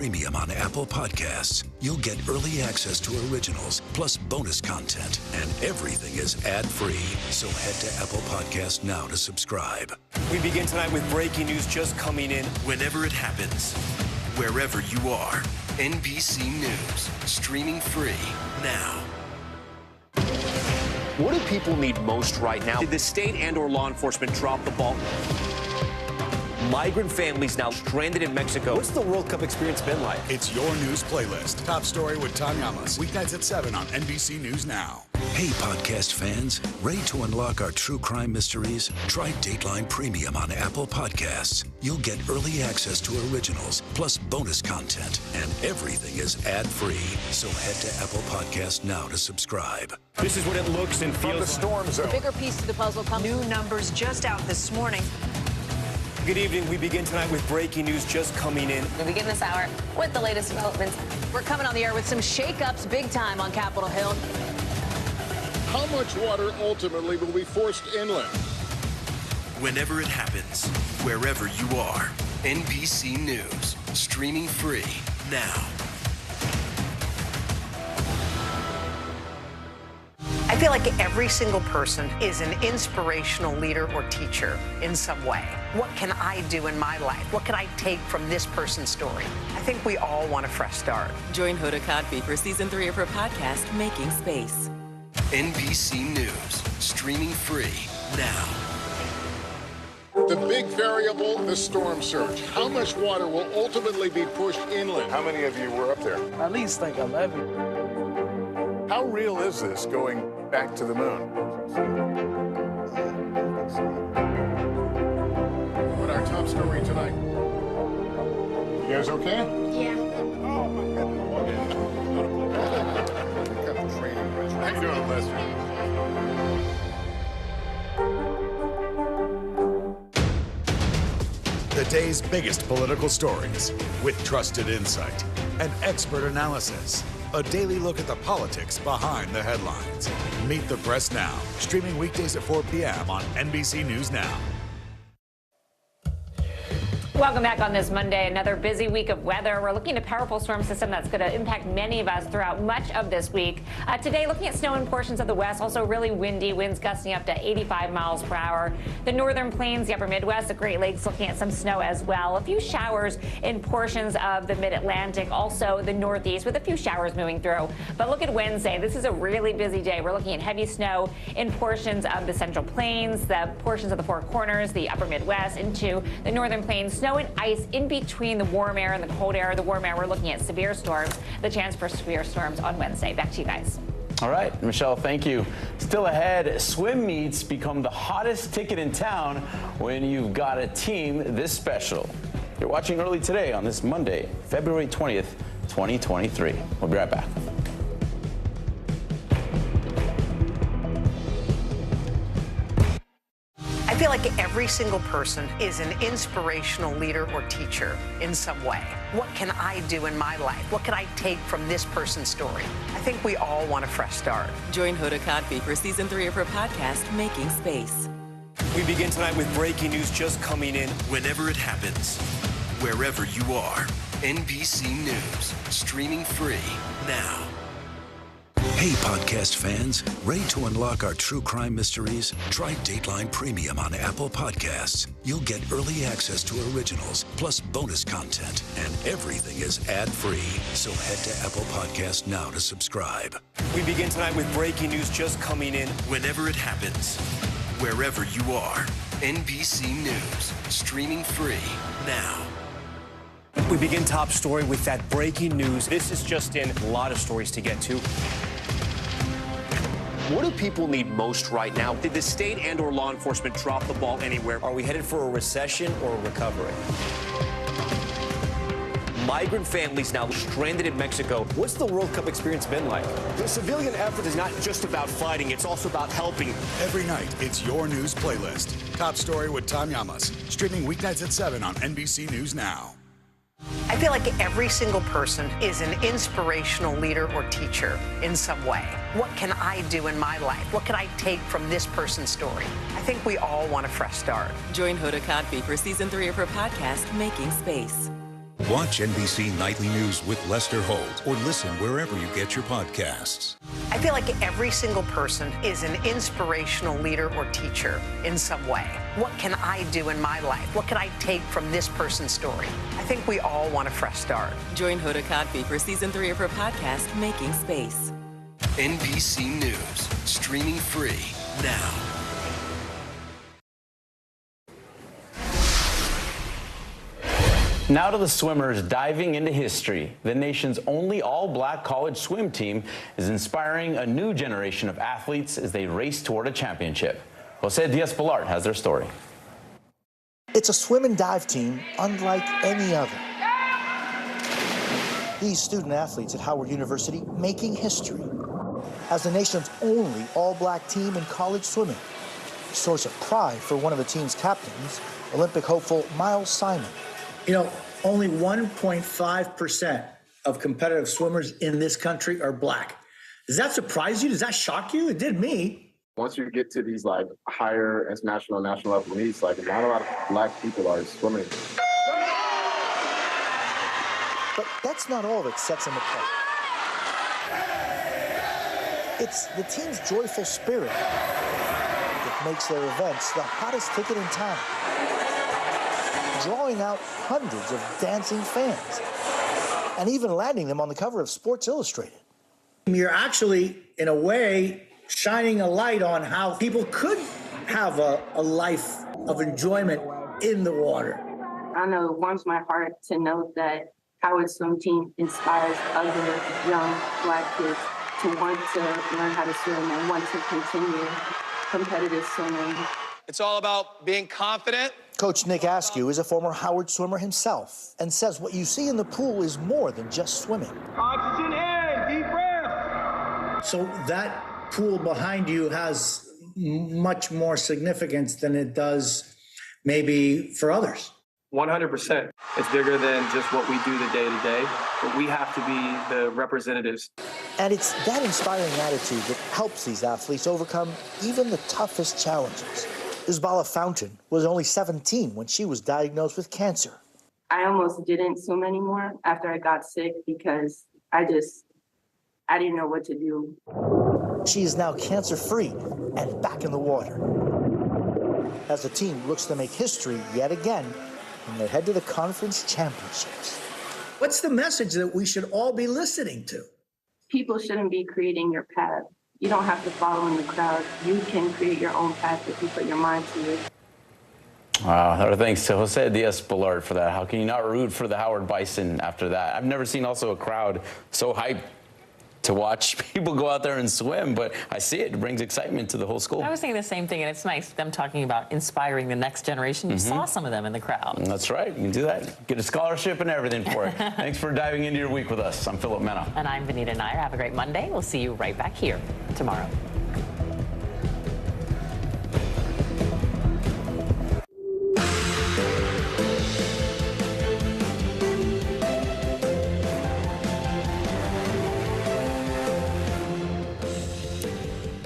Premium on Apple Podcasts. You'll get early access to originals, plus bonus content, and everything is ad-free. So head to Apple Podcasts now to subscribe. We begin tonight with breaking news just coming in. Whenever it happens, wherever you are, NBC News, streaming free now. What do people need most right now? Did the state and/or law enforcement drop the ball? Migrant families now stranded in Mexico. What's the World Cup experience been like? It's your news playlist. Top story with Tom Yamas. Weeknights at 7 on NBC News Now. Hey, podcast fans, ready to unlock our true crime mysteries? Try Dateline Premium on Apple Podcasts. You'll get early access to originals, plus bonus content, and everything is ad-free. So head to Apple Podcasts now to subscribe. This is what it looks and feels From the storm zone. The bigger piece to the puzzle comes. New numbers just out this morning. Good evening. We begin tonight with breaking news just coming in. We begin this hour with the latest developments. We're coming on the air with some shakeups big time on Capitol Hill. How much water ultimately will be forced inland? Whenever it happens, wherever you are, NBC News, streaming free now. I feel like every single person is an inspirational leader or teacher in some way. What can I do in my life? What can I take from this person's story? I think we all want a fresh start. Join Hoda Kotb for season 3 of her podcast, Making Space. NBC News, streaming free now. The big variable, the storm surge. How much water will ultimately be pushed inland? How many of you were up there? At least like 11. How real is this going back to the moon? What our top story tonight? You guys okay? Yeah. Oh my goodness. What kind of training? How you doing, Lester? The day's biggest political stories with trusted insight and expert analysis. A daily look at the politics behind the headlines. Meet the Press Now, streaming weekdays at 4 p.m. on NBC News Now. Welcome back on this Monday. Another busy week of weather. We're looking at a powerful storm system that's going to impact many of us throughout much of this week. Today, looking at snow in portions of the west, also really windy, winds gusting up to 85 miles per hour. The northern plains, the upper Midwest, the Great Lakes looking at some snow as well. A few showers in portions of the mid-Atlantic, also the northeast with a few showers moving through. But look at Wednesday. This is a really busy day. We're looking at heavy snow in portions of the central plains, the portions of the Four Corners, the upper Midwest, into the northern plains. Snow and ice in between the warm air and the cold air. The warm air, we're looking at severe storms, the chance for severe storms on Wednesday. Back to you guys. All right, Michelle, thank you. Still ahead, swim meets become the hottest ticket in town when you've got a team this special. You're watching Early Today on this Monday, February 20th, 2023. We'll be right back. I feel like every single person is an inspirational leader or teacher in some way. What can I do in my life? What can I take from this person's story? I think we all want a fresh start. Join Hoda Kotb for season 3 of her podcast, Making Space. We begin tonight with breaking news just coming in. Whenever it happens, wherever you are, NBC News, streaming free now. Hey, podcast fans, ready to unlock our true crime mysteries? Try Dateline Premium on Apple Podcasts. You'll get early access to originals, plus bonus content, and everything is ad-free. So head to Apple Podcasts now to subscribe. We begin tonight with breaking news just coming in. Whenever it happens, wherever you are, NBC News, streaming free now. We begin top story with that breaking news. This is just in. A lot of stories to get to. What do people need most right now? Did the state and/or law enforcement drop the ball anywhere? Are we headed for a recession or a recovery? Migrant families now stranded in Mexico. What's the World Cup experience been like? The civilian effort is not just about fighting, it's also about helping. Every night, it's your news playlist. Top story with Tom Yamas, streaming weeknights at 7 on NBC News Now. I feel like every single person is an inspirational leader or teacher in some way. What can I do in my life? What can I take from this person's story? I think we all want a fresh start. Join Hoda Kotb for season 3 of her podcast, Making Space. Watch NBC Nightly News with Lester Holt or listen wherever you get your podcasts. I feel like every single person is an inspirational leader or teacher in some way. What can I do in my life? What can I take from this person's story? I think we all want a fresh start. Join Hoda Kotb for season 3 of her podcast, Making Space. NBC News, streaming free now. Now to the swimmers diving into history. The nation's only all-black college swim team is inspiring a new generation of athletes as they race toward a championship. Jose Diaz-Balart has their story. It's a swim and dive team unlike any other. These student athletes at Howard University making history as the nation's only all-black team in college swimming. A source of pride for one of the team's captains, Olympic hopeful Miles Simon. You know, only 1.5% of competitive swimmers in this country are black. Does that surprise you? Does that shock you? It did me. Once you get to these like higher international, national level meets, like not a lot of black people are swimming. But that's not all that sets them apart. It's the team's joyful spirit that makes their events the hottest ticket in town, drawing out hundreds of dancing fans and even landing them on the cover of Sports Illustrated. You're actually, in a way, shining a light on how people could have a life of enjoyment in the water. I know it warms my heart to know that Howard Swim Team inspires other young black kids to want to learn how to swim and want to continue competitive swimming. It's all about being confident. Coach Nick Askew is a former Howard swimmer himself and says what you see in the pool is more than just swimming. Oxygen in, deep breath. So that pool behind you has much more significance than it does maybe for others. 100%. It's bigger than just what we do the day to day, but we have to be the representatives. And it's that inspiring attitude that helps these athletes overcome even the toughest challenges. Isabella Fountain was only 17 when she was diagnosed with cancer. I almost didn't swim anymore after I got sick because I didn't know what to do. She is now cancer-free and back in the water as the team looks to make history yet again when they head to the conference championships. What's the message that we should all be listening to? People shouldn't be creating your path. You don't have to follow in the crowd. You can create your own path if you put your mind to it. Wow, thanks to Jose Diaz-Balart for that. How can you not root for the Howard Bison after that? I've never seen also a crowd so hyped to watch people go out there and swim, but I see it. It brings excitement to the whole school. I was thinking the same thing, and it's nice them talking about inspiring the next generation. You saw some of them in the crowd. That's right. You can do that. Get a scholarship and everything for it. Thanks for diving into your week with us. I'm Philip Mena. And I'm Vanita Nair. Have a great Monday. We'll see you right back here tomorrow.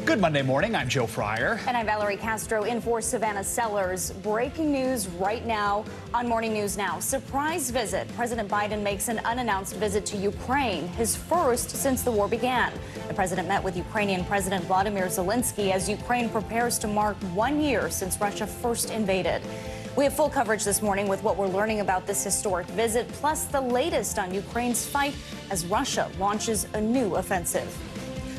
Good Monday morning. I'm Joe Fryer. And I'm Valerie Castro in for Savannah Sellers. Breaking news right now on Morning News Now. Surprise visit. President Biden makes an unannounced visit to Ukraine, his first since the war began. The president met with Ukrainian President Vladimir Zelensky as Ukraine prepares to mark 1 year since Russia first invaded. We have full coverage this morning with what we're learning about this historic visit, plus the latest on Ukraine's fight as Russia launches a new offensive.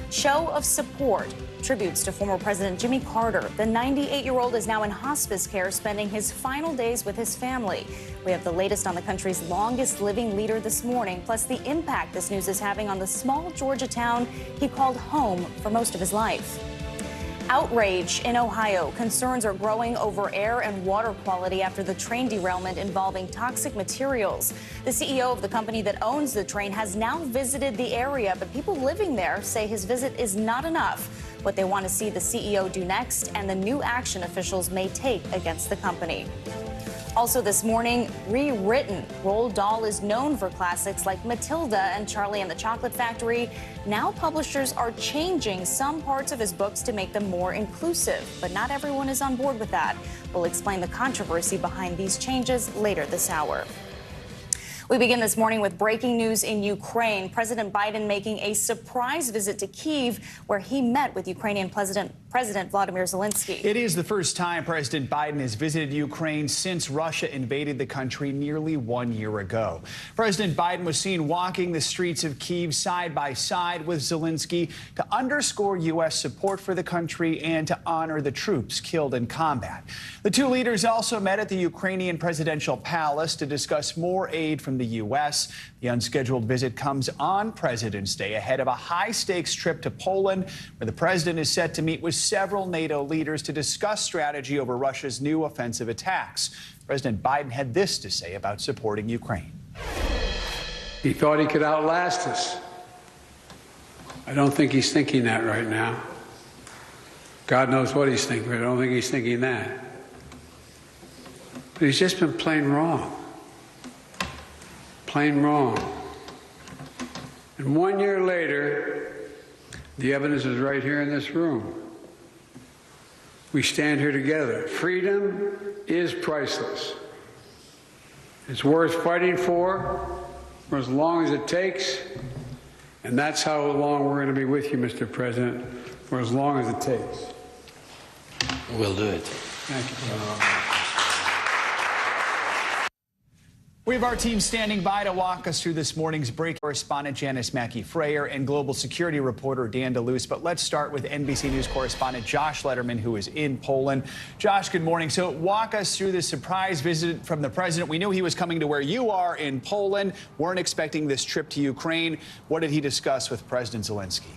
Show of support. Tributes to former President Jimmy Carter. The 98-year-old is now in hospice care, spending his final days with his family. We have the latest on the country's longest living leader this morning, plus the impact this news is having on the small Georgia town he called home for most of his life. Outrage in Ohio. Concerns are growing over air and water quality after the train derailment involving toxic materials. The CEO of the company that owns the train has now visited the area, but people living there say his visit is not enough. What they want to see the CEO do next and the new action officials may take against the company. Also this morning, rewritten. Roald Dahl is known for classics like Matilda and Charlie and the Chocolate Factory. Now publishers are changing some parts of his books to make them more inclusive, but not everyone is on board with that. We'll explain the controversy behind these changes later this hour. We begin this morning with breaking news in Ukraine. President Biden making a surprise visit to Kyiv, where he met with Ukrainian President Vladimir Zelensky. It is the first time President Biden has visited Ukraine since Russia invaded the country nearly 1 year ago. President Biden was seen walking the streets of Kyiv side by side with Zelensky to underscore U.S. support for the country and to honor the troops killed in combat. The two leaders also met at the Ukrainian presidential palace to discuss more aid from the U.S. The unscheduled visit comes on President's Day ahead of a high-stakes trip to Poland, where the president is set to meet with several NATO leaders to discuss strategy over Russia's new offensive attacks. President Biden had this to say about supporting Ukraine. He thought he could outlast us. I don't think he's thinking that right now. God knows what he's thinking, but I don't think he's thinking that. But he's just been plain wrong. Plain wrong. And 1 year later, the evidence is right here in this room. We stand here together. Freedom is priceless. It's worth fighting for as long as it takes. And that's how long we're going to be with you, Mr. President, for as long as it takes. We'll do it. Thank you. We have our team standing by to walk us through this morning's break. Correspondent Janice Mackey-Frayer and global security reporter Dan DeLuce. But let's start with NBC News correspondent Josh Letterman, who is in Poland. Josh, good morning. So walk us through this surprise visit from the president. We knew he was coming to where you are in Poland. Weren't expecting this trip to Ukraine. What did he discuss with President Zelensky?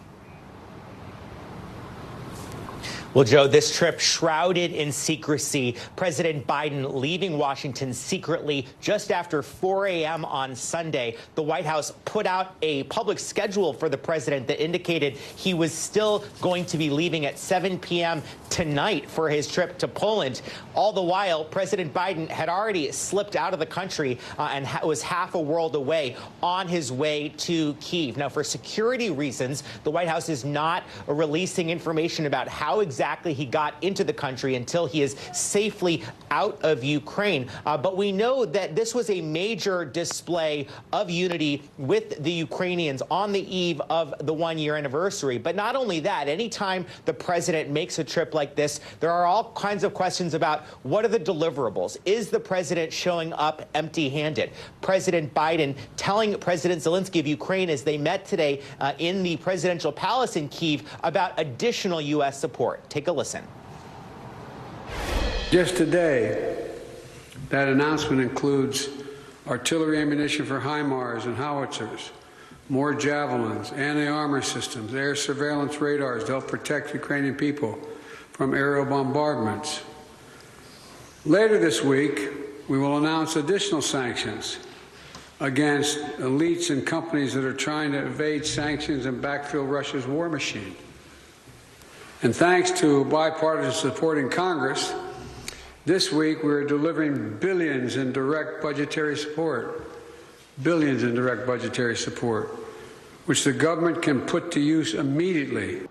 Well, Joe, this trip shrouded in secrecy. President Biden leaving Washington secretly just after 4 a.m. on Sunday. The White House put out a public schedule for the president that indicated he was still going to be leaving at 7 p.m. tonight for his trip to Poland. All the while, President Biden had already slipped out of the country and was half a world away on his way to Kyiv. Now, for security reasons, the White House is not releasing information about how exactly he got into the country until he is safely out of Ukraine. But we know that this was a major display of unity with the Ukrainians on the eve of the 1 year anniversary. But not only that, anytime the president makes a trip like this, there are all kinds of questions about what are the deliverables? Is the president showing up empty-handed? President Biden telling President Zelensky of Ukraine as they met today in the presidential palace in Kyiv about additional U.S. support. Take a listen. Just today, that announcement includes artillery ammunition for HIMARS and howitzers, more javelins, anti-armor systems, air surveillance radars to help protect Ukrainian people from aerial bombardments. Later this week, we will announce additional sanctions against elites and companies that are trying to evade sanctions and backfill Russia's war machine. And thanks to bipartisan support in Congress, this week we're delivering billions in direct budgetary support, which the government can put to use immediately.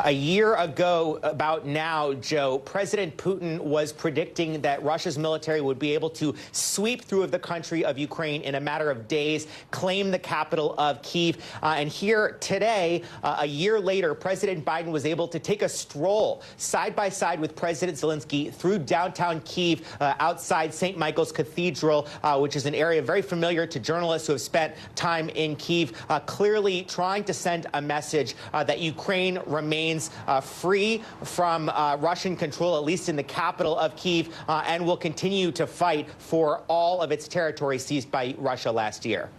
A year ago, about now, Joe, President Putin was predicting that Russia's military would be able to sweep through the country of Ukraine in a matter of days, claim the capital of Kyiv. And here today, a year later, President Biden was able to take a stroll side by side with President Zelensky through downtown Kyiv, outside St. Michael's Cathedral, which is an area very familiar to journalists who have spent time in Kyiv, clearly trying to send a message that Ukraine remains free from Russian control, at least in the capital of Kyiv, and will continue to fight for all of its territory seized by Russia last year.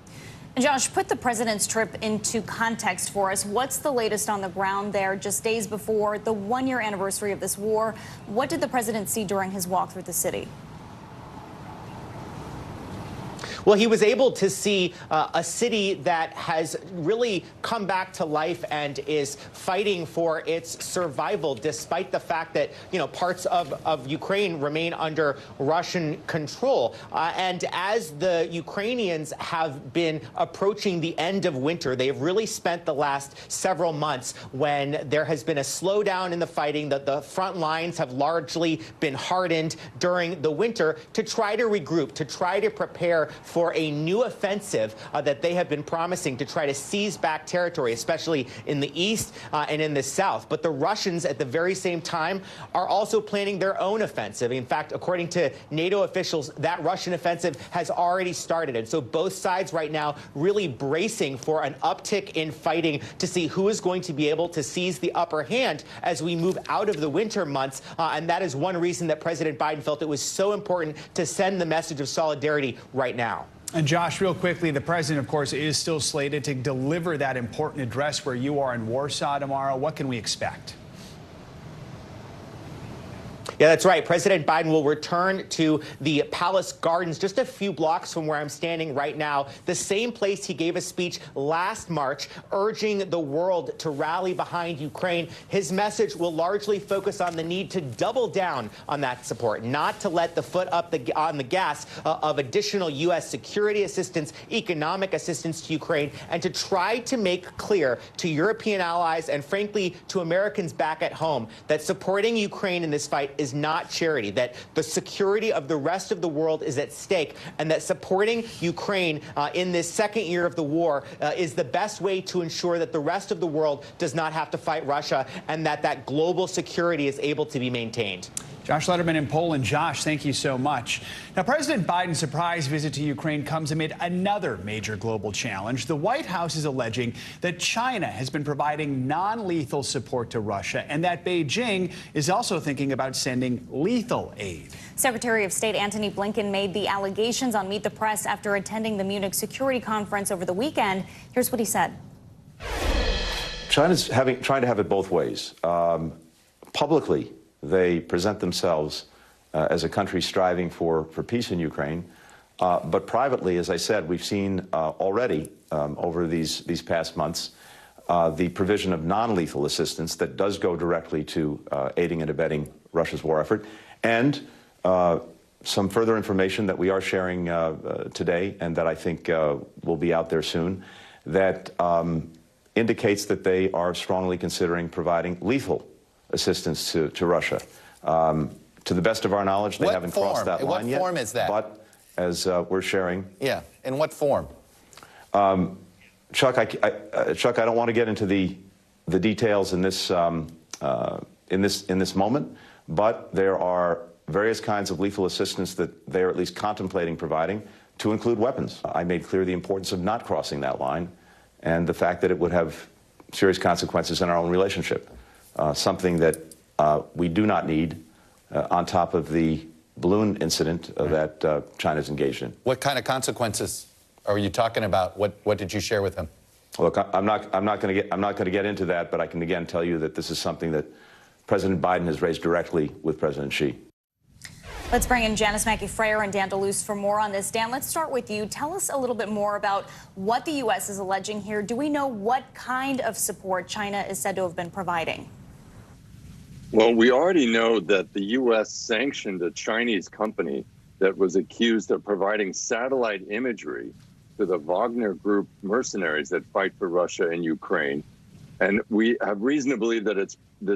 Josh, put the president's trip into context for us. What's the latest on the ground there just days before the 1 year anniversary of this war? What did the president see during his walk through the city? Well, he was able to see a city that has really come back to life and is fighting for its survival, despite the fact that, parts of Ukraine remain under Russian control. And as the Ukrainians have been approaching the end of winter, they have really spent the last several months when there has been a slowdown in the fighting, that the front lines have largely been hardened during the winter, to try to regroup, to try to prepare for a new offensive that they have been promising to try to seize back territory, especially in the east and in the south. But the Russians, at the very same time, are also planning their own offensive. In fact, according to NATO officials, that Russian offensive has already started. And so both sides right now really bracing for an uptick in fighting to see who is going to be able to seize the upper hand as we move out of the winter months. And that is one reason that President Biden felt it was so important to send the message of solidarity right now. And Josh, real quickly, the president, of course, is still slated to deliver that important address where you are in Warsaw tomorrow. What can we expect? Yeah, that's right. President Biden will return to the Palace Gardens, just a few blocks from where I'm standing right now, the same place he gave a speech last March urging the world to rally behind Ukraine. His message will largely focus on the need to double down on that support, not to let the foot up on the gas of additional U.S. security assistance, economic assistance to Ukraine, and to try to make clear to European allies and, frankly, to Americans back at home that supporting Ukraine in this fight is not charity, that the security of the rest of the world is at stake, and that supporting Ukraine in this second year of the war is the best way to ensure that the rest of the world does not have to fight Russia, and that global security is able to be maintained. Josh Letterman in Poland. Josh, thank you so much. Now, President Biden's surprise visit to Ukraine comes amid another major global challenge. The White House is alleging that China has been providing non-lethal support to Russia and that Beijing is also thinking about sending lethal aid. Secretary of State Antony Blinken made the allegations on Meet the Press after attending the Munich Security Conference over the weekend. Here's what he said. China's trying to have it both ways. Publicly, they present themselves as a country striving for peace in Ukraine. But privately, as I said, we've seen already over these past months the provision of non-lethal assistance that does go directly to aiding and abetting Russia's war effort, and some further information that we are sharing today and that I think will be out there soon that indicates that they are strongly considering providing lethal assistance to Russia. To the best of our knowledge, they haven't crossed that line yet. What form is that? But as we're sharing. Yeah, in what form? Chuck, I don't want to get into the details in this moment, but there are various kinds of lethal assistance that they are at least contemplating providing, to include weapons. I made clear the importance of not crossing that line and the fact that it would have serious consequences in our own relationship. Something that we do not need on top of the balloon incident that China's engaged in. What kind of consequences are you talking about? What did you share with him? Look, I'm not going to get into that, but I can again tell you that this is something that President Biden has raised directly with President Xi. Let's bring in Janice Mackey-Frayer and Dan DeLuce for more on this. Dan, let's start with you. Tell us a little bit more about what the U.S. is alleging here. Do we know what kind of support China is said to have been providing? Well, we already know that the U.S. sanctioned a Chinese company that was accused of providing satellite imagery to the Wagner Group mercenaries that fight for Russia and Ukraine. And we have reason to believe that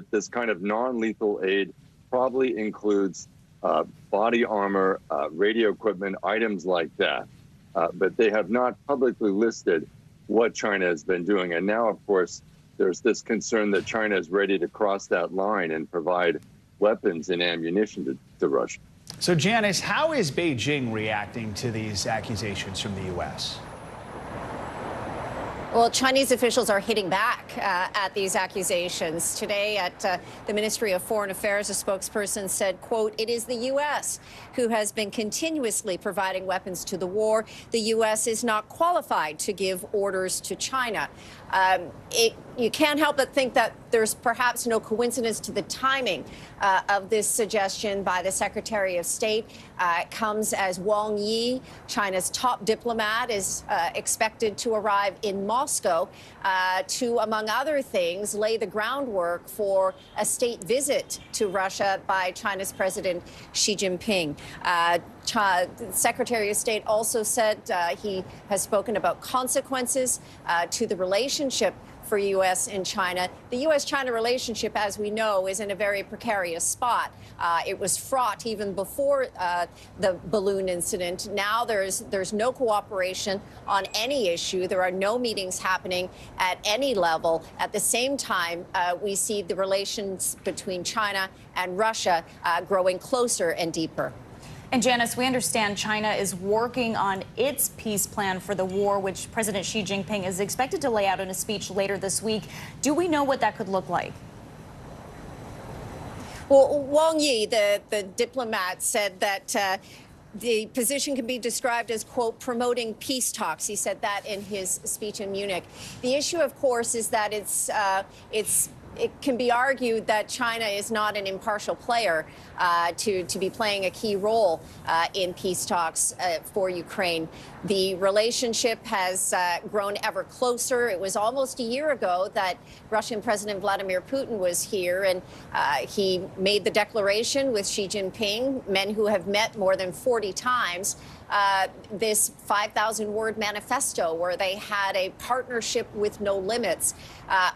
this kind of non-lethal aid probably includes body armor, radio equipment, items like that. But they have not publicly listed what China has been doing. And now, of course, there's this concern that China is ready to cross that line and provide weapons and ammunition to Russia. So, Janice, how is Beijing reacting to these accusations from the U.S.? Well, Chinese officials are hitting back at these accusations. Today at the Ministry of Foreign Affairs, a spokesperson said, quote, "It is the U.S. who has been continuously providing weapons to the war. The U.S. is not qualified to give orders to China." You can't help but think that there's perhaps no coincidence to the timing of this suggestion by the Secretary of State. It comes as Wang Yi, China's top diplomat, is expected to arrive in Moscow to, among other things, lay the groundwork for a state visit to Russia by China's President Xi Jinping. Secretary of State also said he has spoken about consequences to the relationship for U.S. and China. The U.S.-China relationship, as we know, is in a very precarious spot. It was fraught even before the balloon incident. Now there's no cooperation on any issue. There are no meetings happening at any level. At the same time, we see the relations between China and Russia growing closer and deeper. And Janice, we understand China is working on its peace plan for the war, which President Xi Jinping is expected to lay out in a speech later this week. Do we know what that could look like? Well, Wang Yi, the diplomat, said that the position can be described as, quote, promoting peace talks. He said that in his speech in Munich. The issue, of course, is that it can be argued that China is not an impartial player to be playing a key role in peace talks for Ukraine. The relationship has grown ever closer. It was almost a year ago that Russian President Vladimir Putin was here, and he made the declaration with Xi Jinping, men who have met more than 40 times, this 5,000-word manifesto where they had a partnership with no limits.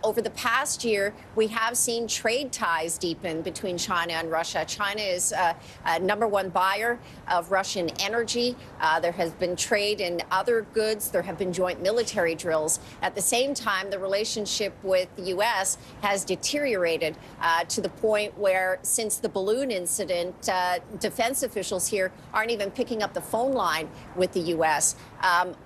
Over the past year, we have seen trade ties deepen between China and Russia. China is a #1 buyer of Russian energy. There has been trade in other goods. There have been joint military drills. At the same time, the relationship with the U.S. has deteriorated to the point where, since the balloon incident, defense officials here aren't even picking up the phone line with the U.S.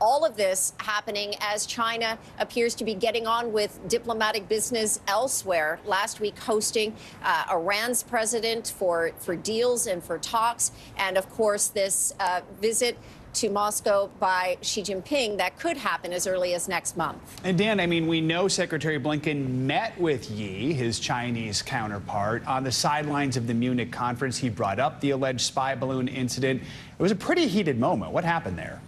All of this happening as China appears to be getting on with diplomatic business elsewhere. Last week, hosting Iran's president for deals and for talks. And of course, this visit to Moscow by Xi Jinping that could happen as early as next month. And Dan, I mean, we know Secretary Blinken met with Yi, his Chinese counterpart, on the sidelines of the Munich conference. He brought up the alleged spy balloon incident. It was a pretty heated moment. What happened there?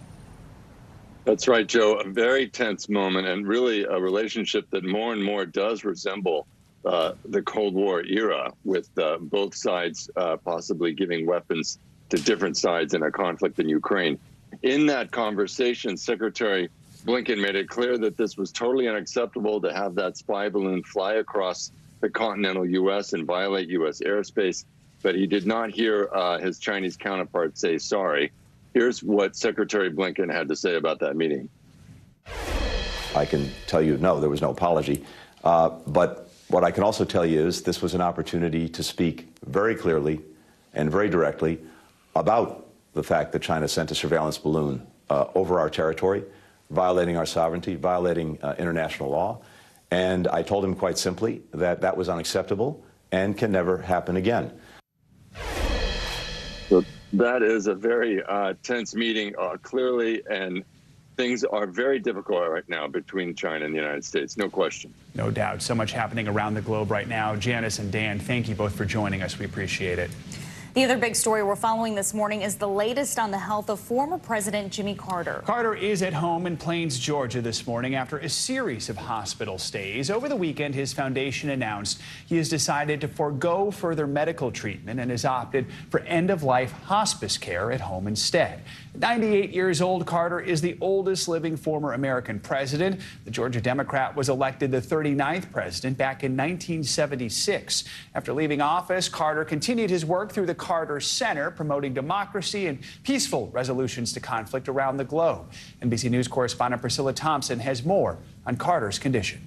That's right, Joe. A very tense moment, and really a relationship that more and more does resemble the Cold War era, with both sides possibly giving weapons to different sides in a conflict in Ukraine. In that conversation, Secretary Blinken made it clear that this was totally unacceptable to have that spy balloon fly across the continental U.S. and violate U.S. airspace, but he did not hear his Chinese counterpart say sorry. Here's what Secretary Blinken had to say about that meeting. I can tell you, no, there was no apology. But what I can also tell you is this was an opportunity to speak very clearly and very directly about the fact that China sent a surveillance balloon over our territory, violating our sovereignty, violating international law. And I told him quite simply that that was unacceptable and can never happen again. So that is a very tense meeting, clearly, and things are very difficult right now between China and the United States, no question. No doubt. So much happening around the globe right now. Janice and Dan, thank you both for joining us. We appreciate it. The other big story we're following this morning is the latest on the health of former President Jimmy Carter. Carter is at home in Plains, Georgia this morning after a series of hospital stays. Over the weekend, his foundation announced he has decided to forego further medical treatment and has opted for end-of-life hospice care at home instead. 98 years old, Carter is the oldest living former American president. The Georgia Democrat was elected the 39th president back in 1976. After leaving office, Carter continued his work through the Carter Center, promoting democracy and peaceful resolutions to conflict around the globe. NBC News correspondent Priscilla Thompson has more on Carter's condition.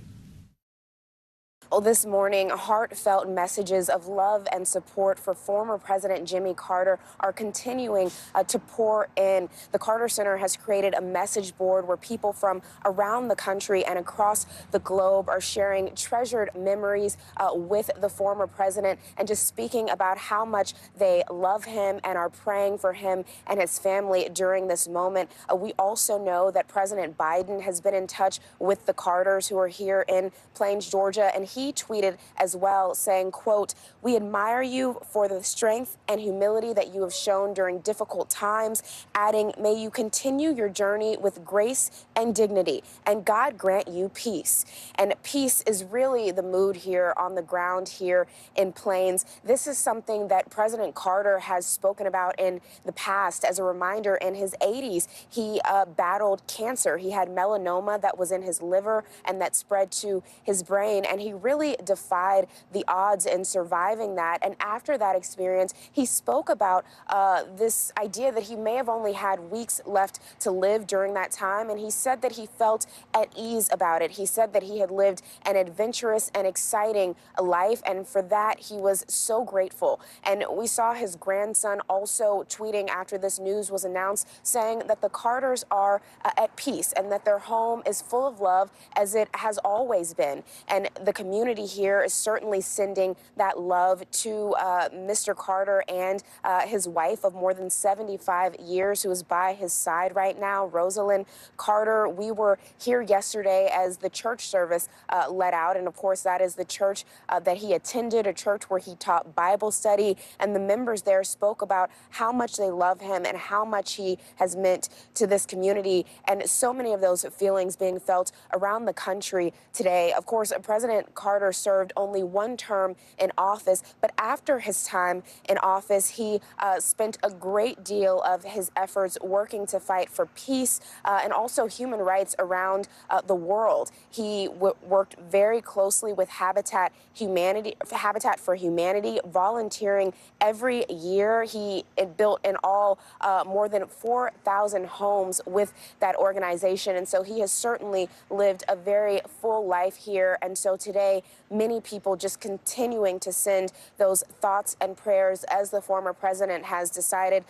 Well, this morning, heartfelt messages of love and support for former President Jimmy Carter are continuing to pour in. The Carter Center has created a message board where people from around the country and across the globe are sharing treasured memories with the former president and just speaking about how much they love him and are praying for him and his family during this moment. We also know that President Biden has been in touch with the Carters who are here in Plains, Georgia, and he he tweeted as well, saying, quote, "We admire you for the strength and humility that you have shown during difficult times," adding, "May you continue your journey with grace and dignity, and God grant you peace." And peace is really the mood here on the ground here in Plains. This is something that President Carter has spoken about in the past. As a reminder, in his 80s, he battled cancer. He had melanoma that was in his liver and that spread to his brain, and he really defied the odds in surviving that. And after that experience, he spoke about this idea that he may have only had weeks left to live during that time, and he said that he felt at ease about it. He said that he had lived an adventurous and exciting life, and for that, he was so grateful. And we saw his grandson also tweeting after this news was announced, saying that the Carters are at peace and that their home is full of love as it has always been. And the community here is certainly sending that love to Mr. Carter and his wife of more than 75 years, who is by his side right now, Rosalind Carter. We were here yesterday as the church service let out, and of course that is the church that he attended, a church where he taught Bible study, and the members there spoke about how much they love him and how much he has meant to this community, and so many of those feelings being felt around the country today. Of course, President Carter served only one term in office, but after his time in office, he spent a great deal of his efforts working to fight for peace and also human rights around the world. He worked very closely with Habitat for Humanity, volunteering every year. He built in all more than 4,000 homes with that organization, and so he has certainly lived a very full life here. And so today, many people just continuing to send those thoughts and prayers as the former president has decided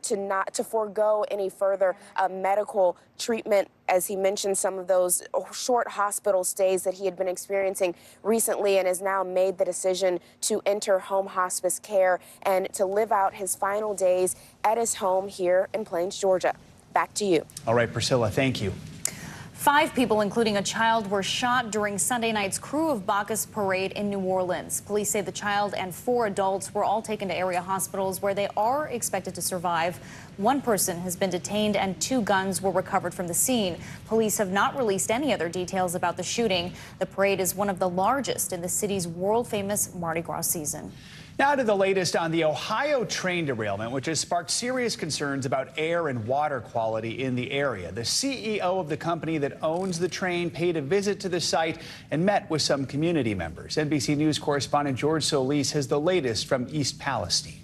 to forego any further medical treatment, as he mentioned some of those short hospital stays that he had been experiencing recently, and has now made the decision to enter home hospice care and to live out his final days at his home here in Plains, Georgia. Back to you. All right, Priscilla, thank you. 5 people, including a child, were shot during Sunday night's Crew of Bacchus parade in New Orleans. Police say the child and 4 adults were all taken to area hospitals where they are expected to survive. 1 person has been detained and 2 guns were recovered from the scene. Police have not released any other details about the shooting. The parade is one of the largest in the city's world-famous Mardi Gras season. Now to the latest on the Ohio train derailment, which has sparked serious concerns about air and water quality in the area. The CEO of the company that owns the train paid a visit to the site and met with some community members. NBC News correspondent George Solis has the latest from East Palestine.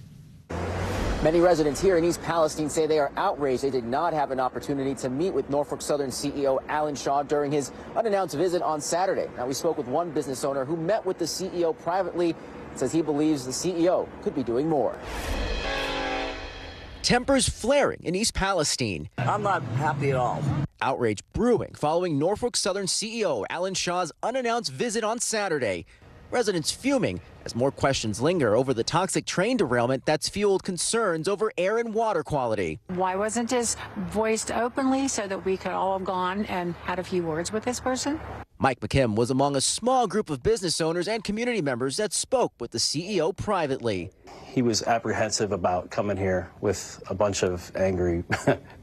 Many residents here in East Palestine say they are outraged they did not have an opportunity to meet with Norfolk Southern CEO Alan Shaw during his unannounced visit on Saturday. Now, we spoke with one business owner who met with the CEO privately, says he believes the CEO could be doing more. Tempers flaring in East Palestine. I'm not happy at all. Outrage brewing following Norfolk Southern CEO Alan Shaw's unannounced visit on Saturday. Residents fuming as more questions linger over the toxic train derailment that's fueled concerns over air and water quality. Why wasn't this voiced openly so that we could all have gone and had a few words with this person? Mike McKim was among a small group of business owners and community members that spoke with the CEO privately. He was apprehensive about coming here with a bunch of angry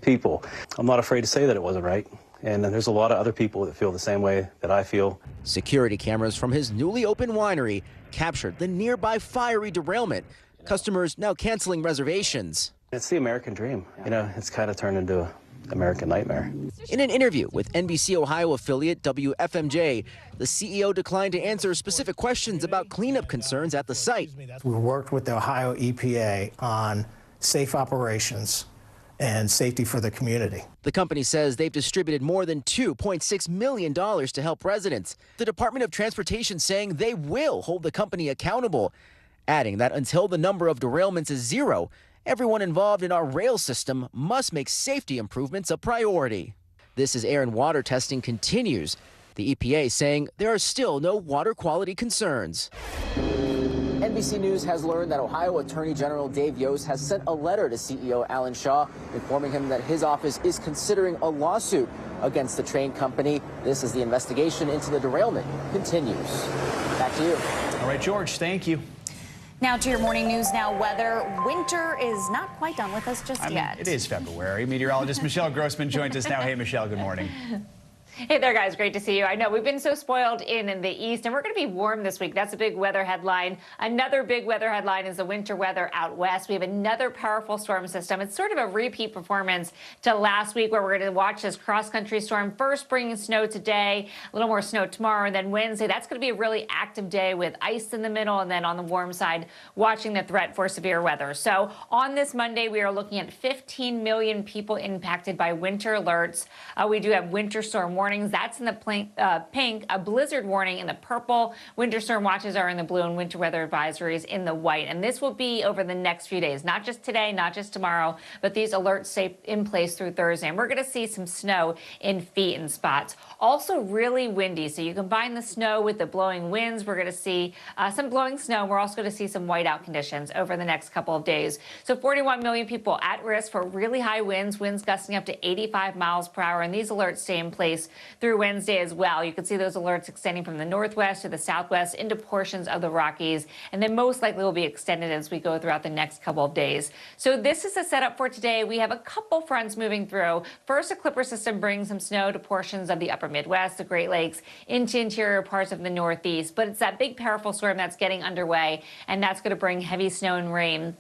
people. I'm not afraid to say that it wasn't right. And there's a lot of other people that feel the same way that I feel. Security cameras from his newly opened winery captured the nearby fiery derailment. Customers now canceling reservations. It's the American dream. You know, it's kind of turned into an American nightmare. In an interview with NBC Ohio affiliate WFMJ, the CEO declined to answer specific questions about cleanup concerns at the site. We worked with the Ohio EPA on safe operations and safety for the community. The company says they've distributed more than $2.6 million to help residents. The Department of Transportation saying they will hold the company accountable, adding that until the number of derailments is 0, everyone involved in our rail system must make safety improvements a priority. This as air and water testing continues. The EPA saying there are still no water quality concerns. And NBC News has learned that Ohio Attorney General Dave Yost has sent a letter to CEO Alan Shaw informing him that his office is considering a lawsuit against the train company. This as the investigation into the derailment continues. Back to you. All right, George, thank you. Now to your morning news now weather. Winter is not quite done with us just yet. It is February. Meteorologist Michelle Grossman joins us now. Hey, Michelle, good morning. Hey there, guys. Great to see you. I know we've been so spoiled in the east, and we're going to be warm this week. That's a big weather headline. Another big weather headline is the winter weather out west. We have another powerful storm system. It's sort of a repeat performance to last week, where we're going to watch this cross-country storm first bringing snow today, a little more snow tomorrow, and then Wednesday. That's going to be a really active day with ice in the middle, and then on the warm side, watching the threat for severe weather. So on this Monday, we are looking at 15 million people impacted by winter alerts. We do have winter storm warnings. That's in the pink, a blizzard warning in the purple. Winter storm watches are in the blue, and winter weather advisories in the white. And this will be over the next few days, not just today, not just tomorrow, but these alerts stay in place through Thursday. And we're going to see some snow in feet and spots. Also really windy, so you combine the snow with the blowing winds. We're going to see some blowing snow. We're also going to see some whiteout conditions over the next couple of days. So 41 million people at risk for really high winds gusting up to 85 miles per hour. And these alerts stay in place through Wednesday as well. You can see those alerts extending from the northwest to the southwest into portions of the Rockies, and then most likely will be extended as we go throughout the next couple of days. So this is the setup for today. We have a couple fronts moving through. First, a clipper system brings some snow to portions of the upper Midwest, the Great Lakes, into interior parts of the Northeast, but it's that big, powerful storm that's getting underway, and that's going to bring heavy snow and rain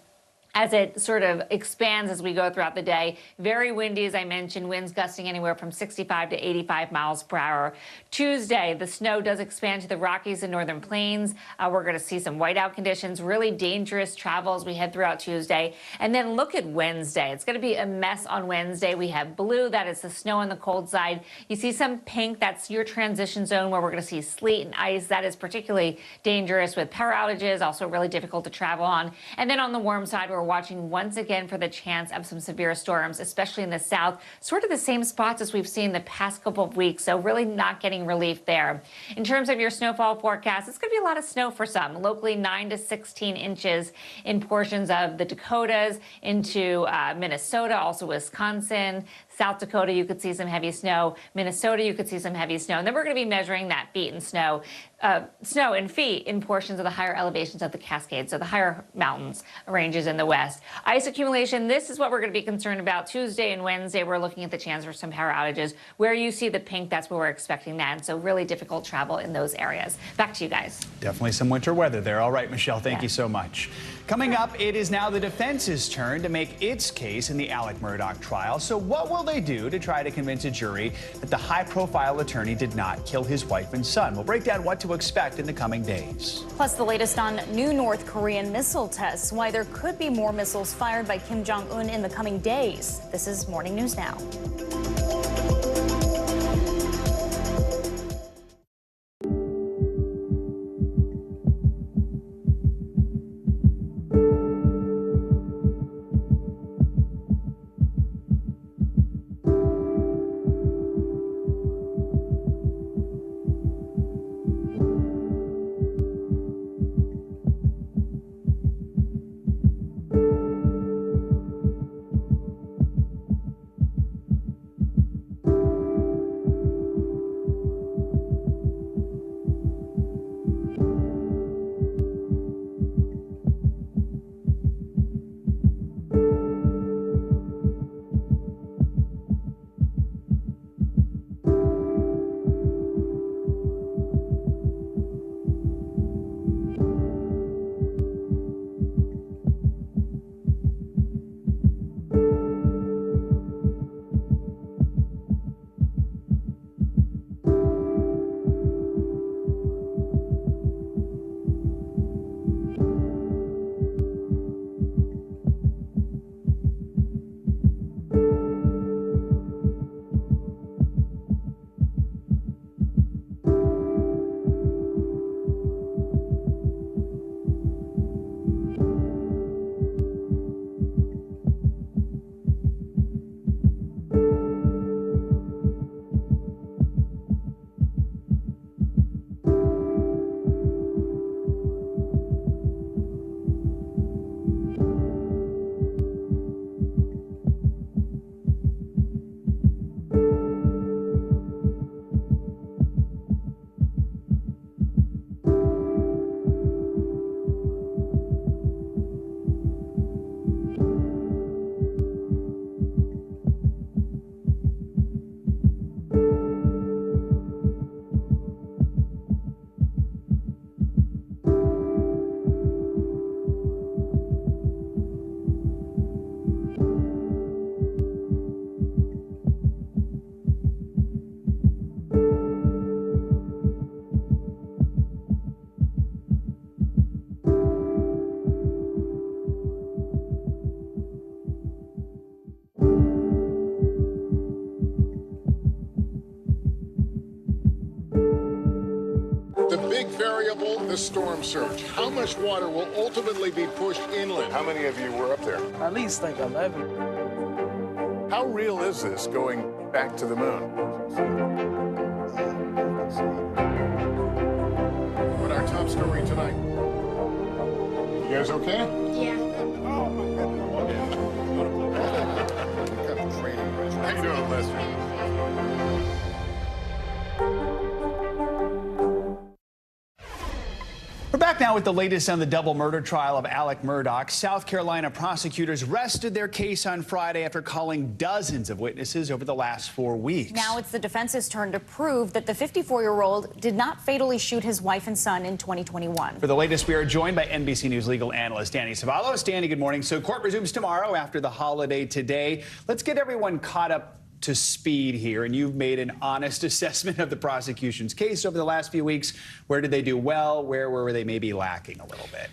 as it sort of expands as we go throughout the day. Very windy, as I mentioned, winds gusting anywhere from 65 to 85 miles per hour. Tuesday, the snow does expand to the Rockies and Northern Plains. We're going to see some whiteout conditions, really dangerous travel as we head throughout Tuesday. And then look at Wednesday. It's going to be a mess on Wednesday. We have blue, that is the snow on the cold side. You see some pink, that's your transition zone where we're going to see sleet and ice. That is particularly dangerous with power outages, also really difficult to travel on. And then on the warm side, we're watching once again for the chance of some severe storms, especially in the south, sort of the same spots as we've seen the past couple of weeks, so really not getting relief there. In terms of your snowfall forecast, it's going to be a lot of snow for some, locally 9 to 16 inches in portions of the Dakotas into Minnesota, also Wisconsin. South Dakota, you could see some heavy snow. Minnesota, you could see some heavy snow. And then we're going to be measuring that feet and snow in feet in portions of the higher elevations of the Cascades, so the higher mountains ranges in the west. Ice accumulation, this is what we're going to be concerned about. Tuesday and Wednesday, we're looking at the chance for some power outages. Where you see the pink, that's where we're expecting that. And so really difficult travel in those areas. Back to you guys. Definitely some winter weather there. All right, Michelle, thank you so much. Coming up, it is now the defense's turn to make its case in the Alec Murdaugh trial. So what will they do to try to convince a jury that the high-profile attorney did not kill his wife and son? We'll break down what to expect in the coming days. Plus, the latest on new North Korean missile tests, why there could be more missiles fired by Kim Jong-un in the coming days. This is Morning News Now. big variable, the storm surge. How much water will ultimately be pushed inland? How many of you were up there? At least like 11. How real is this going back to the moon? What our top story tonight? You guys okay? Yeah. Oh, my goodness. What kind of training? How you doing, Lester? We're back now with the latest on the double murder trial of Alec Murdaugh. South Carolina prosecutors rested their case on Friday after calling dozens of witnesses over the last 4 weeks. Now it's the defense's turn to prove that the 54-year-old did not fatally shoot his wife and son in 2021. For the latest, we are joined by NBC News legal analyst Danny Savalos. Danny, good morning. So court resumes tomorrow after the holiday today. Let's get everyone caught up to speed here, and you've made an honest assessment of the prosecution's case over the last few weeks. Where did they do well? Where were they maybe lacking a little bit?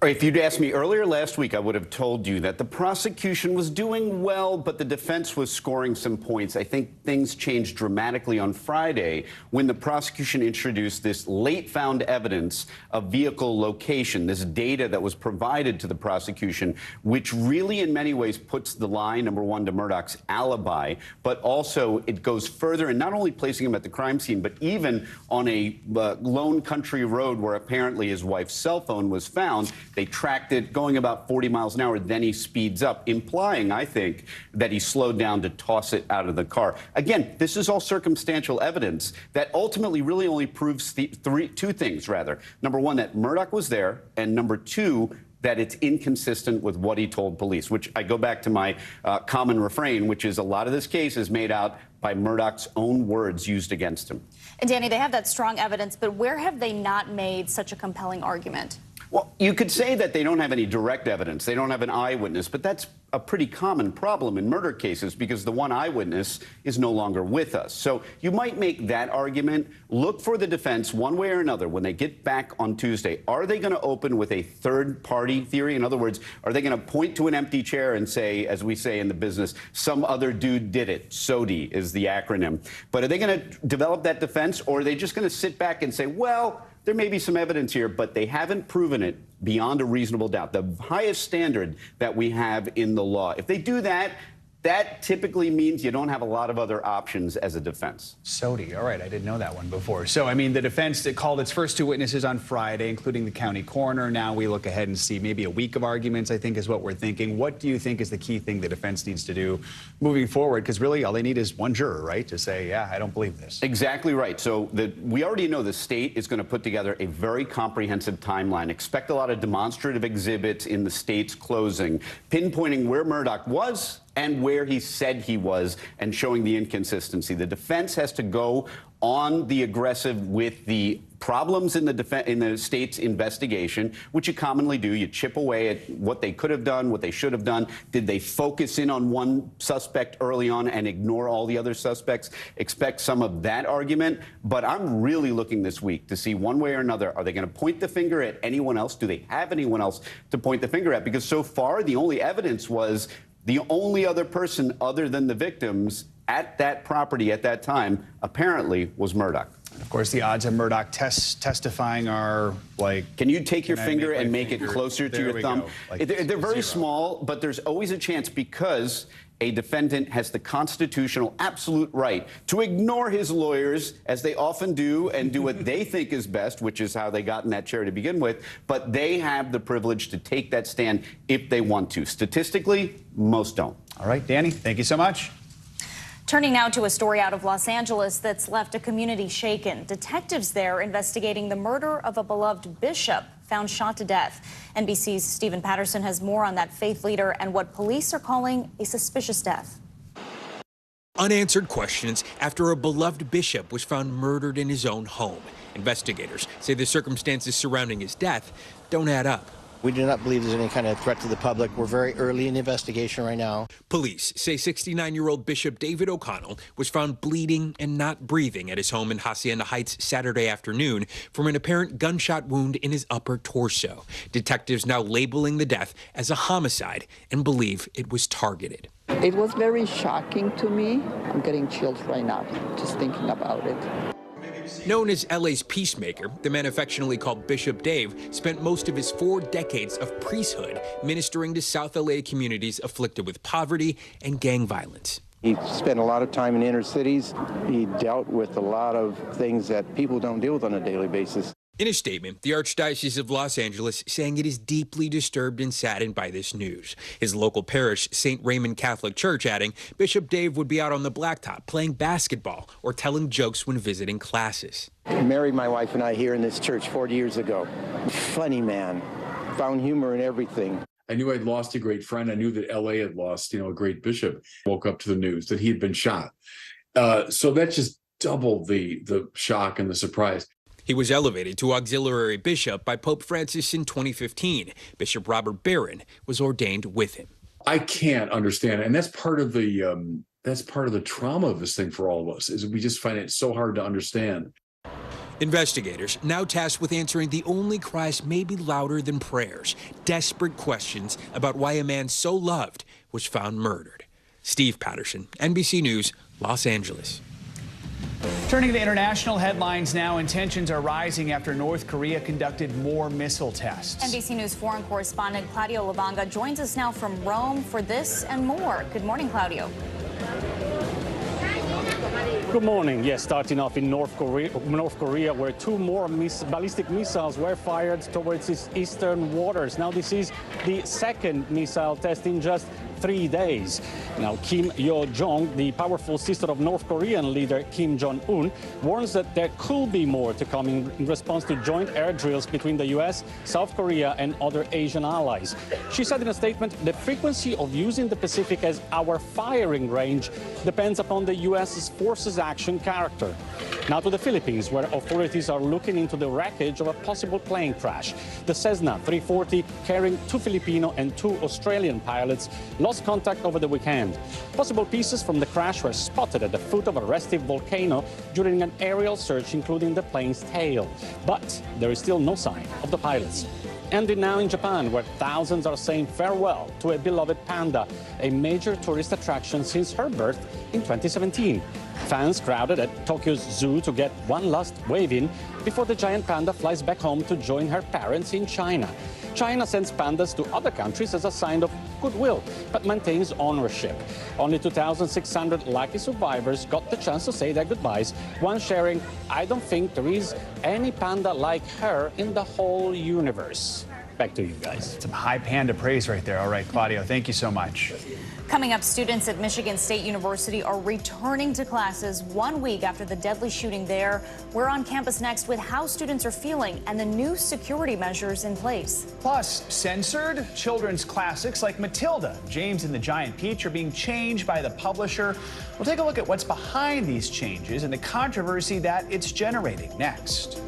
If you'd asked me earlier last week, I would have told you that the prosecution was doing well, but the defense was scoring some points. I think things changed dramatically on Friday when the prosecution introduced this late found evidence of vehicle location, this data that was provided to the prosecution, which really in many ways puts the lie, number one, to Murdaugh's alibi, but also it goes further in not only placing him at the crime scene, but even on a lone country road where apparently his wife's cell phone was found. They tracked it going about 40 miles an hour. Then he speeds up, implying, I think, that he slowed down to toss it out of the car. Again, this is all circumstantial evidence that ultimately really only proves two things, rather. Number one, that Murdaugh was there, and number two, that it's inconsistent with what he told police, which I go back to my common refrain, which is a lot of this case is made out by Murdaugh's own words used against him. And Danny, they have that strong evidence, but where have they not made such a compelling argument? Well, you could say that they don't have any direct evidence. They don't have an eyewitness, but that's a pretty common problem in murder cases because the one eyewitness is no longer with us. So you might make that argument. Look for the defense one way or another when they get back on Tuesday. Are they going to open with a third-party theory? In other words, are they going to point to an empty chair and say, as we say in the business, some other dude did it? SODI is the acronym. But are they going to develop that defense, or are they just going to sit back and say, well, there may be some evidence here, but they haven't proven it beyond a reasonable doubt, the highest standard that we have in the law. If they do that, that typically means you don't have a lot of other options as a defense. SODI. All right, I didn't know that one before. So, I mean, the defense that called its first two witnesses on Friday, including the county coroner. Now we look ahead and see maybe a week of arguments, I think, is what we're thinking. What do you think is the key thing the defense needs to do moving forward? Because really all they need is one juror, right, to say, yeah, I don't believe this. Exactly right. So we already know the state is going to put together a very comprehensive timeline. Expect a lot of demonstrative exhibits in the state's closing, pinpointing where Murdaugh was and where he said he was, and showing the inconsistency. The defense has to go on the aggressive with the problems in the state's investigation, which you commonly do. You chip away at what they could have done, what they should have done. Did they focus in on one suspect early on and ignore all the other suspects? Expect some of that argument. But I'm really looking this week to see one way or another, are they going to point the finger at anyone else? Do they have anyone else to point the finger at? Because so far, the only evidence was the only other person other than the victims at that property at that time apparently was Murdaugh. Of course, the odds of Murdaugh testifying are like... Can you take your finger and make it closer to your thumb? Like they're very small, but there's always a chance because a defendant has the constitutional absolute right to ignore his lawyers, as they often do, and do what they think is best, which is how they got in that chair to begin with. But they have the privilege to take that stand if they want to. Statistically, most don't. All right, Danny, thank you so much. Turning now to a story out of Los Angeles that's left a community shaken. Detectives there investigating the murder of a beloved bishop found shot to death. NBC's Stephen Patterson has more on that faith leader and what police are calling a suspicious death. Unanswered questions after a beloved bishop was found murdered in his own home. Investigators say the circumstances surrounding his death don't add up. We do not believe there's any kind of threat to the public. We're very early in the investigation right now. Police say 69-year-old Bishop David O'Connell was found bleeding and not breathing at his home in Hacienda Heights Saturday afternoon from an apparent gunshot wound in his upper torso. Detectives now labeling the death as a homicide and believe it was targeted. It was very shocking to me. I'm getting chills right now just thinking about it. Known as LA's peacemaker, the man affectionately called Bishop Dave spent most of his 4 decades of priesthood ministering to South LA communities afflicted with poverty and gang violence. He spent a lot of time in inner cities. He dealt with a lot of things that people don't deal with on a daily basis. In a statement, the Archdiocese of Los Angeles saying it is deeply disturbed and saddened by this news. His local parish, St. Raymond Catholic Church, adding Bishop Dave would be out on the blacktop playing basketball or telling jokes when visiting classes. I married my wife and I here in this church 40 years ago. Funny man, found humor in everything. I knew I'd lost a great friend. I knew that LA had lost, a great bishop. Woke up to the news that he had been shot. So that just doubled the shock and the surprise. He was elevated to auxiliary bishop by Pope Francis in 2015. Bishop Robert Barron was ordained with him. I can't understand it. And that's part of the trauma of this thing for all of us, is we just find it so hard to understand. Investigators now tasked with answering the only cries maybe louder than prayers, desperate questions about why a man so loved was found murdered. Steve Patterson, NBC News, Los Angeles. Turning to international headlines now, and tensions are rising after North Korea conducted more missile tests. NBC News foreign correspondent Claudio Lavanga joins us now from Rome for this and more. Good morning, Claudio. Good morning. Yes, starting off in North Korea, where 2 more ballistic missiles were fired towards its eastern waters. Now, this is the second missile test in just 3 days. Now, Kim Yo-jong, the powerful sister of North Korean leader Kim Jong-un, warns that there could be more to come in response to joint air drills between the U.S., South Korea, and other Asian allies. She said in a statement, the frequency of using the Pacific as our firing range depends upon the U.S.'s forces action character. Now to the Philippines, where authorities are looking into the wreckage of a possible plane crash. The Cessna 340, carrying 2 Filipino and 2 Australian pilots, lost contact over the weekend. Possible pieces from the crash were spotted at the foot of a restive volcano during an aerial search, including the plane's tail. But there is still no sign of the pilots. Ending now in Japan, where thousands are saying farewell to a beloved panda, a major tourist attraction since her birth in 2017. Fans crowded at Tokyo's zoo to get one last wave in before the giant panda flies back home to join her parents in China. China sends pandas to other countries as a sign of goodwill, but maintains ownership. Only 2,600 lucky survivors got the chance to say their goodbyes, one sharing, "I don't think there is any panda like her in the whole universe." Back to you guys. Some high panda praise right there. All right, Claudio, thank you so much. Coming up, students at Michigan State University are returning to classes 1 week after the deadly shooting there. We're on campus next with how students are feeling and the new security measures in place. Plus, censored children's classics like Matilda, James and the Giant Peach are being changed by the publisher. We'll take a look at what's behind these changes and the controversy that it's generating next.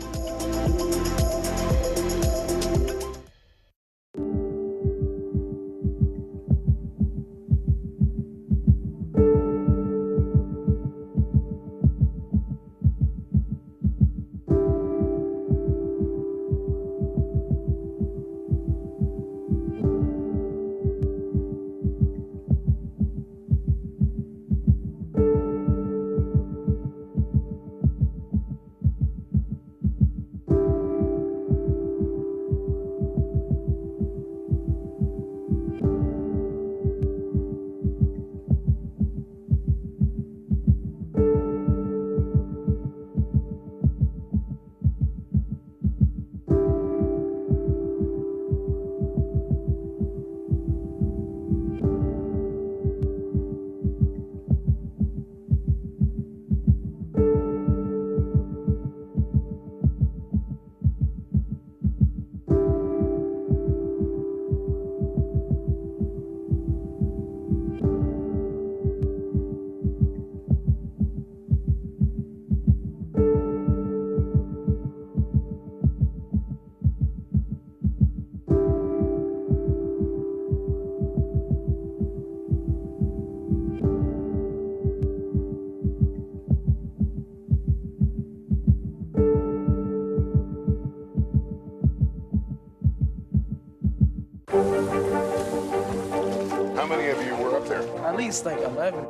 At least like 11.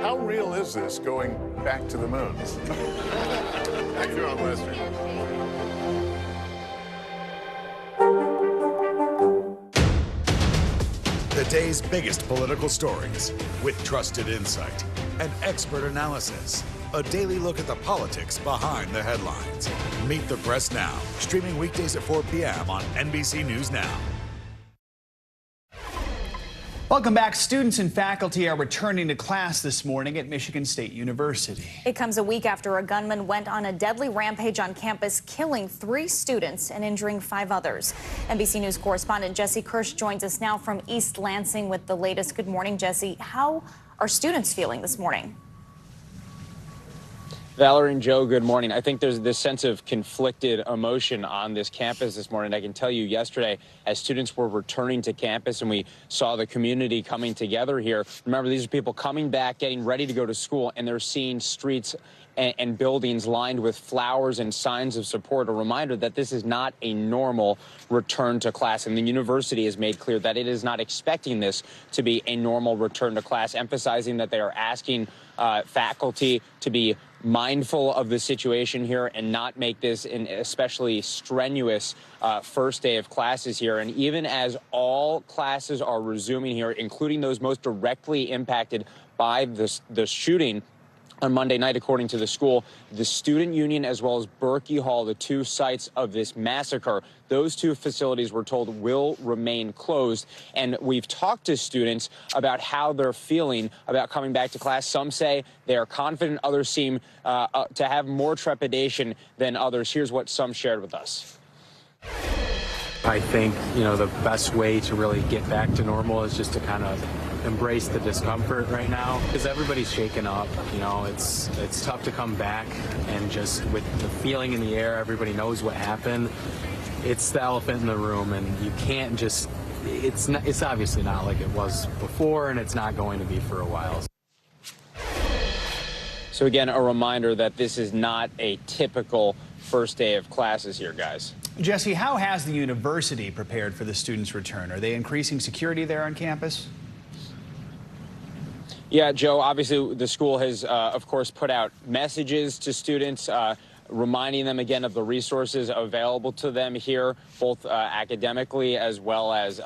How real is this going back to the moon? right through on Western. The day's biggest political stories with trusted insight and expert analysis. A daily look at the politics behind the headlines. Meet the Press Now, streaming weekdays at 4 p.m. on NBC News Now. Welcome back. Students and faculty are returning to class this morning at Michigan State University. It comes a week after a gunman went on a deadly rampage on campus, killing 3 students and injuring 5 others. NBC News correspondent Jesse Kirsch joins us now from East Lansing with the latest. Good morning, Jesse. How are students feeling this morning? Valerie and Joe, good morning. I think there's this sense of conflicted emotion on this campus this morning. I can tell you yesterday, as students were returning to campus and we saw the community coming together here, remember, these are people coming back, getting ready to go to school, and they're seeing streets and buildings lined with flowers and signs of support. A reminder that this is not a normal return to class, and the university has made clear that it is not expecting this to be a normal return to class, emphasizing that they are asking faculty to be mindful of the situation here and not make this an especially strenuous first day of classes here. And even as all classes are resuming here, including those most directly impacted by the shooting on Monday night, according to the school, the student union as well as Berkey Hall, the 2 sites of this massacre, those 2 facilities, we're told, will remain closed. And we've talked to students about how they're feeling about coming back to class. Some say they are confident. Others seem to have more trepidation than others. Here's what some shared with us. I think, the best way to really get back to normal is just to kind of embrace the discomfort right now, because everybody's shaken up. It's tough to come back, and just with the feeling in the air, everybody knows what happened. It's the elephant in the room, and you can't just, it's obviously not like it was before, and it's not going to be for a while. So again, a reminder that this is not a typical first day of classes here, guys. Jesse, how has the university prepared for the students' return? Are they increasing security there on campus? Yeah, Joe, obviously the school has, of course, put out messages to students, reminding them again of the resources available to them here, both academically as well as,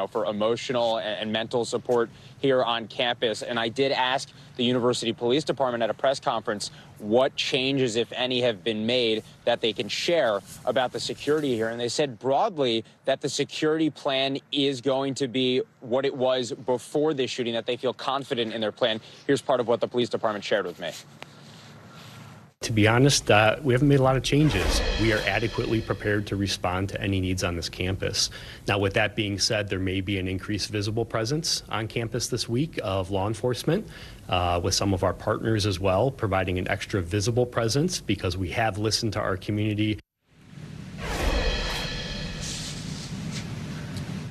for emotional and mental support here on campus. And I did ask the University Police Department at a press conference what changes, if any, have been made that they can share about the security here. And they said broadly that the security plan is going to be what it was before this shooting, that they feel confident in their plan. Here's part of what the police department shared with me. To be honest, we haven't made a lot of changes. We are adequately prepared to respond to any needs on this campus. Now, with that being said, there may be an increased visible presence on campus this week of law enforcement, with some of our partners as well, providing an extra visible presence because we have listened to our community.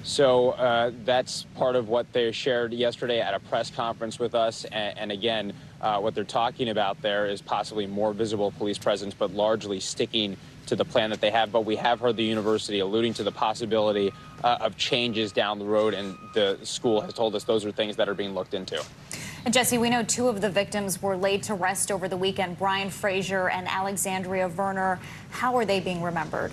So that's part of what they shared yesterday at a press conference with us. And again, what they're talking about there is possibly more visible police presence, but largely sticking to the plan that they have. But we have heard the university alluding to the possibility of changes down the road, and the school has told us those are things that are being looked into. And Jesse, we know 2 of the victims were laid to rest over the weekend, Brian Frazier and Alexandria Verner. How are they being remembered?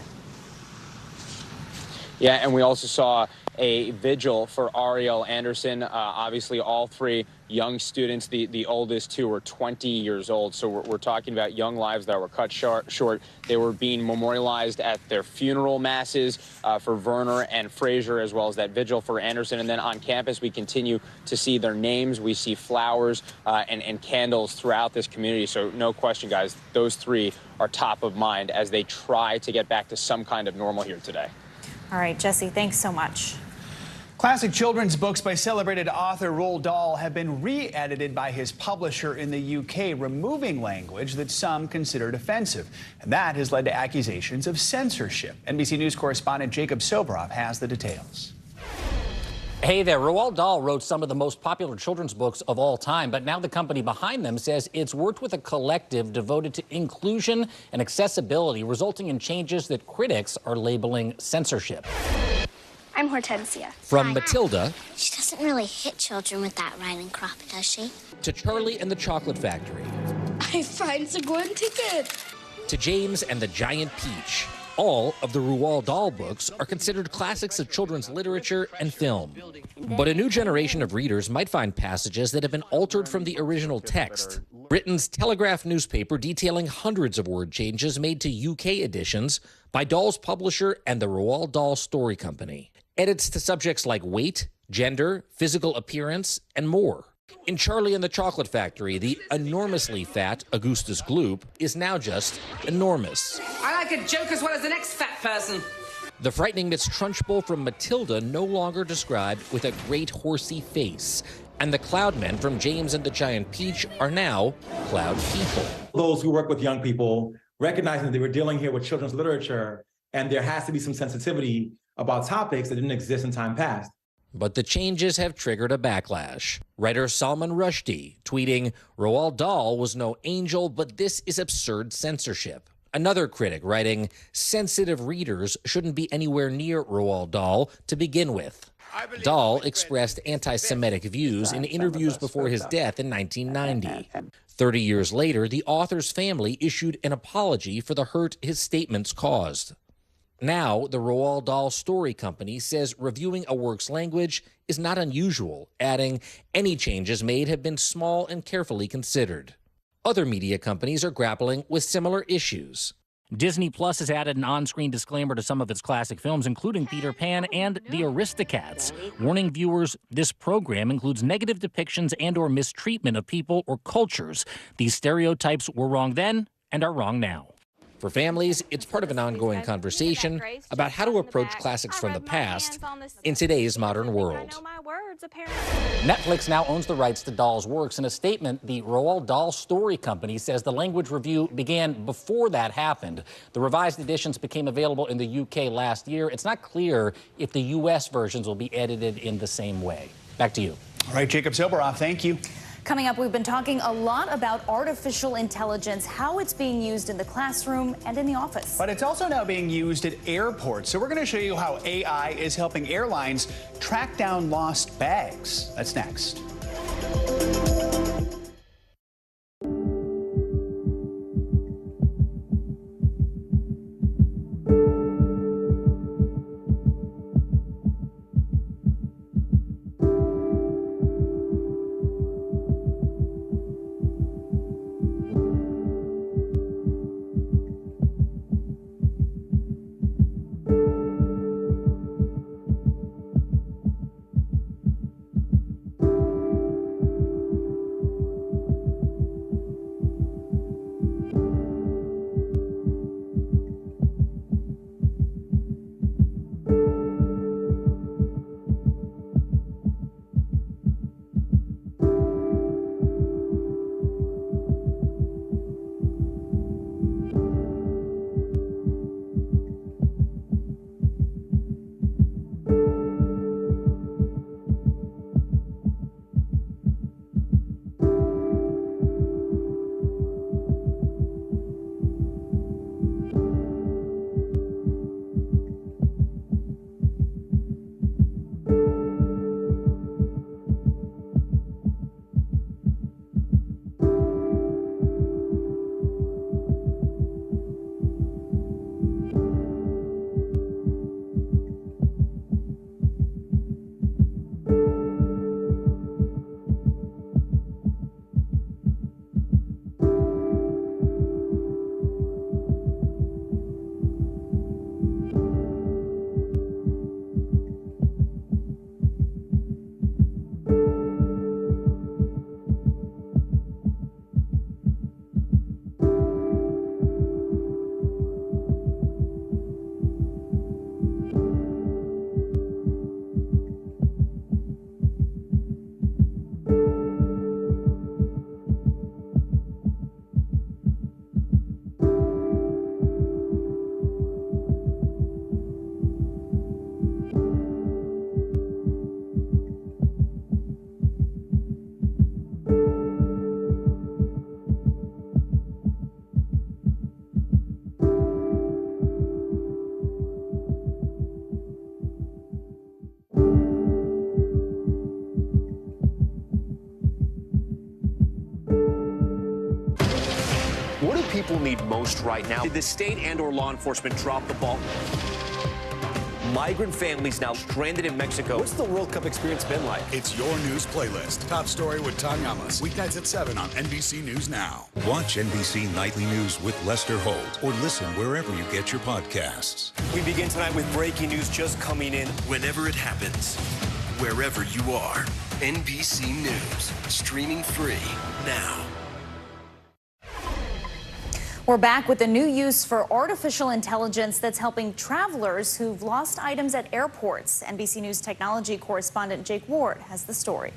Yeah, and we also saw a vigil for Ariel Anderson. Obviously, all 3 young students, the oldest 2 were 20 years old. So we're talking about young lives that were cut short. They were being memorialized at their funeral masses for Verner and Frazier, as well as that vigil for Anderson. And then on campus, we continue to see their names. We see flowers and candles throughout this community. So no question, guys, those 3 are top of mind as they try to get back to some kind of normal here today. All right, Jesse, thanks so much. Classic children's books by celebrated author Roald Dahl have been re-edited by his publisher in the UK, removing language that some considered offensive. And that has led to accusations of censorship. NBC News correspondent Jacob Sobroff has the details. Hey there, Roald Dahl wrote some of the most popular children's books of all time, but now the company behind them says it's worked with a collective devoted to inclusion and accessibility, resulting in changes that critics are labeling censorship. I'm Hortensia. From Matilda. She doesn't really hit children with that riding crop, does she? To Charlie and the Chocolate Factory. I find a golden ticket. to James and the Giant Peach. All of the Roald Dahl books are considered classics of children's literature and film. But a new generation of readers might find passages that have been altered from the original text. Britain's Telegraph newspaper detailing hundreds of word changes made to UK editions by Dahl's publisher and the Roald Dahl Story Company. Edits to subjects like weight, gender, physical appearance, and more. In Charlie and the Chocolate Factory, the enormously fat Augustus Gloop is now just enormous. I like a joke as well as the next fat person. The frightening Miss Trunchbull from Matilda no longer described with a great horsey face. And the Cloudmen from James and the Giant Peach are now Cloud People. Those who work with young people, recognizing that they were dealing here with children's literature, and there has to be some sensitivity about topics that didn't exist in time past. But the changes have triggered a backlash. Writer Salman Rushdie tweeting, "Roald Dahl was no angel, but this is absurd censorship." Another critic writing, "Sensitive readers shouldn't be anywhere near Roald Dahl to begin with." Dahl expressed anti-Semitic views in interviews before his death in 1990. 30 years later, the author's family issued an apology for the hurt his statements caused. Now, the Roald Dahl Story Company says reviewing a work's language is not unusual, adding, "Any changes made have been small and carefully considered." Other media companies are grappling with similar issues. Disney Plus has added an on-screen disclaimer to some of its classic films, including Peter Pan and The Aristocats, warning viewers this program includes negative depictions and/or mistreatment of people or cultures. These stereotypes were wrong then and are wrong now. For families, it's part of an ongoing conversation about how to approach classics from the past in today's modern world. Netflix now owns the rights to Dahl's works. In a statement, the Roald Dahl Story Company says the language review began before that happened. The revised editions became available in the UK last year. It's not clear if the US versions will be edited in the same way. Back to you. All right, Jacob Silberoff, thank you. Coming up, we've been talking a lot about artificial intelligence, how it's being used in the classroom and in the office. But it's also now being used at airports. So we're going to show you how AI is helping airlines track down lost bags. That's next. most right now. Did the state and/or law enforcement drop the ball? Migrant families now stranded in Mexico. What's the World Cup experience been like? It's your news playlist. Top story with Tanya Ellis. Weeknights at 7 on NBC News Now. Watch NBC Nightly News with Lester Holt or listen wherever you get your podcasts. We begin tonight with breaking news just coming in. Whenever it happens, wherever you are, NBC News, streaming free now. We're back with a new use for artificial intelligence that's helping travelers who've lost items at airports. NBC News technology correspondent Jake Ward has the story.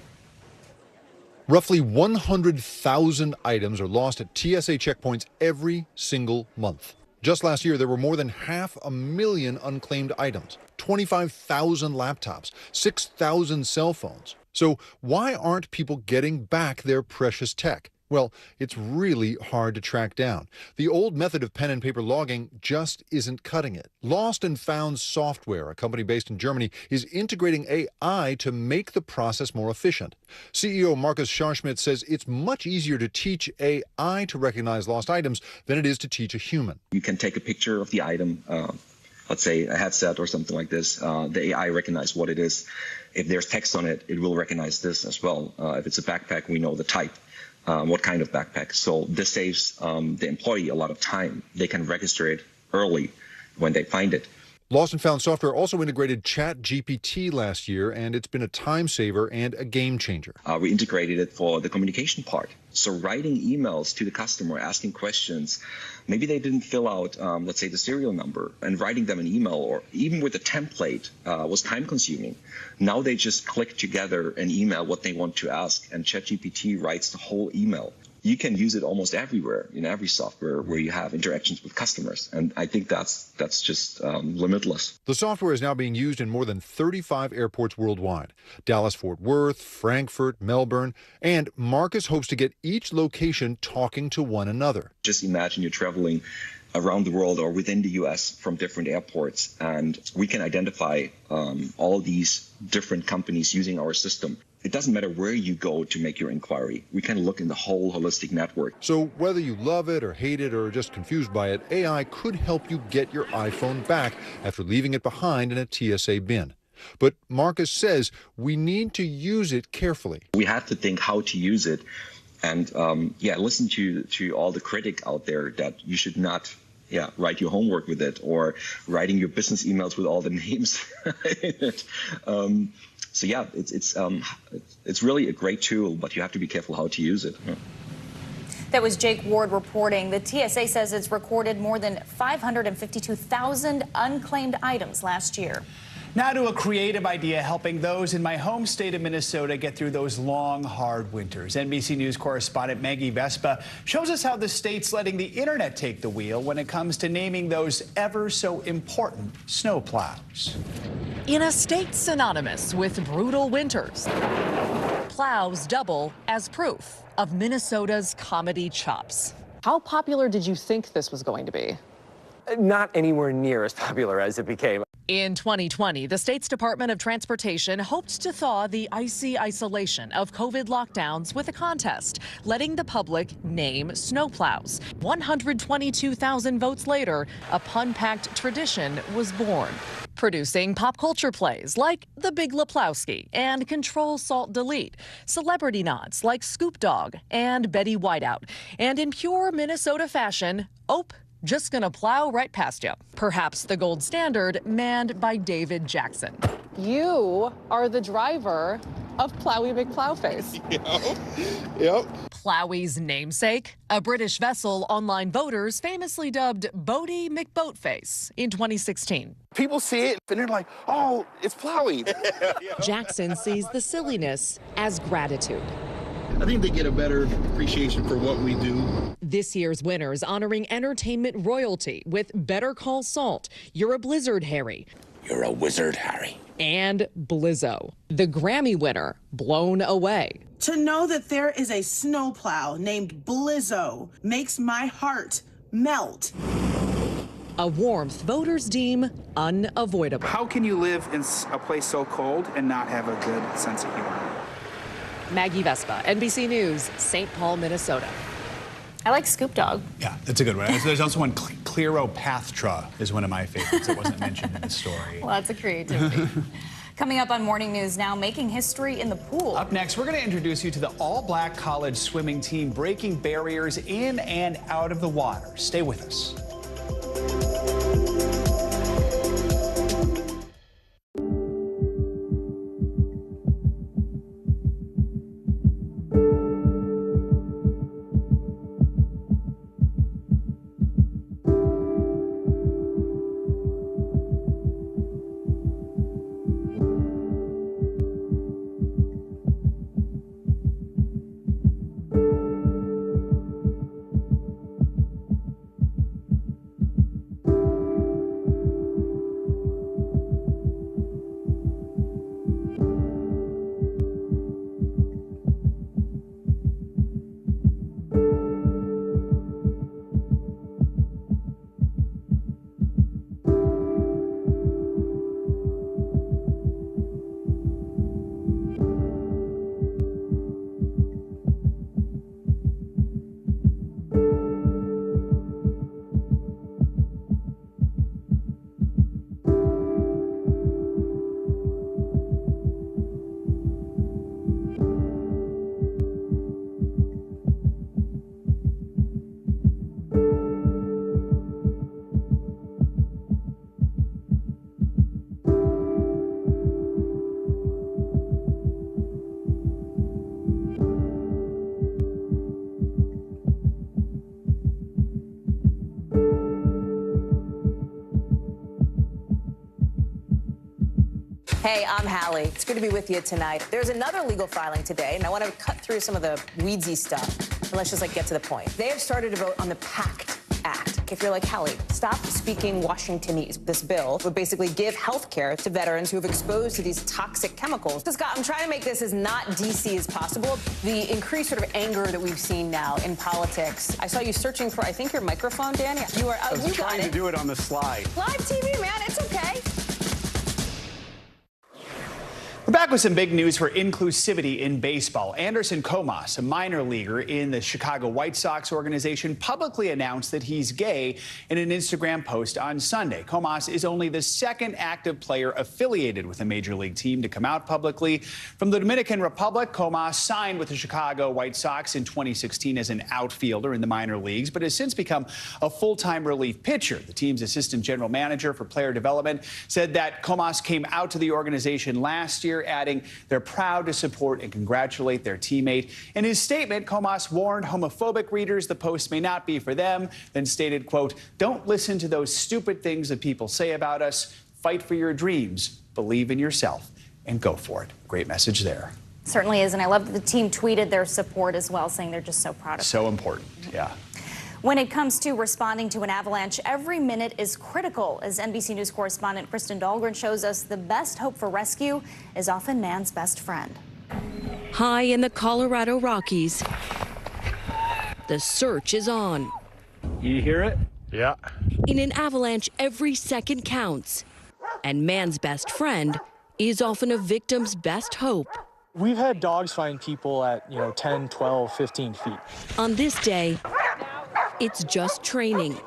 Roughly 100,000 items are lost at TSA checkpoints every single month. Just last year, there were more than 500,000 unclaimed items, 25,000 laptops, 6,000 cell phones. So why aren't people getting back their precious tech? Well, it's really hard to track down. The old method of pen and paper logging just isn't cutting it. Lost and Found Software, a company based in Germany, is integrating AI to make the process more efficient. CEO Markus Scharschmidt says it's much easier to teach AI to recognize lost items than it is to teach a human. You can take a picture of the item, let's say a headset or something like this. The AI recognizes what it is. If there's text on it, it will recognize this as well. If it's a backpack, we know the type. What kind of backpack. So this saves the employee a lot of time. They can register it early when they find it. Lost and Found Software also integrated ChatGPT last year, and it's been a time saver and a game changer. We integrated it for the communication part. So writing emails to the customer, asking questions, maybe they didn't fill out, let's say, the serial number, and writing them an email or even with a template was time consuming. Now they just click together an email what they want to ask, and ChatGPT writes the whole email. You can use it almost everywhere, in every software where you have interactions with customers. And I think that's just limitless. The software is now being used in more than 35 airports worldwide. Dallas-Fort Worth, Frankfurt, Melbourne, and Marcus hopes to get each location talking to one another. Just imagine you're traveling around the world or within the U.S. from different airports, and we can identify all these different companies using our system. It doesn't matter where you go to make your inquiry. We can look in the whole holistic network. So whether you love it or hate it or are just confused by it, AI could help you get your iPhone back after leaving it behind in a TSA bin. But Marcus says we need to use it carefully. We have to think how to use it and listen to all the critic out there that you should not write your homework with it or writing your business emails with all the names in it. So yeah, it's really a great tool, but you have to be careful how to use it. That was Jake Ward reporting. The TSA says it's recorded more than 552,000 unclaimed items last year. Now to a creative idea helping those in my home state of Minnesota get through those long, hard winters. NBC News correspondent Maggie Vespa shows us how the state's letting the internet take the wheel when it comes to naming those ever so important snowplows. In a state synonymous with brutal winters, plows double as proof of Minnesota's comedy chops. How popular did you think this was going to be? Not anywhere near as popular as it became. In 2020, the state's Department of Transportation hoped to thaw the icy isolation of COVID lockdowns with a contest, letting the public name snowplows. 122,000 votes later, a pun-packed tradition was born, producing pop culture plays like The Big Lebowski and Control-Alt-Delete, celebrity nods like Scoop Dog and Betty Whiteout, and in pure Minnesota fashion, Ope, just gonna plow right past you. Perhaps the gold standard manned by David Jackson. You are the driver of Plowy McPlowface. Yep. Plowy's namesake, a British vessel online voters famously dubbed Boaty McBoatface in 2016. People see it and they're like, oh, it's Plowy. Jackson sees the silliness as gratitude. I think they get a better appreciation for what we do. This year's winners honoring entertainment royalty with Better Call Saul, You're a Blizzard, Harry. You're a wizard, Harry. And Blizzo. The Grammy winner, Blown Away. To know that there is a snowplow named Blizzo makes my heart melt. A warmth voters deem unavoidable. How can you live in a place so cold and not have a good sense of humor? Maggie Vespa, NBC News, St. Paul, Minnesota. I like Scoop Dog. Yeah, that's a good one. There's also one, Clearopatra is one of my favorites that wasn't mentioned in the story. Lots of creativity. Coming up on Morning News Now, making history in the pool. Up next, we're going to introduce you to the all-black college swimming team breaking barriers in and out of the water. Stay with us. Hey, I'm Hallie. It's good to be with you tonight. There's another legal filing today, and I want to cut through some of the weedsy stuff. And let's just get to the point. They have started to vote on the PACT Act. If you're like, Hallie, stop speaking Washingtonese. This bill would basically give health care to veterans who have exposed to these toxic chemicals. So, Scott, I'm trying to make this as not DC as possible. The increased sort of anger that we've seen now in politics. I saw you searching for, I think, your microphone, Dan. You are. I was trying to do it on the slide. Live TV, man. It's okay. We're back with some big news for inclusivity in baseball. Anderson Comas, a minor leaguer in the Chicago White Sox organization, publicly announced that he's gay in an Instagram post on Sunday. Comas is only the second active player affiliated with a major league team to come out publicly. From the Dominican Republic, Comas signed with the Chicago White Sox in 2016 as an outfielder in the minor leagues, but has since become a full-time relief pitcher. The team's assistant general manager for player development said that Comas came out to the organization last year, adding they're proud to support and congratulate their teammate. In his statement, Comas warned homophobic readers the post may not be for them, then stated, quote, "Don't listen to those stupid things that people say about us. Fight for your dreams, believe in yourself, and go for it." Great message there. Certainly is, and I love that the team tweeted their support as well, saying they're just so proud of him. So important, yeah. When it comes to responding to an avalanche, every minute is critical. As NBC News correspondent Kristen Dahlgren shows us, the best hope for rescue is often man's best friend. High in the Colorado Rockies, the search is on. You hear it? Yeah. In an avalanche, every second counts. And man's best friend is often a victim's best hope. We've had dogs find people at, 10, 12, 15 feet. On this day, it's just training.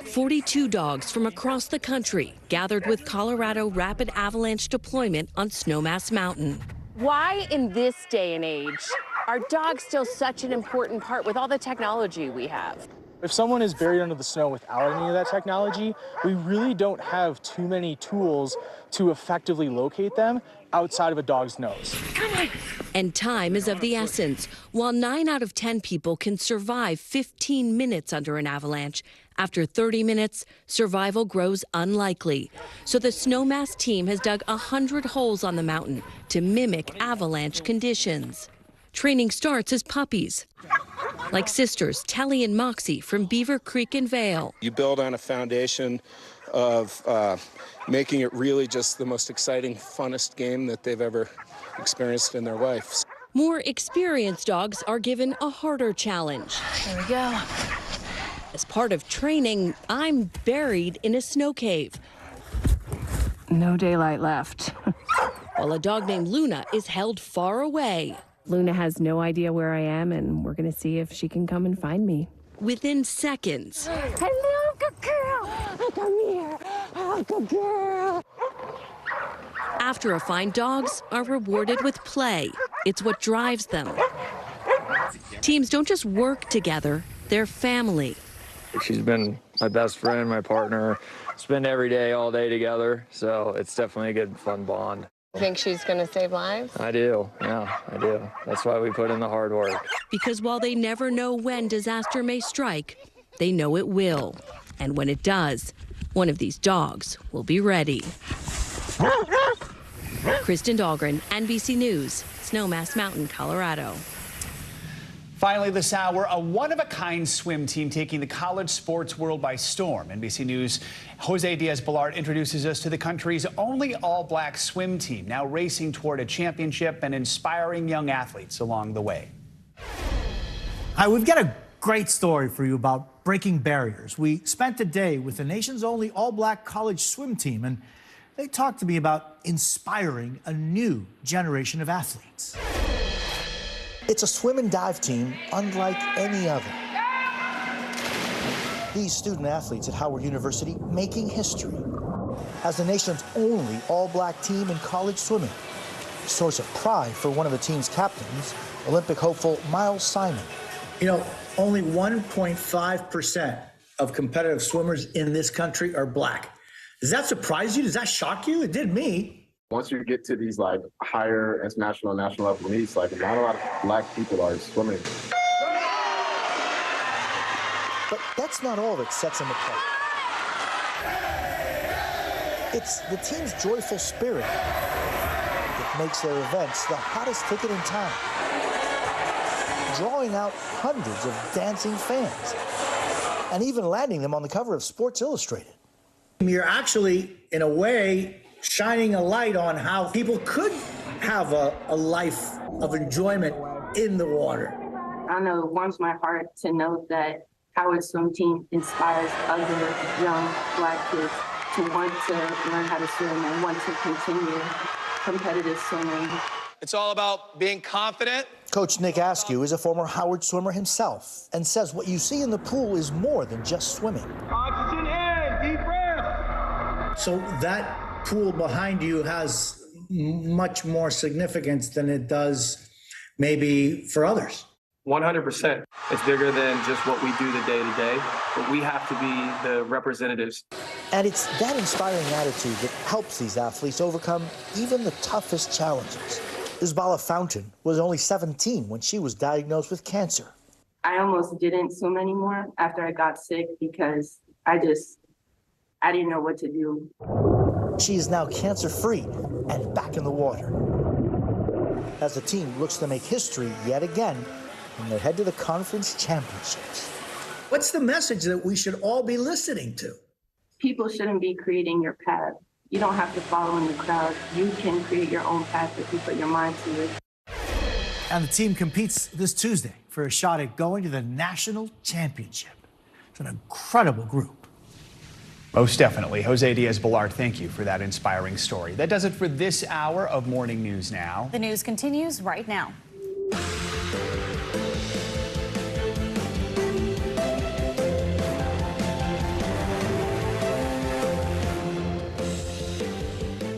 42 dogs from across the country gathered with Colorado Rapid Avalanche Deployment on Snowmass Mountain. Why in this day and age are dogs still such an important part with all the technology we have? If someone is buried under the snow without any of that technology, we really don't have too many tools to effectively locate them outside of a dog's nose. And time is of the essence. While 9 out of 10 people can survive 15 minutes under an avalanche, after 30 minutes, survival grows unlikely. So the Snowmass team has dug 100 holes on the mountain to mimic avalanche conditions. Training starts as puppies, like sisters Telly and Moxie from Beaver Creek and Vale. You build on a foundation of making it really just the most exciting, funnest game that they've ever experienced in their life. More experienced dogs are given a harder challenge. There we go. As part of training, I'm buried in a snow cave. No daylight left. While a dog named Luna is held far away. Luna has no idea where I am, and we're going to see if she can come and find me. within seconds. Hello, good girl. Come here. Oh, good girl. After a fine, dogs are rewarded with play. It's what drives them. Teams don't just work together, they're family. She's been my best friend, my partner. Spend every day, all day together. So it's definitely a good, fun bond. You think she's going to save lives? I do. Yeah, I do. That's why we put in the hard work. Because while they never know when disaster may strike, they know it will. And when it does, one of these dogs will be ready. Kristen Dahlgren, NBC News, Snowmass Mountain, Colorado. Finally this hour, a one-of-a-kind swim team taking the college sports world by storm. NBC News' Jose Diaz-Balart introduces us to the country's only all-black swim team, now racing toward a championship and inspiring young athletes along the way. Hi, we've got a great story for you about breaking barriers. We spent a day with the nation's only all-black college swim team, and they talked to me about inspiring a new generation of athletes. It's a swim and dive team unlike any other. These student athletes at Howard University making history as the nation's only all-black team in college swimming. A source of pride for one of the team's captains, Olympic hopeful Miles Simon. You know, only 1.5% of competitive swimmers in this country are black. Does that surprise you? Does that shock you? It did me. Once you get to these higher international, national level meets, not a lot of black people are swimming. But that's not all that sets them apart. It's the team's joyful spirit that makes their events the hottest ticket in town, drawing out hundreds of dancing fans, and even landing them on the cover of Sports Illustrated. You're actually, in a way, shining a light on how people could have a life of enjoyment in the water. I know it warms my heart to know that Howard Swim Team inspires other young black kids to want to learn how to swim and want to continue competitive swimming. It's all about being confident. Coach Nick Askew is a former Howard swimmer himself and says what you see in the pool is more than just swimming. Oxygen in, deep breath. So that pool behind you has much more significance than it does maybe for others. 100%. It's bigger than just what we do the day to day, but we have to be the representatives. And it's that inspiring attitude that helps these athletes overcome even the toughest challenges. Isabella Fountain was only 17 when she was diagnosed with cancer. I almost didn't swim anymore after I got sick because I didn't know what to do. She is now cancer-free and back in the water. As the team looks to make history yet again, when they head to the conference championships. What's the message that we should all be listening to? People shouldn't be creating your path. You don't have to follow in the crowd. You can create your own path if you put your mind to it. And the team competes this Tuesday for a shot at going to the national championship. It's an incredible group. Most definitely. Jose Diaz-Balart, thank you for that inspiring story. That does it for this hour of Morning News Now. The news continues right now.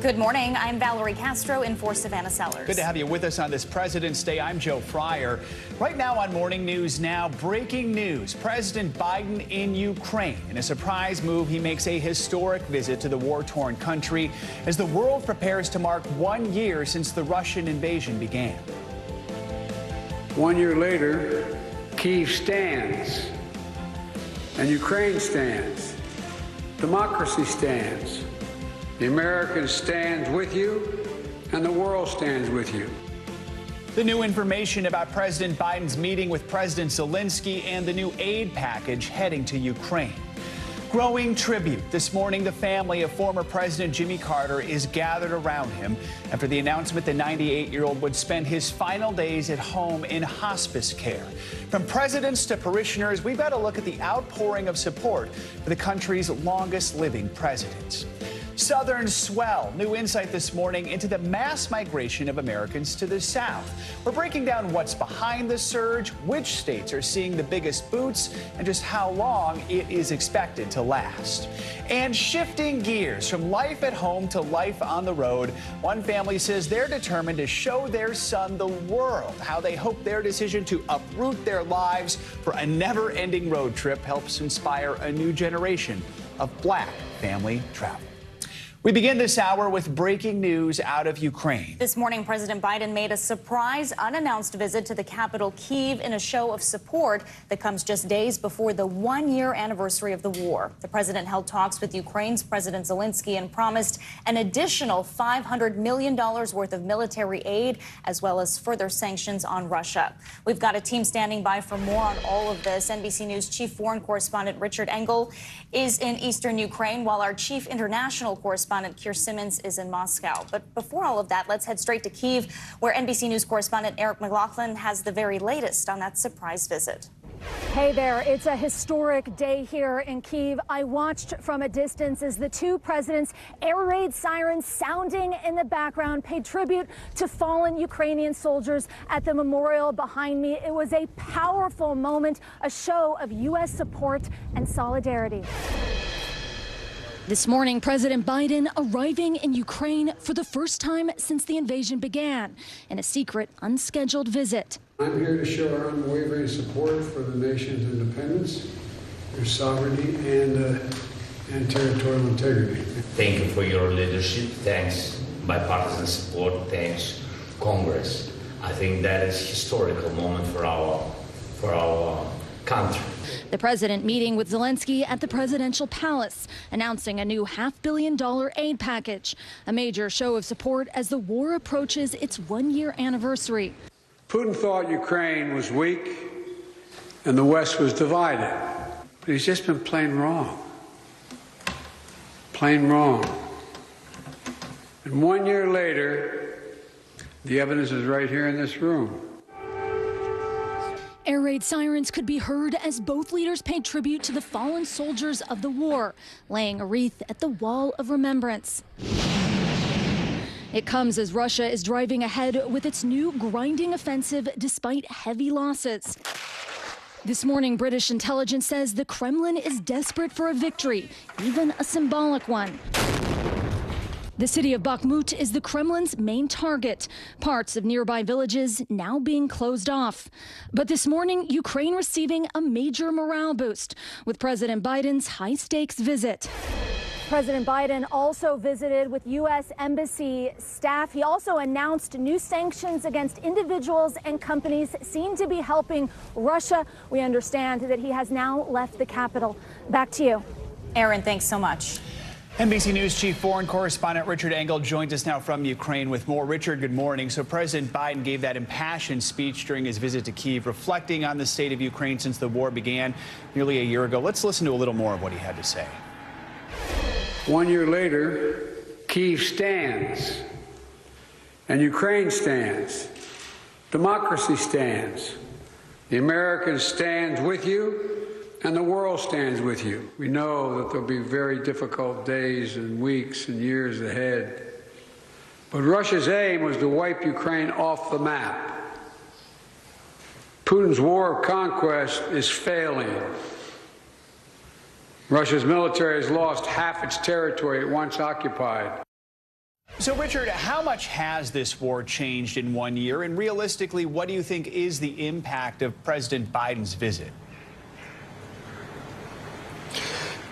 Good morning. I'm Valerie Castro in for Savannah Sellers. Good to have you with us on this President's Day. I'm Joe Fryer. Right now on Morning News Now, breaking news. President Biden in Ukraine. In a surprise move, he makes a historic visit to the war-torn country as the world prepares to mark 1 year since the Russian invasion began. 1 year later, Kyiv stands, and Ukraine stands. Democracy stands. The American stands with you, and the world stands with you. The new information about President Biden's meeting with President Zelensky and the new aid package heading to Ukraine. Growing tribute. This morning, the family of former President Jimmy Carter is gathered around him after the announcement the 98-year-old would spend his final days at home in hospice care. From presidents to parishioners, we've got a look at the outpouring of support for the country's longest-living president. Southern swell. New insight this morning into the mass migration of Americans to the South. We're breaking down what's behind the surge, which states are seeing the biggest boots, and just how long it is expected to last. And shifting gears from life at home to life on the road, one family says they're determined to show their son the world, how they hope their decision to uproot their lives for a never-ending road trip helps inspire a new generation of Black family travel. We begin this hour with breaking news out of Ukraine. This morning, President Biden made a surprise, unannounced visit to the capital, Kyiv, in a show of support that comes just days before the one-year anniversary of the war. The president held talks with Ukraine's President Zelensky and promised an additional $500 million worth of military aid, as well as further sanctions on Russia. We've got a team standing by for more on all of this. NBC News chief foreign correspondent Richard Engel is in eastern Ukraine, while our chief international correspondent Keir Simmons is in Moscow. But before all of that, let's head straight to Kyiv, where NBC News correspondent Eric McLaughlin has the very latest on that surprise visit. Hey there, it's a historic day here in Kyiv. I watched from a distance as the two presidents' air raid sirens sounding in the background paid tribute to fallen Ukrainian soldiers at the memorial behind me. It was a powerful moment, a show of U.S. support and solidarity. This morning, President Biden arriving in Ukraine for the first time since the invasion began in a secret, unscheduled visit. I'm here to show our unwavering support for the nation's independence, their sovereignty, and territorial integrity. Thank you for your leadership. Thanks bipartisan support. Thanks Congress. I think that is a historical moment for our country. The president meeting with Zelensky at the presidential palace, announcing a new $500 million aid package, a major show of support as the war approaches its one-year anniversary. Putin thought Ukraine was weak and the West was divided, but he's just been plain wrong. Plain wrong. And 1 year later, the evidence is right here in this room. Air raid sirens could be heard as both leaders paid tribute to the fallen soldiers of the war, laying a wreath at the Wall of Remembrance. It comes as Russia is driving ahead with its new grinding offensive despite heavy losses. This morning, British intelligence says the Kremlin is desperate for a victory, even a symbolic one. The city of Bakhmut is the Kremlin's main target, parts of nearby villages now being closed off. But this morning, Ukraine receiving a major morale boost with President Biden's high-stakes visit. President Biden also visited with U.S. Embassy staff. He also announced new sanctions against individuals and companies seen to be helping Russia. We understand that he has now left the capital. Back to you. Aaron, thanks so much. NBC News chief foreign correspondent Richard Engel joins us now from Ukraine with more. Richard, good morning. So President Biden gave that impassioned speech during his visit to Kyiv, reflecting on the state of Ukraine since the war began nearly a year ago. Let's listen to a little more of what he had to say. 1 year later, Kyiv stands, and Ukraine stands. Democracy stands. The Americans stand with you, and the world stands with you. We know that there'll be very difficult days and weeks and years ahead. But Russia's aim was to wipe Ukraine off the map. Putin's war of conquest is failing. Russia's military has lost half its territory it once occupied. So, Richard, how much has this war changed in 1 year? And realistically, what do you think is the impact of President Biden's visit?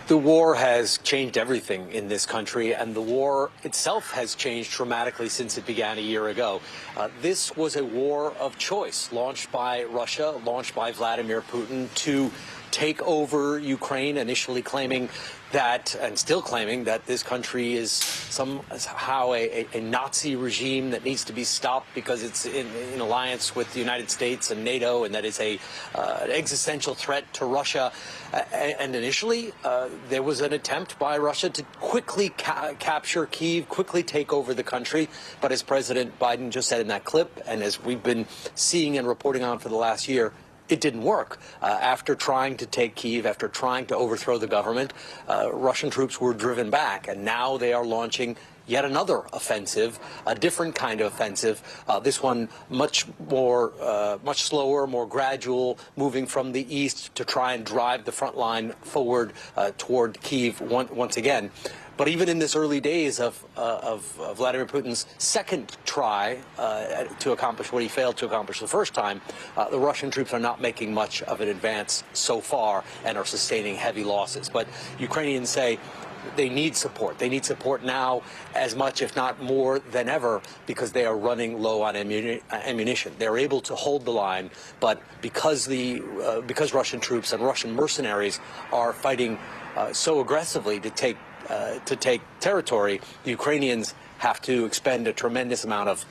The war has changed everything in this country, and the war itself has changed dramatically since it began a year ago. This was a war of choice launched by Russia, launched by Vladimir Putin to take over Ukraine, initially claiming that, and still claiming, that this country is somehow a Nazi regime that needs to be stopped because it's in alliance with the United States and NATO, and that is an existential threat to Russia. And initially, there was an attempt by Russia to quickly capture Kyiv, quickly take over the country. But as President Biden just said in that clip, and as we've been seeing and reporting on for the last year, it didn't work. After trying to take Kyiv, after trying to overthrow the government, Russian troops were driven back, and now they are launching yet another offensive, a different kind of offensive. This one much slower, more gradual, moving from the east to try and drive the front line forward toward Kyiv once again. But even in this early days of Vladimir Putin's second try to accomplish what he failed to accomplish the first time, the Russian troops are not making much of an advance so far and are sustaining heavy losses. But Ukrainians say they need support. They need support now as much, if not more than ever, because they are running low on ammunition. They're able to hold the line, but because Russian troops and Russian mercenaries are fighting so aggressively to take territory, the Ukrainians have to expend a tremendous amount of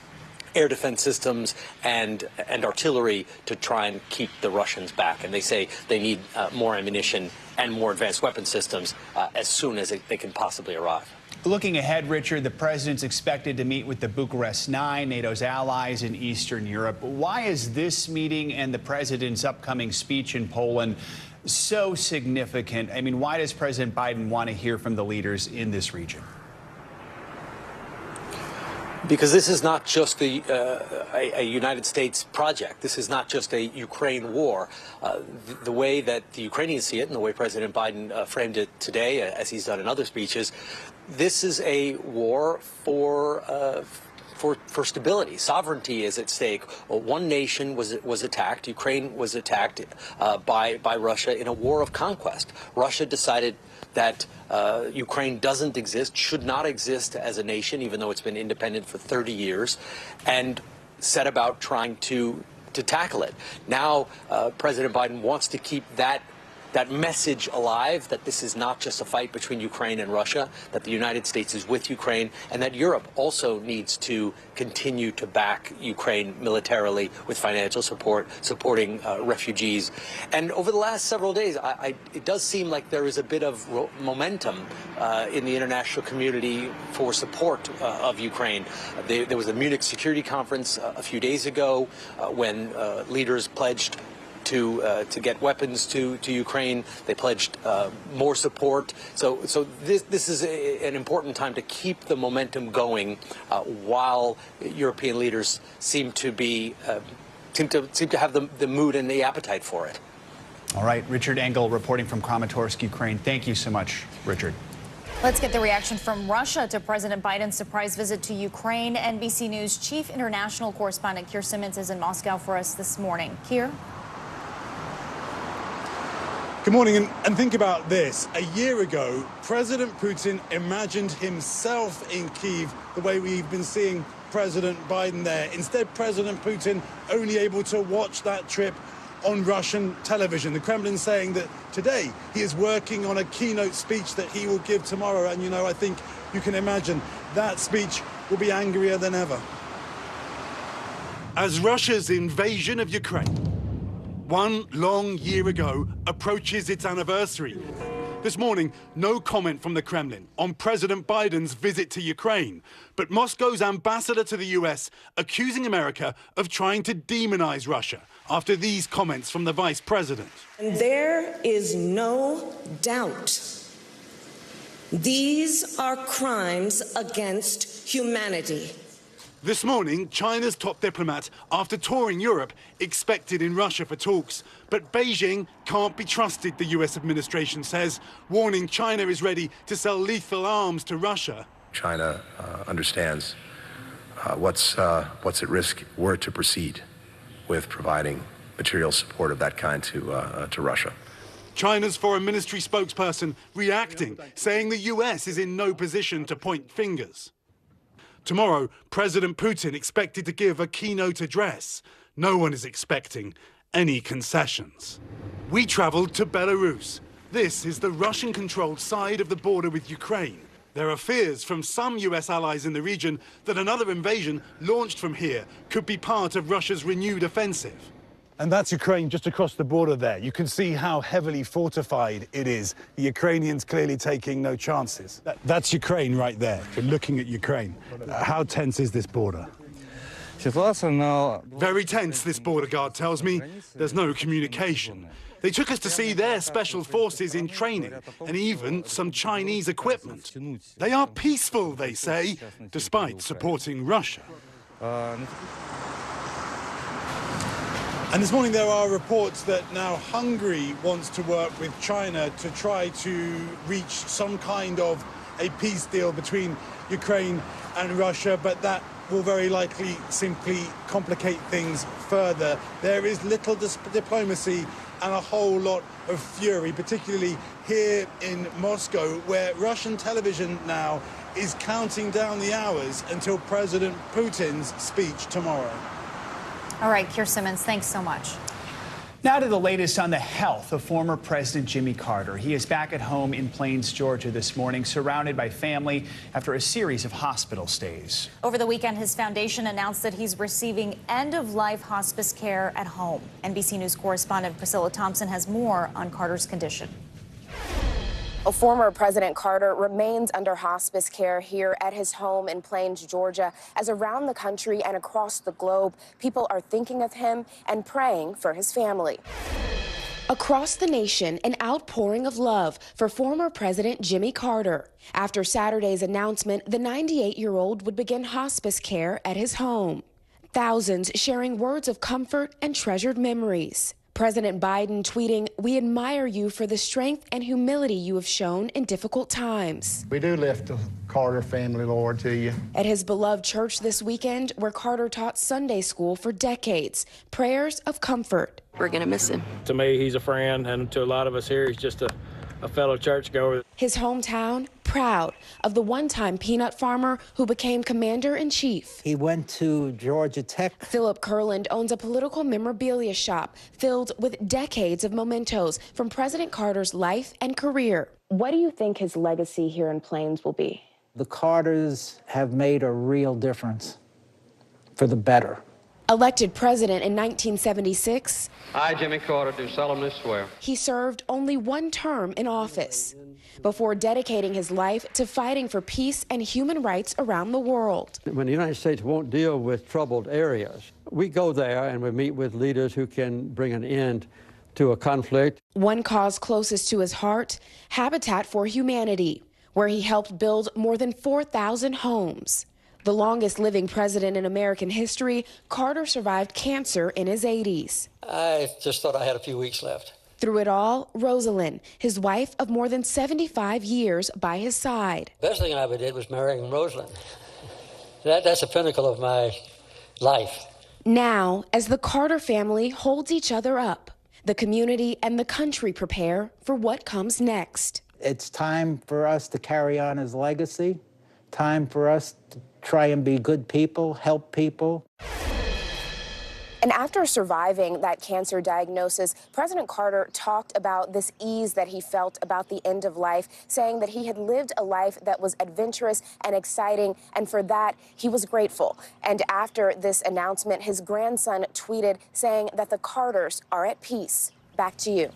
air defense systems and artillery to try and keep the Russians back. And they say they need more ammunition and more advanced weapon systems as soon as they can possibly arrive. Looking ahead, Richard, the president's expected to meet with the Bucharest Nine, NATO's allies in Eastern Europe. Why is this meeting and the president's upcoming speech in Poland so significant? I mean, why does President Biden want to hear from the leaders in this region? Because this is not just a United States project. This is not just a Ukraine war. The way that the Ukrainians see it and the way President Biden framed it today, as he's done in other speeches, this is a war for stability. Sovereignty is at stake. One nation was attacked. Ukraine was attacked by Russia in a war of conquest. Russia decided that Ukraine doesn't exist, should not exist as a nation, even though it's been independent for 30 years, and set about trying to tackle it. Now, President Biden wants to keep that message alive, that this is not just a fight between Ukraine and Russia, that the United States is with Ukraine, and that Europe also needs to continue to back Ukraine militarily with financial support, supporting refugees. And over the last several days, it does seem like there is a bit of momentum in the international community for support of Ukraine. There was a Munich Security Conference a few days ago when leaders pledged to get weapons to Ukraine. They pledged more support. So this is an important time to keep the momentum going while European leaders seem to have the mood and the appetite for it. All right, Richard Engel reporting from Kramatorsk, Ukraine. Thank you so much, Richard. Let's get the reaction from Russia to President Biden's surprise visit to Ukraine. NBC News chief international correspondent Keir Simmons is in Moscow for us this morning. Keir? Good morning, and think about this. A year ago, President Putin imagined himself in Kyiv the way we've been seeing President Biden there. Instead, President Putin only able to watch that trip on Russian television. The Kremlin saying that today he is working on a keynote speech that he will give tomorrow. And, you know, I think you can imagine that speech will be angrier than ever. As Russia's invasion of Ukraine, one long year ago, approaches its anniversary. This morning, no comment from the Kremlin on President Biden's visit to Ukraine, but Moscow's ambassador to the US accusing America of trying to demonize Russia after these comments from the vice president. And there is no doubt these are crimes against humanity. This morning, China's top diplomat, after touring Europe, expected in Russia for talks. But Beijing can't be trusted, the US administration says, warning China is ready to sell lethal arms to Russia. China understands what's at risk were to proceed with providing material support of that kind to Russia. China's foreign ministry spokesperson reacting, saying the US is in no position to point fingers. Tomorrow, President Putin expected to give a keynote address. No one is expecting any concessions. We traveled to Belarus. This is the Russian-controlled side of the border with Ukraine. There are fears from some US allies in the region that another invasion launched from here could be part of Russia's renewed offensive. And that's Ukraine just across the border there. You can see how heavily fortified it is. The Ukrainians clearly taking no chances. That's Ukraine right there. We're looking at Ukraine. How tense is this border? Very tense, this border guard tells me. There's no communication. They took us to see their special forces in training and even some Chinese equipment. They are peaceful, they say, despite supporting Russia. And this morning there are reports that now Hungary wants to work with China to try to reach some kind of a peace deal between Ukraine and Russia, but that will very likely simply complicate things further. There is little diplomacy and a whole lot of fury, particularly here in Moscow, where Russian television now is counting down the hours until President Putin's speech tomorrow. All right, Keir Simmons, thanks so much. Now to the latest on the health of former President Jimmy Carter. He is back at home in Plains, Georgia this morning, surrounded by family after a series of hospital stays. Over the weekend, his foundation announced that he's receiving end-of-life hospice care at home. NBC News correspondent Priscilla Thompson has more on Carter's condition. Former President Carter remains under hospice care here at his home in Plains, Georgia, as around the country and across the globe, people are thinking of him and praying for his family. Across the nation, an outpouring of love for former President Jimmy Carter. After Saturday's announcement, the 98-year-old would begin hospice care at his home. Thousands sharing words of comfort and treasured memories. President Biden tweeting, "We admire you for the strength and humility you have shown in difficult times." We do lift the Carter family, Lord, to you. At his beloved church this weekend, where Carter taught Sunday school for decades, prayers of comfort. We're going to miss him. To me, he's a friend, and to a lot of us here, he's just a fellow churchgoer. His hometown, proud of the one-time peanut farmer who became commander-in-chief. He went to Georgia Tech. Philip Kurland owns a political memorabilia shop filled with decades of mementos from President Carter's life and career. What do you think his legacy here in Plains will be? The Carters have made a real difference for the better. Elected president in 1976, I, Jimmy Carter, do solemnly swear. He served only one term in office before dedicating his life to fighting for peace and human rights around the world. When the United States won't deal with troubled areas, we go there and we meet with leaders who can bring an end to a conflict. One cause closest to his heart, Habitat for Humanity, where he helped build more than 4,000 homes. The longest living president in American history, Carter survived cancer in his 80s. I just thought I had a few weeks left. Through it all, Rosalind, his wife of more than 75 years, by his side. The best thing I ever did was marrying Rosalind. That's the pinnacle of my life. Now, as the Carter family holds each other up, the community and the country prepare for what comes next. It's time for us to carry on his legacy, time for us to try and be good people, help people. And after surviving that cancer diagnosis, President Carter talked about this ease that he felt about the end of life, saying that he had lived a life that was adventurous and exciting, and for that, he was grateful. And after this announcement, his grandson tweeted saying that the Carters are at peace. Back to you.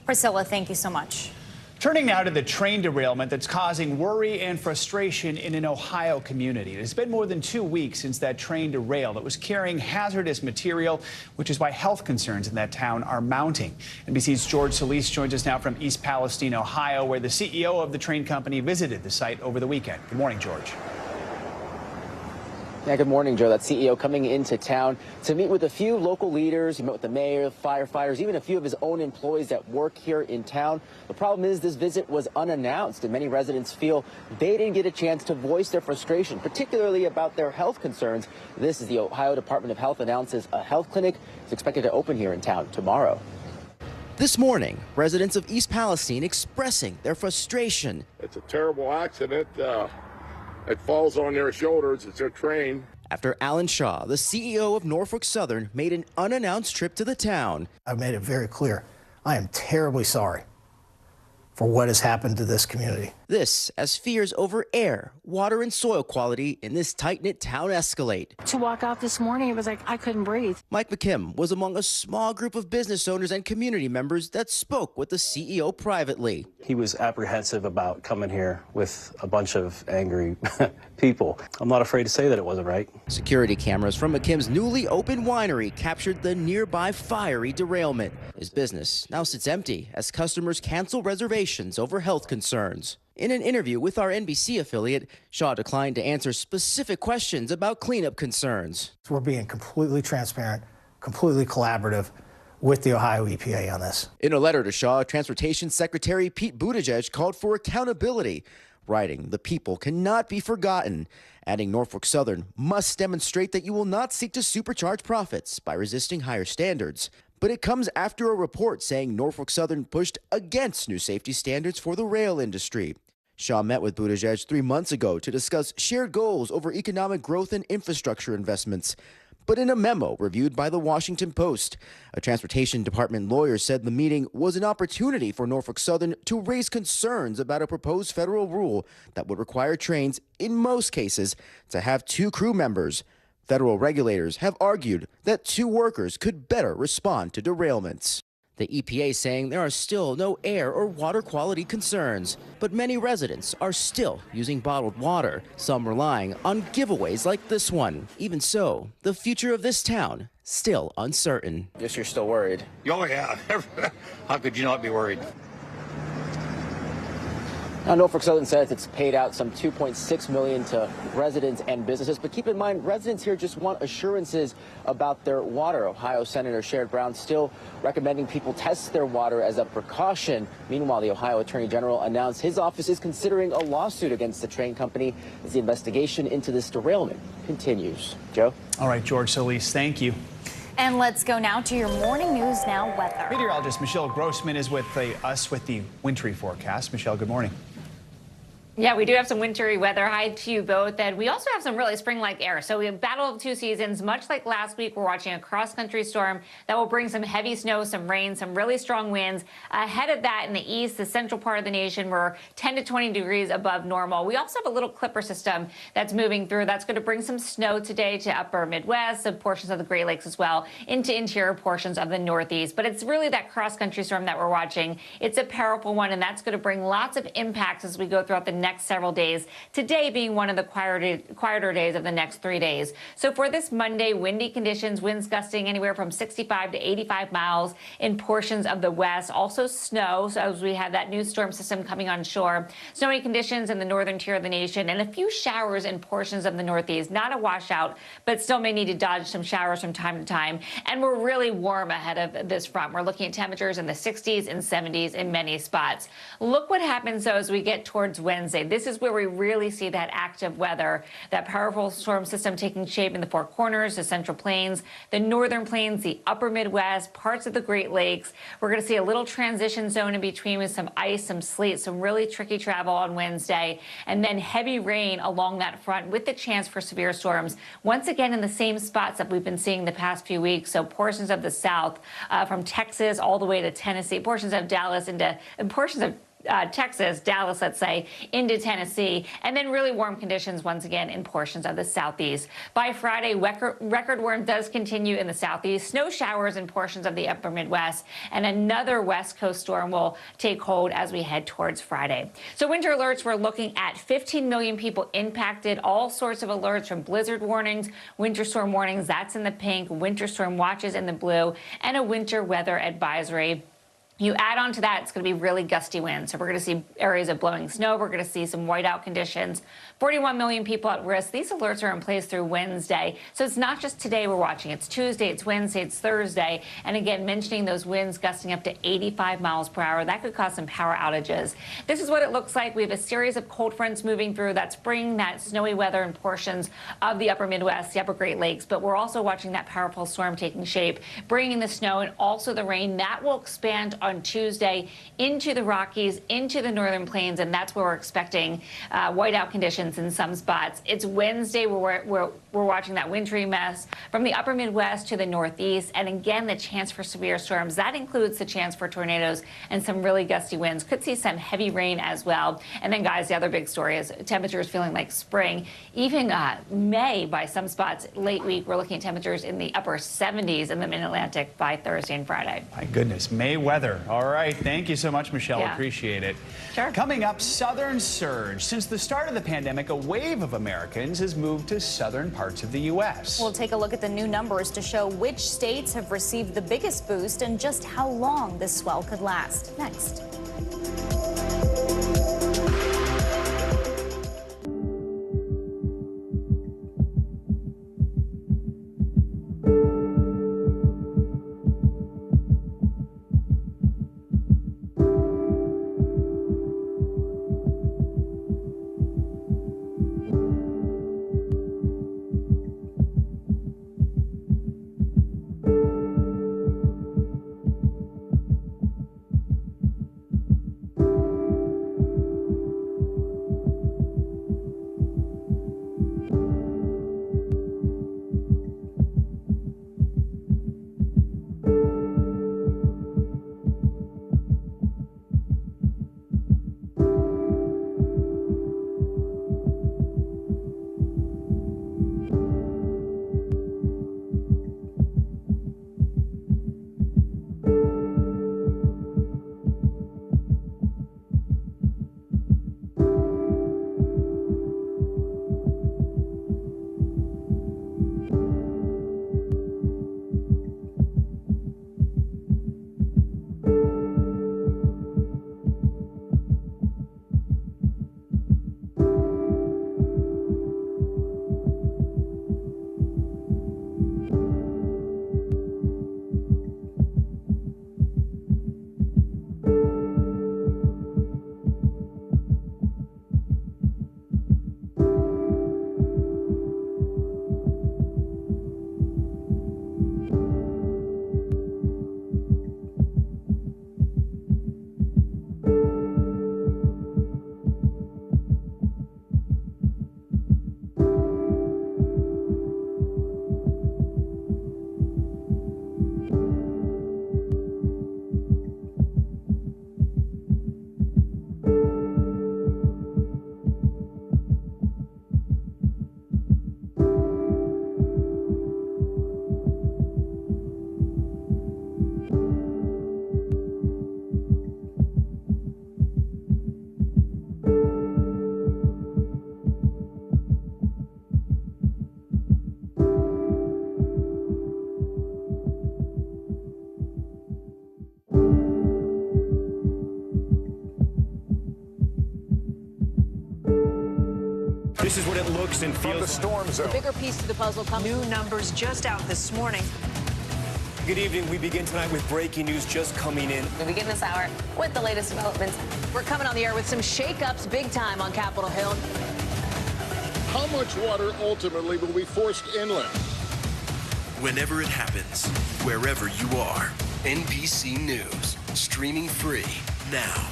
Priscilla, thank you so much. Turning now to the train derailment that's causing worry and frustration in an Ohio community. It has been more than 2 weeks since that train derailed. It was carrying hazardous material, which is why health concerns in that town are mounting. NBC's George Solis joins us now from East Palestine, Ohio, where the CEO of the train company visited the site over the weekend. Good morning, George. Yeah, good morning, Joe. That CEO coming into town to meet with a few local leaders. He met with the mayor, firefighters, even a few of his own employees that work here in town. The problem is this visit was unannounced, and many residents feel they didn't get a chance to voice their frustration, particularly about their health concerns. This is the Ohio Department of Health announces a health clinic is expected to open here in town tomorrow. This morning, residents of East Palestine expressing their frustration. It's a terrible accident. It falls on their shoulders. It's their train. After Alan Shaw, the CEO of Norfolk Southern, made an unannounced trip to the town. I've made it very clear. I am terribly sorry for what has happened to this community. This as fears over air, water, and soil quality in this tight-knit town escalate. To walk out this morning, it was like I couldn't breathe. Mike McKim was among a small group of business owners and community members that spoke with the CEO privately. He was apprehensive about coming here with a bunch of angry people. I'm not afraid to say that it wasn't right. Security cameras from McKim's newly opened winery captured the nearby fiery derailment. His business now sits empty as customers cancel reservations over health concerns. In an interview with our NBC affiliate, Shaw declined to answer specific questions about cleanup concerns. We're being completely transparent, completely collaborative with the Ohio EPA on this. In a letter to Shaw, Transportation Secretary Pete Buttigieg called for accountability, writing, "The people cannot be forgotten," adding Norfolk Southern must demonstrate that you will not seek to supercharge profits by resisting higher standards. But it comes after a report saying Norfolk Southern pushed against new safety standards for the rail industry. Shaw met with Buttigieg 3 months ago to discuss shared goals over economic growth and infrastructure investments. But in a memo reviewed by the Washington Post, a transportation department lawyer said the meeting was an opportunity for Norfolk Southern to raise concerns about a proposed federal rule that would require trains, in most cases, to have 2 crew members. Federal regulators have argued that 2 workers could better respond to derailments. The EPA saying there are still no air or water quality concerns, but many residents are still using bottled water, some relying on giveaways like this one. Even so, the future of this town still uncertain. Yes, you're still worried. Oh, yeah. How could you not be worried? Now, Norfolk Southern says it's paid out some $2.6 million to residents and businesses. But keep in mind, residents here just want assurances about their water. Ohio Senator Sherrod Brown still recommending people test their water as a precaution. Meanwhile, the Ohio Attorney General announced his office is considering a lawsuit against the train company as the investigation into this derailment continues. Joe? All right, George Solis, thank you. And let's go now to your Morning News Now weather. Meteorologist Michelle Grossman is with us with the wintry forecast. Michelle, good morning. Yeah, we do have some wintry weather. Hi to you both. And we also have some really spring-like air. So we have battle of 2 seasons. Much like last week, we're watching a cross-country storm that will bring some heavy snow, some rain, some really strong winds. Ahead of that in the east, the central part of the nation, we're 10 to 20 degrees above normal. We also have a little clipper system that's moving through. That's going to bring some snow today to upper Midwest, some portions of the Great Lakes as well, into interior portions of the Northeast. But it's really that cross-country storm that we're watching. It's a powerful one, and that's going to bring lots of impacts as we go throughout the next several days, today being one of the quieter days of the next 3 days. So for this Monday, windy conditions, winds gusting anywhere from 65 to 85 miles in portions of the west. Also snow, so as we have that new storm system coming on shore. Snowy conditions in the northern tier of the nation and a few showers in portions of the Northeast. Not a washout, but still may need to dodge some showers from time to time. And we're really warm ahead of this front. We're looking at temperatures in the 60s and 70s in many spots. Look what happens, though, as we get towards Wednesday. This is where we really see that active weather, that powerful storm system taking shape in the Four Corners, the Central Plains, the Northern Plains, the Upper Midwest, parts of the Great Lakes. We're going to see a little transition zone in between with some ice, some sleet, some really tricky travel on Wednesday, and then heavy rain along that front with the chance for severe storms. Once again, in the same spots that we've been seeing the past few weeks. So portions of the South, from Texas all the way to Tennessee, portions of Dallas and portions of Texas, Dallas, let's say, into Tennessee, and then really warm conditions once again in portions of the Southeast. By Friday, record warm does continue in the Southeast. Snow showers in portions of the Upper Midwest, and another West Coast storm will take hold as we head towards Friday. So winter alerts, we're looking at 15 million people impacted, all sorts of alerts from blizzard warnings, winter storm warnings, that's in the pink, winter storm watches in the blue, and a winter weather advisory. You add on to that, it's going to be really gusty winds. So we're going to see areas of blowing snow. We're going to see some whiteout conditions. 41 million people at risk. These alerts are in place through Wednesday. So it's not just today we're watching. It's Tuesday, it's Wednesday, it's Thursday. And again, mentioning those winds gusting up to 85 miles per hour. That could cause some power outages. This is what it looks like. We have a series of cold fronts moving through that's bringing that snowy weather in portions of the Upper Midwest, the Upper Great Lakes. But we're also watching that powerful storm taking shape, bringing the snow and also the rain. That will expand on Tuesday into the Rockies, into the northern plains, and that's where we're expecting whiteout conditions in some spots. It's Wednesday where we're watching that wintry mess from the upper Midwest to the Northeast, and again, the chance for severe storms. That includes the chance for tornadoes and some really gusty winds. Could see some heavy rain as well. And then, guys, the other big story is temperatures feeling like spring. Even May by some spots late week. We're looking at temperatures in the upper 70s in the mid-Atlantic by Thursday and Friday. My goodness, May weather. All right, thank you so much, Michelle. Yeah. Appreciate it. Sure. Coming up, southern surge. Since the start of the pandemic, a wave of Americans has moved to southern parts of the U.S. We'll take a look at the new numbers to show which states have received the biggest boost and just how long this swell could last. Next. This is what it looks and feels. From the storm zone. The bigger piece to the puzzle comes. New numbers just out this morning. Good evening. We begin tonight with breaking news just coming in. We begin this hour with the latest developments. We're coming on the air with some shakeups big time on Capitol Hill. How much water ultimately will be forced inland? Whenever it happens, wherever you are, NBC News, streaming free now.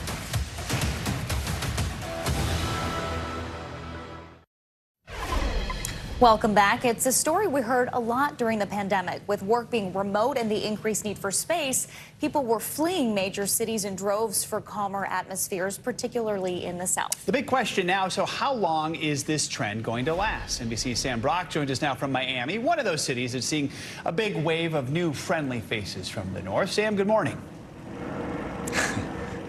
Welcome back. It's a story we heard a lot during the pandemic. With work being remote and the increased need for space, people were fleeing major cities in droves for calmer atmospheres, particularly in the South. The big question now, so how long is this trend going to last? NBC's Sam Brock joins us now from Miami, one of those cities that's seeing a big wave of new friendly faces from the north. Sam, good morning.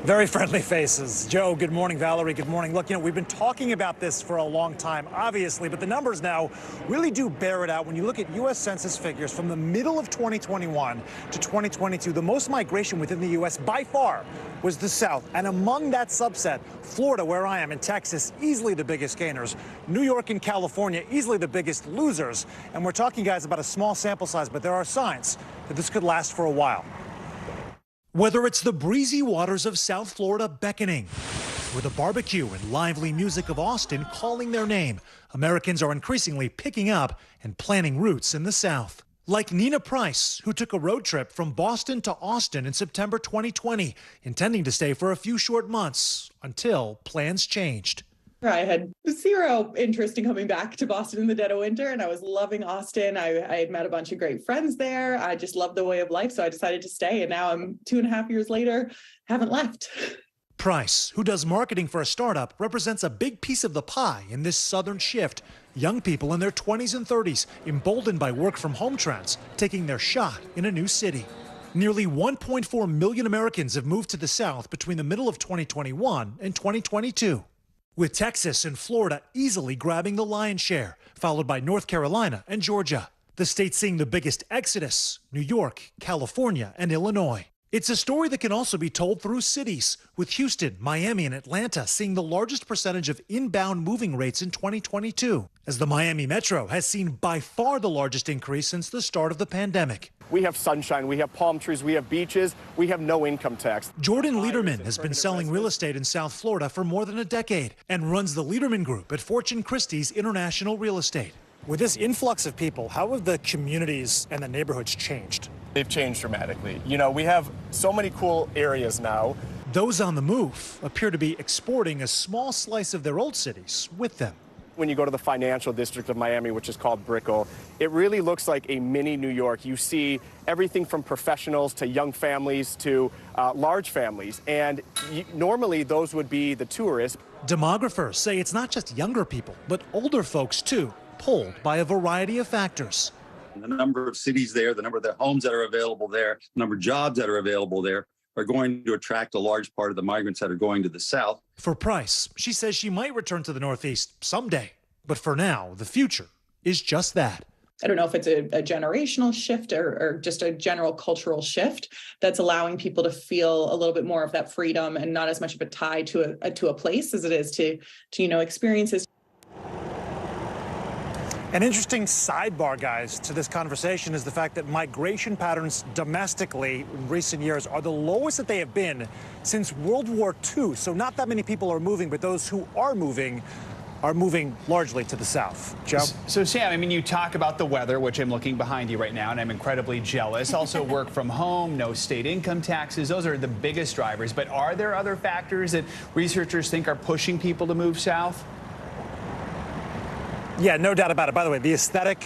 Very friendly faces. Joe, good morning. Valerie, good morning. Look, we've been talking about this for a long time, obviously, but the numbers now really do bear it out. When you look at U.S. Census figures from the middle of 2021 to 2022, the most migration within the U.S. by far was the South. And among that subset, Florida, where I am, and Texas, easily the biggest gainers. New York and California, easily the biggest losers. And we're talking, guys, about a small sample size, but there are signs that this could last for a while. Whether it's the breezy waters of South Florida beckoning, or the barbecue and lively music of Austin calling their name, Americans are increasingly picking up and planting roots in the South. Like Nina Price, who took a road trip from Boston to Austin in September 2020, intending to stay for a few short months until plans changed. I had zero interest in coming back to Boston in the dead of winter, and I was loving Austin. I had met a bunch of great friends there. I just loved the way of life, so I decided to stay, and now I'm 2.5 years later, haven't left. Price, who does marketing for a startup, represents a big piece of the pie in this southern shift. Young people in their 20s and 30s, emboldened by work-from-home trends, taking their shot in a new city. Nearly 1.4 million Americans have moved to the South between the middle of 2021 and 2022, with Texas and Florida easily grabbing the lion's share, followed by North Carolina and Georgia. The states seeing the biggest exodus: New York, California, and Illinois. It's a story that can also be told through cities, with Houston, Miami, and Atlanta seeing the largest percentage of inbound moving rates in 2022, as the Miami Metro has seen by far the largest increase since the start of the pandemic. We have sunshine, we have palm trees, we have beaches, we have no income tax. Jordan Lederman has been selling real estate in South Florida for more than a decade and runs the Lederman Group at Fortune Christie's International Real Estate. With this influx of people, how have the communities and the neighborhoods changed? They've changed dramatically. You know, we have so many cool areas now. Those on the move appear to be exporting a small slice of their old cities with them. When you go to the financial district of Miami, which is called Brickell, it really looks like a mini New York. You see everything from professionals to young families to large families. And normally those would be the tourists. Demographers say it's not just younger people, but older folks too, pulled by a variety of factors. The number of cities there, the number of the homes that are available there, the number of jobs that are available there are going to attract a large part of the migrants that are going to the South. For Price, she says she might return to the Northeast someday, but for now, the future is just that. I don't know if it's a generational shift or just a general cultural shift that's allowing people to feel a little bit more of that freedom and not as much of a tie to a place as it is to experiences. An interesting sidebar, guys, to this conversation is the fact that migration patterns domestically in recent years are the lowest that they have been since World War II. So not that many people are moving, but those who are moving largely to the south. Joe? So, Sam, I mean, you talk about the weather, which I'm looking behind you right now, and I'm incredibly jealous. Also, work from home, no state income taxes. Those are the biggest drivers. But are there other factors that researchers think are pushing people to move south? Yeah, no doubt about it. By the way, the aesthetic,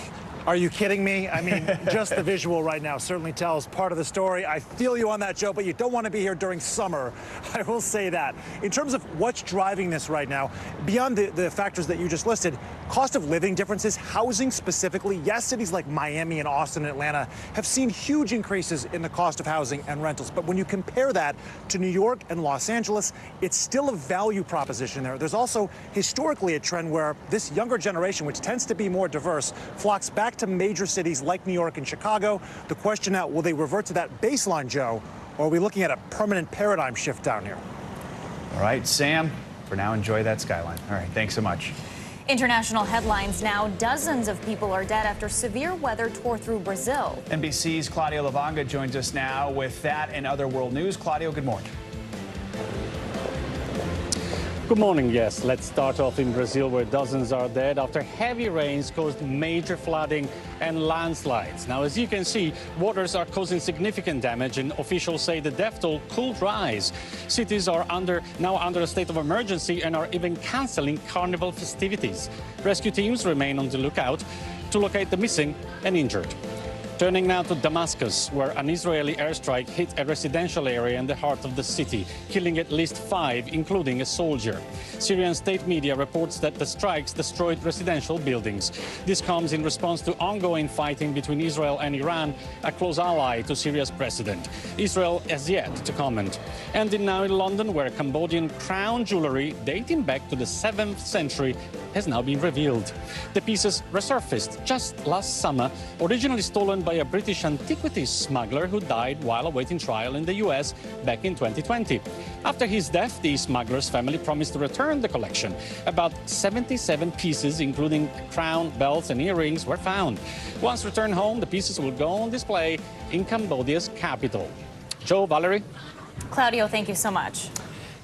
are you kidding me? I mean, just the visual right now certainly tells part of the story. I feel you on that, Joe, but you don't want to be here during summer. I will say that. In terms of what's driving this right now, beyond the factors that you just listed, cost of living differences, housing specifically. Yes, cities like Miami and Austin and Atlanta have seen huge increases in the cost of housing and rentals. But when you compare that to New York and Los Angeles, it's still a value proposition there. There's also historically a trend where this younger generation, which tends to be more diverse, flocks back to major cities like New York and Chicago. The question now, will they revert to that baseline, Joe, or are we looking at a permanent paradigm shift down here? All right, Sam, for now, enjoy that skyline. All right, thanks so much. International headlines now. Dozens of people are dead after severe weather tore through Brazil. NBC's Claudio Lavanga joins us now with that and other world news. Claudio, good morning. Good morning. Yes, let's start off in Brazil, where dozens are dead after heavy rains caused major flooding and landslides. Now, as you can see, waters are causing significant damage, and officials say the death toll could rise. Cities are now under a state of emergency and are even canceling carnival festivities. Rescue teams remain on the lookout to locate the missing and injured. Turning now to Damascus, where an Israeli airstrike hit a residential area in the heart of the city, killing at least 5, including a soldier. Syrian state media reports that the strikes destroyed residential buildings. This comes in response to ongoing fighting between Israel and Iran, a close ally to Syria's president. Israel has yet to comment. And now in London, where Cambodian crown jewelry dating back to the 7th century has now been revealed. The pieces resurfaced just last summer, originally stolen by a British antiquities smuggler who died while awaiting trial in the US back in 2020. After his death, the smuggler's family promised to return the collection. About 77 pieces, including crown, belts and earrings, were found. Once returned home, the pieces will go on display in Cambodia's capital. Joe, Valerie? Claudio, thank you so much.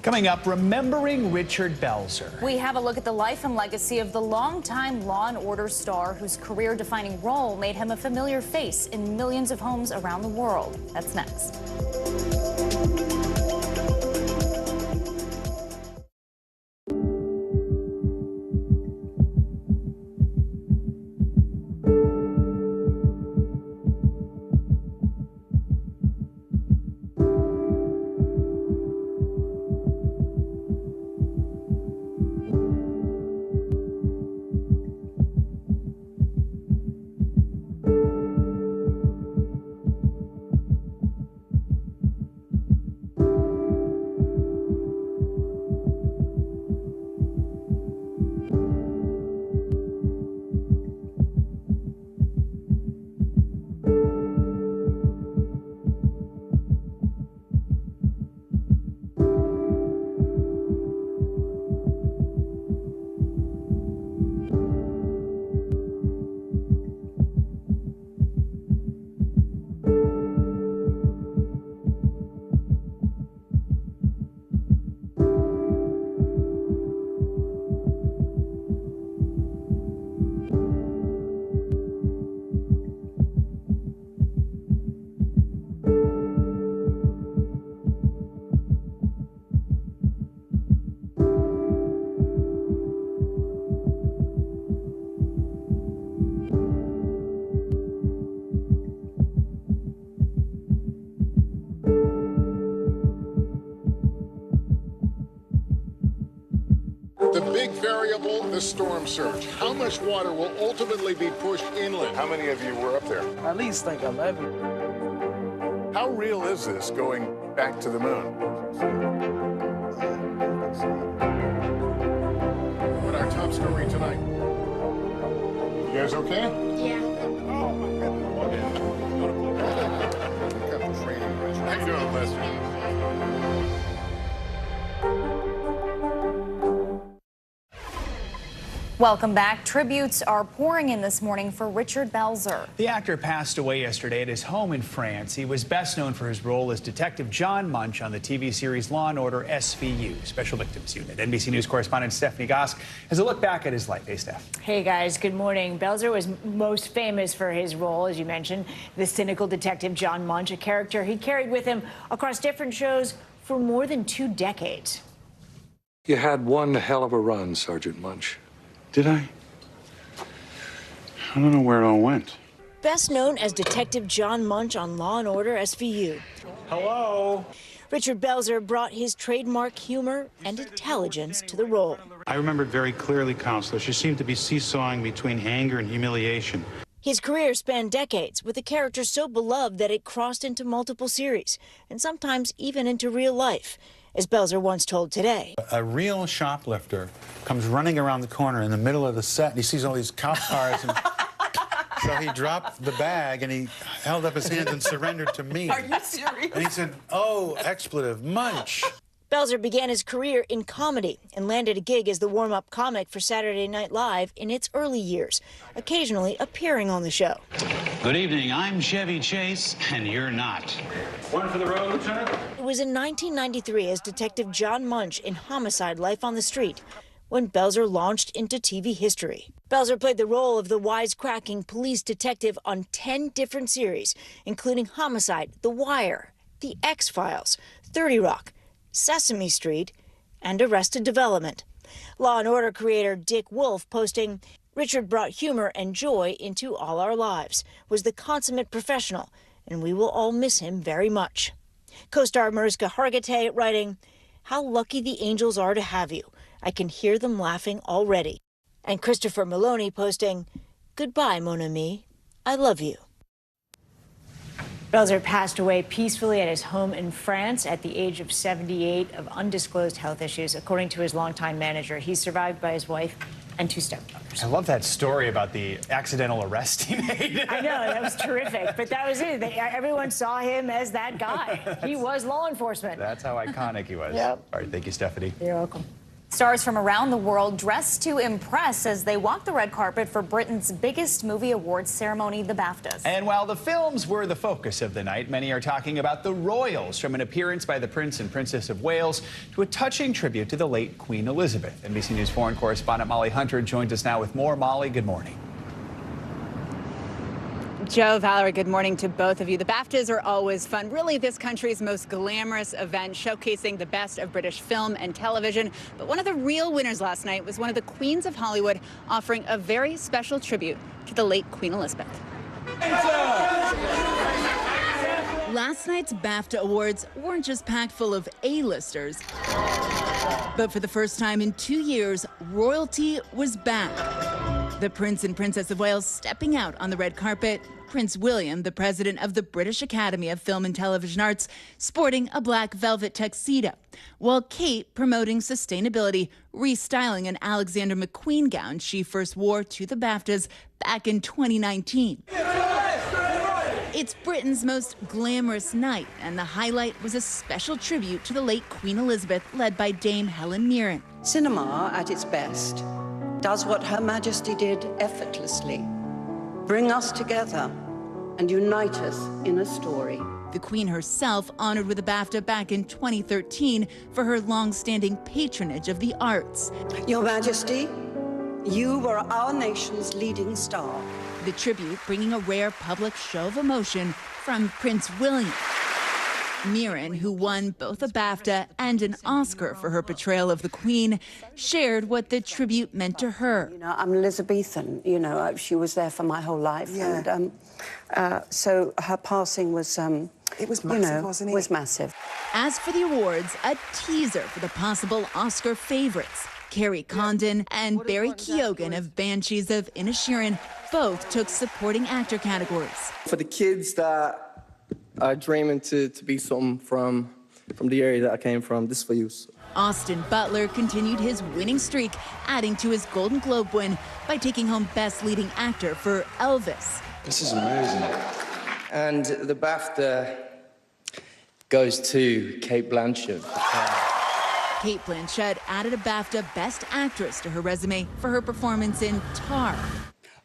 Coming up, remembering Richard Belzer. We have a look at the life and legacy of the longtime Law and Order star whose career-defining role made him a familiar face in millions of homes around the world. That's next. The big variable, the storm surge. How much water will ultimately be pushed inland? How many of you were up there? At least like 11. How real is this going back to the moon? What our top story tonight? You guys okay? Yeah. Oh, my goodness. How you doing, Lester? Welcome back. Tributes are pouring in this morning for Richard Belzer. The actor passed away yesterday at his home in France. He was best known for his role as Detective John Munch on the TV series Law & Order SVU, Special Victims Unit. NBC News correspondent Stephanie Gosk has a look back at his life. Hey, Steph. Hey, guys. Good morning. Belzer was most famous for his role, as you mentioned, the cynical detective John Munch, a character he carried with him across different shows for more than 2 decades. You had one hell of a run, Sergeant Munch. Did I? I don't know where it all went. Best known as Detective John Munch on Law & Order SVU. Hello? Richard Belzer brought his trademark humor and intelligence to the role. I remembered very clearly, Counselor. She seemed to be seesawing between anger and humiliation. His career spanned decades, with a character so beloved that it crossed into multiple series, and sometimes even into real life. As Belzer once told Today. A real shoplifter comes running around the corner in the middle of the set, and he sees all these cop cars, and so he dropped the bag, and he held up his hand and surrendered to me. Are you serious? And he said, "Oh, expletive, Munch." Belzer began his career in comedy and landed a gig as the warm-up comic for Saturday Night Live in its early years, occasionally appearing on the show. Good evening, I'm Chevy Chase, and you're not. One for the road, Lieutenant? It was in 1993 as Detective John Munch in Homicide: Life on the Street when Belzer launched into TV history. Belzer played the role of the wisecracking police detective on 10 different series, including Homicide, The Wire, The X-Files, 30 Rock, Sesame Street, and Arrested Development. Law & Order creator Dick Wolf posting, "Richard brought humor and joy into all our lives, was the consummate professional, and we will all miss him very much." Co-star Mariska Hargitay writing, "How lucky the angels are to have you. I can hear them laughing already." And Christopher Maloney posting, "Goodbye, mon ami. I love you." Belzer passed away peacefully at his home in France at the age of 78 of undisclosed health issues, according to his longtime manager. He's survived by his wife and 2 stepdaughters. I love that story about the accidental arrest he made. I know, that was terrific. But that was it. Everyone saw him as that guy. He was law enforcement. That's how iconic he was. Yep. All right, thank you, Stephanie. You're welcome. Stars from around the world dressed to impress as they walk the red carpet for Britain's biggest movie awards ceremony, the BAFTAs. And while the films were the focus of the night, many are talking about the royals, from an appearance by the Prince and Princess of Wales to a touching tribute to the late Queen Elizabeth. NBC News foreign correspondent Molly Hunter joins us now with more. Molly, good morning. Joe, Valerie, good morning to both of you. The BAFTAs are always fun. Really, this country's most glamorous event, showcasing the best of British film and television. But one of the real winners last night was one of the queens of Hollywood, offering a very special tribute to the late Queen Elizabeth. Last night's BAFTA Awards weren't just packed full of A-listers, but for the first time in 2 years, royalty was back. The Prince and Princess of Wales stepping out on the red carpet. Prince William, the president of the British Academy of Film and Television Arts, sporting a black velvet tuxedo, while Kate promoting sustainability, restyling an Alexander McQueen gown she first wore to the BAFTAs back in 2019. It's Britain's most glamorous night, and the highlight was a special tribute to the late Queen Elizabeth, led by Dame Helen Mirren. Cinema, at its best, does what Her Majesty did effortlessly: bring us together and unite us in a story. The Queen herself honored with a BAFTA back in 2013 for her long-standing patronage of the arts. Your Majesty, you were our nation's leading star. The tribute bringing a rare public show of emotion from Prince William. Mirren, who won both a BAFTA and an Oscar for her portrayal of the Queen, shared what the tribute meant to her. You know, I'm Elizabethan. You know, she was there for my whole life, and so her passing was, it was massive, wasn't it? Was massive. As for the awards, a teaser for the possible Oscar favorites. Carrie Condon and Barry Keoghan of Banshees of Inisherin both took supporting actor categories. For the kids that are dreaming to be something from the area that I came from, this is for you. Austin Butler continued his winning streak, adding to his Golden Globe win by taking home Best Leading Actor for Elvis. This is amazing. And the BAFTA goes to Cate Blanchett. Kate Blanchett added a BAFTA Best Actress to her resume for her performance in Tar.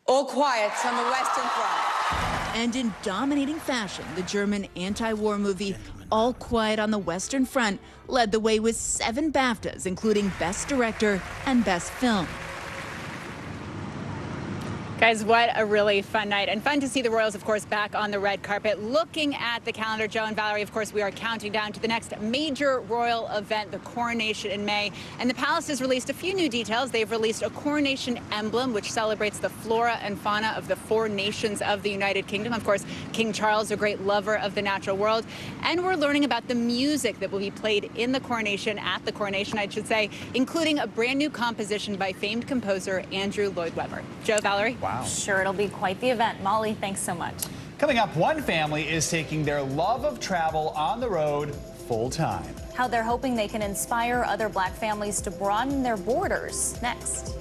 All quiet on the Western Front. And in dominating fashion, the German anti-war movie All Quiet on the Western Front led the way with 7 BAFTAs, including Best Director and Best Film. Guys, what a really fun night, and fun to see the royals, of course, back on the red carpet. Looking at the calendar, Joe and Valerie, of course, we are counting down to the next major royal event, the coronation in May. And the palace has released a few new details. They've released a coronation emblem, which celebrates the flora and fauna of the 4 nations of the United Kingdom. Of course, King Charles, a great lover of the natural world. And we're learning about the music that will be played in the coronation, at the coronation, I should say, including a brand new composition by famed composer Andrew Lloyd Webber. Joe, Valerie? Wow. Sure, it'll be quite the event. Molly, thanks so much. Coming up, one family is taking their love of travel on the road full time. How they're hoping they can inspire other black families to broaden their borders. Next.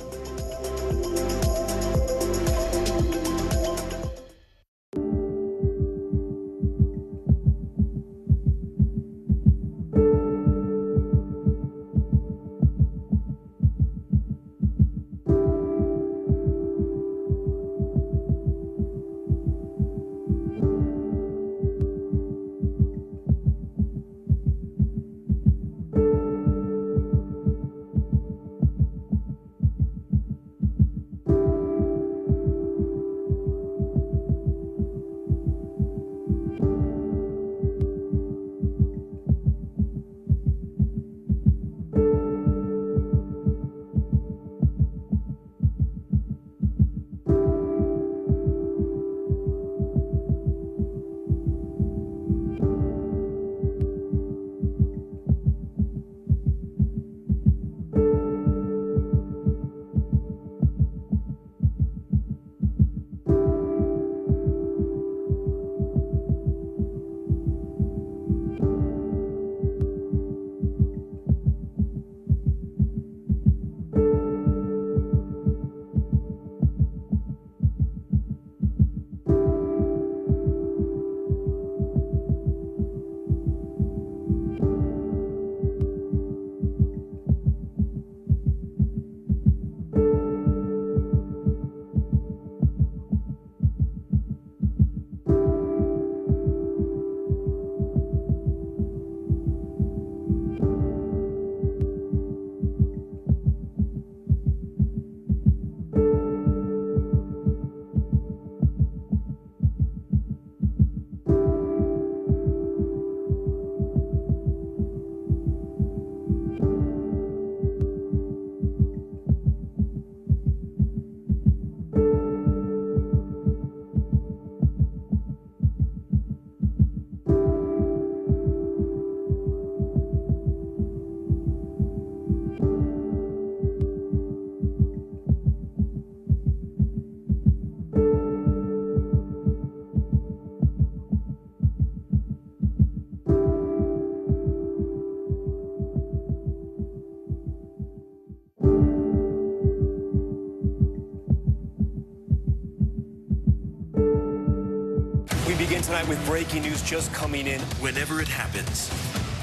tonight with breaking news just coming in. Whenever it happens,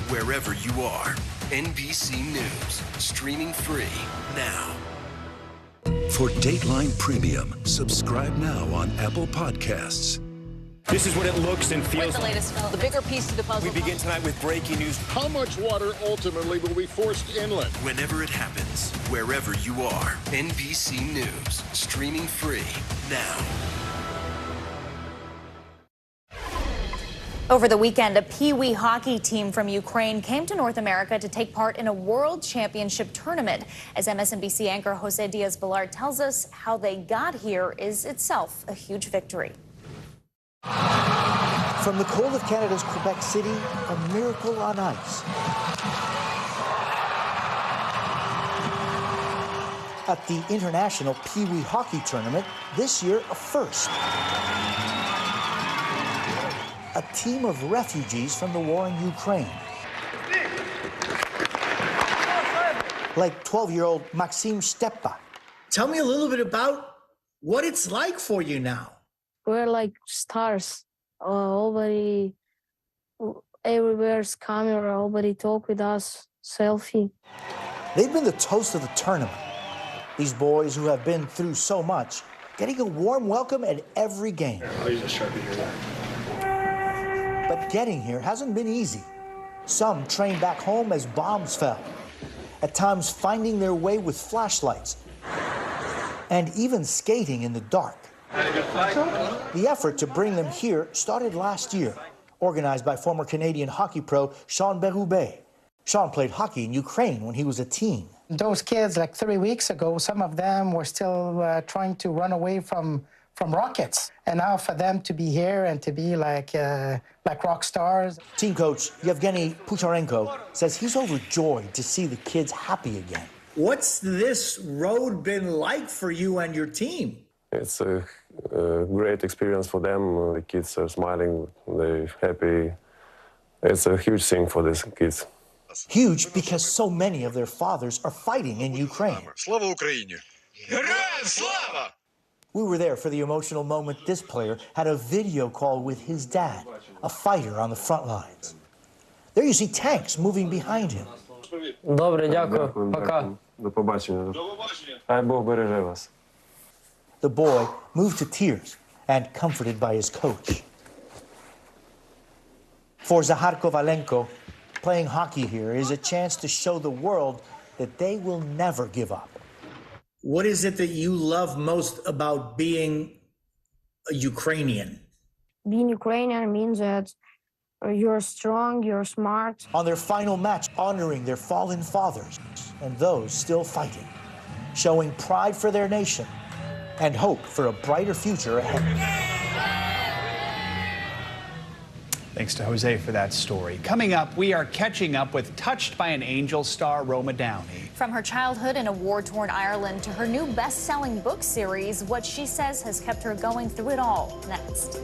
wherever you are, NBC News, streaming free now. For Dateline Premium, subscribe now on Apple Podcasts. This is what it looks and feels With the latest, the bigger piece to the puzzle. We begin tonight with breaking news. How much water ultimately will be forced inland? Whenever it happens, wherever you are, NBC News, streaming free now. Over the weekend, a Pee-wee hockey team from Ukraine came to North America to take part in a World Championship tournament. As MSNBC anchor Jose Diaz-Balart tells us, how they got here is itself a huge victory. From the cold of Canada's Quebec City, a miracle on ice. At the International Pee-wee Hockey Tournament, this year a first. A team of refugees from the war in Ukraine. Like 12-year-old Maxim Stepa. Tell me a little bit about what it's like for you now. We're like stars. Everybody, everywhere's camera. Everybody talk with us. Selfie. They've been the toast of the tournament. These boys who have been through so much, getting a warm welcome at every game. I'll use a Sharpie here. But getting here hasn't been easy. Some trained back home as bombs fell. At times finding their way with flashlights. And even skating in the dark. The effort to bring them here started last year, organized by former Canadian hockey pro Sean Berube. Sean played hockey in Ukraine when he was a teen. Those kids, like 3 weeks ago, some of them were still trying to run away from rockets. And now for them to be here and to be like rock stars. Team coach Yevgeny Pucharenko says he's overjoyed to see the kids happy again. What's this road been like for you and your team? It's a great experience for them. The kids are smiling, they're happy. It's a huge thing for these kids. Huge because so many of their fathers are fighting in Ukraine. Slava Ukraini! Героям слава! We were there for the emotional moment this player had a video call with his dad, a fighter on the front lines. There you see tanks moving behind him. Добре, дякую. Пока. До побачення. Хай Бог береже вас. The boy moved to tears and comforted by his coach. For Zahar Kovalenko, playing hockey here is a chance to show the world that they will never give up. What is it that you love most about being a Ukrainian? Being Ukrainian means that you're strong, you're smart. On their final match, honoring their fallen fathers and those still fighting, showing pride for their nation and hope for a brighter future ahead. Thanks to Jose for that story. Coming up, we are catching up with Touched by an Angel star Roma Downey. From her childhood in a war-torn Ireland to her new best-selling book series, what she says has kept her going through it all. Next.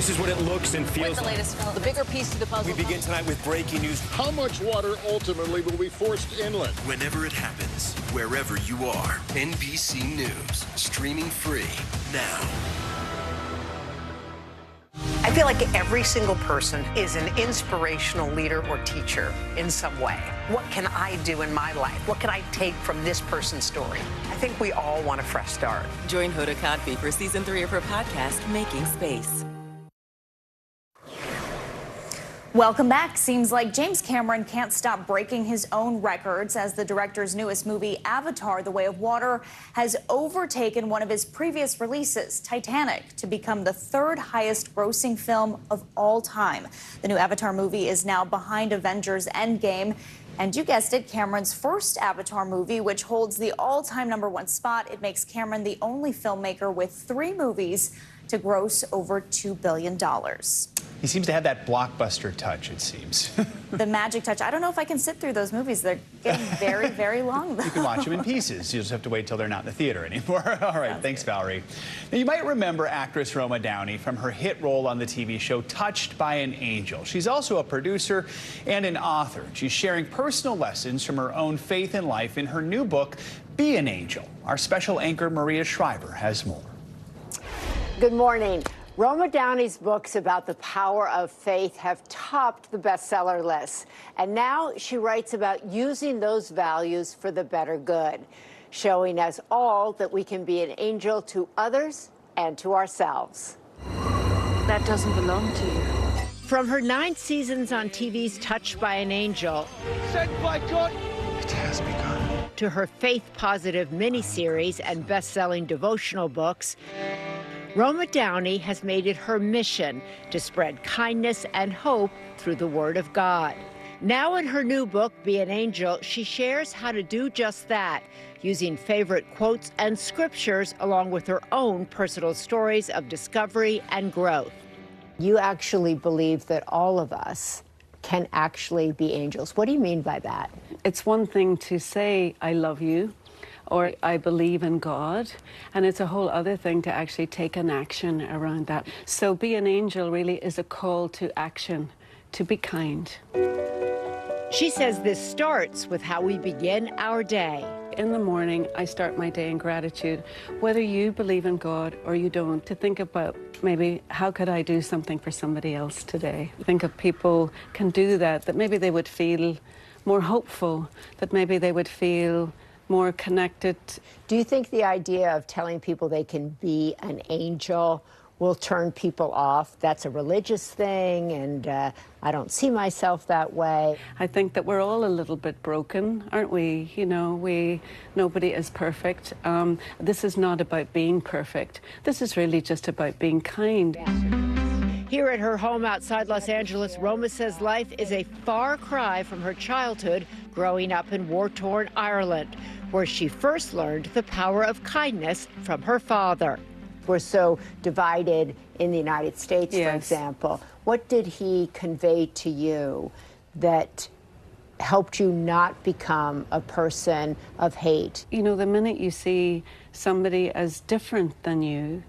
This is what it looks and feels With the like. latest, the bigger piece to the puzzle. We begin tonight with breaking news. How much water ultimately will be forced inland? Whenever it happens, wherever you are, NBC News, streaming free now. I feel like every single person is an inspirational leader or teacher in some way. What can I do in my life? What can I take from this person's story? I think we all want a fresh start. Join Hoda Kotb for season 3 of her podcast, Making Space. Welcome back. Seems like James Cameron can't stop breaking his own records as the director's newest movie, Avatar: The Way of Water, has overtaken one of his previous releases, Titanic, to become the third highest grossing film of all time. The new Avatar movie is now behind Avengers Endgame. And you guessed it, Cameron's first Avatar movie, which holds the all-time #1 spot. It makes Cameron the only filmmaker with 3 movies to gross over $2 billion. He seems to have that blockbuster touch, it seems. The magic touch. I don't know if I can sit through those movies. They're getting very, very long, though. You can watch them in pieces. You just have to wait till they're not in the theater anymore. All right, thanks, Valerie. Now, you might remember actress Roma Downey from her hit role on the TV show Touched by an Angel. She's also a producer and an author. She's sharing personal lessons from her own faith and life in her new book, Be an Angel. Our special anchor, Maria Shriver, has more. Good morning. Roma Downey's books about the power of faith have topped the bestseller list. And now she writes about using those values for the better good, showing us all that we can be an angel to others and to ourselves. That doesn't belong to you. From her 9 seasons on TV's Touched by an Angel, Sent by God. it has begun, to her faith-positive miniseries and best-selling devotional books, Roma Downey has made it her mission to spread kindness and hope through the Word of God. Now in her new book, Be an Angel, she shares how to do just that, using favorite quotes and scriptures along with her own personal stories of discovery and growth. You actually believe that all of us can actually be angels. What do you mean by that? It's one thing to say, I love you, or I believe in God, and it's a whole other thing to actually take an action around that. So Be an Angel really is a call to action, to be kind. She says this starts with how we begin our day. In the morning, I start my day in gratitude. Whether you believe in God or you don't, to think about maybe how could I do something for somebody else today? Think of people can do that maybe they would feel more hopeful, that maybe they would feel more connected. Do you think the idea of telling people they can be an angel will turn people off? That's a religious thing, and I don't see myself that way. I think that we're all a little bit broken, aren't we? You know, nobody is perfect. This is not about being perfect. This is really just about being kind. Here at her home outside Los Angeles, Roma says life is a far cry from her childhood growing up in war-torn Ireland, where she first learned the power of kindness from her father. We're so divided in the United States, for example. What did he convey to you that helped you not become a person of hate? You know, the minute you see somebody as different than you,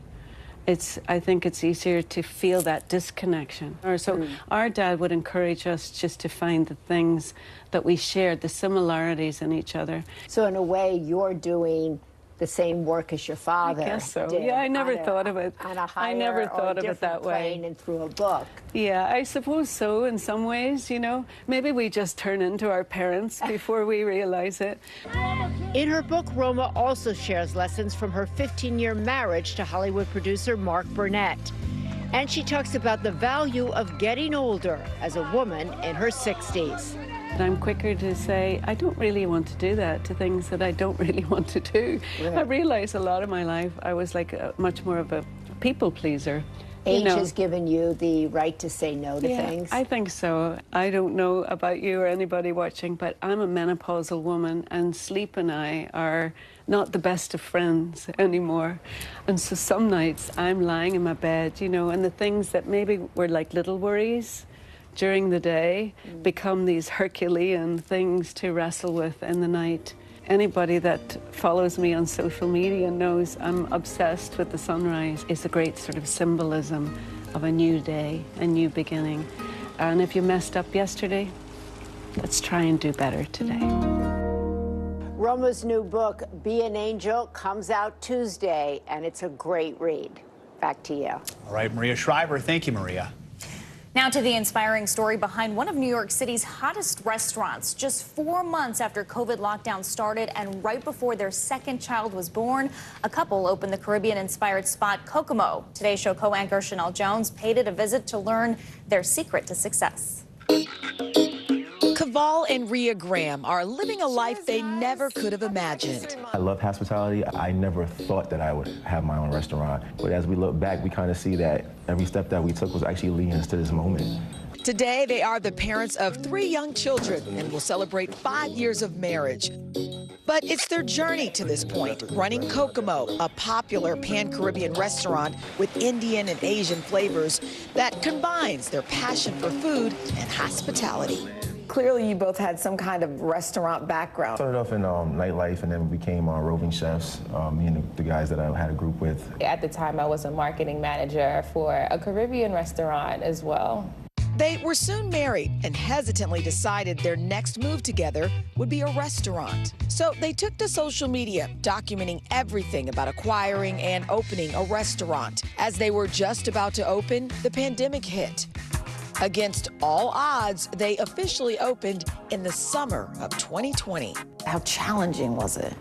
I think it's easier to feel that disconnection. Our dad would encourage us just to find the things that we shared, the similarities in each other. So in a way, you're doing the same work as your father. I guess so. Did Yeah, I never thought of it. On a higher I never thought or of it that way. plane and through a book. Yeah, I suppose so in some ways, you know. Maybe we just turn into our parents before we realize it. In her book, Roma also shares lessons from her 15-year marriage to Hollywood producer Mark Burnett. And she talks about the value of getting older as a woman in her 60s. I'm quicker to say, I don't really want to do that, to things that I don't really want to do. Right. I realized a lot of my life I was like much more of a people pleaser. Age has given you the right to say no to things? I think so. I don't know about you or anybody watching, but I'm a menopausal woman, and sleep and I are not the best of friends anymore. And so some nights I'm lying in my bed, you know, and the things that maybe were like little worries during the day become these Herculean things to wrestle with in the night. Anybody that follows me on social media knows I'm obsessed with the sunrise. It's a great sort of symbolism of a new day, a new beginning. And if you messed up yesterday, let's try and do better today. Roma's new book, Be an Angel, comes out Tuesday, and it's a great read. Back to you. All right, Maria Shriver. Thank you, Maria. Now to the inspiring story behind one of New York City's hottest restaurants. Just 4 months after COVID lockdown started and right before their second child was born, a couple opened the Caribbean-inspired spot Kokomo. Today's show co-anchor Chanel Jones paid it a visit to learn their secret to success. Caval and Rhea Graham are living a life they never could have imagined. I love hospitality. I never thought that I would have my own restaurant. But as we look back, we kind of see that every step that we took was actually leading us to this moment. Today, they are the parents of 3 young children and will celebrate 5 years of marriage. But it's their journey to this point, running Kokomo, a popular pan-Caribbean restaurant with Indian and Asian flavors that combines their passion for food and hospitality. Clearly, you both had some kind of restaurant background. Started off in nightlife, and then we became roving chefs, me and the guys that I had a group with. At the time, I was a marketing manager for a Caribbean restaurant as well. They were soon married and hesitantly decided their next move together would be a restaurant. So they took to social media, documenting everything about acquiring and opening a restaurant. As they were just about to open, the pandemic hit. Against all odds, they officially opened in the summer of 2020. How challenging was it?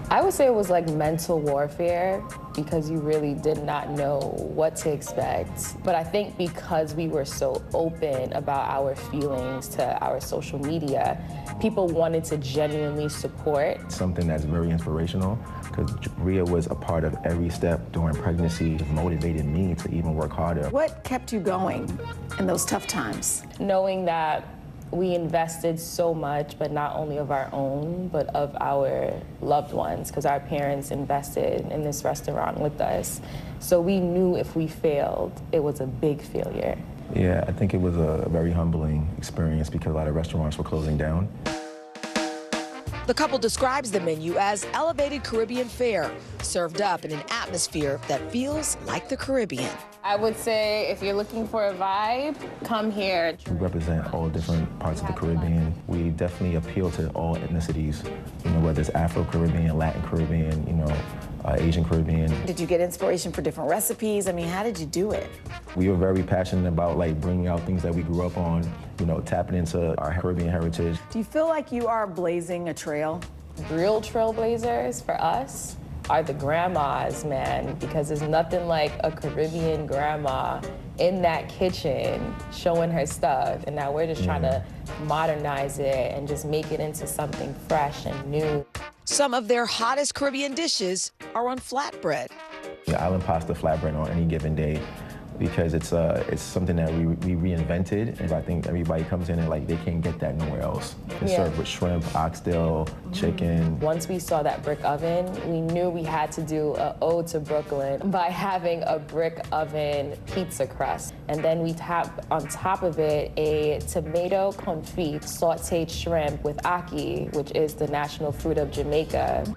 I would say it was like mental warfare because you really did not know what to expect. But I think because we were so open about our feelings to our social media, people wanted to genuinely support. Something that's very inspirational, because Rhea was a part of every step during pregnancy. It motivated me to even work harder. What kept you going in those tough times? Knowing that we invested so much, but not only of our own, but of our loved ones, because our parents invested in this restaurant with us. So we knew if we failed, it was a big failure. Yeah, I think it was a very humbling experience because a lot of restaurants were closing down. The couple describes the menu as elevated Caribbean fare, served up in an atmosphere that feels like the Caribbean. I would say if you're looking for a vibe, come here. We represent all different parts of the Caribbean. We definitely appeal to all ethnicities, whether it's Afro-Caribbean, Latin Caribbean, Asian Caribbean. Did you get inspiration for different recipes? I mean, how did you do it? We were very passionate about bringing out things that we grew up on, tapping into our Caribbean heritage. Do you feel like you are blazing a trail? Real trailblazers for us are the grandmas, man, because there's nothing like a Caribbean grandma in that kitchen showing her stuff. And now we're just trying to modernize it and just make it into something fresh and new. Some of their hottest Caribbean dishes are on flatbread. The island pasta flatbread on any given day, because it's something that we reinvented, and I think everybody comes in and they can't get that nowhere else. It's served with shrimp, oxtail, chicken. Once we saw that brick oven, we knew we had to do an ode to Brooklyn by having a brick oven pizza crust. And then we tap on top of it a tomato confit sauteed shrimp with ackee, which is the national fruit of Jamaica.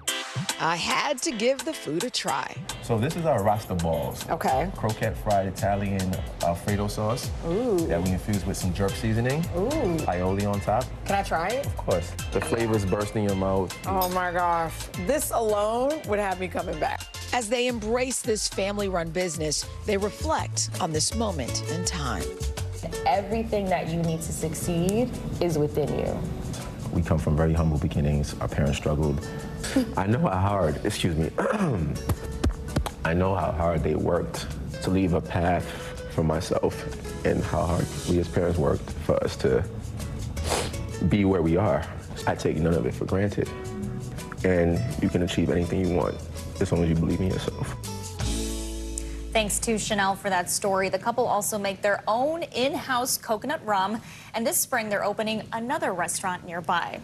I had to give the food a try. So this is our Rasta balls. Okay. Croquette fried Italian Alfredo sauce. Ooh. That we infuse with some jerk seasoning. Ooh. Aioli on top. Can I try it? Of course. The flavors burst in your mouth. Oh my gosh. This alone would have me coming back. As they embrace this family-run business, they reflect on this moment in time. Everything that you need to succeed is within you. We come from very humble beginnings. Our parents struggled. I know how hard, I know how hard they worked to leave a path for myself, and how hard we as parents worked for us to be where we are. I take none of it for granted. And you can achieve anything you want as long as you believe in yourself. Thanks to Chanel for that story. The couple also make their own in-house coconut rum, and this spring they're opening another restaurant nearby.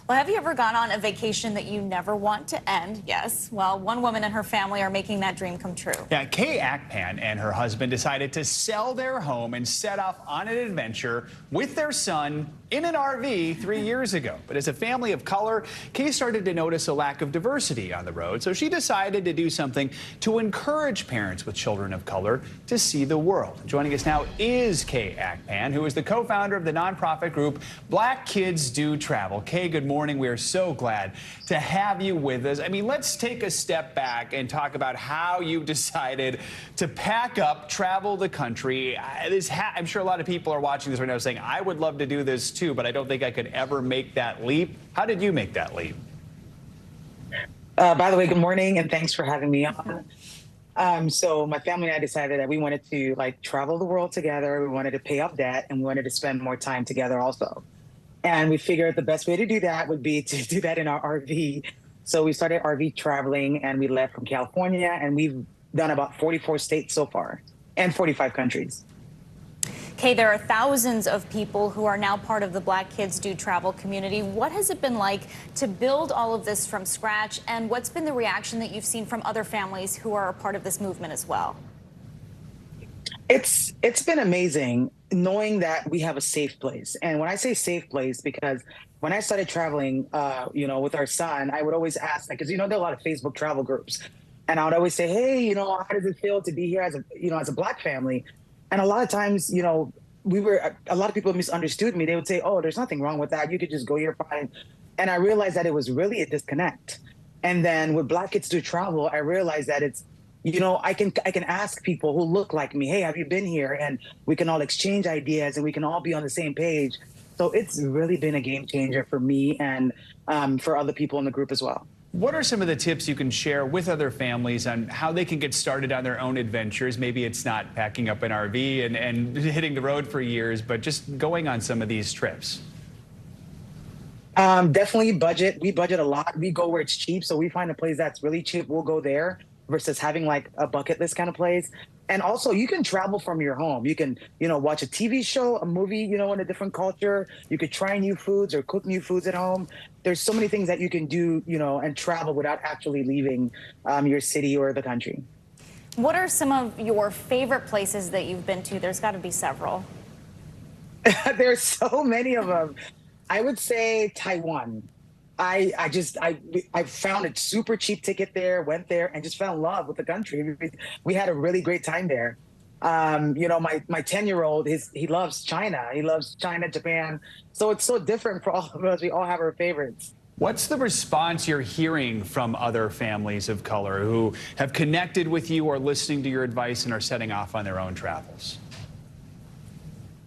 Well, have you ever gone on a vacation that you never want to end? Yes. Well, one woman and her family are making that dream come true. Yeah, Kay Akpan and her husband decided to sell their home and set off on an adventure with their son in an RV 3 years ago. But as a family of color, Kay started to notice a lack of diversity on the road. So she decided to do something to encourage parents with children of color to see the world. Joining us now is Kay Akpan, who is the co-founder of the nonprofit group Black Kids Do Travel. Kay, good morning. We are so glad to have you with us. I mean, let's take a step back and talk about how you decided to pack up, travel the country. I'm sure a lot of people are watching this right now saying, I would love to do this too, but I don't think I could ever make that leap. How did you make that leap? By the way, good morning, and thanks for having me on. So my family and I decided that we wanted to travel the world together. We wanted to pay off debt, and we wanted to spend more time together also. And we figured the best way to do that would be to do that in our RV. So we started RV traveling, and we left from California, and we've done about 44 states so far and 45 countries. Kay, there are thousands of people who are now part of the Black Kids Do Travel community. What has it been like to build all of this from scratch, and what's been the reaction that you've seen from other families who are a part of this movement as well? It's been amazing knowing that we have a safe place. And when I say safe place, because when I started traveling, with our son, I would always ask, because there are a lot of Facebook travel groups, and I would always say, hey, how does it feel to be here as a Black family? And a lot of times, a lot of people misunderstood me. They would say, oh, there's nothing wrong with that. You could just go here fine. And I realized that it was really a disconnect. And then with Black Kids Do Travel, I realized that it's, I can ask people who look like me, hey, have you been here? And we can all exchange ideas and we can all be on the same page. So it's really been a game changer for me and for other people in the group as well. What are some of the tips you can share with other families on how they can get started on their own adventures? Maybe it's not packing up an RV and hitting the road for years, but just going on some of these trips. Definitely budget. We budget a lot. We go where it's cheap. So we find a place that's really cheap. We'll go there versus having a bucket list kind of place. And also you can travel from your home. You can, watch a TV show, a movie, in a different culture. You could try new foods or cook new foods at home. There's so many things that you can do, and travel without actually leaving your city or the country. What are some of your favorite places that you've been to? There's got to be several. There's so many of them. I would say Taiwan. I found a super cheap ticket there, went there, and just fell in love with the country. We had a really great time there. My 10-year-old, he loves China. He loves China, Japan. So it's so different for all of us. We all have our favorites. What's the response you're hearing from other families of color who have connected with you or listening to your advice and are setting off on their own travels?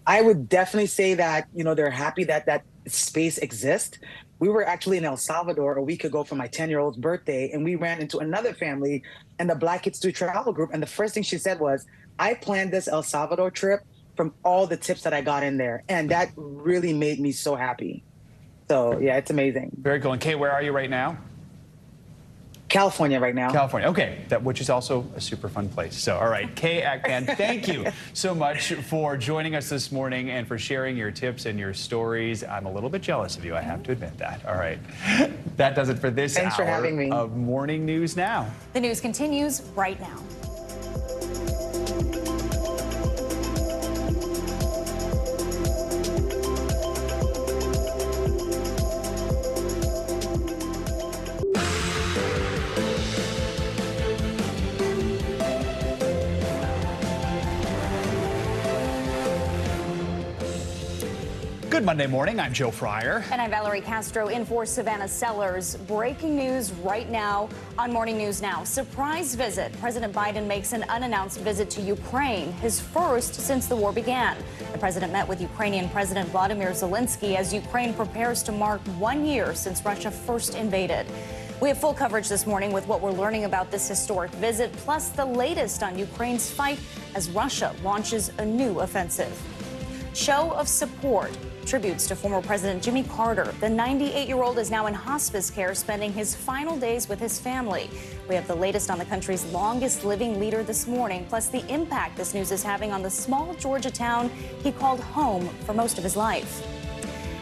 I would definitely say that, they're happy that that space exists. We were actually in El Salvador a week ago for my 10-year-old's birthday, and we ran into another family in the Black Kids Do Travel group. And the first thing she said was, I planned this El Salvador trip from all the tips that I got in there. And that really made me so happy. So, yeah, it's amazing. Very cool. And Kay, where are you right now? California right now. California. Okay. Which is also a super fun place. So, all right. Kay Akpan, thank you so much for joining us this morning and for sharing your tips and your stories. I'm a little bit jealous of you. I have to admit that. All right. That does it for this Thanks hour for having me. of Morning News Now. The news continues right now. Good Monday morning. I'm Joe Fryer. And I'm Valerie Castro in for Savannah Sellers. Breaking news right now on Morning News Now. Surprise visit. President Biden makes an unannounced visit to Ukraine, his first since the war began. The president met with Ukrainian President Vladimir Zelensky as Ukraine prepares to mark 1 year since Russia first invaded. We have full coverage this morning with what we're learning about this historic visit, plus the latest on Ukraine's fight as Russia launches a new offensive. Show of support. Tributes to former President Jimmy Carter. The 98-year-old is now in hospice care, spending his final days with his family. We have the latest on the country's longest living leader this morning, plus the impact this news is having on the small Georgia town he called home for most of his life.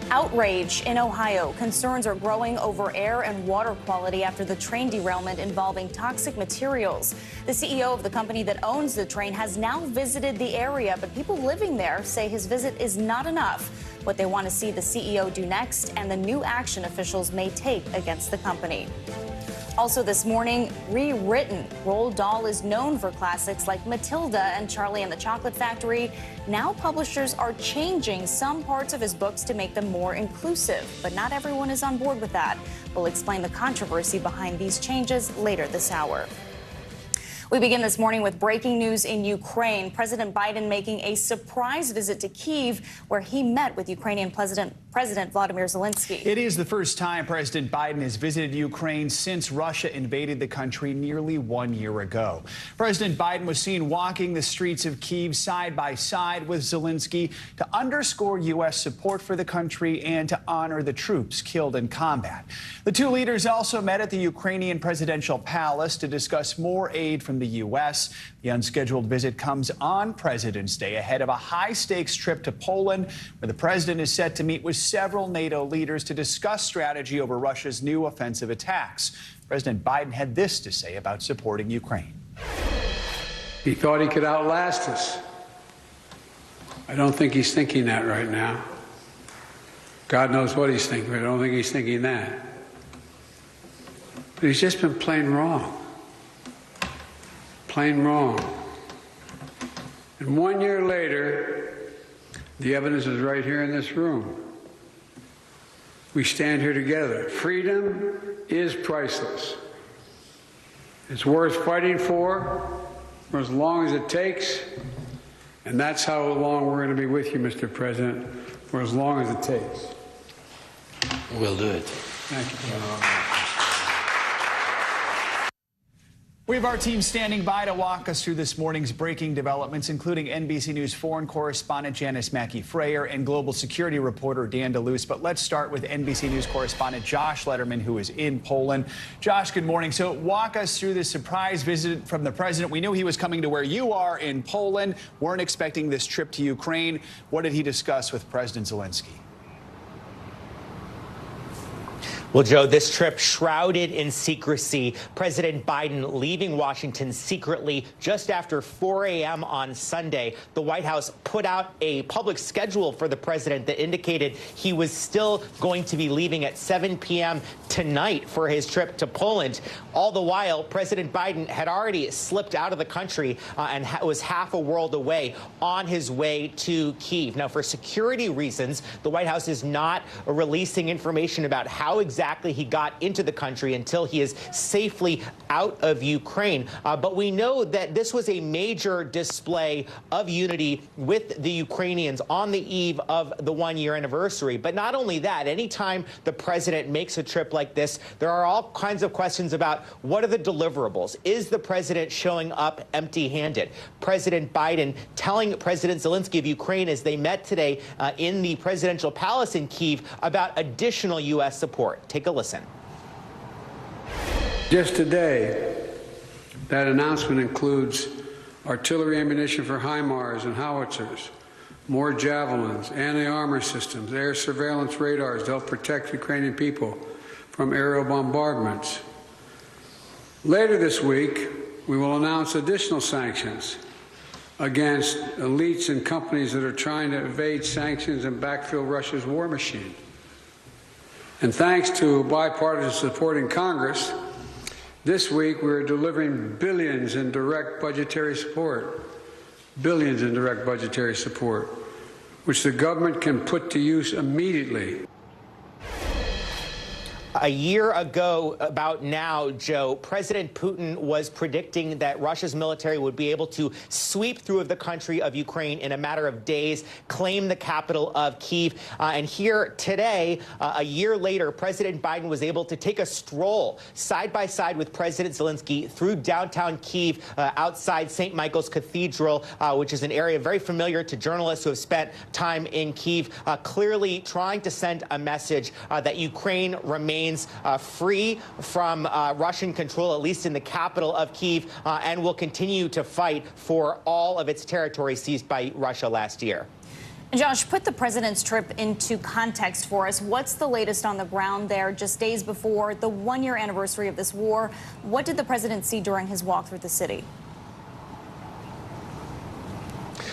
Outrage in Ohio. Concerns are growing over air and water quality after the train derailment involving toxic materials. The CEO of the company that owns the train has now visited the area, but people living there say his visit is not enough. what they want to see the CEO do next, and the new action officials may take against the company. Also this morning, rewritten. Roald Dahl is known for classics like Matilda and Charlie and the Chocolate Factory. Now publishers are changing some parts of his books to make them more inclusive, but not everyone is on board with that. We'll explain the controversy behind these changes later this hour. We begin this morning with breaking news in Ukraine. President Biden making a surprise visit to Kyiv, where he met with Ukrainian President Vladimir Zelensky. It is the first time President Biden has visited Ukraine since Russia invaded the country nearly 1 year ago. President Biden was seen walking the streets of Kyiv side by side with Zelensky to underscore U.S. support for the country and to honor the troops killed in combat. The two leaders also met at the Ukrainian presidential palace to discuss more aid from the U.S. The unscheduled visit comes on President's Day ahead of a high-stakes trip to Poland, where the president is set to meet with several NATO leaders to discuss strategy over Russia's new offensive attacks. President Biden had this to say about supporting Ukraine. He thought he could outlast us. I don't think he's thinking that right now. God knows what he's thinking, but I don't think he's thinking that. But he's just been plain wrong. Plain wrong. And 1 year later, the evidence is right here in this room. We stand here together. Freedom is priceless. It's worth fighting for as long as it takes. And that's how long we're going to be with you, Mr. President, for as long as it takes. We'll do it. Thank you, President. We have our team standing by to walk us through this morning's breaking developments, including NBC News foreign correspondent Janice Mackey-Frayer and global security reporter Dan DeLuce. But let's start with NBC News correspondent Josh Letterman, who is in Poland. Josh, good morning. So walk us through this surprise visit from the president. We knew he was coming to where you are in Poland. Weren't expecting this trip to Ukraine. What did he discuss with President Zelensky? Well, Joe, this trip shrouded in secrecy. President Biden leaving Washington secretly just after 4 a.m. on Sunday. The White House put out a public schedule for the president that indicated he was still going to be leaving at 7 p.m. tonight for his trip to Poland. All the while, President Biden had already slipped out of the country and was half a world away on his way to Kyiv. Now, for security reasons, the White House is not releasing information about how exactly he got into the country until he is safely out of Ukraine. But we know that this was a major display of unity with the Ukrainians on the eve of the 1 year anniversary. But not only that, anytime the president makes a trip like this, there are all kinds of questions about what are the deliverables? Is the president showing up empty-handed? President Biden telling President Zelensky of Ukraine as they met today in the presidential palace in Kyiv about additional U.S. support. Take a listen. Just today, that announcement includes artillery ammunition for HIMARS and howitzers, more javelins, anti-armor systems, air surveillance radars to help protect Ukrainian people from aerial bombardments. Later this week, we will announce additional sanctions against elites and companies that are trying to evade sanctions and backfill Russia's war machine. And thanks to bipartisan support in Congress, this week we're delivering billions in direct budgetary support, which the government can put to use immediately. A year ago, about now, Joe, President Putin was predicting that Russia's military would be able to sweep through the country of Ukraine in a matter of days, claim the capital of Kyiv. And here today, a year later, President Biden was able to take a stroll side by side with President Zelensky through downtown Kyiv, outside St. Michael's Cathedral, which is an area very familiar to journalists who have spent time in Kyiv, clearly trying to send a message that Ukraine remains free from Russian control, at least in the capital of Kyiv, and will continue to fight for all of its territory seized by Russia last year. Josh, put the president's trip into context for us. What's the latest on the ground there just days before the 1 year anniversary of this war? What did the president see during his walk through the city?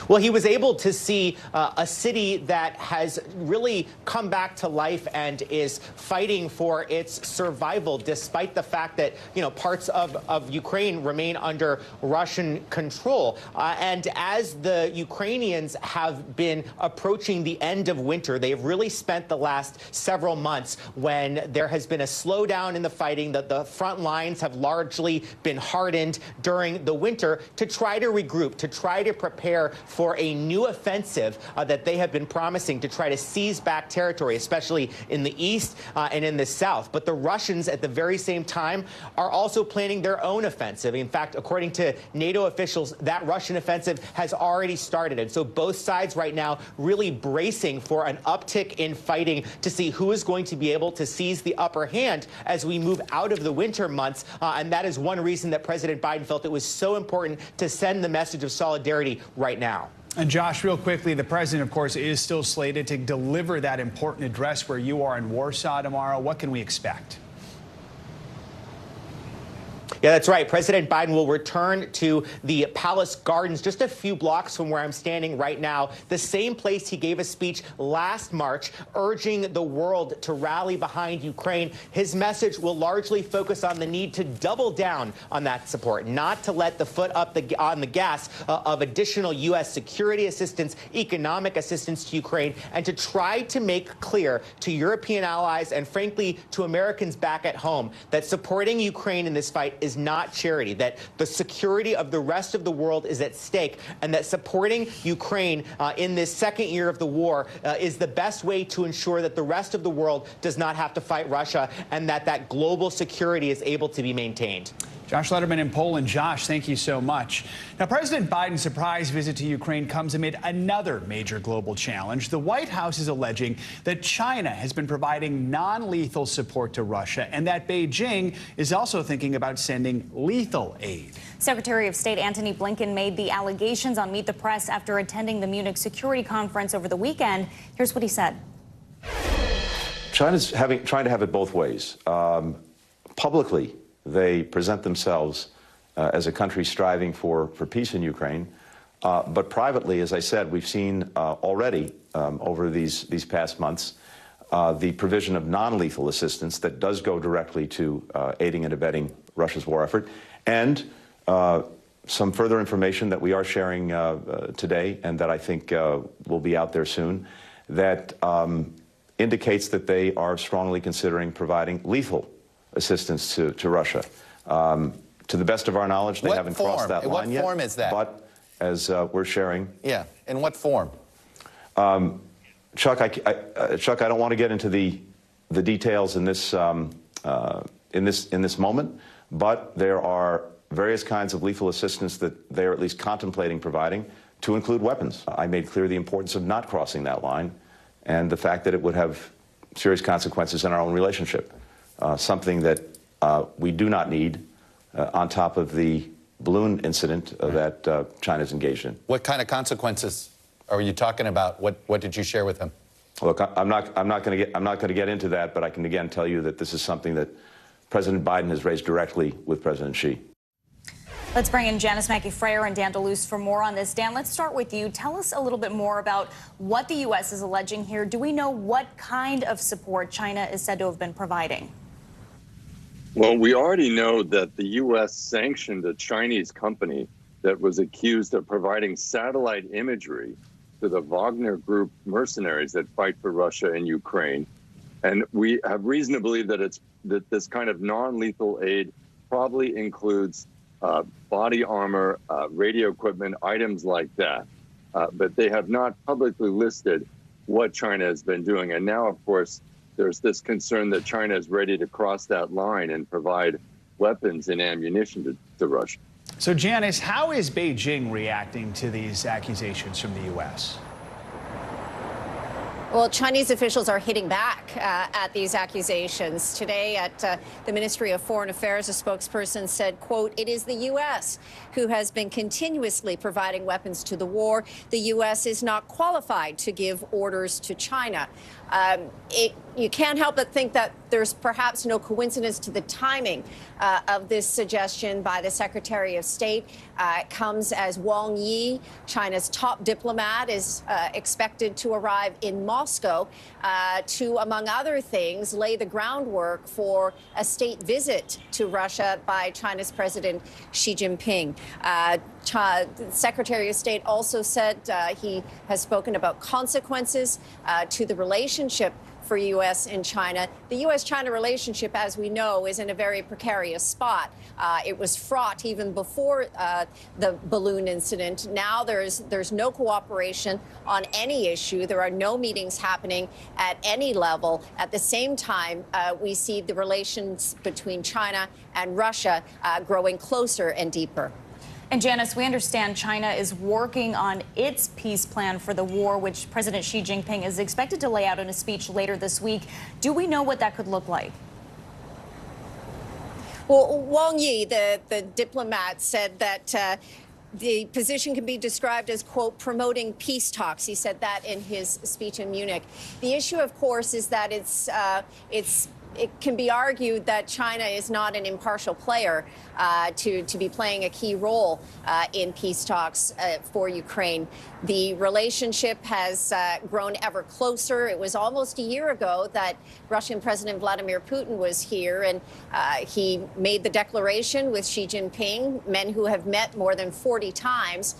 Well, he was able to see a city that has really come back to life and is fighting for its survival, despite the fact that, parts of Ukraine remain under Russian control. And as the Ukrainians have been approaching the end of winter, they've really spent the last several months when there has been a slowdown in the fighting, that the front lines have largely been hardened during the winter, to try to regroup, to try to prepare for a new offensive that they have been promising to try to seize back territory, especially in the east and in the south. But the Russians, at the very same time, are also planning their own offensive. In fact, according to NATO officials, that Russian offensive has already started. And so both sides right now really bracing for an uptick in fighting to see who is going to be able to seize the upper hand as we move out of the winter months. And that is one reason that President Biden felt it was so important to send the message of solidarity right now. And Josh, real quickly, the president, of course, is still slated to deliver that important address where you are in Warsaw tomorrow. What can we expect? Yeah, that's right. President Biden will return to the Palace Gardens, just a few blocks from where I'm standing right now, the same place he gave a speech last March urging the world to rally behind Ukraine. His message will largely focus on the need to double down on that support, not to let the foot up on the gas of additional U.S. security assistance, economic assistance to Ukraine, and to try to make clear to European allies and, frankly, to Americans back at home that supporting Ukraine in this fight is not charity, that the security of the rest of the world is at stake, and that supporting Ukraine in this second year of the war is the best way to ensure that the rest of the world does not have to fight Russia, and that global security is able to be maintained. Josh Letterman in Poland. Josh, thank you so much. Now, President Biden's surprise visit to Ukraine comes amid another major global challenge. The White House is alleging that China has been providing non-lethal support to Russia and that Beijing is also thinking about sending lethal aid. Secretary of State Antony Blinken made the allegations on Meet the Press after attending the Munich Security Conference over the weekend. Here's what he said. China's trying to have it both ways. Publicly, they present themselves as a country striving for peace in Ukraine. But privately, as I said, we've seen already over these past months the provision of non-lethal assistance that does go directly to aiding and abetting Russia's war effort. And some further information that we are sharing today and that I think will be out there soon that indicates that they are strongly considering providing lethal assistance to Russia. To the best of our knowledge, they haven't crossed that line yet. What form is that? But as we're sharing. Yeah, in what form? Chuck, I don't want to get into the details in this moment, but there are various kinds of lethal assistance that they are at least contemplating providing, to include weapons. I made clear the importance of not crossing that line and the fact that it would have serious consequences in our own relationship. Something that we do not need on top of the balloon incident that China's engaged in. What kind of consequences are you talking about? What did you share with him? Look, I'm not going to get into that, but I can again tell you that this is something that President Biden has raised directly with President Xi. Let's bring in Janice Mackey-Frayer and Dan DeLuce for more on this. Dan, let's start with you. Tell us a little bit more about what the U.S. is alleging here. Do we know what kind of support China is said to have been providing? Well, we already know that the U.S. sanctioned a Chinese company that was accused of providing satellite imagery to the Wagner Group mercenaries that fight for Russia and Ukraine. And we have reason to believe that this kind of non-lethal aid probably includes body armor, radio equipment, items like that. But they have not publicly listed what China has been doing. And now, of course, there's this concern that China is ready to cross that line and provide weapons and ammunition to Russia. So, Janice, how is Beijing reacting to these accusations from the U.S.? Well, Chinese officials are hitting back at these accusations. Today at the Ministry of Foreign Affairs, a spokesperson said, quote, "It is the U.S. who has been continuously providing weapons to the war. The U.S. is not qualified to give orders to China." You can't help but think that there's perhaps no coincidence to the timing of this suggestion by the Secretary of State. It comes as Wang Yi, China's top diplomat, is expected to arrive in Moscow to, among other things, lay the groundwork for a state visit to Russia by China's President Xi Jinping. The Secretary of State also said he has spoken about consequences to the relationship for U.S. and China. The U.S.-China relationship, as we know, is in a very precarious spot. It was fraught even before the balloon incident. Now there's no cooperation on any issue. There are no meetings happening at any level. At the same time, we see the relations between China and Russia growing closer and deeper. And Janice, we understand China is working on its peace plan for the war, which President Xi Jinping is expected to lay out in a speech later this week. Do we know what that could look like? Well, Wang Yi, the diplomat, said that the position can be described as, quote, promoting peace talks. He said that in his speech in Munich. The issue, of course, is that it can be argued that China is not an impartial player to be playing a key role in peace talks for Ukraine. The relationship has grown ever closer. It was almost a year ago that Russian President Vladimir Putin was here, and he made the declaration with Xi Jinping, men who have met more than 40 times,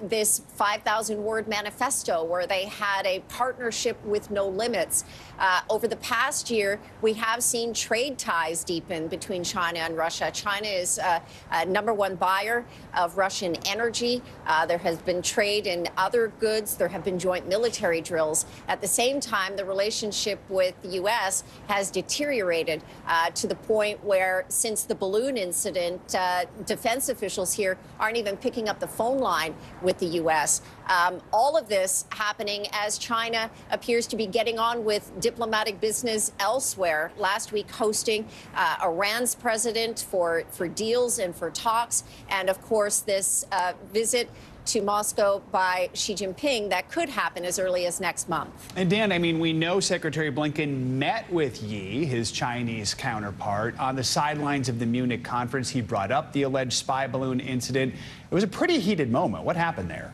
this 5,000-word manifesto where they had a partnership with no limits. Over the past year, we have seen trade ties deepen between China and Russia. China is a #1 buyer of Russian energy. There has been trade in other goods. There have been joint military drills. At the same time, the relationship with the U.S. has deteriorated to the point where, since the balloon incident, defense officials here aren't even picking up the phone line with the U.S. All of this happening as China appears to be getting on with diplomatic business elsewhere. Last week, hosting Iran's president for deals and for talks. And of course, this visit to Moscow by Xi Jinping that could happen as early as next month. And Dan, I mean, we know Secretary Blinken met with Yi, his Chinese counterpart, on the sidelines of the Munich conference. He brought up the alleged spy balloon incident. It was a pretty heated moment. What happened there?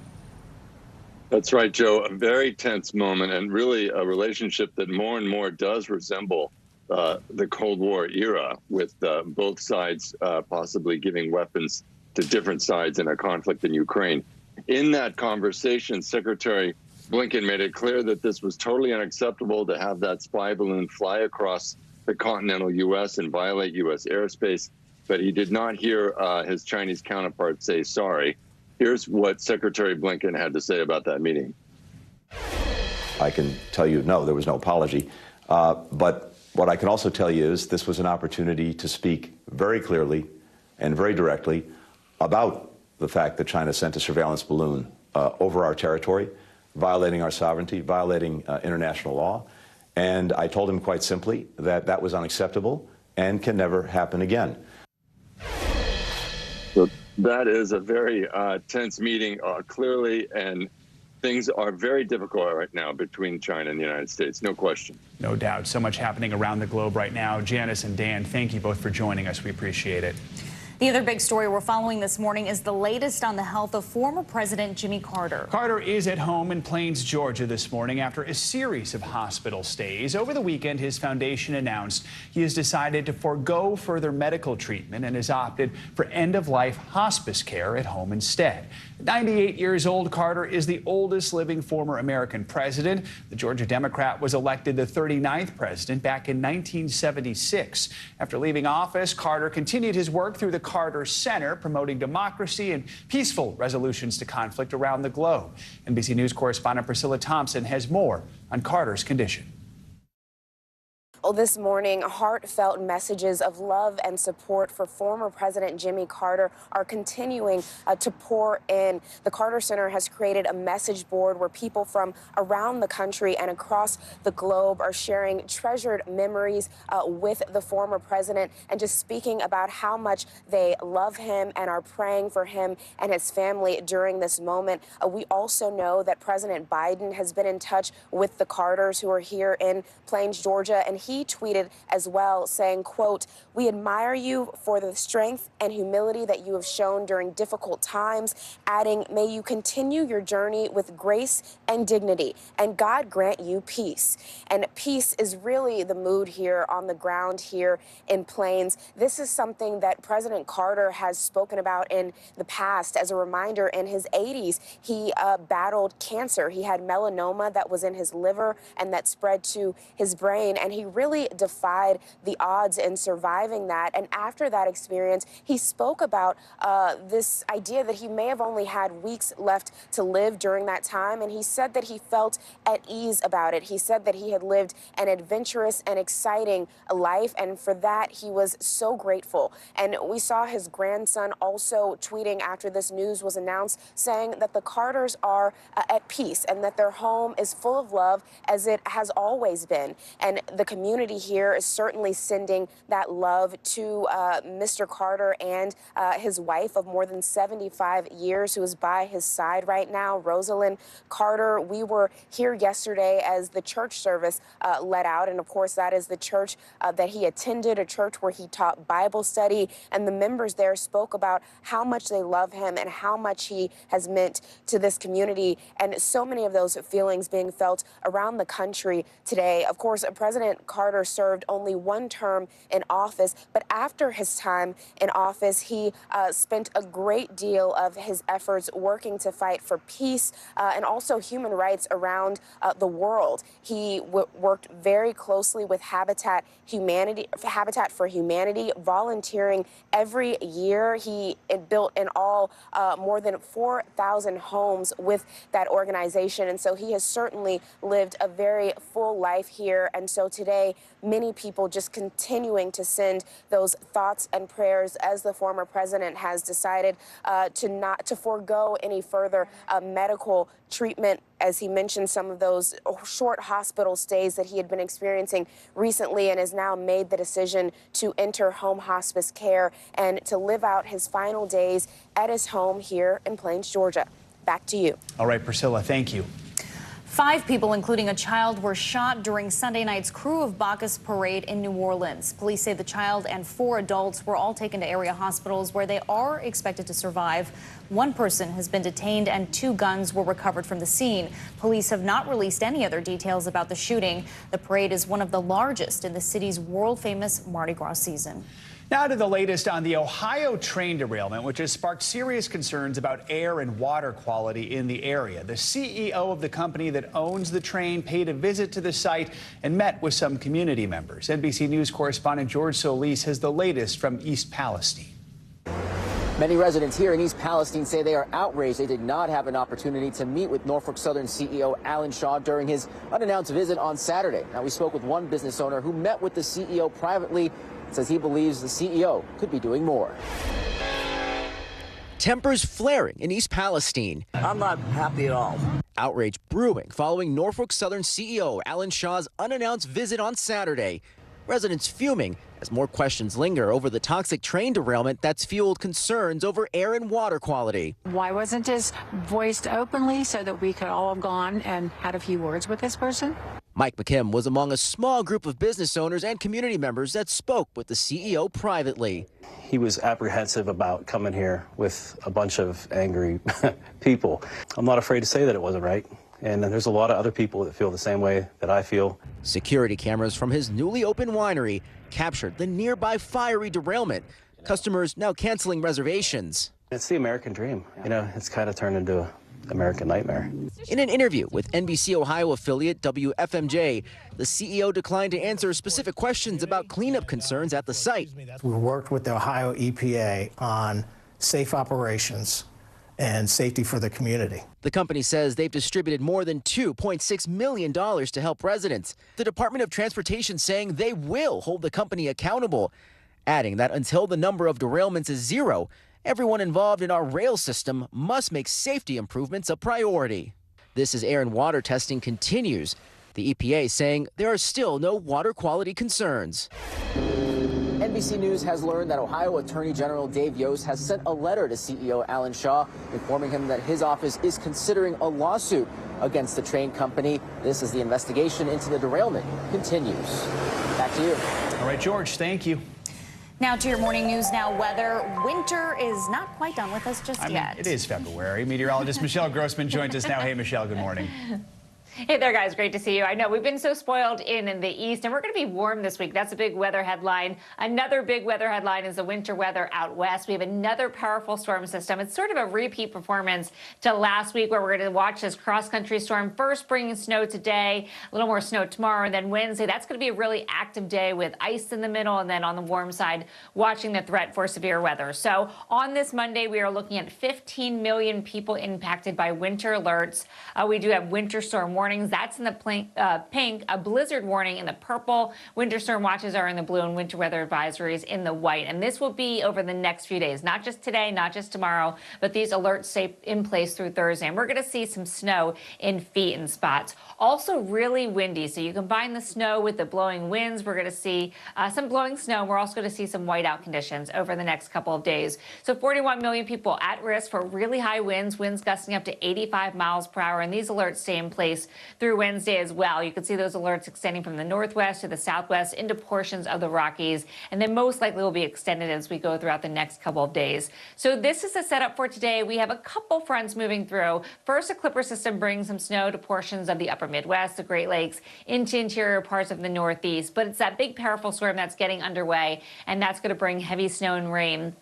That's right, Joe. A very tense moment, and really a relationship that more and more does resemble the Cold War era, with both sides possibly giving weapons to different sides in a conflict in Ukraine. In that conversation, Secretary Blinken made it clear that this was totally unacceptable to have that spy balloon fly across the continental U.S. and violate U.S. airspace, but he did not hear his Chinese counterpart say sorry. Here's what Secretary Blinken had to say about that meeting. I can tell you, no, there was no apology. But what I can also tell you is this was an opportunity to speak very clearly and very directly about the fact that China sent a surveillance balloon over our territory, violating our sovereignty, violating international law. And I told him quite simply that that was unacceptable and can never happen again. So that is a very tense meeting, clearly, and things are very difficult right now between China and the United States, no question. No doubt. So much happening around the globe right now. Janice and Dan, thank you both for joining us. We appreciate it. The other big story we're following this morning is the latest on the health of former President Jimmy Carter. Carter is at home in Plains, Georgia this morning after a series of hospital stays. Over the weekend, his foundation announced he has decided to forego further medical treatment and has opted for end-of-life hospice care at home instead. 98 years old, Carter is the oldest living former American president. The Georgia Democrat was elected the 39th president back in 1976. After leaving office, Carter continued his work through the Carter Center, promoting democracy and peaceful resolutions to conflict around the globe. NBC News correspondent Priscilla Thompson has more on Carter's condition. Well, this morning, heartfelt messages of love and support for former President Jimmy Carter are continuing to pour in. The Carter Center has created a message board where people from around the country and across the globe are sharing treasured memories with the former president and just speaking about how much they love him and are praying for him and his family during this moment. We also know that President Biden has been in touch with the Carters who are here in Plains, Georgia, and he he tweeted as well, saying, quote, "We admire you for the strength and humility that you have shown during difficult times," adding, "May you continue your journey with grace and dignity, and God grant you peace." And peace is really the mood here on the ground here in Plains. This is something that President Carter has spoken about in the past. As a reminder, in his 80s, he battled cancer. He had melanoma that was in his liver and that spread to his brain, and he really defied the odds in surviving that. And after that experience, he spoke about this idea that he may have only had weeks left to live during that time, and he said that he felt at ease about it. He said that he had lived an adventurous and exciting life, and for that he was so grateful. And we saw his grandson also tweeting after this news was announced, saying that the Carters are at peace and that their home is full of love as it has always been. And the community here is certainly sending that love to Mr. Carter and his wife of more than 75 years, who is by his side right now, Rosalind Carter. We were here yesterday as the church service let out, and of course that is the church that he attended, a church where he taught Bible study, and the members there spoke about how much they love him and how much he has meant to this community, and so many of those feelings being felt around the country today. Of course, President Carter served only one term in office, but after his time in office, he spent a great deal of his efforts working to fight for peace and also human rights around the world. He worked very closely with Habitat for Humanity, volunteering every year. He built in all more than 4,000 homes with that organization, and so he has certainly lived a very full life here. And so today, many people just continuing to send those thoughts and prayers as the former president has decided to forego any further medical treatment, as he mentioned some of those short hospital stays that he had been experiencing recently, and has now made the decision to enter home hospice care and to live out his final days at his home here in Plains, Georgia. Back to you. All right, Priscilla, thank you. 5 people, including a child, were shot during Sunday night's Crew of Bacchus parade in New Orleans. Police say the child and 4 adults were all taken to area hospitals where they are expected to survive. 1 person has been detained and 2 guns were recovered from the scene. Police have not released any other details about the shooting. The parade is one of the largest in the city's world-famous Mardi Gras season. Now to the latest on the Ohio train derailment, which has sparked serious concerns about air and water quality in the area. The CEO of the company that owns the train paid a visit to the site and met with some community members. NBC News correspondent George Solis has the latest from East Palestine. Many residents here in East Palestine say they are outraged they did not have an opportunity to meet with Norfolk Southern CEO Alan Shaw during his unannounced visit on Saturday. Now, we spoke with one business owner who met with the CEO privately, says he believes the CEO could be doing more. Tempers flaring in East Palestine. I'm not happy at all. Outrage brewing following Norfolk Southern CEO Alan Shaw's unannounced visit on Saturday. Residents fuming as more questions linger over the toxic train derailment that's fueled concerns over air and water quality. Why wasn't this voiced openly so that we could all have gone and had a few words with this person? Mike McKim was among a small group of business owners and community members that spoke with the CEO privately. He was apprehensive about coming here with a bunch of angry people. I'm not afraid to say that it wasn't right. And there's a lot of other people that feel the same way that I feel. Security cameras from his newly opened winery captured the nearby fiery derailment. Customers now canceling reservations. It's the American dream. You know, it's kind of turned into an American nightmare. In an interview with NBC Ohio affiliate WFMJ, the CEO declined to answer specific questions about cleanup concerns at the site. We worked with the Ohio EPA on safe operations and safety for the community. The company says they've distributed more than $2.6 million to help residents. The Department of Transportation saying they will hold the company accountable, adding that until the number of derailments is 0, everyone involved in our rail system must make safety improvements a priority. This as air and water testing continues. The EPA saying there are still no water quality concerns. NBC NBC News has learned that Ohio Attorney General Dave Yost has sent a letter to CEO Alan Shaw informing him that his office is considering a lawsuit against the train company. This as the investigation into the derailment continues. Back to you. All right, George, thank you. Now to your morning news now weather. Winter is not quite done with us just yet. It is February. Meteorologist Michelle Grossman joins us now. Hey, Michelle, good morning. Hey there, guys. Great to see you. I know we've been so spoiled in the east, and we're going to be warm this week. That's a big weather headline. Another big weather headline is the winter weather out west. We have another powerful storm system. It's sort of a repeat performance to last week, where we're going to watch this cross-country storm first bringing snow today, a little more snow tomorrow, and then Wednesday. That's going to be a really active day with ice in the middle, and then on the warm side, watching the threat for severe weather. So on this Monday, we are looking at 15 million people impacted by winter alerts. We do have winter storm warnings. That's in the pink, a blizzard warning in the purple. Winter storm watches are in the blue, and winter weather advisories in the white. And this will be over the next few days, not just today, not just tomorrow, but these alerts stay in place through Thursday. And we're going to see some snow in feet and spots. Also really windy, so you combine the snow with the blowing winds. We're going to see some blowing snow. We're also going to see some whiteout conditions over the next couple of days. So 41 million people at risk for really high winds gusting up to 85 miles per hour. And these alerts stay in place through Wednesday as well. You can see those alerts extending from the northwest to the southwest into portions of the Rockies, and then most likely will be extended as we go throughout the next couple of days. So this is the setup for today. We have a couple fronts moving through. First, a clipper system brings some snow to portions of the upper Midwest, the Great Lakes, into interior parts of the Northeast, but it's that big, powerful storm that's getting underway, and that's going to bring heavy snow and rain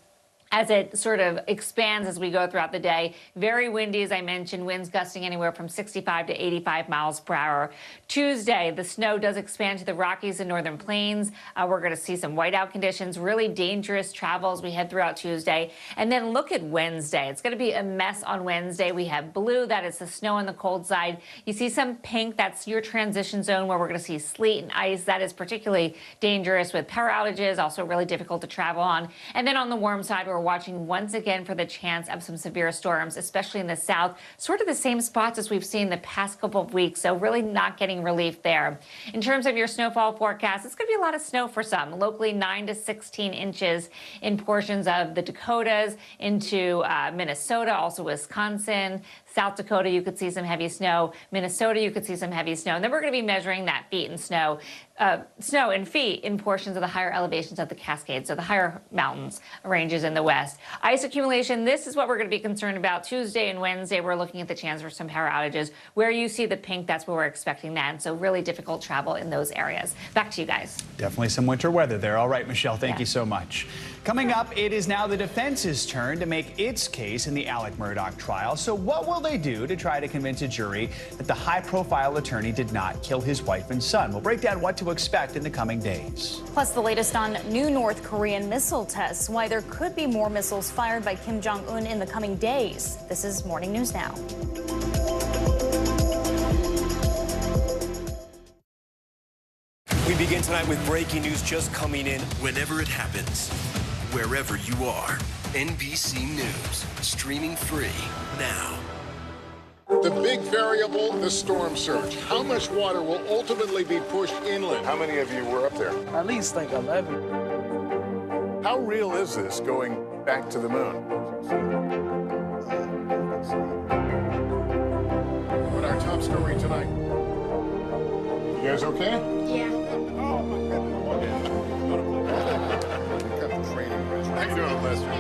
as it sort of expands as we go throughout the day. Very windy, as I mentioned, winds gusting anywhere from 65 to 85 miles per hour. Tuesday, the snow does expand to the Rockies and Northern Plains. We're going to see some whiteout conditions, really dangerous travel as we head throughout Tuesday. And then look at Wednesday. It's going to be a mess on Wednesday. We have blue, that is the snow on the cold side. You see some pink, that's your transition zone where we're going to see sleet and ice. That is particularly dangerous with power outages, also really difficult to travel on. And then on the warm side, we're watching once again for the chance of some severe storms, especially in the south, sort of the same spots as we've seen the past couple of weeks, so really not getting relief there. In terms of your snowfall forecast, it's going to be a lot of snow for some, locally 9 to 16 inches in portions of the Dakotas into Minnesota, also Wisconsin. South Dakota, you could see some heavy snow. Minnesota, you could see some heavy snow. And then we're going to be measuring that feet and snow and feet in portions of the higher elevations of the Cascades, so the higher mountains ranges in the west. Ice accumulation, this is what we're going to be concerned about. Tuesday and Wednesday, we're looking at the chance for some power outages. Where you see the pink, that's where we're expecting that. And so really difficult travel in those areas. Back to you guys. Definitely some winter weather there. All right, Michelle, thank you so much. Coming up, it is now the defense's turn to make its case in the Alec Murdaugh trial. So what will they do to try to convince a jury that the high-profile attorney did not kill his wife and son? We'll break down what to expect in the coming days. Plus, the latest on new North Korean missile tests, why there could be more missiles fired by Kim Jong-un in the coming days. This is Morning News Now. We begin tonight with breaking news just coming in. Whenever it happens, wherever you are, NBC News, streaming free now. The big variable, the storm surge. How much water will ultimately be pushed inland? How many of you were up there? At least like 11. How real is this going back to the moon? What our top story tonight? You guys okay? Yeah. Oh my goodness. How you doing, Lester?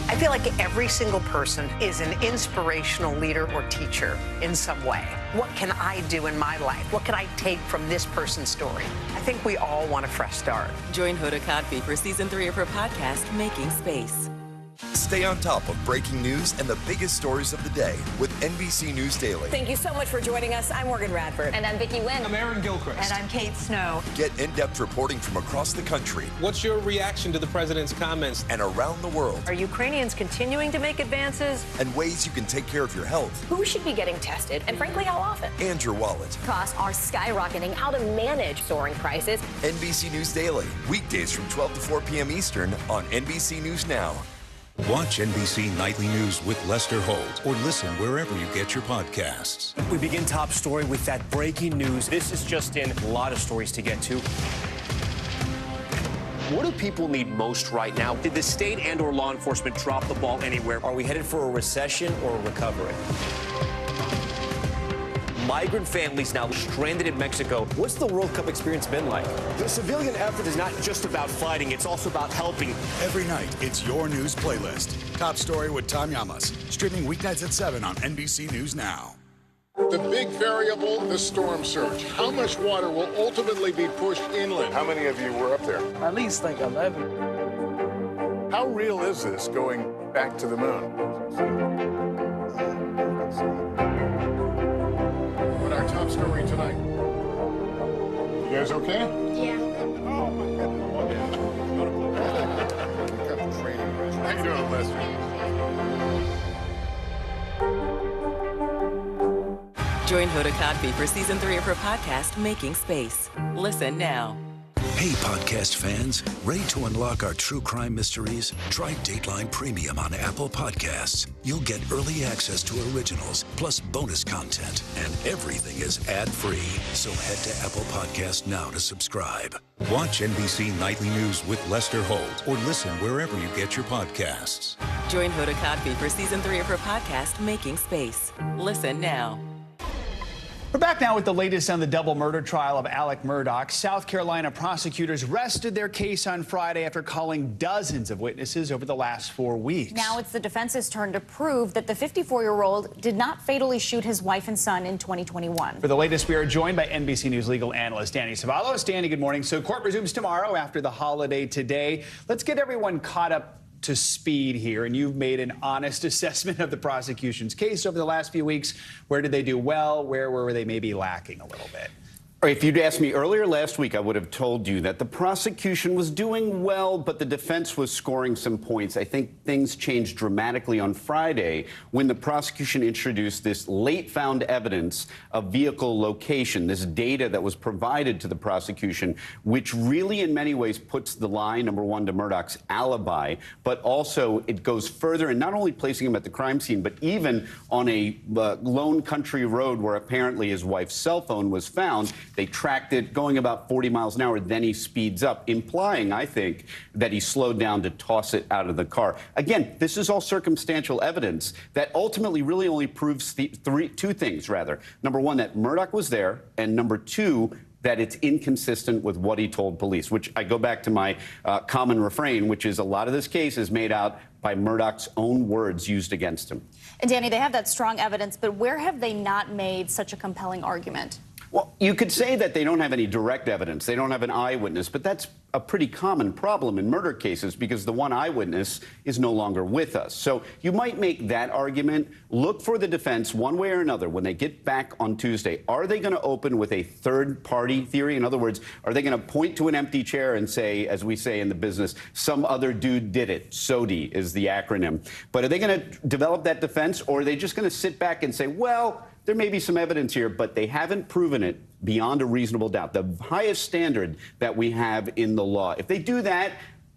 I feel like every single person is an inspirational leader or teacher in some way. What can I do in my life? What can I take from this person's story? I think we all want a fresh start. Join Hoda Kotb for season 3 of her podcast, Making Space. Stay on top of breaking news and the biggest stories of the day with NBC News Daily. Thank you so much for joining us. I'm Morgan Radford. And I'm Vicki Wynn. I'm Aaron Gilchrist. And I'm Kate Snow. Get in-depth reporting from across the country. What's your reaction to the president's comments? And around the world. Are Ukrainians continuing to make advances? And ways you can take care of your health. Who should be getting tested? And frankly, how often? And your wallet. Costs are skyrocketing. How to manage soaring prices. NBC News Daily. Weekdays from 12 to 4 p.m. Eastern on NBC News Now. Watch NBC Nightly News with Lester Holt or listen wherever you get your podcasts. We begin top story with that breaking news. This is just in, a lot of stories to get to. What do people need most right now? Did the state and or law enforcement drop the ball anywhere? Are we headed for a recession or a recovery? Migrant families now stranded in Mexico. What's the World Cup experience been like? The civilian effort is not just about fighting, it's also about helping. Every night, it's your news playlist. Top Story with Tom Llamas. Streaming weeknights at 7 on NBC News Now. The big variable, the storm surge. How much water will ultimately be pushed inland? How many of you were up there? At least like 11. How real is this going back to the moon? What our top story tonight? You guys okay? Yeah. Oh my goodness. How you doing, Lester? Join Hoda Kotb for season 3 of her podcast, Making Space. Listen now. Hey, podcast fans, ready to unlock our true crime mysteries? Try Dateline Premium on Apple Podcasts. You'll get early access to originals, plus bonus content, and everything is ad-free. So head to Apple Podcasts now to subscribe. Watch NBC Nightly News with Lester Holt or listen wherever you get your podcasts. Join Hoda Kotb for season 3 of her podcast, Making Space. Listen now. We're back now with the latest on the double murder trial of Alec Murdaugh. South Carolina prosecutors rested their case on Friday after calling dozens of witnesses over the last 4 weeks. Now it's the defense's turn to prove that the 54-year-old did not fatally shoot his wife and son in 2021. For the latest, we are joined by NBC News legal analyst Danny Savalos. Danny, good morning. So court resumes tomorrow after the holiday today. Let's get everyone caught up to speed here, and you've made an honest assessment of the prosecution's case over the last few weeks. Where did they do well? Where were they maybe lacking a little bit? If you'd asked me earlier last week, I would have told you that the prosecution was doing well, but the defense was scoring some points. I think things changed dramatically on Friday when the prosecution introduced this late found evidence of vehicle location, this data that was provided to the prosecution, which really in many ways puts the lie, number one, to Murdaugh's alibi, but also it goes further in not only placing him at the crime scene, but even on a lone country road where apparently his wife's cell phone was found. They tracked it going about 40 miles an hour. Then he speeds up, implying, I think, that he slowed down to toss it out of the car. Again, this is all circumstantial evidence that ultimately really only proves two things, rather. Number one, that Murdaugh was there, and number two, that it's inconsistent with what he told police, which I go back to my common refrain, which is a lot of this case is made out by Murdaugh's own words used against him. And Danny, they have that strong evidence, but where have they not made such a compelling argument? Well, you could say that they don't have any direct evidence. They don't have an eyewitness, but that's a pretty common problem in murder cases because the one eyewitness is no longer with us. So you might make that argument. Look for the defense one way or another when they get back on Tuesday. Are they going to open with a third-party theory? In other words, are they going to point to an empty chair and say, as we say in the business, some other dude did it? SODI is the acronym. But are they going to develop that defense, or are they just going to sit back and say, well, there may be some evidence here, but they haven't proven it beyond a reasonable doubt, the highest standard that we have in the law. If they do that,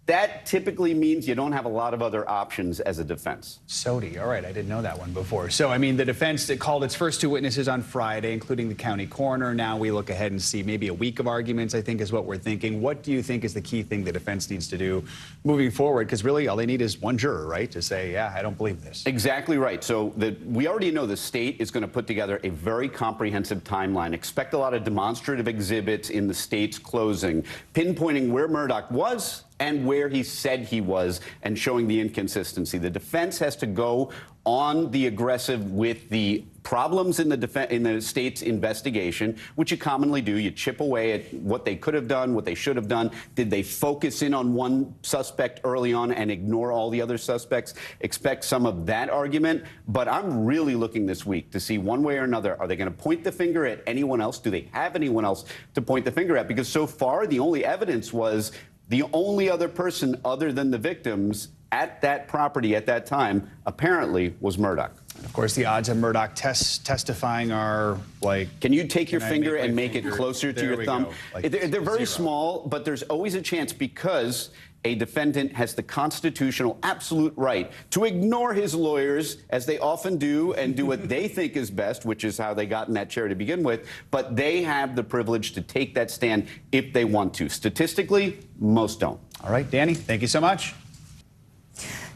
that typically means you don't have a lot of other options as a defense. SODI. All right, I didn't know that one before. So, I mean, the defense that called its first two witnesses on Friday, including the county coroner. Now we look ahead and see maybe a week of arguments, I think, is what we're thinking. What do you think is the key thing the defense needs to do moving forward? Because really all they need is one juror, right, to say, yeah, I don't believe this. Exactly right. So we already know the state is going to put together a very comprehensive timeline. Expect a lot of demonstrative exhibits in the state's closing, pinpointing where Murdaugh was and where he said he was, and showing the inconsistency. The defense has to go on the aggressive with the problems in the state's investigation, which you commonly do. You chip away at what they could have done, what they should have done. Did they focus in on one suspect early on and ignore all the other suspects? Expect some of that argument. But I'm really looking this week to see one way or another, are they going to point the finger at anyone else? Do they have anyone else to point the finger at? Because so far, the only evidence was the only other person other than the victims at that property at that time apparently was Murdaugh. Of course, the odds of Murdaugh testifying are like... Can you take your finger and make it closer to your thumb? Like they're very small, but there's always a chance because A defendant has the constitutional absolute right to ignore his lawyers, as they often do, and do what they think is best, which is how they got in that chair to begin with. But they have the privilege to take that stand if they want to. Statistically, most don't. All right, Danny, thank you so much.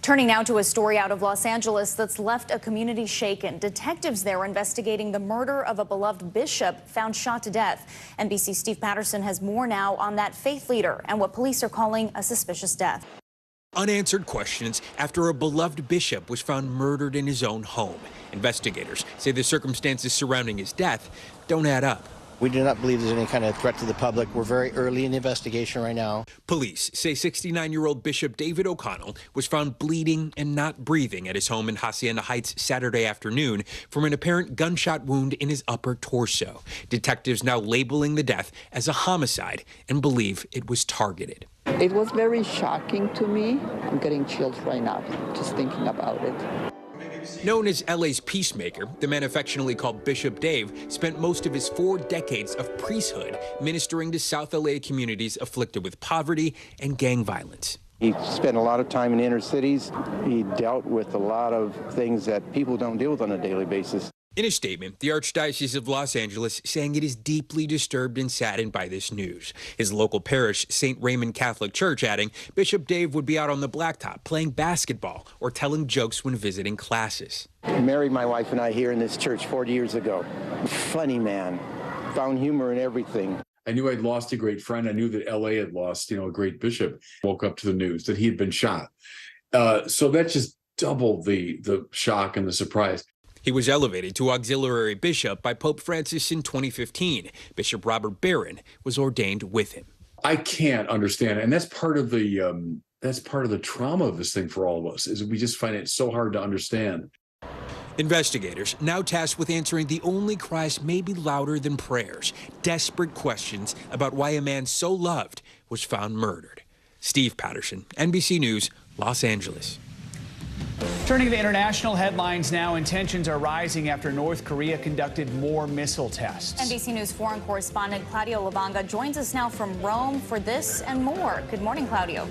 Turning now to a story out of Los Angeles that's left a community shaken. Detectives there investigating the murder of a beloved bishop found shot to death. NBC's Steve Patterson has more now on that faith leader and what police are calling a suspicious death. Unanswered questions after a beloved bishop was found murdered in his own home. Investigators say the circumstances surrounding his death don't add up. We do not believe there's any kind of threat to the public. We're very early in the investigation right now. Police say 69-year-old Bishop David O'Connell was found bleeding and not breathing at his home in Hacienda Heights Saturday afternoon from an apparent gunshot wound in his upper torso. Detectives now labeling the death as a homicide and believe it was targeted. It was very shocking to me. I'm getting chills right now just thinking about it. Known as LA's peacemaker, the man affectionately called Bishop Dave spent most of his 4 decades of priesthood ministering to South LA communities afflicted with poverty and gang violence. He spent a lot of time in inner cities. He dealt with a lot of things that people don't deal with on a daily basis. In a statement, the Archdiocese of Los Angeles saying it is deeply disturbed and saddened by this news. His local parish, St. Raymond Catholic Church, adding Bishop Dave would be out on the blacktop playing basketball or telling jokes when visiting classes. I married my wife and I here in this church 40 years ago. Funny man, found humor in everything. I knew I'd lost a great friend. I knew that LA had lost, a great bishop. Woke up to the news that he had been shot. So that just doubled the shock and the surprise. He was elevated to auxiliary bishop by Pope Francis in 2015. Bishop Robert Barron was ordained with him. I can't understand it. And that's part of the trauma of this thing for all of us, is we just find it so hard to understand. Investigators now tasked with answering the only cries maybe louder than prayers, desperate questions about why a man so loved was found murdered. Steve Patterson, NBC News, Los Angeles. Turning to international headlines now, and tensions are rising after North Korea conducted more missile tests. NBC News foreign correspondent Claudio Lavanga joins us now from Rome for this and more. Good morning, Claudio.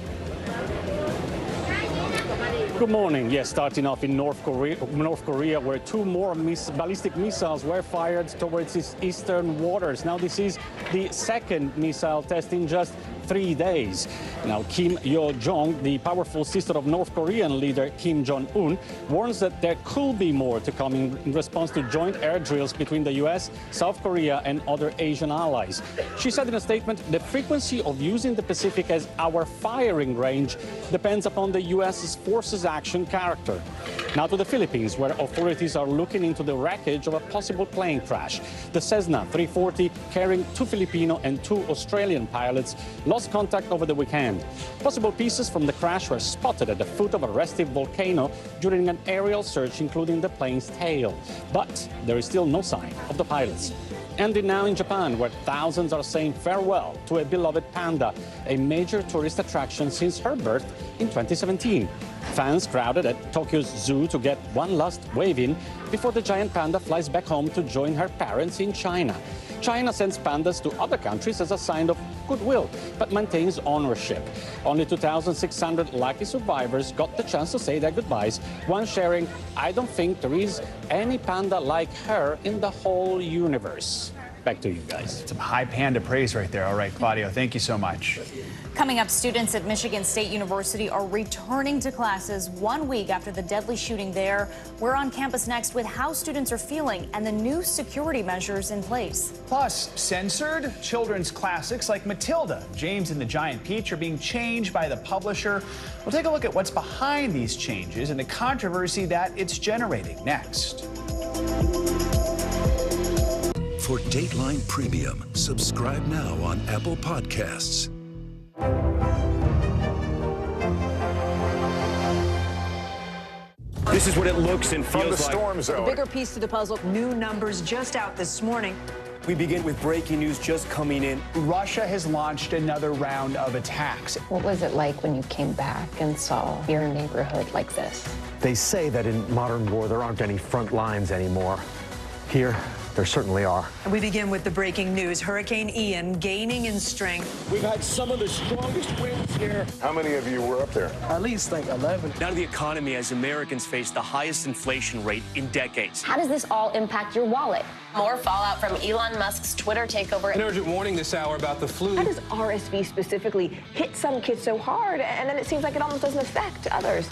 Good morning. Yes, starting off in North Korea, where 2 more ballistic missiles were fired towards its eastern waters. Now, this is the second missile test in just 3 days. Now, Kim Yo-jong, the powerful sister of North Korean leader Kim Jong-un, warns that there could be more to come in response to joint air drills between the U.S., South Korea, and other Asian allies. She said in a statement, the frequency of using the Pacific as our firing range depends upon the U.S.'s forces action character. Now to the Philippines, where authorities are looking into the wreckage of a possible plane crash. The Cessna 340, carrying 2 Filipino and 2 Australian pilots, lost contact over the weekend. Possible pieces from the crash were spotted at the foot of a restive volcano during an aerial search, including the plane's tail. But there is still no sign of the pilots. Ending now in Japan, where thousands are saying farewell to a beloved panda, a major tourist attraction since her birth in 2017. Fans crowded at Tokyo's zoo to get one last wave in before the giant panda flies back home to join her parents in China. China sends pandas to other countries as a sign of goodwill, but maintains ownership. Only 2,600 lucky survivors got the chance to say their goodbyes, one sharing, "I don't think there is any panda like her in the whole universe." Back to you guys. Some high panda praise right there. All right, Claudio, thank you so much. Coming up, students at Michigan State University are returning to classes 1 week after the deadly shooting there. We're on campus next with how students are feeling and the new security measures in place. Plus, censored children's classics like Matilda, James and the Giant Peach are being changed by the publisher. We'll take a look at what's behind these changes and the controversy that it's generating next. For Dateline Premium, subscribe now on Apple Podcasts. This is what it looks and feels From the storm like. zone. A bigger piece to the puzzle. New numbers just out this morning. We begin with breaking news just coming in. Russia has launched another round of attacks. What was it like when you came back and saw your neighborhood like this? They say that in modern war, there aren't any front lines anymore. Here, There certainly are. And we begin with the breaking news. Hurricane Ian gaining in strength. We've had some of the strongest winds here. How many of you were up there? At least like 11. Now to the economy as Americans face the highest inflation rate in decades. How does this all impact your wallet? More fallout from Elon Musk's Twitter takeover. An urgent warning this hour about the flu. How does RSV specifically hit some kids so hard, and then it seems like it almost doesn't affect others?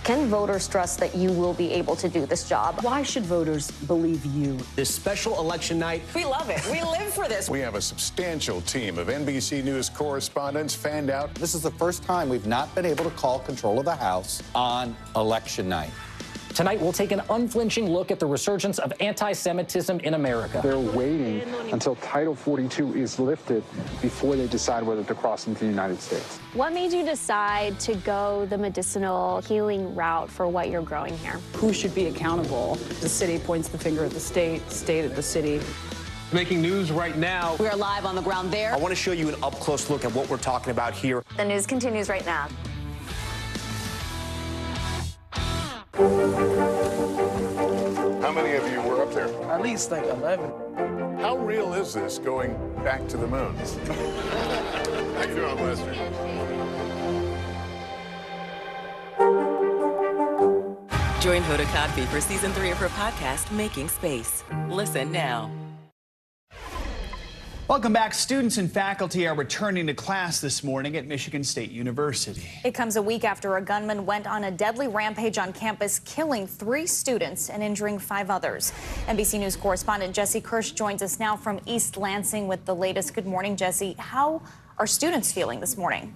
Can voters trust that you will be able to do this job? Why should voters believe you? This special election night. We love it. We live for this. We have a substantial team of NBC News correspondents fanned out. This is the first time we've not been able to call control of the House on election night. Tonight, we'll take an unflinching look at the resurgence of anti-Semitism in America. They're waiting until Title 42 is lifted before they decide whether to cross into the United States. What made you decide to go the medicinal healing route for what you're growing here? Who should be accountable? The city points the finger at the state, state at the city. Making news right now. We are live on the ground there. I want to show you an up-close look at what we're talking about here. The news continues right now. How many of you were up there? At least like 11. How real is this going back to the moon? How you doing, Lester? Join Hoda Kotb for season 3 of her podcast, Making Space. Listen now. Welcome back. Students and faculty are returning to class this morning at Michigan State University. It comes a week after a gunman went on a deadly rampage on campus, killing 3 students and injuring 5 others. NBC News correspondent Jesse Kirsch joins us now from East Lansing with the latest. Good morning, Jesse. How are students feeling this morning?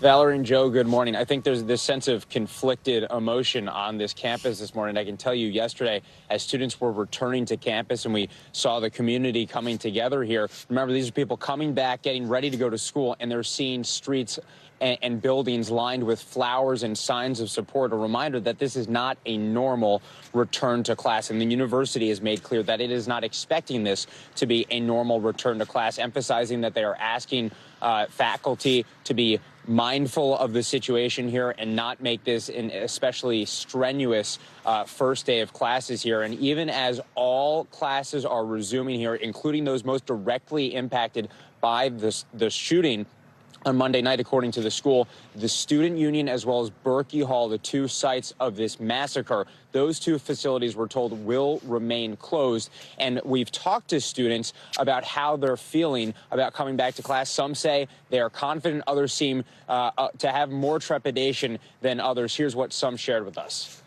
Valerie and Joe, good morning. I think there's this sense of conflicted emotion on this campus this morning. I can tell you yesterday, as students were returning to campus and we saw the community coming together here, remember, these are people coming back, getting ready to go to school, and they're seeing streets and buildings lined with flowers and signs of support. A reminder that this is not a normal return to class, and the university has made clear that it is not expecting this to be a normal return to class, emphasizing that they are asking faculty to be mindful of the situation here and not make this an especially strenuous first day of classes here. And even as all classes are resuming here, including those most directly impacted by the shooting on Monday night, according to the school, the student union as well as Berkey Hall, the 2 sites of this massacre, those 2 facilities, we're told, will remain closed. And we've talked to students about how they're feeling about coming back to class. Some say they are confident. Others seem to have more trepidation than others. Here's what some shared with us.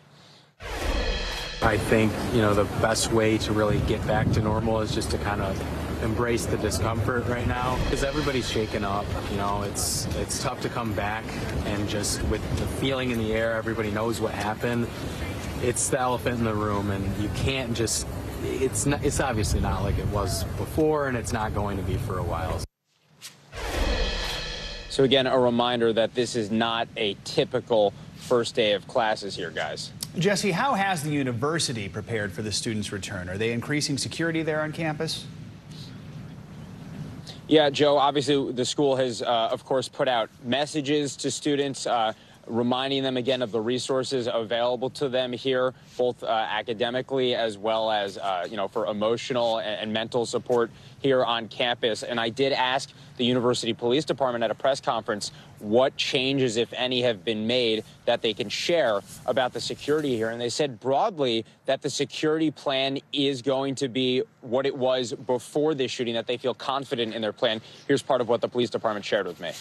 I think, the best way to really get back to normal is just to kind of embrace the discomfort right now, because everybody's shaken up. It's tough to come back, and just with the feeling in the air, everybody knows what happened. It's the elephant in the room, and you can't just, it's obviously not like it was before, and it's not going to be for a while. So again, a reminder that this is not a typical first day of classes here, guys. Jesse, how has the university prepared for the students' return? Are they increasing security there on campus? Yeah, Joe, obviously the school has, of course, put out messages to students, reminding them again of the resources available to them here, both academically as well as, for emotional and mental support here on campus. And I did ask the University Police Department at a press conference what changes, if any, have been made that they can share about the security here. And they said broadly that the security plan is going to be what it was before this shooting, that they feel confident in their plan. Here's part of what the police department shared with me.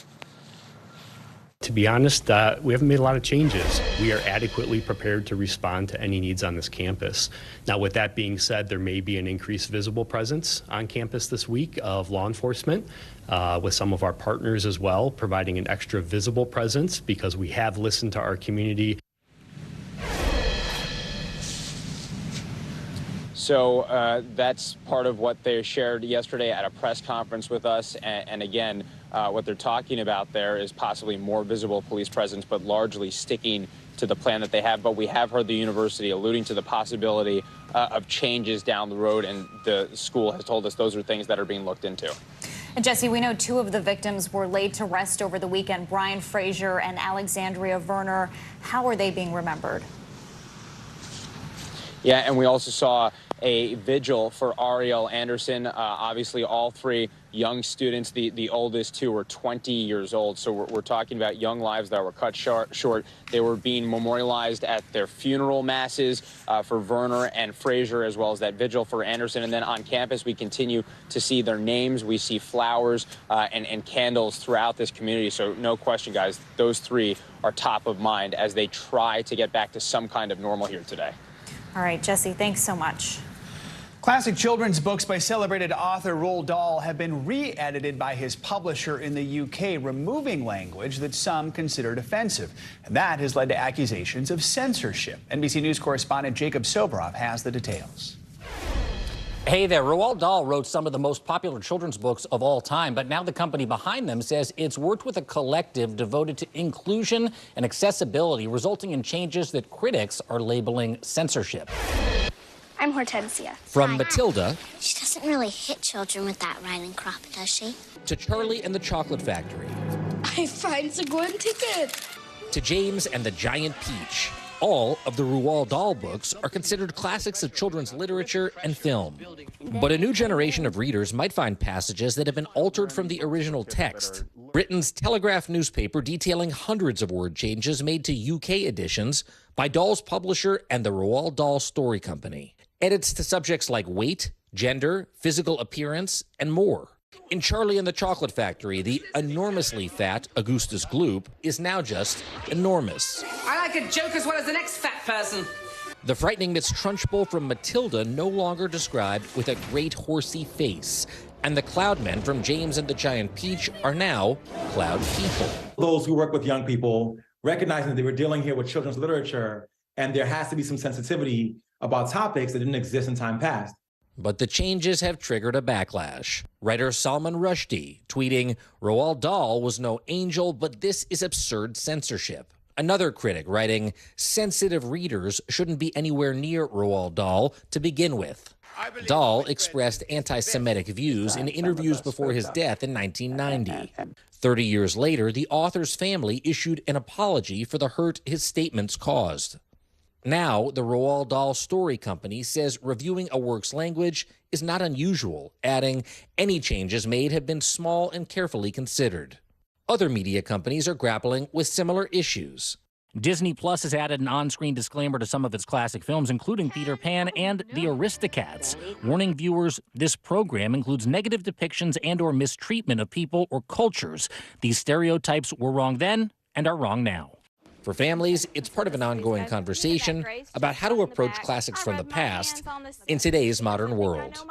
To be honest, we haven't made a lot of changes. We are adequately prepared to respond to any needs on this campus. Now, with that being said, there may be an increased visible presence on campus this week of law enforcement, with some of our partners as well, providing an extra visible presence because we have listened to our community. So that's part of what they shared yesterday at a press conference with us. And again, what they're talking about there is possibly more visible police presence, but largely sticking to the plan that they have. But we have heard the university alluding to the possibility of changes down the road, and the school has told us those are things that are being looked into. And Jesse, we know 2 of the victims were laid to rest over the weekend, Brian Frazier and Alexandria Verner. How are they being remembered? Yeah, and we also saw a vigil for Ariel Anderson. Obviously, all three young students, the oldest two were 20 years old. So we're talking about young lives that were cut short. They were being memorialized at their funeral masses for Werner and Frazier, as well as that vigil for Anderson. And then on campus, we continue to see their names. We see flowers and candles throughout this community. So no question, guys, those three are top of mind as they try to get back to some kind of normal here today. All right, Jesse, thanks so much. Classic children's books by celebrated author Roald Dahl have been re-edited by his publisher in the UK, removing language that some considered offensive. And that has led to accusations of censorship. NBC News correspondent Jacob Soboroff has the details. Hey there, Roald Dahl wrote some of the most popular children's books of all time, but now the company behind them says it's worked with a collective devoted to inclusion and accessibility, resulting in changes that critics are labeling censorship. I'm Hortensia. From Matilda. She doesn't really hit children with that riding crop, does she? To Charlie and the Chocolate Factory. I find a good ticket. To James and the Giant Peach. All of the Roald Dahl books are considered classics of children's literature and film. But a new generation of readers might find passages that have been altered from the original text. Britain's Telegraph newspaper detailing hundreds of word changes made to UK editions by Dahl's publisher and the Roald Dahl Story Company. Edits to subjects like weight, gender, physical appearance, and more. In Charlie and the Chocolate Factory, the enormously fat Augustus Gloop is now just enormous. I like a joke as well as the next fat person. The frightening Miss Trunchbull from Matilda no longer described with a great horsey face. And the Cloudmen from James and the Giant Peach are now Cloud People. Those who work with young people, recognizing that they were dealing here with children's literature, and there has to be some sensitivity about topics that didn't exist in time past. But the changes have triggered a backlash. Writer Salman Rushdie tweeting, Roald Dahl was no angel, but this is absurd censorship. Another critic writing, sensitive readers shouldn't be anywhere near Roald Dahl to begin with. Dahl expressed anti-Semitic views in interviews before his death in 1990. 30 years later, the author's family issued an apology for the hurt his statements caused. Now, the Roald Dahl Story Company says reviewing a work's language is not unusual, adding, any changes made have been small and carefully considered. Other media companies are grappling with similar issues. Disney Plus has added an on-screen disclaimer to some of its classic films, including Peter Pan and The Aristocats, warning viewers this program includes negative depictions and/or mistreatment of people or cultures. These stereotypes were wrong then and are wrong now. For families, it's part of an ongoing conversation about how to approach classics from the past in today's modern world.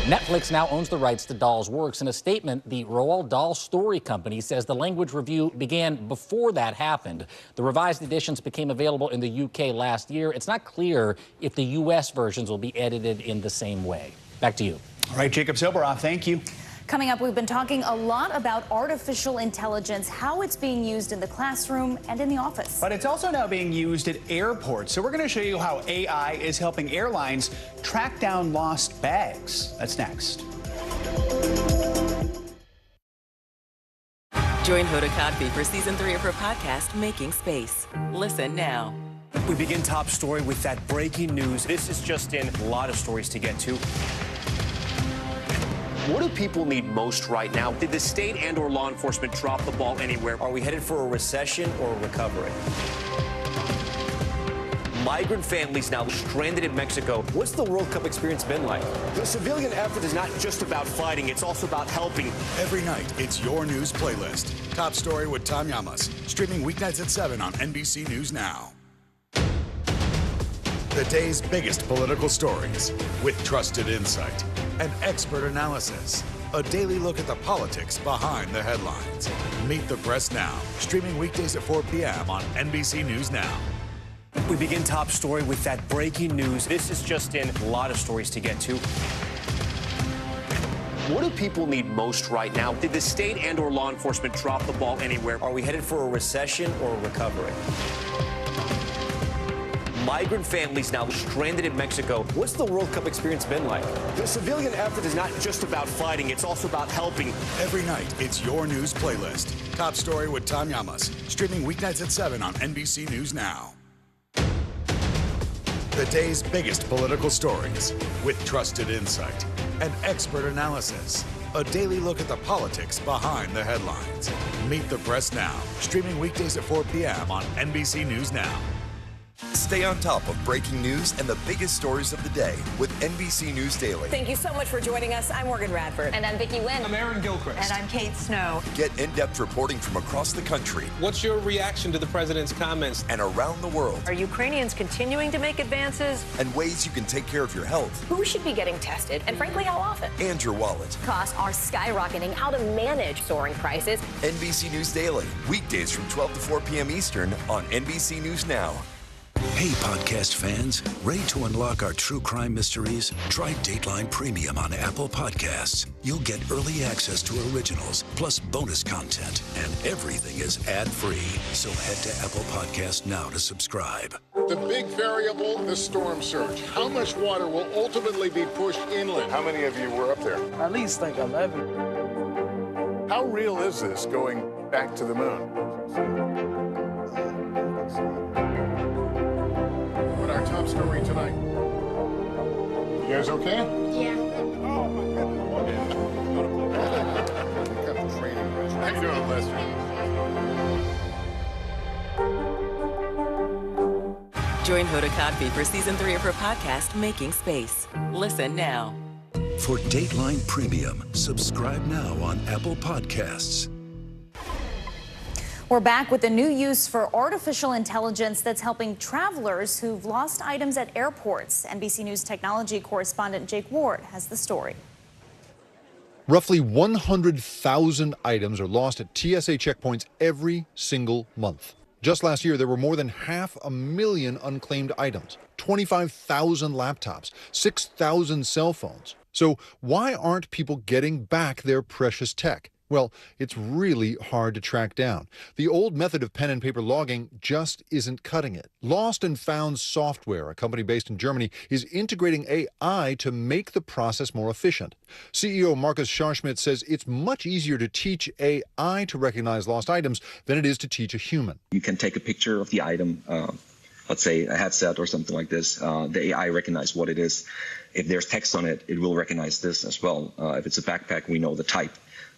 Netflix now owns the rights to Dahl's works. In a statement, the Roald Dahl Story Company says the language review began before that happened. The revised editions became available in the UK last year. It's not clear if the US versions will be edited in the same way. Back to you. All right, Jacob Soboroff, thank you. Coming up, we've been talking a lot about artificial intelligence, how it's being used in the classroom and in the office. But it's also now being used at airports. So we're going to show you how AI is helping airlines track down lost bags. That's next. Join Hoda Kotb for Season 3 of her podcast, Making Space. Listen now. We begin top story with that breaking news. This is just in, a lot of stories to get to. What do people need most right now? Did the state and/or law enforcement drop the ball anywhere? Are we headed for a recession or a recovery? Migrant families now stranded in Mexico. What's the World Cup experience been like? The civilian effort is not just about fighting, it's also about helping. Every night, it's your news playlist. Top Story with Tom Llamas, streaming weeknights at 7 on NBC News Now. The day's biggest political stories with trusted insight and expert analysis. A daily look at the politics behind the headlines. Meet the Press Now, streaming weekdays at 4 p.m. on NBC News Now. We begin top story with that breaking news. This is just in, a lot of stories to get to. What do people need most right now? Did the state and/or law enforcement drop the ball anywhere? Are we headed for a recession or a recovery? Migrant families now stranded in Mexico. What's the World Cup experience been like? The civilian effort is not just about fighting, it's also about helping. Every night, it's your news playlist. Top Story with Tom Llamas, streaming weeknights at 7 on NBC News Now. The day's biggest political stories with trusted insight and expert analysis. A daily look at the politics behind the headlines. Meet the Press Now, streaming weekdays at 4 p.m. on NBC News Now. Stay on top of breaking news and the biggest stories of the day with NBC News Daily. Thank you so much for joining us. I'm Morgan Radford. And I'm Vicki Wynn. I'm Aaron Gilchrist. And I'm Kate Snow. Get in-depth reporting from across the country. What's your reaction to the president's comments? And around the world. Are Ukrainians continuing to make advances? And ways you can take care of your health. Who should be getting tested, and frankly, how often? And your wallet. Costs are skyrocketing. How to manage soaring prices. NBC News Daily. Weekdays from 12 to 4 p.m. Eastern on NBC News Now. Hey, podcast fans, ready to unlock our true crime mysteries? Try Dateline Premium on Apple Podcasts. You'll get early access to originals, plus bonus content, and everything is ad-free. So head to Apple Podcasts now to subscribe. The big variable, the storm surge. How much water will ultimately be pushed inland? How many of you were up there? At least like 11. How real is this going back to the moon? Our top story tonight. You guys okay? Yeah. Oh my goodness. How you doing, Lester? Join Hoda Kotb for season 3 of her podcast, Making Space. Listen now. For Dateline Premium, subscribe now on Apple Podcasts. We're back with a new use for artificial intelligence that's helping travelers who've lost items at airports. NBC News technology correspondent Jake Ward has the story. Roughly 100,000 items are lost at TSA checkpoints every single month. Just last year, there were more than 500,000 unclaimed items, 25,000 laptops, 6,000 cell phones. So why aren't people getting back their precious tech? Well, it's really hard to track down. The old method of pen and paper logging just isn't cutting it. Lost and Found Software, a company based in Germany, is integrating AI to make the process more efficient. CEO Markus Scharschmidt says it's much easier to teach AI to recognize lost items than it is to teach a human. You can take a picture of the item, let's say a headset or something like this. The AI recognizes what it is. If there's text on it, it will recognize this as well. If it's a backpack, we know the type.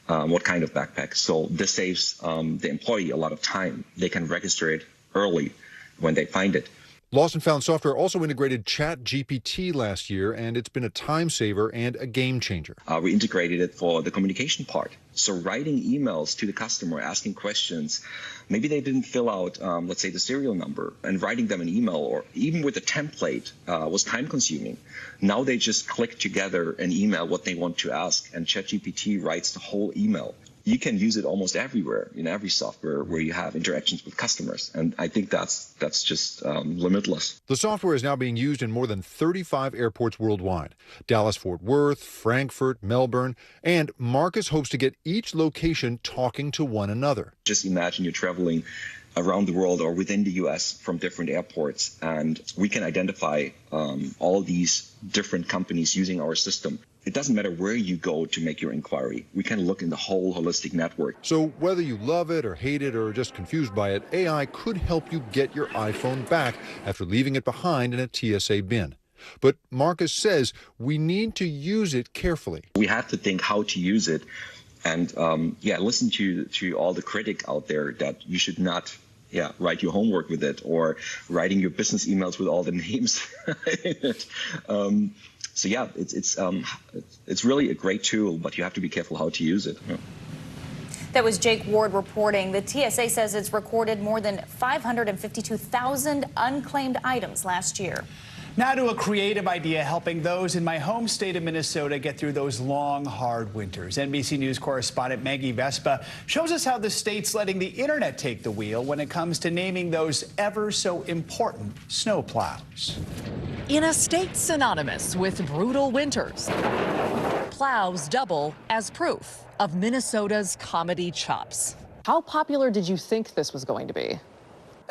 What kind of backpack. So this saves the employee a lot of time. They can register it early when they find it. Lost and Found Software also integrated ChatGPT last year, and it's been a time saver and a game changer. We integrated it for the communication part. So writing emails to the customer, asking questions. Maybe they didn't fill out, let's say, the serial number, and writing them an email or even with a template was time consuming. Now they just click together an email what they want to ask, and ChatGPT writes the whole email. You can use it almost everywhere, in every software where you have interactions with customers. And I think that's just limitless. The software is now being used in more than 35 airports worldwide. Dallas-Fort Worth, Frankfurt, Melbourne, and Marcus hopes to get each location talking to one another. Just imagine you're traveling around the world or within the U.S. from different airports, and we can identify all these different companies using our system. It doesn't matter where you go to make your inquiry. We can look in the whole holistic network. So whether you love it or hate it or are just confused by it, AI could help you get your iPhone back after leaving it behind in a TSA bin. But Marcus says we need to use it carefully. We have to think how to use it and listen to all the critic out there that you should not write your homework with it or writing your business emails with all the names in it. So yeah, it's really a great tool, but you have to be careful how to use it. Yeah. That was Jake Ward reporting. The TSA says it's recorded more than 552,000 unclaimed items last year. Now to a creative idea helping those in my home state of Minnesota get through those long, hard winters. NBC News correspondent Maggie Vespa shows us how the state's letting the internet take the wheel when it comes to naming those ever so important snowplows. In a state synonymous with brutal winters, plows double as proof of Minnesota's comedy chops. How popular did you think this was going to be?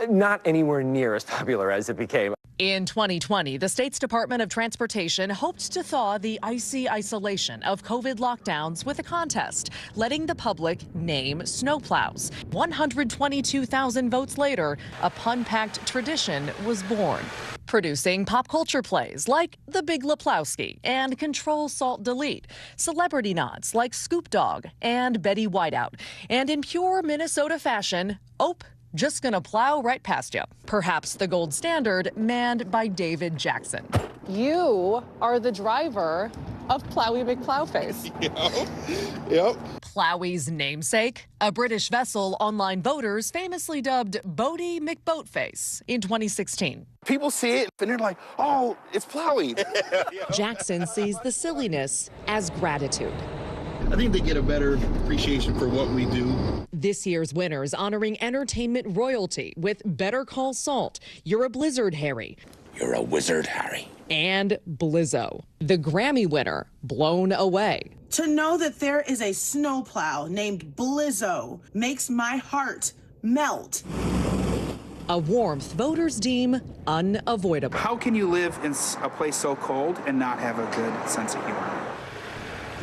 Not anywhere near as popular as it became. In 2020, the state's Department of Transportation hoped to thaw the icy isolation of COVID lockdowns with a contest, letting the public name snowplows. 122,000 votes later, a pun-packed tradition was born. Producing pop culture plays like The Big Lebowski and Control-Alt-Delete, celebrity nods like Scoop Dog and Betty Whiteout, and in pure Minnesota fashion, just gonna plow right past you. Perhaps the gold standard manned by David Jackson. You are the driver of Plowy McPlowface. Yep. Plowy's namesake, a British vessel online voters famously dubbed Boaty McBoatface in 2016. People see it and they're like, oh, it's Plowy. Jackson sees the silliness as gratitude. I think they get a better appreciation for what we do. This year's winners honoring entertainment royalty with Better Call Saul, You're a Blizzard, Harry. You're a wizard, Harry. And Blizzo. The Grammy winner, Blown Away. To know that there is a snowplow named Blizzo makes my heart melt. A warmth voters deem unavoidable. How can you live in a place so cold and not have a good sense of humor?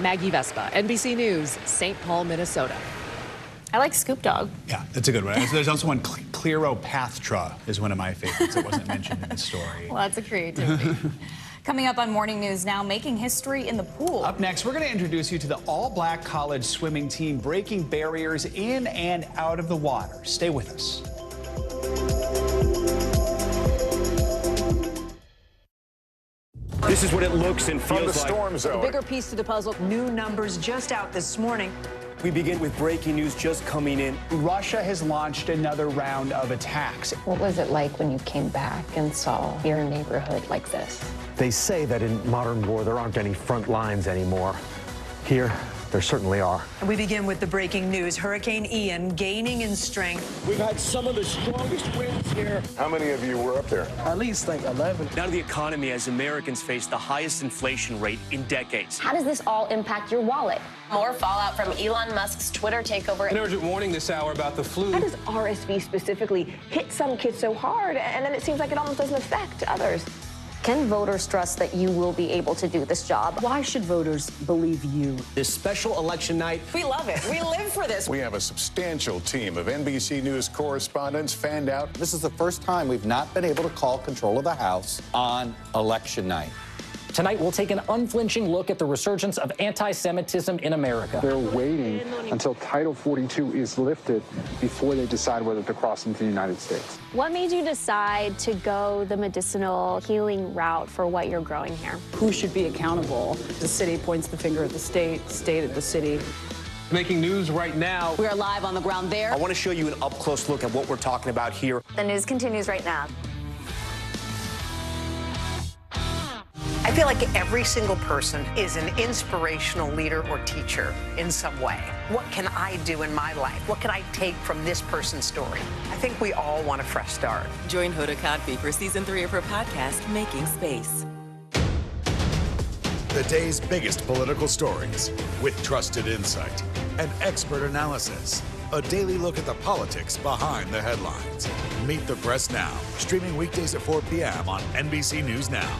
Maggie Vespa, NBC News, St. Paul, Minnesota. I like Scoop Dog. Yeah, that's a good one. There's also one, Cleopatra is one of my favorites that wasn't mentioned in the story. Lots of creativity. Coming up on Morning News Now, making history in the pool. Up next, we're going to introduce you to the all-black college swimming team breaking barriers in and out of the water. Stay with us. This is what it looks and feels From the like. storm zone. The bigger piece to the puzzle, new numbers just out this morning. We begin with breaking news just coming in. Russia has launched another round of attacks. What was it like when you came back and saw your neighborhood like this? They say that in modern war, there aren't any front lines anymore. Here, there certainly are. And we begin with the breaking news. Hurricane Ian gaining in strength. We've had some of the strongest winds here. How many of you were up there? At least like 11. Now to the economy as Americans face the highest inflation rate in decades. How does this all impact your wallet? More fallout from Elon Musk's Twitter takeover. An urgent warning this hour about the flu. How does RSV specifically hit some kids so hard, and then it seems like it almost doesn't affect others? Can voters trust that you will be able to do this job? Why should voters believe you? This special election night. We love it. We live for this. We have a substantial team of NBC News correspondents fanned out. This is the first time we've not been able to call control of the House on election night. Tonight, we'll take an unflinching look at the resurgence of anti-Semitism in America. They're waiting until Title 42 is lifted before they decide whether to cross into the United States. What made you decide to go the medicinal healing route for what you're growing here? Who should be accountable? The city points the finger at the state at the city. Making news right now. We are live on the ground there. I want to show you an up-close look at what we're talking about here. The news continues right now. I feel like every single person is an inspirational leader or teacher in some way. What can I do in my life? What can I take from this person's story? I think we all want a fresh start. Join Hoda Kotb for season 3 of her podcast, Making Space. The day's biggest political stories with trusted insight and expert analysis. A daily look at the politics behind the headlines. Meet the Press Now, streaming weekdays at 4 p.m. on NBC News Now.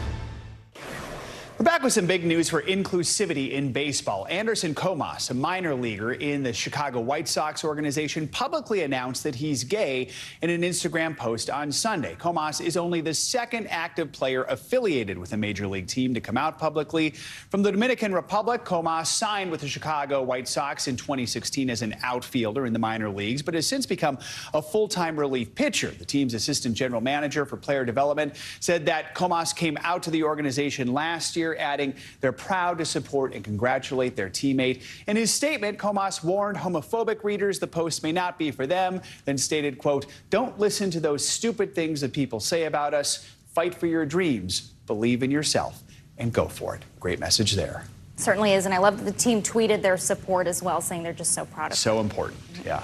We're back with some big news for inclusivity in baseball. Anderson Comas, a minor leaguer in the Chicago White Sox organization, publicly announced that he's gay in an Instagram post on Sunday. Comas is only the second active player affiliated with a major league team to come out publicly. From the Dominican Republic, Comas signed with the Chicago White Sox in 2016 as an outfielder in the minor leagues, but has since become a full-time relief pitcher. The team's assistant general manager for player development said that Comas came out to the organization last year, adding they're proud to support and congratulate their teammate. In his statement, Comas warned homophobic readers the post may not be for them, then stated, quote, "Don't listen to those stupid things that people say about us. Fight for your dreams, believe in yourself, and go for it." Great message there. Certainly is, and I love that the team tweeted their support as well, saying they're just so proud of So important, yeah.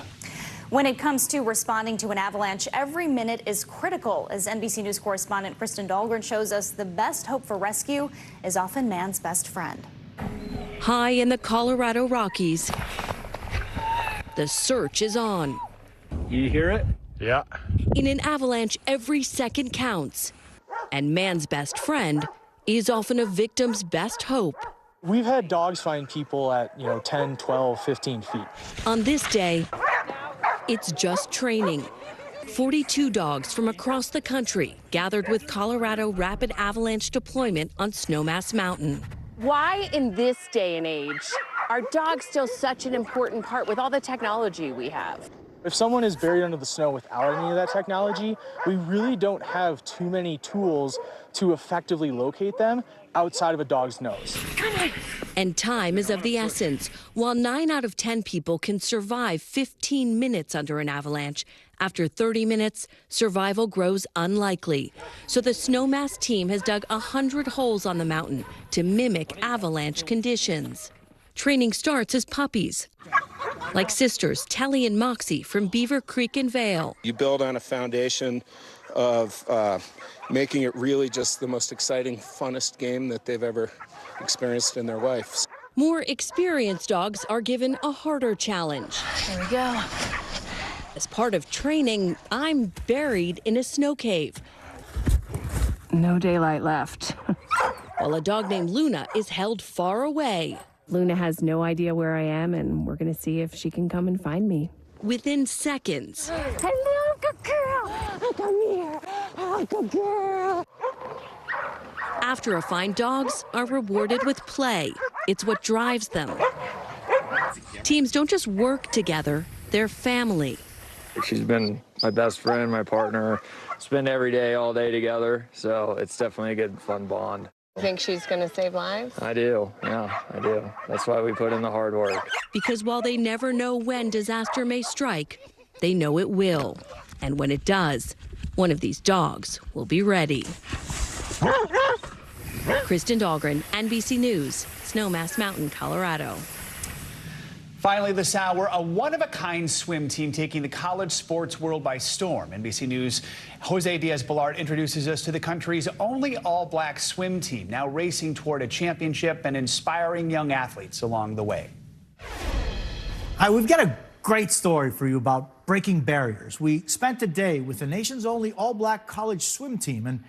When it comes to responding to an avalanche, every minute is critical. As NBC News correspondent Kristen Dahlgren shows us, the best hope for rescue is often man's best friend. High in the Colorado Rockies, the search is on. You hear it? Yeah. In an avalanche, every second counts. And man's best friend is often a victim's best hope. We've had dogs find people at, 10, 12, 15 feet. On this day, it's just training 42 dogs from across the country gathered with Colorado Rapid Avalanche Deployment on Snowmass Mountain. Why in this day and age are dogs still such an important part with all the technology we have? If someone is buried under the snow without any of that technology, we really don't have too many tools to effectively locate them outside of a dog's nose. And time is of the essence. While 9 out of 10 people can survive 15 minutes under an avalanche, after 30 minutes, survival grows unlikely. So the Snowmass team has dug 100 holes on the mountain to mimic avalanche conditions. Training starts as puppies, like sisters Telly and Moxie from Beaver Creek and Vale. You build on a foundation of making it really just the most exciting, funnest game that they've ever experienced in their lives. More experienced dogs are given a harder challenge. Here we go. As part of training, I'm buried in a snow cave. No daylight left. While a dog named Luna is held far away. Luna has no idea where I am, and we're going to see if she can come and find me. Within seconds. Hello, good girl. Come here. Oh, good girl. After a find, dogs are rewarded with play. It's what drives them. Teams don't just work together, they're family. She's been my best friend, my partner. Spend every day, all day together, so it's definitely a good, fun bond. You think she's going to save lives? I do, yeah, I do. That's why we put in the hard work. Because while they never know when disaster may strike, they know it will. And when it does, one of these dogs will be ready. Kristen Dahlgren, NBC News, Snowmass Mountain, Colorado. Finally this hour, a one-of-a-kind swim team taking the college sports world by storm. NBC News' Jose Diaz-Balart introduces us to the country's only all-black swim team, now racing toward a championship and inspiring young athletes along the way. Hi, we've got a great story for you about breaking barriers. We spent a day with the nation's only all-black college swim team, and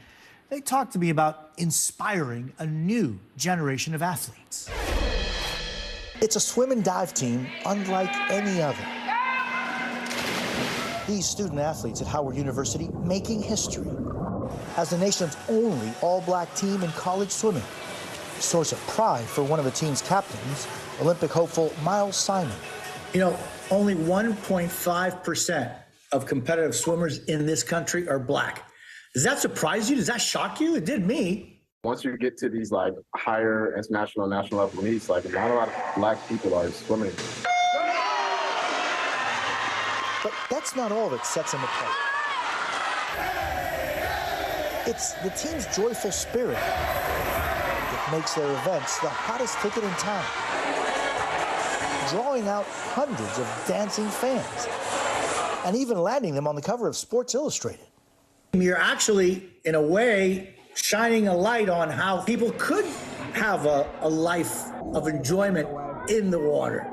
they talked to me about inspiring a new generation of athletes. It's a swim and dive team unlike any other. These student athletes at Howard University making history as the nation's only all-black team in college swimming. A source of pride for one of the team's captains, Olympic hopeful Miles Simon. You know, only 1.5% of competitive swimmers in this country are black. Does that surprise you? Does that shock you? It did me. Once you get to these like higher international, national level meets, like not a lot of black people are swimming. But that's not all that sets them apart. It's the team's joyful spirit that makes their events the hottest ticket in town, drawing out hundreds of dancing fans, and even landing them on the cover of Sports Illustrated. You're actually, in a way, shining a light on how people could have a life of enjoyment in the water.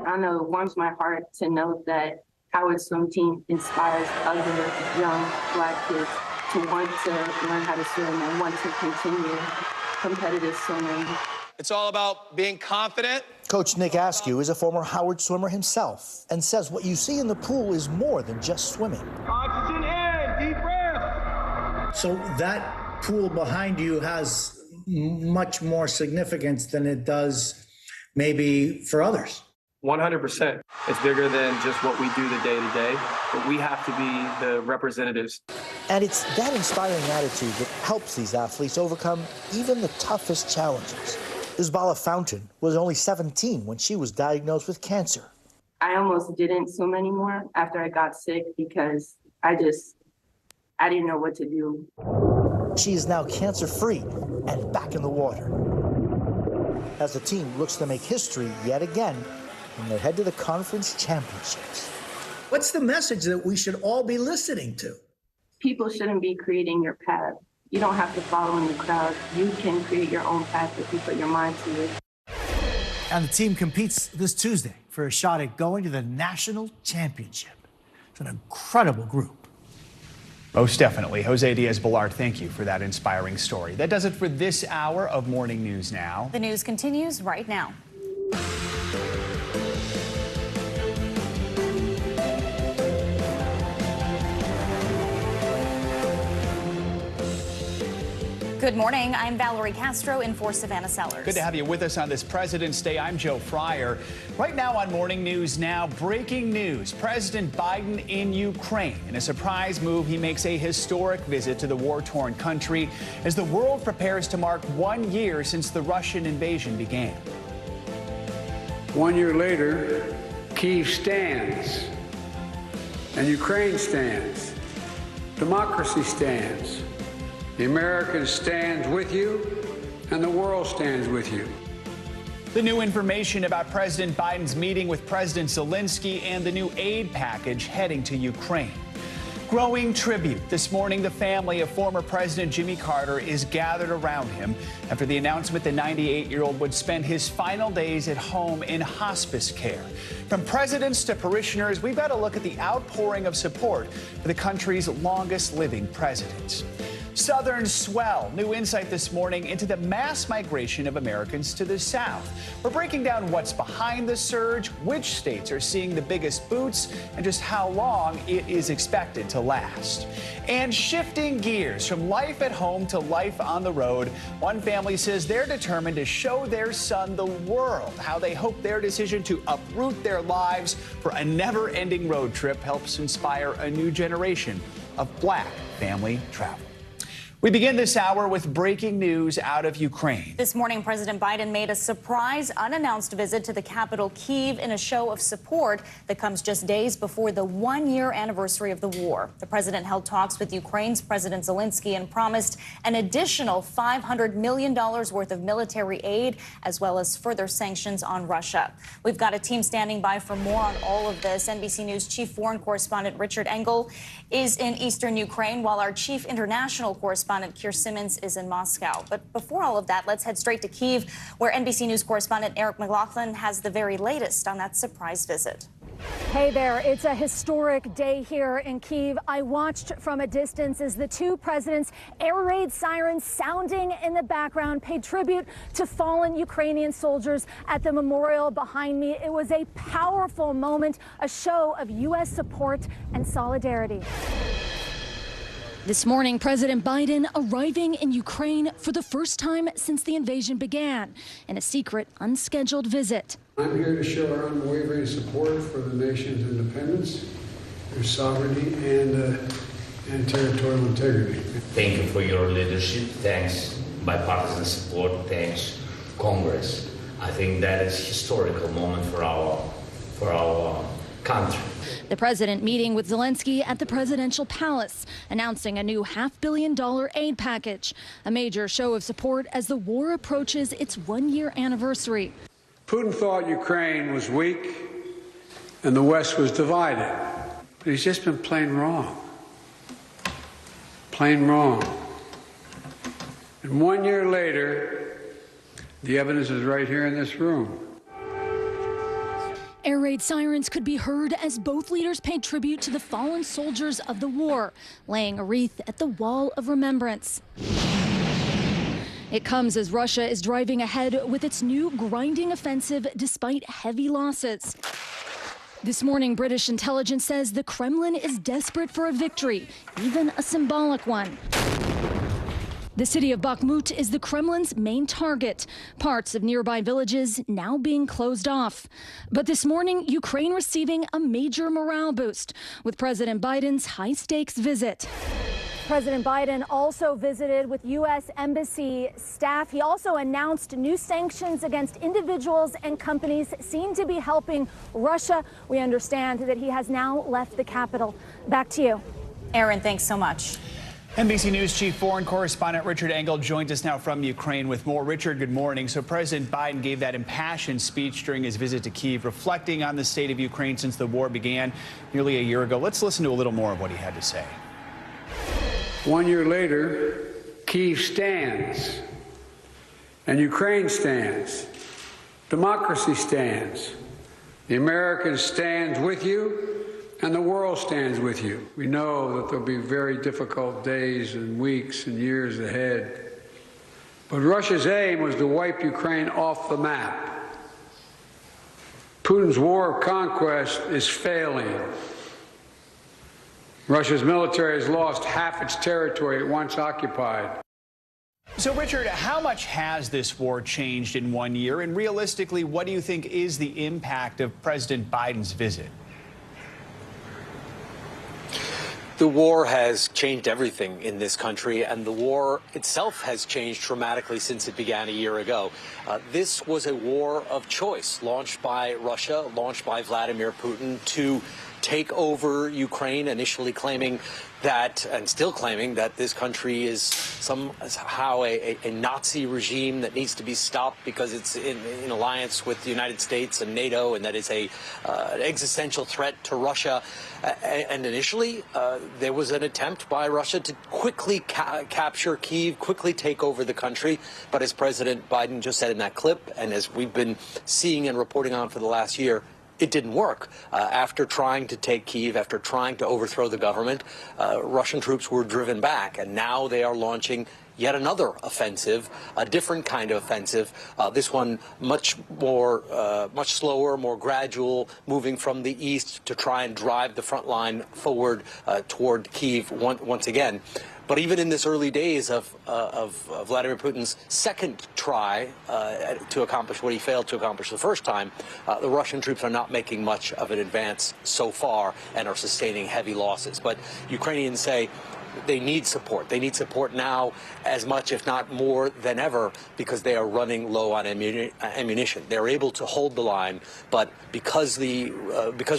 I know it warms my heart to know that Howard Swim Team inspires other young black kids to want to learn how to swim and want to continue competitive swimming. It's all about being confident. Coach Nick Askew is a former Howard swimmer himself and says what you see in the pool is more than just swimming. Oxygen in, deep breath. So that pool behind you has much more significance than it does maybe for others. 100%. It's bigger than just what we do the day to day, but we have to be the representatives. And it's that inspiring attitude that helps these athletes overcome even the toughest challenges. Isabella Fountain was only 17 when she was diagnosed with cancer. I almost didn't swim anymore after I got sick because I didn't know what to do. She is now cancer-free and back in the water. As the team looks to make history yet again when they head to the conference championships. What's the message that we should all be listening to? People shouldn't be creating your path. You don't have to follow in the crowd. You can create your own path if you put your mind to it. And the team competes this Tuesday for a shot at going to the national championship. It's an incredible group. Most definitely. Jose Diaz-Balart, thank you for that inspiring story. That does it for this hour of Morning News Now. The news continues right now. Good morning. I'm Valerie Castro in for Savannah Sellers. Good to have you with us on this President's Day. I'm Joe Fryer. Right now on Morning News Now, breaking news. President Biden in Ukraine. In a surprise move, he makes a historic visit to the war-torn country as the world prepares to mark 1 year since the Russian invasion began. 1 year later, Kyiv stands, and Ukraine stands. Democracy stands. The Americans stand with you, and the world stands with you. The new information about President Biden's meeting with President Zelensky and the new aid package heading to Ukraine. Growing tribute. This morning, the family of former President Jimmy Carter is gathered around him after the announcement the 98-year-old would spend his final days at home in hospice care. From presidents to parishioners, we've got to look at the outpouring of support for the country's longest-living president. Southern swell. New insight this morning into the mass migration of Americans to the South. We're breaking down what's behind the surge, which states are seeing the biggest boots, and just how long it is expected to last. And shifting gears from life at home to life on the road, one family says they're determined to show their son the world, how they hope their decision to uproot their lives for a never-ending road trip helps inspire a new generation of Black family travel. We begin this hour with breaking news out of Ukraine. This morning, President Biden made a surprise, unannounced visit to the capital, Kyiv, in a show of support that comes just days before the 1-year anniversary of the war. The president held talks with Ukraine's President Zelensky and promised an additional $500 million worth of military aid, as well as further sanctions on Russia. We've got a team standing by for more on all of this. NBC News chief foreign correspondent Richard Engel is in eastern Ukraine, while our chief international correspondent Keir Simmons is in Moscow. But before all of that, let's head straight to Kyiv, where NBC News correspondent Eric McLaughlin has the very latest on that surprise visit. Hey there, it's a historic day here in Kyiv. I watched from a distance as the two presidents' air raid sirens sounding in the background paid tribute to fallen Ukrainian soldiers at the memorial behind me. It was a powerful moment, a show of U.S. support and solidarity. This morning, President Biden arriving in Ukraine for the first time since the invasion began in a secret, unscheduled visit. I'm here to show our unwavering support for the nation's independence, their sovereignty, and territorial integrity. Thank you for your leadership. Thanks bipartisan support. Thanks Congress. I think that is a historical moment for our country. The president meeting with Zelensky at the presidential palace, announcing a new $500 million aid package, a major show of support as the war approaches its 1-year anniversary. Putin thought Ukraine was weak and the West was divided, but he's just been plain wrong. Plain wrong. And 1 year later, the evidence is right here in this room. Air raid sirens could be heard as both leaders paid tribute to the fallen soldiers of the war, laying a wreath at the Wall of Remembrance. It comes as Russia is driving ahead with its new grinding offensive despite heavy losses. This morning, British intelligence says the Kremlin is desperate for a victory, even a symbolic one. The city of Bakhmut is the Kremlin's main target, parts of nearby villages now being closed off. But this morning, Ukraine receiving a major morale boost with President Biden's high-stakes visit. President Biden also visited with U.S. Embassy staff. He also announced new sanctions against individuals and companies seen to be helping Russia. We understand that he has now left the capital. Back to you. Aaron, thanks so much. NBC News chief foreign correspondent Richard Engel joins us now from Ukraine with more. Richard, good morning. So President Biden gave that impassioned speech during his visit to Kyiv, reflecting on the state of Ukraine since the war began nearly a year ago. Let's listen to a little more of what he had to say. 1 year later, Kyiv stands, and Ukraine stands. Democracy stands. The Americans stand with you, and the world stands with you. We know that there'll be very difficult days and weeks and years ahead. But Russia's aim was to wipe Ukraine off the map. Putin's war of conquest is failing. Russia's military has lost half its territory it once occupied. So, Richard, how much has this war changed in 1 year? And realistically, what do you think is the impact of President Biden's visit? The war has changed everything in this country, and the war itself has changed dramatically since it began a year ago. This was a war of choice launched by Russia, launched by Vladimir Putin to take over Ukraine, initially claiming that, and still claiming, that this country is somehow a Nazi regime that needs to be stopped because it's in alliance with the United States and NATO, and that is an existential threat to Russia. And initially, there was an attempt by Russia to quickly capture Kyiv, quickly take over the country. But as President Biden just said in that clip, and as we've been seeing and reporting on for the last year, it didn't work. After trying to take Kyiv, after trying to overthrow the government, Russian troops were driven back, and now they are launching yet another offensive, a different kind of offensive. This one much slower, more gradual, moving from the east to try and drive the front line forward toward Kyiv once again. But even in this early days of Vladimir Putin's second try to accomplish what he failed to accomplish the first time, the Russian troops are not making much of an advance so far and are sustaining heavy losses. But Ukrainians say they need support. They need support now as much, if not more than ever, because they are running low on ammunition. They're able to hold the line, but because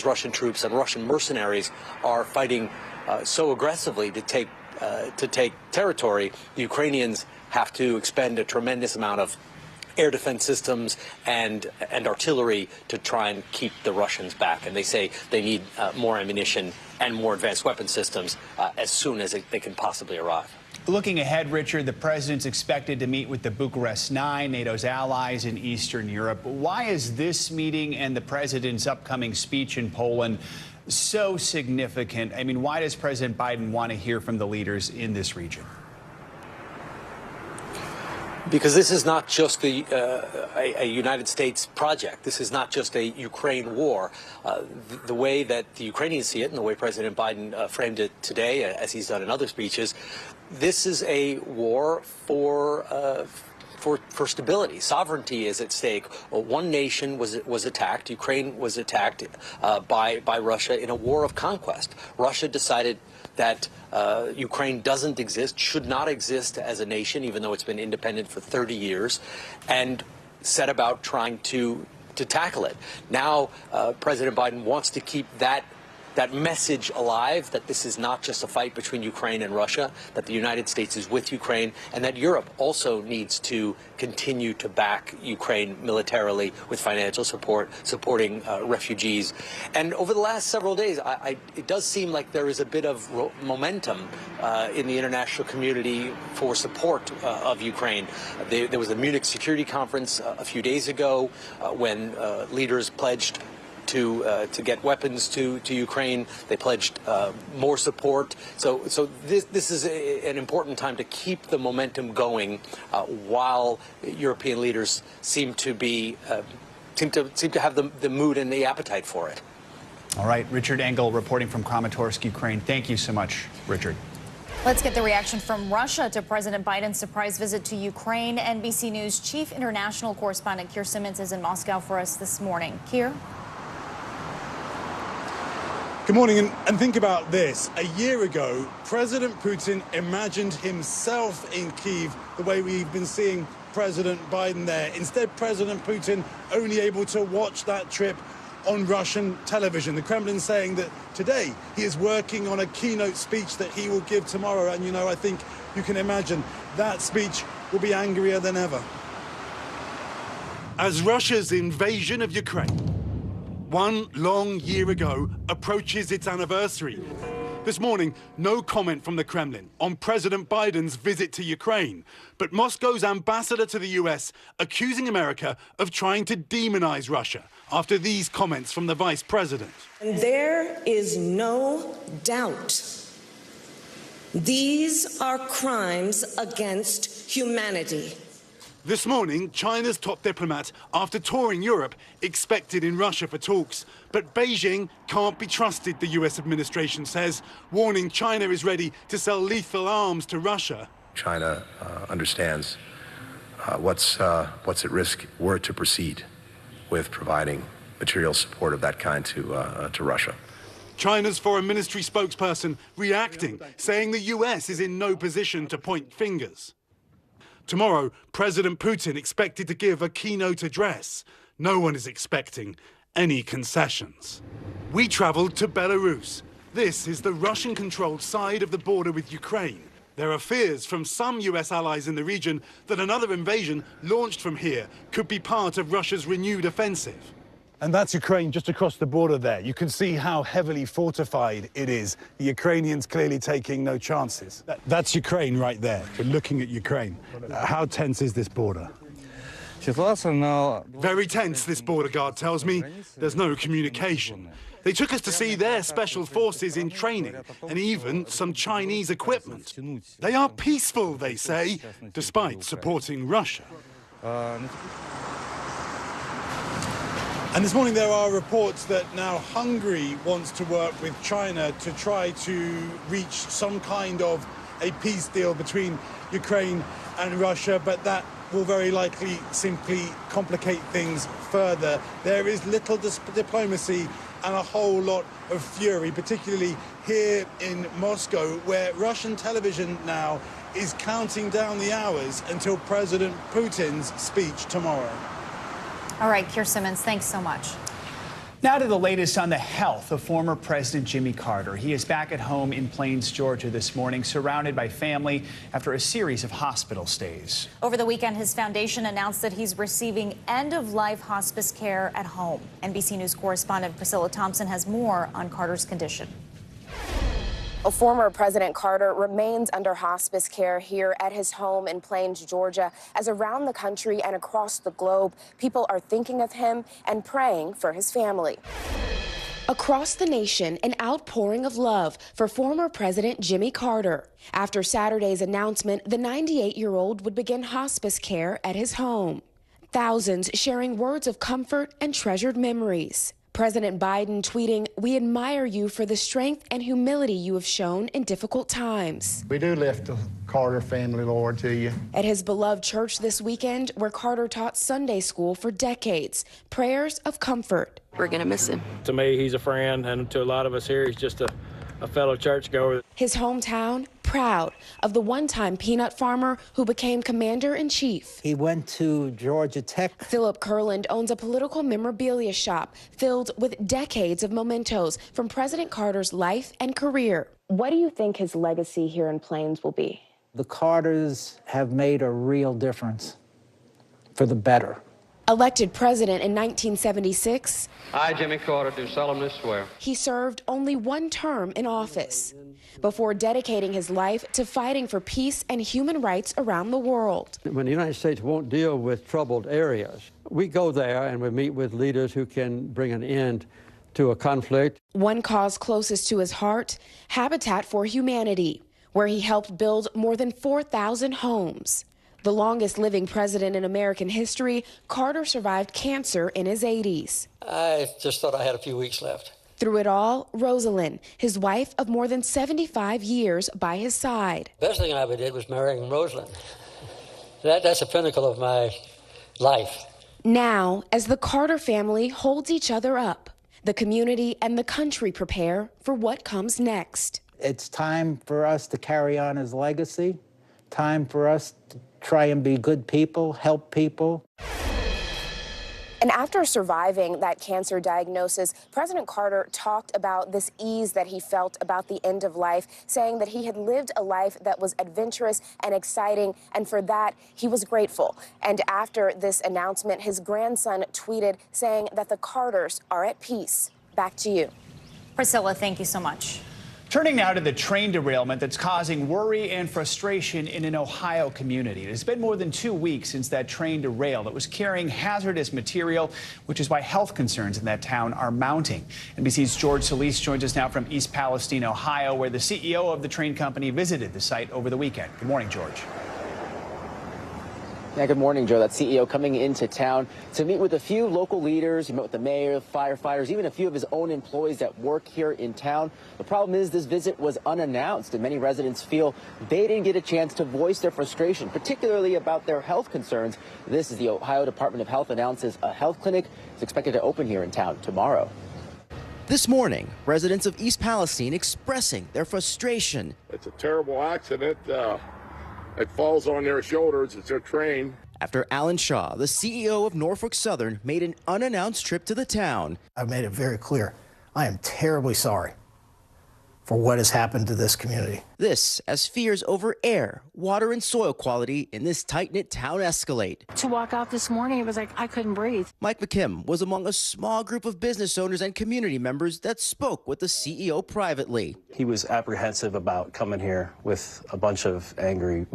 Russian troops and Russian mercenaries are fighting so aggressively to take territory, the Ukrainians have to expend a tremendous amount of air defense systems and artillery to try and keep the Russians back. And they say they need more ammunition and more advanced weapon systems as soon as they can possibly arrive. Looking ahead, Richard, the president's expected to meet with the Bucharest Nine, NATO's allies in Eastern Europe. Why is this meeting and the president's upcoming speech in Poland so significant? I mean, why does President Biden want to hear from the leaders in this region? Because this is not just a United States project. This is not just a Ukraine war. The way that the Ukrainians see it, and the way President Biden framed it today, as he's done in other speeches, this is a war for stability. Sovereignty is at stake. One nation was attacked. Ukraine was attacked by Russia in a war of conquest. Russia decided that Ukraine doesn't exist, should not exist as a nation, even though it's been independent for 30 years, and set about trying to tackle it. Now, President Biden wants to keep that message alive, that this is not just a fight between Ukraine and Russia, that the United States is with Ukraine, and that Europe also needs to continue to back Ukraine militarily with financial support, supporting refugees. And over the last several days, it does seem like there is a bit of momentum in the international community for support of Ukraine. There was a Munich Security Conference a few days ago when leaders pledged to get weapons to Ukraine. They pledged more support. So this is an important time to keep the momentum going while European leaders seem to have the mood and the appetite for it. All right, Richard Engel reporting from Kramatorsk, Ukraine. Thank you so much, Richard. Let's get the reaction from Russia to President Biden's surprise visit to Ukraine. NBC News Chief International Correspondent Keir Simmons is in Moscow for us this morning. Keir? Good morning, and think about this. A year ago, President Putin imagined himself in Kyiv the way we've been seeing President Biden there. Instead, President Putin only able to watch that trip on Russian television. The Kremlin saying that today he is working on a keynote speech that he will give tomorrow. And, you know, I think you can imagine that speech will be angrier than ever. As Russia's invasion of Ukraine, 1 long year ago, approaches its anniversary. This morning, no comment from the Kremlin on President Biden's visit to Ukraine, but Moscow's ambassador to the US accusing America of trying to demonize Russia after these comments from the vice president. And there is no doubt these are crimes against humanity. This morning, China's top diplomat, after touring Europe, expected in Russia for talks. But Beijing can't be trusted, the US administration says, warning China is ready to sell lethal arms to Russia China understands what's at risk were it to proceed with providing material support of that kind to Russia. China's foreign ministry spokesperson reacting, saying the US is in no position to point fingers. Tomorrow, President Putin expected to give a keynote address. No one is expecting any concessions. We traveled to Belarus. This is the Russian-controlled side of the border with Ukraine. There are fears from some US allies in the region that another invasion launched from here could be part of Russia's renewed offensive. And that's Ukraine just across the border there. You can see how heavily fortified it is. The Ukrainians clearly taking no chances. That's Ukraine right there. We're looking at Ukraine. How tense is this border? Very tense, this border guard tells me. There's no communication. They took us to see their special forces in training and even some Chinese equipment. They are peaceful, they say, despite supporting Russia. And this morning there are reports that now Hungary wants to work with China to try to reach some kind of a peace deal between Ukraine and Russia, but that will very likely simply complicate things further. There is little diplomacy and a whole lot of fury, particularly here in Moscow, where Russian television now is counting down the hours until President Putin's speech tomorrow. All right, Keir Simmons, thanks so much. Now to the latest on the health of former President Jimmy Carter. He is back at home in Plains, Georgia this morning, surrounded by family after a series of hospital stays. Over the weekend, his foundation announced that he's receiving end-of-life hospice care at home. NBC News correspondent Priscilla Thompson has more on Carter's condition. Former President Carter remains under hospice care here at his home in Plains, Georgia, as around the country and across the globe, people are thinking of him and praying for his family. Across the nation, an outpouring of love for former President Jimmy Carter. After Saturday's announcement, the 98-year-old would begin hospice care at his home. Thousands sharing words of comfort and treasured memories. President Biden tweeting, "We admire you for the strength and humility you have shown in difficult times." We do lift the Carter family, Lord, to you. At his beloved church this weekend, where Carter taught Sunday school for decades, prayers of comfort. We're going to miss him. To me, he's a friend, and to a lot of us here, he's just a fellow churchgoer. His hometown, proud of the one-time peanut farmer who became commander-in-chief. He went to Georgia Tech. Philip Kurland owns a political memorabilia shop filled with decades of mementos from President Carter's life and career. What do you think his legacy here in Plains will be? The Carters have made a real difference for the better. Elected president in 1976, I, Jimmy Carter, do solemnly swear. He served only one term in office before dedicating his life to fighting for peace and human rights around the world. When the United States won't deal with troubled areas, we go there and we meet with leaders who can bring an end to a conflict. One cause closest to his heart, Habitat for Humanity, where he helped build more than 4,000 homes. The longest living president in American history, Carter survived cancer in his 80s. I just thought I had a few weeks left. Through it all, Rosalind, his wife of more than 75 years, by his side. Best thing I ever did was marrying Rosalind. That's the pinnacle of my life. Now, as the Carter family holds each other up, the community and the country prepare for what comes next. It's time for us to carry on his legacy, time for us to try and be good people, help people. And after surviving that cancer diagnosis, President Carter talked about this ease that he felt about the end of life, saying that he had lived a life that was adventurous and exciting, and for that, he was grateful. And after this announcement, his grandson tweeted saying that the Carters are at peace. Back to you. Priscilla, thank you so much. Turning now to the train derailment that's causing worry and frustration in an Ohio community. It has been more than 2 weeks since that train derailed. It was carrying hazardous material, which is why health concerns in that town are mounting. NBC's George Solis joins us now from East Palestine, Ohio, where the CEO of the train company visited the site over the weekend. Good morning, George. Yeah, good morning, Joe. That CEO coming into town to meet with a few local leaders. He met with the mayor, firefighters, even a few of his own employees that work here in town. The problem is this visit was unannounced, and many residents feel they didn't get a chance to voice their frustration, particularly about their health concerns. This is the Ohio Department of Health announces a health clinic is expected to open here in town tomorrow. This morning, residents of East Palestine expressing their frustration. It's a terrible accident. It falls on their shoulders. It's their train. After Alan Shaw, the CEO of Norfolk Southern, made an unannounced trip to the town. I've made it very clear. I am terribly sorry for what has happened to this community. This as fears over air, water, and soil quality in this tight-knit town escalate. To walk out this morning, it was like I couldn't breathe. Mike McKim was among a small group of business owners and community members that spoke with the CEO privately. He was apprehensive about coming here with a bunch of angry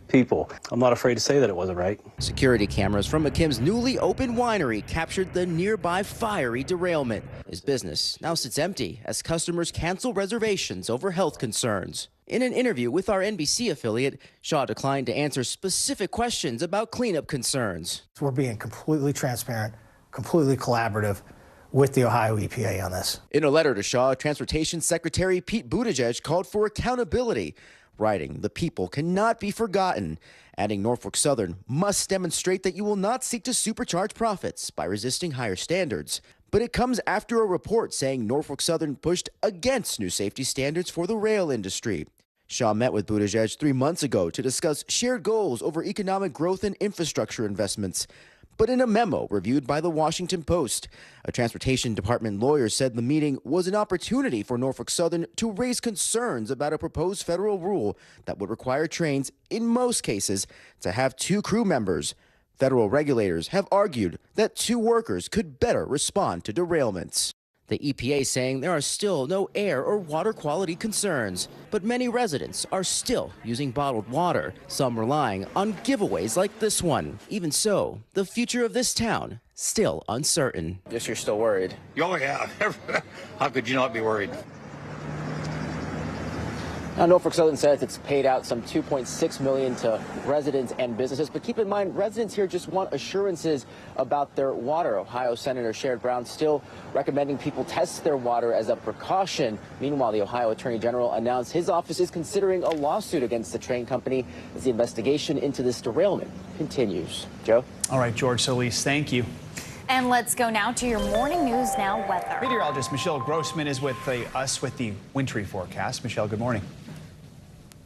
people. I'm not afraid to say that it wasn't right. Security cameras from McKim's newly opened winery captured the nearby fiery derailment. His business now sits empty as customers cancel reservations over health concerns. In an interview with our NBC affiliate, Shaw declined to answer specific questions about cleanup concerns. We're being completely transparent, completely collaborative with the Ohio EPA on this. In a letter to Shaw, Transportation Secretary Pete Buttigieg called for accountability, writing, "The people cannot be forgotten," adding Norfolk Southern must demonstrate that you will not seek to supercharge profits by resisting higher standards. But it comes after a report saying Norfolk Southern pushed against new safety standards for the rail industry. Shaw met with Buttigieg 3 months ago to discuss shared goals over economic growth and infrastructure investments. But in a memo reviewed by the Washington Post, a Transportation Department lawyer said the meeting was an opportunity for Norfolk Southern to raise concerns about a proposed federal rule that would require trains, in most cases, to have 2 crew members. Federal regulators have argued that 2 workers could better respond to derailments. The EPA saying there are still no air or water quality concerns, but many residents are still using bottled water, some relying on giveaways like this one. Even so, the future of this town still uncertain. Just you're still worried. Oh, yeah. How could you not be worried? Now, Norfolk Southern says it's paid out some $2.6 million to residents and businesses. But keep in mind, residents here just want assurances about their water. Ohio Senator Sherrod Brown still recommending people test their water as a precaution. Meanwhile, the Ohio Attorney General announced his office is considering a lawsuit against the train company as the investigation into this derailment continues. Joe? All right, George Solis, thank you. And let's go now to your Morning News Now weather. Meteorologist Michelle Grossman is with us with the wintry forecast. Michelle, good morning.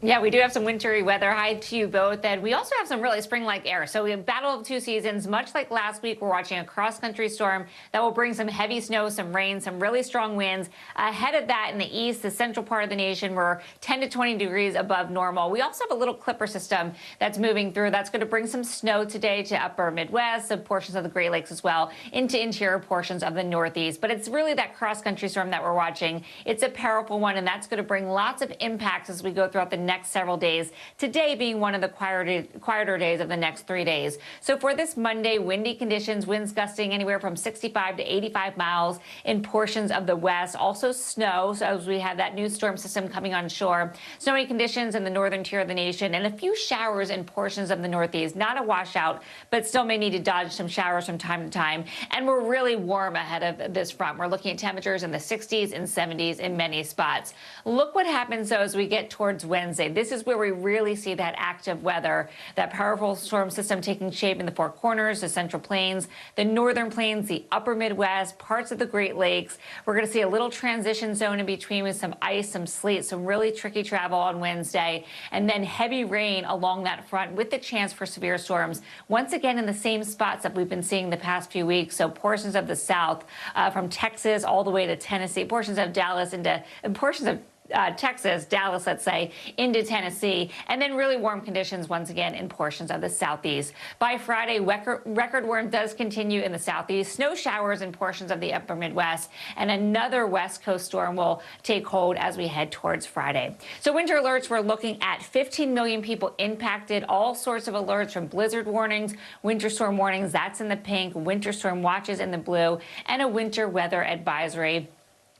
Yeah, we do have some wintry weather. Hi to you both. And we also have some really spring-like air. So we have battle of 2 seasons. Much like last week, we're watching a cross-country storm that will bring some heavy snow, some rain, some really strong winds. Ahead of that in the east, the central part of the nation, we're 10 to 20 degrees above normal. We also have a little clipper system that's moving through. That's going to bring some snow today to upper Midwest, some portions of the Great Lakes as well, into interior portions of the Northeast. But it's really that cross-country storm that we're watching. It's a powerful one, and that's going to bring lots of impacts as we go throughout the next several days, today being one of the quieter days of the next 3 days. So for this Monday, windy conditions, winds gusting anywhere from 65 to 85 miles in portions of the west. Also snow, so as we have that new storm system coming on shore. Snowy conditions in the northern tier of the nation and a few showers in portions of the Northeast. Not a washout, but still may need to dodge some showers from time to time. And we're really warm ahead of this front. We're looking at temperatures in the 60s and 70s in many spots. Look what happens, though, as we get towards Wednesday. This is where we really see that active weather, that powerful storm system taking shape in the Four Corners, the Central Plains, the Northern Plains, the Upper Midwest, parts of the Great Lakes. We're going to see a little transition zone in between with some ice, some sleet, some really tricky travel on Wednesday, and then heavy rain along that front with the chance for severe storms. Once again, in the same spots that we've been seeing the past few weeks. So portions of the South, from Texas all the way to Tennessee, portions of Dallas and portions of Texas, Dallas, let's say, into Tennessee, and then really warm conditions once again in portions of the Southeast. By Friday, record warm does continue in the Southeast. Snow showers in portions of the upper Midwest, and another West Coast storm will take hold as we head towards Friday. So winter alerts, we're looking at 15 million people impacted, all sorts of alerts from blizzard warnings, winter storm warnings, that's in the pink, winter storm watches in the blue, and a winter weather advisory.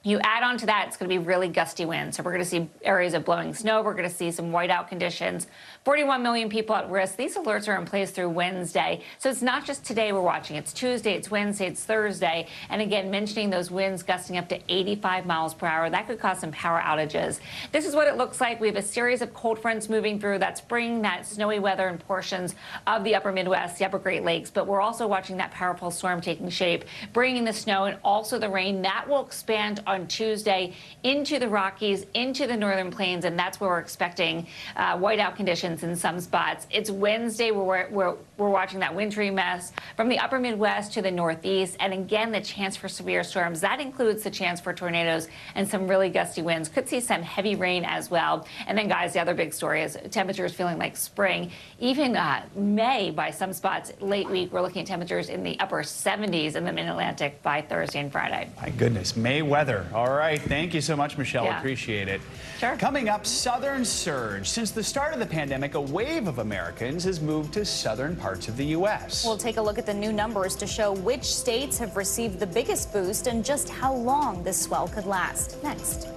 You add on to that, it's going to be really gusty winds. So we're going to see areas of blowing snow. We're going to see some whiteout conditions. 41 million people at risk. These alerts are in place through Wednesday. So it's not just today we're watching. It's Tuesday, it's Wednesday, it's Thursday. And again, mentioning those winds gusting up to 85 miles per hour. That could cause some power outages. This is what it looks like. We have a series of cold fronts moving through. That's bringing that snowy weather in portions of the upper Midwest, the upper Great Lakes. But we're also watching that powerful storm taking shape, bringing the snow and also the rain. That will expand on Tuesday into the Rockies, into the northern plains, and that's where we're expecting whiteout conditions in some spots. It's Wednesday where we're watching that wintry mess from the upper Midwest to the Northeast, and again, the chance for severe storms. That includes the chance for tornadoes and some really gusty winds. Could see some heavy rain as well. And then, guys, the other big story is temperatures feeling like spring. Even May by some spots late week. We're looking at temperatures in the upper 70s in the Mid-Atlantic by Thursday and Friday. My goodness, May weather. All right, thank you so much, Michelle. Yeah. Appreciate it. Sure. Coming up, southern surge. Since the start of the pandemic, a wave of Americans has moved to southern parts of the U.S. We'll take a look at the new numbers to show which states have received the biggest boost and just how long this swell could last. Next.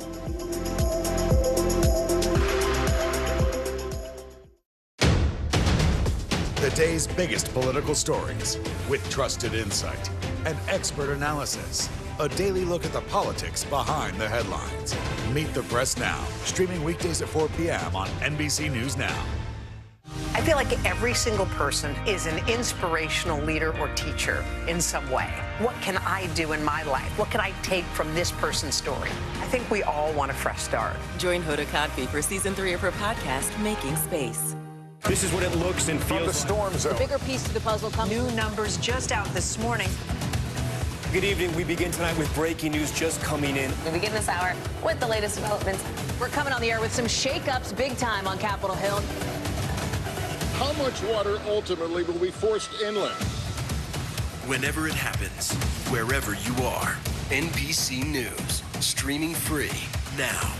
The day's biggest political stories with trusted insight and expert analysis. A daily look at the politics behind the headlines. Meet the Press Now, streaming weekdays at 4 p.m. on NBC News Now. I feel like every single person is an inspirational leader or teacher in some way. What can I do in my life? What can I take from this person's story? I think we all want a fresh start. Join Hoda Kotb for season 3 of her podcast, Making Space. This is what it looks and feels. From the storm zone. The bigger piece of the puzzle comes. New numbers just out this morning. Good evening. We begin tonight with breaking news just coming in. We begin this hour with the latest developments. We're coming on the air with some shakeups big time on Capitol Hill. How much water ultimately will be forced inland? Whenever it happens, wherever you are, NBC News, streaming free now.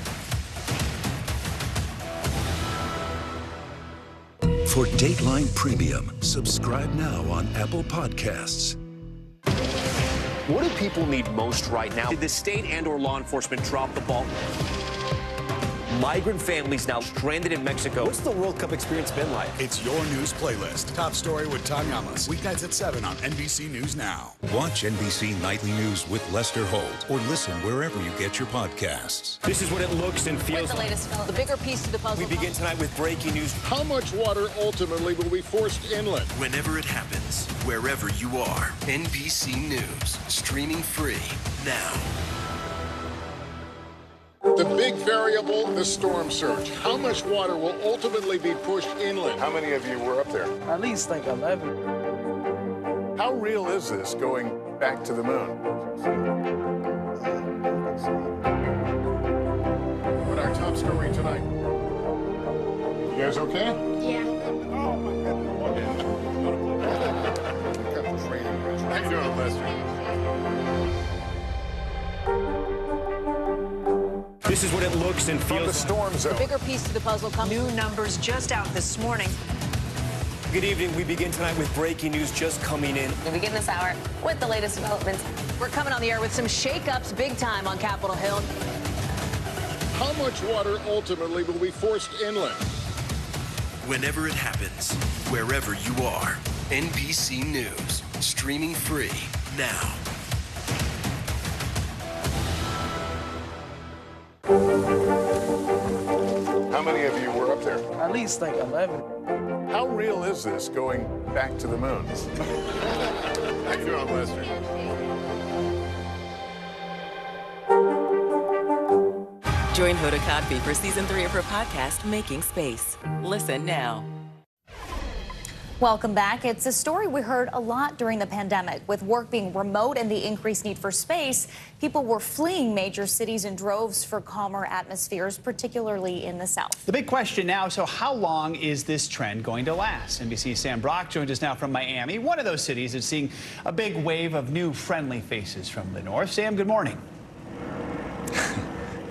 For Dateline Premium, subscribe now on Apple Podcasts. What do people need most right now? Did the state and/or law enforcement drop the ball? Migrant families now stranded in Mexico. What's the World Cup experience been like? It's your news playlist. Top story with Tom Yamas. Weeknights at 7 on NBC News Now. Watch NBC Nightly News with Lester Holt or listen wherever you get your podcasts. This is what it looks and feels. With the latest, the bigger piece of the puzzle. We begin tonight with breaking news. How much water ultimately will be forced inland? Whenever it happens, wherever you are, NBC News, streaming free now. The big variable, the storm surge. How much water will ultimately be pushed inland? How many of you were up there? At least like 11. How real is this going back to the moon? What our top story tonight? You guys okay? Yeah. Oh my goodness. How you doing, Lester? This is what it looks and feels. From the storm zone. The bigger piece of the puzzle comes. New numbers just out this morning. Good evening. We begin tonight with breaking news just coming in. We begin this hour with the latest developments. We're coming on the air with some shakeups big time on Capitol Hill. How much water ultimately will be forced inland? Whenever it happens, wherever you are, NBC News, streaming free now. How many of you were up there? At least like 11. How real is this going back to the moon? How you doing, Lester? Join Hoda Kotb for season 3 of her podcast, Making Space. Listen now. Welcome back. It's a story we heard a lot during the pandemic. With work being remote and the increased need for space, people were fleeing major cities in droves for calmer atmospheres, particularly in the South. The big question now, so how long is this trend going to last? NBC's Sam Brock joins us now from Miami, one of those cities that's seeing a big wave of new friendly faces from the north. Sam, good morning.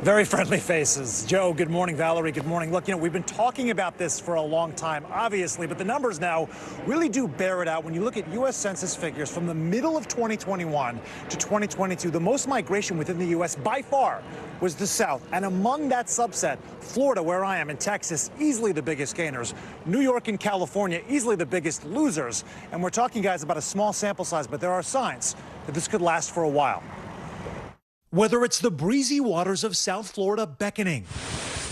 Very friendly faces. Joe, good morning. Valerie, good morning. Look, we've been talking about this for a long time, obviously, but the numbers now really do bear it out. When you look at U.S. Census figures from the middle of 2021 to 2022, the most migration within the U.S. by far was the South. And among that subset, Florida, where I am, and Texas, easily the biggest gainers. New York and California, easily the biggest losers. And we're talking, guys, about a small sample size, but there are signs that this could last for a while. Whether it's the breezy waters of South Florida beckoning,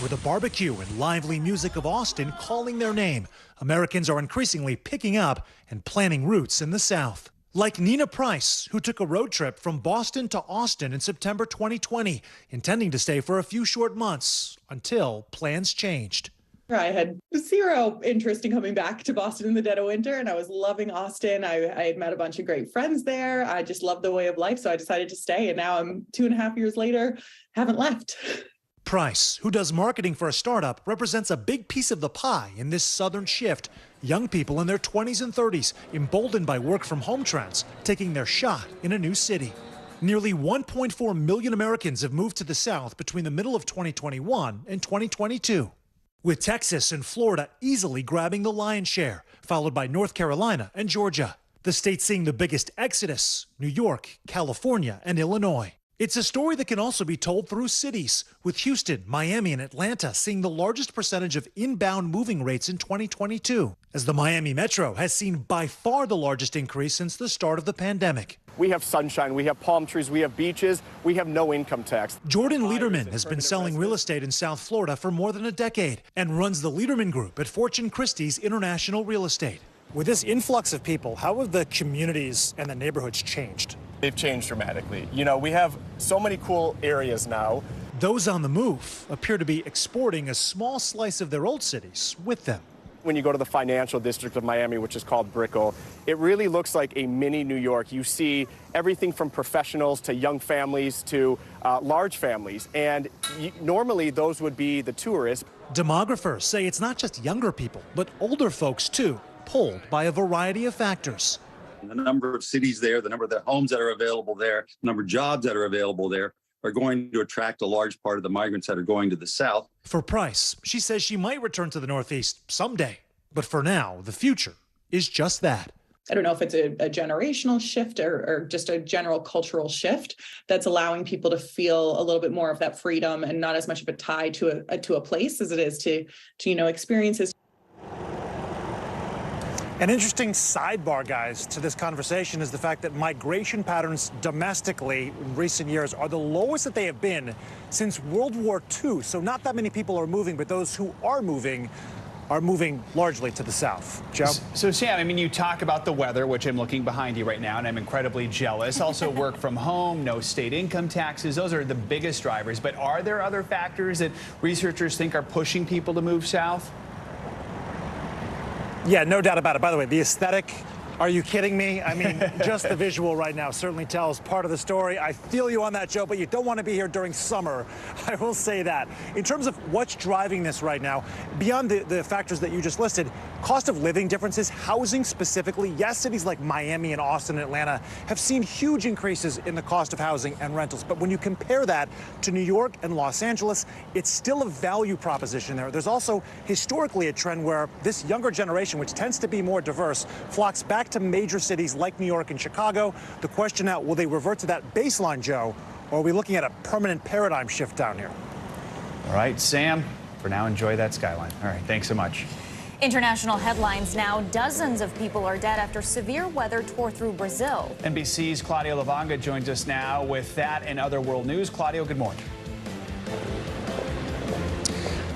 or the barbecue and lively music of Austin calling their name, Americans are increasingly picking up and planning routes in the South. Like Nina Price, who took a road trip from Boston to Austin in September 2020, intending to stay for a few short months until plans changed. I had zero interest in coming back to Boston in the dead of winter, and I was loving Austin. I had met a bunch of great friends there. I just loved the way of life, so I decided to stay, and now I'm 2.5 years later, haven't left. Price, who does marketing for a startup, represents a big piece of the pie in this southern shift. Young people in their 20s and 30s, emboldened by work-from-home trends, taking their shot in a new city. Nearly 1.4 million Americans have moved to the South between the middle of 2021 and 2022. With Texas and Florida easily grabbing the lion's share, followed by North Carolina and Georgia. The states seeing the biggest exodus, New York, California, and Illinois. It's a story that can also be told through cities, with Houston, Miami, and Atlanta seeing the largest percentage of inbound moving rates in 2022, as the Miami Metro has seen by far the largest increase since the start of the pandemic. We have sunshine, we have palm trees, we have beaches, we have no income tax. Jordan Lederman has been selling real estate in South Florida for more than a decade and runs the Lederman Group at Fortune Christie's International Real Estate. With this influx of people, how have the communities and the neighborhoods changed? They've changed dramatically. We have so many cool areas now. Those on the move appear to be exporting a small slice of their old cities with them. When you go to the financial district of Miami, which is called Brickell, it really looks like a mini New York. You see everything from professionals to young families to large families. And normally those would be the tourists. Demographers say it's not just younger people, but older folks too, pulled by a variety of factors. The number of cities there, the number of the homes that are available there, the number of jobs that are available there are going to attract a large part of the migrants that are going to the South. For Price, she says she might return to the Northeast someday, but for now, the future is just that. I don't know if it's a generational shift or just a general cultural shift that's allowing people to feel a little bit more of that freedom and not as much of a tie to a place as it is to experiences. An interesting sidebar, guys, to this conversation is the fact that migration patterns domestically in recent years are the lowest that they have been since World War II. So not that many people are moving, but those who are moving largely to the South. Joe? So, Sam, you talk about the weather, which I'm looking behind you right now, and I'm incredibly jealous. Also, work from home, no state income taxes. Those are the biggest drivers. But are there other factors that researchers think are pushing people to move south? Yeah, no doubt about it. By the way, the aesthetic, are you kidding me? Just the visual right now certainly tells part of the story. I feel you on that, Joe, but you don't want to be here during summer. I will say that. In terms of what's driving this right now, beyond the factors that you just listed, cost of living differences, housing specifically. Yes, cities like Miami and Austin and Atlanta have seen huge increases in the cost of housing and rentals. But when you compare that to New York and Los Angeles, it's still a value proposition there. There's also historically a trend where this younger generation, which tends to be more diverse, flocks back to major cities like New York and Chicago. The question now, will they revert to that baseline, Joe, or are we looking at a permanent paradigm shift down here? All right, Sam, for now, enjoy that skyline. All right, thanks so much. International headlines now. Dozens of people are dead after severe weather tore through Brazil. NBC's Claudio Lavanga joins us now with that and other world news. Claudio, good morning.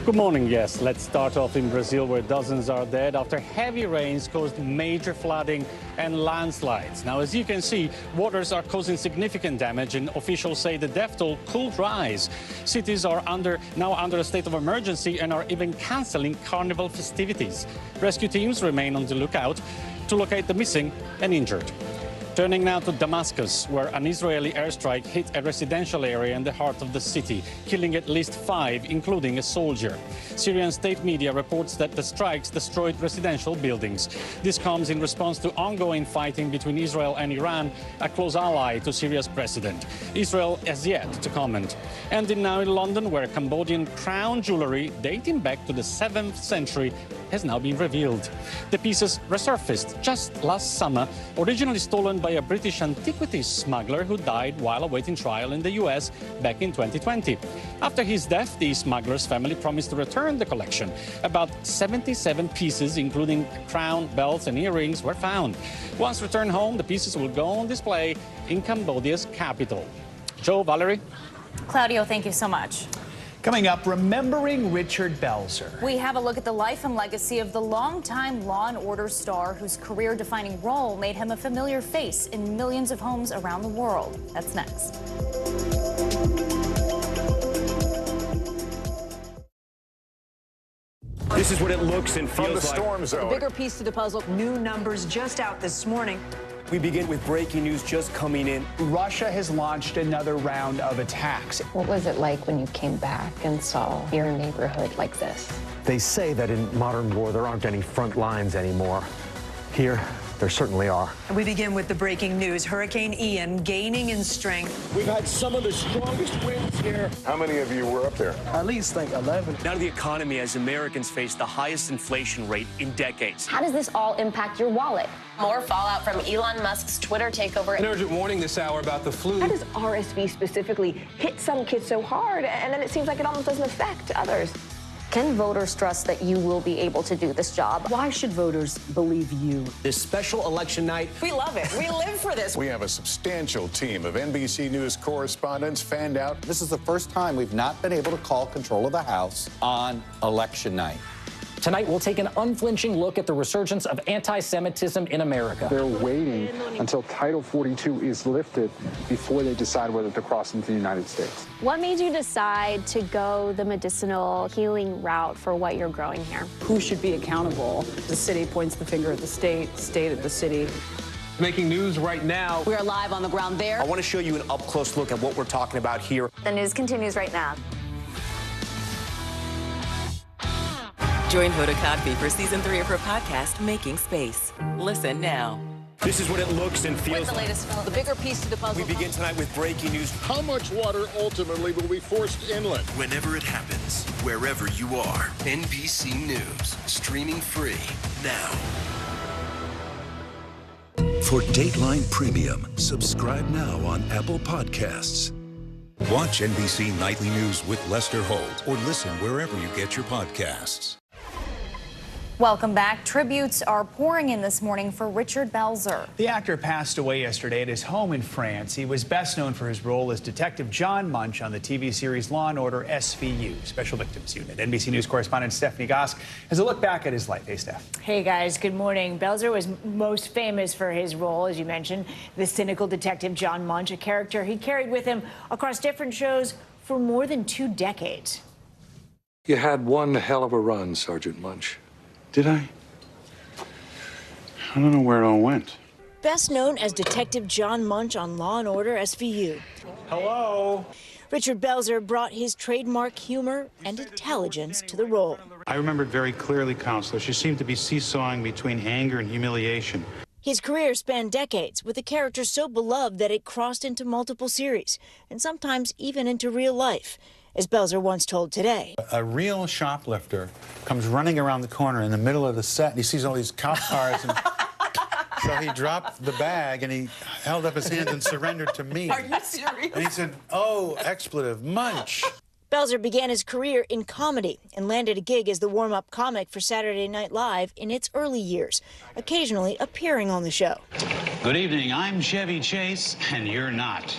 Good morning. Yes, let's start off in Brazil, where dozens are dead after heavy rains caused major flooding and landslides. Now, as you can see, waters are causing significant damage, and officials say the death toll could rise. Cities are now under a state of emergency and are even canceling carnival festivities. Rescue teams remain on the lookout to locate the missing and injured. Turning now to Damascus, where an Israeli airstrike hit a residential area in the heart of the city, killing at least 5, including a soldier. Syrian state media reports that the strikes destroyed residential buildings. This comes in response to ongoing fighting between Israel and Iran, a close ally to Syria's president. Israel has yet to comment. And now in London, where Cambodian crown jewelry dating back to the 7th century has now been revealed. The pieces resurfaced just last summer, originally stolen by a British antiquities smuggler who died while awaiting trial in the US back in 2020. After his death, the smuggler's family promised to return the collection. About 77 pieces, including crown, belts, and earrings, were found. Once returned home, the pieces will go on display in Cambodia's capital. Joe, Valerie? Claudio, thank you so much. Coming up, remembering Richard Belzer. We have a look at the life and legacy of the longtime Law & Order star whose career-defining role made him a familiar face in millions of homes around the world. That's next. This is what it looks and feels From the storm like. zone. The bigger piece to the puzzle, new numbers just out this morning. We begin with breaking news just coming in. Russia has launched another round of attacks. What was it like when you came back and saw your neighborhood like this? They say that in modern war, there aren't any front lines anymore. Here, there certainly are. We begin with the breaking news. Hurricane Ian gaining in strength. We've had some of the strongest winds here. How many of you were up there? At least like 11. Now to the economy as Americans face the highest inflation rate in decades. How does this all impact your wallet? More fallout from Elon Musk's Twitter takeover. An urgent warning this hour about the flu. How does RSV specifically hit some kids so hard, and then it seems like it almost doesn't affect others? Can voters trust that you will be able to do this job? Why should voters believe you? This special election night. We love it. We live for this. We have a substantial team of NBC News correspondents fanned out. This is the first time we've not been able to call control of the House on election night. Tonight, we'll take an unflinching look at the resurgence of anti-Semitism in America. They're waiting until Title 42 is lifted before they decide whether to cross into the United States. What made you decide to go the medicinal healing route for what you're growing here? Who should be accountable? The city points the finger at the state, state at the city. Making news right now. We are live on the ground there. I want to show you an up-close look at what we're talking about here. The news continues right now. Join Hoda Kotb for Season 3 of her podcast, Making Space. Listen now. This is what it looks and feels With the latest film, the bigger piece to the puzzle. We begin tonight with breaking news. How much water ultimately will be forced inland? Whenever it happens, wherever you are, NBC News, streaming free now. For Dateline Premium, subscribe now on Apple Podcasts. Watch NBC Nightly News with Lester Holt or listen wherever you get your podcasts. Welcome back. Tributes are pouring in this morning for Richard Belzer. The actor passed away yesterday at his home in France. He was best known for his role as Detective John Munch on the TV series Law & Order SVU, Special Victims Unit. NBC News correspondent Stephanie Gosk has a look back at his life. Hey, Steph. Hey, guys. Good morning. Belzer was most famous for his role, as you mentioned, the cynical detective John Munch, a character he carried with him across different shows for more than 2 decades. You had one hell of a run, Sergeant Munch. Did I? I don't know where it all went. Best known as Detective John Munch on Law & Order SVU. Hello. Richard Belzer brought his trademark humor and intelligence to the role. I remembered very clearly, Counselor. She seemed to be seesawing between anger and humiliation. His career spanned decades, with a character so beloved that it crossed into multiple series, and sometimes even into real life, as Belzer once told Today. A real shoplifter comes running around the corner in the middle of the set, and he sees all these cop cars, and so he dropped the bag, and he held up his hands and surrendered to me. Are you serious? And he said, "Oh, expletive, Munch." Belzer began his career in comedy and landed a gig as the warm-up comic for Saturday Night Live in its early years, occasionally appearing on the show. Good evening, I'm Chevy Chase, and you're not.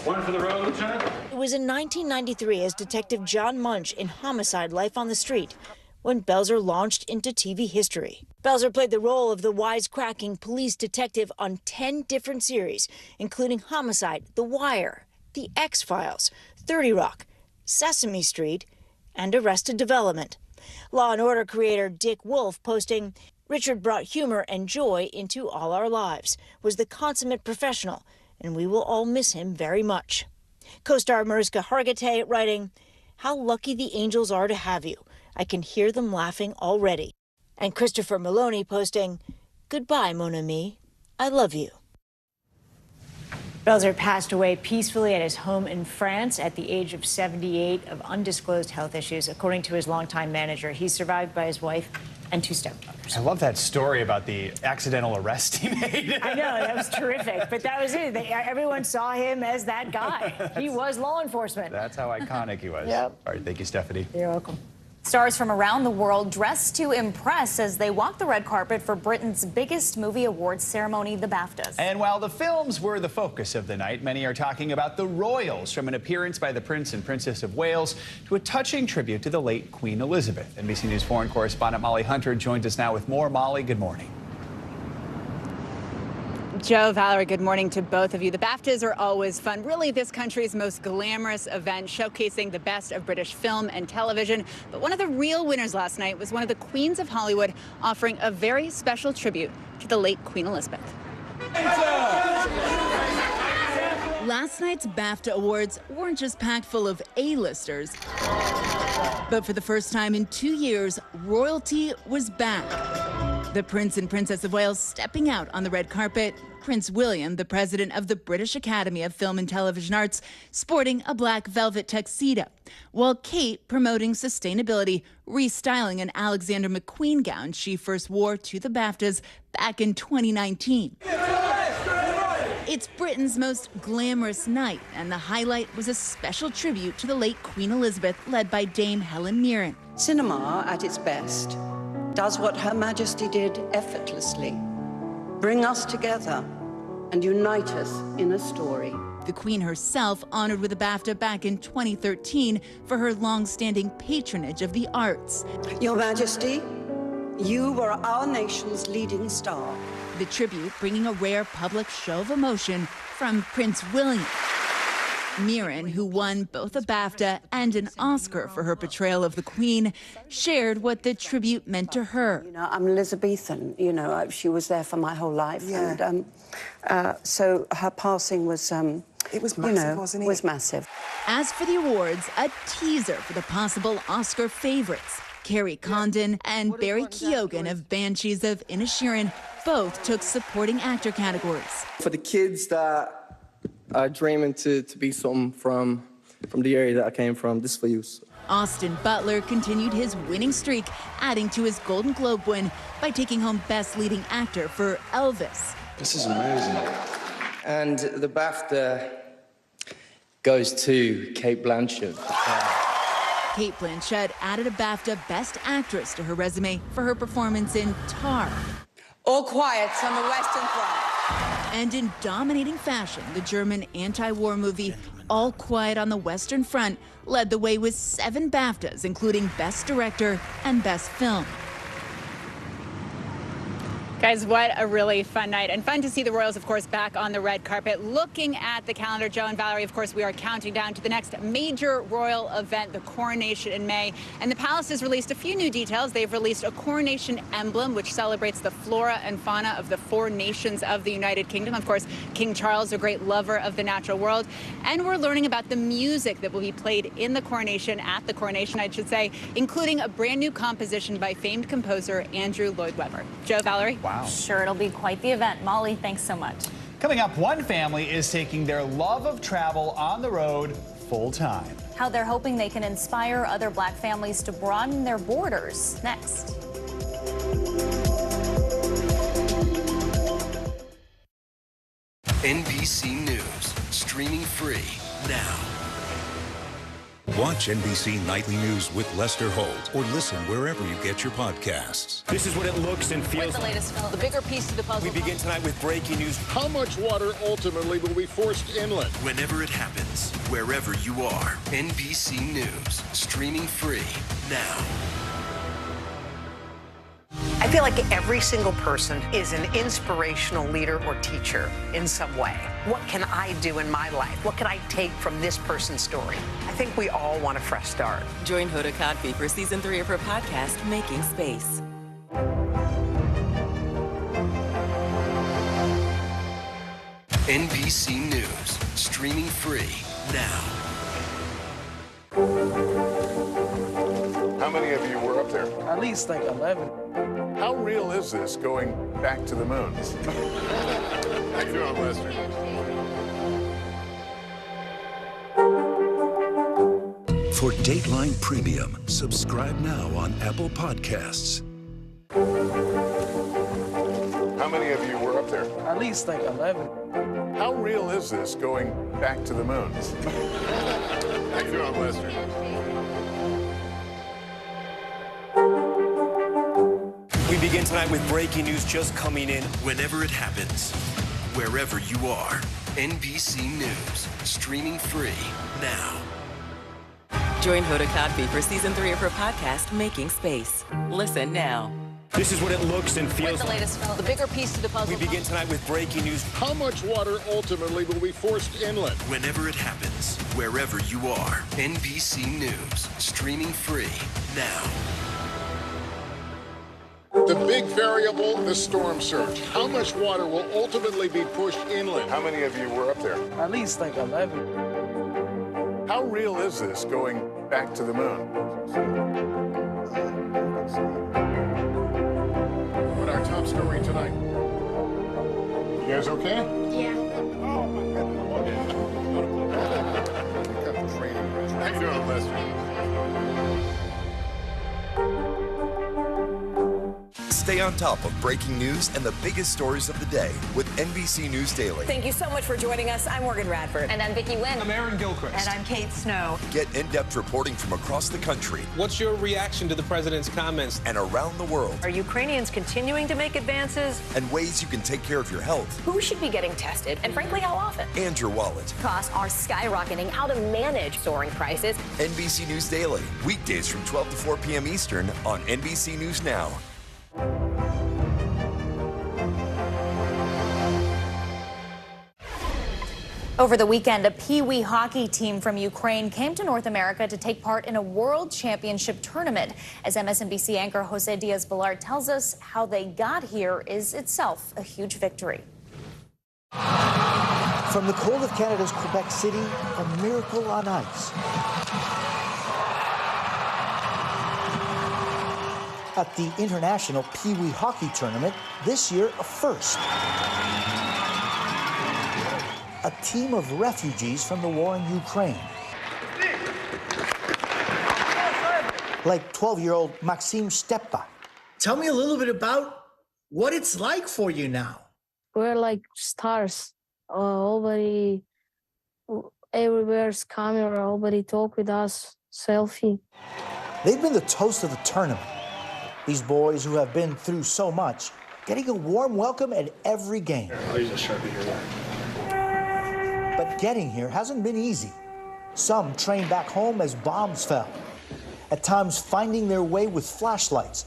One for the road, Lieutenant. It was in 1993 as Detective John Munch in Homicide: Life on the Street when Belzer launched into TV history. Belzer played the role of the wisecracking police detective on 10 different series, including Homicide, The Wire, The X-Files, 30 Rock, Sesame Street, and Arrested Development. Law & Order creator Dick Wolf posting, Richard brought humor and joy into all our lives, was the consummate professional, and we will all miss him very much. Co-star Mariska Hargitay writing, "How lucky the angels are to have you. I can hear them laughing already." And Christopher Maloney posting, "Goodbye, mon ami. I love you." Belzer passed away peacefully at his home in France at the age of 78 of undisclosed health issues. According to his longtime manager, he's survived by his wife and 2 stepbrothers. I love that story about the accidental arrest he made. I know, that was terrific. But that was it. Everyone saw him as that guy. He was law enforcement. That's how iconic he was. Yep. All right, thank you, Stephanie. You're welcome. Stars from around the world dressed to impress as they walk the red carpet for Britain's biggest movie awards ceremony, the BAFTAs. And while the films were the focus of the night, many are talking about the royals, from an appearance by the Prince and Princess of Wales to a touching tribute to the late Queen Elizabeth. NBC News foreign correspondent Molly Hunter joins us now with more. Molly, good morning. Joe, Valerie, good morning to both of you. The BAFTAs are always fun. Really, this country's most glamorous event, showcasing the best of British film and television. But one of the real winners last night was one of the queens of Hollywood, offering a very special tribute to the late Queen Elizabeth. Last night's BAFTA Awards weren't just packed full of A-listers, but for the first time in 2 years, royalty was back. The Prince and Princess of Wales stepping out on the red carpet. Prince William, the president of the British Academy of Film and Television Arts, sporting a black velvet tuxedo, while Kate promoting sustainability, restyling an Alexander McQueen gown she first wore to the BAFTAs back in 2019. It's Britain's most glamorous night, and the highlight was a special tribute to the late Queen Elizabeth, led by Dame Helen Mirren. Cinema, at its best, does what Her Majesty did effortlessly: bring us together and unite us in a story. The Queen herself honored with a BAFTA back in 2013 for her long-standing patronage of the arts. Your Majesty, you were our nation's leading star. The tribute bringing a rare public show of emotion from Prince William. Mirren, who won both a BAFTA and an Oscar for her portrayal of the Queen, shared what the tribute meant to her. You know, I'm Elizabethan. You know, she was there for my whole life, and so her passing was. It was massive, wasn't it? Was massive. As for the awards, a teaser for the possible Oscar favorites. Carrie Condon and Barry Keoghan of Banshees of Inisherin both took supporting actor categories. For the kids that are dreaming to be something from the area that I came from, this is for you. Austin Butler continued his winning streak, adding to his Golden Globe win by taking home Best Leading Actor for Elvis. This is amazing. And the BAFTA goes to Cate Blanchett. Cate Blanchett added a BAFTA Best Actress to her resume for her performance in Tar. All quiet on the Western Front. And in dominating fashion, the German anti-war movie All Quiet on the Western Front led the way with 7 BAFTAs, including Best Director and Best Film. Guys, what a really fun night, and fun to see the royals, of course, back on the red carpet. Looking at the calendar, Joe and Valerie, of course, we are counting down to the next major royal event, the coronation in May. And the palace has released a few new details. They've released a coronation emblem, which celebrates the flora and fauna of the 4 nations of the United Kingdom. Of course, King Charles, a great lover of the natural world. And we're learning about the music that will be played in the coronation, at the coronation, I should say, including a brand new composition by famed composer Andrew Lloyd Webber. Joe, Valerie? Wow. Sure, it'll be quite the event. Molly, thanks so much. Coming up, one family is taking their love of travel on the road full time. How they're hoping they can inspire other black families to broaden their borders. Next. NBC News, streaming free now. Watch NBC Nightly News with Lester Holt or listen wherever you get your podcasts. This is what it looks and feels With the latest film, the bigger piece of the puzzle. We begin tonight with breaking news. How much water ultimately will be forced inland? Whenever it happens, wherever you are, NBC News, streaming free now. I feel like every single person is an inspirational leader or teacher in some way. What can I do in my life? What can I take from this person's story? I think we all want a fresh start. Join Hoda Kotb for season 3 of her podcast, Making Space. NBC News, streaming free now. How many of you were up there? At least like 11. How real is this going back to the moon? How you doing, Lester? For Dateline Premium, subscribe now on Apple Podcasts. How many of you were up there? At least like 11. How real is this going back to the moon? How you doing, Lester? We begin tonight with breaking news just coming in. Whenever it happens, wherever you are, NBC News, streaming free now. Join Hoda Kotb for season 3 of her podcast, Making Space. Listen now. This is what it looks and feels What's the latest, Phil? The bigger piece to the puzzle. We begin tonight with breaking news. How much water ultimately will be forced inland? Whenever it happens, wherever you are, NBC News, streaming free now. The big variable, the storm surge. How much water will ultimately be pushed inland? How many of you were up there? At least like 11. How real is this going back to the moon? What our top story tonight? You guys okay? Yeah. Oh, my God. How you doing, Lester? Stay on top of breaking news and the biggest stories of the day with NBC News Daily. Thank you so much for joining us. I'm Morgan Radford. And I'm Vicki Wynn. I'm Aaron Gilchrist. And I'm Kate Snow. Get in-depth reporting from across the country. What's your reaction to the president's comments? And around the world. Are Ukrainians continuing to make advances? And ways you can take care of your health. Who should be getting tested? And frankly, how often? And your wallet. Costs are skyrocketing. How to manage soaring prices. NBC News Daily. Weekdays from 12 to 4 p.m. Eastern on NBC News Now. Over the weekend, a Pee-wee hockey team from Ukraine came to North America to take part in a World Championship tournament. As MSNBC anchor Jose Diaz-Balart tells us, how they got here is itself a huge victory. From the cold of Canada's Quebec City, a miracle on ice. At the International Pee-wee Hockey Tournament, this year a first. A team of refugees from the war in Ukraine. Like 12-year-old Maxim Stepa. Tell me a little bit about what it's like for you now. We're like stars. Everybody, everywhere's camera, everybody talk with us, selfie. They've been the toast of the tournament. These boys who have been through so much, getting a warm welcome at every game. I'll use a Sharpie here. But getting here hasn't been easy. Some trained back home as bombs fell. At times finding their way with flashlights.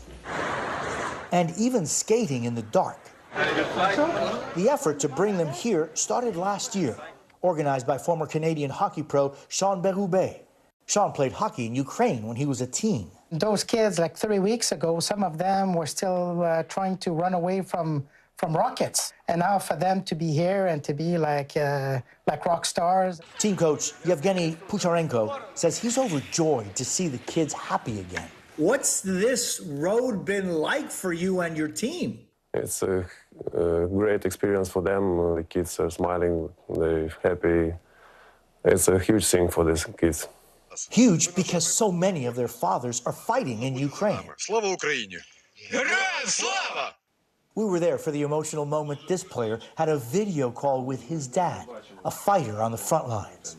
And even skating in the dark. The effort to bring them here started last year, organized by former Canadian hockey pro Sean Berube. Sean played hockey in Ukraine when he was a teen. Those kids, like 3 weeks ago, some of them were still trying to run away from rockets. And now for them to be here and to be like rock stars. Team coach Yevgeny Pucharenko says he's overjoyed to see the kids happy again. What's this road been like for you and your team? It's a great experience for them. The kids are smiling, they're happy. It's a huge thing for these kids. Huge because so many of their fathers are fighting in Ukraine. Slava Ukraini! Героям слава! We were there for the emotional moment this player had a video call with his dad, a fighter on the front lines.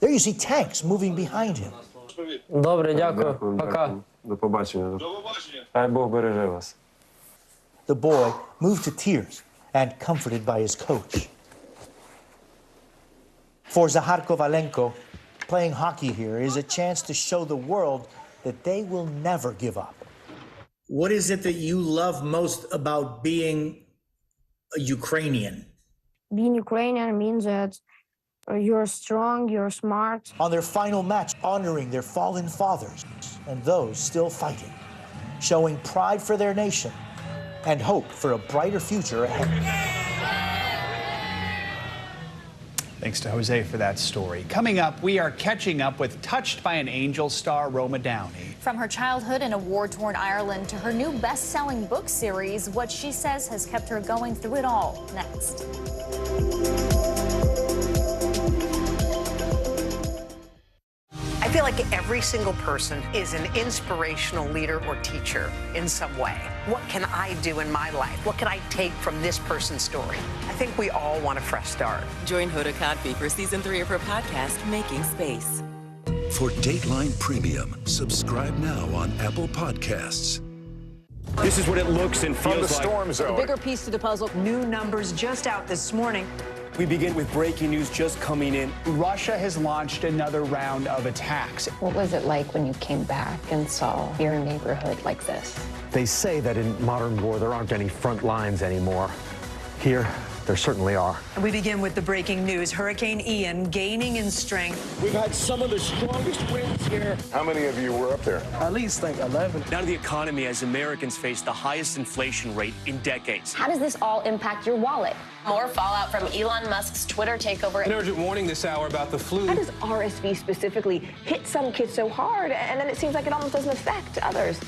There you see tanks moving behind him. Добре, дякую. Пока. До побачення. Хай Бог береже вас. The boy moved to tears and comforted by his coach. For Zahar Kovalenko, playing hockey here is a chance to show the world that they will never give up. What is it that you love most about being a Ukrainian? Being Ukrainian means that you're strong, you're smart. On their final match, honoring their fallen fathers and those still fighting, showing pride for their nation and hope for a brighter future ahead. Thanks to Jose for that story. Coming up, we are catching up with Touched by an Angel star Roma Downey. From her childhood in a war-torn Ireland to her new best-selling book series, what she says has kept her going through it all. Next. I feel like every single person is an inspirational leader or teacher in some way. What can I do in my life? What can I take from this person's story? I think we all want a fresh start. Join Hoda Kotb for season 3 of her podcast, Making Space. For Dateline Premium, subscribe now on Apple Podcasts. This is what it looks and feels like. storm zone. The bigger piece to the puzzle. New numbers just out this morning. We begin with breaking news just coming in. Russia has launched another round of attacks. What was it like when you came back and saw your neighborhood like this? They say that in modern war, there aren't any front lines anymore. Here, there certainly are. We begin with the breaking news. Hurricane Ian gaining in strength. We've had some of the strongest winds here. How many of you were up there? At least like 11. Down to the economy as Americans face the highest inflation rate in decades. How does this all impact your wallet? More fallout from Elon Musk's Twitter takeover. An urgent warning this hour about the flu. How does RSV specifically hit some kids so hard, and then it seems like it almost doesn't affect others?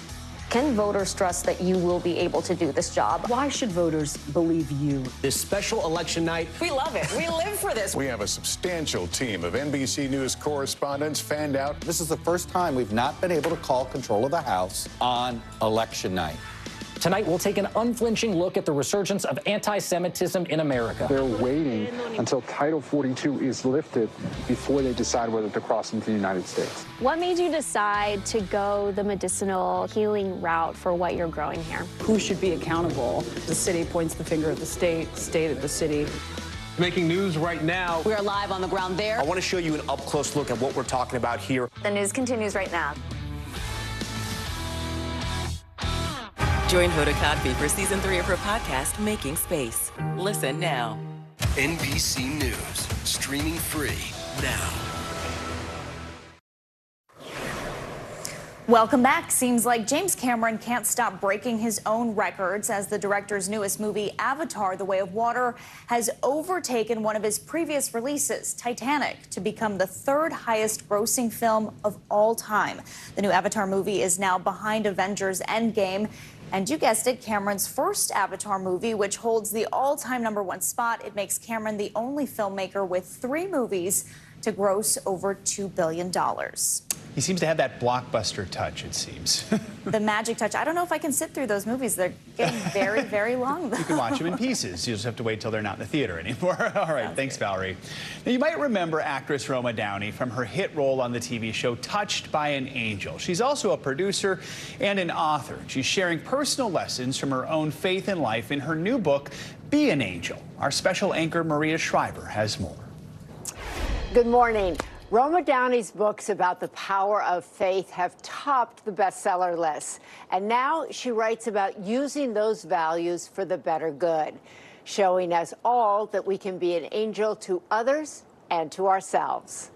Can voters trust that you will be able to do this job? Why should voters believe you? This special election night. We love it. We live for this. We have a substantial team of NBC News correspondents fanned out. This is the first time we've not been able to call control of the House on election night. Tonight, we'll take an unflinching look at the resurgence of anti-Semitism in America. They're waiting until Title 42 is lifted before they decide whether to cross into the United States. What made you decide to go the medicinal healing route for what you're growing here? Who should be accountable? The city points the finger at the state at the city. Making news right now. We are live on the ground there. I want to show you an up-close look at what we're talking about here. The news continues right now. Join Hoda Kotb for season 3 of her podcast, Making Space. Listen now. NBC News, streaming free now. Welcome back. Seems like James Cameron can't stop breaking his own records as the director's newest movie, Avatar: The Way of Water, has overtaken one of his previous releases, Titanic, to become the third highest grossing film of all time. The new Avatar movie is now behind Avengers: Endgame. And you guessed it, Cameron's first Avatar movie, which holds the all-time #1 spot. It makes Cameron the only filmmaker with 3 movies to gross over $2 billion. He seems to have that blockbuster touch, it seems. The magic touch. I don't know if I can sit through those movies. They're getting very, very long, though. You can watch them in pieces. You just have to wait till they're not in the theater anymore. All right, thanks, Valerie. Now, you might remember actress Roma Downey from her hit role on the TV show Touched by an Angel. She's also a producer and an author. She's sharing personal lessons from her own faith and life in her new book, Be an Angel. Our special anchor, Maria Shriver, has more. Good morning. Roma Downey's books about the power of faith have topped the bestseller lists. And now she writes about using those values for the better good, showing us all that we can be an angel to others and to ourselves.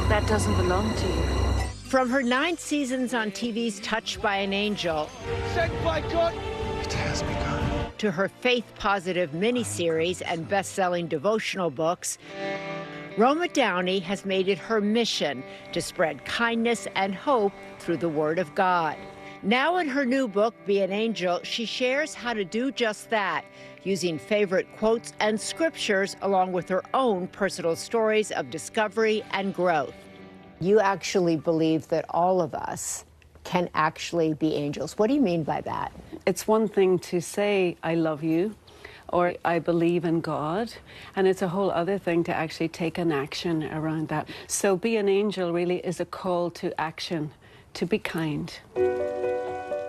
That doesn't belong to you. From her 9 seasons on TV's Touched by an Angel, Sent by God, it has begun. to her faith-positive miniseries and best-selling devotional books, Roma Downey has made it her mission to spread kindness and hope through the Word of God. Now in her new book, Be an Angel, she shares how to do just that, using favorite quotes and scriptures along with her own personal stories of discovery and growth. You actually believe that all of us can actually be angels. What do you mean by that? It's one thing to say, I love you, or I believe in God, and it's a whole other thing to actually take an action around that. So Be an Angel really is a call to action, to be kind.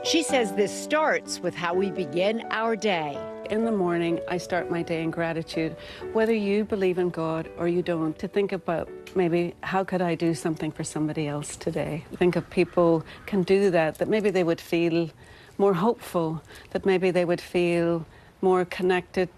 She says this starts with how we begin our day. In the morning, I start my day in gratitude, whether you believe in God or you don't, to think about maybe how could I do something for somebody else today. Think if people can do that, that maybe they would feel more hopeful, that maybe they would feel more connected.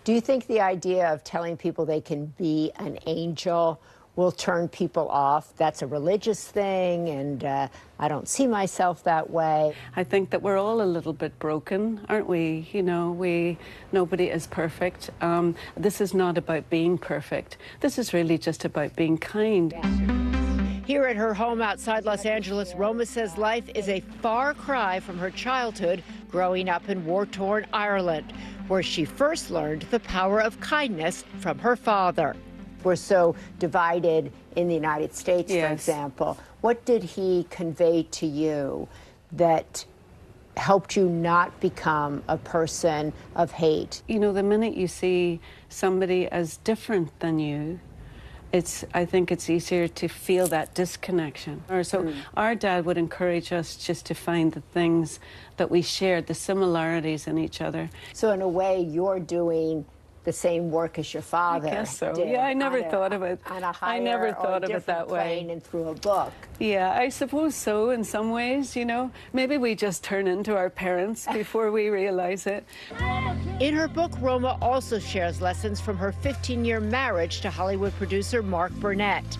Do you think the idea of telling people they can be an angel will turn people off. That's a religious thing, and I don't see myself that way. I think that we're all a little bit broken, aren't we? You know, nobody is perfect. This is not about being perfect. This is really just about being kind. Here at her home outside Los Angeles, Roma says life is a far cry from her childhood growing up in war-torn Ireland, where she first learned the power of kindness from her father. We're so divided in the United States, for example. What did he convey to you that helped you not become a person of hate? You know, the minute you see somebody as different than you, I think it's easier to feel that disconnection. Our dad would encourage us just to find the things that we shared, the similarities in each other. So in a way, you're doing the same work as your father. I guess so. Did, yeah, I never thought of it. On a higher I never thought of it that way. And through a book. Yeah, I suppose so in some ways, you know. Maybe we just turn into our parents before we realize it. In her book, Roma also shares lessons from her 15-year marriage to Hollywood producer Mark Burnett.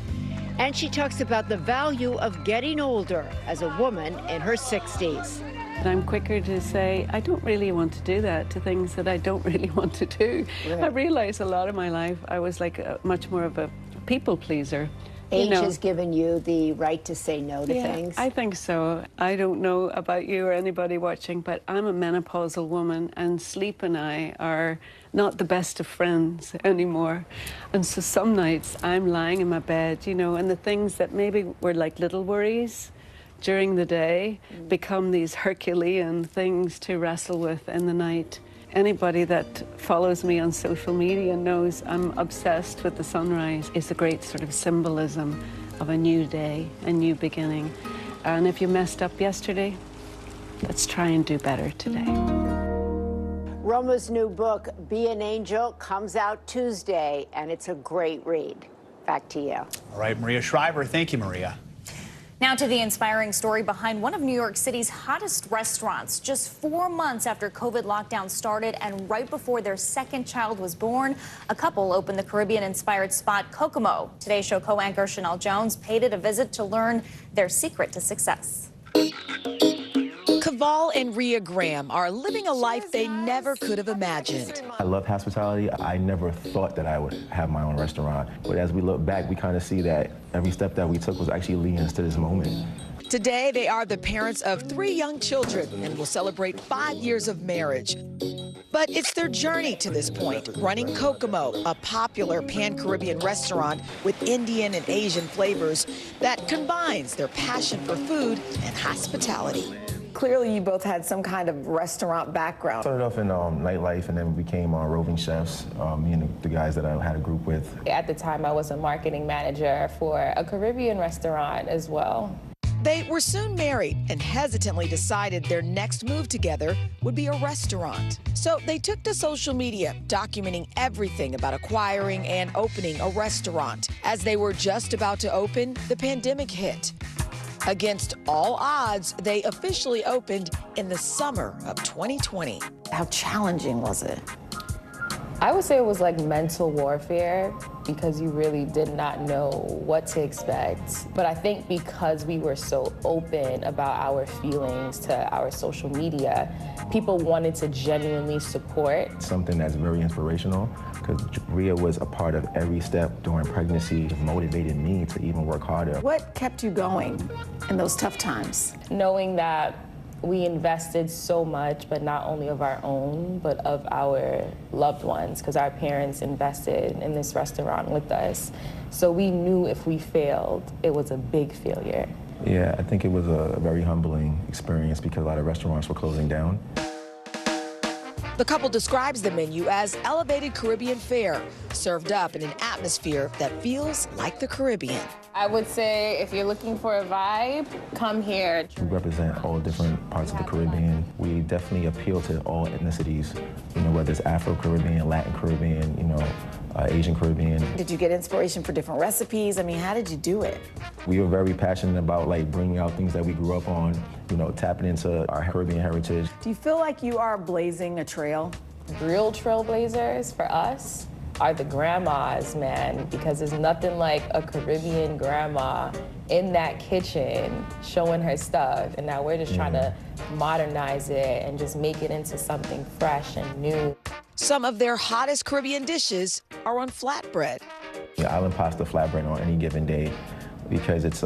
And she talks about the value of getting older as a woman in her 60s. I'm quicker to say, I don't really want to do that, to things that I don't really want to do. Right. I realized a lot of my life I was like much more of a people pleaser. Age has given you the right to say no to things? I think so. I don't know about you or anybody watching, but I'm a menopausal woman, and sleep and I are not the best of friends anymore. And so some nights I'm lying in my bed, you know, and the things that maybe were like little worries during the day become these Herculean things to wrestle with in the night. Anybody that follows me on social media knows I'm obsessed with the sunrise. It's a great sort of symbolism of a new day, a new beginning. And if you messed up yesterday, let's try and do better today. Roma's new book, Be an Angel, comes out Tuesday, and it's a great read. Back to you. All right, Maria Shriver. Thank you, Maria. Now to the inspiring story behind one of New York City's hottest restaurants. Just 4 months after COVID lockdown started and right before their second child was born, a couple opened the Caribbean-inspired spot Kokomo. Today's show co-anchor Chanel Jones paid it a visit to learn their secret to success. Caval and Rhea Graham are living a life they never could have imagined. I love hospitality. I never thought that I would have my own restaurant. But as we look back, we kind of see that every step that we took was actually leading us to this moment. Today, they are the parents of 3 young children and will celebrate 5 years of marriage. But it's their journey to this point, running Kokomo, a popular pan-Caribbean restaurant with Indian and Asian flavors that combines their passion for food and hospitality. Clearly, you both had some kind of restaurant background. Started off in nightlife, and then we became roving chefs, me and the guys that I had a group with. At the time, I was a marketing manager for a Caribbean restaurant as well. They were soon married and hesitantly decided their next move together would be a restaurant. So they took to social media, documenting everything about acquiring and opening a restaurant. As they were just about to open, the pandemic hit. Against all odds, they officially opened in the summer of 2020. How challenging was it? I would say it was like mental warfare because you really did not know what to expect. But I think because we were so open about our feelings to our social media, people wanted to genuinely support. Something that's very inspirational, because Rhea was a part of every step during pregnancy, motivated me to even work harder. What kept you going in those tough times? Knowing that we invested so much, but not only of our own, but of our loved ones, because our parents invested in this restaurant with us. So we knew if we failed, it was a big failure. Yeah, I think it was a very humbling experience because a lot of restaurants were closing down. The couple describes the menu as elevated Caribbean fare, served up in an atmosphere that feels like the Caribbean. I would say if you're looking for a vibe, come here. We represent all different parts of the Caribbean. We definitely appeal to all ethnicities, you know, whether it's Afro-Caribbean, Latin Caribbean, you know, Asian Caribbean. Did you get inspiration for different recipes? I mean, how did you do it? We were very passionate about like bringing out things that we grew up on, you know, tapping into our Caribbean heritage. Do you feel like you are blazing a trail? Real trailblazers for us are the grandmas, man, because there's nothing like a Caribbean grandma in that kitchen showing her stuff. And now we're just trying to modernize it and just make it into something fresh and new. Some of their hottest Caribbean dishes are on flatbread. Island pasta flatbread on any given day, because it's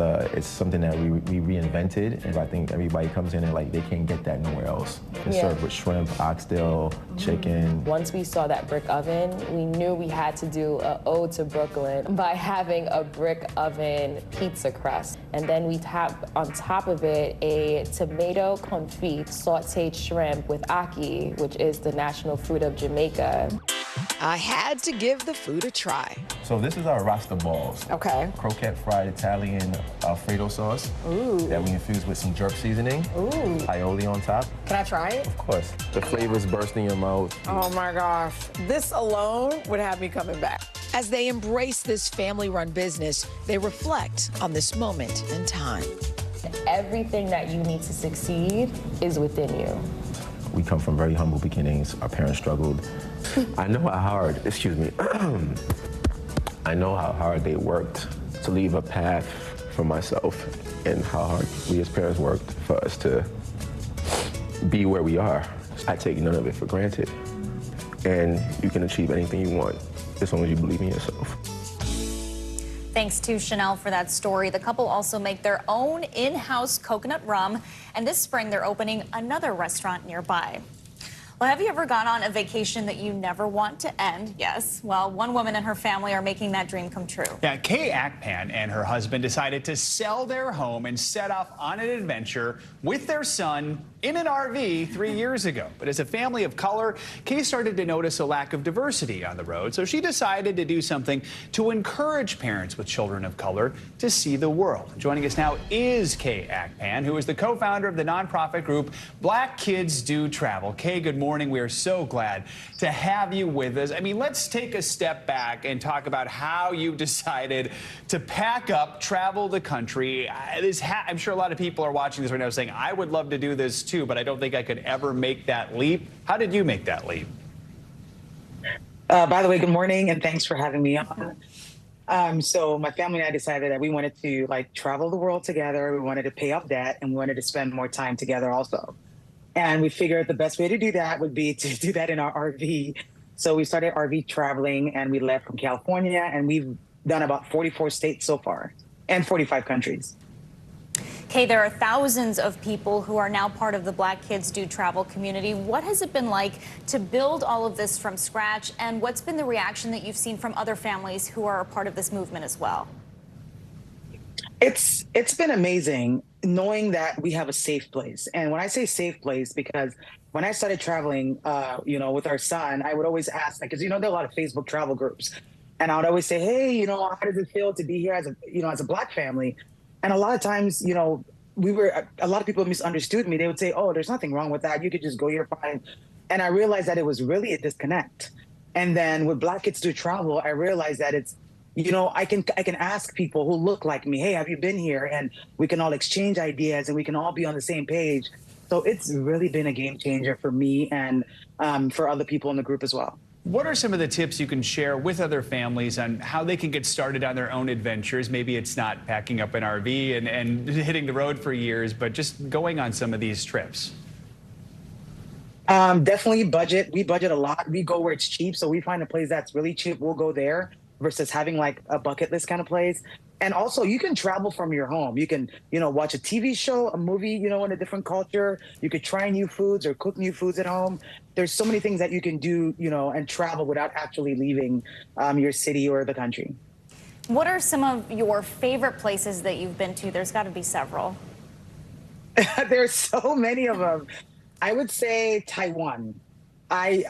something that we reinvented, and I think everybody comes in and like they can't get that nowhere else. It's served with shrimp, oxtail, chicken. Once we saw that brick oven, we knew we had to do an ode to Brooklyn by having a brick oven pizza crust. And then we tap on top of it a tomato confit sauteed shrimp with ackee, which is the national fruit of Jamaica. I had to give the food a try. So this is our rasta balls. Okay. Croquette fried Italian Alfredo sauce. Ooh. That we infuse with some jerk seasoning. Ooh. Aioli on top. Can I try it? Of course. The flavors burst in your mouth. Oh my gosh. This alone would have me coming back. As they embrace this family-run business, they reflect on this moment in time. Everything that you need to succeed is within you. We come from very humble beginnings. Our parents struggled. I know how hard, I know how hard they worked to leave a path for myself, and how hard we as parents worked for us to be where we are. I take none of it for granted. And you can achieve anything you want as long as you believe in yourself. Thanks to Chanel for that story. The couple also make their own in-house coconut rum, and this spring they're opening another restaurant nearby. Well, have you ever gone on a vacation that you never want to end? Yes. Well, one woman and her family are making that dream come true. Yeah, Kay Akpan and her husband decided to sell their home and set off on an adventure with their son in an RV 3 years ago. But as a family of color, Kay started to notice a lack of diversity on the road, so she decided to do something to encourage parents with children of color to see the world. Joining us now is Kay Akpan, who is the co-founder of the nonprofit group Black Kids Do Travel. Kay, good morning. We are so glad to have you with us. I mean, let's take a step back and talk about how you decided to pack up, travel the country. I'm sure a lot of people are watching this right now saying, I would love to do this too, but I don't think I could ever make that leap. How did you make that leap? By the way, good morning, and thanks for having me on. So my family and I decided that we wanted to travel the world together. We wanted to pay off debt, and we wanted to spend more time together also. And we figured the best way to do that would be to do that in our RV. So we started RV traveling, and we left from California, and we've done about 44 states so far and 45 countries. Kay, there are thousands of people who are now part of the Black Kids Do Travel community. What has it been like to build all of this from scratch, and what's been the reaction that you've seen from other families who are a part of this movement as well? It's been amazing knowing that we have a safe place. And when I say safe place, because when I started traveling, with our son, I would always ask, because, there are a lot of Facebook travel groups. And I would always say, hey, how does it feel to be here as a Black family? And a lot of times, a lot of people misunderstood me. They would say, oh, there's nothing wrong with that. You could just go here fine. And I realized that it was really a disconnect. And then with Black Kids Do Travel, I realized that it's, I can ask people who look like me, hey, have you been here? And we can all exchange ideas, and we can all be on the same page. So it's really been a game changer for me and for other people in the group as well. What are some of the tips you can share with other families on how they can get started on their own adventures? Maybe it's not packing up an RV and hitting the road for years, but just going on some of these trips. Definitely budget. We budget a lot. We go where it's cheap. So we find a place that's really cheap. We'll go there versus having a bucket list kind of place. And also you can travel from your home. You can, watch a TV show, a movie, in a different culture. You could try new foods or cook new foods at home. There's so many things that you can do, and travel without actually leaving your city or the country. What are some of your favorite places that you've been to? There's got to be several. There's so many of them. I would say Taiwan. I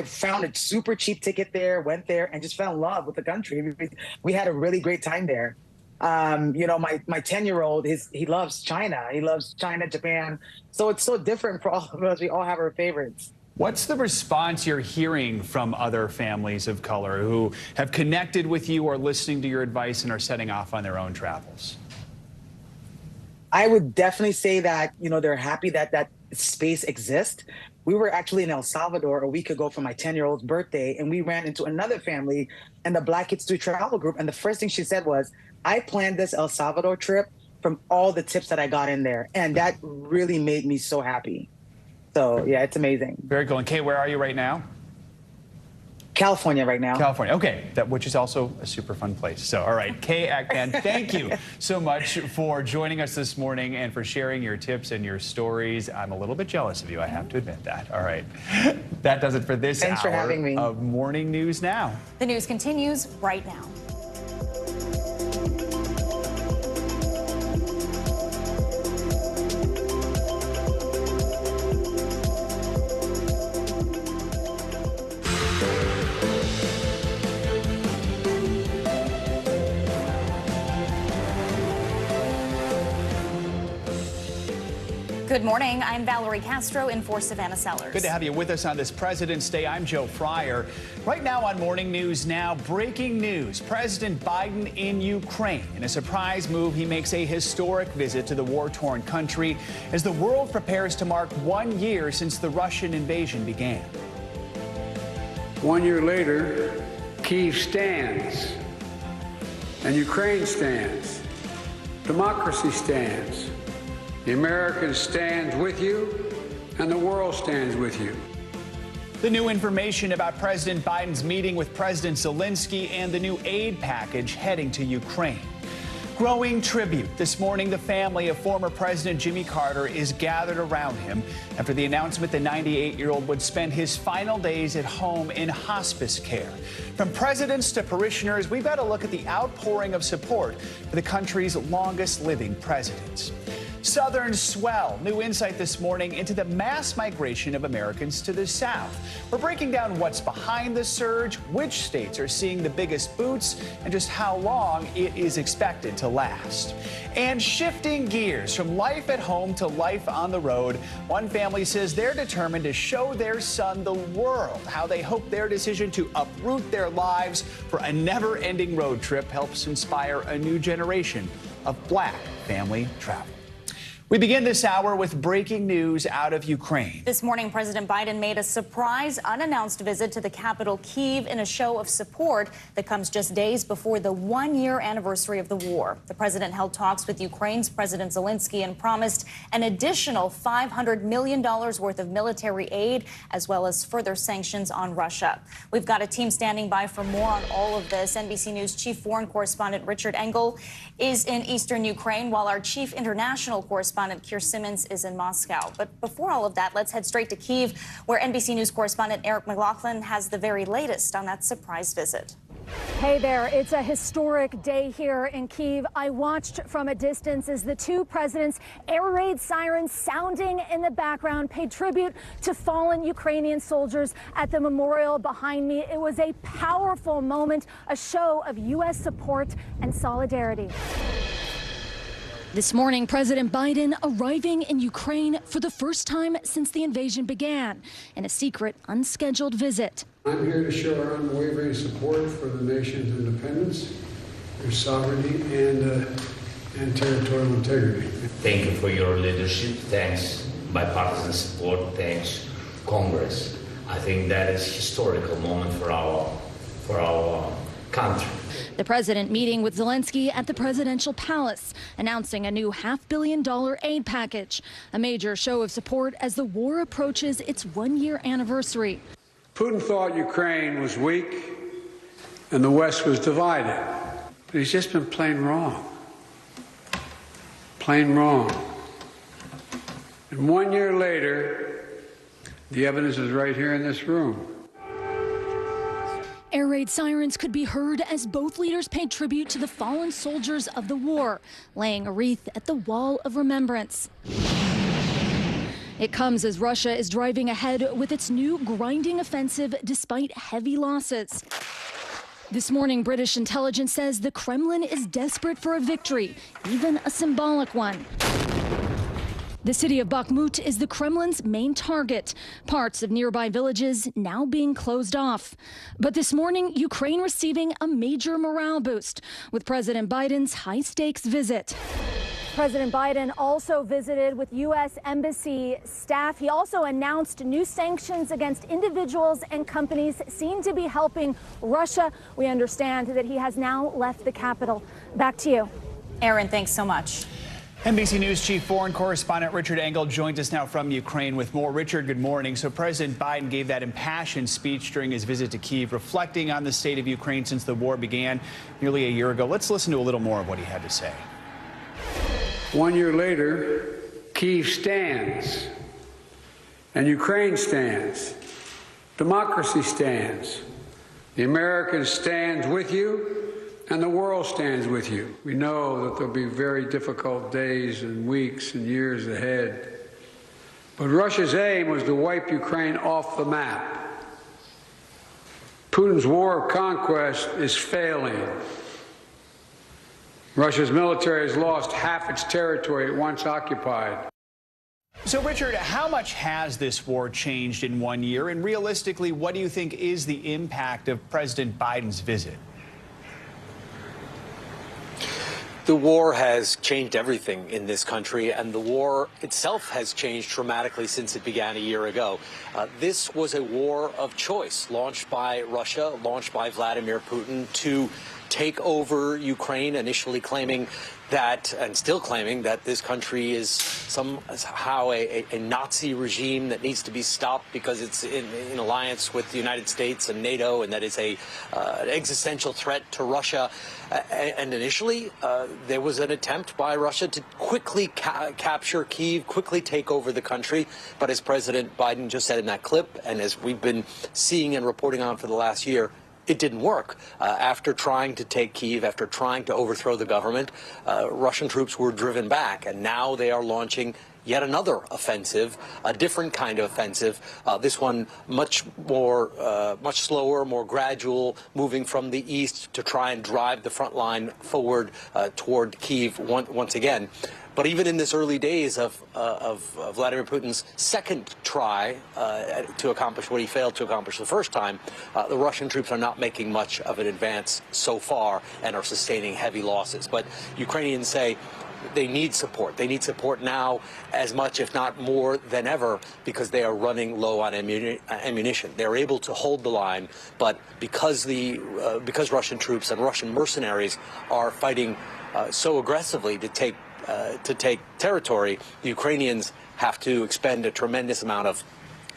found a super cheap ticket there, went there, and just fell in love with the country. We had a really great time there. My 10-year-old, he loves China. He loves China, Japan. So it's so different for all of us. We all have our favorites. What's the response you're hearing from other families of color who have connected with you or listening to your advice and are setting off on their own travels? I would definitely say that, they're happy that that space exists. We were actually in El Salvador a week ago for my 10-year-old's birthday, and we ran into another family in the Black Kids Do Travel group. And the first thing she said was, I planned this El Salvador trip from all the tips that I got in there. And that really made me so happy. So, yeah, it's amazing. Very cool. And Kay, where are you right now? California right now. California, okay, which is also a super fun place. So, all right, Kay Akman, thank you so much for joining us this morning and for sharing your tips and your stories. I'm a little bit jealous of you, I have to admit that. All right, that does it for this Thanks hour for having me. of Morning News Now. The news continues right now. Good morning. I'm Valerie Castro in for Savannah Sellers. Good to have you with us on this President's Day. I'm Joe Fryer. Right now on Morning News Now, breaking news. President Biden in Ukraine. In a surprise move, he makes a historic visit to the war-torn country as the world prepares to mark 1 year since the Russian invasion began. 1 year later, Kyiv stands, and Ukraine stands. Democracy stands. The Americans stand with you, and the world stands with you. The new information about President Biden's meeting with President Zelensky and the new aid package heading to Ukraine. Growing tribute. This morning, the family of former President Jimmy Carter is gathered around him after the announcement the 98-year-old would spend his final days at home in hospice care. From presidents to parishioners, we've got to look at the outpouring of support for the country's longest-living president. Southern swell. New insight this morning into the mass migration of Americans to the South. We're breaking down what's behind the surge, which states are seeing the biggest boots, and just how long it is expected to last. And shifting gears from life at home to life on the road, one family says they're determined to show their son the world, how they hope their decision to uproot their lives for a never-ending road trip helps inspire a new generation of Black family travel. We begin this hour with breaking news out of Ukraine. This morning, President Biden made a surprise, unannounced visit to the capital, Kyiv, in a show of support that comes just days before the 1-year anniversary of the war. The president held talks with Ukraine's President Zelensky and promised an additional $500 million worth of military aid, as well as further sanctions on Russia. We've got a team standing by for more on all of this. NBC News chief foreign correspondent Richard Engel is in eastern Ukraine, while our chief international correspondent Keir Simmons is in Moscow. But before all of that, let's head straight to Kyiv, where NBC News correspondent Eric McLaughlin has the very latest on that surprise visit. Hey there, it's a historic day here in Kyiv. I watched from a distance as the two presidents' air raid sirens sounding in the background paid tribute to fallen Ukrainian soldiers at the memorial behind me. It was a powerful moment, a show of U.S. support and solidarity. This morning, President Biden arriving in Ukraine for the first time since the invasion began in a secret, unscheduled visit. I'm here to show our unwavering support for the nation's independence, their sovereignty, and territorial integrity. Thank you for your leadership. Thanks bipartisan support. Thanks Congress. I think that is a historical moment for our country. The president meeting with Zelensky at the presidential palace, announcing a new $500 million aid package, a major show of support as the war approaches its 1-year anniversary. Putin thought Ukraine was weak and the West was divided, but he's just been plain wrong. Plain wrong. And 1 year later, the evidence is right here in this room. Air raid sirens could be heard as both leaders paid tribute to the fallen soldiers of the war, laying a wreath at the Wall of Remembrance. It comes as Russia is driving ahead with its new grinding offensive despite heavy losses. This morning, British intelligence says the Kremlin is desperate for a victory, even a symbolic one. The city of Bakhmut is the Kremlin's main target, parts of nearby villages now being closed off. But this morning, Ukraine receiving a major morale boost with President Biden's high-stakes visit. President Biden also visited with U.S. Embassy staff. He also announced new sanctions against individuals and companies seen to be helping Russia. We understand that he has now left the capital. Back to you. Aaron, thanks so much. NBC News chief foreign correspondent Richard Engel joins us now from Ukraine with more. Richard, good morning. So President Biden gave that impassioned speech during his visit to Kyiv, reflecting on the state of Ukraine since the war began nearly a year ago. Let's listen to a little more of what he had to say. 1 year later, Kyiv stands, and Ukraine stands. Democracy stands. The Americans stand with you, and the world stands with you. We know that there'll be very difficult days and weeks and years ahead. But Russia's aim was to wipe Ukraine off the map. Putin's war of conquest is failing. Russia's military has lost half its territory it once occupied. So, Richard, how much has this war changed in 1 year? And realistically, what do you think is the impact of President Biden's visit? The war has changed everything in this country, and the war itself has changed dramatically since it began a year ago. This was a war of choice launched by Russia, launched by Vladimir Putin to take over Ukraine, initially claiming that, and still claiming, that this country is somehow a Nazi regime that needs to be stopped because it's in alliance with the United States and NATO, and that is an existential threat to Russia. And initially, there was an attempt by Russia to quickly capture Kyiv, quickly take over the country. But as President Biden just said in that clip, and as we've been seeing and reporting on for the last year, it didn't work. After trying to take Kyiv, after trying to overthrow the government, Russian troops were driven back, and now they are launching yet another offensive, a different kind of offensive. This one much slower, more gradual, moving from the east to try and drive the front line forward toward Kyiv once again. But even in this early days of Vladimir Putin's second try to accomplish what he failed to accomplish the first time, the Russian troops are not making much of an advance so far and are sustaining heavy losses. But Ukrainians say they need support. They need support now as much, if not more than ever, because they are running low on ammunition. They're able to hold the line, but because Russian troops and Russian mercenaries are fighting so aggressively to take territory, the Ukrainians have to expend a tremendous amount of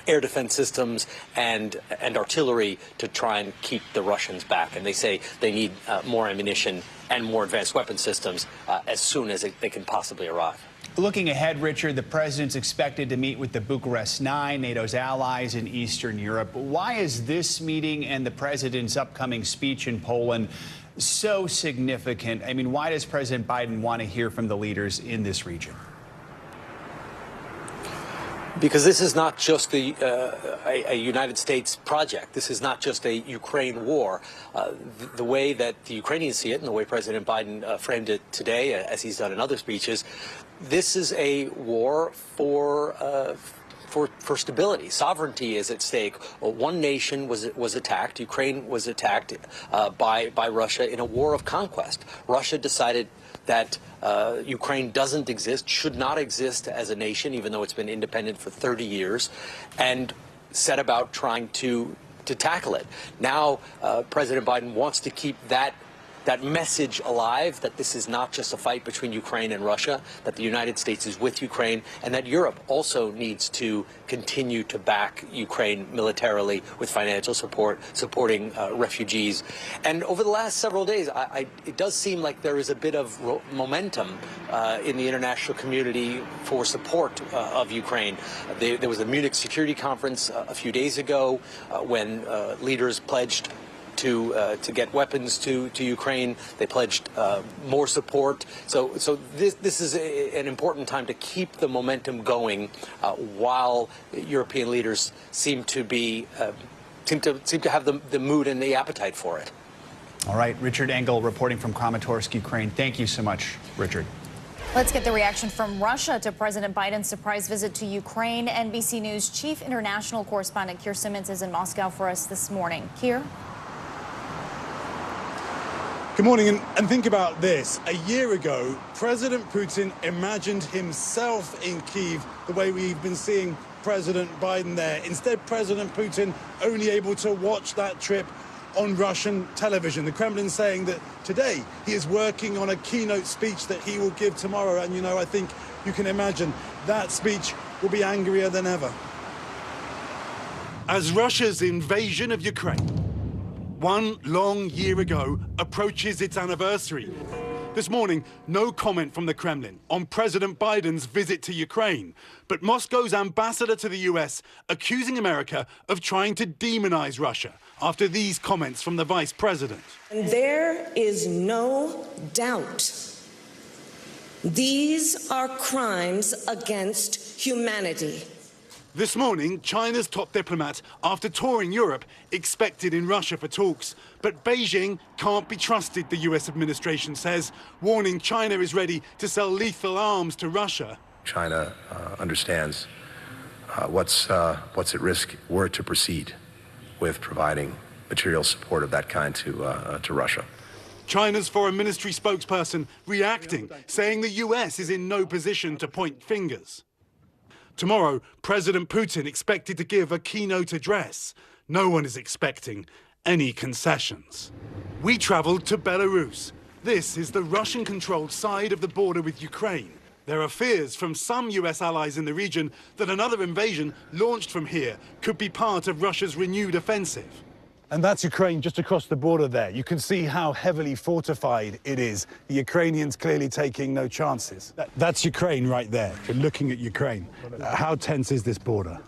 air defense systems and artillery to try and keep the Russians back. And they say they need more ammunition and more advanced weapon systems as soon as they can possibly arrive. Looking ahead, Richard, the president's expected to meet with the Bucharest Nine, NATO's allies in Eastern Europe. Why is this meeting and the president's upcoming speech in Poland so significant? I mean, why does President Biden want to hear from the leaders in this region? Because this is not just a United States project. This is not just a Ukraine war. The way that the Ukrainians see it, and the way President Biden framed it today, as he's done in other speeches, this is a war for stability. Sovereignty is at stake. One nation was attacked. Ukraine was attacked by Russia in a war of conquest. Russia decided that Ukraine doesn't exist, should not exist as a nation, even though it's been independent for 30 years, and set about trying to tackle it. Now, President Biden wants to keep that message alive, that this is not just a fight between Ukraine and Russia, that the United States is with Ukraine, and that Europe also needs to continue to back Ukraine militarily with financial support, supporting refugees. And over the last several days, it does seem like there is a bit of momentum in the international community for support of Ukraine. There was a Munich Security Conference a few days ago when leaders pledged to get weapons to Ukraine. They pledged more support. So this is an important time to keep the momentum going while European leaders seem to have the mood and the appetite for it. All right, Richard Engel reporting from Kramatorsk, Ukraine. Thank you so much, Richard. Let's get the reaction from Russia to President Biden's surprise visit to Ukraine. NBC News chief international correspondent Keir Simmons is in Moscow for us this morning. Keir? Good morning, and think about this. A year ago, President Putin imagined himself in Kyiv the way we've been seeing President Biden there. Instead, President Putin only able to watch that trip on Russian television. The Kremlin saying that today he is working on a keynote speech that he will give tomorrow. And, you know, I think you can imagine that speech will be angrier than ever. As Russia's invasion of Ukraine, one long year ago, approaches its anniversary. This morning, no comment from the Kremlin on President Biden's visit to Ukraine, but Moscow's ambassador to the US accusing America of trying to demonize Russia after these comments from the vice president. And there is no doubt these are crimes against humanity. This morning, China's top diplomat, after touring Europe, expected in Russia for talks. But Beijing can't be trusted, the US administration says, warning China is ready to sell lethal arms to Russia. China understands what's at risk were it to proceed with providing material support of that kind to Russia. China's foreign ministry spokesperson reacting, saying the US is in no position to point fingers. Tomorrow, President Putin expected to give a keynote address. No one is expecting any concessions. We traveled to Belarus. This is the Russian-controlled side of the border with Ukraine. There are fears from some US allies in the region that another invasion launched from here could be part of Russia's renewed offensive. And that's Ukraine just across the border there. You can see how heavily fortified it is. The Ukrainians clearly taking no chances. That's Ukraine right there. We're looking at Ukraine. How tense is this border?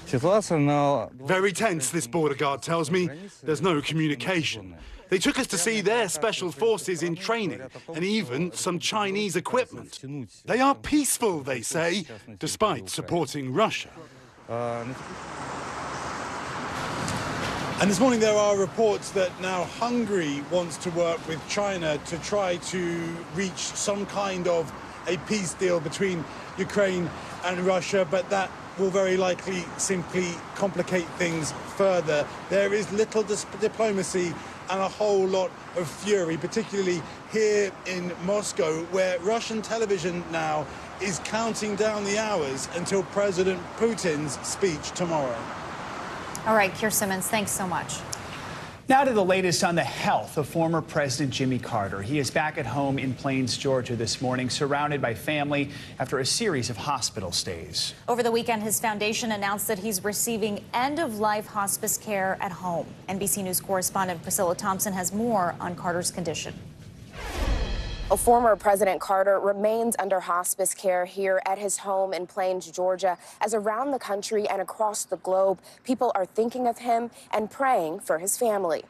Very tense, this border guard tells me. There's no communication. They took us to see their special forces in training and even some Chinese equipment. They are peaceful, they say, despite supporting Russia. And this morning there are reports that now Hungary wants to work with China to try to reach some kind of a peace deal between Ukraine and Russia, but that will very likely simply complicate things further. There is little diplomacy and a whole lot of fury, particularly here in Moscow, where Russian television now is counting down the hours until President Putin's speech tomorrow. All right, Keir Simmons, thanks so much. Now to the latest on the health of former President Jimmy Carter. He is back at home in Plains, Georgia this morning, surrounded by family after a series of hospital stays. Over the weekend, his foundation announced that he's receiving end-of-life hospice care at home. NBC News correspondent Priscilla Thompson has more on Carter's condition. Former President Carter remains under hospice care here at his home in Plains, Georgia, as around the country and across the globe, people are thinking of him and praying for his family.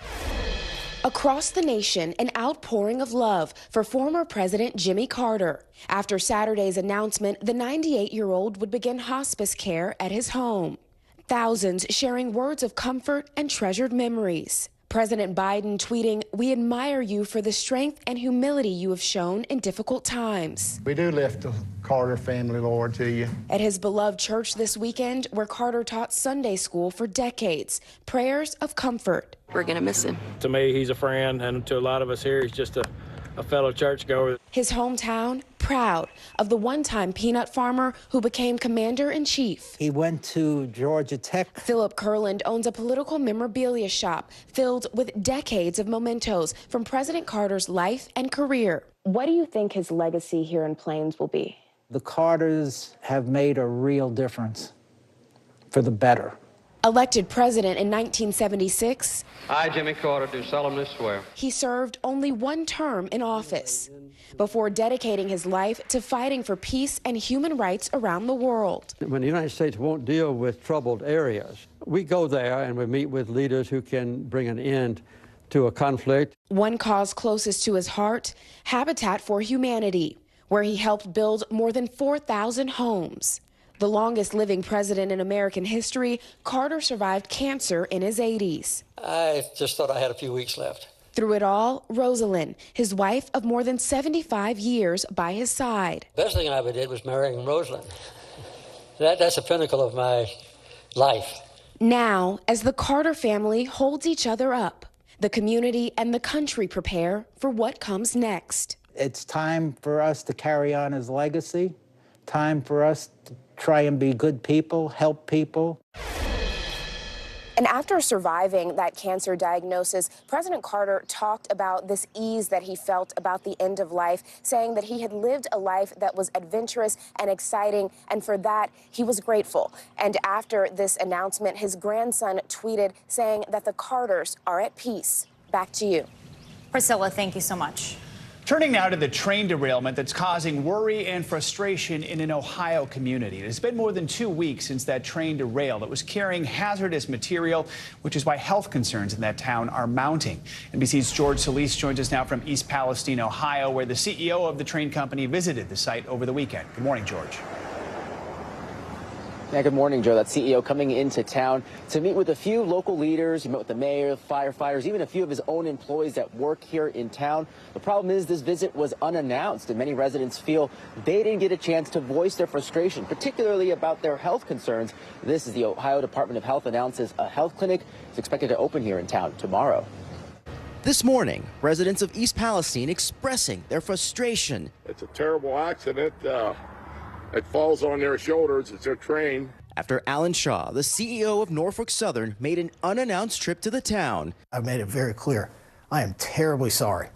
Across the nation, an outpouring of love for former President Jimmy Carter. After Saturday's announcement, the 98-year-old would begin hospice care at his home. Thousands sharing words of comfort and treasured memories. President Biden tweeting, "We admire you for the strength and humility you have shown in difficult times." We do lift the Carter family, Lord, to you. At his beloved church this weekend, where Carter taught Sunday school for decades, prayers of comfort. We're going to miss him. To me, he's a friend, and to a lot of us here, he's just a fellow churchgoer. His hometown, proud of the one-time peanut farmer who became commander-in-chief. He went to Georgia Tech. Philip Kurland owns a political memorabilia shop filled with decades of mementos from President Carter's life and career. What do you think his legacy here in Plains will be? The Carters have made a real difference for the better. Elected president in 1976, I, Jimmy Carter, do solemnly swear. He served only one term in office before dedicating his life to fighting for peace and human rights around the world. When the United States won't deal with troubled areas, we go there and we meet with leaders who can bring an end to a conflict. One cause closest to his heart, Habitat for Humanity, where he helped build more than 4,000 homes. The longest living president in American history, Carter survived cancer in his 80s. I just thought I had a few weeks left. Through it all, Rosalind, his wife of more than 75 years, by his side. Best thing I ever did was marrying Rosalind. That's the pinnacle of my life. Now, as the Carter family holds each other up, the community and the country prepare for what comes next. It's time for us to carry on his legacy, time for us to try and be good people, help people. And after surviving that cancer diagnosis, President Carter talked about this ease that he felt about the end of life, saying that he had lived a life that was adventurous and exciting, and for that, he was grateful. And after this announcement, his grandson tweeted saying that the Carters are at peace. Back to you. Priscilla, thank you so much. Turning now to the train derailment that's causing worry and frustration in an Ohio community. It has been more than 2 weeks since that train derailed. It was carrying hazardous material, which is why health concerns in that town are mounting. NBC's George Solis joins us now from East Palestine, Ohio, where the CEO of the train company visited the site over the weekend. Good morning, George. Yeah, good morning, Joe. That CEO coming into town to meet with a few local leaders. He met with the mayor, firefighters, even a few of his own employees that work here in town. The problem is this visit was unannounced, and many residents feel they didn't get a chance to voice their frustration, particularly about their health concerns. This is the Ohio Department of Health announces a health clinic is expected to open here in town tomorrow. This morning, residents of East Palestine expressing their frustration. It's a terrible accident. It falls on their shoulders. It's their train. After Alan Shaw, the CEO of Norfolk Southern, made an unannounced trip to the town. I've made it very clear. I am terribly sorry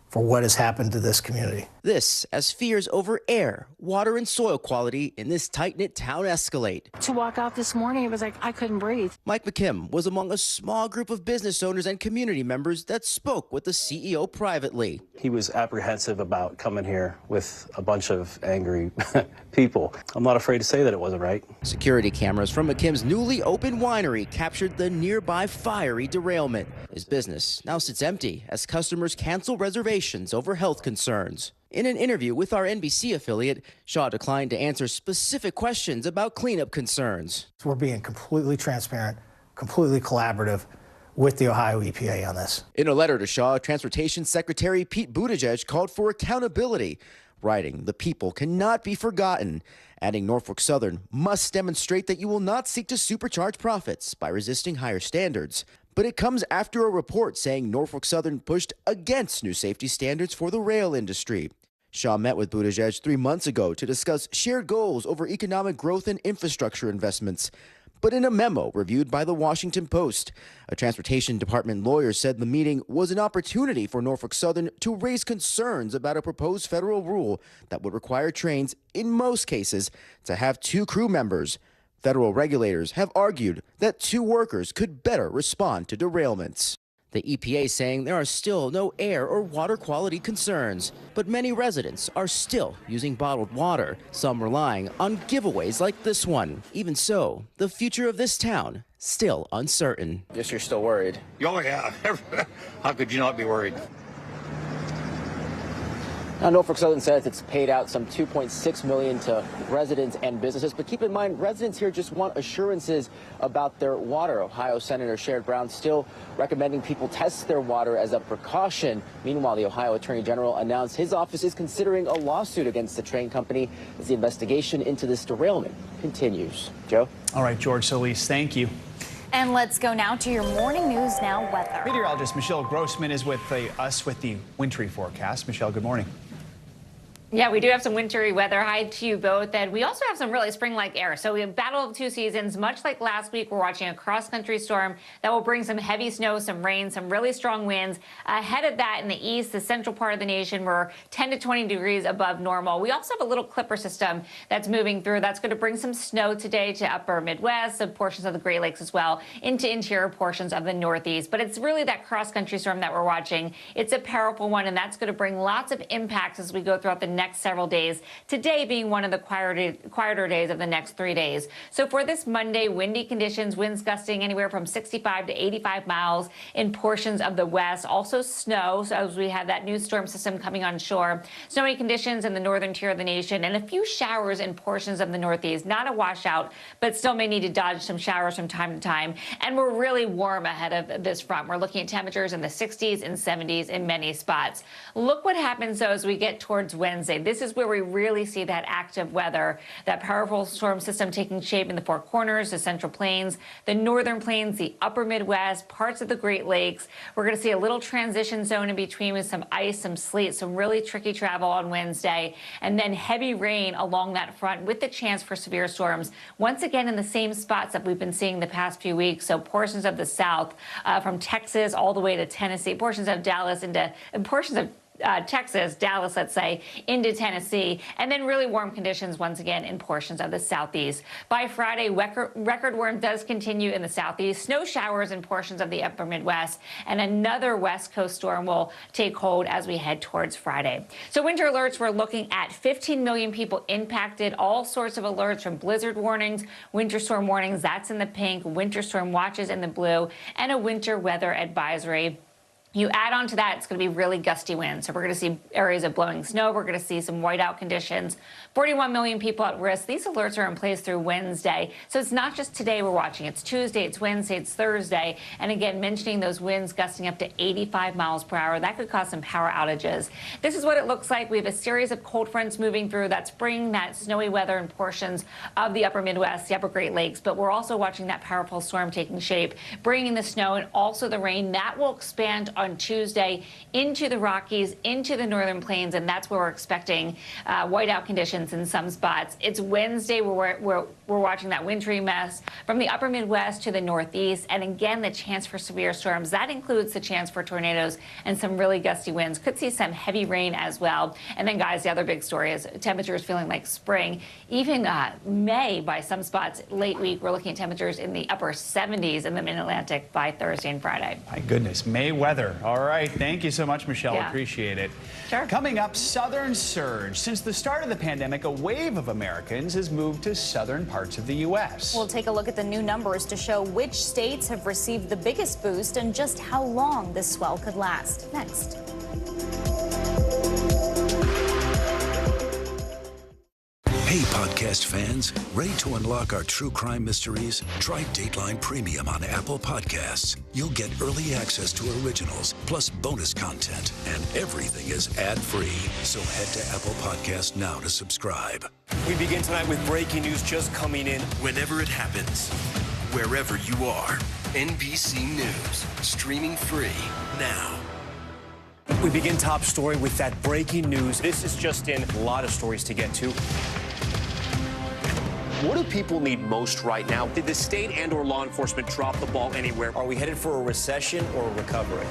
for what has happened to this community. This as fears over air, water, and soil quality in this tight-knit town escalate. To walk out this morning, it was like I couldn't breathe. Mike McKim was among a small group of business owners and community members that spoke with the CEO privately. He was apprehensive about coming here with a bunch of angry people. I'm not afraid to say that it wasn't right. Security cameras from McKim's newly opened winery captured the nearby fiery derailment. His business now sits empty as customers cancel reservations over health concerns. In an interview with our NBC affiliate, Shaw declined to answer specific questions about cleanup concerns. We're being completely transparent, completely collaborative with the Ohio EPA on this. In a letter to Shaw, Transportation Secretary Pete Buttigieg called for accountability, writing, "The people cannot be forgotten," adding Norfolk Southern must demonstrate that you will not seek to supercharge profits by resisting higher standards. But it comes after a report saying Norfolk Southern pushed against new safety standards for the rail industry. Shaw met with Buttigieg 3 months ago to discuss shared goals over economic growth and infrastructure investments. But in a memo reviewed by the Washington Post, a Transportation Department lawyer said the meeting was an opportunity for Norfolk Southern to raise concerns about a proposed federal rule that would require trains, in most cases, to have 2 crew members. Federal regulators have argued that 2 workers could better respond to derailments. The EPA saying there are still no air or water quality concerns, but many residents are still using bottled water, some relying on giveaways like this one. Even so, the future of this town still uncertain. Guess you're still worried. Oh, yeah. How could you not be worried? Now, Norfolk Southern says it's paid out some $2.6 million to residents and businesses, but keep in mind, residents here just want assurances about their water. Ohio Senator Sherrod Brown still recommending people test their water as a precaution. Meanwhile, the Ohio Attorney General announced his office is considering a lawsuit against the train company as the investigation into this derailment continues. Joe? All right, George Solis, thank you. And let's go now to your Morning News Now weather. Meteorologist Michelle Grossman is with us with the wintry forecast. Michelle, good morning. Yeah, we do have some wintry weather. Hi to you both. And we also have some really spring-like air. So we have battle of 2 seasons. Much like last week, we're watching a cross-country storm that will bring some heavy snow, some rain, some really strong winds. Ahead of that in the east, the central part of the nation, we're 10 to 20 degrees above normal. We also have a little clipper system that's moving through. That's going to bring some snow today to upper Midwest, some portions of the Great Lakes as well, into interior portions of the Northeast. But it's really that cross-country storm that we're watching. It's a powerful one, and that's going to bring lots of impacts as we go throughout the next several days, today being one of the quieter days of the next 3 days. So for this Monday, windy conditions, winds gusting anywhere from 65 to 85 miles in portions of the west. Also snow, so as we have that new storm system coming on shore. Snowy conditions in the northern tier of the nation and a few showers in portions of the Northeast. Not a washout, but still may need to dodge some showers from time to time. And we're really warm ahead of this front. We're looking at temperatures in the 60s and 70s in many spots. Look what happens, though, as we get towards Wednesday. Wednesday. This is where we really see that active weather, that powerful storm system taking shape in the Four Corners, the Central Plains, the Northern Plains, the Upper Midwest, parts of the Great Lakes. We're going to see a little transition zone in between with some ice, some sleet, some really tricky travel on Wednesday, and then heavy rain along that front with the chance for severe storms. Once again, in the same spots that we've been seeing the past few weeks. So portions of the South, from Texas all the way to Tennessee, portions of Dallas and portions of Texas, Dallas, let's say, into Tennessee, and then really warm conditions once again in portions of the Southeast. By Friday, record warm does continue in the Southeast. Snow showers in portions of the Upper Midwest, and another West Coast storm will take hold as we head towards Friday. So winter alerts, we're looking at 15 million people impacted, all sorts of alerts from blizzard warnings, winter storm warnings, that's in the pink, winter storm watches in the blue, and a winter weather advisory. You add on to that, it's going to be really gusty winds. So we're going to see areas of blowing snow. We're going to see some whiteout conditions. 41 million people at risk. These alerts are in place through Wednesday. So it's not just today we're watching. It's Tuesday, it's Wednesday, it's Thursday. And again, mentioning those winds gusting up to 85 miles per hour. That could cause some power outages. This is what it looks like. We have a series of cold fronts moving through that's bringing that snowy weather in portions of the Upper Midwest, the Upper Great Lakes. But we're also watching that powerful storm taking shape, bringing the snow and also the rain. That will expand on Tuesday into the Rockies, into the Northern Plains, and that's where we're expecting whiteout conditions in some spots. It's Wednesday where we're watching that wintry mess from the Upper Midwest to the Northeast, and again, the chance for severe storms. That includes the chance for tornadoes and some really gusty winds. Could see some heavy rain as well. And then, guys, the other big story is temperatures feeling like spring. Even May by some spots late week. We're looking at temperatures in the upper 70s in the Mid-Atlantic by Thursday and Friday. My goodness, May weather. All right, thank you so much, Michelle. Yeah. Appreciate it. Sure. Coming up, southern surge. Since the start of the pandemic, a wave of Americans has moved to southern parts of the U.S. We'll take a look at the new numbers to show which states have received the biggest boost and just how long this swell could last. Next. Hey, podcast fans, ready to unlock our true crime mysteries? Try Dateline Premium on Apple Podcasts. You'll get early access to originals, plus bonus content, and everything is ad-free. So head to Apple Podcasts now to subscribe. We begin tonight with breaking news just coming in. Whenever it happens, wherever you are, NBC News, streaming free now. We begin top story with that breaking news. This is just in, a lot of stories to get to. What do people need most right now? Did the state and or law enforcement drop the ball anywhere? Are we headed for a recession or a recovery?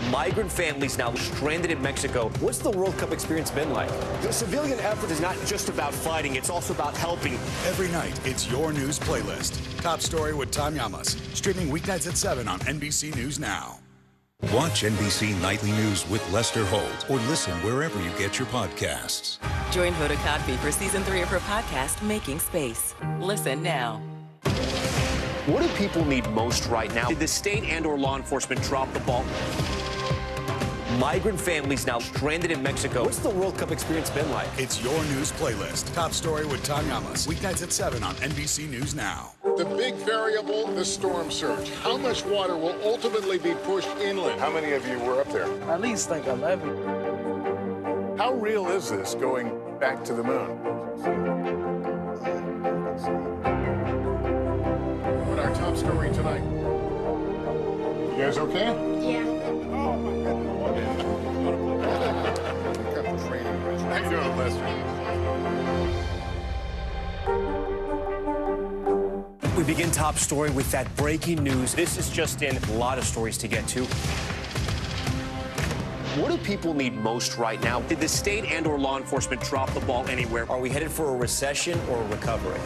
Migrant families now stranded in Mexico. What's the World Cup experience been like? The civilian effort is not just about fighting, it's also about helping. Every night, it's your news playlist. Top story with Tom Llamas. Streaming weeknights at 7 on NBC News Now. Watch NBC Nightly News with Lester Holt or listen wherever you get your podcasts. Join Hoda Kotb for season 3 of her podcast, Making Space. Listen now. What do people need most right now? Did the state and or law enforcement drop the ball? Migrant families now stranded in Mexico. What's the World Cup experience been like? It's your news playlist. Top story with Tom Llamas. Weeknights at 7 on NBC News Now. The big variable, the storm surge. How much water will ultimately be pushed inland? How many of you were up there? At least like 11. How real is this going back to the moon? What our top story tonight? You guys okay? Yeah. Oh my goodness. How you doing, Lester? We begin top story with that breaking news. This is just in, a lot of stories to get to. What do people need most right now? Did the state and or law enforcement drop the ball anywhere? Are we headed for a recession or a recovery?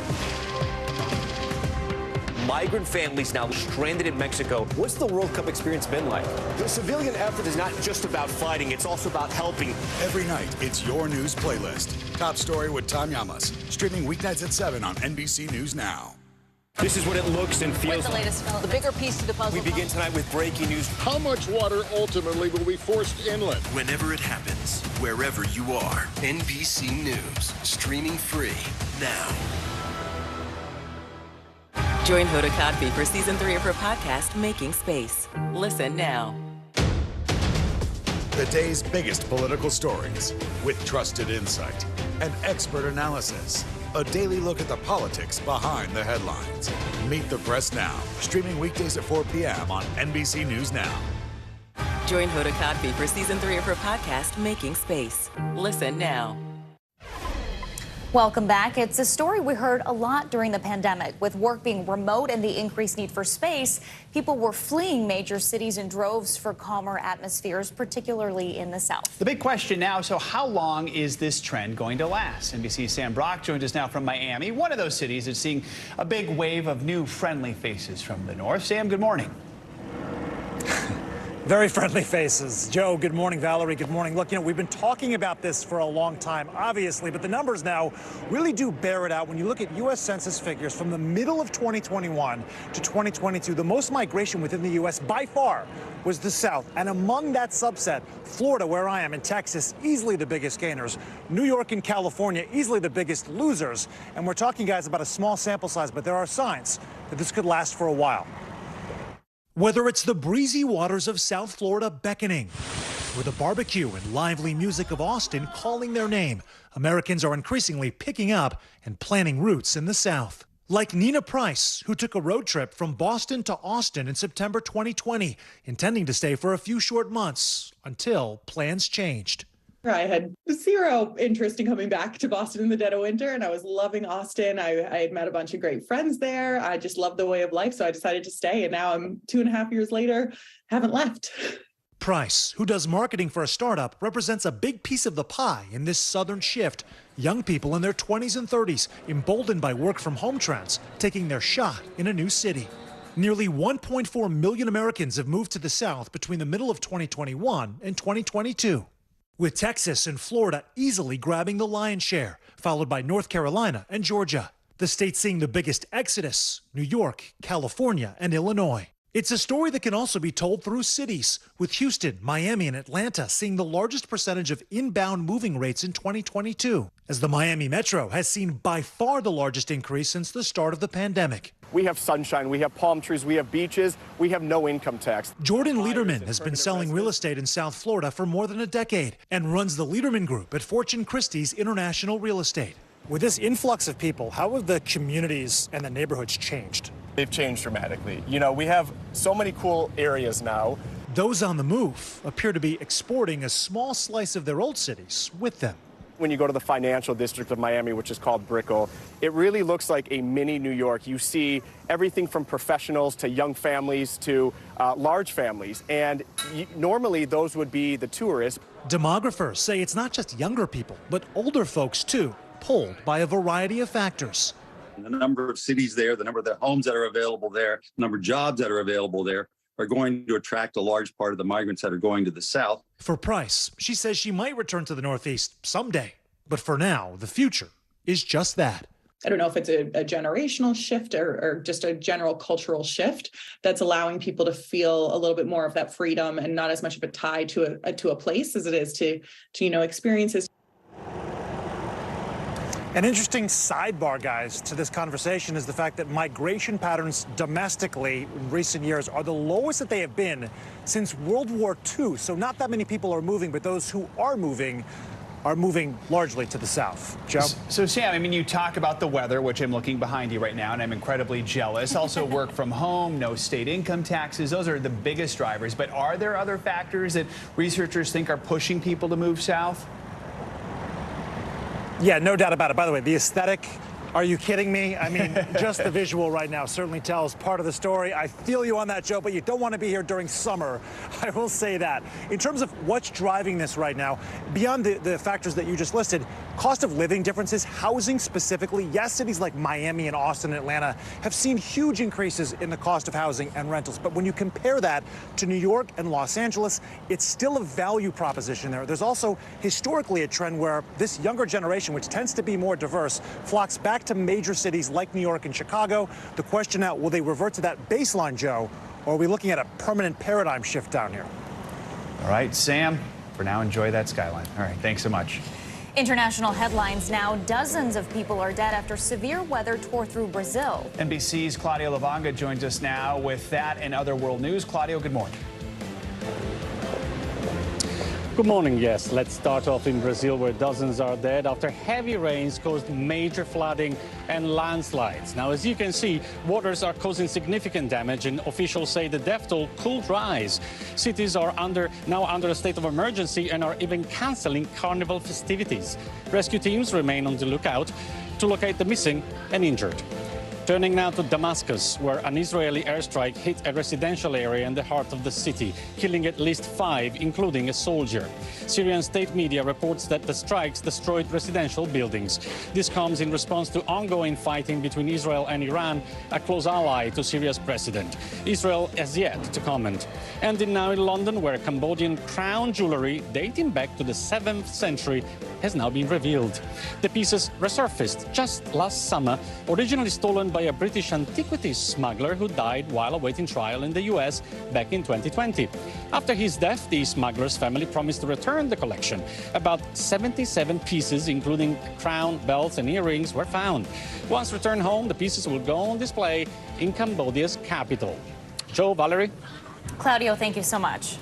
Migrant families now stranded in Mexico. What's the World Cup experience been like? The civilian effort is not just about fighting, it's also about helping. Every night, it's your news playlist. Top story with Tom Llamas. Streaming weeknights at 7 on NBC News Now. This is what it looks and feels. What's the latest film? The bigger piece to the puzzle. We begin tonight with breaking news. How much water ultimately will be forced inland? Whenever it happens, wherever you are, NBC News, streaming free now. Join Hoda Kotb for season 3 of her podcast, Making Space. Listen now. The day's biggest political stories with trusted insight and expert analysis. A daily look at the politics behind the headlines. Meet the Press Now, streaming weekdays at 4 p.m. on NBC News Now. Join Hoda Kotb for season 3 of her podcast, Making Space. Listen now. Welcome back. It's a story we heard a lot during the pandemic. With work being remote and the increased need for space, people were fleeing major cities in droves for calmer atmospheres, particularly in the South. The big question now, so how long is this trend going to last? NBC's Sam Brock joins us now from Miami, one of those cities that's seeing a big wave of new friendly faces from the north. Sam, good morning. Very friendly faces. Joe, good morning. Valerie, good morning. Look, we've been talking about this for a long time, obviously, but the numbers now really do bear it out. When you look at U.S. Census figures from the middle of 2021 to 2022, the most migration within the U.S. by far was the South. And among that subset, Florida, where I am, and Texas, easily the biggest gainers. New York and California, easily the biggest losers. And we're talking, guys, about a small sample size, but there are signs that this could last for a while. Whether it's the breezy waters of South Florida beckoning, or the barbecue and lively music of Austin calling their name, Americans are increasingly picking up and planning routes in the South. Like Nina Price, who took a road trip from Boston to Austin in September 2020, intending to stay for a few short months until plans changed. I had zero interest in coming back to Boston in the dead of winter, and I was loving Austin. I had met a bunch of great friends there. I just loved the way of life, so I decided to stay, and now I'm 2.5 years later, haven't left. Price, who does marketing for a startup, represents a big piece of the pie in this southern shift. Young people in their 20s and 30s, emboldened by work from home trends, taking their shot in a new city. Nearly 1.4 million Americans have moved to the South between the middle of 2021 and 2022. With Texas and Florida easily grabbing the lion's share, followed by North Carolina and Georgia. The states seeing the biggest exodus, New York, California, and Illinois. It's a story that can also be told through cities, with Houston, Miami, and Atlanta seeing the largest percentage of inbound moving rates in 2022, as the Miami Metro has seen by far the largest increase since the start of the pandemic. We have sunshine, we have palm trees, we have beaches, we have no income tax. Jordan Lederman has been selling real estate in South Florida for more than a decade and runs the Lederman Group at Fortune Christie's International Real Estate. With this influx of people, how have the communities and the neighborhoods changed? They've changed dramatically. We have so many cool areas now. Those on the move appear to be exporting a small slice of their old cities with them. When you go to the financial district of Miami, which is called Brickell, it really looks like a mini New York. You see everything from professionals to young families to large families. And normally those would be the tourists. Demographers say it's not just younger people, but older folks too, pulled by a variety of factors. The number of cities there, the number of the homes that are available there, the number of jobs that are available there are going to attract a large part of the migrants that are going to the South. For Price, she says she might return to the Northeast someday. But for now, the future is just that. I don't know if it's a generational shift or just a general cultural shift that's allowing people to feel a little bit more of that freedom and not as much of a tie to a place as it is to experiences. An interesting sidebar, guys, to this conversation is the fact that migration patterns domestically in recent years are the lowest that they have been since World War II. So not that many people are moving, but those who are moving largely to the South. Joe? So, Sam, you talk about the weather, which I'm looking behind you right now, and I'm incredibly jealous. Also, work from home, no state income taxes. Those are the biggest drivers. But are there other factors that researchers think are pushing people to move south? Yeah, no doubt about it. By the way, the aesthetic, are you kidding me? Just the visual right now certainly tells part of the story. I feel you on that, Joe, but you don't want to be here during summer. I will say that. In terms of what's driving this right now, beyond the factors that you just listed, cost of living differences, housing specifically. Yes, cities like Miami and Austin and Atlanta have seen huge increases in the cost of housing and rentals. But when you compare that to New York and Los Angeles, it's still a value proposition there. There's also historically a trend where this younger generation, which tends to be more diverse, flocks back to major cities like New York and Chicago. The question now, will they revert to that baseline, Joe, or are we looking at a permanent paradigm shift down here? All right, Sam, for now, enjoy that skyline. All right, thanks so much. International headlines now. Dozens of people are dead after severe weather tore through Brazil. NBC's Claudio Lavanga joins us now with that and other world news. Claudio, good morning. Good morning. Yes, let's start off in Brazil, where dozens are dead after heavy rains caused major flooding and landslides. Now, as you can see, waters are causing significant damage, and officials say the death toll could rise. Cities are now under a state of emergency and are even cancelling carnival festivities. Rescue teams remain on the lookout to locate the missing and injured. Turning now to Damascus, where an Israeli airstrike hit a residential area in the heart of the city, killing at least 5, including a soldier. Syrian state media reports that the strikes destroyed residential buildings. This comes in response to ongoing fighting between Israel and Iran, a close ally to Syria's president. Israel has yet to comment. And now in London, where Cambodian crown jewelry dating back to the 7th century has now been revealed. The pieces resurfaced just last summer, originally stolen by a British antiquities smuggler who died while awaiting trial in the US back in 2020. After his death, the smuggler's family promised to return the collection. About 77 pieces, including crown, belts, and earrings, were found. Once returned home, the pieces will go on display in Cambodia's capital. Joe, Valerie? Claudio, thank you so much.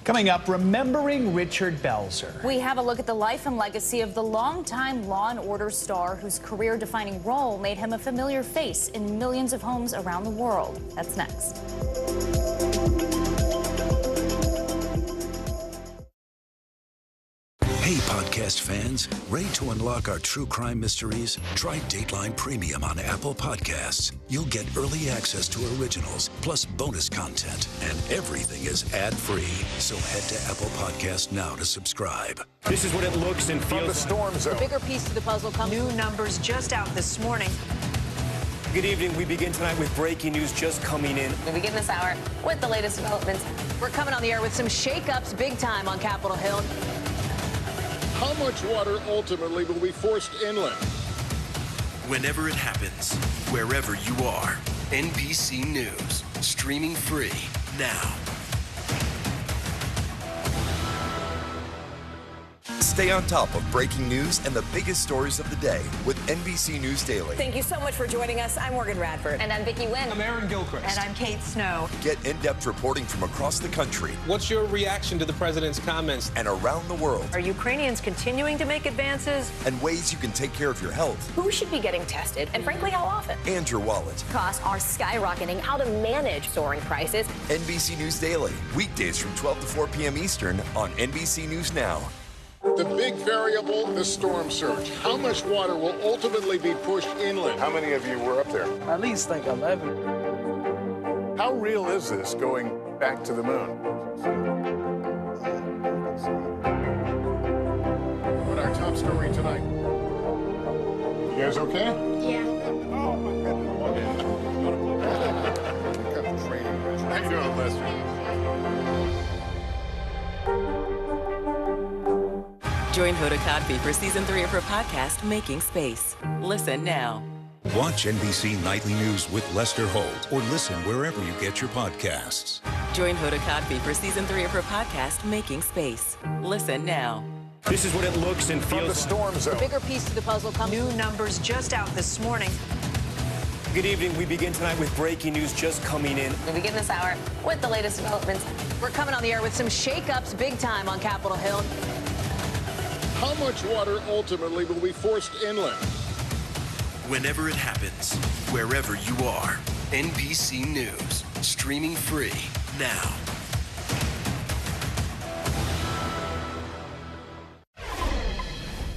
Coming up, remembering Richard Belzer. We have a look at the life and legacy of the longtime Law & Order star whose career-defining role made him a familiar face in millions of homes around the world. That's next. Hey, podcast fans, ready to unlock our true crime mysteries? Try Dateline Premium on Apple Podcasts. You'll get early access to originals, plus bonus content, and everything is ad-free. So head to Apple Podcasts now to subscribe. This is what it looks and feels. From the storm zone. The bigger piece to the puzzle comes. New numbers just out this morning. Good evening. We begin tonight with breaking news just coming in. We begin this hour with the latest developments. We're coming on the air with some shakeups big time on Capitol Hill. How much water ultimately will be forced inland? Whenever it happens, wherever you are, NBC News, streaming free now. Stay on top of breaking news and the biggest stories of the day with NBC News Daily. Thank you so much for joining us. I'm Morgan Radford. And I'm Vicki Wynn. I'm Aaron Gilchrist. And I'm Kate Snow. Get in-depth reporting from across the country. What's your reaction to the president's comments? And around the world. Are Ukrainians continuing to make advances? And ways you can take care of your health. Who should be getting tested? And frankly, how often? And your wallet. Costs are skyrocketing. How to manage soaring prices. NBC News Daily. Weekdays from 12 to 4 p.m. Eastern on NBC News Now. The big variable, the storm surge. How much water will ultimately be pushed inland? How many of you were up there? At least like 11. How real is this going back to the moon? What our top story tonight? You guys okay? Yeah. Oh, my goodness. How you doing, Lester? Join Hoda Kotb for season 3 of her podcast, Making Space. Listen now. Watch NBC Nightly News with Lester Holt or listen wherever you get your podcasts. Join Hoda Kotb for season 3 of her podcast, Making Space. Listen now. This is what it looks and feels. From the storm zone. The bigger piece to the puzzle comes. New numbers just out this morning. Good evening. We begin tonight with breaking news just coming in. We begin this hour with the latest developments. We're coming on the air with some shakeups big time on Capitol Hill. How much water ultimately will be forced inland? Whenever it happens, wherever you are, NBC News, streaming free now.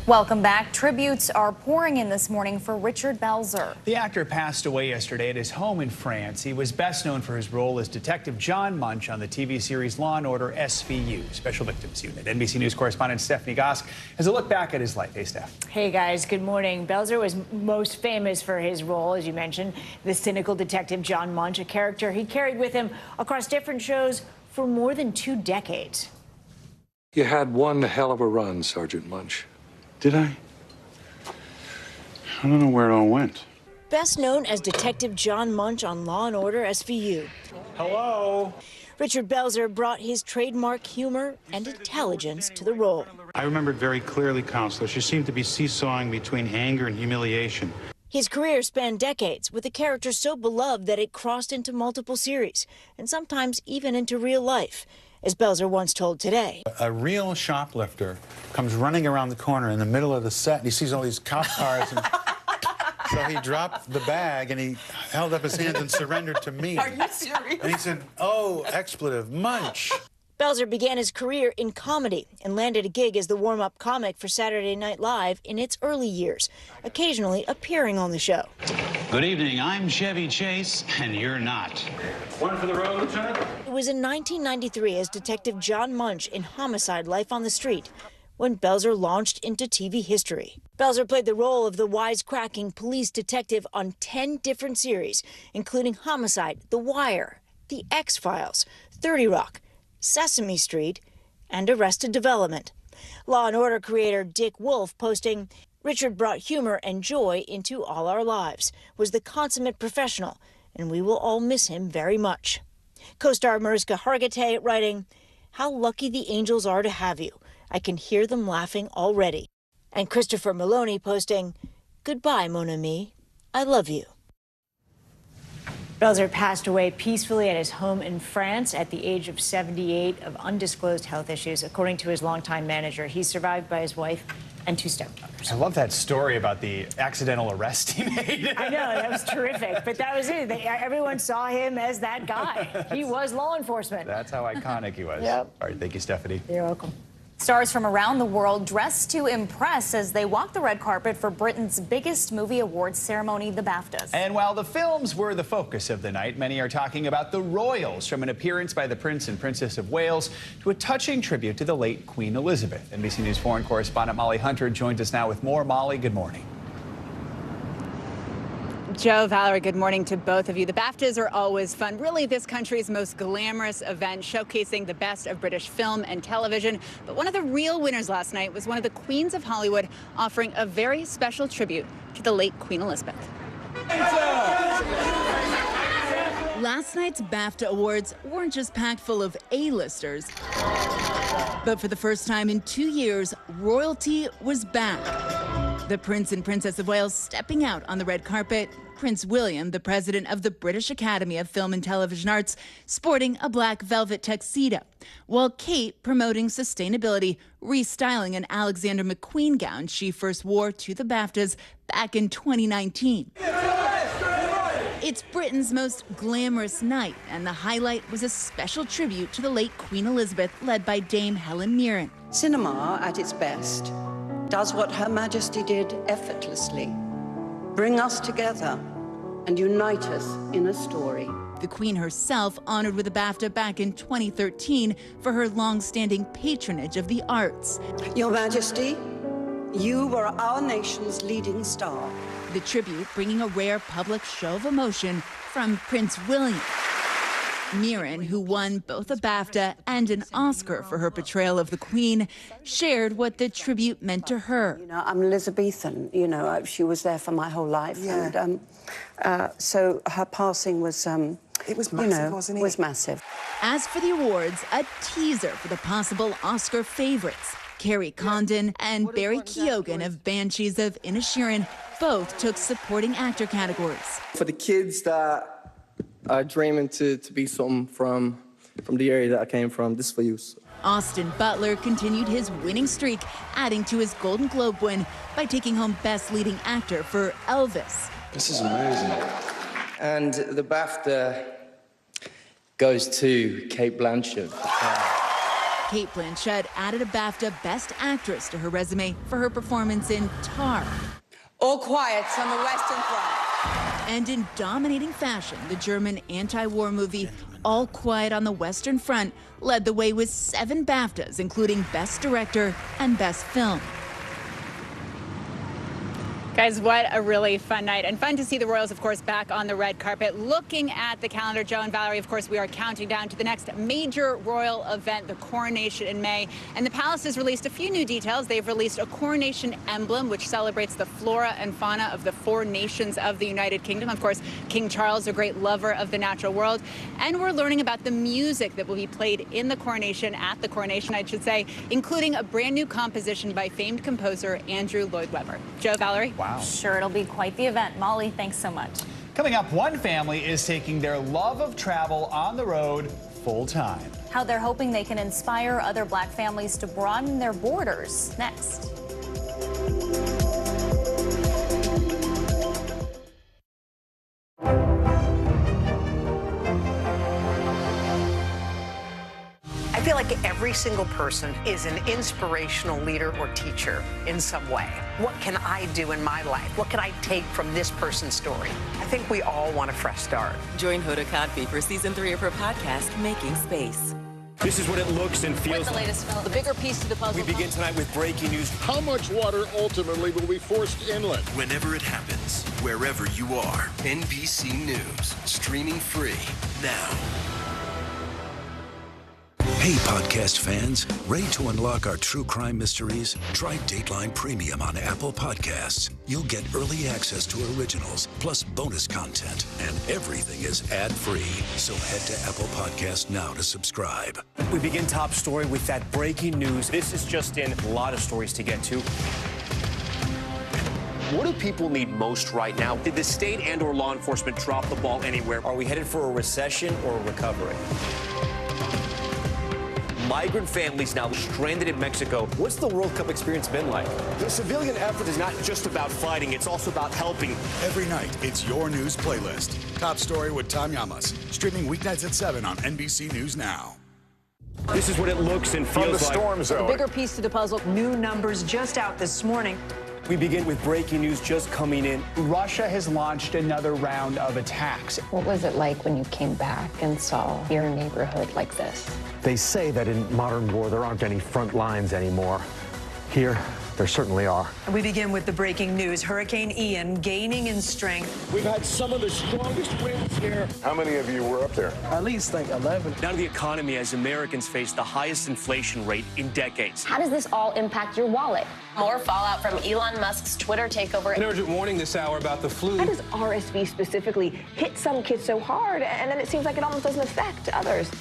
Welcome back. Tributes are pouring in this morning for Richard Belzer. The actor passed away yesterday at his home in France. He was best known for his role as Detective John Munch on the TV series Law & Order SVU, Special Victims Unit. NBC News correspondent Stephanie Gosk has a look back at his life. Hey, Steph. Hey, guys. Good morning. Belzer was most famous for his role, as you mentioned, the cynical detective John Munch, a character he carried with him across different shows for more than 2 decades. You had one hell of a run, Sergeant Munch. Did I? I don't know where it all went. Best known as Detective John Munch on Law & Order SVU. Hello? Richard Belzer brought his trademark humor and intelligence to the role. I remembered very clearly, Counselor. She seemed to be seesawing between anger and humiliation. His career spanned decades, with a character so beloved that it crossed into multiple series, and sometimes even into real life. as Belzer once told Today. A real shoplifter comes running around the corner in the middle of the set, and he sees all these cop cars, and so he dropped the bag, and he held up his hands and surrendered to me. Are you serious? And he said, "Oh, expletive, munch." Belzer began his career in comedy and landed a gig as the warm-up comic for Saturday Night Live in its early years, occasionally appearing on the show. Good evening, I'm Chevy Chase, and you're not. One for the road, Lieutenant? It was in 1993 as Detective John Munch in Homicide: Life on the Street when Belzer launched into TV history. Belzer played the role of the wisecracking police detective on 10 different series, including Homicide, The Wire, The X-Files, 30 Rock, Sesame Street, and Arrested Development. Law & Order creator Dick Wolf posting, "Richard brought humor and joy into all our lives, was the consummate professional, and we will all miss him very much." Co-star Mariska Hargitay writing, "How lucky the angels are to have you. I can hear them laughing already." And Christopher Maloney posting, "Goodbye, mon ami. I love you." Belzer passed away peacefully at his home in France at the age of 78 of undisclosed health issues, according to his longtime manager. He's survived by his wife and 2 stepdaughters. I love that story about the accidental arrest he made. I know, that was terrific. But that was it. Everyone saw him as that guy. He was law enforcement. That's how iconic he was. Yep. All right, thank you, Stephanie. You're welcome. Stars from around the world dressed to impress as they walk the red carpet for Britain's biggest movie awards ceremony, the BAFTAs. And while the films were the focus of the night, many are talking about the royals, from an appearance by the Prince and Princess of Wales to a touching tribute to the late Queen Elizabeth. NBC News foreign correspondent Molly Hunter joins us now with more. Molly, good morning. Joe, Valerie, good morning to both of you. The BAFTAs are always fun. Really, this country's most glamorous event, showcasing the best of British film and television. But one of the real winners last night was one of the queens of Hollywood, offering a very special tribute to the late Queen Elizabeth. Last night's BAFTA Awards weren't just packed full of A-listers, but for the first time in 2 years, royalty was back. The Prince and Princess of Wales stepping out on the red carpet. Prince William, the president of the British Academy of Film and Television Arts, sporting a black velvet tuxedo, while Kate promoting sustainability, restyling an Alexander McQueen gown she first wore to the BAFTAs back in 2019. It's Britain's most glamorous night, and the highlight was a special tribute to the late Queen Elizabeth, led by Dame Helen Mirren. Cinema, at its best, does what Her Majesty did effortlessly: bring us together and unite us in a story. The Queen herself honored with a BAFTA back in 2013 for her long-standing patronage of the arts. Your Majesty, you were our nation's leading star. The tribute bringing a rare public show of emotion from Prince William. Mirren, who won both a BAFTA and an Oscar for her portrayal of the Queen, shared what the tribute meant to her. You know, I'm Elizabethan. You know, she was there for my whole life, and so her passing was, it was massive, wasn't it? Was massive. As for the awards, a teaser for the possible Oscar favorites. Carrie Condon and Barry Keoghan of Banshees of Inisherin both took supporting actor categories. For the kids that are dreaming to be something from the area that I came from, this is for you. Austin Butler continued his winning streak, adding to his Golden Globe win by taking home Best Leading Actor for Elvis. This is amazing. And the BAFTA goes to Cate Blanchett. Kate Blanchett added a BAFTA Best Actress to her resume for her performance in Tar. All quiet on the Western Front. And in dominating fashion, the German anti-war movie All Quiet on the Western Front led the way with 7 BAFTAs, including Best Director and Best Film. Guys, what a really fun night, and fun to see the royals, of course, back on the red carpet. Looking at the calendar, Joe and Valerie, of course, we are counting down to the next major royal event, the coronation in May. And the palace has released a few new details. They've released a coronation emblem, which celebrates the flora and fauna of the 4 nations of the United Kingdom. Of course, King Charles, a great lover of the natural world. And we're learning about the music that will be played in the coronation, at the coronation, I should say, including a brand new composition by famed composer Andrew Lloyd Webber. Joe, Valerie? Wow. Sure, it'll be quite the event. Molly, thanks so much. Coming up, one family is taking their love of travel on the road full-time. How they're hoping they can inspire other Black families to broaden their borders. Next. I feel like every single person is an inspirational leader or teacher in some way. What can I do in my life? What can I take from this person's story? I think we all want a fresh start. Join Hoda Kotb for season 3 of her podcast, Making Space. This is what it looks and feels With the latest the bigger piece to the puzzle. We begin tonight with breaking news. How much water ultimately will be forced inland? Whenever it happens, wherever you are, NBC News, streaming free now. Hey, podcast fans, ready to unlock our true crime mysteries? Try Dateline Premium on Apple Podcasts. You'll get early access to originals, plus bonus content, and everything is ad-free. So head to Apple Podcasts now to subscribe. We begin top story with that breaking news. This is just in, a lot of stories to get to. What do people need most right now? Did the state and or law enforcement drop the ball anywhere? Are we headed for a recession or a recovery? Migrant families now stranded in Mexico. What's the World Cup experience been like? The civilian effort is not just about fighting, it's also about helping. Every night, it's your news playlist. Top Story with Tom Llamas. Streaming weeknights at 7 on NBC News Now. This is what it looks and feels like. From the storm zone. The bigger piece to the puzzle. New numbers just out this morning. We begin with breaking news just coming in. Russia has launched another round of attacks. What was it like when you came back and saw your neighborhood like this? They say that in modern war, there aren't any front lines anymore. Here, there certainly are. We begin with the breaking news. Hurricane Ian gaining in strength. We've had some of the strongest winds here. How many of you were up there? At least like 11. Now to the economy as Americans face the highest inflation rate in decades. How does this all impact your wallet? More fallout from Elon Musk's Twitter takeover. An urgent warning this hour about the flu. How does RSV specifically hit some kids so hard, and then it seems like it almost doesn't affect others?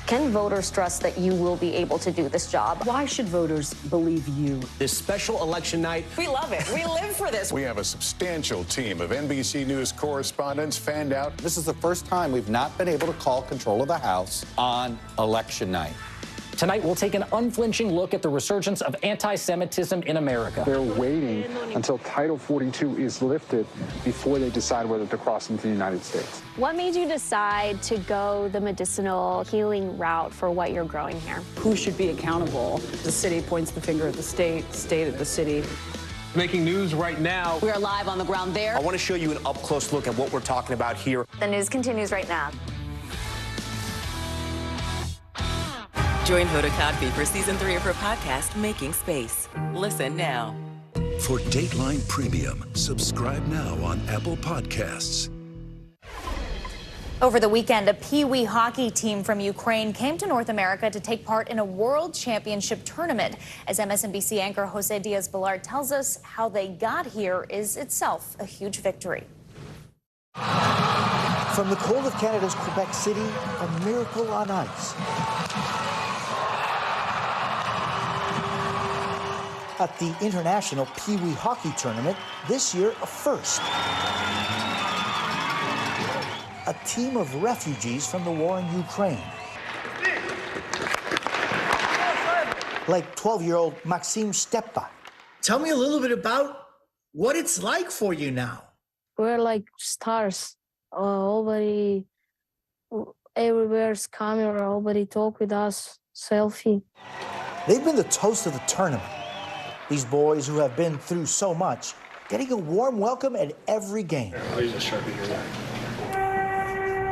Can voters trust that you will be able to do this job? Why should voters believe you? This special election night. We love it. We live for this. We have a substantial team of NBC News correspondents fanned out. This is the first time we've not been able to call control of the House on election night. Tonight, we'll take an unflinching look at the resurgence of anti-Semitism in America. They're waiting until Title 42 is lifted before they decide whether to cross into the United States. What made you decide to go the medicinal healing route for what you're growing here? Who should be accountable? The city points the finger at the state at the city. Making news right now. We are live on the ground there. I want to show you an up-close look at what we're talking about here. The news continues right now. Join Hoda Kotb for season 3 of her podcast, Making Space. Listen now. For Dateline Premium, subscribe now on Apple Podcasts. Over the weekend, a Pee-wee hockey team from Ukraine came to North America to take part in a World Championship tournament. As MSNBC anchor Jose Diaz-Balart tells us, how they got here is itself a huge victory. From the cold of Canada's Quebec City, a miracle on ice. At the International Pee-wee Hockey Tournament, this year a first. A team of refugees from the war in Ukraine. Like 12-year-old Maxim Stepa. Tell me a little bit about what it's like for you now. We're like stars. Everybody, everywhere's camera, everybody talk with us, selfie. They've been the toast of the tournament. These boys who have been through so much, getting a warm welcome at every game. I'll use a Sharpie here.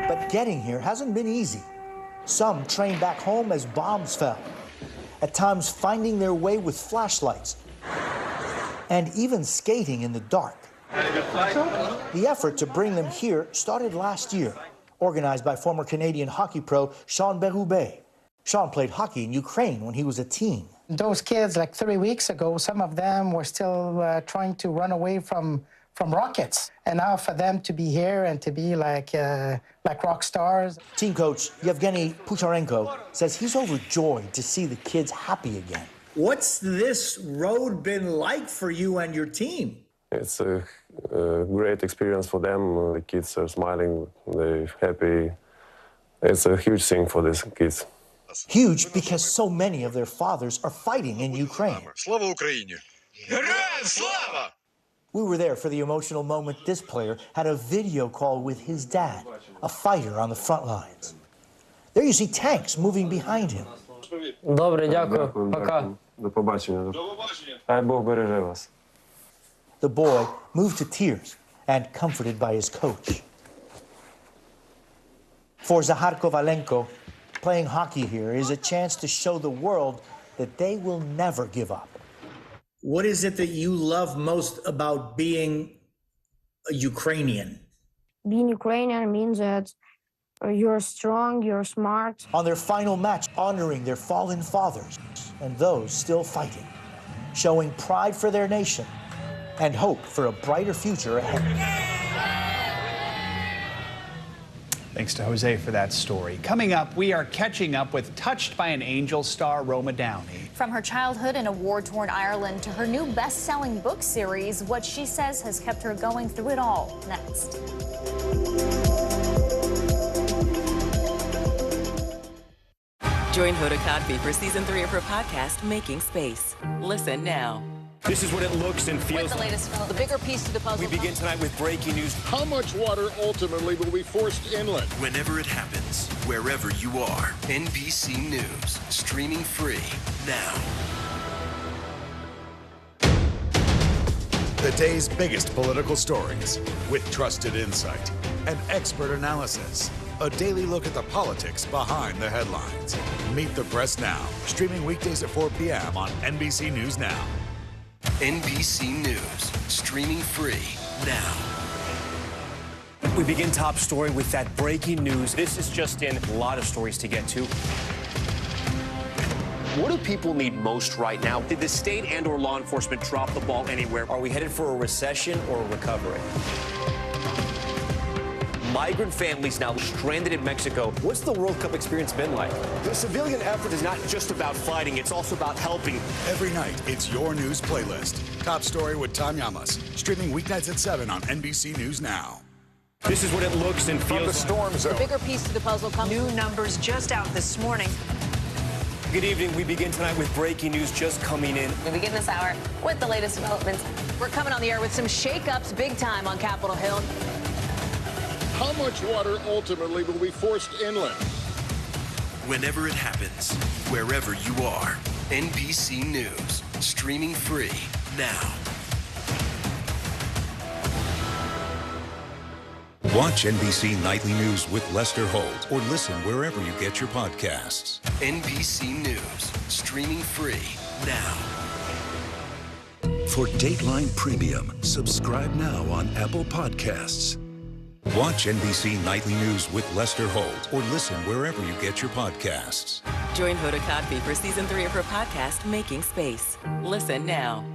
But getting here hasn't been easy. Some trained back home as bombs fell, at times finding their way with flashlights, and even skating in the dark. The effort to bring them here started last year, organized by former Canadian hockey pro Sean Berube. Sean played hockey in Ukraine when he was a teen. Those kids, like 3 weeks ago, some of them were still trying to run away from rockets. And now for them to be here and to be like rock stars. Team coach Yevgeny Pucharenko says he's overjoyed to see the kids happy again. What's this road been like for you and your team? It's a great experience for them. The kids are smiling, they're happy. It's a huge thing for these kids. Huge because so many of their fathers are fighting in Ukraine. Слава Україні! Героям слава! We were there for the emotional moment this player had a video call with his dad, a fighter on the front lines. There you see tanks moving behind him. Добре, дякую. Пока. До побачення. Хай Бог береже вас. The boy moved to tears and comforted by his coach. For Zahar Kovalenko, playing hockey here is a chance to show the world that they will never give up. What is it that you love most about being a Ukrainian? Being Ukrainian means that you're strong, you're smart. On their final match, honoring their fallen fathers and those still fighting, showing pride for their nation and hope for a brighter future ahead. Thanks to Jose for that story. Coming up, we are catching up with Touched by an Angel star Roma Downey. From her childhood in a war-torn Ireland to her new best-selling book series, what she says has kept her going through it all. Next. Join Hoda Kotb for season 3 of her podcast, Making Space. Listen now. This is what it looks and feels. With the latest, the bigger piece to the puzzle. We begin tonight with breaking news. How much water ultimately will be forced inland? Whenever it happens, wherever you are, NBC News, streaming free now. The day's biggest political stories with trusted insight and expert analysis. A daily look at the politics behind the headlines. Meet the Press Now, streaming weekdays at 4 p.m. on NBC News Now. NBC News, streaming free now. We begin top story with that breaking news. This is just in, a lot of stories to get to. What do people need most right now? Did the state and or law enforcement drop the ball anywhere? Are we headed for a recession or a recovery? Migrant families now stranded in Mexico. What's the World Cup experience been like? The civilian effort is not just about fighting, it's also about helping. Every night, it's your news playlist. Top Story with Tom Llamas, streaming weeknights at 7 on NBC News Now. This is what it looks and feels. From the storm zone. The bigger piece to the puzzle comes. New numbers just out this morning. Good evening. We begin tonight with breaking news just coming in. We begin this hour with the latest developments. We're coming on the air with some shakeups big time on Capitol Hill. How much water ultimately will be forced inland? Whenever it happens, wherever you are, NBC News, streaming free now. Watch NBC Nightly News with Lester Holt or listen wherever you get your podcasts. NBC News, streaming free now. For Dateline Premium, subscribe now on Apple Podcasts. Watch NBC Nightly News with Lester Holt or listen wherever you get your podcasts. Join Hoda Kotb for season 3 of her podcast, Making Space. Listen now.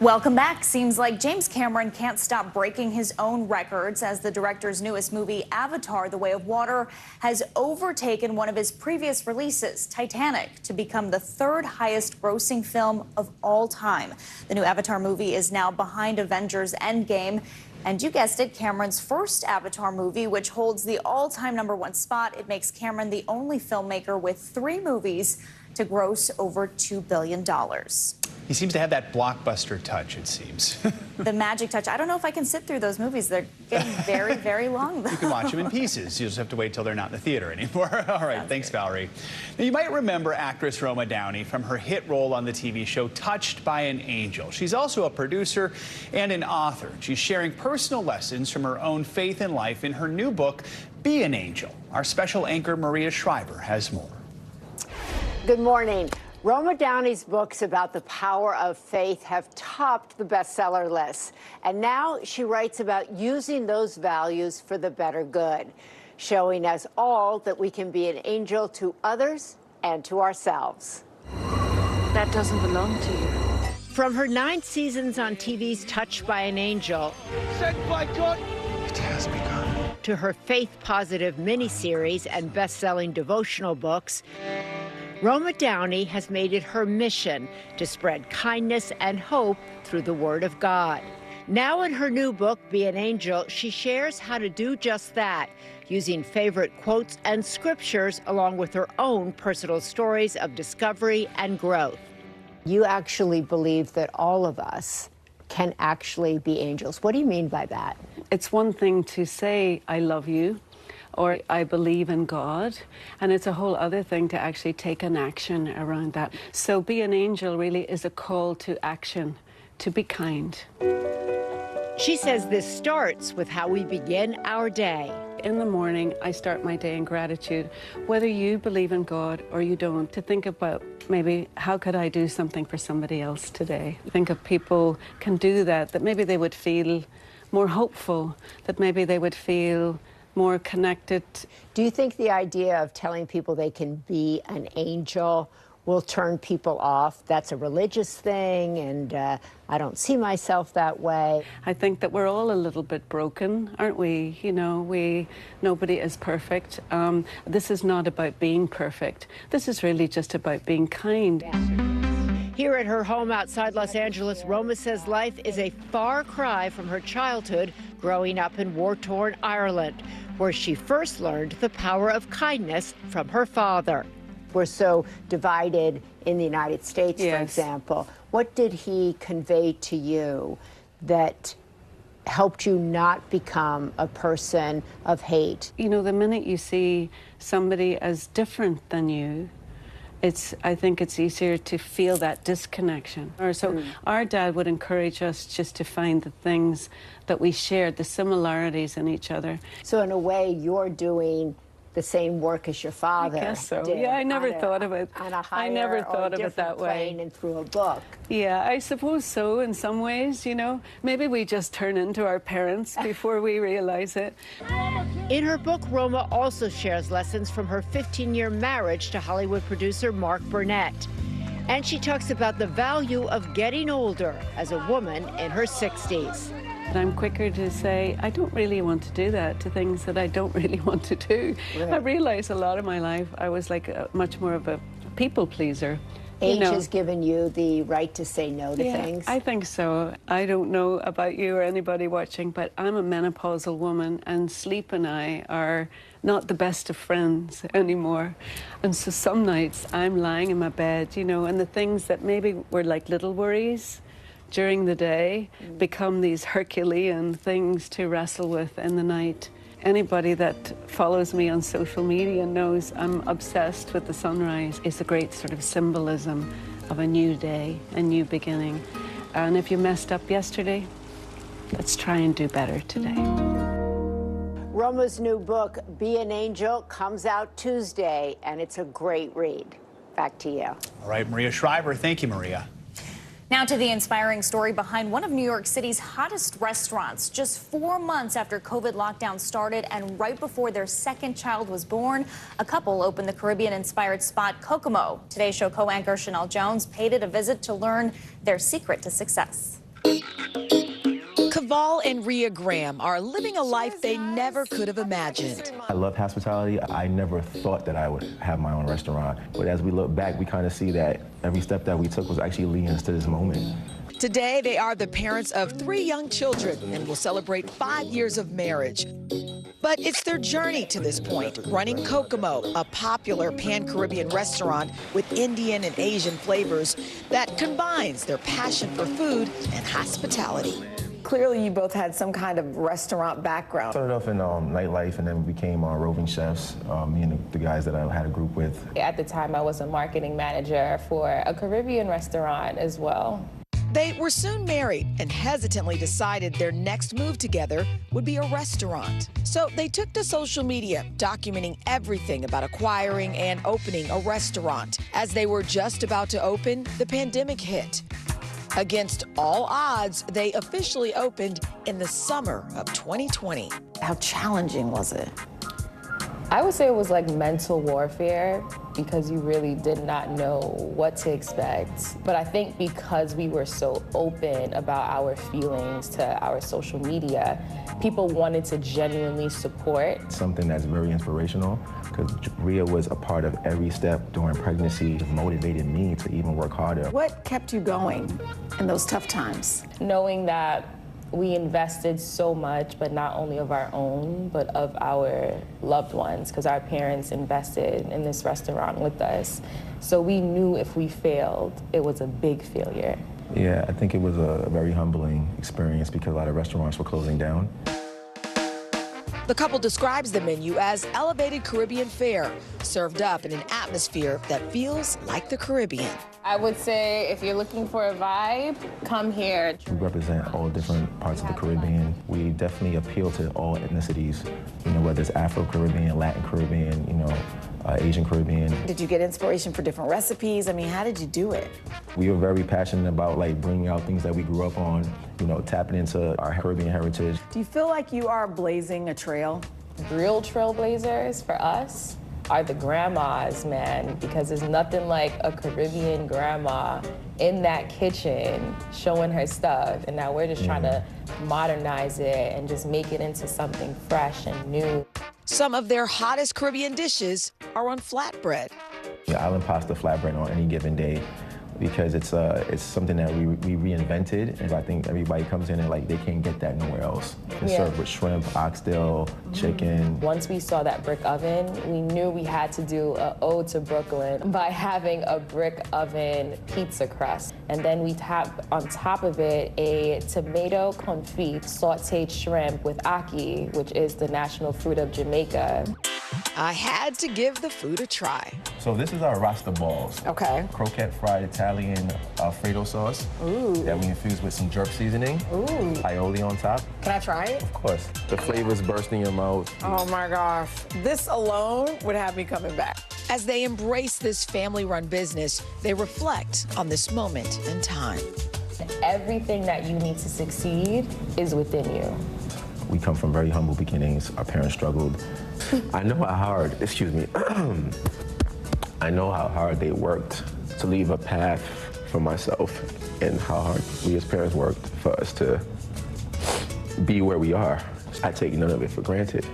Welcome back. Seems like James Cameron can't stop breaking his own records as the director's newest movie, Avatar: The Way of Water, has overtaken one of his previous releases, Titanic, to become the third highest grossing film of all time. The new Avatar movie is now behind Avengers Endgame. And you guessed it, Cameron's first Avatar movie, which holds the all-time #1 spot. It makes Cameron the only filmmaker with 3 movies to gross over $2 billion. He seems to have that blockbuster touch, it seems. The magic touch. I don't know if I can sit through those movies. They're getting very, very long, though. You can watch them in pieces. You just have to wait till they're not in the theater anymore. All right, thanks, Valerie. Now, you might remember actress Roma Downey from her hit role on the TV show Touched by an Angel. She's also a producer and an author. She's sharing personal lessons from her own faith and life in her new book, Be an Angel. Our special anchor, Maria Shriver, has more. Good morning. Roma Downey's books about the power of faith have topped the bestseller list. And now she writes about using those values for the better good, showing us all that we can be an angel to others and to ourselves. That doesn't belong to you. From her 9 seasons on TV's Touched by an Angel, Sent by God, it has begun. to her faith-positive miniseries and best-selling devotional books, Roma Downey has made it her mission to spread kindness and hope through the Word of God. Now in her new book, Be an Angel, she shares how to do just that, using favorite quotes and scriptures along with her own personal stories of discovery and growth. You actually believe that all of us can actually be angels. What do you mean by that? It's one thing to say, I love you, or I believe in God, and it's a whole other thing to actually take an action around that. So Be an Angel really is a call to action, to be kind. She says this starts with how we begin our day. In the morning, I start my day in gratitude. Whether you believe in God or you don't, to think about maybe how could I do something for somebody else today? Think of people can do that maybe they would feel more hopeful, that maybe they would feel more connected. Do you think the idea of telling people they can be an angel will turn people off? That's a religious thing, and I don't see myself that way. I think that we're all a little bit broken, aren't we? You know, nobody is perfect. This is not about being perfect. This is really just about being kind. Here at her home outside Los Angeles, Roma says life is a far cry from her childhood growing up in war-torn Ireland, where she first learned the power of kindness from her father. We're so divided in the United States, for example. What did he convey to you that helped you not become a person of hate? You know, the minute you see somebody as different than you, I think it's easier to feel that disconnection. Our dad would encourage us just to find the things that we shared, the similarities in each other. So in a way, you're doing the same work as your father. I guess so. Did Yeah, I never thought of it. On a higher I never thought or of it that way. plane and through a book. Yeah, I suppose so in some ways, you know. Maybe we just turn into our parents before we realize it. In her book, Roma also shares lessons from her 15-year marriage to Hollywood producer Mark Burnett. And she talks about the value of getting older as a woman in her 60s. I'm quicker to say, I don't really want to do that, to things that I don't really want to do. Right. I realized a lot of my life I was like much more of a people pleaser. Age has given you the right to say no to things? I think so. I don't know about you or anybody watching, but I'm a menopausal woman, and sleep and I are not the best of friends anymore. And so some nights I'm lying in my bed, you know, and the things that maybe were like little worries during the day become these Herculean things to wrestle with in the night. Anybody that follows me on social media knows I'm obsessed with the sunrise. It's a great sort of symbolism of a new day, a new beginning. And if you messed up yesterday, let's try and do better today. Roma's new book, Be an Angel, comes out Tuesday, and it's a great read. Back to you. All right, Maria Shriver. Thank you, Maria. Now to the inspiring story behind one of New York City's hottest restaurants. Just 4 months after COVID lockdown started and right before their second child was born, a couple opened the Caribbean-inspired spot Kokomo. Today's show co-anchor Chanel Jones paid it a visit to learn their secret to success. Caval and Rhea Graham are living a life they never could have imagined. I love hospitality. I never thought that I would have my own restaurant. But as we look back, we kind of see that every step that we took was actually leading us to this moment. Today, they are the parents of 3 young children and will celebrate 5 years of marriage. But it's their journey to this point, running Kokomo, a popular pan-Caribbean restaurant with Indian and Asian flavors that combines their passion for food and hospitality. Clearly, you both had some kind of restaurant background. Started off in nightlife, and then we became roving chefs, me and the guys that I had a group with. At the time, I was a marketing manager for a Caribbean restaurant as well. They were soon married and hesitantly decided their next move together would be a restaurant. So they took to social media, documenting everything about acquiring and opening a restaurant. As they were just about to open, the pandemic hit. Against all odds, they officially opened in the summer of 2020. How challenging was it? I would say it was like mental warfare because you really did not know what to expect. But I think because we were so open about our feelings to our social media, people wanted to genuinely support. Something that's very inspirational, because Rhea was a part of every step during pregnancy. It motivated me to even work harder. What kept you going in those tough times? Knowing that we invested so much, but not only of our own, but of our loved ones, because our parents invested in this restaurant with us. So we knew if we failed, it was a big failure. Yeah, I think it was a very humbling experience because a lot of restaurants were closing down. The couple describes the menu as elevated Caribbean fare, served up in an atmosphere that feels like the Caribbean. I would say if you're looking for a vibe, come here. We represent all different parts of the Caribbean. We definitely appeal to all ethnicities, whether it's Afro-Caribbean, Latin Caribbean, Asian Caribbean. Did you get inspiration for different recipes? I mean, how did you do it? We were very passionate about bringing out things that we grew up on, tapping into our Caribbean heritage. Do you feel like you are blazing a trail? Real trailblazers for us are the grandmas, man, because there's nothing like a Caribbean grandma in that kitchen showing her stuff. And now we're just trying to modernize it and just make it into something fresh and new. Some of their hottest Caribbean dishes are on flatbread. Island pasta flatbread on any given day, because it's something that we reinvented, and I think everybody comes in and they can't get that nowhere else. It's served with shrimp, oxtail, chicken. Once we saw that brick oven, we knew we had to do an ode to Brooklyn by having a brick oven pizza crust. And then we tap on top of it a tomato confit sauteed shrimp with ackee, which is the national fruit of Jamaica. I had to give the food a try. So this is our Rasta balls. Okay. Croquette fried Italian Alfredo sauce. Ooh. That we infuse with some jerk seasoning. Ooh. Aioli on top. Can I try it? Of course. The flavors burst in your mouth. Oh my gosh. This alone would have me coming back. As they embrace this family-run business, they reflect on this moment in time. Everything that you need to succeed is within you. We come from very humble beginnings. Our parents struggled. I know how hard, I know how hard they worked to leave a path for myself, and how hard we as parents worked for us to be where we are. I take none of it for granted.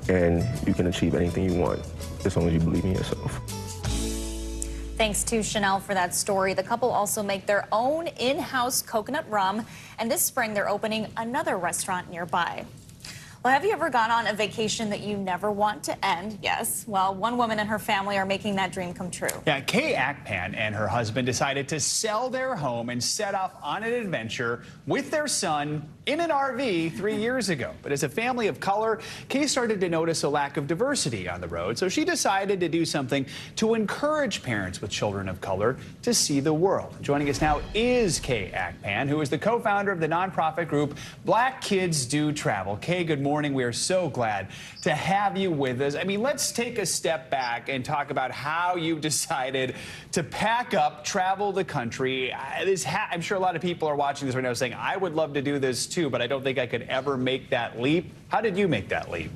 And you can achieve anything you want as long as you believe in yourself. Thanks to Chanel for that story. The couple also make their own in-house coconut rum, and this spring they're opening another restaurant nearby. Well, have you ever gone on a vacation that you never want to end? Yes. Well, one woman and her family are making that dream come true. Yeah, Kay Akpan and her husband decided to sell their home and set off on an adventure with their son in an RV 3 years ago. But as a family of color, Kay started to notice a lack of diversity on the road, so she decided to do something to encourage parents with children of color to see the world. Joining us now is Kay Akpan, who is the co-founder of the nonprofit group Black Kids Do Travel. Kay, good morning. We are so glad to have you with us. I mean, let's take a step back and talk about how you decided to pack up, travel the country. I'm sure a lot of people are watching this right now saying, I would love to do this too, but I don't think I could ever make that leap. How did you make that leap?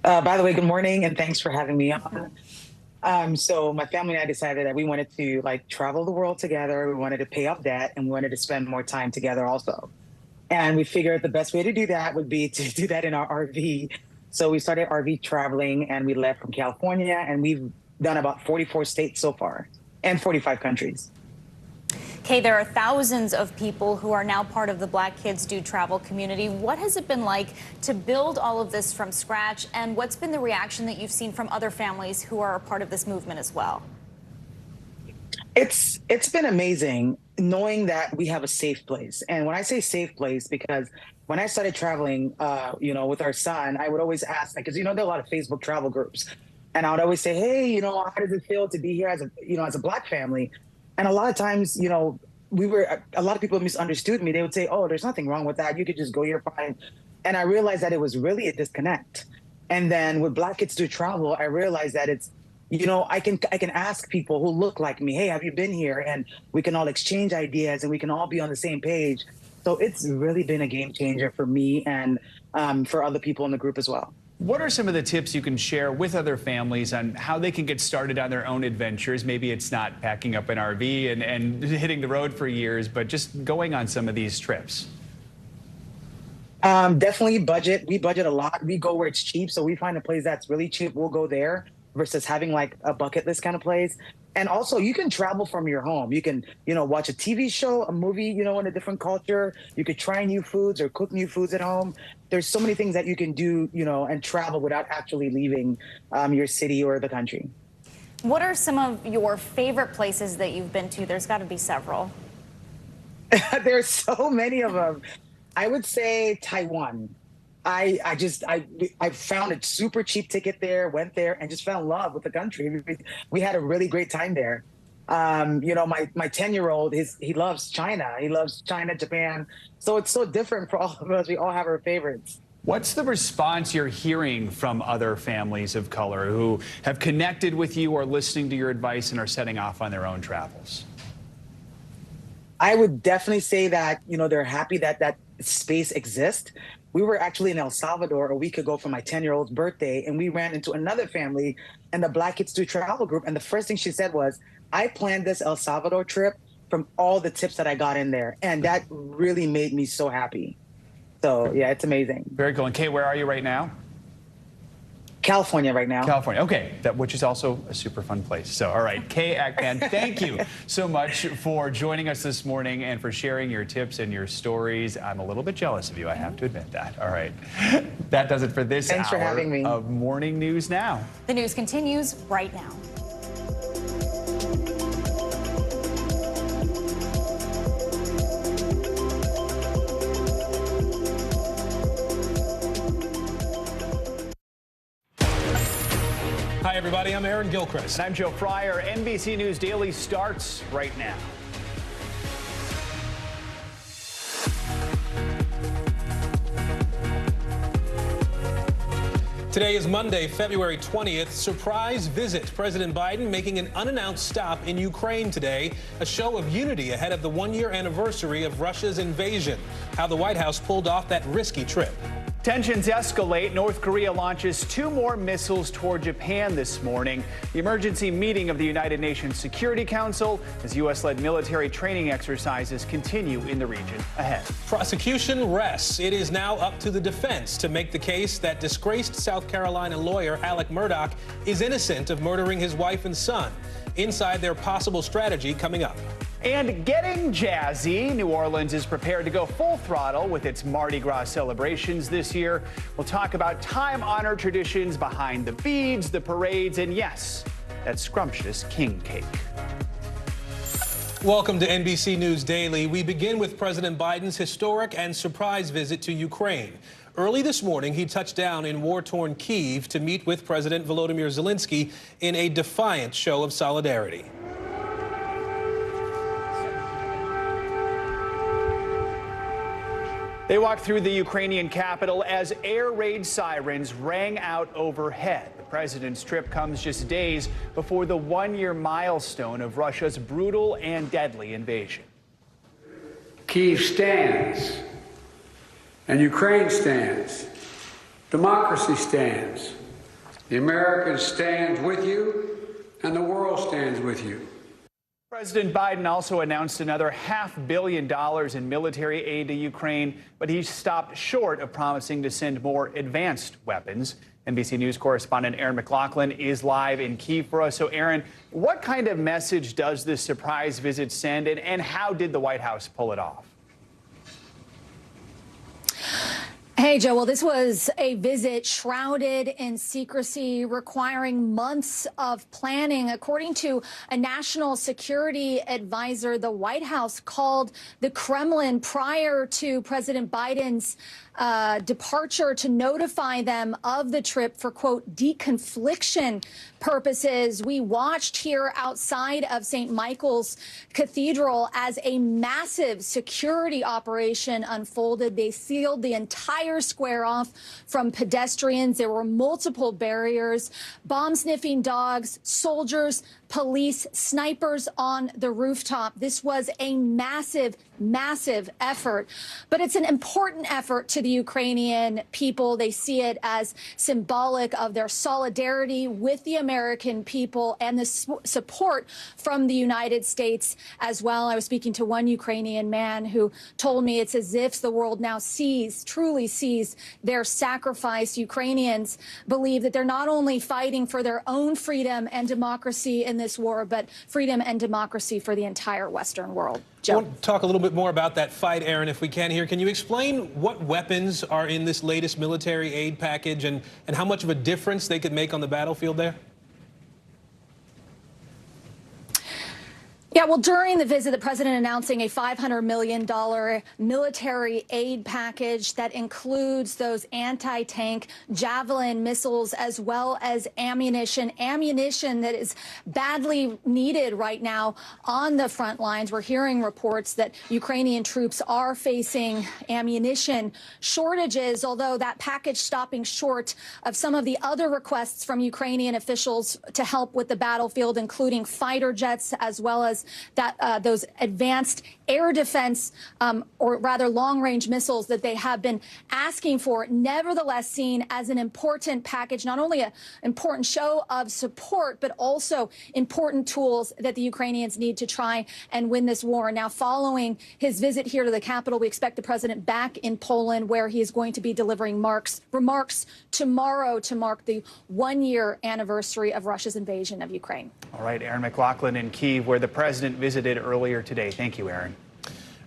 By the way, good morning, and thanks for having me on. So my family and I decided that we wanted to travel the world together. We wanted to pay off debt, and we wanted to spend more time together also. And we figured the best way to do that would be to do that in our RV. So we started RV traveling, and we left from California, and we've done about 44 states so far and 45 countries. Kay, there are thousands of people who are now part of the Black Kids Do Travel community. What has it been like to build all of this from scratch, and what's been the reaction that you've seen from other families who are a part of this movement as well? It's been amazing knowing that we have a safe place. And when I say safe place, because when I started traveling, with our son, I would always ask, because, there are a lot of Facebook travel groups. And I would always say, hey, how does it feel to be here as a Black family? And a lot of times, a lot of people misunderstood me. They would say, oh, there's nothing wrong with that. You could just go here fine. And I realized that it was really a disconnect. And then with Black Kids Do Travel, I realized that it's, I can ask people who look like me, hey, have you been here? And we can all exchange ideas, and we can all be on the same page. So it's really been a game changer for me and for other people in the group as well. What are some of the tips you can share with other families on how they can get started on their own adventures? Maybe it's not packing up an RV and hitting the road for years, but just going on some of these trips. Definitely budget. We budget a lot. We go where it's cheap. So we find a place that's really cheap. We'll go there versus having a bucket list kind of place. And also, you can travel from your home. You can, watch a TV show, a movie, in a different culture. You could try new foods or cook new foods at home. There's so many things that you can do, and travel without actually leaving your city or the country. What are some of your favorite places that you've been to? There's got to be several. There's so many of them. I would say Taiwan. I found a super cheap ticket there, went there, and just fell in love with the country. We had a really great time there. My 10-year-old, he loves China. He loves China, Japan. So it's so different for all of us. We all have our favorites. What's the response you're hearing from other families of color who have connected with you or listening to your advice and are setting off on their own travels? I would definitely say that, they're happy that that space exists. We were actually in El Salvador a week ago for my 10-year-old's birthday, and we ran into another family in the Black Kids Do Travel group. And the first thing she said was, I planned this El Salvador trip from all the tips that I got in there. And that really made me so happy. So, yeah, it's amazing. Very cool. And Kate, where are you right now? California right now. California, okay, which is also a super fun place. So, all right, Kay Akpan, thank you so much for joining us this morning and for sharing your tips and your stories. I'm a little bit jealous of you, I have to admit that. All right, that does it for this Thanks for hour having me. of Morning News Now. The news continues right now. Hi, everybody. I'm Aaron Gilchrist. And I'm Joe Fryer. NBC News Daily starts right now. Today is Monday, February 20th. Surprise visit. President Biden making an unannounced stop in Ukraine today. A show of unity ahead of the one-year anniversary of Russia's invasion. How the White House pulled off that risky trip. Tensions escalate. North Korea launches 2 more missiles toward Japan this morning. The emergency meeting of the United Nations Security Council as U.S.-led military training exercises continue in the region ahead. Prosecution rests. It is now up to the defense to make the case that disgraced South Carolina lawyer Alec Murdaugh is innocent of murdering his wife and son. Inside their possible strategy coming up. And getting jazzy, New Orleans is prepared to go full throttle with its Mardi Gras celebrations this year. We'll talk about time-honored traditions behind the beads, the parades, and yes, that scrumptious king cake. Welcome to NBC News Daily. We begin with President Biden's historic and surprise visit to Ukraine. Early this morning, he touched down in war-torn Kyiv to meet with President Volodymyr Zelensky in a defiant show of solidarity. They walked through the Ukrainian capital as air raid sirens rang out overhead. The president's trip comes just days before the one-year milestone of Russia's brutal and deadly invasion. Kyiv stands, and Ukraine stands. Democracy stands. The Americans stand with you, and the world stands with you. President Biden also announced another $500 million in military aid to Ukraine, but he stopped short of promising to send more advanced weapons. NBC News correspondent Aaron McLaughlin is live in Kyiv for us. So, Aaron, what kind of message does this surprise visit send, and how did the White House pull it off? Hey, Joe. Well, this was a visit shrouded in secrecy, requiring months of planning. According to a national security advisor, the White House called the Kremlin prior to President Biden's departure to notify them of the trip for, quote, deconfliction purposes. We watched here outside of St. Michael's Cathedral as a massive security operation unfolded. They sealed the entire square off from pedestrians. There were multiple barriers, bomb-sniffing dogs, soldiers, police, snipers on the rooftop. This was a massive, massive effort, but it's an important effort to the Ukrainian people. They see it as symbolic of their solidarity with the American people and the support from the United States as well. I was speaking to one Ukrainian man who told me it's as if the world now truly sees their sacrifice. Ukrainians believe that they're not only fighting for their own freedom and democracy in this war, but freedom and democracy for the entire Western world. Joe. I want to talk a little bit more about that fight, Aaron, if we can here. Can you explain what weapons are in this latest military aid package and how much of a difference they could make on the battlefield there? Yeah, well, during the visit, the president announcing a $500 million military aid package that includes those anti-tank Javelin missiles as well as ammunition that is badly needed right now on the front lines. We're hearing reports that Ukrainian troops are facing ammunition shortages, although that package stopping short of some of the other requests from Ukrainian officials to help with the battlefield, including fighter jets as well as that those advanced air defense or rather long-range missiles that they have been asking for, nevertheless seen as an important package, not only an important show of support, but also important tools that the Ukrainians need to try and win this war. Now, following his visit here to the capital, we expect the president back in Poland, where he is going to be delivering remarks tomorrow to mark the one-year anniversary of Russia's invasion of Ukraine. All right, Aaron McLaughlin in Kyiv, where the president visited earlier today. Thank you, Aaron.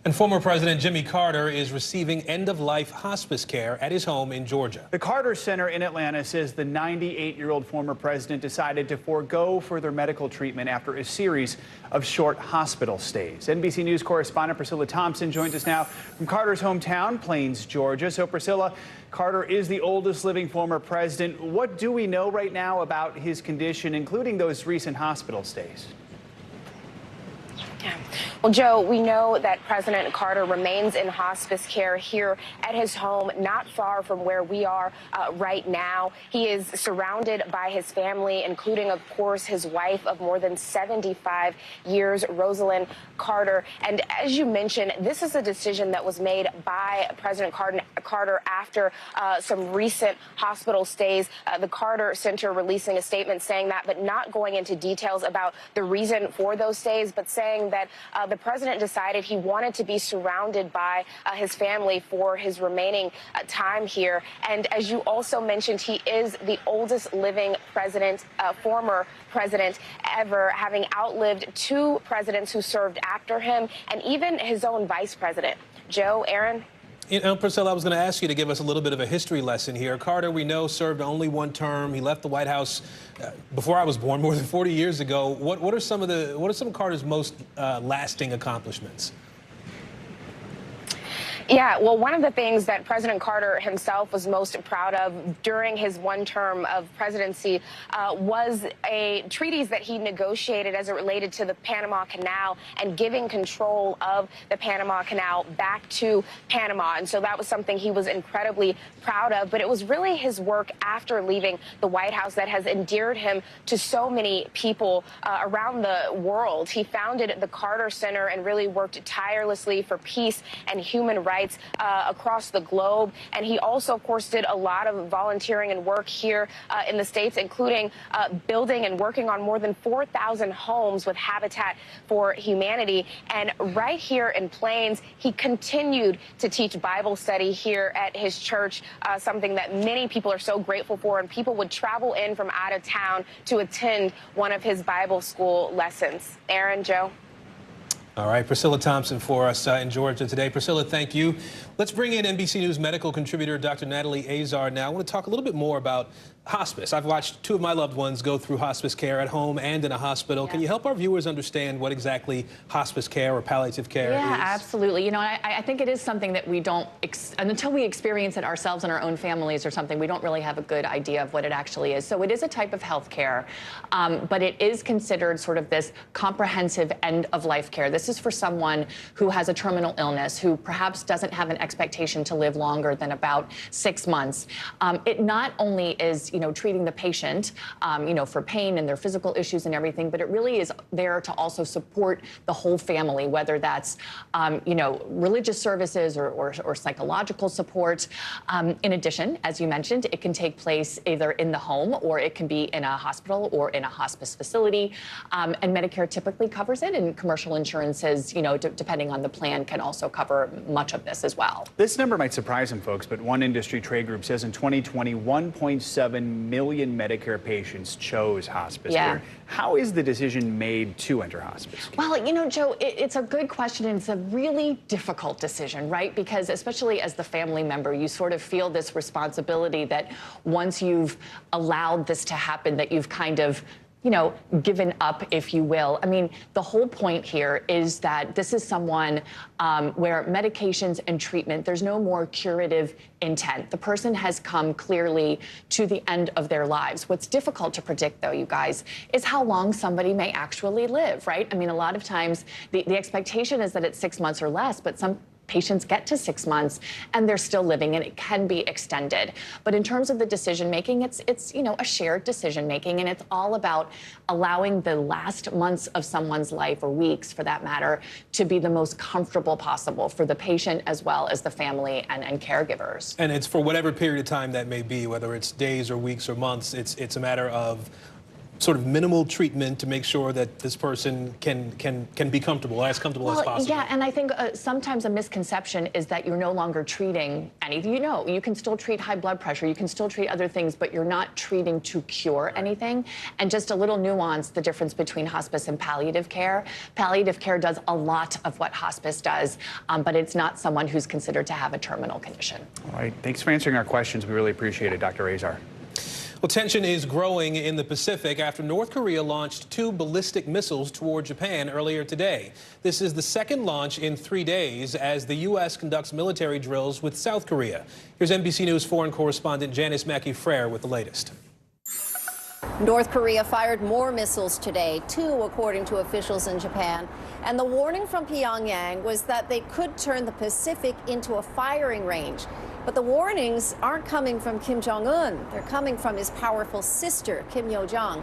And former President Jimmy Carter is receiving end-of-life hospice care at his home in Georgia. The Carter Center in Atlanta says the 98-year-old former president decided to forego further medical treatment after a series of short hospital stays. NBC News correspondent Priscilla Thompson joins us now from Carter's hometown, Plains, Georgia. So, Priscilla, Carter is the oldest living former president. What do we know right now about his condition, including those recent hospital stays? Yeah. Well, Joe, we know that President Carter remains in hospice care here at his home, not far from where we are right now. He is surrounded by his family, including, of course, his wife of more than 75 years, Rosalind Carter. And as you mentioned, this is a decision that was made by President Carter after some recent hospital stays. The Carter Center releasing a statement saying that, but not going into details about the reason for those stays, but saying that the president decided he wanted to be surrounded by his family for his remaining time here. And as you also mentioned, he is the oldest living president, former president ever, having outlived two presidents who served after him and even his own vice president. Joe, Aaron? You know, Priscilla, I was going to ask you to give us a little bit of a history lesson here. Carter, we know, served only one term. He left the White House before I was born, more than 40 years ago. What are some of Carter's most lasting accomplishments? Yeah, well, one of the things that President Carter himself was most proud of during his one term of presidency was treaties that he negotiated as it related to the Panama Canal and giving control of the Panama Canal back to Panama. And so that was something he was incredibly proud of. But it was really his work after leaving the White House that has endeared him to so many people around the world. He founded the Carter Center and really worked tirelessly for peace and human rights across the globe. And he also, of course, did a lot of volunteering and work here in the States, including building and working on more than 4,000 homes with Habitat for Humanity. And right here in Plains, he continued to teach Bible study here at his church, something that many people are so grateful for. And people would travel in from out of town to attend one of his Bible school lessons. Aaron, Joe? All right, Priscilla Thompson for us in Georgia today. Priscilla, thank you. Let's bring in NBC News medical contributor Dr. Natalie Azar now. I want to talk a little bit more about hospice. I've watched two of my loved ones go through hospice care at home and in a hospital. Yeah. Can you help our viewers understand what exactly hospice care or palliative care is? Yeah, absolutely. You know, I think it is something that we don't, until we experience it ourselves in our own families or something, we don't really have a good idea of what it actually is. So it is a type of health care, but it is considered sort of this comprehensive end-of-life care. This is for someone who has a terminal illness, who perhaps doesn't have an expectation to live longer than about 6 months. It not only is, you know, treating the patient, you know, for pain and their physical issues and everything, but it really is there to also support the whole family, whether that's, you know, religious services or psychological support. In addition, as you mentioned, it can take place either in the home or it can be in a hospital or in a hospice facility. And Medicare typically covers it, and commercial insurances, you know, depending on the plan, can also cover much of this as well. This number might surprise some folks, but one industry trade group says in 2020, 1.7 million Medicare patients chose hospice Yeah. care. How is the decision made to enter hospice care? Well, you know, Joe, it's a good question, and it's a really difficult decision, right? Because especially as the family member, you sort of feel this responsibility that once you've allowed this to happen, that you've kind of, you know, given up, if you will. I mean, the whole point here is that this is someone where medications and treatment, there's no more curative intent. The person has come clearly to the end of their lives. What's difficult to predict, though, you guys, is how long somebody may actually live, right? I mean, a lot of times the expectation is that it's 6 months or less, but some patients get to 6 months and they're still living, and it can be extended. But in terms of the decision making, it's you know, a shared decision making, and it's all about allowing the last months of someone's life, or weeks for that matter, to be the most comfortable possible for the patient as well as the family and caregivers. And it's for whatever period of time that may be, whether it's days or weeks or months. It's a matter of sort of minimal treatment to make sure that this person can be comfortable, as comfortable as possible. Yeah, and I think sometimes a misconception is that you're no longer treating anything. You know, you can still treat high blood pressure, you can still treat other things, but you're not treating to cure anything. And just a little nuance, the difference between hospice and palliative care. Palliative care does a lot of what hospice does, but it's not someone who's considered to have a terminal condition. All right, thanks for answering our questions. We really appreciate it, Dr. Azar. Well, tension is growing in the Pacific after North Korea launched 2 ballistic missiles toward Japan earlier today. This is the second launch in 3 days as the U.S. conducts military drills with South Korea. Here's NBC News foreign correspondent Janice Mackey-Frere with the latest. North Korea fired more missiles today, 2 according to officials in Japan. And the warning from Pyongyang was that they could turn the Pacific into a firing range. But the warnings aren't coming from Kim Jong-un. They're coming from his powerful sister, Kim Yo-jong,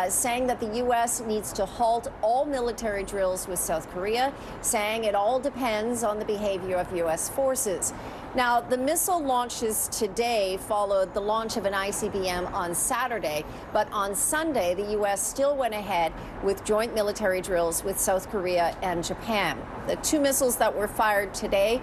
saying that the U.S. needs to halt all military drills with South Korea, saying it all depends on the behavior of U.S. forces. Now, the missile launches today followed the launch of an ICBM on Saturday, but on Sunday, the U.S. still went ahead with joint military drills with South Korea and Japan. The 2 missiles that were fired today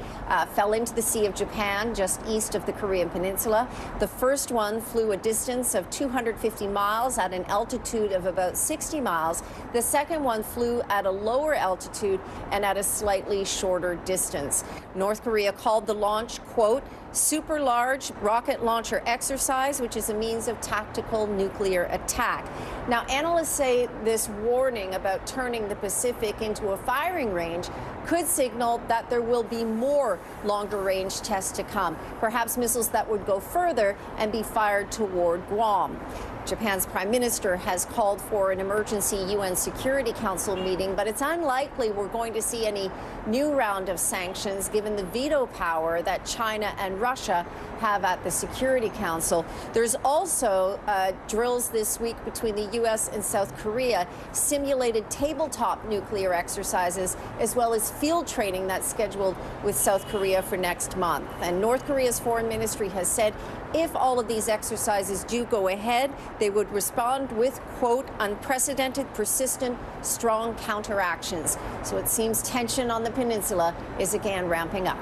fell into the Sea of Japan, just east of the Korean Peninsula. The first one flew a distance of 250 miles at an altitude of about 60 miles. The second one flew at a lower altitude and at a slightly shorter distance. North Korea called the launch, quote, super large rocket launcher exercise, which is a means of tactical nuclear attack. Now, analysts say this warning about turning the Pacific into a firing range could signal that there will be more longer range tests to come, perhaps missiles that would go further and be fired toward Guam. Japan's prime minister has called for an emergency UN Security Council meeting, but it's unlikely we're going to see any new round of sanctions given the veto power that China and Russia have at the Security Council. There's also drills this week between the U.S. and South Korea, simulated tabletop nuclear exercises, as well as field training that's scheduled with South Korea for next month. And North Korea's foreign ministry has said if all of these exercises do go ahead, they would respond with, quote, unprecedented, persistent, strong counteractions. So it seems tension on the peninsula is again ramping up.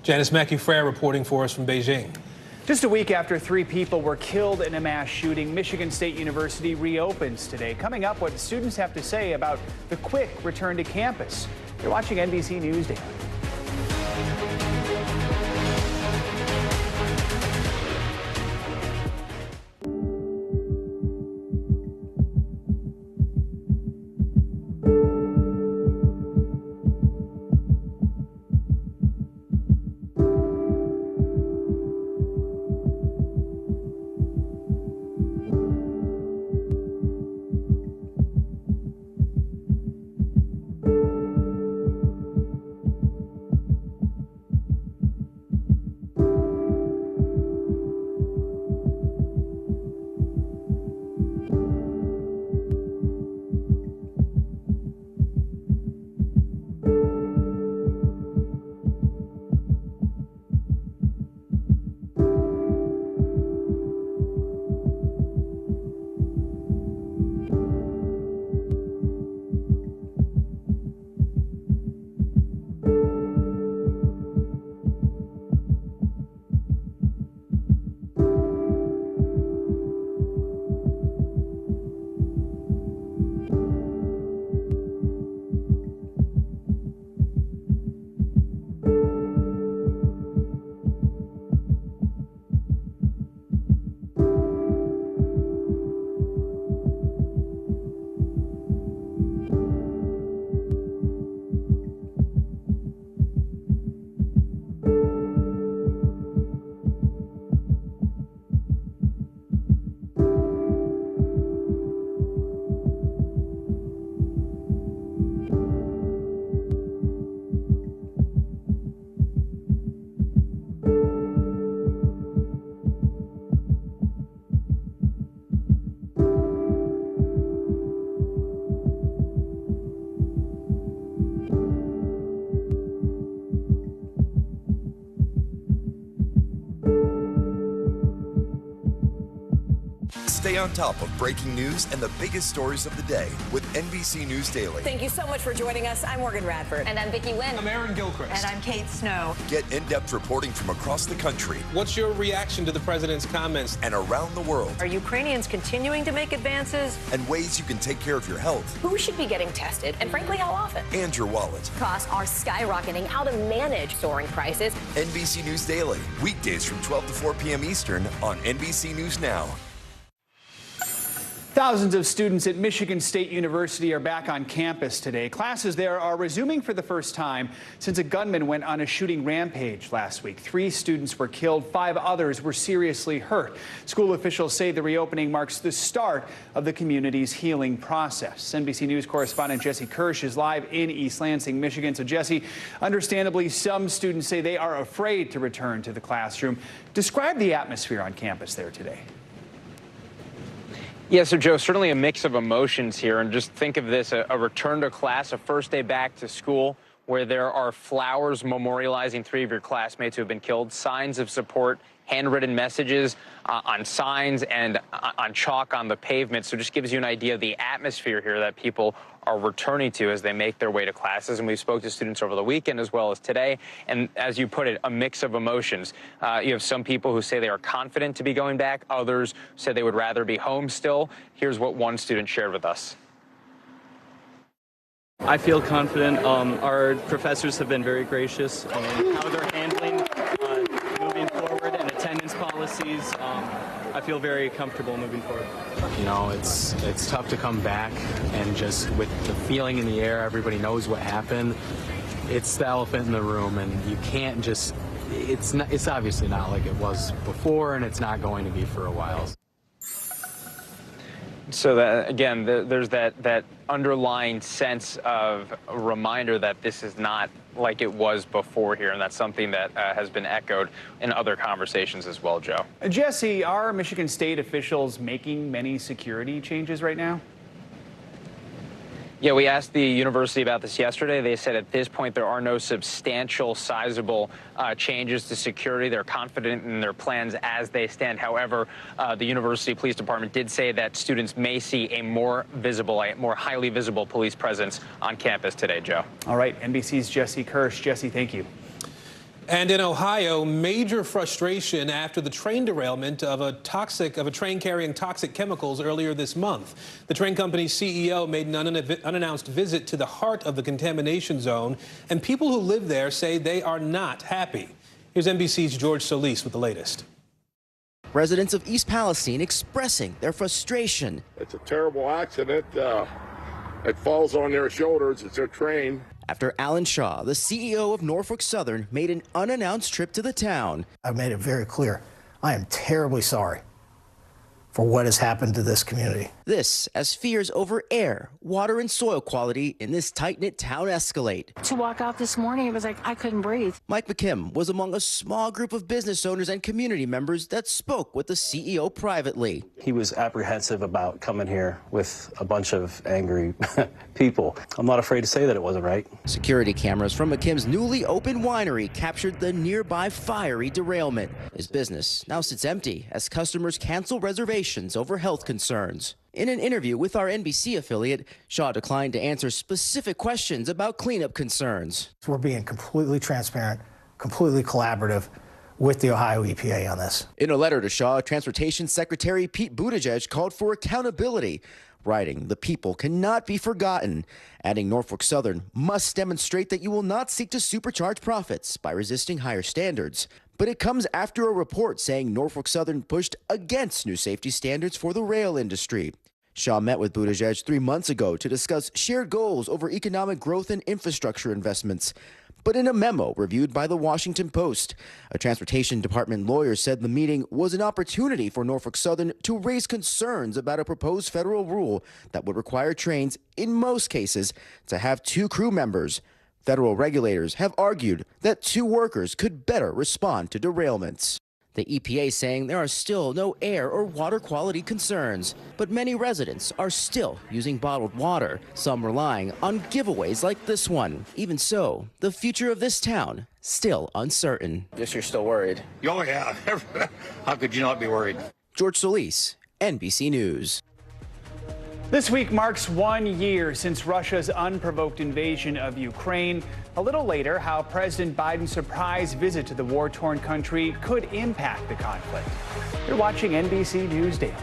Janice Mackey-Frere reporting for us from Beijing. Just a week after 3 people were killed in a mass shooting, Michigan State University reopens today. Coming up, what students have to say about the quick return to campus. You're watching NBC News Daily. Stay on top of breaking news and the biggest stories of the day with NBC News Daily. Thank you so much for joining us. I'm Morgan Radford. And I'm Vicki Wynn. I'm Aaron Gilchrist. And I'm Kate Snow. Get in-depth reporting from across the country. What's your reaction to the president's comments? And around the world. Are Ukrainians continuing to make advances? And ways you can take care of your health. Who should be getting tested, and frankly, how often? And your wallet. Costs are skyrocketing. How to manage soaring prices. NBC News Daily. Weekdays from 12 to 4 p.m. Eastern on NBC News Now. Thousands of students at Michigan State University are back on campus today. Classes there are resuming for the first time since a gunman went on a shooting rampage last week. 3 students were killed, 5 others were seriously hurt. School officials say the reopening marks the start of the community's healing process. NBC News correspondent Jesse Kirsch is live in East Lansing, Michigan. So Jesse, understandably, some students say they are afraid to return to the classroom. Describe the atmosphere on campus there today. Yeah, so Joe, certainly a mix of emotions here. And just think of this, a return to class, a first day back to school, where there are flowers memorializing 3 of your classmates who have been killed, signs of support, handwritten messages on signs and on chalk on the pavement. So just gives you an idea of the atmosphere here that people are returning to as they make their way to classes. And we spoke to students over the weekend as well as today. And as you put it, a mix of emotions. You have some people who say they are confident to be going back. Others say they would rather be home still. Here's what one student shared with us. I feel confident. Our professors have been very gracious in how they're handling moving forward and attendance policies. I feel very comfortable moving forward. You know, it's tough to come back and just with the feeling in the air, everybody knows what happened. It's the elephant in the room, and you can't just, it's obviously not like it was before, and it's not going to be for a while. So that, again, there's that underlying sense of a reminder that this is not like it was before here, and that's something that has been echoed in other conversations as well, Joe. Jesse, are Michigan State officials making many security changes right now? Yeah, we asked the university about this yesterday. They said at this point there are no substantial, sizable changes to security. They're confident in their plans as they stand. However, the university police department did say that students may see a more highly visible police presence on campus today, Joe. All right, NBC's Jesse Kirsch. Jesse, thank you. And in Ohio, major frustration after the train derailment of a train carrying toxic chemicals earlier this month. The train company's CEO made an unannounced visit to the heart of the contamination zone, and people who live there say they are not happy. Here's NBC's George Solis with the latest. Residents of East Palestine expressing their frustration. It's a terrible accident. It falls on their shoulders. It's their train. After Alan Shaw, the CEO of Norfolk Southern, made an unannounced trip to the town. I've made it very clear. I am terribly sorry for what has happened to this community. This as fears over air, water, and soil quality in this tight-knit town escalate. To walk out this morning, it was like I couldn't breathe. Mike McKim was among a small group of business owners and community members that spoke with the CEO privately. He was apprehensive about coming here with a bunch of angry people. I'm not afraid to say that it wasn't right. Security cameras from McKim's newly opened winery captured the nearby fiery derailment. His business now sits empty as customers cancel reservations over health concerns. In an interview with our NBC affiliate, Shaw declined to answer specific questions about cleanup concerns. We're being completely transparent, completely collaborative with the Ohio EPA on this. In a letter to Shaw, Transportation Secretary Pete Buttigieg called for accountability, writing, "The people cannot be forgotten," adding Norfolk Southern must demonstrate that you will not seek to supercharge profits by resisting higher standards. But it comes after a report saying Norfolk Southern pushed against new safety standards for the rail industry. Shaw met with Buttigieg 3 months ago to discuss shared goals over economic growth and infrastructure investments. But in a memo reviewed by the Washington Post, a transportation department lawyer said the meeting was an opportunity for Norfolk Southern to raise concerns about a proposed federal rule that would require trains, in most cases, to have 2 crew members. Federal regulators have argued that 2 workers could better respond to derailments. The EPA saying there are still no air or water quality concerns, but many residents are still using bottled water, some relying on giveaways like this one. Even so, the future of this town still uncertain. Guess you're still worried. Oh, yeah. How could you not be worried? George Solis, NBC News. This week marks 1 year since Russia's unprovoked invasion of Ukraine. A little later, how President Biden's surprise visit to the war-torn country could impact the conflict. You're watching NBC News Daily.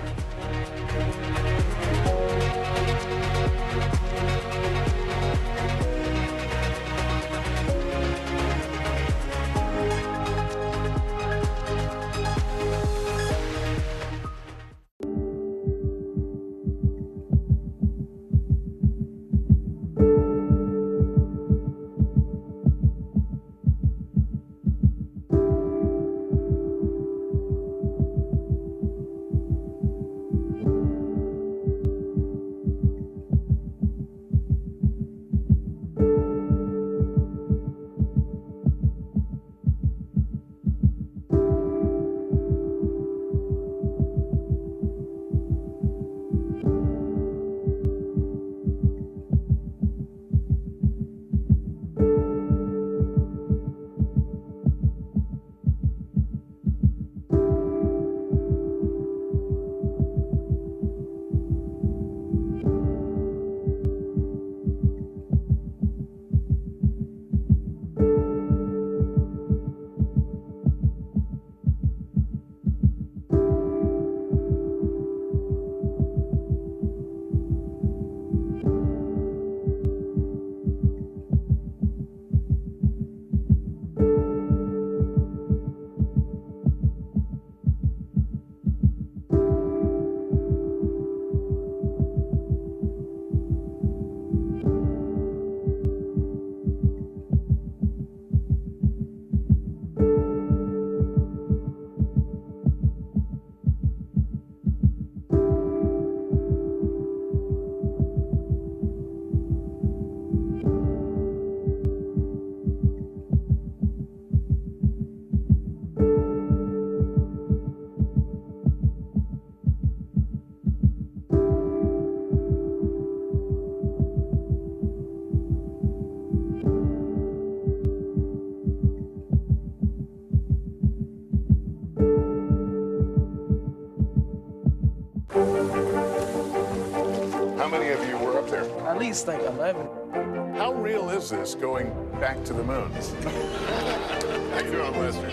How many of you were up there? At least like 11. How real is this going back to the moon? How you doing, Lester?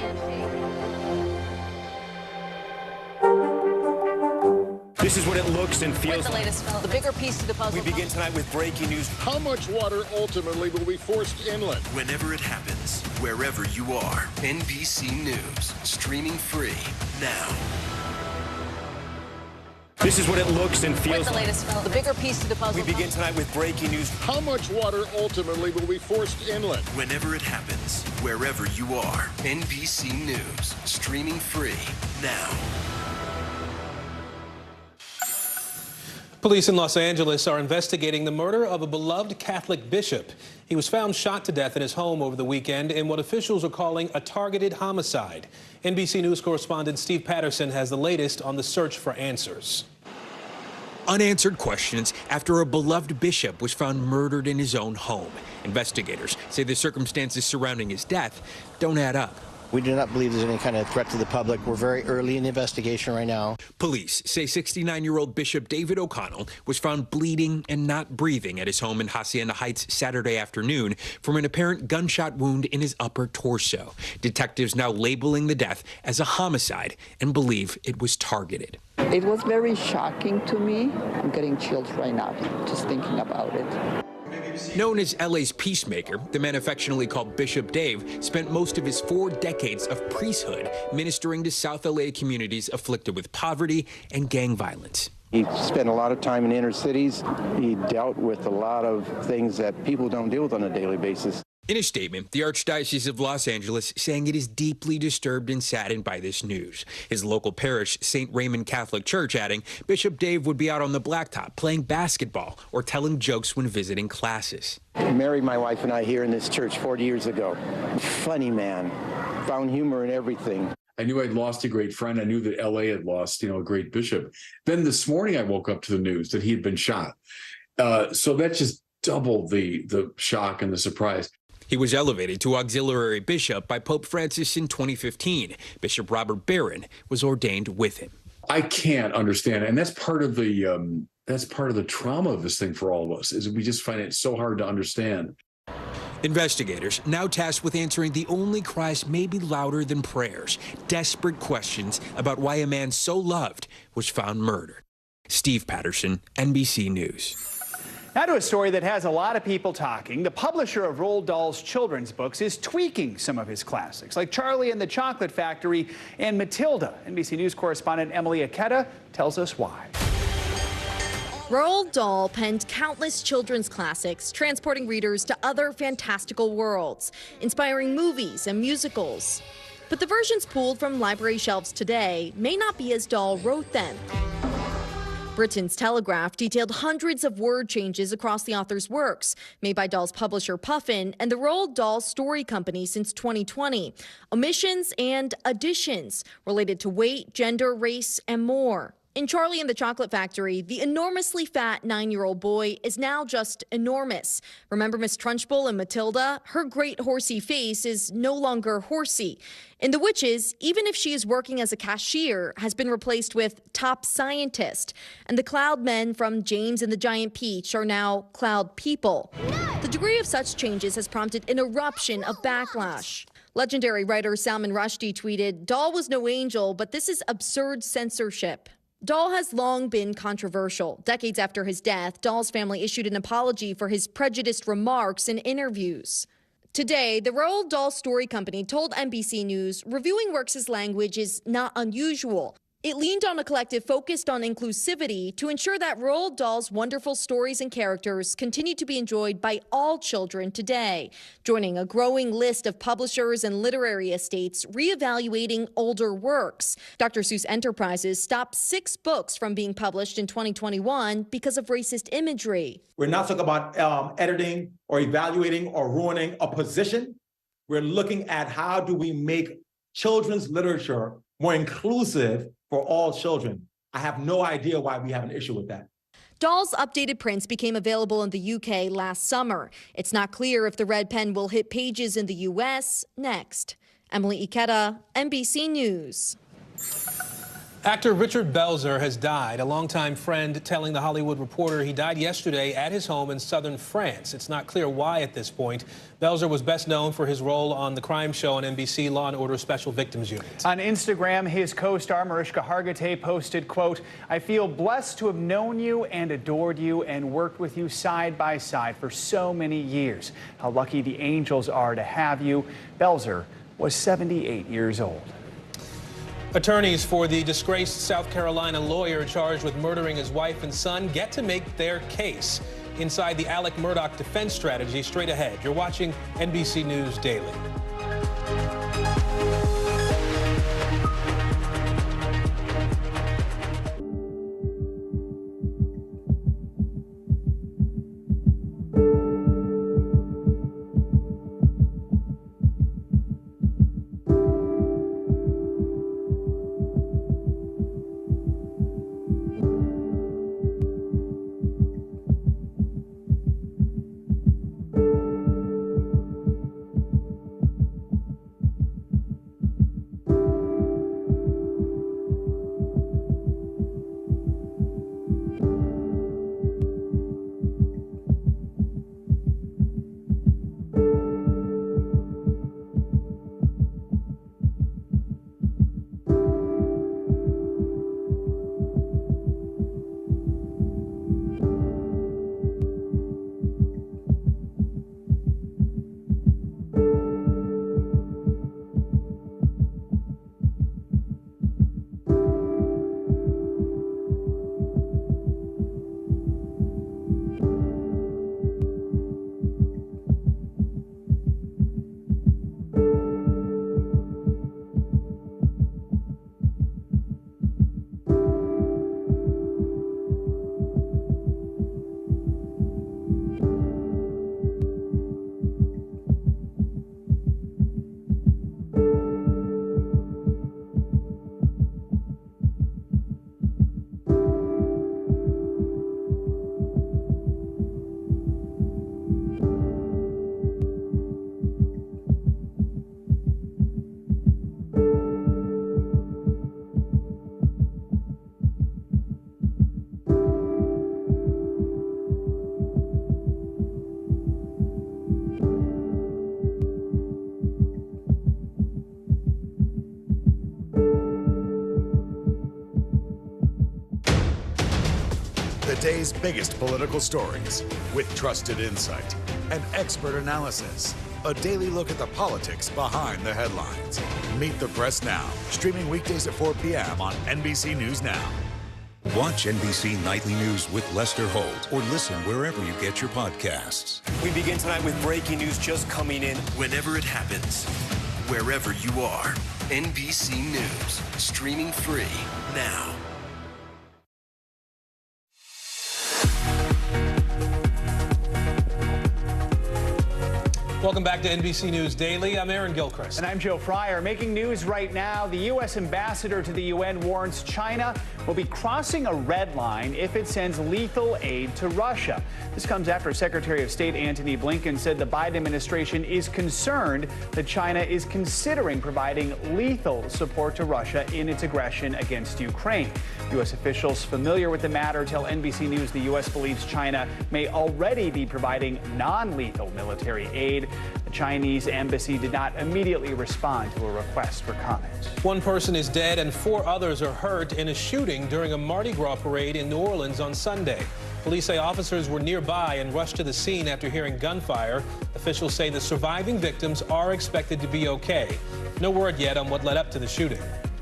This is what it looks and feels the latest film, the bigger piece to the puzzle. We begin tonight with breaking news. How much water ultimately will be forced inland? Whenever it happens, wherever you are, NBC News, streaming free now. This is what it looks and feels the latest film, the bigger piece to the puzzle. We begin tonight with breaking news. How much water ultimately will be forced inland? Whenever it happens, wherever you are, NBC News, streaming free now. Police in Los Angeles are investigating the murder of a beloved Catholic bishop. He was found shot to death in his home over the weekend in what officials are calling a targeted homicide. NBC News correspondent Steve Patterson has the latest on the search for answers. Unanswered questions after a beloved bishop was found murdered in his own home. Investigators say the circumstances surrounding his death don't add up. We do not believe there's any kind of threat to the public. We're very early in the investigation right now. Police say 69-year-old Bishop David O'Connell was found bleeding and not breathing at his home in Hacienda Heights Saturday afternoon from an apparent gunshot wound in his upper torso. Detectives now labeling the death as a homicide and believe it was targeted. It was very shocking to me. I'm getting chills right now just thinking about it. Known as LA's peacemaker, the man affectionately called Bishop Dave spent most of his 4 decades of priesthood ministering to South LA communities afflicted with poverty and gang violence. He spent a lot of time in inner cities. He dealt with a lot of things that people don't deal with on a daily basis. In a statement, the Archdiocese of Los Angeles saying it is deeply disturbed and saddened by this news. His local parish, St. Raymond Catholic Church, adding Bishop Dave would be out on the blacktop playing basketball or telling jokes when visiting classes. I married my wife and I here in this church 40 years ago. Funny man, found humor in everything. I knew I'd lost a great friend. I knew that LA had lost, a great bishop. Then this morning I woke up to the news that he had been shot. So that just doubled the shock and the surprise. He was elevated to auxiliary bishop by Pope Francis in 2015. Bishop Robert Barron was ordained with him. I can't understand it. And that's part of the trauma of this thing for all of us, is we just find it so hard to understand. Investigators now tasked with answering the only cries maybe louder than prayers, desperate questions about why a man so loved was found murdered. Steve Patterson, NBC News. Now to a story that has a lot of people talking. The publisher of Roald Dahl's children's books is tweaking some of his classics, like Charlie and the Chocolate Factory and Matilda. NBC News correspondent Emily Aketa tells us why. Roald Dahl penned countless children's classics, transporting readers to other fantastical worlds, inspiring movies and musicals. But the versions pulled from library shelves today may not be as Dahl wrote them. Britain's Telegraph detailed hundreds of word changes across the author's works, made by Dahl's publisher Puffin and the Roald Dahl Story Company since 2020. Omissions and additions related to weight, gender, race, and more. In Charlie and the Chocolate Factory, the enormously fat 9-year-old boy is now just enormous. Remember Miss Trunchbull and Matilda? Her great horsey face is no longer horsey. In The Witches, even if she is working as a cashier, has been replaced with top scientist. And the Cloud Men from James and the Giant Peach are now Cloud People. The degree of such changes has prompted an eruption of backlash. Legendary writer Salman Rushdie tweeted, "Dahl was no angel, but this is absurd censorship." Dahl has long been controversial. Decades after his death, Dahl's family issued an apology for his prejudiced remarks in interviews. Today, the Roald Dahl Story Company told NBC News reviewing works' language is not unusual. It leaned on a collective focused on inclusivity to ensure that Roald Dahl's wonderful stories and characters continue to be enjoyed by all children today, joining a growing list of publishers and literary estates reevaluating older works. Dr. Seuss Enterprises stopped 6 books from being published in 2021 because of racist imagery. We're not talking about editing or evaluating or ruining a position. We're looking at how do we make children's literature more inclusive for all children. I have no idea why we have an issue with that. Dahl's updated prints became available in the UK last summer. It's not clear if the red pen will hit pages in the US next. Emily Ikeda, NBC News. Actor Richard Belzer has died, a longtime friend telling The Hollywood Reporter he died yesterday at his home in southern France. It's not clear why at this point. Belzer was best known for his role on the crime show on NBC, Law & Order Special Victims Unit. On Instagram, his co-star Mariska Hargitay posted, quote, "I feel blessed to have known you and adored you and worked with you side by side for so many years. How lucky the angels are to have you." Belzer was 78 years old. Attorneys for the disgraced South Carolina lawyer charged with murdering his wife and son get to make their case. Inside the Alec Murdaugh defense strategy, straight ahead. You're watching NBC News Daily. day's biggest political stories with trusted insight and expert analysis. A daily look at the politics behind the headlines. Meet the Press Now, streaming weekdays at 4 p.m. on NBC News Now. Watch NBC Nightly News with Lester Holt or listen wherever you get your podcasts. We begin tonight with breaking news just coming in. Whenever it happens, wherever you are, NBC News, streaming free now. Welcome back to NBC News Daily. I'm Aaron Gilchrist. And I'm Joe Fryer. Making news right now, the U.S. ambassador to the UN warns China will be crossing a red line if it sends lethal aid to Russia. This comes after Secretary of State Antony Blinken said the Biden administration is concerned that China is considering providing lethal support to Russia in its aggression against Ukraine. U.S. officials familiar with the matter tell NBC News the U.S. believes China may already be providing non-lethal military aid. The Chinese embassy did not immediately respond to a request for comment. One person is dead and 4 others are hurt in a shooting during a Mardi Gras parade in New Orleans on Sunday. Police say officers were nearby and rushed to the scene after hearing gunfire. Officials say the surviving victims are expected to be okay. No word yet on what led up to the shooting.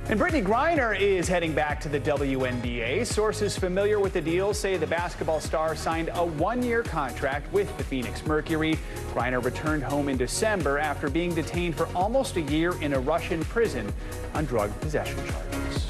And Brittany Griner is heading back to the WNBA. Sources familiar with the deal say the basketball star signed a 1-year contract with the Phoenix Mercury. Griner returned home in December after being detained for almost a year in a Russian prison on drug possession charges.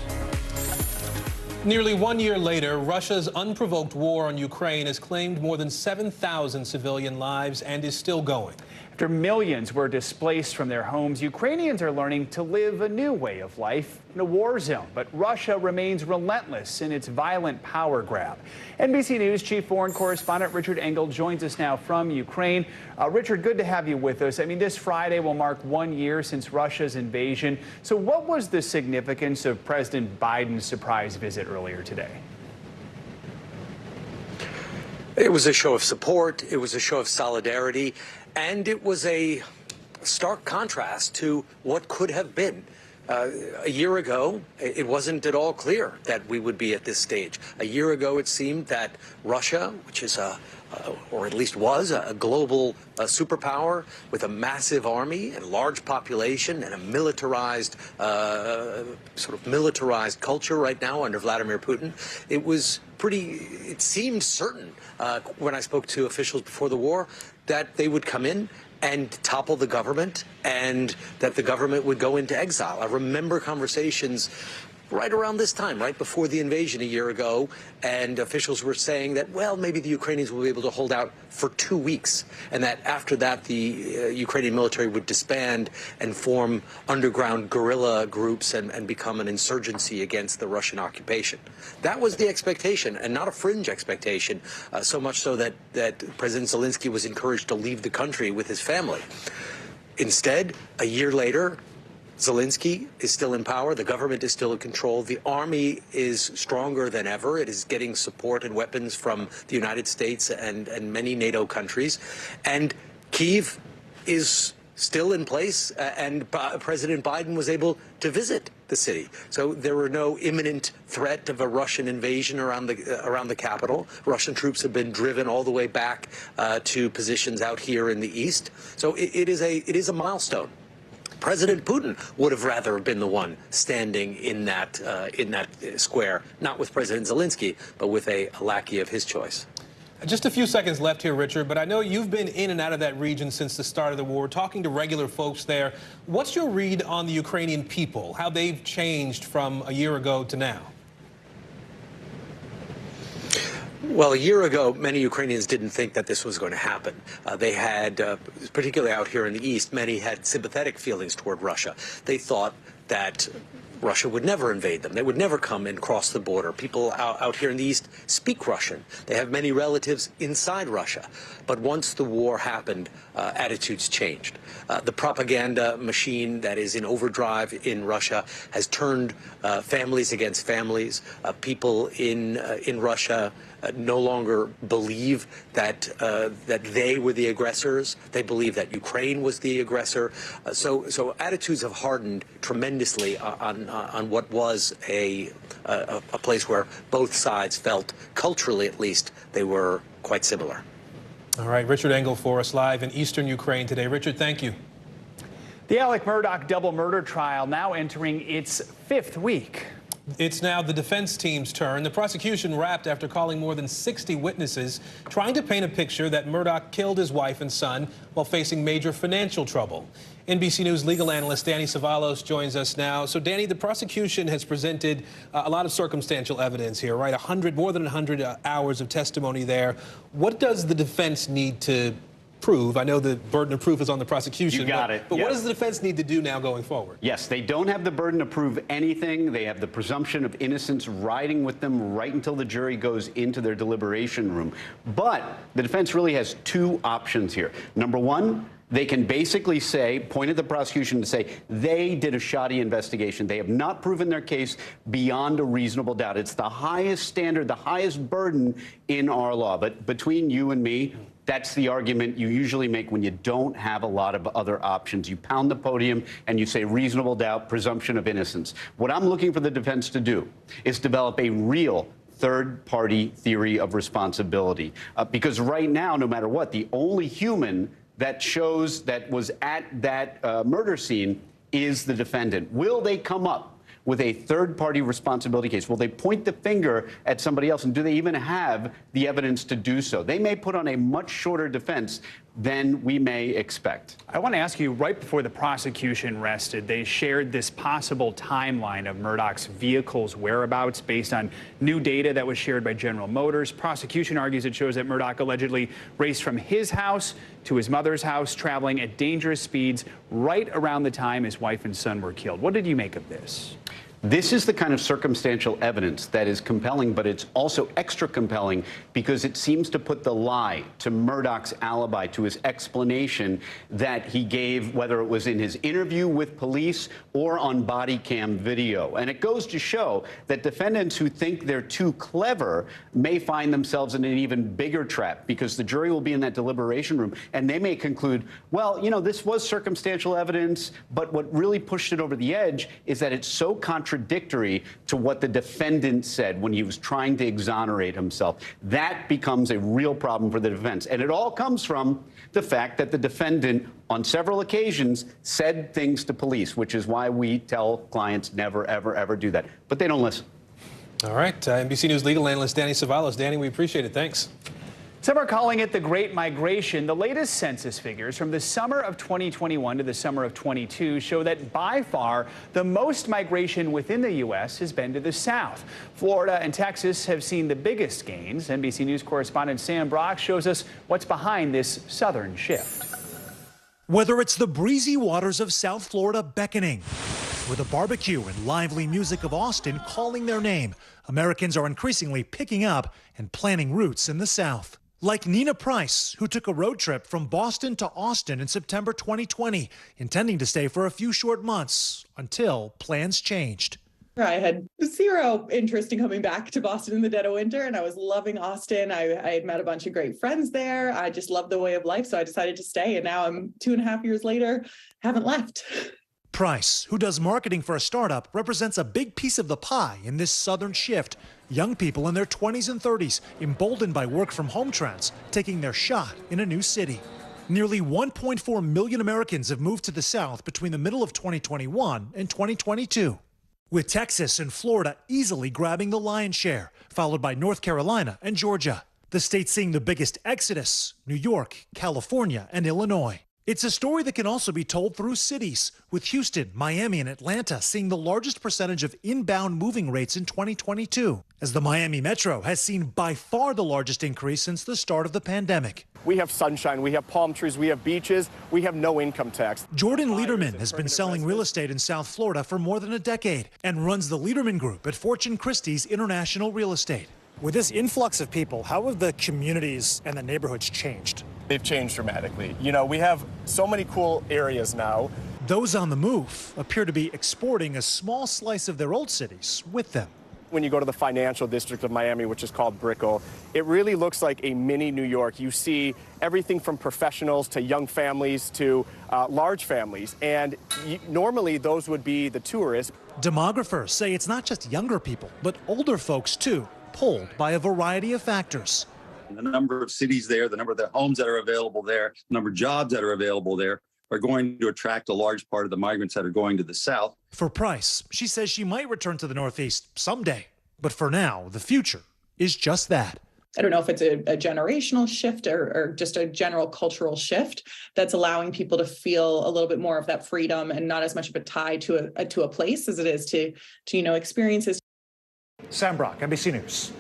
Nearly 1 year later, Russia's unprovoked war on Ukraine has claimed more than 7,000 civilian lives and is still going. After millions were displaced from their homes, Ukrainians are learning to live a new way of life in a war zone. But Russia remains relentless in its violent power grab. NBC News Chief Foreign Correspondent Richard Engel joins us now from Ukraine. Richard, good to have you with us. I mean, this Friday will mark 1 year since Russia's invasion. So what was the significance of President Biden's surprise visit earlier today? It was a show of support. It was a show of solidarity. And it was a stark contrast to what could have been. A year ago, it wasn't at all clear that we would be at this stage. A year ago, it seemed that Russia, which is or at least was a global superpower with a massive army and large population and a militarized, sort of militarized culture right now under Vladimir Putin, it seemed certain when I spoke to officials before the war that they would come in and topple the government and that the government would go into exile. I remember conversations right around this time, right before the invasion a year ago, and officials were saying that, well, maybe the Ukrainians will be able to hold out for 2 weeks, and that after that the Ukrainian military would disband and form underground guerrilla groups and become an insurgency against the Russian occupation. That was the expectation, and not a fringe expectation, so much so that President Zelensky was encouraged to leave the country with his family. Instead, a year later, Zelensky is still in power. The government is still in control. The army is stronger than ever. It is getting support and weapons from the United States and many NATO countries. And Kyiv is still in place, and President Biden was able to visit the city. So there were no imminent threat of a Russian invasion around the capital. Russian troops have been driven all the way back to positions out here in the east. So it is a milestone. President Putin would have rather been the one standing in that square, not with President Zelensky, but with a lackey of his choice. Just a few seconds left here, Richard, but I know you've been in and out of that region since the start of the war, talking to regular folks there. What's your read on the Ukrainian people, how they've changed from a year ago to now? Well, a year ago, many Ukrainians didn't think that this was going to happen. They had, particularly out here in the east, many had sympathetic feelings toward Russia. They thought that Russia would never invade them. They would never come and cross the border. People out here in the east speak Russian. They have many relatives inside Russia. But once the war happened, attitudes changed. The propaganda machine that is in overdrive in Russia has turned families against families. People in Russia no longer believe that they were the aggressors. They believe that Ukraine was the aggressor. So attitudes have hardened tremendously on what was a place where both sides felt, culturally at least, they were quite similar. All right, Richard Engel for us live in eastern Ukraine today. Richard, thank you. The Alec Murdaugh double murder trial now entering its 5th week. It's now the defense team's turn. The prosecution wrapped after calling more than 60 witnesses, trying to paint a picture that Murdaugh killed his wife and son while facing major financial trouble. NBC News legal analyst Danny Savalos joins us now. So, Danny, the prosecution has presented a lot of circumstantial evidence here, right? More than 100 hours of testimony there. What does the defense need to prove? I know the burden of proof is on the prosecution. You got it. But what does the defense need to do now going forward? Yes, they don't have the burden to prove anything. They have the presumption of innocence riding with them right until the jury goes into their deliberation room. But the defense really has 2 options here. Number one, they can basically say, point at the prosecution to say, they did a shoddy investigation. They have not proven their case beyond a reasonable doubt. It's the highest standard, the highest burden in our law. But between you and me, that's the argument you usually make when you don't have a lot of other options. You pound the podium and you say reasonable doubt, presumption of innocence. What I'm looking for the defense to do is develop a real third-party theory of responsibility. Because right now, no matter what, the only human that shows that was at that murder scene is the defendant. Will they come up with a third-party responsibility case? Will they point the finger at somebody else? And do they even have the evidence to do so? They may put on a much shorter defense than we may expect. I want to ask you, right before the prosecution rested, they shared this possible timeline of Murdaugh's vehicle's whereabouts based on new data that was shared by General Motors. Prosecution argues it shows that Murdaugh allegedly raced from his house to his mother's house, traveling at dangerous speeds right around the time his wife and son were killed. What did you make of this? This is the kind of circumstantial evidence that is compelling, but it's also extra compelling because it seems to put the lie to Murdaugh's alibi, to his explanation that he gave, whether it was in his interview with police or on body cam video. And it goes to show that defendants who think they're too clever may find themselves in an even bigger trap, because the jury will be in that deliberation room and they may conclude, well, you know, this was circumstantial evidence, but what really pushed it over the edge is that it's so contradictory to what the defendant said when he was trying to exonerate himself. That becomes a real problem for the defense. And it all comes from the fact that the defendant, on several occasions, said things to police, which is why we tell clients never, ever, ever do that. But they don't listen. All right. NBC News legal analyst Danny Savalos. Danny, we appreciate it. Thanks. Some are calling it the Great Migration. The latest census figures from the summer of 2021 to the summer of 22 show that by far the most migration within the U.S. has been to the south. Florida and Texas have seen the biggest gains. NBC News correspondent Sam Brock shows us what's behind this southern shift. Whether it's the breezy waters of South Florida beckoning, or the barbecue and lively music of Austin calling their name, Americans are increasingly picking up and planning roots in the South. Like Nina Price, who took a road trip from Boston to Austin in September 2020, intending to stay for a few short months until plans changed. I had zero interest in coming back to Boston in the dead of winter, and I was loving Austin. I had met a bunch of great friends there. I just loved the way of life, so I decided to stay, and now I'm 2.5 years later, haven't left. Price, who does marketing for a startup, represents a big piece of the pie in this southern shift. Young people in their 20s and 30s, emboldened by work from home trends, taking their shot in a new city. Nearly 1.4 million Americans have moved to the South between the middle of 2021 and 2022, with Texas and Florida easily grabbing the lion's share, followed by North Carolina and Georgia. The states seeing the biggest exodus: New York, California, and Illinois. It's a story that can also be told through cities, with Houston, Miami, and Atlanta seeing the largest percentage of inbound moving rates in 2022, as the Miami Metro has seen by far the largest increase since the start of the pandemic. We have sunshine, we have palm trees, we have beaches, we have no income tax. Jordan Lederman has been selling real estate in South Florida for more than a decade and runs the Lederman Group at Fortune Christie's International Real Estate. With this influx of people, how have the communities and the neighborhoods changed? They've changed dramatically. You know, we have so many cool areas now. Those on the move appear to be exporting a small slice of their old cities with them. When you go to the financial district of Miami, which is called Brickell, it really looks like a mini New York. You see everything from professionals to young families to large families, and normally those would be the tourists. Demographers say it's not just younger people, but older folks too, pulled by a variety of factors. The number of cities there, the number of the homes that are available there, the number of jobs that are available there are going to attract a large part of the migrants that are going to the south. For Price, she says she might return to the Northeast someday, but for now, the future is just that. I don't know if it's a generational shift or just a general cultural shift that's allowing people to feel a little bit more of that freedom and not as much of a tie to a place as it is to experiences. Sam Brock, NBC News.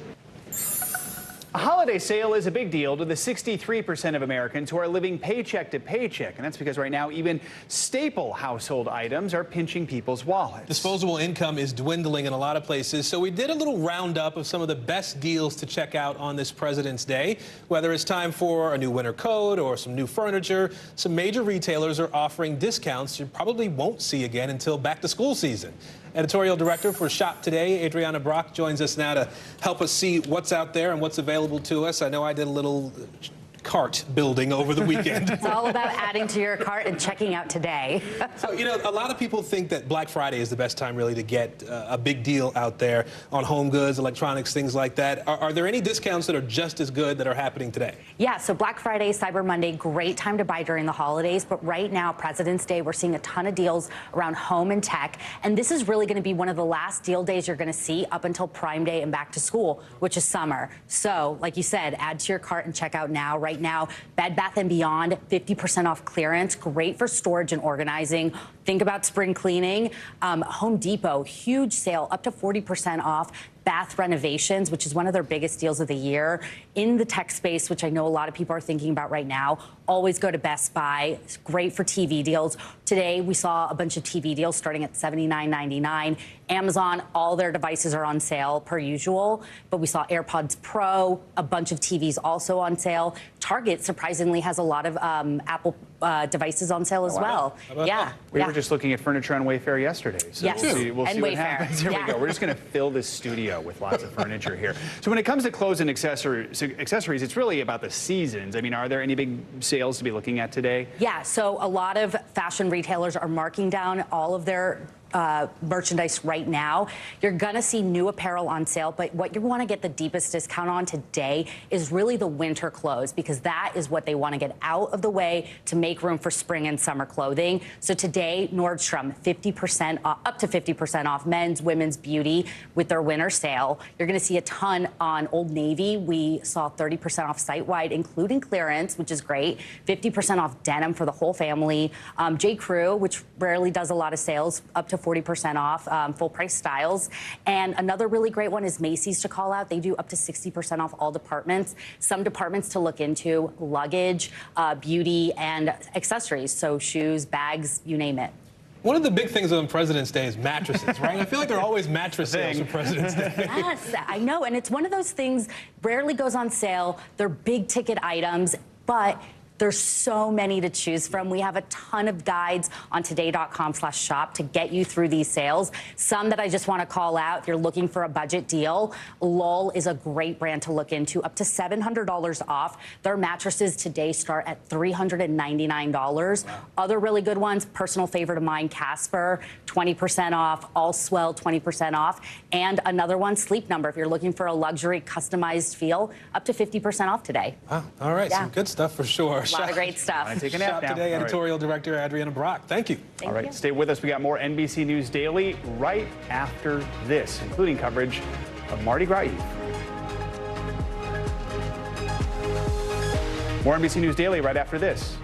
A holiday sale is a big deal to the 63% of Americans who are living paycheck to paycheck. And that's because right now, even staple household items are pinching people's wallets. Disposable income is dwindling in a lot of places. So we did a little roundup of some of the best deals to check out on this President's Day. Whether it's time for a new winter coat or some new furniture, some major retailers are offering discounts you probably won't see again until back to school season. Editorial director for Shop Today, Adriana Brock, joins us now to help us see what's out there and what's available to us. I know I did a little cart building over the weekend. It's all about adding to your cart and checking out today. So, a lot of people think that Black Friday is the best time really to get a big deal out there on home goods, electronics, things like that. Are there any discounts that are just as good that are happening today? Yeah, so Black Friday, Cyber Monday, great time to buy during the holidays. But right now, President's Day, we're seeing a ton of deals around home and tech. And this is really going to be one of the last deal days you're going to see up until Prime Day and back to school, which is summer. So, like you said, add to your cart and check out now. Right now, Bed Bath & Beyond, 50% off clearance, great for storage and organizing. Think about spring cleaning. Home Depot, huge sale, up to 40% off. Bath renovations, which is one of their biggest deals of the year. In the tech space, which I know a lot of people are thinking about right now, always go to Best Buy. It's great for TV deals. Today, we saw a bunch of TV deals starting at $79.99. Amazon, all their devices are on sale per usual, but we saw AirPods Pro, a bunch of TVs also on sale. Target, surprisingly, has a lot of Apple devices on sale as well. Yeah. We were just looking at furniture on Wayfair yesterday. So yes. we'll see what Wayfair. happens. Here we go. We're just going to fill this studio with lots of furniture here. So when it comes to clothes and accessories, it's really about the seasons. I mean, are there any big sales to be looking at today? Yeah, so a lot of fashion retailers are marking down all of their merchandise right now. You're gonna see new apparel on sale, but what you want to get the deepest discount on today is really the winter clothes, because that is what they want to get out of the way to make room for spring and summer clothing. So today, Nordstrom, 50% off, up to 50% off men's, women's, beauty with their winter sale. You're gonna see a ton on Old Navy. We saw 30% off site-wide, including clearance, which is great. 50% off denim for the whole family. J. Crew, which rarely does a lot of sales, up to 40% off full price styles. And another really great one is Macy's to call out. They do up to 60% off all departments. Some departments to look into: luggage, beauty, and accessories. So shoes, bags, you name it. One of the big things on President's Day is mattresses, right? I feel like there are always mattress sales for President's Day. Yes, I know. And it's one of those things, rarely goes on sale. They're big ticket items, but there's so many to choose from. We have a ton of guides on today.com/shop to get you through these sales. Some that I just want to call out, if you're looking for a budget deal, Lowell is a great brand to look into, up to $700 off. Their mattresses today start at $399. Wow. Other really good ones, personal favorite of mine, Casper, 20% off, Allswell, 20% off. And another one, Sleep Number, if you're looking for a luxury customized feel, up to 50% off today. Wow. All right, some good stuff for sure. A lot of great stuff. Take a nap Shop now. Today, editorial director Adriana Brock. Thank you. All right, stay with us. We got more NBC News Daily right after this, including coverage of Mardi Gras Eve. More NBC News Daily right after this.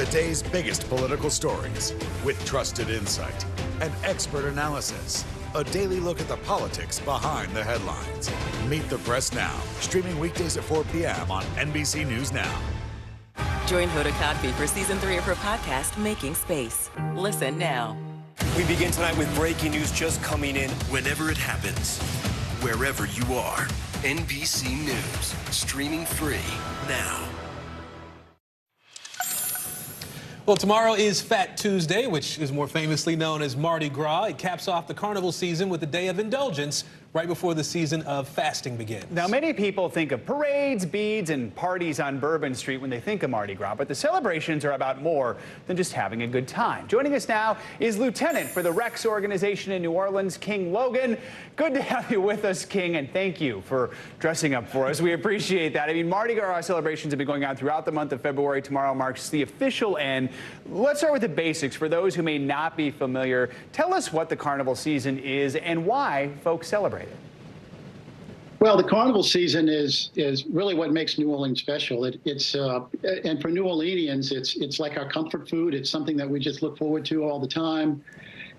the day's biggest political stories with trusted insight and expert analysis. A daily look at the politics behind the headlines. Meet the Press Now, streaming weekdays at 4 p.m. on NBC News Now. Join Hoda Kotb for season 3 of her podcast, Making Space. Listen now. We begin tonight with breaking news just coming in. Whenever it happens, wherever you are, NBC News, streaming free now. Well, tomorrow is Fat Tuesday, which is more famously known as Mardi Gras. It caps off the carnival season with a day of indulgence right before the season of fasting begins. Now, many people think of parades, beads, and parties on Bourbon Street when they think of Mardi Gras, but the celebrations are about more than just having a good time. Joining us now is Lieutenant for the Rex organization in New Orleans, King Logan. Good to have you with us, King, and thank you for dressing up for us. We appreciate that. I mean, Mardi Gras celebrations have been going on throughout the month of February. Tomorrow marks the official end. Let's start with the basics. For those who may not be familiar, tell us what the carnival season is and why folks celebrate it. Well, the carnival season is really what makes New Orleans special. It's and for New Orleanians, it's like our comfort food. It's something that we just look forward to all the time.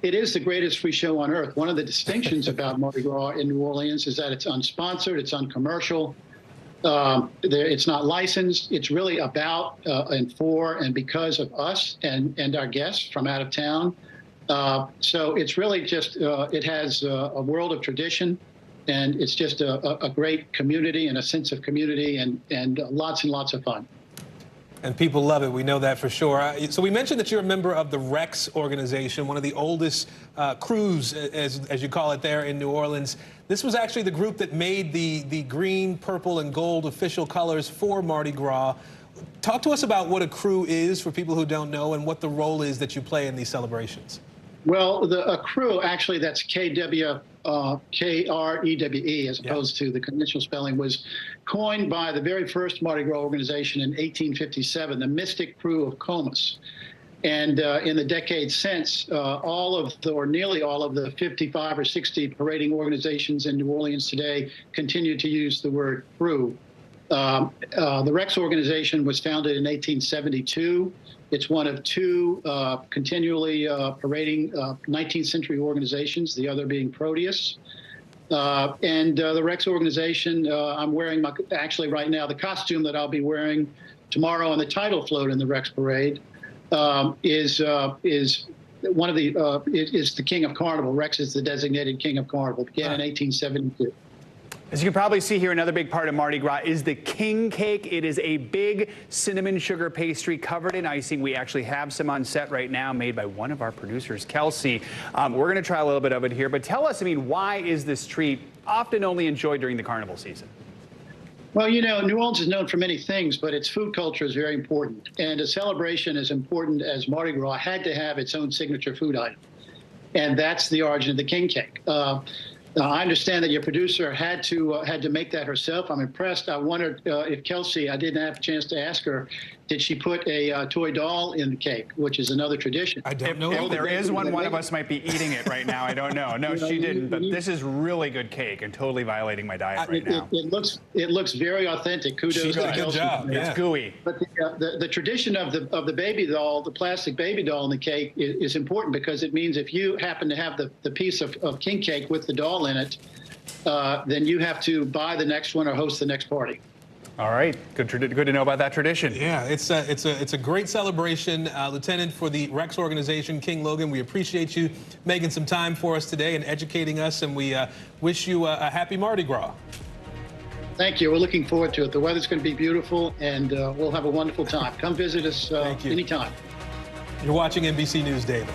It is the greatest free show on earth. One of the distinctions about Mardi Gras in New Orleans is that it's unsponsored, it's uncommercial. It's not licensed. It's really about and for and because of us and our guests from out of town. So it's really just, it has a world of tradition, and it's just a great community and a sense of community and lots and lots of fun. And people love it. We know that for sure. So we mentioned that you're a member of the Rex organization, one of the oldest crews, as you call it, there in New Orleans. This was actually the group that made the green, purple, and gold official colors for Mardi Gras. Talk to us about what a crew is for people who don't know and what the role is that you play in these celebrations. Well, a crew, actually, that's K-R-E-W-E, as opposed to the conventional spelling, was coined by the very first Mardi Gras organization in 1857, the Mystic Crew of Comus. And in the decades since, all of the, or nearly all of the 55 or 60 parading organizations in New Orleans today continue to use the word crew. The Rex organization was founded in 1872. It's one of two continually parading 19th century organizations, the other being Proteus. And the Rex organization, I'm wearing actually right now, the costume that I'll be wearing tomorrow on the title float in the Rex Parade is one of the, is the King of Carnival. Rex is the designated King of Carnival, began in 1872. As you can probably see here, another big part of Mardi Gras is the king cake. It is a big cinnamon sugar pastry covered in icing. We actually have some on set right now made by one of our producers, Kelsey. We're going to try a little bit of it here, but tell us, I mean, why is this treat often only enjoyed during the carnival season? Well, you know, New Orleans is known for many things, but its food culture is very important. And a celebration as important as Mardi Gras had to have its own signature food item. And that's the origin of the king cake. I understand that your producer had to make that herself. I'm impressed. I wondered if Kelsey, I didn't have a chance to ask her, did she put a toy doll in the cake, which is another tradition? I don't know. If there is one of us might be eating it right now. I don't know. No, she didn't. But this is really good cake and totally violating my diet right now. It looks very authentic. Kudos to Kelsey. Good job. Yeah. It's gooey. But the tradition of the baby doll, the plastic baby doll in the cake is important because it means if you happen to have the piece of king cake with the doll in it, then you have to buy the next one or host the next party. All right, good to know about that tradition. Yeah, it's a great celebration, Lieutenant for the Rex organization, King Logan. We appreciate you making some time for us today and educating us, and we wish you a happy Mardi Gras. Thank you. We're looking forward to it. The weather's going to be beautiful, and we'll have a wonderful time. Come visit us anytime. You're watching NBC News Daily.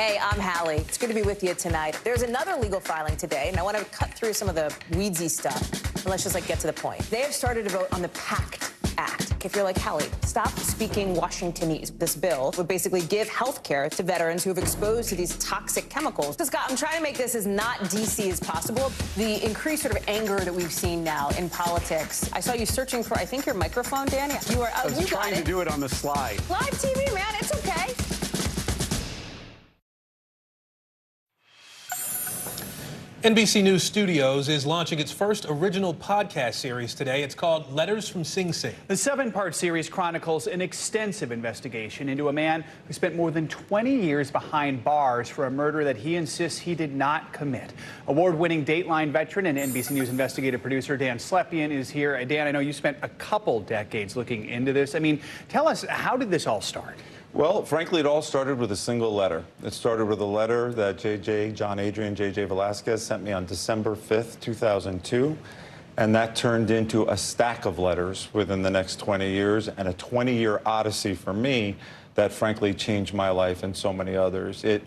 Hey, I'm Hallie. It's good to be with you tonight. There's another legal filing today, and I want to cut through some of the weedsy stuff. And let's just get to the point. They have started to vote on the PACT Act. If you're like, Hallie, stop speaking Washingtonese. This bill would basically give health care to veterans who have exposed to these toxic chemicals. So, Scott, I'm trying to make this as not DC as possible. The increased sort of anger that we've seen now in politics. I saw you searching for, I think, your microphone, Danny. You are. I was trying to do it on the slide. Live TV, man. It's okay. NBC News Studios is launching its first original podcast series today. It's called Letters from Sing Sing. The 7-part series chronicles an extensive investigation into a man who spent more than 20 years behind bars for a murder that he insists he did not commit. Award-winning Dateline veteran and NBC News investigative producer Dan Slepian is here. Dan, I know you spent a couple decades looking into this. I mean, tell us, how did this all start? Well, frankly, it all started with a single letter. It started with a letter that John Adrian Velasquez sent me on December 5th, 2002. And that turned into a stack of letters within the next 20 years and a 20-year odyssey for me that, frankly, changed my life and so many others. It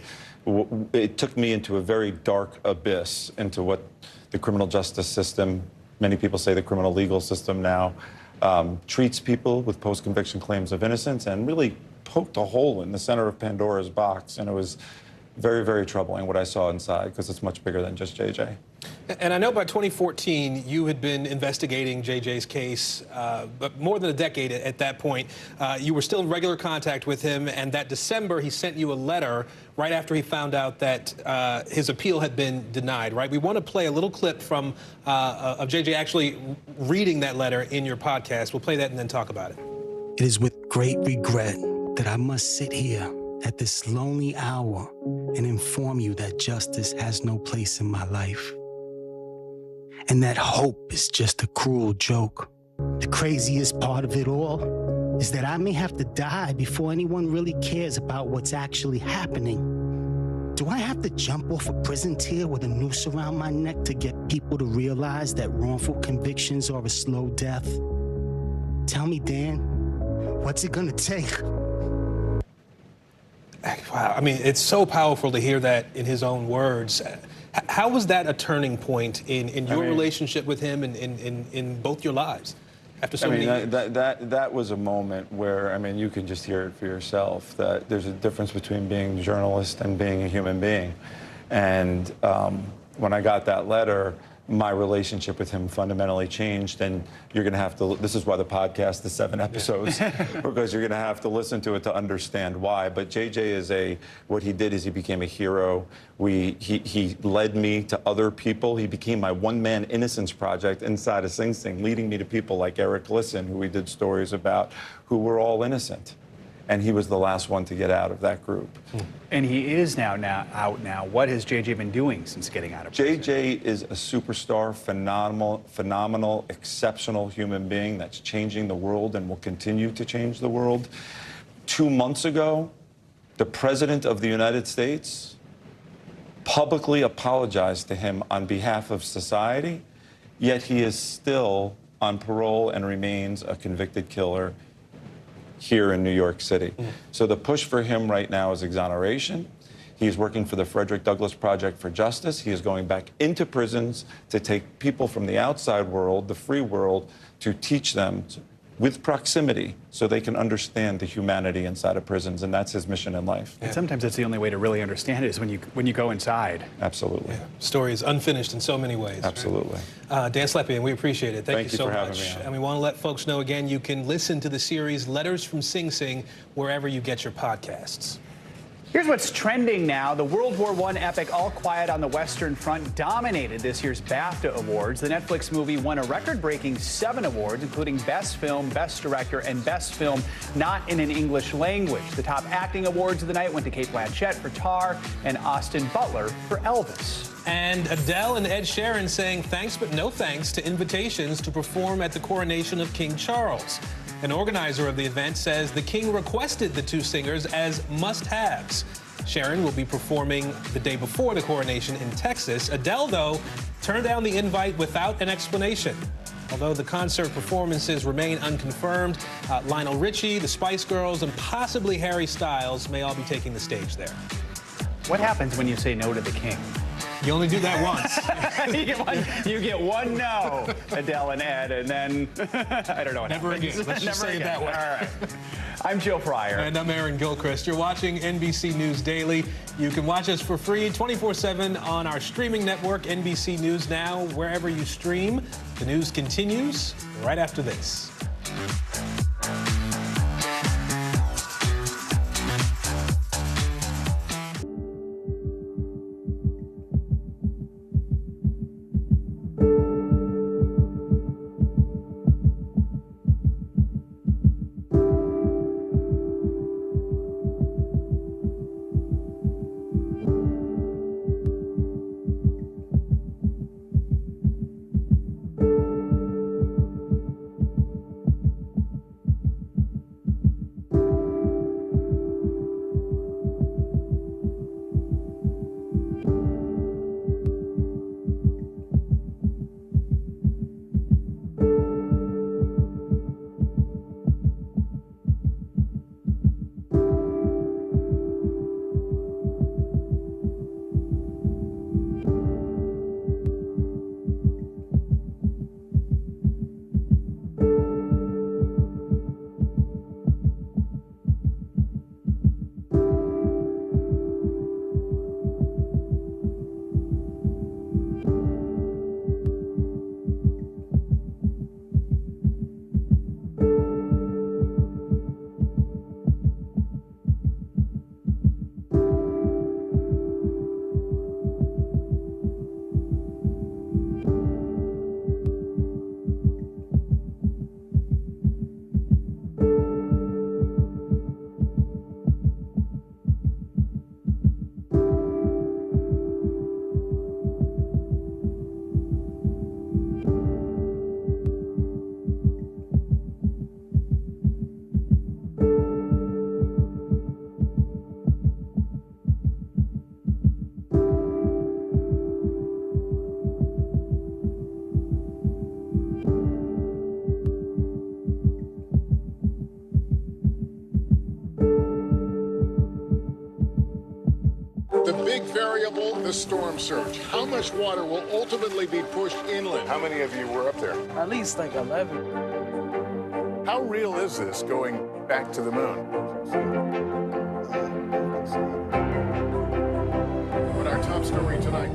took me into a very dark abyss, into what the criminal justice system, many people say the criminal legal system now, treats people with post-conviction claims of innocence, and really poked a hole in the center of Pandora's box. And it was very, very troubling what I saw inside, because it's much bigger than just JJ. And I know by 2014, you had been investigating JJ's case, but more than a decade at that point. You were still in regular contact with him, and that December, he sent you a letter right after he found out that his appeal had been denied, right? We want to play a little clip from of JJ actually reading that letter in your podcast. We'll play that and then talk about it. It is with great regret that I must sit here at this lonely hour and inform you that justice has no place in my life. And that hope is just a cruel joke. The craziest part of it all is that I may have to die before anyone really cares about what's actually happening. Do I have to jump off a prison tier with a noose around my neck to get people to realize that wrongful convictions are a slow death? Tell me, Dan, what's it gonna take? Wow, I mean, it's so powerful to hear that in his own words. How was that a turning point in your relationship with him and in both your lives? After so many years? That was a moment where, I mean, you can just hear it for yourself, that there's a difference between being a journalist and being a human being. And when I got that letter, my relationship with him fundamentally changed, and you're going to have to, this is why the podcast is 7 episodes, because you're going to have to listen to it to understand why. But JJ is what he did is he became a hero. He led me to other people. He became my one-man innocence project inside of Sing Sing, leading me to people like Eric Glisson, who we did stories about, who were all innocent. And he was the last one to get out of that group. And he is out now. What has JJ been doing since getting out of prison? JJ is a superstar, phenomenal, exceptional human being that's changing the world and will continue to change the world. 2 months ago, the President of the United States publicly apologized to him on behalf of society, yet he is still on parole and remains a convicted killer here in New York City. So the push for him right now is exoneration. He's working for the Frederick Douglass Project for Justice. He is going back into prisons to take people from the outside world, the free world, to teach them with proximity so they can understand the humanity inside of prisons, and that's his mission in life. And sometimes that's the only way to really understand it is when you go inside. Absolutely. Yeah. Story is unfinished in so many ways. Absolutely. Right? Dan Slepian, we appreciate it. Thank you so for much. having me on. And we want to let folks know again, you can listen to the series Letters from Sing Sing wherever you get your podcasts. Here's what's trending now. The World War I epic All Quiet on the Western Front dominated this year's BAFTA Awards. The Netflix movie won a record-breaking 7 awards, including Best Film, Best Director, and Best Film Not in an English Language. The top acting awards of the night went to Cate Blanchett for Tar and Austin Butler for Elvis. And Adele and Ed Sheeran saying thanks but no thanks to invitations to perform at the coronation of King Charles. An organizer of the event says the king requested the two singers as must-haves. Sharon will be performing the day before the coronation in Texas. Adele, though, turned down the invite without an explanation. Although the concert performances remain unconfirmed, Lionel Richie, the Spice Girls, and possibly Harry Styles may all be taking the stage there. What happens when you say no to the king? You only do that once. you get one no, Adele and Ed, and then I don't know what Never happens. again. Let's just say it that way. All right. I'm Joe Fryer. And I'm Aaron Gilchrist. You're watching NBC News Daily. You can watch us for free 24/7 on our streaming network, NBC News Now, wherever you stream. The news continues right after this. The big variable, the storm surge. How much water will ultimately be pushed inland? How many of you were up there? At least like 11. How real is this going back to the moon? What our top story tonight?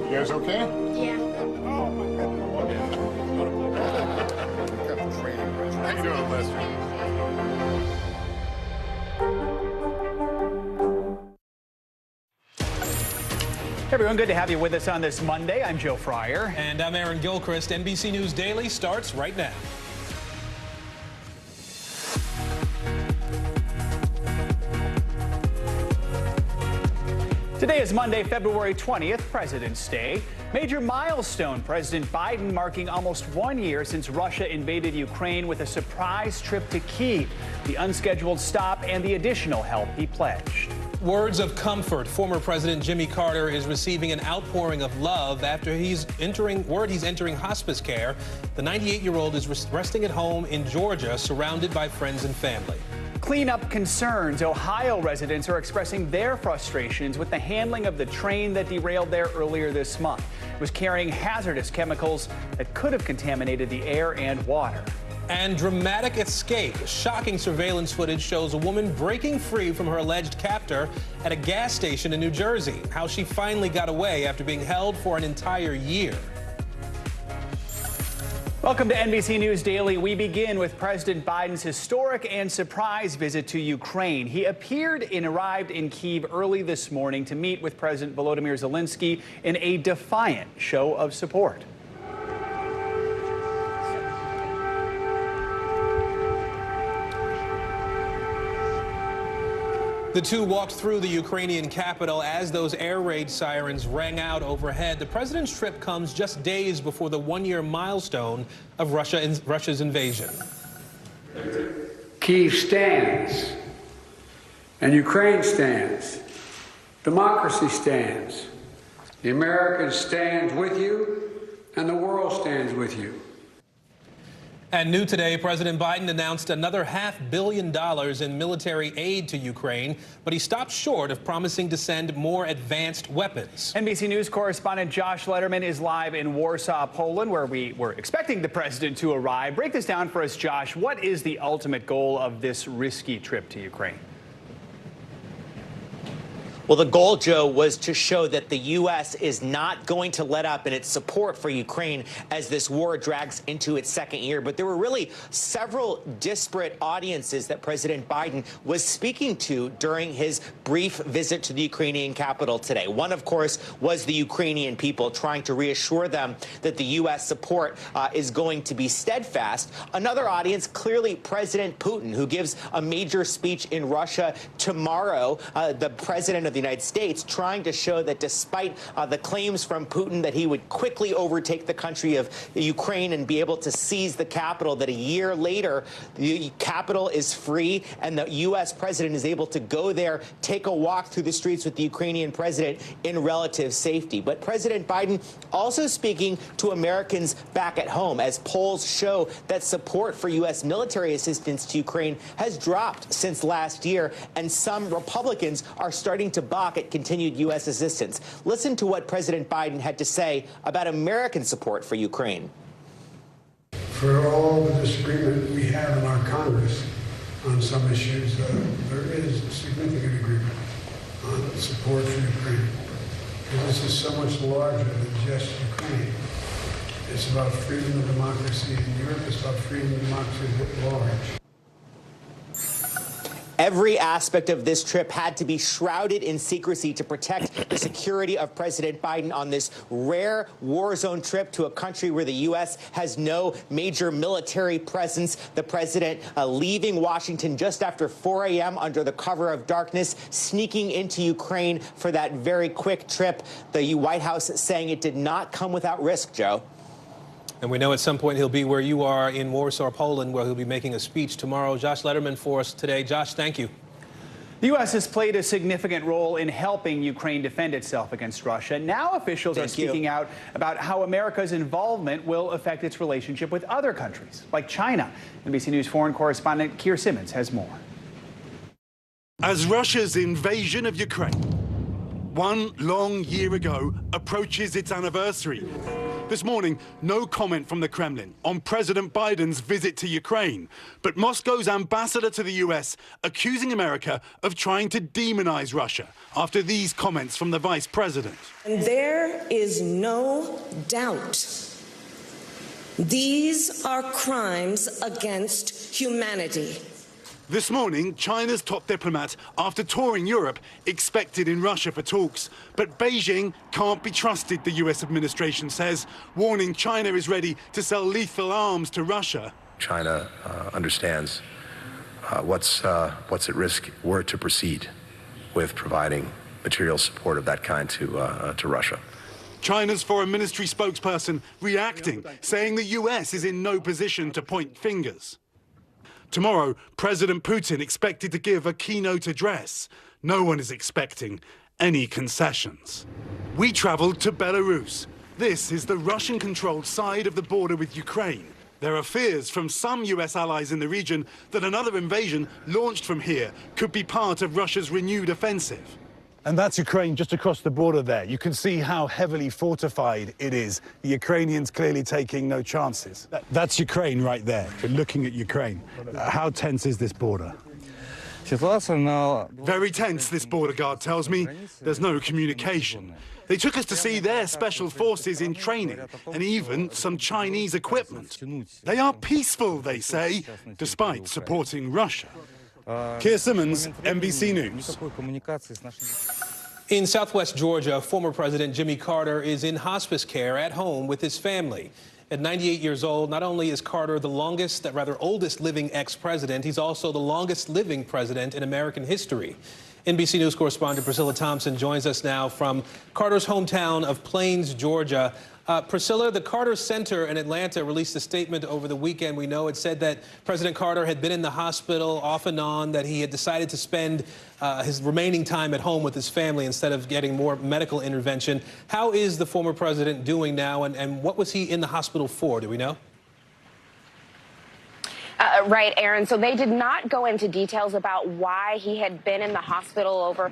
You guys okay? Yeah. Oh my God. How you doing, Lester? Hey everyone, good to have you with us on this Monday. I'm Joe Fryer. And I'm Aaron Gilchrist. NBC News Daily starts right now. Today is Monday, February 20th, President's Day. Major milestone, President Biden marking almost 1 year since Russia invaded Ukraine with a surprise trip to Kyiv, the unscheduled stop and the additional help he pledged. Words of comfort. Former President Jimmy Carter is receiving an outpouring of love after he's entering hospice care. The 98-year-old is resting at home in Georgia, surrounded by friends and family. Cleanup concerns. Ohio residents are expressing their frustrations with the handling of the train that derailed there earlier this month. It was carrying hazardous chemicals that could have contaminated the air and water. And dramatic escape. Shocking surveillance footage shows a woman breaking free from her alleged captor at a gas station in New Jersey. How she finally got away after being held for an entire year. Welcome to NBC News Daily. We begin with President Biden's historic and surprise visit to Ukraine. He arrived in Kyiv early this morning to meet with President Volodymyr Zelensky in a defiant show of support. The two walked through the Ukrainian capital as those air raid sirens rang out overhead. The president's trip comes just days before the one-year milestone of Russia's invasion. Kyiv stands, and Ukraine stands. Democracy stands. The Americans stand with you, and the world stands with you. And new today, President Biden announced another $500 million in military aid to Ukraine, but he stopped short of promising to send more advanced weapons. NBC News correspondent Josh Letterman is live in Warsaw, Poland, where we were expecting the president to arrive. Break this down for us, Josh. What is the ultimate goal of this risky trip to Ukraine? Well, the goal, Joe, was to show that the U.S. is not going to let up in its support for Ukraine as this war drags into its second year. But there were really several disparate audiences that President Biden was speaking to during his brief visit to the Ukrainian capital today. One, of course, was the Ukrainian people, trying to reassure them that the U.S. support is going to be steadfast. Another audience, clearly President Putin, who gives a major speech in Russia tomorrow, the president of the United States, trying to show that despite the claims from Putin that he would quickly overtake the country of Ukraine and be able to seize the capital, that a year later the capital is free and the U.S. president is able to go there, take a walk through the streets with the Ukrainian president in relative safety. But President Biden also speaking to Americans back at home, as polls show that support for U.S. military assistance to Ukraine has dropped since last year, and some Republicans are starting to balk at continued U.S. assistance. Listen to what President Biden had to say about American support for Ukraine. For all the disagreement we have in our Congress on some issues, there is significant agreement on support for Ukraine. Because this is so much larger than just Ukraine. It's about freedom and democracy in Europe. It's about freedom and democracy at large. Every aspect of this trip had to be shrouded in secrecy to protect the security of President Biden on this rare war zone trip to a country where the U.S. has no major military presence. The president leaving Washington just after 4 a.m. under the cover of darkness, sneaking into Ukraine for that very quick trip. The White House saying it did not come without risk, Joe. And we know at some point he'll be where you are in Warsaw, Poland, where he'll be making a speech tomorrow. Josh Letterman for us today. Josh, thank you. The U.S. has played a significant role in helping Ukraine defend itself against Russia. Now officials are speaking out about how America's involvement will affect its relationship with other countries, like China. NBC News foreign correspondent Keir Simmons has more. As Russia's invasion of Ukraine, one long year ago, approaches its anniversary. This morning, no comment from the Kremlin on President Biden's visit to Ukraine, but Moscow's ambassador to the U.S. accusing America of trying to demonize Russia after these comments from the vice president. And there is no doubt these are crimes against humanity. This morning, China's top diplomat, after touring Europe, expected in Russia for talks. But Beijing can't be trusted, the U.S. administration says, warning China is ready to sell lethal arms to Russia. China understands what's at risk were it to proceed with providing material support of that kind to Russia. China's foreign ministry spokesperson reacting, saying the U.S. is in no position to point fingers. Tomorrow, President Putin expected to give a keynote address. No one is expecting any concessions. We traveled to Belarus. This is the Russian-controlled side of the border with Ukraine. There are fears from some U.S. allies in the region that another invasion launched from here could be part of Russia's renewed offensive. And that's Ukraine just across the border there. You can see how heavily fortified it is. The Ukrainians clearly taking no chances. That's Ukraine right there. We're looking at Ukraine. How tense is this border? Very tense, this border guard tells me. There's no communication. They took us to see their special forces in training and even some Chinese equipment. They are peaceful, they say, despite supporting Russia. Keir Simmons, NBC News. In southwest Georgia, former President Jimmy Carter is in hospice care at home with his family. At 98 years old, not only is Carter the oldest living ex-president, he's also the longest living president in American history. NBC News correspondent Priscilla Thompson joins us now from Carter's hometown of Plains, Georgia. Priscilla, the Carter Center in Atlanta released a statement over the weekend. We know it said that President Carter had been in the hospital off and on, that he had decided to spend his remaining time at home with his family instead of getting more medical intervention. How is the former president doing now, and what was he in the hospital for? Do we know? Right, Aaron. So they did not go into details about why he had been in the hospital over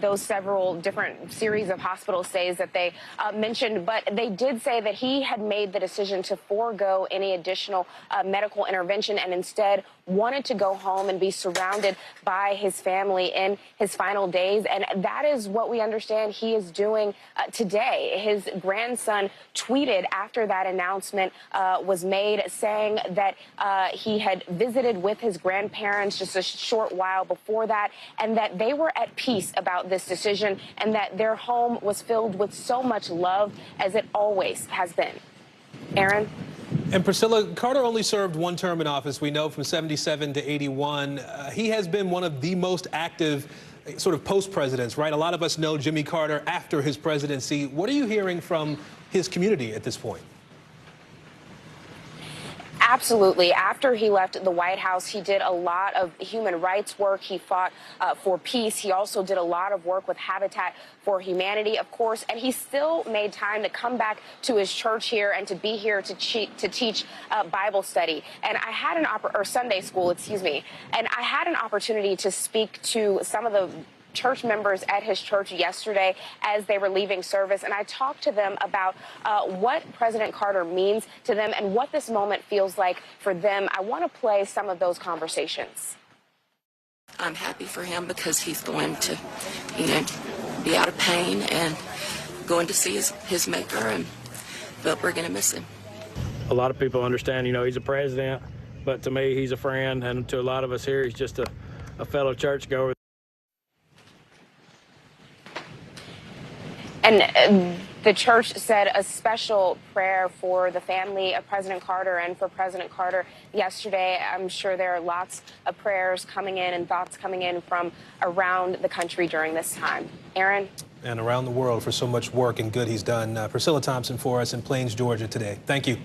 those several different series of hospital stays that they mentioned. But they did say that he had made the decision to forego any additional medical intervention and instead wanted to go home and be surrounded by his family in his final days. And that is what we understand he is doing today. His grandson tweeted after that announcement was made, saying that he had visited with his grandparents just a short while before that, and that they were at peace about this decision, and that their home was filled with so much love as it always has been. Aaron? And Priscilla, Carter only served one term in office, we know, from 77 to 81. He has been one of the most active sort of post-presidents, right? A lot of us know Jimmy Carter after his presidency. What are you hearing from his community at this point? Absolutely. After he left the White House, he did a lot of human rights work. He fought for peace. He also did a lot of work with Habitat for Humanity, of course, and he still made time to come back to his church here and to be here to teach Bible study. And I had or Sunday school, excuse me. And I had an opportunity to speak to some of the church members at his church yesterday as they were leaving service, and I talked to them about what President Carter means to them and what this moment feels like for them. I want to play some of those conversations. I'm happy for him because he's going to, be out of pain and going to see his maker, but we're going to miss him. A lot of people understand, he's a president, but to me, he's a friend, and to a lot of us here, he's just a fellow churchgoer. And the church said a special prayer for the family of President Carter and for President Carter yesterday. I'm sure there are lots of prayers coming in and thoughts coming in from around the country during this time. Aaron? And around the world for so much work and good he's done. Priscilla Thompson for us in Plains, Georgia today. Thank you.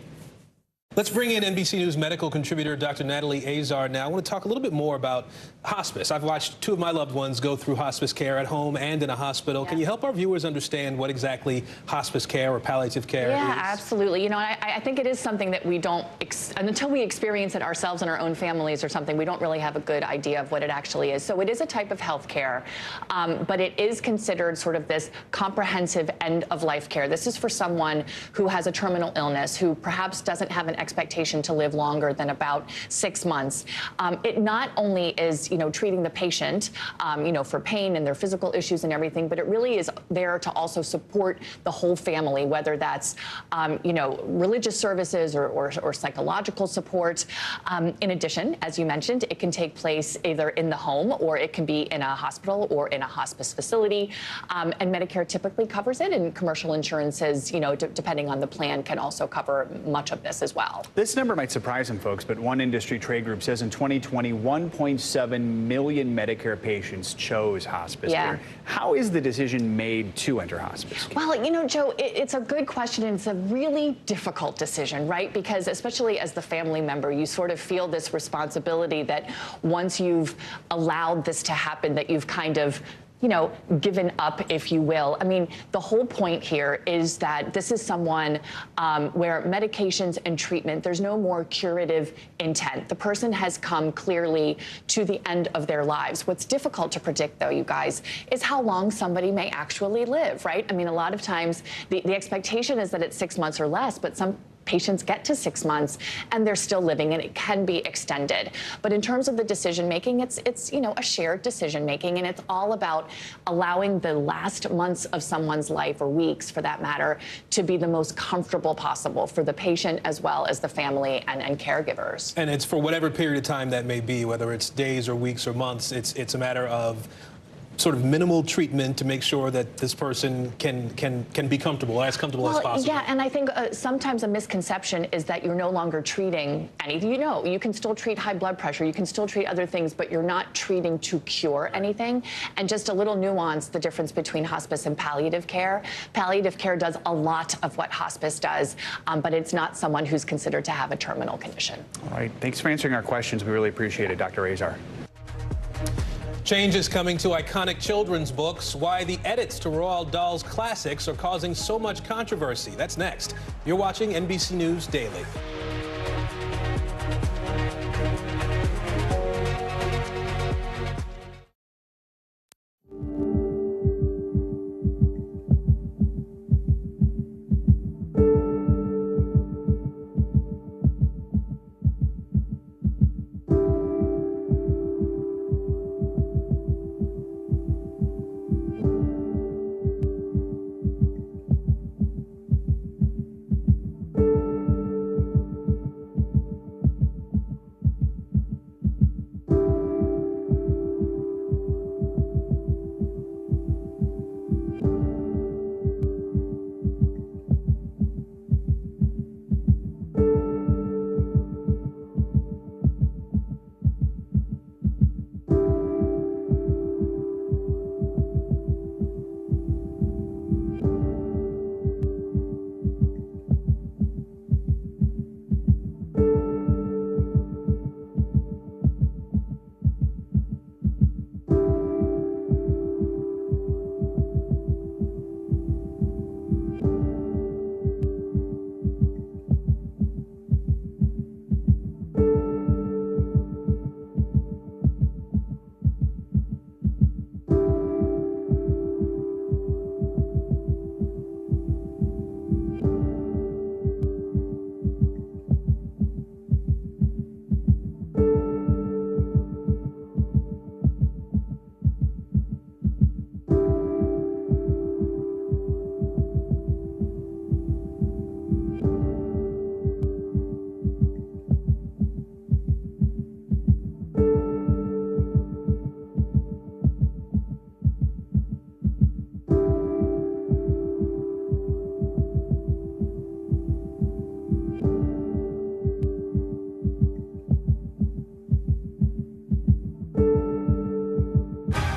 Let's bring in NBC News medical contributor Dr. Natalie Azar now. I want to talk a little bit more about hospice. I've watched two of my loved ones go through hospice care at home and in a hospital. Yeah. Can you help our viewers understand what exactly hospice care or palliative care is? Yeah, absolutely. I think it is something that we don't, until we experience it ourselves in our own families or something, we don't really have a good idea of what it actually is. So it is a type of health care, but it is considered sort of this comprehensive end-of-life care. This is for someone who has a terminal illness, who perhaps doesn't have an expectation to live longer than about 6 months. It not only is, treating the patient, for pain and their physical issues and everything, but it really is there to also support the whole family, whether that's, religious services or psychological support. In addition, as you mentioned, it can take place either in the home or it can be in a hospital or in a hospice facility. And Medicare typically covers it, and commercial insurances, depending on the plan, can also cover much of this as well. This number might surprise some folks, but one industry trade group says in 2020, 1.7 million Medicare patients chose hospice care. How is the decision made to enter hospice care? Well, Joe, it's a good question, and it's a really difficult decision, right? Because especially as the family member, you sort of feel this responsibility that once you've allowed this to happen, that you've kind of given up, if you will. I mean, the whole point here is that this is someone where medications and treatment, there's no more curative intent. The person has come clearly to the end of their lives. What's difficult to predict, though, you guys, is how long somebody may actually live, right? I mean, a lot of times the expectation is that it's 6 months or less, but some patients get to 6 months and they're still living, and it can be extended. But in terms of the decision making, it's a shared decision making, and it's all about allowing the last months of someone's life, or weeks for that matter, to be the most comfortable possible for the patient as well as the family and caregivers. And it's for whatever period of time that may be, whether it's days or weeks or months. It's a matter of sort of minimal treatment to make sure that this person can be comfortable, as comfortable as possible. Yeah, and I think sometimes a misconception is that you're no longer treating anything. You can still treat high blood pressure, you can still treat other things, but you're not treating to cure anything. And just a little nuance, the difference between hospice and palliative care. Palliative care does a lot of what hospice does, but it's not someone who's considered to have a terminal condition. All right, thanks for answering our questions. We really appreciate it, Dr. Azar. Change is coming to iconic children's books. Why the edits to Roald Dahl's classics are causing so much controversy. That's next. You're watching NBC News Daily.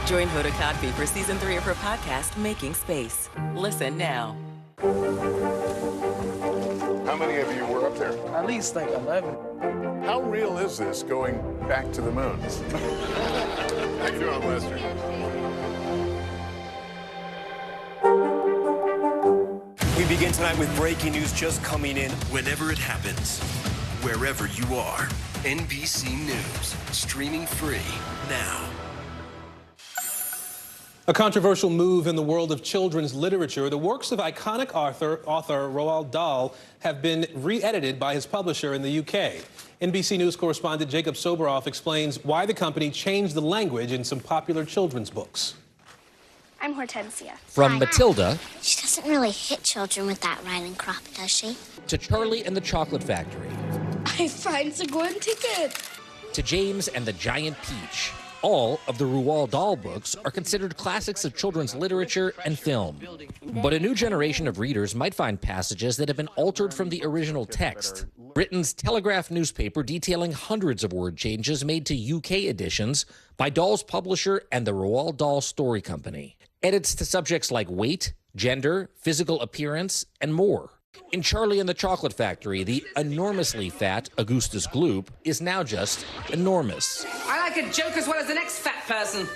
Join Hoda Kotb for season 3 of her podcast, Making Space. Listen now. How many of you were up there? At least like 11. How real is this going back to the moon? How you doing, Lester? We begin tonight with breaking news just coming in. Whenever it happens, wherever you are, NBC News, streaming free now. A controversial move in the world of children's literature. The works of iconic author Roald Dahl have been re-edited by his publisher in the UK. NBC News correspondent Jacob Soboroff explains why the company changed the language in some popular children's books. I'm Hortensia. From Matilda. She doesn't really hit children with that riding crop, does she? To Charlie and the Chocolate Factory. I find a golden ticket. To James and the Giant Peach. All of the Roald Dahl books are considered classics of children's literature and film. But a new generation of readers might find passages that have been altered from the original text. Britain's Telegraph newspaper detailing hundreds of word changes made to UK editions by Dahl's publisher and the Roald Dahl Story Company. Edits to subjects like weight, gender, physical appearance, and more. In Charlie and the Chocolate Factory, the enormously fat Augustus Gloop is now just enormous. I like a joke as well as the next fat person.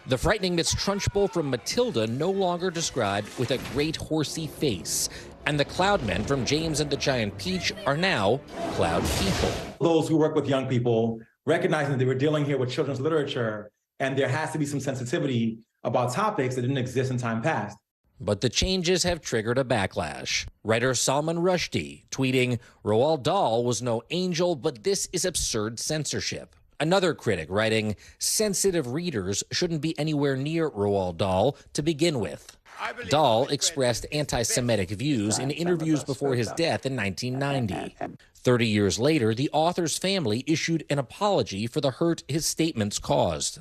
The frightening Miss Trunchbull from Matilda no longer described with a great horsey face. And the Cloudmen from James and the Giant Peach are now Cloud People. Those who work with young people, recognizing that they were dealing here with children's literature, and there has to be some sensitivity about topics that didn't exist in time past. But the changes have triggered a backlash. Writer Salman Rushdie tweeting, Roald Dahl was no angel, but this is absurd censorship. Another critic writing, sensitive readers shouldn't be anywhere near Roald Dahl to begin with. Dahl expressed anti-Semitic views in interviews before his death in 1990. 30 years later, the author's family issued an apology for the hurt his statements caused.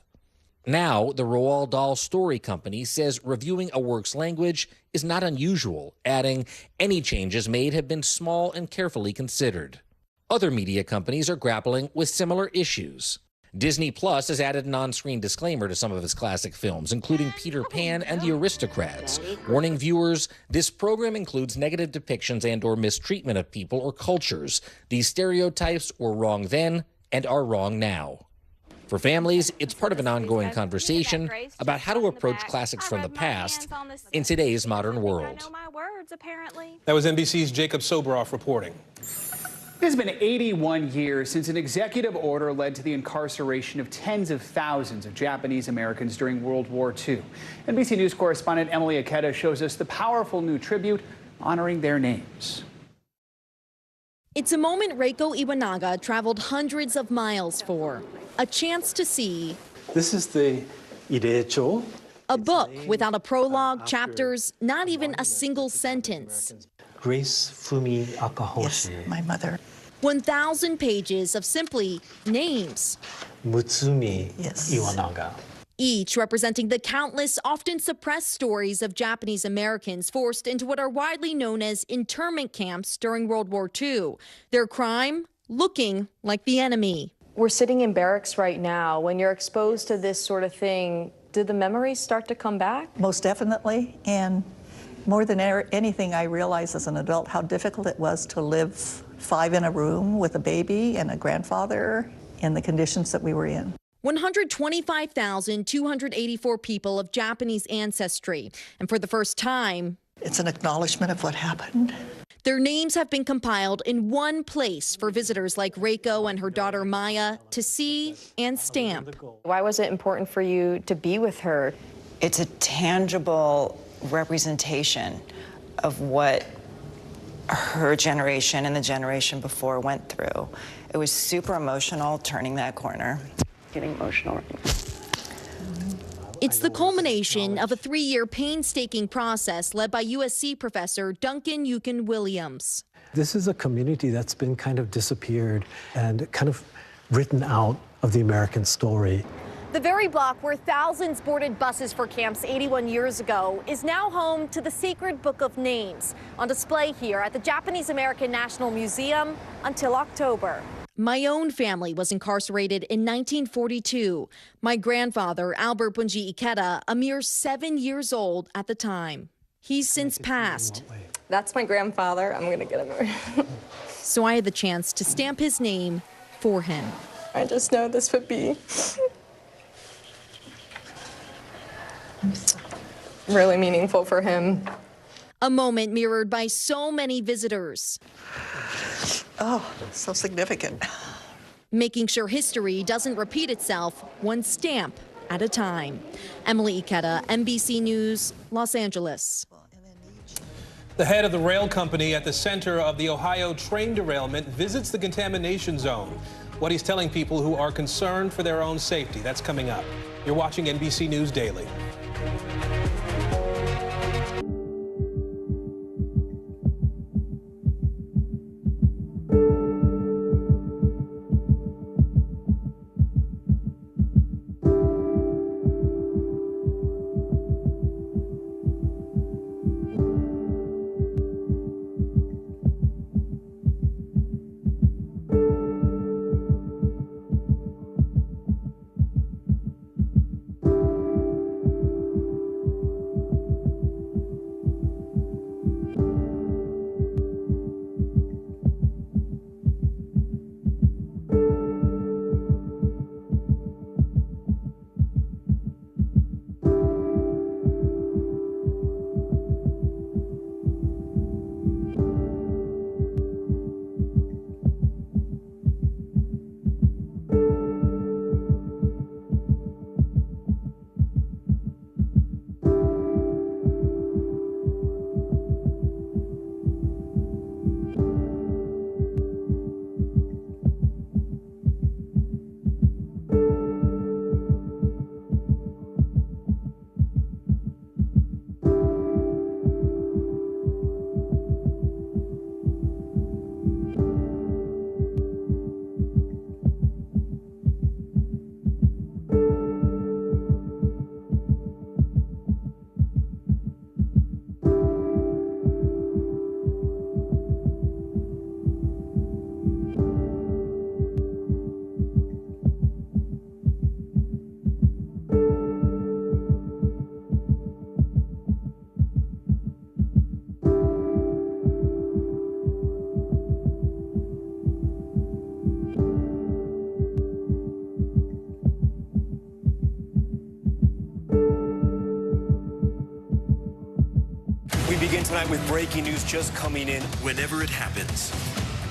Now, the Roald Dahl Story Company says reviewing a work's language is not unusual, adding, any changes made have been small and carefully considered. Other media companies are grappling with similar issues. Disney Plus has added an on-screen disclaimer to some of its classic films, including Peter Pan and The Aristocrats, warning viewers this program includes negative depictions and/or mistreatment of people or cultures. These stereotypes were wrong then and are wrong now. For families, it's part of an ongoing conversation about how to approach classics from the past in today's modern world. That was NBC's Jacob Soboroff reporting. It has been 81 years since an executive order led to the incarceration of tens of thousands of Japanese Americans during World War II. NBC News correspondent Emily Aketa shows us the powerful new tribute honoring their names. It's a moment Reiko Iwanaga traveled hundreds of miles for. A chance to see. This is the Ireicho. A book without a prologue, chapters, not even a single sentence. Grace Fumi Akahoshi. Yes, my mother. 1,000 pages of simply names. Mutsumi Iwanaga. Each representing the countless, often suppressed stories of Japanese Americans forced into what are widely known as internment camps during World War II. Their crime, looking like the enemy. We're sitting in barracks right now. When you're exposed to this sort of thing, did the memories start to come back? Most definitely, and more than anything, I realized as an adult how difficult it was to live 5 in a room with a baby and a grandfather in the conditions that we were in. 125,284 people of Japanese ancestry, and for the first time, it's an acknowledgement of what happened. Their names have been compiled in one place for visitors like Reiko and her daughter Maya to see and stamp. Why was it important for you to be with her? It's a tangible representation of what her generation and the generation before went through. It was super emotional turning that corner. Getting emotional right now. It's the culmination of a 3-year painstaking process led by USC professor Duncan Yukon Williams. This is a community that's been kind of disappeared and kind of written out of the American story. The very block where thousands boarded buses for camps 81 years ago is now home to the Sacred Book of Names, on display here at the Japanese American National Museum until October. My own family was incarcerated in 1942. My grandfather, Albert Bunji Ikeda, a mere 7 years old at the time. He's since passed. That's my grandfather. I'm going to get him. So I had the chance to stamp his name for him. I just know this would be really meaningful for him. A moment mirrored by so many visitors. Oh, so significant. Making sure history doesn't repeat itself one stamp at a time. Emily Ikeda, NBC News, Los Angeles. The head of the rail company at the center of the Ohio train derailment visits the contamination zone. What he's telling people who are concerned for their own safety. That's coming up. You're watching NBC News Daily. We begin tonight with breaking news just coming in. Whenever it happens,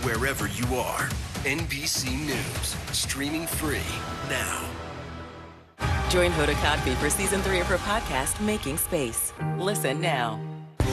wherever you are, NBC News, streaming free now. Join Hoda Kotb for season 3 of her podcast, Making Space. Listen now.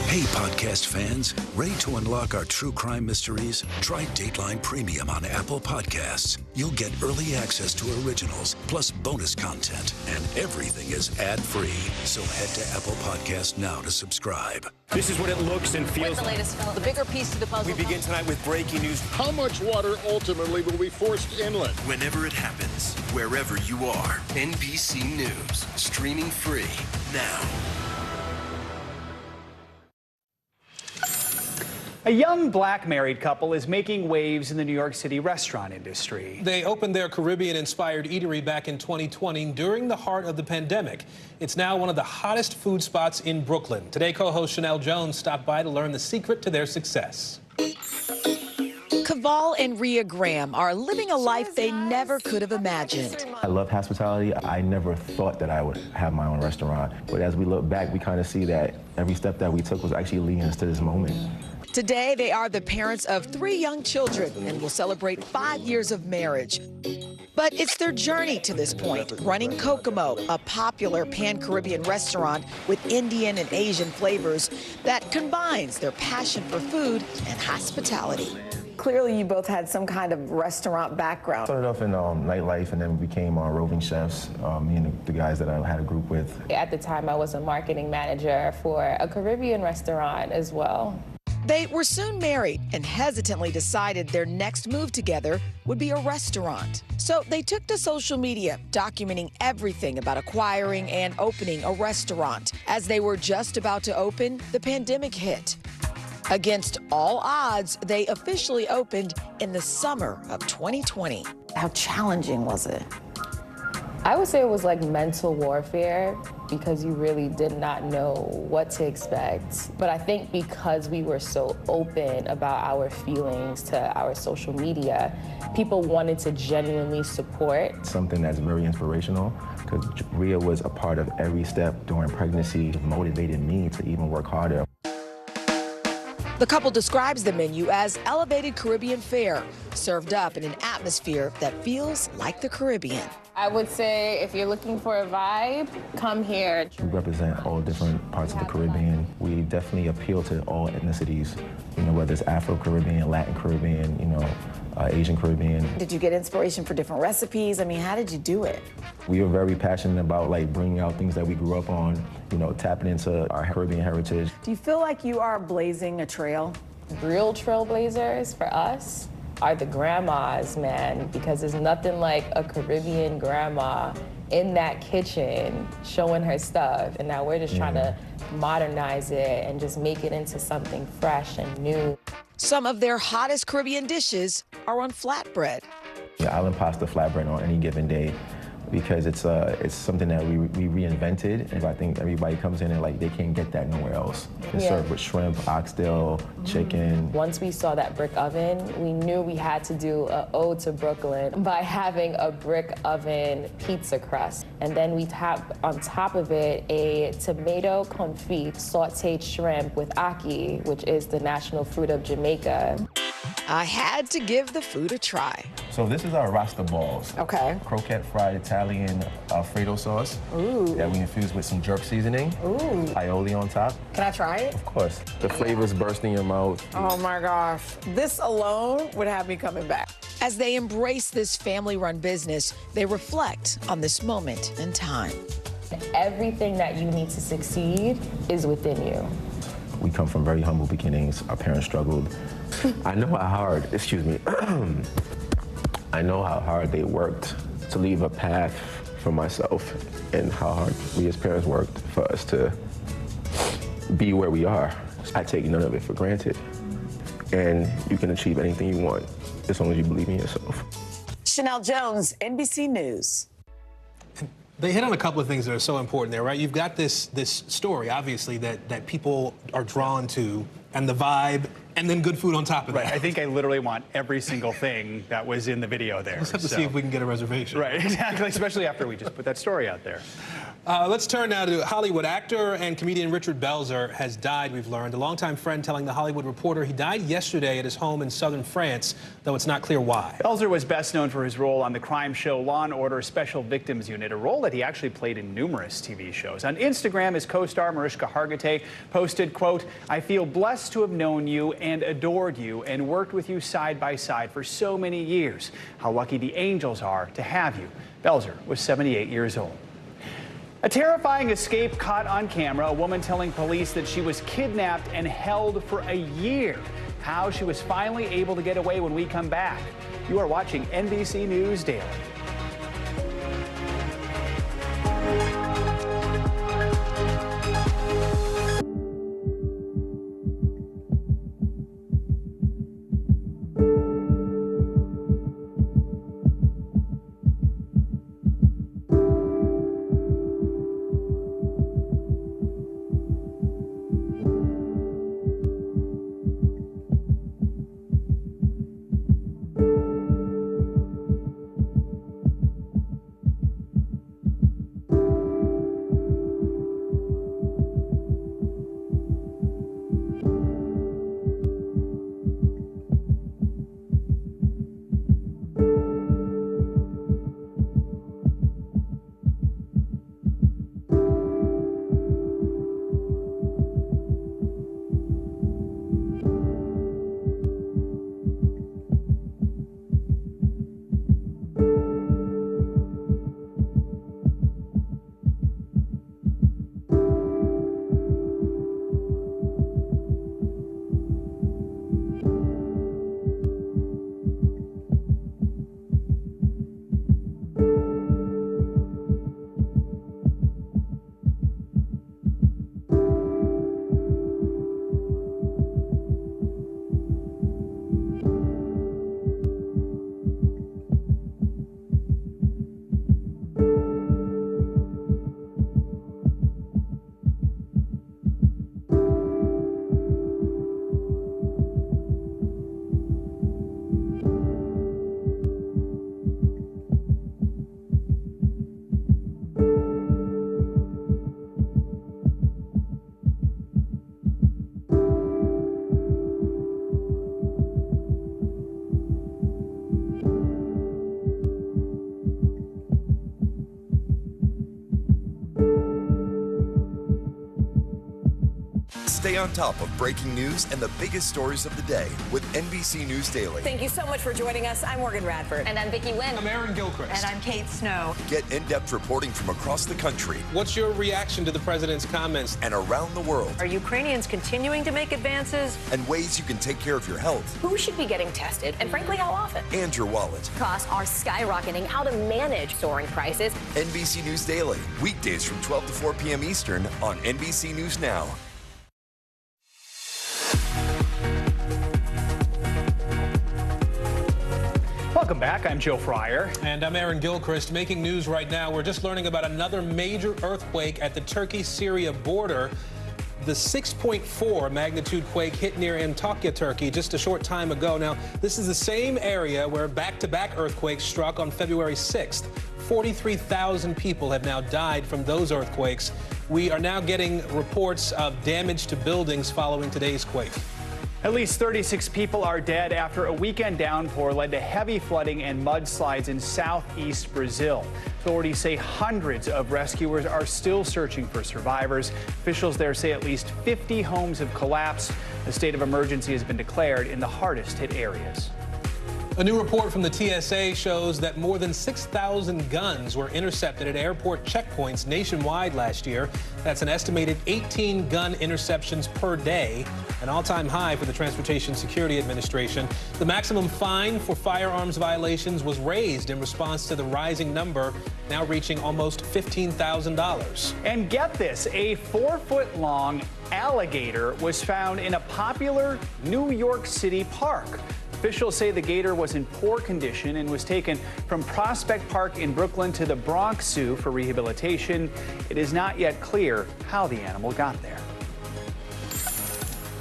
Hey, podcast fans, ready to unlock our true crime mysteries? Try Dateline Premium on Apple Podcasts. You'll get early access to originals, plus bonus content, and everything is ad-free. So head to Apple Podcasts now to subscribe. This is what it looks and feels The latest, the bigger piece to the puzzle. We begin tonight with breaking news. How much water ultimately will be forced inland? Whenever it happens, wherever you are, NBC News, streaming free now. A young black married couple is making waves in the New York City restaurant industry. They opened their Caribbean-inspired eatery back in 2020 during the heart of the pandemic. It's now one of the hottest food spots in Brooklyn. Today, co-host Chanel Jones stopped by to learn the secret to their success. Kaval and Rhea Graham are living a life they never could have imagined. I love hospitality. I never thought that I would have my own restaurant. But as we look back, we kind of see that every step that we took was actually leading us to this moment. Today, they are the parents of 3 young children and will celebrate 5 years of marriage. But it's their journey to this point, running Kokomo, a popular pan-Caribbean restaurant with Indian and Asian flavors that combines their passion for food and hospitality. Clearly, you both had some kind of restaurant background. Started off in nightlife and then we became roving chefs, me and the guys that I had a group with. At the time, I was a marketing manager for a Caribbean restaurant as well. They were soon married and hesitantly decided their next move together would be a restaurant. So they took to social media, documenting everything about acquiring and opening a restaurant. As they were just about to open, the pandemic hit. Against all odds, they officially opened in the summer of 2020. How challenging was it? I would say it was like mental warfare because you really did not know what to expect. But I think because we were so open about our feelings to our social media, people wanted to genuinely support. Something that's very inspirational, because Rhea was a part of every step during pregnancy, motivated me to even work harder. The couple describes the menu as elevated Caribbean fare, served up in an atmosphere that feels like the Caribbean. I would say if you're looking for a vibe, come here. We represent all different parts of the Caribbean. We definitely appeal to all ethnicities, you know, whether it's Afro-Caribbean, Latin Caribbean, you know, Asian Caribbean. Did you get inspiration for different recipes? I mean, how did you do it? We were very passionate about like bringing out things that we grew up on, you know, tapping into our Caribbean heritage. Do you feel like you are blazing a trail? Real trailblazers for us are the grandmas, man, because there's nothing like a Caribbean grandma in that kitchen showing her stuff. And now we're just trying to modernize it and just make it into something fresh and new. Some of their hottest Caribbean dishes are on flatbread. Yeah, island pasta flatbread on any given day, because it's something that we reinvented, and I think everybody comes in and like they can't get that nowhere else. It's served with shrimp, oxtail, chicken. Once we saw that brick oven, we knew we had to do an ode to Brooklyn by having a brick oven pizza crust. And then we tap on top of it a tomato confit sauteed shrimp with ackee, which is the national fruit of Jamaica. I had to give the food a try. So this is our Rasta balls. Okay. Croquette fried Italian Alfredo sauce. Ooh. That we infuse with some jerk seasoning. Ooh. Aioli on top. Can I try it? Of course. The flavors burst in your mouth. Oh my gosh. This alone would have me coming back. As they embrace this family-run business, they reflect on this moment in time. Everything that you need to succeed is within you. We come from very humble beginnings. Our parents struggled. I know how hard, excuse me, I know how hard they worked to leave a path for myself, and how hard we as parents worked for us to be where we are. I take none of it for granted. And you can achieve anything you want as long as you believe in yourself. Chanel Jones, NBC News. They hit on a couple of things that are so important there, right? You've got this story, obviously, that people are drawn to, and the vibe, and then good food on top of that. Right. I think I literally want every single thing that was in the video there. Let's have to see if we can get a reservation. Right, exactly, especially after we just put that story out there. Let's turn now to Hollywood. Actor and comedian Richard Belzer has died, we've learned. A longtime friend telling The Hollywood Reporter he died yesterday at his home in southern France, though it's not clear why. Belzer was best known for his role on the crime show Law & Order Special Victims Unit, a role that he actually played in numerous TV shows. On Instagram, his co-star Mariska Hargitay posted, quote, "I feel blessed to have known you and adored you and worked with you side by side for so many years. How lucky the angels are to have you." Belzer was 78 years old. A terrifying escape caught on camera, a woman telling police that she was kidnapped and held for a year. How she was finally able to get away when we come back. You are watching NBC News Daily. Stay on top of breaking news and the biggest stories of the day with NBC News Daily. Thank you so much for joining us. I'm Morgan Radford. And I'm Vicki Wynn. I'm Aaron Gilchrist. And I'm Kate Snow. Get in-depth reporting from across the country. What's your reaction to the president's comments? And around the world. Are Ukrainians continuing to make advances? And ways you can take care of your health. Who should be getting tested? And frankly, how often? And your wallet. Costs are skyrocketing. How to manage soaring prices. NBC News Daily. Weekdays from 12 to 4 p.m. Eastern on NBC News Now. Welcome back. I'm Joe Fryer. And I'm Aaron Gilchrist. Making news right now. We're just learning about another major earthquake at the Turkey-Syria border. The 6.4 magnitude quake hit near Antakya, Turkey, just a short time ago. Now, this is the same area where back-to-back earthquakes struck on February 6th. 43,000 people have now died from those earthquakes. We are now getting reports of damage to buildings following today's quake. At least 36 people are dead after a weekend downpour led to heavy flooding and mudslides in southeast Brazil. Authorities say hundreds of rescuers are still searching for survivors. Officials there say at least 50 homes have collapsed. A state of emergency has been declared in the hardest hit areas. A new report from the TSA shows that more than 6,000 guns were intercepted at airport checkpoints nationwide last year. That's an estimated 18 gun interceptions per day, an all-time high for the Transportation Security Administration. The maximum fine for firearms violations was raised in response to the rising number, now reaching almost $15,000. And get this, a 4-foot-long alligator was found in a popular New York City park. Officials say the gator was in poor condition and was taken from Prospect Park in Brooklyn to the Bronx Zoo for rehabilitation. It is not yet clear how the animal got there.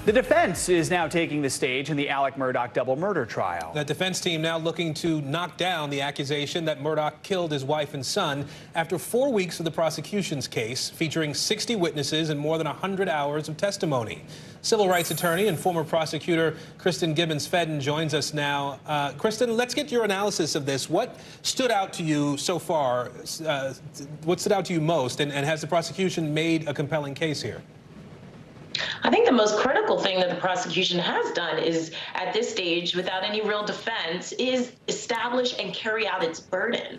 The defense is now taking the stage in the Alec Murdaugh double murder trial. That defense team now looking to knock down the accusation that Murdaugh killed his wife and son after 4 weeks of the prosecution's case, featuring 60 witnesses and more than 100 hours of testimony. Civil rights attorney and former prosecutor Kristen Gibbons-Fedden joins us now. Kristen, let's get your analysis of this. What stood out to you so far? What stood out to you most? And has the prosecution made a compelling case here? I think the most critical thing that the prosecution has done is, at this stage, without any real defense, is establish and carry out its burden.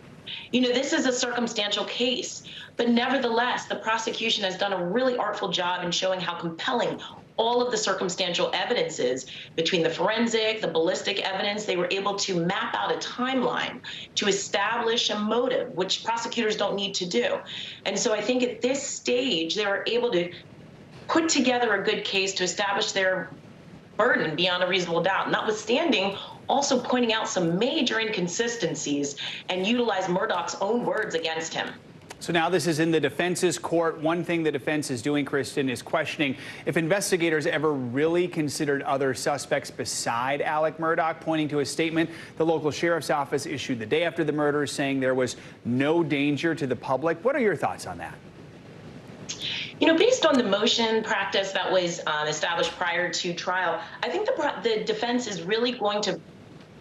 You know, this is a circumstantial case, but nevertheless, the prosecution has done a really artful job in showing how compelling all of the circumstantial evidence is. Between the forensic, the ballistic evidence, they were able to map out a timeline to establish a motive, which prosecutors don't need to do. And so I think at this stage, they were able to put together a good case to establish their burden beyond a reasonable doubt, notwithstanding also pointing out some major inconsistencies and utilize Murdaugh's own words against him. So now this is in the defense's court. One thing the defense is doing, Kristen, is questioning if investigators ever really considered other suspects beside Alec Murdaugh, pointing to a statement the local sheriff's office issued the day after the murder saying there was no danger to the public. What are your thoughts on that? You know, based on the motion practice that was established prior to trial, I think the defense is really going to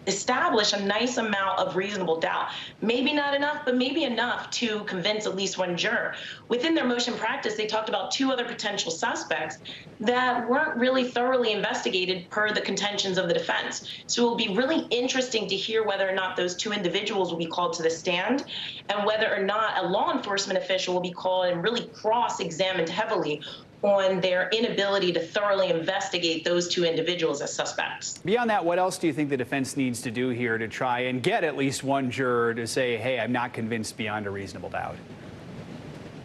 establish a nice amount of reasonable doubt. Maybe not enough, but maybe enough to convince at least one juror. Within their motion practice, they talked about 2 other potential suspects that weren't really thoroughly investigated per the contentions of the defense. So it will be really interesting to hear whether or not those 2 individuals will be called to the stand and whether or not a law enforcement official will be called and really cross-examined heavily on their inability to thoroughly investigate those 2 individuals as suspects. Beyond that, what else do you think the defense needs to do here to try and get at least one juror to say, hey, I'm not convinced beyond a reasonable doubt?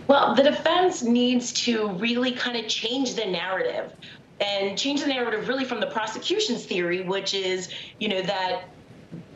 Well, the defense needs to really kind of change the narrative, and change the narrative really from the prosecution's theory, which is, you know, that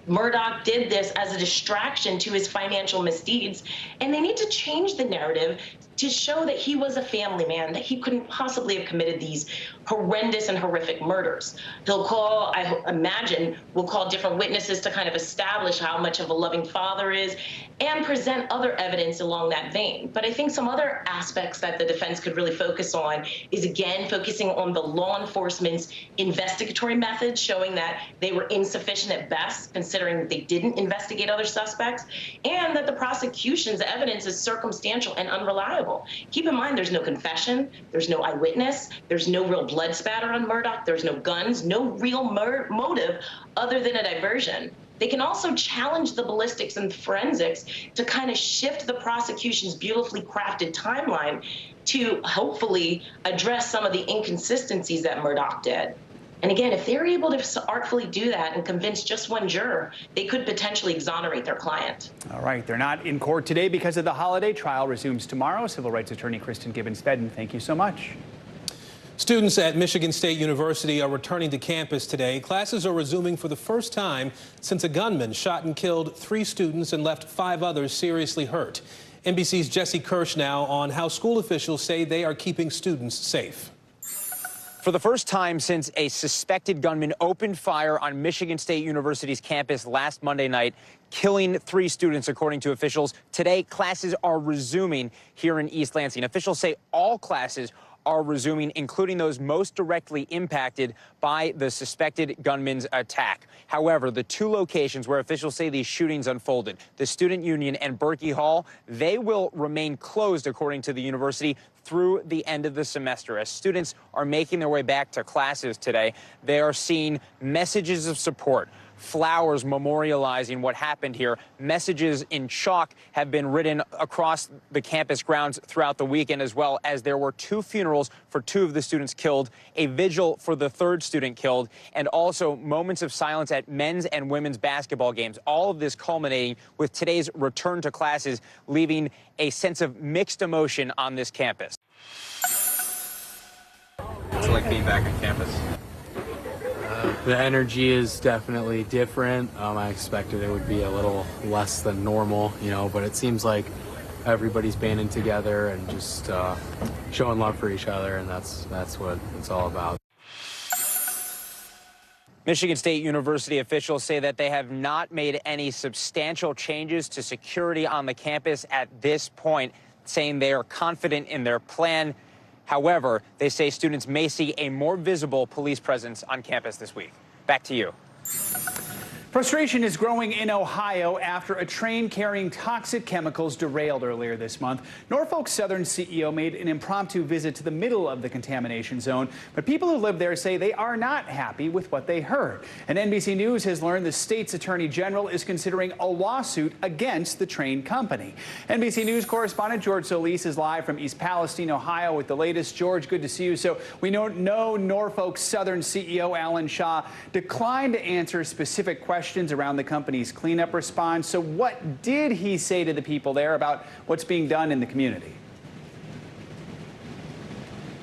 Murdaugh did this as a distraction to his financial misdeeds, and they need to change the narrative to show that he was a family man, that he couldn't possibly have committed these horrendous and horrific murders. He'll call, I imagine, will call different witnesses to kind of establish how much of a loving father is and present other evidence along that vein. But I think some other aspects that the defense could really focus on is, again, focusing on the law enforcement's investigatory methods, showing that they were insufficient at best, considering that they didn't investigate other suspects, and that the prosecution's evidence is circumstantial and unreliable. vulnerable. Keep in mind, there's no confession, there's no eyewitness, there's no real blood spatter on Murdaugh, there's no guns, no real motive other than a diversion. They can also challenge the ballistics and forensics to kind of shift the prosecution's beautifully crafted timeline to hopefully address some of the inconsistencies that Murdaugh did. And again, if they're able to artfully do that and convince just one juror, they could potentially exonerate their client. All right, they're not in court today because of the holiday. Trial resumes tomorrow. Civil rights attorney Kristen Gibbons-Fedden, thank you so much. Students at Michigan State University are returning to campus today. Classes are resuming for the first time since a gunman shot and killed 3 students and left 5 others seriously hurt. NBC's Jesse Kirsch now on how school officials say they are keeping students safe. For the first time since a suspected gunman opened fire on Michigan State University's campus last Monday night, killing 3 students, according to officials, today classes are resuming here in East Lansing. Officials say all classes are resuming, including those most directly impacted by the suspected gunman's attack. However, the 2 locations where officials say these shootings unfolded, the Student Union and Berkey Hall, they will remain closed, according to the university, through the end of the semester. As students are making their way back to classes today, they are seeing messages of support, flowers memorializing what happened here. Messages in chalk have been written across the campus grounds throughout the weekend, as well as there were 2 funerals for 2 of the students killed, a vigil for the 3rd student killed, and also moments of silence at men's and women's basketball games. All of this culminating with today's return to classes, leaving a sense of mixed emotion on this campus. What's it like being back on campus? The energy is definitely different. I expected it would be a little less than normal, but it seems like everybody's banding together and just showing love for each other, and that's what it's all about. Michigan State University officials say that they have not made any substantial changes to security on the campus at this point, saying they are confident in their plan. However, they say students may see a more visible police presence on campus this week. Back to you. Frustration is growing in Ohio after a train carrying toxic chemicals derailed earlier this month. Norfolk Southern CEO made an impromptu visit to the middle of the contamination zone, but people who live there say they are not happy with what they heard. And NBC News has learned the state's attorney general is considering a lawsuit against the train company. NBC News correspondent George Solis is live from East Palestine, Ohio with the latest. George, good to see you. So we know Norfolk Southern CEO Alan Shaw declined to answer specific questions around the company's cleanup response. So what did he say to the people there about what's being done in the community?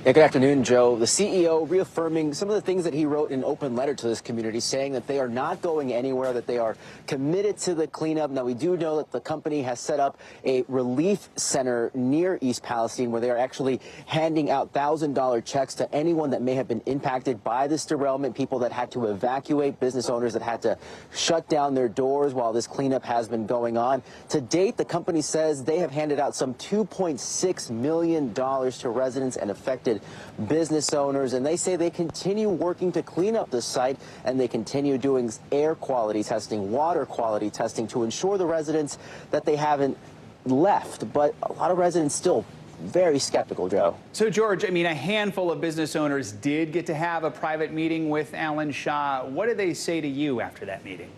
Yeah, good afternoon, Joe. The CEO reaffirming some of the things that he wrote in an open letter to this community, saying that they are not going anywhere, that they are committed to the cleanup. Now, we do know that the company has set up a relief center near East Palestine where they are actually handing out $1,000 checks to anyone that may have been impacted by this derailment, people that had to evacuate, business owners that had to shut down their doors while this cleanup has been going on. To date, the company says they have handed out some $2.6 million to residents and affected business owners, and they say they continue working to clean up the site, and they continue doing air quality testing, water quality testing to ensure the residents that they haven't left. But a lot of residents still very skeptical, Joe. So, George, I mean, a handful of business owners did get to have a private meeting with Alan Shaw. What did they say to you after that meeting?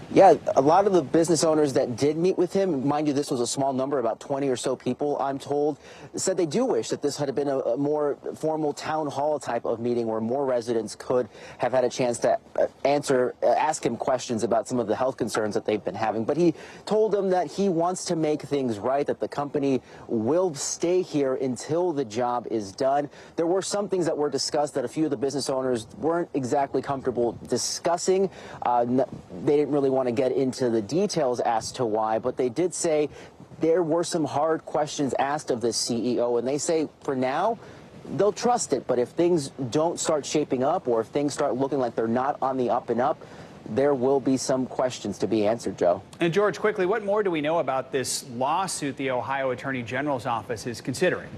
Yeah, a lot of the business owners that did meet with him, mind you, this was a small number, about 20 or so people, I'm told, said they do wish that this had been a more formal town hall type of meeting where more residents could have had a chance to ask him questions about some of the health concerns that they've been having. But he told them that he wants to make things right, that the company will stay here until the job is done. There were some things that were discussed that a few of the business owners weren't exactly comfortable discussing. They didn't really want to get into the details as to why, but they did say there were some hard questions asked of the CEO, and they say for now they'll trust it, but if things don't start shaping up or if things start looking like they're not on the up and up, there will be some questions to be answered, Joe. And George, quickly, what more do we know about this lawsuit the Ohio Attorney General's office is considering?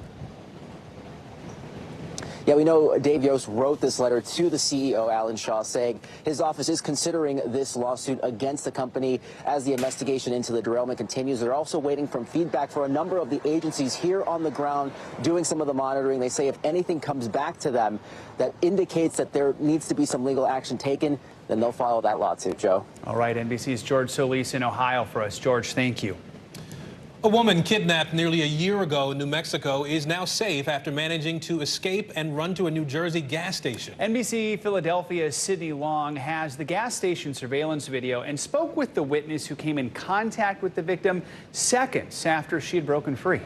Yeah, we know Dave Yost wrote this letter to the CEO, Alan Shaw, saying his office is considering this lawsuit against the company as the investigation into the derailment continues. They're also waiting for feedback for a number of the agencies here on the ground doing some of the monitoring. They say if anything comes back to them that indicates that there needs to be some legal action taken, then they'll follow that lawsuit, Joe. All right, NBC's George Solis in Ohio for us. George, thank you. A woman kidnapped nearly a year ago in New Mexico is now safe after managing to escape and run to a New Jersey gas station. NBC Philadelphia's Sydney Long has the gas station surveillance video and spoke with the witness who came in contact with the victim seconds after she had broken free.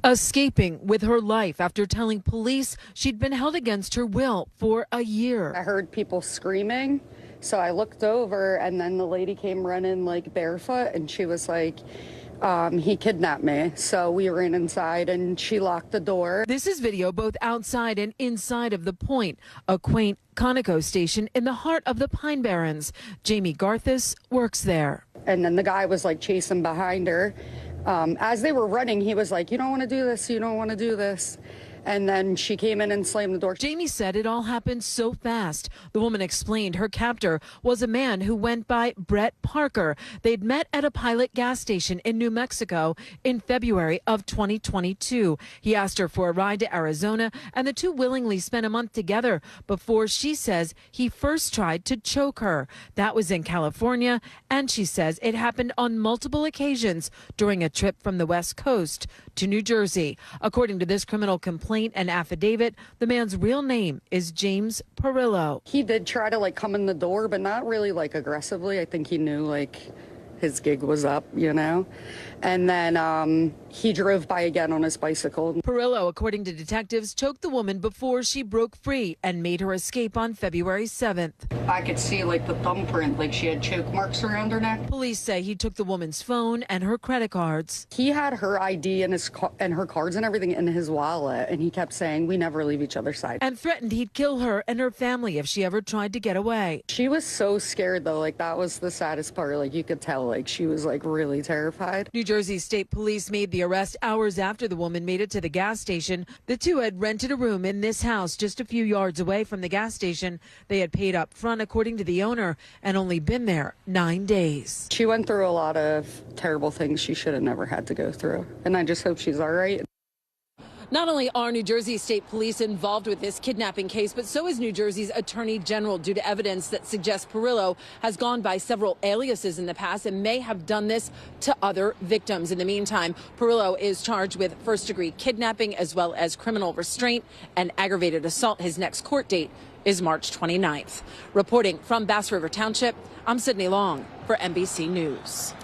Escaping with her life after telling police she'd been held against her will for a year. I heard people screaming, so I looked over, and then the lady came running like barefoot, and she was like, he kidnapped me. So we ran inside and she locked the door. This is video both outside and inside of The Point, a quaint Conoco station in the heart of the Pine Barrens. Jamie Garthis works there. And then the guy was like chasing behind her. As they were running, he was like, you don't want to do this, you don't want to do this. And then she came in and slammed the door. Jamie said it all happened so fast. The woman explained her captor was a man who went by Brett Parker. They'd met at a Pilot gas station in New Mexico in February of 2022. He asked her for a ride to Arizona, and the two willingly spent a month together before she says he first tried to choke her. That was in California, and she says it happened on multiple occasions during a trip from the West Coast to New Jersey. According to this criminal complaint and affidavit, the man's real name is James Perillo. He did try to like come in the door, but not really like aggressively. I think he knew like his gig was up, you know. And then he drove by again on his bicycle. Perillo, according to detectives, choked the woman before she broke free and made her escape on February 7th. I could see like the thumbprint, like she had choke marks around her neck. Police say he took the woman's phone and her credit cards. He had her ID and her cards and everything in his wallet, and he kept saying, we never leave each other's side. And threatened he'd kill her and her family if she ever tried to get away. She was so scared though, like that was the saddest part. Like you could tell, like she was like really terrified. New Jersey State Police made the arrest hours after the woman made it to the gas station. The two had rented a room in this house just a few yards away from the gas station. They had paid up front, according to the owner, and only been there 9 days. She went through a lot of terrible things she should have never had to go through, and I just hope she's all right. Not only are New Jersey State Police involved with this kidnapping case, but so is New Jersey's Attorney General due to evidence that suggests Perillo has gone by several aliases in the past and may have done this to other victims. In the meantime, Perillo is charged with first-degree kidnapping as well as criminal restraint and aggravated assault. His next court date is March 29th. Reporting from Bass River Township, I'm Sydney Long for NBC News.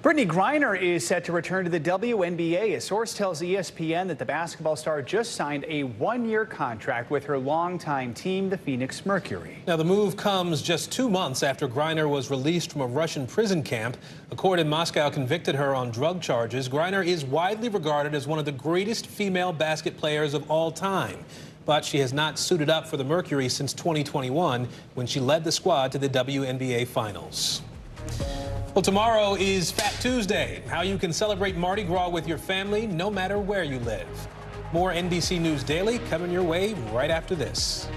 Brittany Griner is set to return to the WNBA. A source tells ESPN that the basketball star just signed a one-year contract with her longtime team, the Phoenix Mercury. Now, the move comes just 2 months after Griner was released from a Russian prison camp. A court in Moscow convicted her on drug charges. Griner is widely regarded as one of the greatest female basket players of all time. But she has not suited up for the Mercury since 2021, when she led the squad to the WNBA Finals. Well, tomorrow is Fat Tuesday, how you can celebrate Mardi Gras with your family no matter where you live. More NBC News Daily coming your way right after this.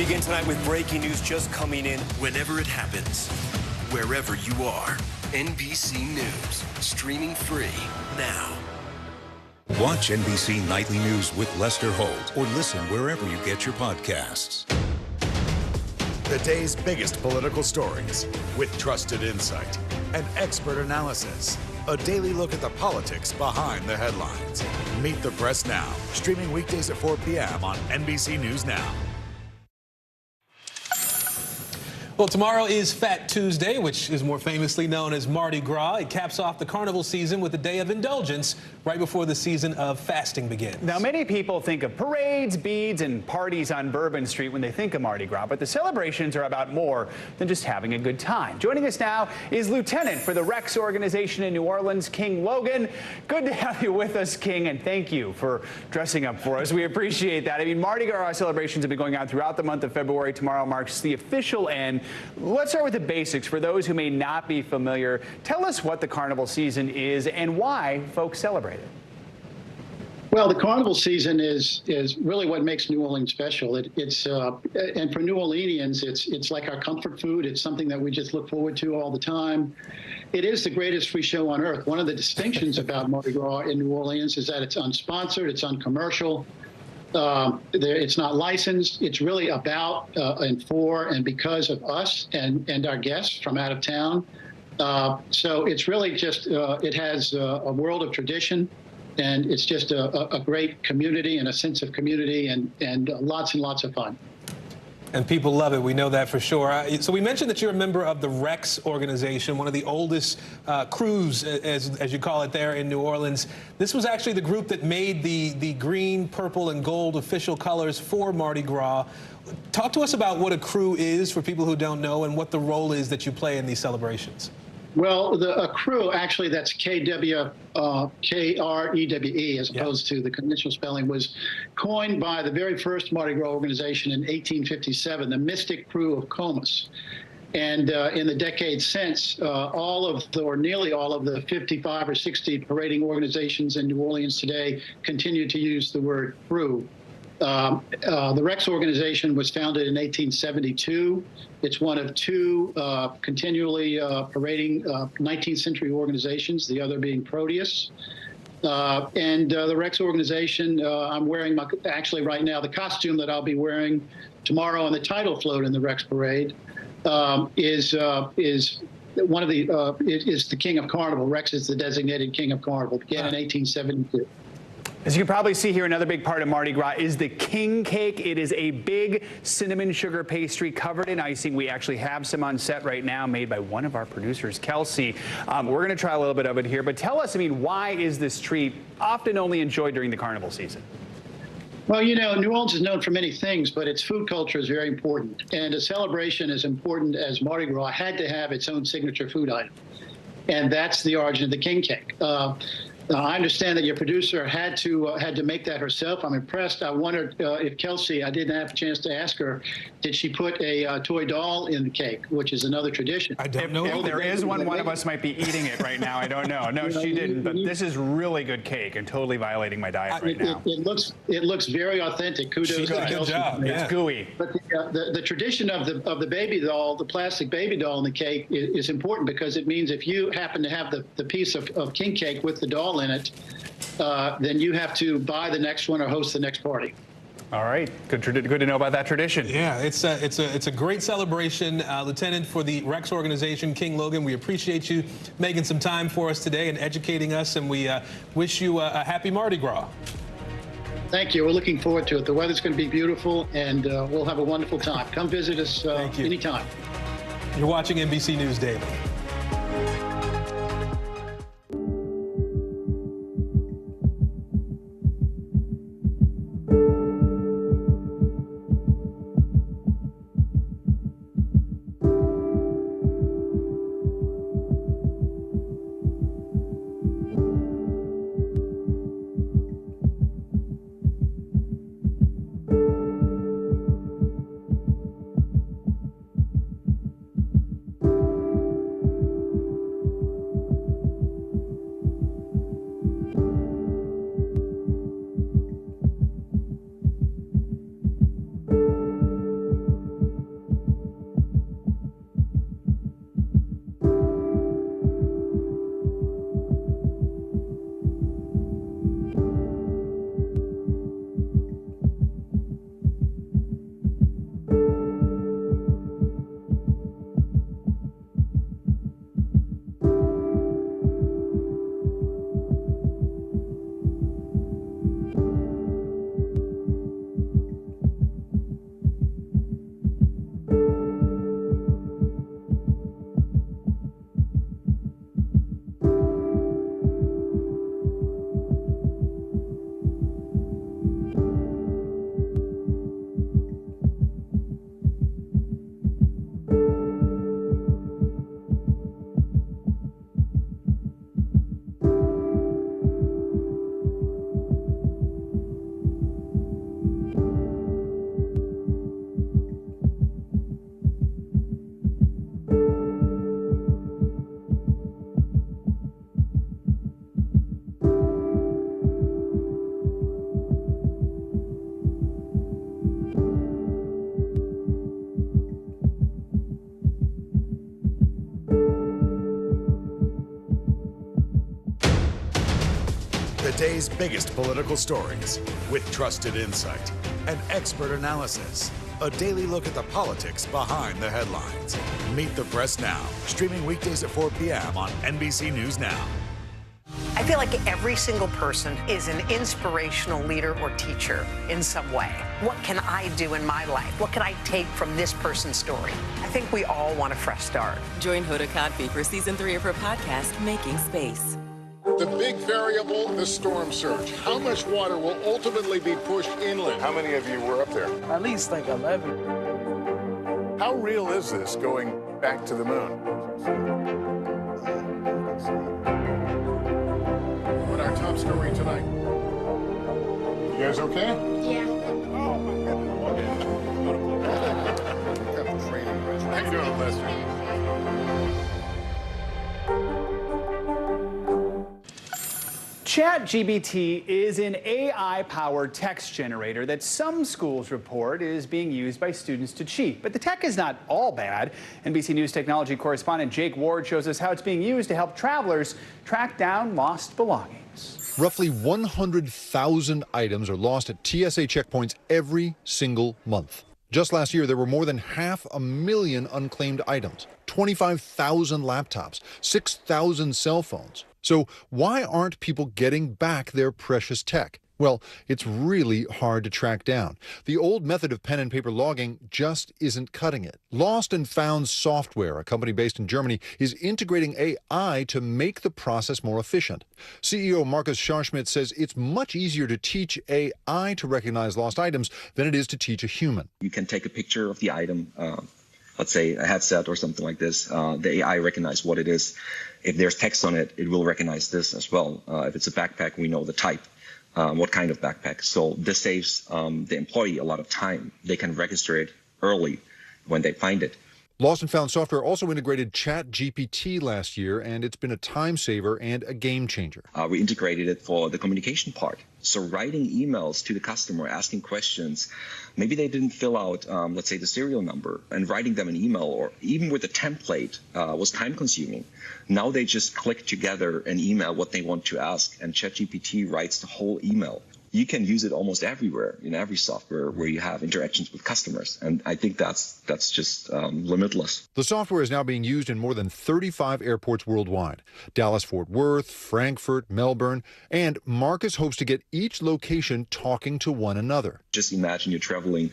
begin tonight with breaking news just coming in. Whenever it happens, wherever you are, NBC News, streaming free now. Watch NBC Nightly News with Lester Holt or listen wherever you get your podcasts. The day's biggest political stories with trusted insight and expert analysis. A daily look at the politics behind the headlines. Meet the Press Now, streaming weekdays at 4 p.m. on NBC News Now. Well, tomorrow is Fat Tuesday, which is more famously known as Mardi Gras. It caps off the carnival season with a day of indulgence right before the season of fasting begins. Now, many people think of parades, beads, and parties on Bourbon Street when they think of Mardi Gras, but the celebrations are about more than just having a good time. Joining us now is Lieutenant for the Rex organization in New Orleans, King Logan. Good to have you with us, King, and thank you for dressing up for us. We appreciate that. I mean, Mardi Gras celebrations have been going on throughout the month of February. Tomorrow marks the official end. Let's start with the basics. For those who may not be familiar, tell us what the carnival season is and why folks celebrate it. Well, the carnival season is really what makes New Orleans special. It's and for New Orleanians, it's like our comfort food. It's something that we just look forward to all the time. It is the greatest free show on earth. One of the distinctions about Mardi Gras in New Orleans is that it's unsponsored, it's uncommercial. It's not licensed. It's really about and for and because of us and our guests from out of town. So it's really just, it has a world of tradition, and it's just a great community and a sense of community and lots of fun. And people love it. We know that for sure. So we mentioned that you're a member of the Rex organization, one of the oldest crews, as you call it, there in New Orleans. This was actually the group that made the green, purple, and gold official colors for Mardi Gras. Talk to us about what a crew is for people who don't know and what the role is that you play in these celebrations. Well, a crew, actually, that's K-R-E-W-E, as opposed to the conventional spelling, was coined by the very first Mardi Gras organization in 1857, the Mystic Crew of Comus. And in the decades since, all of the, or nearly all of the 55 or 60 parading organizations in New Orleans today continue to use the word crew. The Rex organization was founded in 1872. It's one of two continually parading 19th century organizations, the other being Proteus. The Rex organization, I'm wearing actually right now the costume that I'll be wearing tomorrow on the title float in the Rex Parade is one of the is the King of Carnival. Rex is the designated King of Carnival. Began in 1872. As you can probably see here, another big part of Mardi Gras is the king cake. It is a big cinnamon sugar pastry covered in icing. We actually have some on set right now made by one of our producers, Kelsey. We're going to try a little bit of it here, but tell us, I mean, why is this treat often only enjoyed during the carnival season? Well, you know, New Orleans is known for many things, but its food culture is very important. And a celebration as important as Mardi Gras had to have its own signature food item. And that's the origin of the king cake. I understand that your producer had to make that herself. I'm impressed. I wondered if Kelsey, I didn't have a chance to ask her, did she put a toy doll in the cake, which is another tradition? I don't know. If there is one of us might be eating it right now. I don't know. No, she didn't. But this is really good cake and totally violating my diet right now. It looks very authentic. Kudos to Kelsey. Good job. Yeah. It's gooey. But the tradition of the baby doll, the plastic baby doll in the cake, is important because it means if you happen to have the piece of king cake with the doll in it, then you have to buy the next one or host the next party. All right, good to know about that tradition. Yeah, it's a great celebration. Lieutenant for the Rex organization, King Logan, we appreciate you making some time for us today and educating us, and we wish you a happy Mardi Gras. Thank you. We're looking forward to it. The weather's going to be beautiful, and we'll have a wonderful time. Come visit us anytime. You're watching NBC News Daily. day's biggest political stories with trusted insight and expert analysis. A daily look at the politics behind the headlines. Meet the Press Now, streaming weekdays at 4 p.m. on NBC News Now. I feel like every single person is an inspirational leader or teacher in some way. What can I do in my life? What can I take from this person's story? I think we all want a fresh start. Join Hoda Kotb for season 3 of her podcast, Making Space. The big variable, the storm surge. How much water will ultimately be pushed inland? How many of you were up there? At least like 11. How real is this going back to the moon? What our top story tonight? You guys okay? Yeah. Oh my goodness. How you doing, Lester? ChatGPT is an AI-powered text generator that some schools report is being used by students to cheat. But the tech is not all bad. NBC News technology correspondent Jake Ward shows us how it's being used to help travelers track down lost belongings. Roughly 100,000 items are lost at TSA checkpoints every single month. Just last year, there were more than 500,000 unclaimed items, 25,000 laptops, 6,000 cell phones. So why aren't people getting back their precious tech? Well, it's really hard to track down. The old method of pen and paper logging just isn't cutting it. Lost and Found Software, a company based in Germany, is integrating AI to make the process more efficient. CEO Markus Scharschmidt says it's much easier to teach AI to recognize lost items than it is to teach a human. You can take a picture of the item, let's say a headset or something like this. The AI recognizes what it is. If there's text on it, it will recognize this as well. If it's a backpack, we know the type, what kind of backpack. So this saves the employee a lot of time. They can register it early when they find it. Lost and Found Software also integrated ChatGPT last year, and it's been a time saver and a game changer. We integrated it for the communication part. So writing emails to the customer, asking questions, maybe they didn't fill out, let's say, the serial number, and writing them an email or even with a template was time consuming. Now they just click together an email, what they want to ask, and ChatGPT writes the whole email. You can use it almost everywhere, in every software where you have interactions with customers. And I think that's just limitless. The software is now being used in more than 35 airports worldwide. Dallas, Fort Worth, Frankfurt, Melbourne, and Marcus hopes to get each location talking to one another. Just imagine you're traveling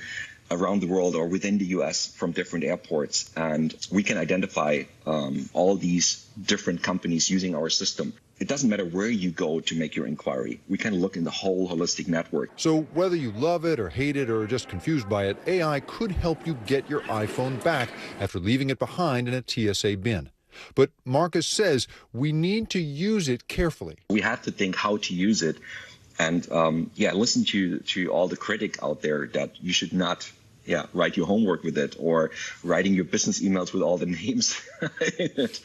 around the world or within the U.S. from different airports, and we can identify all these different companies using our system. It doesn't matter where you go to make your inquiry. We can look in the whole holistic network. So whether you love it or hate it or are just confused by it, AI could help you get your iPhone back after leaving it behind in a TSA bin. But Marcus says we need to use it carefully. We have to think how to use it and listen to all the critic out there that you should not write your homework with it or writing your business emails with all the names in it.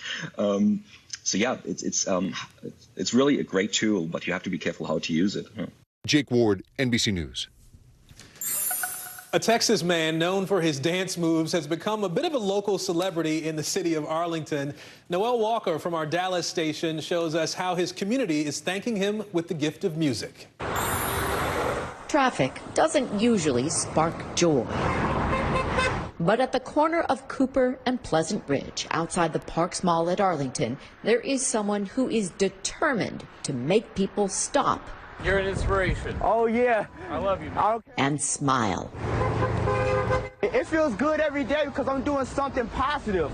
So yeah, it's really a great tool, but you have to be careful how to use it. Jake Ward, NBC News. A Texas man known for his dance moves has become a bit of a local celebrity in the city of Arlington. Noel Walker from our Dallas station shows us how his community is thanking him with the gift of music. Traffic doesn't usually spark joy. But at the corner of Cooper and Pleasant Ridge, outside the Parks Mall at Arlington, there is someone who is determined to make people stop. You're an inspiration. Oh, yeah. I love you, man. And smile. It feels good every day because I'm doing something positive.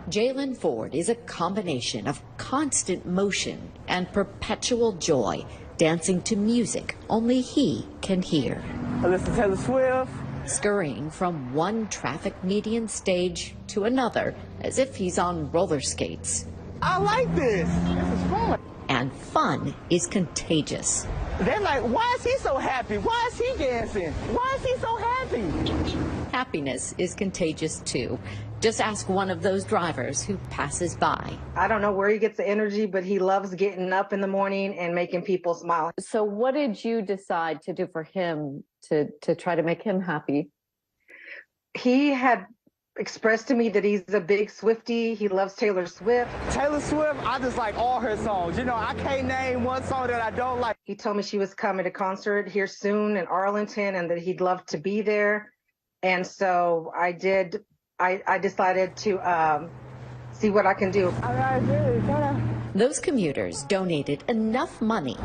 Jalen Ford is a combination of constant motion and perpetual joy, dancing to music only he can hear. I listen to Taylor Swift. Scurrying from one traffic median stage to another as if he's on roller skates. I like this. This is fun. And fun is contagious. They're like, why is he so happy? Why is he dancing? Why is he so happy? Happiness is contagious too. Just ask one of those drivers who passes by. I don't know where he gets the energy, but he loves getting up in the morning and making people smile. So what did you decide to do for him to try to make him happy? He had expressed to me that he's a big Swiftie. He loves Taylor Swift. Taylor Swift, I just like all her songs. You know, I can't name one song that I don't like. He told me she was coming to concert here soon in Arlington and that he'd love to be there. And so I decided to see what I can do. Those commuters donated enough money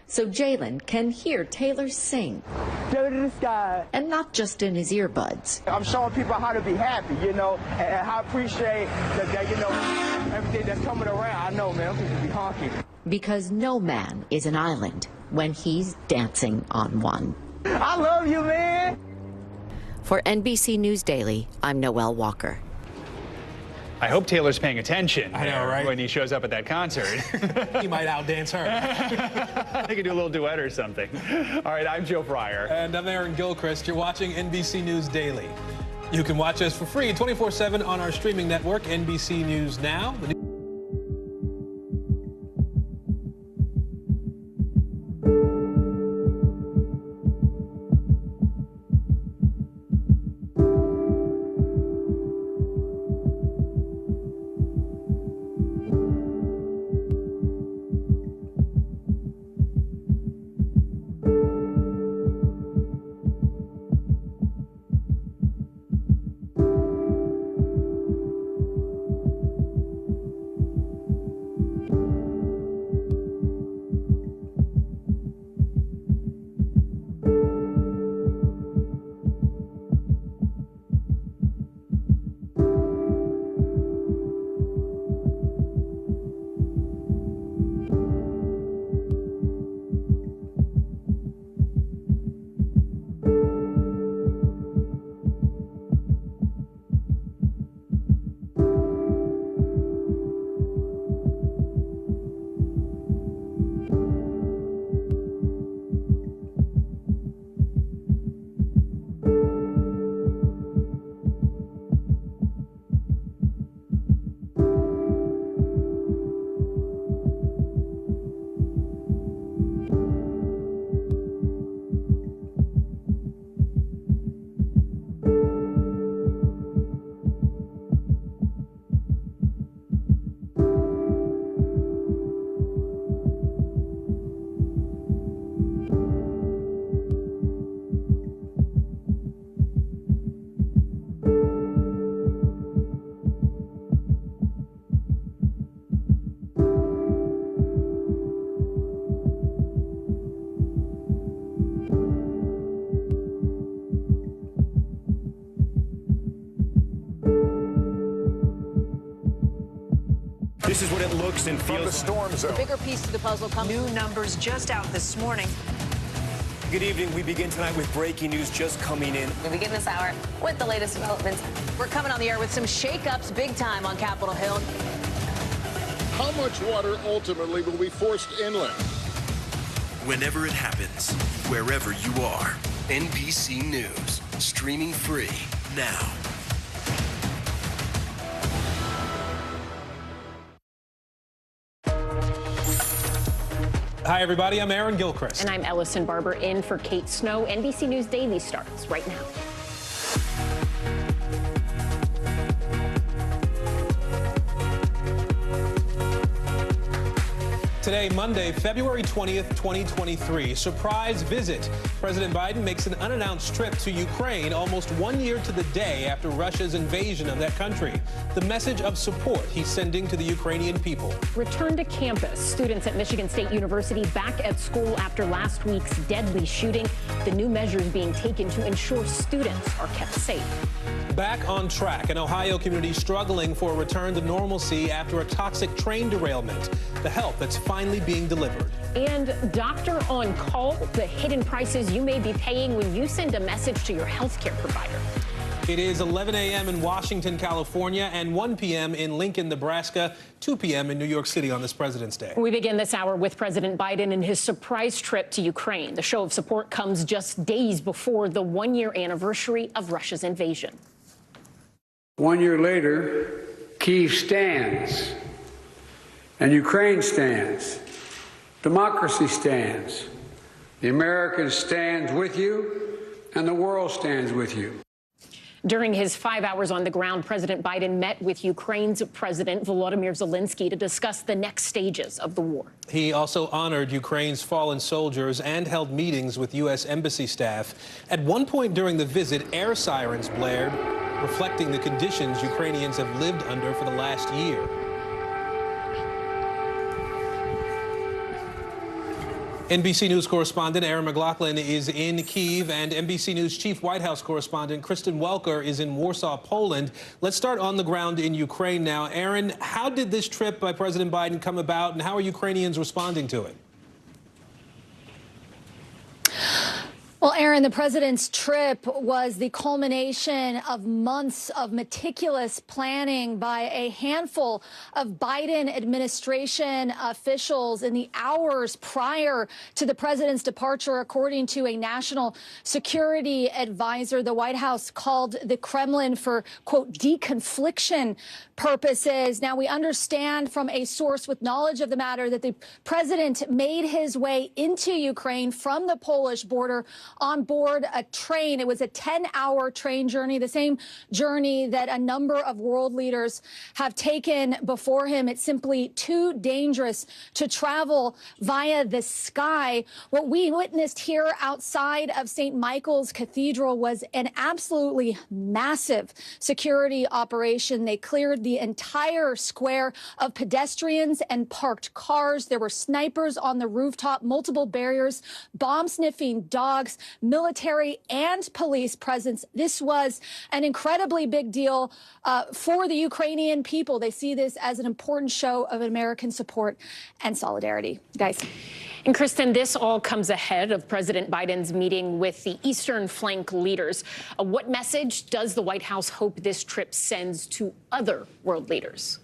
so Jalen can hear Taylor sing. And not just in his earbuds. I'm showing people how to be happy, you know, and how I appreciate that, you know, everything that's coming around. I know, man, I'm supposed to be honky. Because no man is an island when he's dancing on one. I love you, man. For NBC News Daily, I'm Noelle Walker. I hope Taylor's paying attention. I know, right? When he shows up at that concert. He might outdance her. They could do a little duet or something. All right, I'm Joe Fryer. And I'm Aaron Gilchrist. You're watching NBC News Daily. You can watch us for free 24/7 on our streaming network, NBC News Now. This is what it looks and feels. From the storm zone. The bigger piece of the puzzle comes. New numbers just out this morning. Good evening. We begin tonight with breaking news just coming in. We begin this hour with the latest developments. We're coming on the air with some shakeups big time on Capitol Hill. How much water ultimately will be forced inland? Whenever it happens, wherever you are, NBC News, streaming free now. Hi, everybody. I'm Aaron Gilchrist. And I'm Ellison Barber in for Kate Snow. NBC News Daily starts right now. Today, Monday, February 20th, 2023. Surprise visit. President Biden makes an unannounced trip to Ukraine almost 1 year to the day after Russia's invasion of that country. The message of support he's sending to the Ukrainian people. Return to campus. Students at Michigan State University back at school after last week's deadly shooting. The new measures being taken to ensure students are kept safe. Back on track. An Ohio community struggling for a return to normalcy after a toxic train derailment. The help that's finally being delivered. And Doctor on Call, the hidden prices you may be paying when you send a message to your healthcare provider. It is 11 a.m. in Washington, California, and 1 p.m. in Lincoln, Nebraska, 2 p.m. in New York City on this President's Day. We begin this hour with President Biden and his surprise trip to Ukraine. The show of support comes just days before the one-year anniversary of Russia's invasion. 1 year later, Kyiv stands, and Ukraine stands. Democracy stands. The Americans stand with you, and the world stands with you. During his 5 hours on the ground, President Biden met with Ukraine's President Volodymyr Zelensky to discuss the next stages of the war. He also honored Ukraine's fallen soldiers and held meetings with U.S. embassy staff. At one point during the visit, air sirens blared, reflecting the conditions Ukrainians have lived under for the last year. NBC News correspondent Aaron McLaughlin is in Kyiv, and NBC News chief White House correspondent Kristen Welker is in Warsaw, Poland. Let's start on the ground in Ukraine now. Aaron, how did this trip by President Biden come about, and how are Ukrainians responding to it? Well, Aaron, the president's trip was the culmination of months of meticulous planning by a handful of Biden administration officials in the hours prior to the president's departure, according to a national security advisor. The White House called the Kremlin for, quote, deconfliction purposes. Now, we understand from a source with knowledge of the matter that the president made his way into Ukraine from the Polish border on board a train. It was a 10-hour train journey, the same journey that a number of world leaders have taken before him. It's simply too dangerous to travel via the sky. What we witnessed here outside of St. Michael's Cathedral was an absolutely massive security operation. They cleared the entire square of pedestrians and parked cars. There were snipers on the rooftop, multiple barriers, bomb-sniffing dogs, military and police presence. This was an incredibly big deal for the Ukrainian people. They see this as an important show of American support and solidarity. Guys. And Kristen, this all comes ahead of President Biden's meeting with the Eastern Flank leaders. What message does the White House hope this trip sends to other world leaders?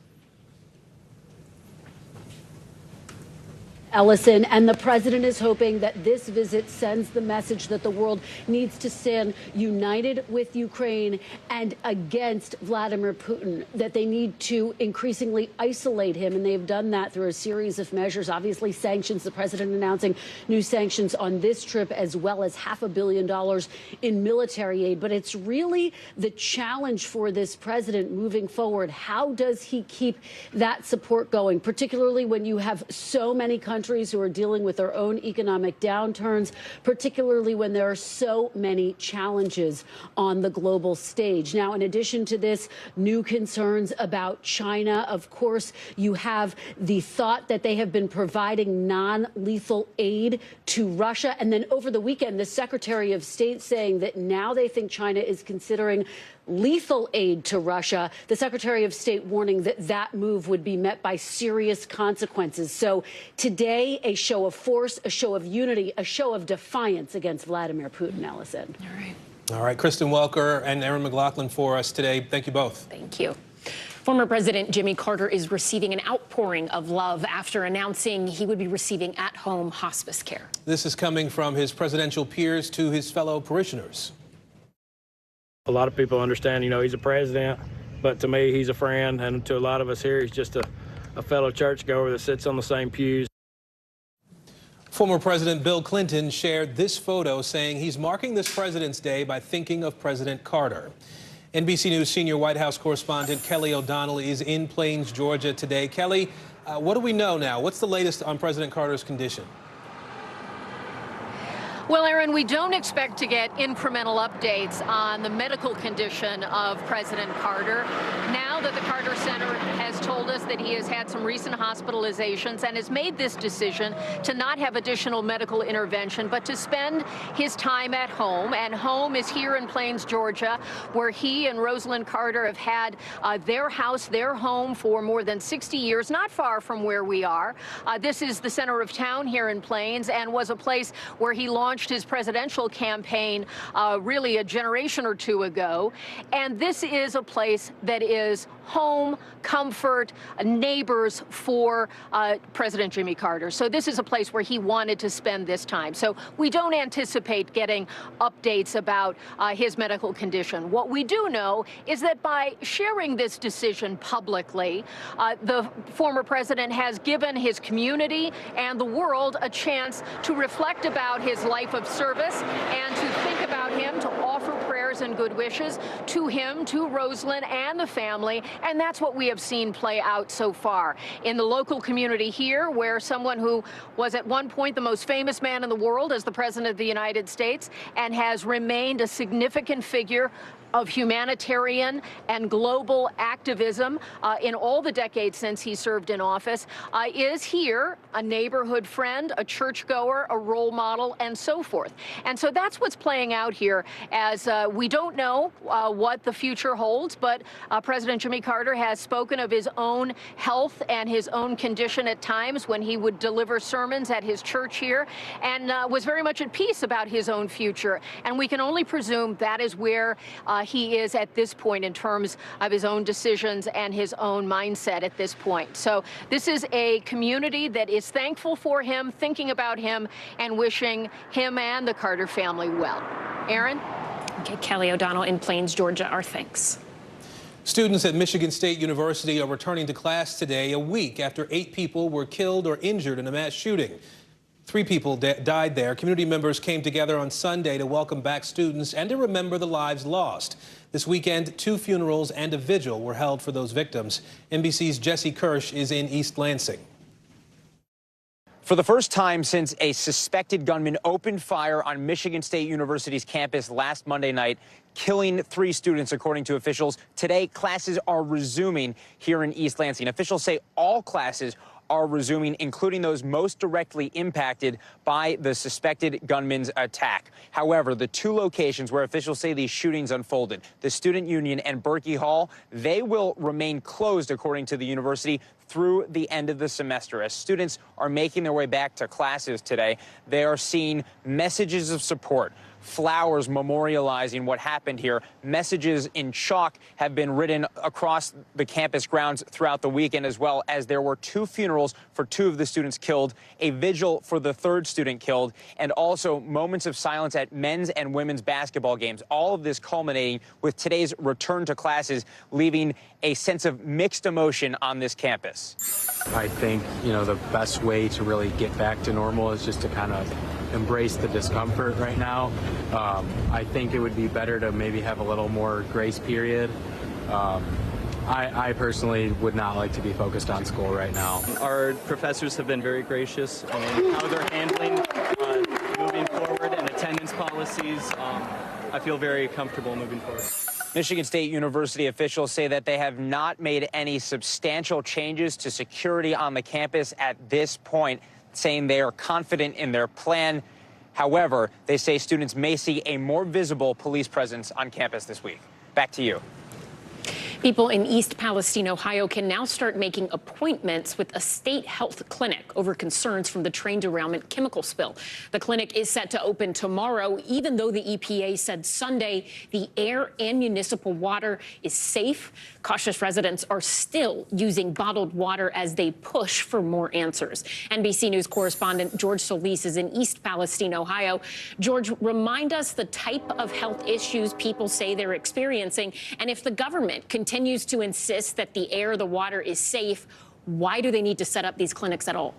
Ellison, and the president is hoping that this visit sends the message that the world needs to stand united with Ukraine and against Vladimir Putin, that they need to increasingly isolate him, and they've done that through a series of measures, obviously sanctions, the president announcing new sanctions on this trip, as well as $500 million in military aid. But it's really the challenge for this president moving forward. How does he keep that support going, particularly when you have so many countries who are dealing with their own economic downturns, particularly when there are so many challenges on the global stage? Now, in addition to this, new concerns about China. Of course, you have the thought that they have been providing non-lethal aid to Russia. And then over the weekend, the Secretary of State saying that now they think China is considering lethal aid to Russia. The Secretary of State warning that that move would be met by serious consequences. So today, a show of force, a show of unity, a show of defiance against Vladimir Putin, Ellison. All right, Kristen Welker and Aaron McLaughlin for us today. Thank you both. Thank you. Former President Jimmy Carter is receiving an outpouring of love after announcing he would be receiving at-home hospice care. This is coming from his presidential peers to his fellow parishioners. A lot of people understand, he's a president, but to me, he's a friend, and to a lot of us here, he's just a fellow churchgoer that sits on the same pews. Former President Bill Clinton shared this photo saying he's marking this President's Day by thinking of President Carter. NBC News senior White House correspondent Kelly O'Donnell is in Plains, Georgia today. Kelly, what do we know now? What's the latest on President Carter's condition? Well, Aaron, we don't expect to get incremental updates on the medical condition of President Carter. Now that the Carter Center has told us that he has had some recent hospitalizations and has made this decision to not have additional medical intervention, but to spend his time at home. And home is here in Plains, Georgia, where he and Rosalind Carter have had their house, their home for more than 60 years, not far from where we are. This is the center of town here in Plains and was a place where he launched his presidential campaign really a generation or two ago. And this is a place that is home, comfort, neighbors for President Jimmy Carter. So this is a place where he wanted to spend this time. So we don't anticipate getting updates about his medical condition. What we do know is that by sharing this decision publicly, the former president has given his community and the world a chance to reflect about his life of service and to think about him, to offer prayers prayers and good wishes to him, to Rosalynn and the family, and that's what we have seen play out so far in the local community here, where someone who was at one point the most famous man in the world as the President of the United States and has remained a significant figure of humanitarian and global activism in all the decades since he served in office, is here a neighborhood friend, a churchgoer, a role model, and so forth. And so that's what's playing out here, as we don't know what the future holds, but President Jimmy Carter has spoken of his own health and his own condition at times when he would deliver sermons at his church here, and was very much at peace about his own future. And we can only presume that is where he is at this point in terms of his own decisions and his own mindset at this point. So this is a community that is thankful for him, thinking about him, and wishing him and the Carter family well. Aaron? Okay, Kelly O'Donnell in Plains, Georgia, our thanks. Students at Michigan State University are returning to class today, a week after 8 people were killed or injured in a mass shooting. 3 people died there. Community members came together on Sunday to welcome back students and to remember the lives lost. This weekend, 2 funerals and a vigil were held for those victims. NBC's Jesse Kirsch is in East Lansing. For the first time since a suspected gunman opened fire on Michigan State University's campus last Monday night, killing 3 students, according to officials, today classes are resuming here in East Lansing. Officials say all classes are resuming, including those most directly impacted by the suspected gunman's attack. However, the 2 locations where officials say these shootings unfolded, the Student Union and Berkey Hall, they will remain closed, according to the university, through the end of the semester. As students are making their way back to classes today, they are seeing messages of support, flowers memorializing what happened here. Messages in chalk have been written across the campus grounds throughout the weekend, as well as there were 2 funerals for 2 of the students killed, a vigil for the 3rd student killed, and also moments of silence at men's and women's basketball games. All of this culminating with today's return to classes, leaving a sense of mixed emotion on this campus. I think, the best way to really get back to normal is just to kind of embrace the discomfort right now. I think it would be better to maybe have a little more grace period. I personally would not like to be focused on school right now. Our professors have been very gracious in how they're handling moving forward and attendance policies. I feel very comfortable moving forward. Michigan State University officials say that they have not made any substantial changes to security on the campus at this point, saying they are confident in their plan. However, they say students may see a more visible police presence on campus this week. Back to you. People in East Palestine, Ohio, can now start making appointments with a state health clinic over concerns from the train derailment chemical spill. The clinic is set to open tomorrow, even though the EPA said Sunday the air and municipal water is safe. Cautious residents are still using bottled water as they push for more answers. NBC News correspondent George Solis is in East Palestine, Ohio. George, remind us the type of health issues people say they're experiencing, and if the government continues to insist that the air, the water is safe, why do they need to set up these clinics at all?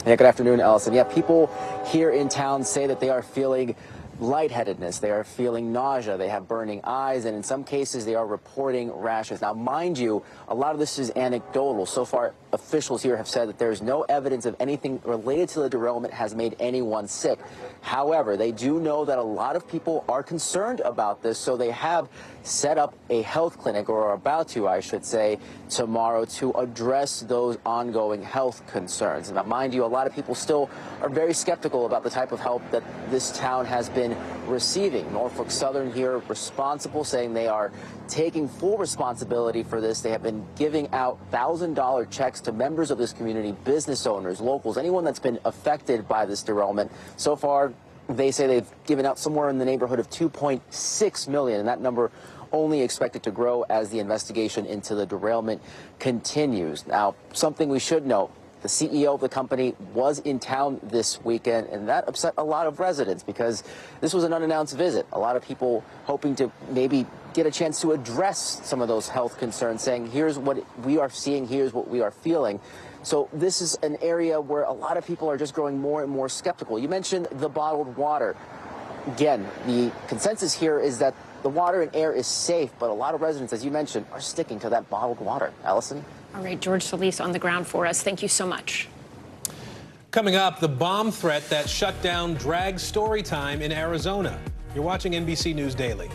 Yeah, good afternoon, Allison. Yeah, people here in town say that they are feeling lightheadedness, they are feeling nausea, they have burning eyes, and in some cases they are reporting rashes. Now, mind you, a lot of this is anecdotal. So far, officials here have said that there's no evidence of anything related to the derailment has made anyone sick. However, they do know that a lot of people are concerned about this, so they have set up a health clinic, or are about to, I should say, tomorrow to address those ongoing health concerns. Now, mind you, a lot of people still are very skeptical about the type of help that this town has been receiving. Norfolk Southern here responsible, saying they are taking full responsibility for this. They have been giving out $1,000 checks to members of this community, business owners, locals, anyone that's been affected by this derailment. So far, they say they've given out somewhere in the neighborhood of $2.6 million, and that number only expected to grow as the investigation into the derailment continues. Now, something we should note, the CEO of the company was in town this weekend, and that upset a lot of residents because this was an unannounced visit. A lot of people hoping to maybe get a chance to address some of those health concerns, saying, here's what we are seeing, here's what we are feeling. So this is an area where a lot of people are just growing more and more skeptical. You mentioned the bottled water. again, the consensus here is that the water and air is safe, but a lot of residents, as you mentioned, are sticking to that bottled water. Allison? All right, George Solis on the ground for us. Thank you so much. Coming up, the bomb threat that shut down drag story time in Arizona. You're watching NBC News Daily.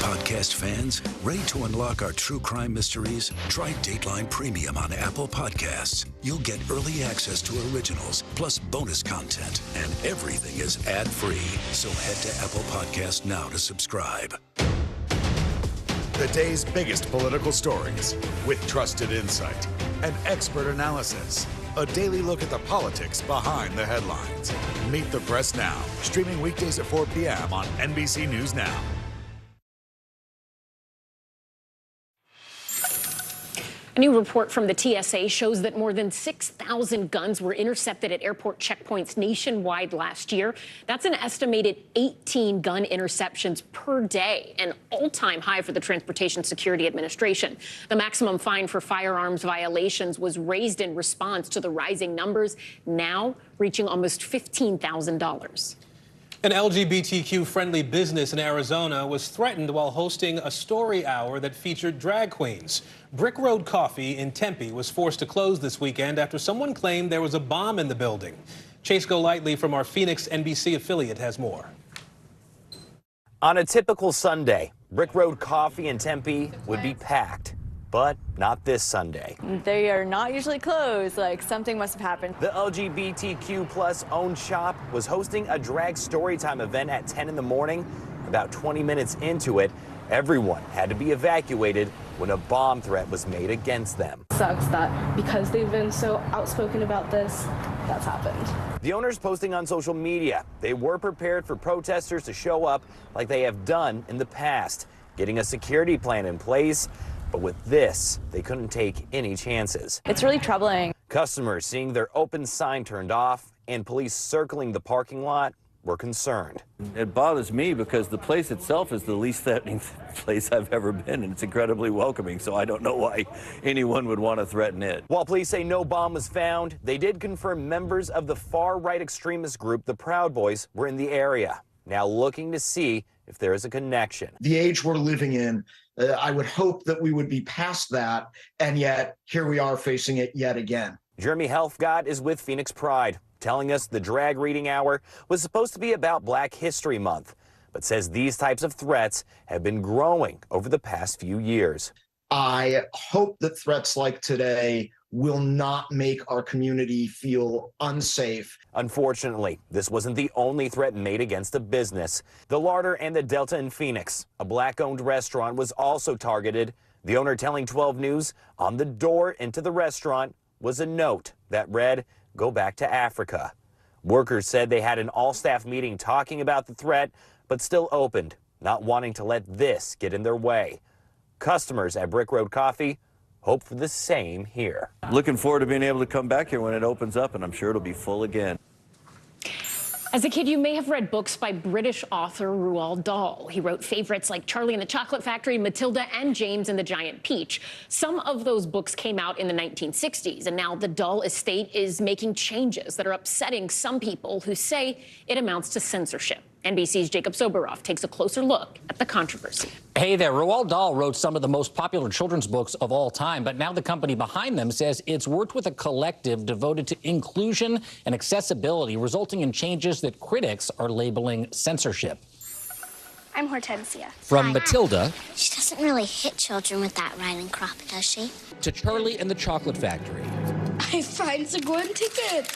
Podcast fans, ready to unlock our true crime mysteries? Try Dateline Premium on Apple Podcasts. You'll get early access to originals, plus bonus content, and everything is ad-free. So head to Apple Podcasts now to subscribe. The day's biggest political stories with trusted insight and expert analysis. A daily look at the politics behind the headlines. Meet the Press Now, streaming weekdays at 4 p.m. on NBC News Now. A new report from the TSA shows that more than 6,000 guns were intercepted at airport checkpoints nationwide last year. That's an estimated 18 gun interceptions per day, an all-time high for the Transportation Security Administration. The maximum fine for firearms violations was raised in response to the rising numbers, now reaching almost $15,000. An LGBTQ-friendly business in Arizona was threatened while hosting a story hour that featured drag queens. Brick Road Coffee in Tempe was forced to close this weekend after someone claimed there was a bomb in the building. Chase Golightly from our Phoenix NBC affiliate has more. On a typical Sunday, Brick Road Coffee in Tempe would be packed. But not this Sunday. They are not usually closed, like something must have happened. The LGBTQ plus owned shop was hosting a drag storytime event at 10 in the morning. About 20 minutes into it, everyone had to be evacuated when a bomb threat was made against them. Sucks that because they've been so outspoken about this, that's happened. The owners posting on social media, they were prepared for protesters to show up like they have done in the past, getting a security plan in place. But with this, they couldn't take any chances. It's really troubling. Customers seeing their open sign turned off and police circling the parking lot were concerned. It bothers me because the place itself is the least threatening place I've ever been, and it's incredibly welcoming, so I don't know why anyone would want to threaten it. While police say no bomb was found, they did confirm members of the far-right extremist group, the Proud Boys, were in the area, now looking to see if there is a connection. The age we're living in, I would hope that we would be past that, and yet here we are facing it yet again. Jeremy Helfgott is with Phoenix Pride, telling us the drag reading hour was supposed to be about Black History Month, but says these types of threats have been growing over the past few years. I hope that threats like today will not make our community feel unsafe. Unfortunately, this wasn't the only threat made against the business. The Larder and the Delta in Phoenix, a Black-owned restaurant, was also targeted. The owner telling 12 News on the door into the restaurant was a note that read, "Go back to Africa." Workers said they had an all-staff meeting talking about the threat, but still opened, not wanting to let this get in their way. Customers at Brick Road Coffee hope for the same here. Looking forward to being able to come back here when it opens up, and I'm sure it'll be full again. As a kid, you may have read books by British author Roald Dahl. He wrote favorites like Charlie and the Chocolate Factory, Matilda, and James and the Giant Peach. Some of those books came out in the 1960s, and now the Dahl estate is making changes that are upsetting some people who say it amounts to censorship. NBC's Jacob Soboroff takes a closer look at the controversy. Hey there, Roald Dahl wrote some of the most popular children's books of all time, but now the company behind them says it's worked with a collective devoted to inclusion and accessibility, resulting in changes that critics are labeling censorship. I'm Hortensia. From Hi. Matilda She doesn't really hit children with that riding crop, does she? to Charlie and the Chocolate Factory I find a golden ticket.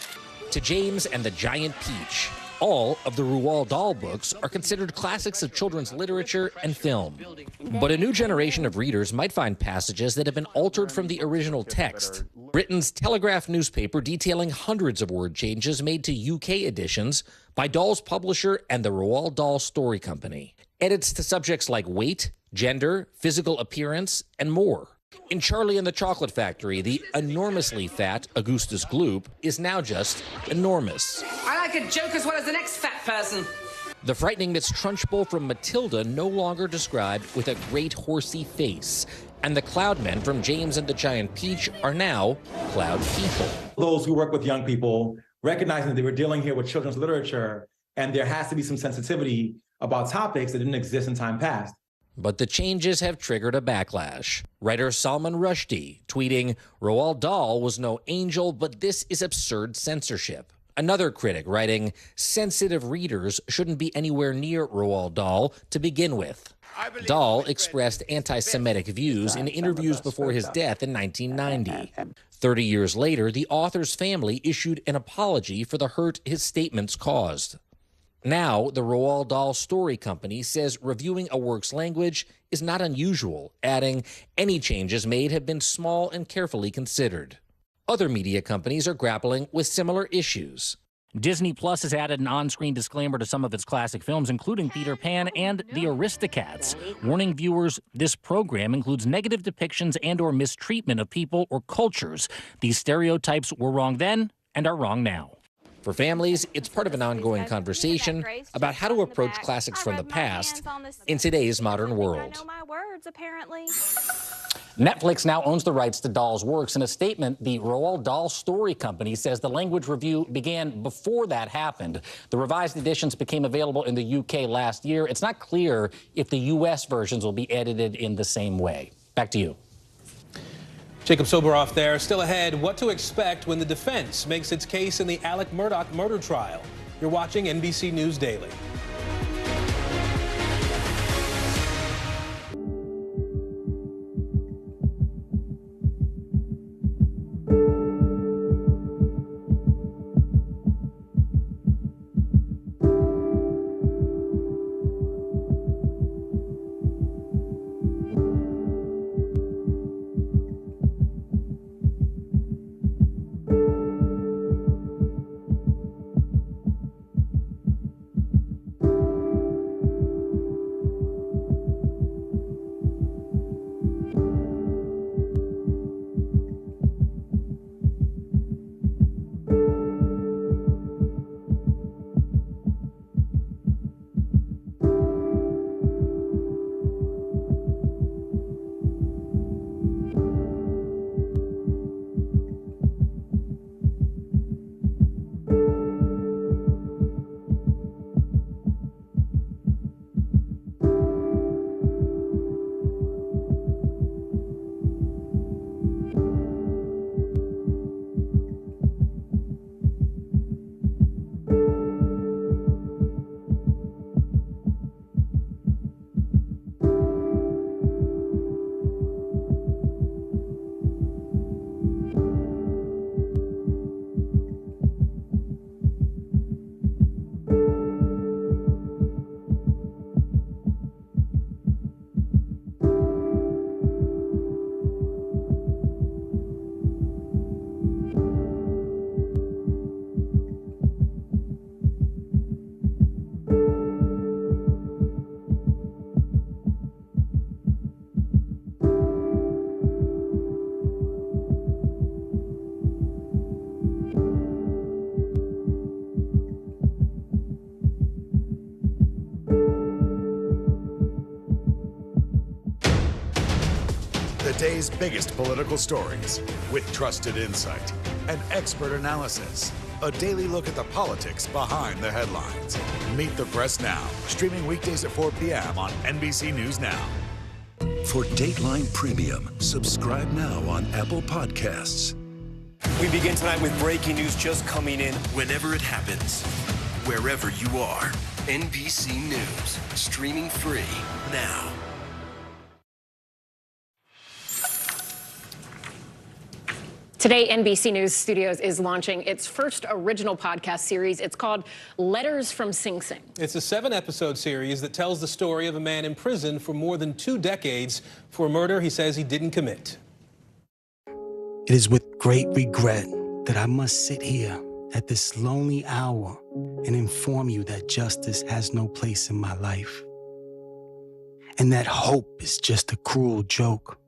to James and the Giant Peach. All of the Roald Dahl books are considered classics of children's literature and film. But a new generation of readers might find passages that have been altered from the original text. Britain's Telegraph newspaper detailing hundreds of word changes made to UK editions by Dahl's publisher and the Roald Dahl Story Company. Edits to subjects like weight, gender, physical appearance, and more. In Charlie and the Chocolate Factory, the enormously fat Augustus Gloop is now just enormous. I like a joke as well as the next fat person. The frightening Miss Trunchbull from Matilda no longer described with a great horsey face. And the Cloudmen from James and the Giant Peach are now Cloud People. Those who work with young people, recognizing that they were dealing here with children's literature, and there has to be some sensitivity about topics that didn't exist in time past. But the changes have triggered a backlash. Writer Salman Rushdie tweeting, "Roald Dahl was no angel, but this is absurd censorship." Another critic writing, "Sensitive readers shouldn't be anywhere near Roald Dahl to begin with." Dahl expressed anti-Semitic views in interviews before his death in 1990. 30 years later, the author's family issued an apology for the hurt his statements caused. Now, the Roald Dahl Story Company says reviewing a work's language is not unusual, adding, "Any changes made have been small and carefully considered." Other media companies are grappling with similar issues. Disney Plus has added an on-screen disclaimer to some of its classic films, including Peter Pan and The Aristocats, warning viewers this program includes negative depictions and/or mistreatment of people or cultures. These stereotypes were wrong then and are wrong now. For families, it's part of an ongoing conversation about how to approach classics from the past in today's modern world. Netflix now owns the rights to Dahl's works. In a statement, the Roald Dahl Story Company says the language review began before that happened. The revised editions became available in the UK last year. It's not clear if the US versions will be edited in the same way. Back to you. Jacob Soboroff there. Still ahead, what to expect when the defense makes its case in the Alec Murdaugh murder trial. You're watching NBC News Daily. day's biggest political stories with trusted insight and expert analysis. A daily look at the politics behind the headlines. Meet the Press Now, streaming weekdays at 4 p.m. on NBC News Now. For Dateline Premium, subscribe now on Apple Podcasts. We begin tonight with breaking news just coming in whenever it happens, wherever you are. NBC News, streaming free now. Today, NBC News Studios is launching its first original podcast series. It's called Letters from Sing Sing. It's a 7-episode series that tells the story of a man in prison for more than 2 decades for a murder he says he didn't commit. It is with great regret that I must sit here at this lonely hour and inform you that justice has no place in my life, and that hope is just a cruel joke.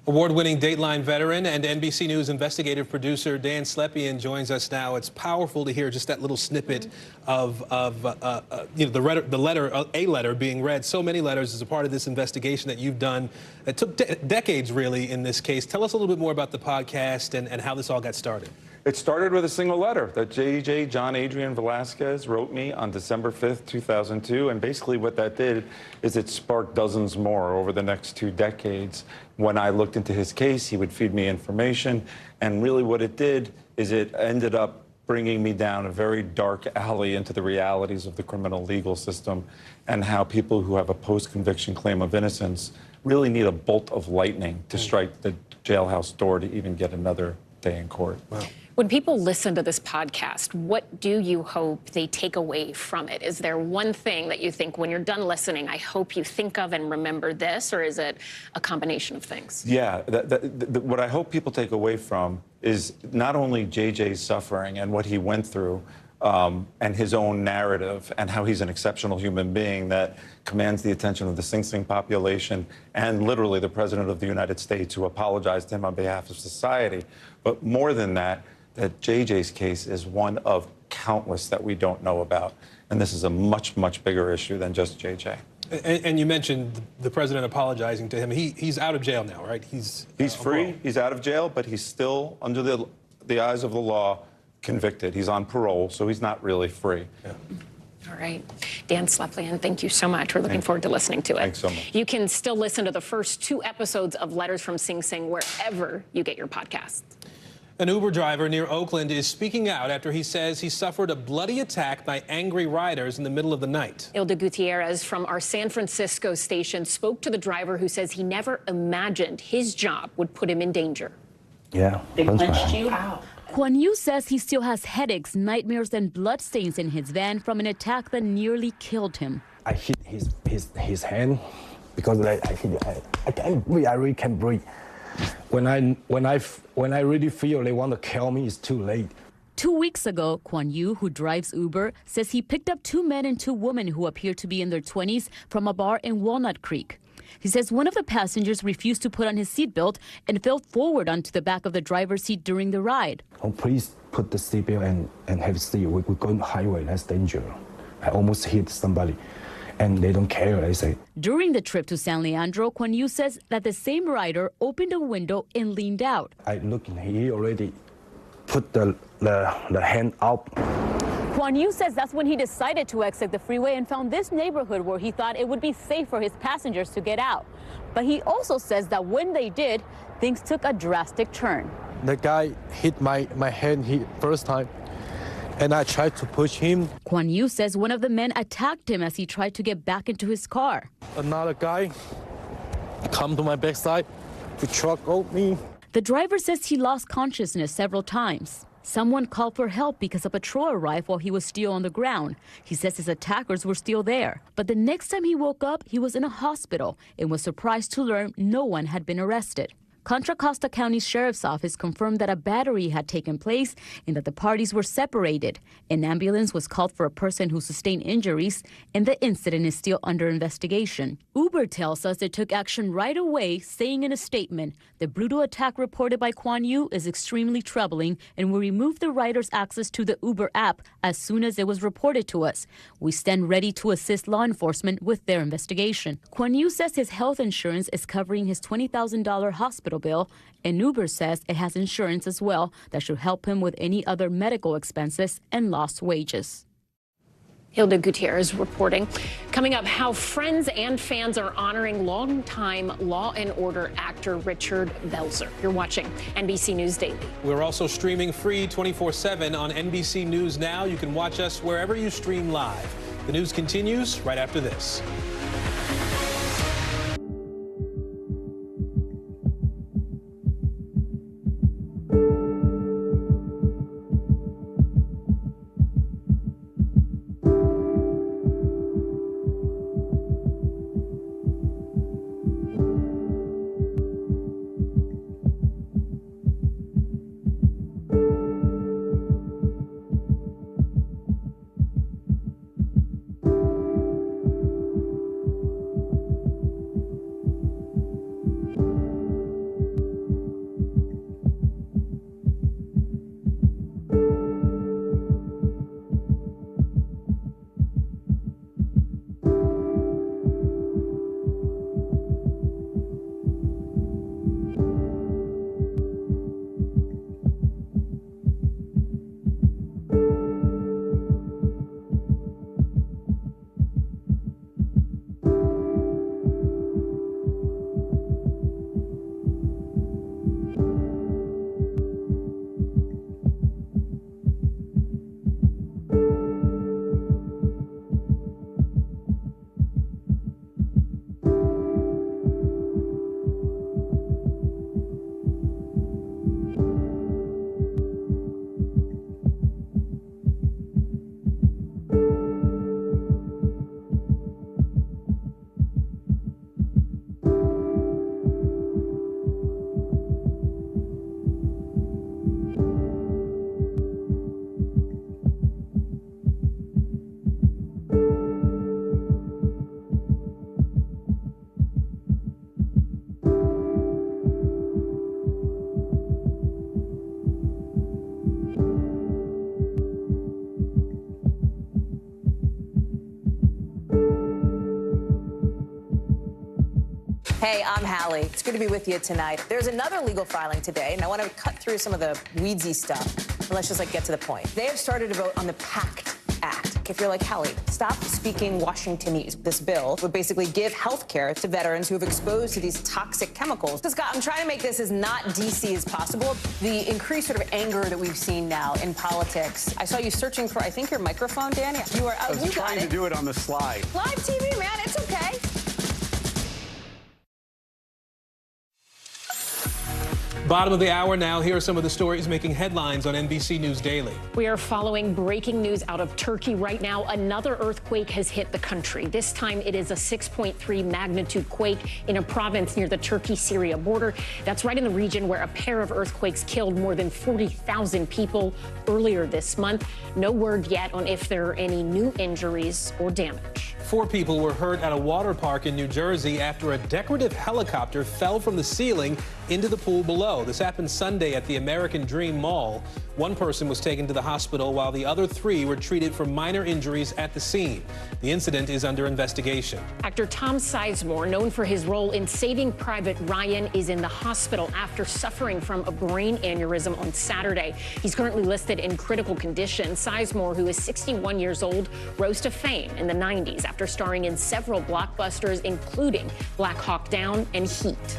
Award-winning Dateline veteran and NBC News investigative producer Dan Slepian joins us now. It's powerful to hear just that little snippet of a letter being read. So many letters as a part of this investigation that you've done. It took decades, really, in this case. Tell us a little bit more about the podcast and how this all got started. It started with a single letter that John Adrian Velasquez wrote me on December 5th, 2002. And basically what that did is it sparked dozens more over the next 2 decades. When I looked into his case, he would feed me information. And really what it did is it ended up bringing me down a very dark alley into the realities of the criminal legal system and how people who have a post-conviction claim of innocence really need a bolt of lightning to strike the jailhouse door to even get another day in court. Wow. When people listen to this podcast, what do you hope they take away from it? Is there one thing that you think when you're done listening, I hope you think of and remember this, or is it a combination of things? Yeah, what I hope people take away from is not only JJ's suffering and what he went through, and his own narrative and how he's an exceptional human being that commands the attention of the Sing Sing population and literally the President of the United States, who apologized to him on behalf of society. But more than that, that JJ's case is one of countless that we don't know about. And this is a much, much bigger issue than just JJ. And you mentioned the president apologizing to him. He's out of jail now, right? He's free. He's out of jail, but he's still, under the eyes of the law, convicted. He's on parole, so he's not really free. Yeah. All right. Dan Slepian, thank you so much. We're looking forward to listening to it. Thanks so much. You can still listen to the first 2 episodes of Letters from Sing Sing wherever you get your podcasts. An Uber driver near Oakland is speaking out after he says he suffered a bloody attack by angry riders in the middle of the night. Ilda Gutierrez from our San Francisco station spoke to the driver who says he never imagined his job would put him in danger. Yeah. They punched you? Ow. Kwan Yu says he still has headaches, nightmares, and bloodstains in his van from an attack that nearly killed him. I hit his hand because I can't breathe. I really can't breathe. When I really feel they want to kill me, it's too late. 2 weeks ago, Kwan Yu, who drives Uber, says he picked up 2 men and 2 women who appear to be in their 20s from a bar in Walnut Creek. He says one of the passengers refused to put on his seatbelt and fell forward onto the back of the driver's seat during the ride. Oh, please put the seatbelt and have a seat. We're going on the highway. That's dangerous. I almost hit somebody, and they don't care, they say. During the trip to San Leandro, Kwan Yu says that the same rider opened a window and leaned out. I look, he already put the hand out. Kwan Yu says that's when he decided to exit the freeway and found this neighborhood where he thought it would be safe for his passengers to get out. But he also says that when they did, things took a drastic turn. The guy hit my hand first time, and I tried to push him. Kwan Yu says one of the men attacked him as he tried to get back into his car. Another guy come to my backside to truck out me. The driver says he lost consciousness several times. Someone called for help because a patrol arrived while he was still on the ground. He says his attackers were still there. But the next time he woke up, he was in a hospital and was surprised to learn no one had been arrested. Contra Costa County Sheriff's Office confirmed that a battery had taken place and that the parties were separated. An ambulance was called for a person who sustained injuries, and the incident is still under investigation. Uber tells us it took action right away, saying in a statement, "The brutal attack reported by Kwan Yu is extremely troubling, and we removed the rider's access to the Uber app as soon as it was reported to us. We stand ready to assist law enforcement with their investigation." Kwan Yu says his health insurance is covering his $20,000 hospital bill, and Uber says it has insurance as well that should help him with any other medical expenses and lost wages. Hilda Gutierrez reporting. Coming up, how friends and fans are honoring longtime Law and Order actor Richard Belzer. You're watching NBC News Daily. We're also streaming free 24/7 on NBC News Now. You can watch us wherever you stream live. The news continues right after this. Hey, I'm Hallie. It's good to be with you tonight. There's another legal filing today, and I want to cut through some of the weedsy stuff. And let's just get to the point. They have started a vote on the PACT Act. If you're like Hallie, stop speaking Washingtonese. This bill would basically give health care to veterans who have exposed to these toxic chemicals. So, Scott, I'm trying to make this as not DC as possible. The increased sort of anger that we've seen now in politics. I saw you searching for, I think, your microphone, Danny. You are out. I was trying to do it on the slide. Live TV, man. It's okay. Bottom of the hour now. Here are some of the stories making headlines on NBC News Daily. We are following breaking news out of Turkey right now. Another earthquake has hit the country. This time it is a 6.3 magnitude quake in a province near the Turkey-Syria border. That's right in the region where a pair of earthquakes killed more than 40,000 people earlier this month. No word yet on if there are any new injuries or damage. 4 people were hurt at a water park in New Jersey after a decorative helicopter fell from the ceiling into the pool below. This happened Sunday at the American Dream Mall. 1 person was taken to the hospital while the other 3 were treated for minor injuries at the scene. The incident is under investigation. Actor Tom Sizemore, known for his role in Saving Private Ryan, is in the hospital after suffering from a brain aneurysm on Saturday. He's currently listed in critical condition. Sizemore, who is 61 years old, rose to fame in the 90s after starring in several blockbusters, including Black Hawk Down and Heat.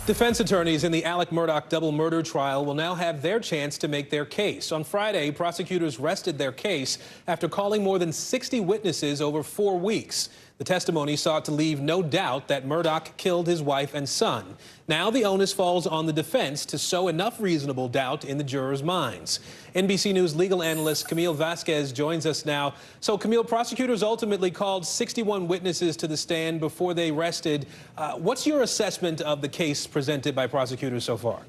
Defense attorneys in the Alec Murdaugh double murder trial will now have their chance to make their case. On Friday, prosecutors rested their case after calling more than 60 witnesses over 4 weeks. The testimony sought to leave no doubt that Murdaugh killed his wife and son. Now the onus falls on the defense to sow enough reasonable doubt in the jurors' minds. NBC News legal analyst Camille Vasquez joins us now. So, Camille, prosecutors ultimately called 61 witnesses to the stand before they rested. What's your assessment of the case presented by prosecutors so far?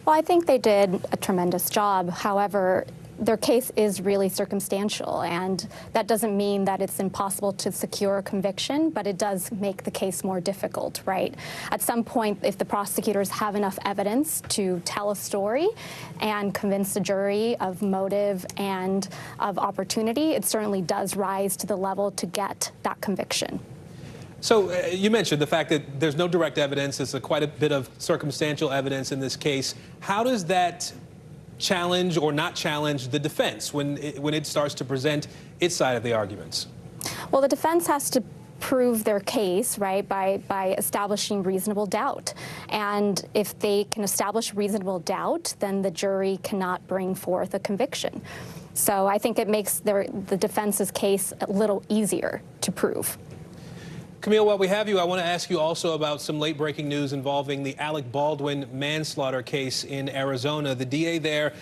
Well, I think they did a tremendous job. However, their case is really circumstantial, and that doesn't mean that it's impossible to secure a conviction, but it does make the case more difficult, right? At some point, if the prosecutors have enough evidence to tell a story and convince the jury of motive and of opportunity, it certainly does rise to the level to get that conviction. So you mentioned the fact that there's no direct evidence. There's quite a bit of circumstantial evidence in this case. How does that challenge or not challenge the defense when it starts to present its side of the arguments? Well, the defense has to prove their case, right, by establishing reasonable doubt. And if they can establish reasonable doubt, then the jury cannot bring forth a conviction. So I think it makes the defense's case a little easier to prove. Camille, while we have you, I want to ask you also about some late-breaking news involving the Alec Baldwin manslaughter case in Arizona. The DA there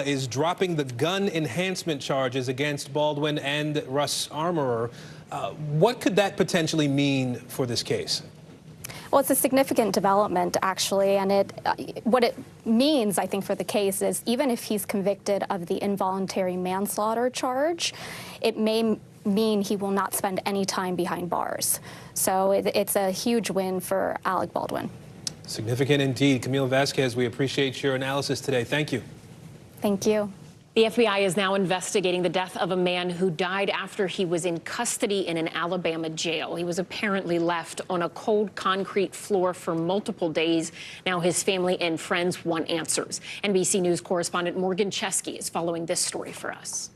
is dropping the gun enhancement charges against Baldwin and Russ Armorer. What could that potentially mean for this case? Well, it's a significant development, actually, and what it means, I think, for the case is even if he's convicted of the involuntary manslaughter charge, it may mean he will not spend any time behind bars. So it's a huge win for Alec Baldwin. Significant indeed. Camille Vasquez, we appreciate your analysis today. Thank you. Thank you. The FBI is now investigating the death of a man who died after he was in custody in an Alabama jail. He was apparently left on a cold concrete floor for multiple days. Now his family and friends want answers. NBC News correspondent Morgan Chesky is following this story for us.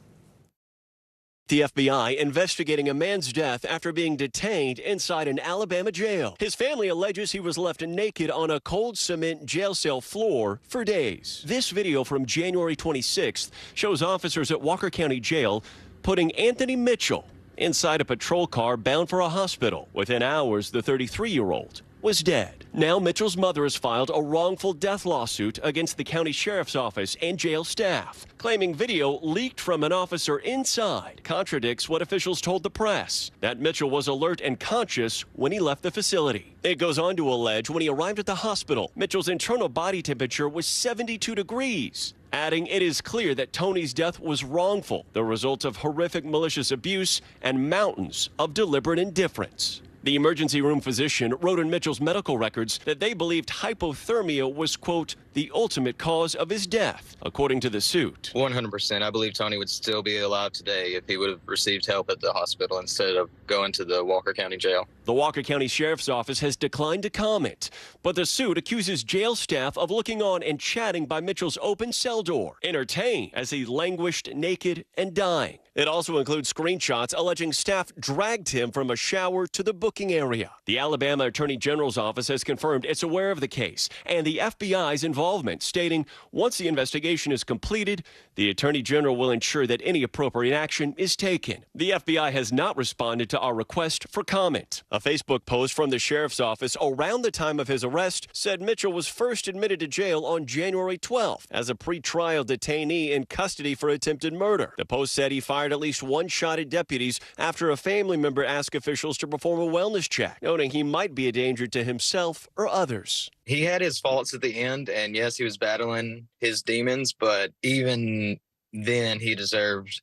The FBI investigating a man's death after being detained inside an Alabama jail. His family alleges he was left naked on a cold cement jail cell floor for days. This video from January 26th shows officers at Walker County Jail putting Anthony Mitchell inside a patrol car bound for a hospital. Within hours, the 33-year-old was dead. Now Mitchell's mother has filed a wrongful death lawsuit against the county sheriff's office and jail staff, claiming video leaked from an officer inside contradicts what officials told the press, that Mitchell was alert and conscious when he left the facility. It goes on to allege when he arrived at the hospital, Mitchell's internal body temperature was 72 degrees. Adding, it is clear that Tony's death was wrongful, the result of horrific malicious abuse and mountains of deliberate indifference. The emergency room physician wrote in Mitchell's medical records that they believed hypothermia was, quote, the ultimate cause of his death, according to the suit. 100%. I believe Tony would still be alive today if he would have received help at the hospital instead of going to the Walker County Jail. The Walker County Sheriff's Office has declined to comment, but the suit accuses jail staff of looking on and chatting by Mitchell's open cell door, entertained as he languished naked and dying. It also includes screenshots alleging staff dragged him from a shower to the booking area. The Alabama Attorney General's office has confirmed it's aware of the case and the FBI's involvement, stating once the investigation is completed, the Attorney General will ensure that any appropriate action is taken. The FBI has not responded to our request for comment. A Facebook post from the sheriff's office around the time of his arrest said Mitchell was first admitted to jail on January 12th as a pretrial detainee in custody for attempted murder. The post said he fired at least one shot at deputies after a family member asked officials to perform a wellness check, noting he might be a danger to himself or others. He had his faults at the end, and yes, he was battling his demons, but even then he deserved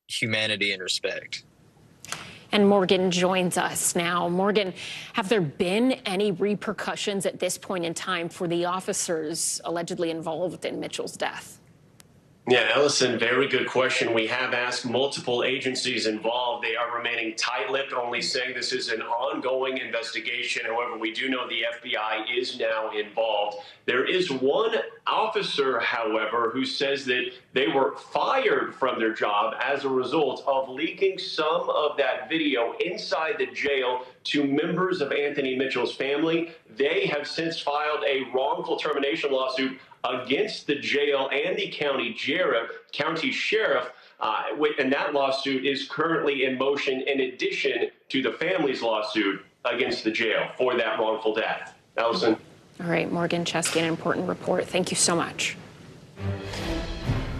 humanity and respect. And Morgan joins us now. Morgan, have there been any repercussions at this point in time for the officers allegedly involved in Mitchell's death? Yeah, Ellison, very good question. We have asked multiple agencies involved. They are remaining tight-lipped, only saying this is an ongoing investigation. However, we do know the FBI is now involved. There is one officer, however, who says that they were fired from their job as a result of leaking some of that video inside the jail to members of Anthony Mitchell's family. They have since filed a wrongful termination lawsuit against the jail and the county sheriff. And that lawsuit is currently in motion in addition to the family's lawsuit against the jail for that wrongful death. Allison. All right, Morgan Chesky, an important report. Thank you so much.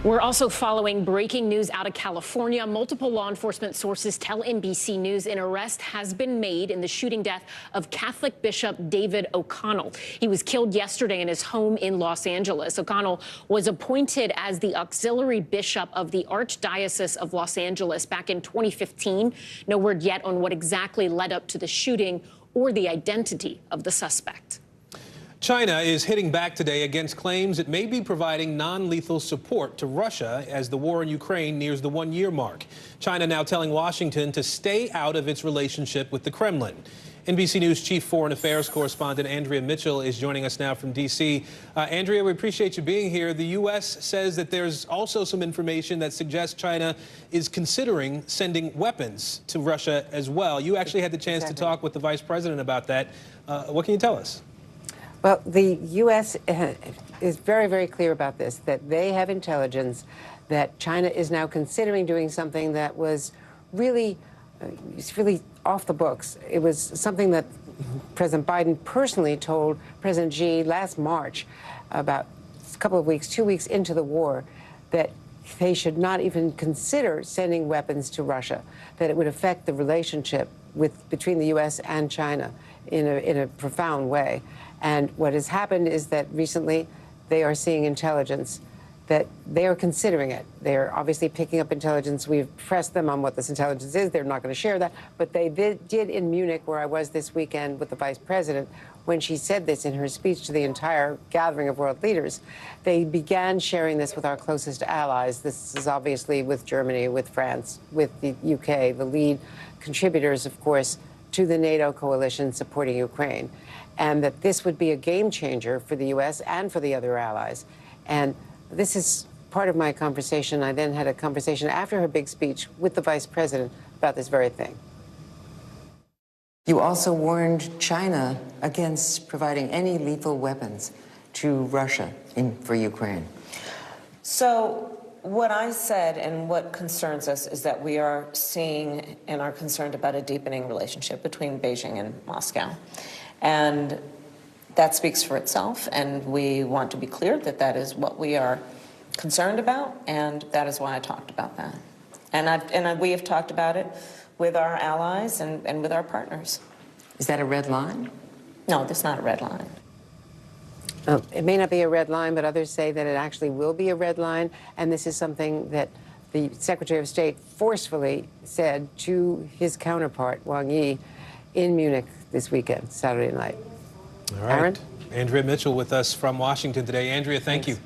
We're also following breaking news out of California. Multiple law enforcement sources tell NBC News an arrest has been made in the shooting death of Catholic Bishop David O'Connell. He was killed yesterday in his home in Los Angeles. O'Connell was appointed as the auxiliary bishop of the Archdiocese of Los Angeles back in 2015. No word yet on what exactly led up to the shooting or the identity of the suspect. China is hitting back today against claims it may be providing non-lethal support to Russia as the war in Ukraine nears the one-year mark. China now telling Washington to stay out of its relationship with the Kremlin. NBC News Chief Foreign Affairs Correspondent Andrea Mitchell is joining us now from D.C. Andrea, we appreciate you being here. The U.S. says that there's also some information that suggests China is considering sending weapons to Russia as well. You actually had the chance to talk with the Vice President about that. What can you tell us? Well, the U.S. is very, very clear about this, that they have intelligence that China is now considering doing something that was really, off the books. It was something that President Biden personally told President Xi last March, about a couple of weeks, 2 weeks into the war, that they should not even consider sending weapons to Russia, that it would affect the relationship between the U.S. and China in a profound way. And what has happened is that recently they are seeing intelligence that they are considering it. They're obviously picking up intelligence. We've pressed them on what this intelligence is. They're not going to share that. But they did in Munich, where I was this weekend with the Vice President, when she said this in her speech to the entire gathering of world leaders. They began sharing this with our closest allies. This is obviously with Germany, with France, with the UK, the lead contributors, of course, to the NATO coalition supporting Ukraine. And that this would be a game changer for the U.S. and for the other allies. And this is part of my conversation. I then had a conversation after her big speech with the Vice President about this very thing. You also warned China against providing any lethal weapons to Russia for Ukraine. So what I said and what concerns us is that we are seeing and are concerned about a deepening relationship between Beijing and Moscow. And that speaks for itself, and we want to be clear that that is what we are concerned about, and that is why I talked about that. And we have talked about it with our allies and with our partners. Is that a red line? No, that's not a red line. It may not be a red line, but others say that it actually will be a red line, and this is something that the Secretary of State forcefully said to his counterpart, Wang Yi, in Munich this weekend, Saturday night. All right. Aaron? Andrea Mitchell with us from Washington today. Andrea, thank you.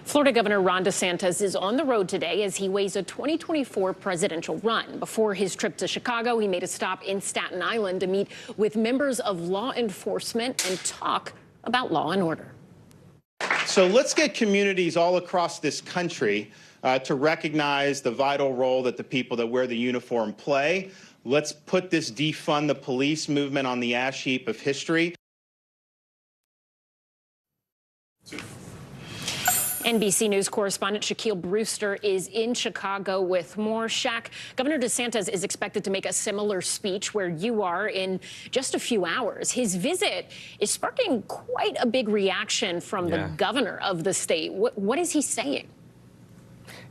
Florida Governor Ron DeSantis is on the road today as he weighs a 2024 presidential run. Before his trip to Chicago, he made a stop in Staten Island to meet with members of law enforcement and talk about law and order. So let's get communities all across this country to recognize the vital role that the people that wear the uniform play. Let's put this defund the police movement on the ash heap of history. NBC News correspondent Shaquille Brewster is in Chicago with more. Shaq, Governor DeSantis is expected to make a similar speech where you are in just a few hours. His visit is sparking quite a big reaction from the governor of the state. What is he saying?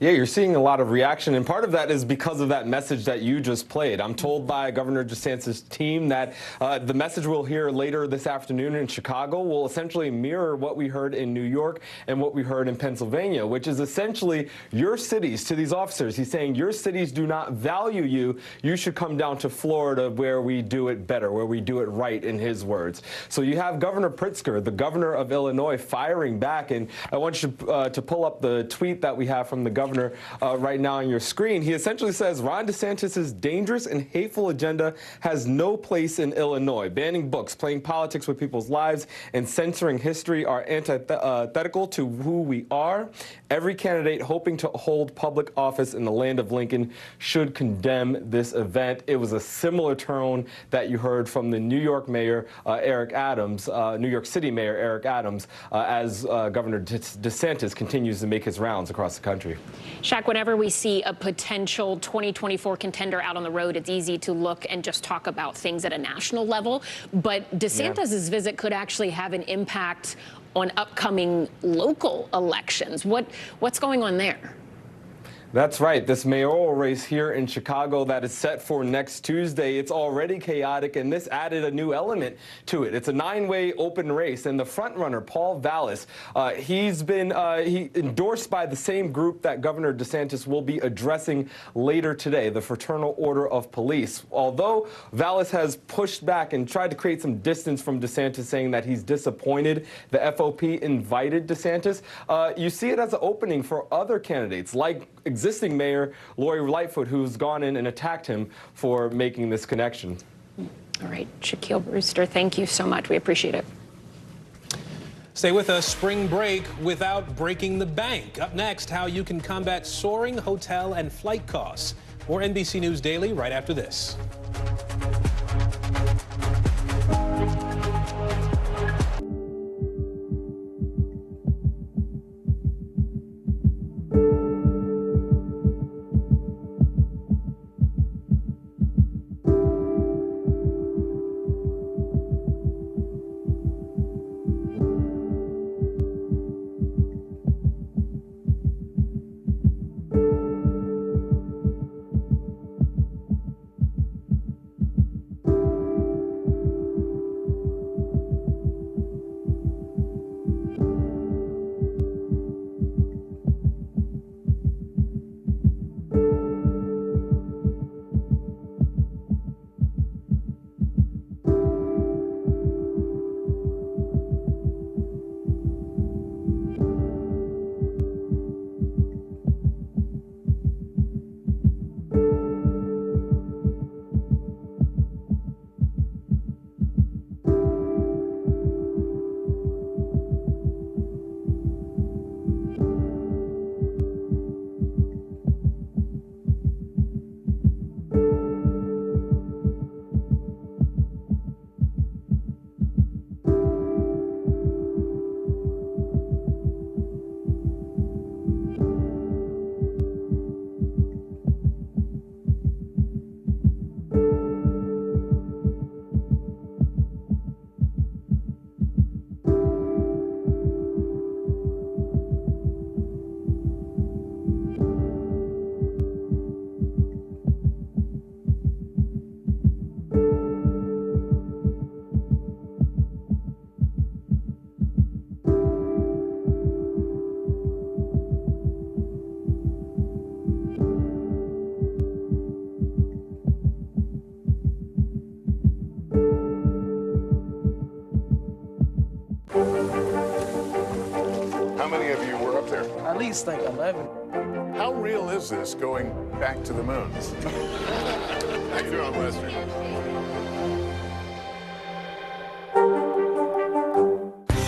Yeah, you're seeing a lot of reaction, and part of that is because of that message that you just played. I'm told by Governor DeSantis' team that the message we'll hear later this afternoon in Chicago will essentially mirror what we heard in New York and what we heard in Pennsylvania, which is essentially your cities to these officers. He's saying your cities do not value you. You should come down to Florida where we do it better, where we do it right, in his words. So you have Governor Pritzker, the governor of Illinois, firing back, and I want you to pull up the tweet that we have from the governor governor right now on your screen. He essentially says Ron DeSantis' dangerous and hateful agenda has no place in Illinois. Banning books, playing politics with people's lives, and censoring history are antithetical to who we are. Every candidate hoping to hold public office in the land of Lincoln should condemn this event. It was a similar tone that you heard from the New York Mayor, Eric Adams, New York City Mayor Eric Adams, as Governor DeSantis continues to make his rounds across the country. Shaq, whenever we see a potential 2024 contender out on the road, it's easy to look and just talk about things at a national level. But DeSantis' visit could actually have an impact on upcoming local elections. What's going on there? That's right. This mayoral race here in Chicago that is set for next Tuesday, it's already chaotic, and this added a new element to it. It's a 9-way open race, and the frontrunner, Paul Vallas, he's been endorsed by the same group that Governor DeSantis will be addressing later today, the Fraternal Order of Police. Although Vallas has pushed back and tried to create some distance from DeSantis, saying that he's disappointed the FOP invited DeSantis, you see it as an opening for other candidates, like existing Mayor Lori Lightfoot, who's gone in and attacked him for making this connection. All right, Shaquille Brewster, thank you so much. We appreciate it. Stay with us. Spring break without breaking the bank. Up next, how you can combat soaring hotel and flight costs. More NBC News Daily right after this. How many of you were up there? At least like 11. How real is this going back to the moon? How you doing, Lester?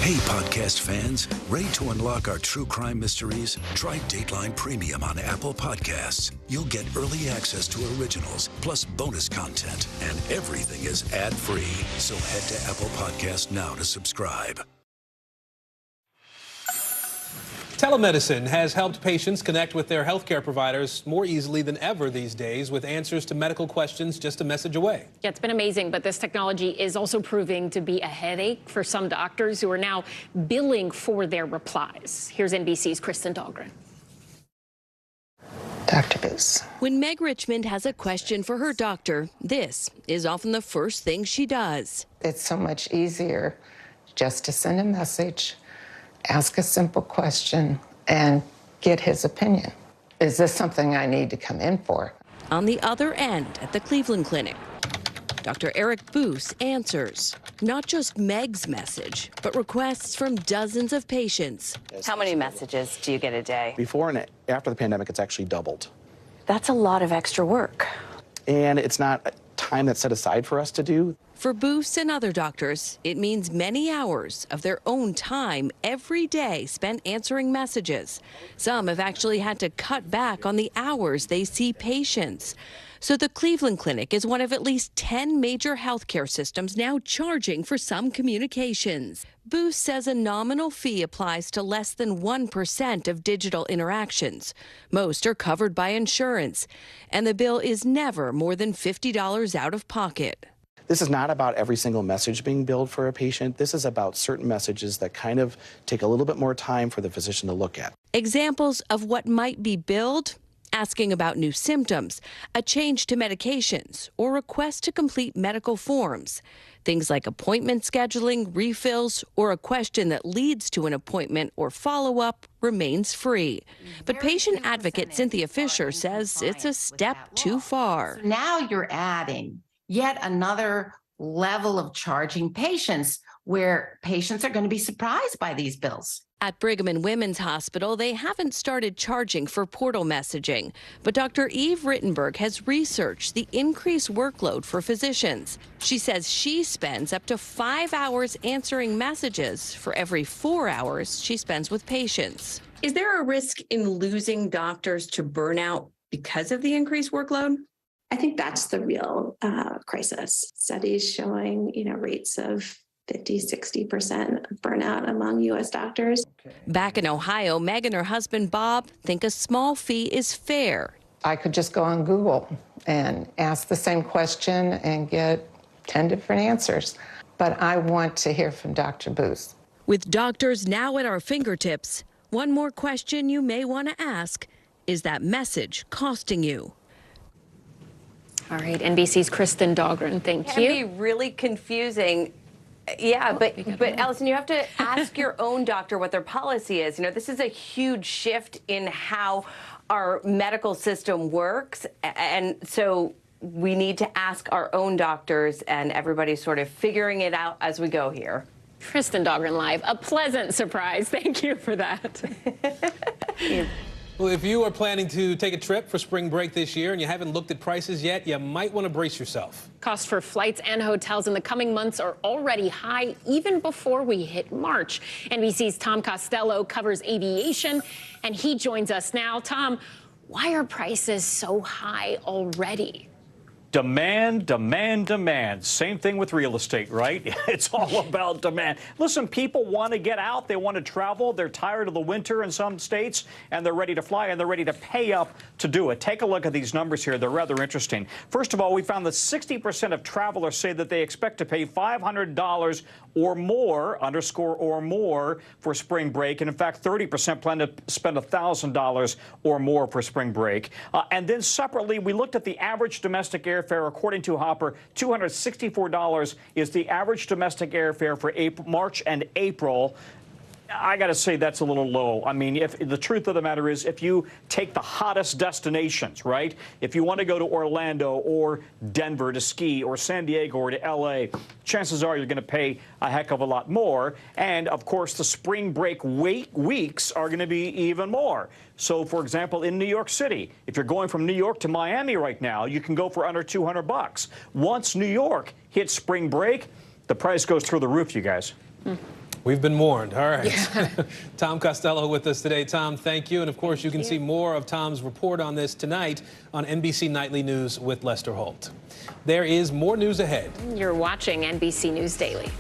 Hey, podcast fans, ready to unlock our true crime mysteries? Try Dateline Premium on Apple Podcasts. You'll get early access to originals, plus bonus content, and everything is ad-free. So head to Apple Podcasts now to subscribe. Telemedicine has helped patients connect with their healthcare providers more easily than ever these days, with answers to medical questions just a message away. Yeah, it's been amazing, but this technology is also proving to be a headache for some doctors who are now billing for their replies. Here's NBC's Kristen Dahlgren. Dr. Booth. When Meg Richmond has a question for her doctor, this is often the first thing she does. It's so much easier just to send a message, ask a simple question, and get his opinion. Is this something I need to come in for? On the other end, at the Cleveland Clinic, Dr. Eric Boos answers. Not just Meg's message, but requests from dozens of patients. How many messages do you get a day? Before and after the pandemic, it's actually doubled. That's a lot of extra work. And it's not time that's set aside for us to do. For Boos and other doctors, it means many hours of their own time every day spent answering messages. Some have actually had to cut back on the hours they see patients. So the Cleveland Clinic is one of at least 10 major healthcare systems now charging for some communications. Boos says a nominal fee applies to less than 1% of digital interactions. Most are covered by insurance, and the bill is never more than $50 out of pocket. This is not about every single message being billed for a patient. This is about certain messages that kind of take a little bit more time for the physician to look at. Examples of what might be billed: asking about new symptoms, a change to medications, or request to complete medical forms. Things like appointment scheduling, refills, or a question that leads to an appointment or follow-up remains free. But patient advocate Cynthia Fisher says it's a step too far. So now you're adding yet another level of charging patients, where patients are going to be surprised by these bills. At Brigham and Women's Hospital, they haven't started charging for portal messaging, but Dr. Eve Rittenberg has researched the increased workload for physicians. She says she spends up to 5 hours answering messages for every 4 hours she spends with patients. Is there a risk in losing doctors to burnout because of the increased workload? I think that's the real crisis. Studies showing, rates of 50-60% burnout among U.S. doctors. Back in Ohio, Meg and her husband Bob think a small fee is fair. I could just go on Google and ask the same question and get 10 different answers. But I want to hear from Dr. Boos. With doctors now at our fingertips, one more question you may want to ask: is that message costing you? All right, NBC's Kristen Dahlgren, thank you. It can be really confusing. Yeah, but Allison, you have to ask your own doctor what their policy is. This is a huge shift in how our medical system works, and so we need to ask our own doctors, and everybody's sort of figuring it out as we go here. Kristen Dahlgren live, a pleasant surprise. Thank you for that. Well, if you are planning to take a trip for spring break this year and you haven't looked at prices yet, you might want to brace yourself. Costs for flights and hotels in the coming months are already high, even before we hit March. NBC's Tom Costello covers aviation, and he joins us now. Tom, why are prices so high already? Demand, demand, demand. Same thing with real estate, right? It's all about demand. Listen, people want to get out. They want to travel. They're tired of the winter in some states, and they're ready to fly, and they're ready to pay up to do it. Take a look at these numbers here. They're rather interesting. First of all, we found that 60% of travelers say that they expect to pay $500 or more, underscore or more, for spring break. And in fact, 30% plan to spend $1,000 or more for spring break. And then separately, we looked at the average domestic airfare. According to Hopper, $264 is the average domestic airfare for March and April. I got to say that's a little low. I mean, if the truth of the matter is, if you take the hottest destinations, right? If you want to go to Orlando or Denver to ski, or San Diego or to L.A., chances are you're going to pay a heck of a lot more. And, of course, the spring break weeks are going to be even more. So, for example, in New York City, if you're going from New York to Miami right now, you can go for under $200. Once New York hits spring break, the price goes through the roof, you guys. We've been warned. All right. Yeah. Tom Costello with us today. Tom, thank you. And, of course, you can see more of Tom's report on this tonight on NBC Nightly News with Lester Holt. There is more news ahead. You're watching NBC News Daily.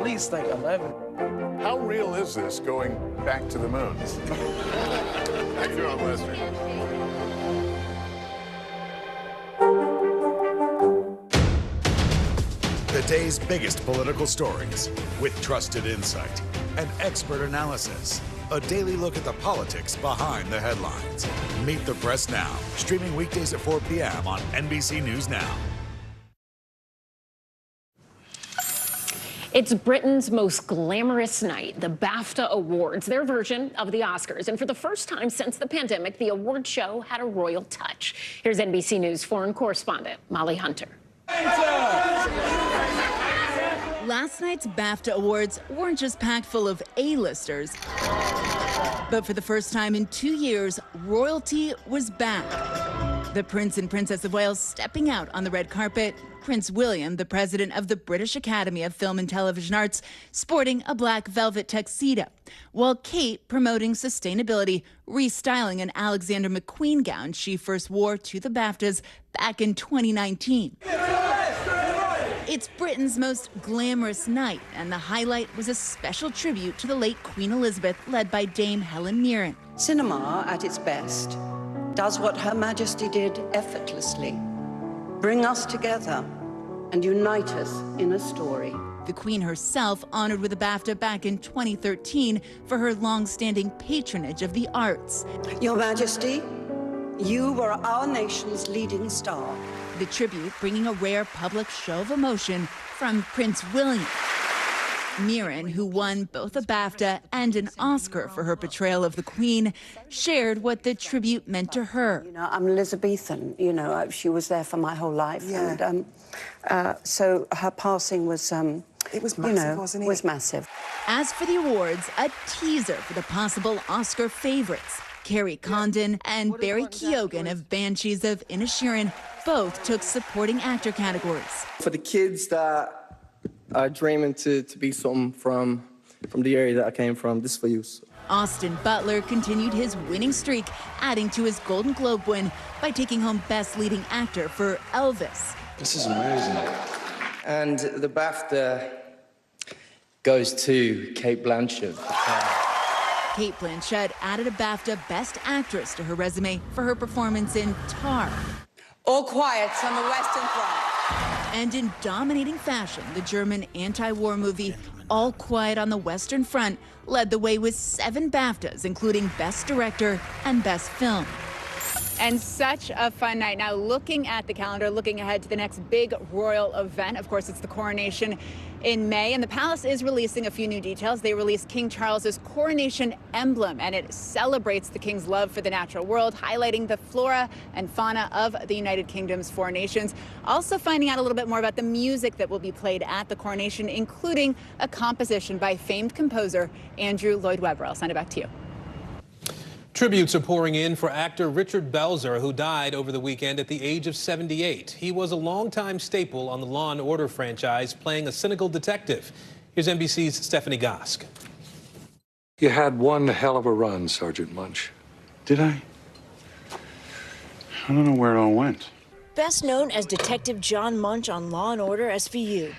least like 11. How real is this going back to the moons? How you doing, Lester? The day's biggest political stories with trusted insight and expert analysis. A daily look at the politics behind the headlines. Meet the Press Now, streaming weekdays at 4 p.m. on NBC News Now. It's Britain's most glamorous night, the BAFTA Awards, their version of the Oscars. And for the first time since the pandemic, the award show had a royal touch. Here's NBC News foreign correspondent Molly Hunter. Last night's BAFTA Awards weren't just packed full of A-listers, but for the first time in 2 years, royalty was back. The Prince and Princess of Wales stepping out on the red carpet. Prince William, the president of the British Academy of Film and Television Arts, sporting a black velvet tuxedo, while Kate promoting sustainability, restyling an Alexander McQueen gown she first wore to the BAFTAs back in 2019. It's Britain's most glamorous night, and the highlight was a special tribute to the late Queen Elizabeth, led by Dame Helen Mirren. Cinema, at its best, does what Her Majesty did effortlessly: bring us together and unite us in a story. The Queen herself honored with a BAFTA back in 2013 for her long-standing patronage of the arts. Your Majesty, you were our nation's leading star. The tribute bringing a rare public show of emotion from Prince William. Mirren, who won both a BAFTA and an Oscar for her portrayal of the Queen, shared what the tribute meant to her. You know, I'm Elizabethan. You know, she was there for my whole life. Yeah. And so her passing was, it was massive, wasn't it? Was massive. As for the awards, a teaser for the possible Oscar favorites. Carrie Condon and Barry Keoghan of Banshees of Inisherin both took supporting actor categories. For the kids that are dreaming to be something from the area that I came from, this is for you. Austin Butler continued his winning streak, adding to his Golden Globe win by taking home Best Leading Actor for Elvis. This is amazing. And the BAFTA goes to Cate Blanchett. Cate Blanchett added a BAFTA Best Actress to her resume for her performance in Tar. All quiet on the Western Front. And in dominating fashion, the German anti-war movie All Quiet on the Western Front led the way with 7 BAFTAs, including Best Director and Best Film. And such a fun night. Now, looking at the calendar, looking ahead to the next big royal event, of course, it's the coronation in May, and the palace is releasing a few new details. They released King Charles's coronation emblem, and it celebrates the king's love for the natural world, highlighting the flora and fauna of the United Kingdom's 4 nations. Also finding out a little bit more about the music that will be played at the coronation, including a composition by famed composer Andrew Lloyd Webber. I'll send it back to you. Tributes are pouring in for actor Richard Belzer, who died over the weekend at the age of 78. He was a longtime staple on the Law & Order franchise, playing a cynical detective. Here's NBC's Stephanie Gosk. You had one hell of a run, Sergeant Munch. Did I? I don't know where it all went. Best known as Detective John Munch on Law & Order SVU.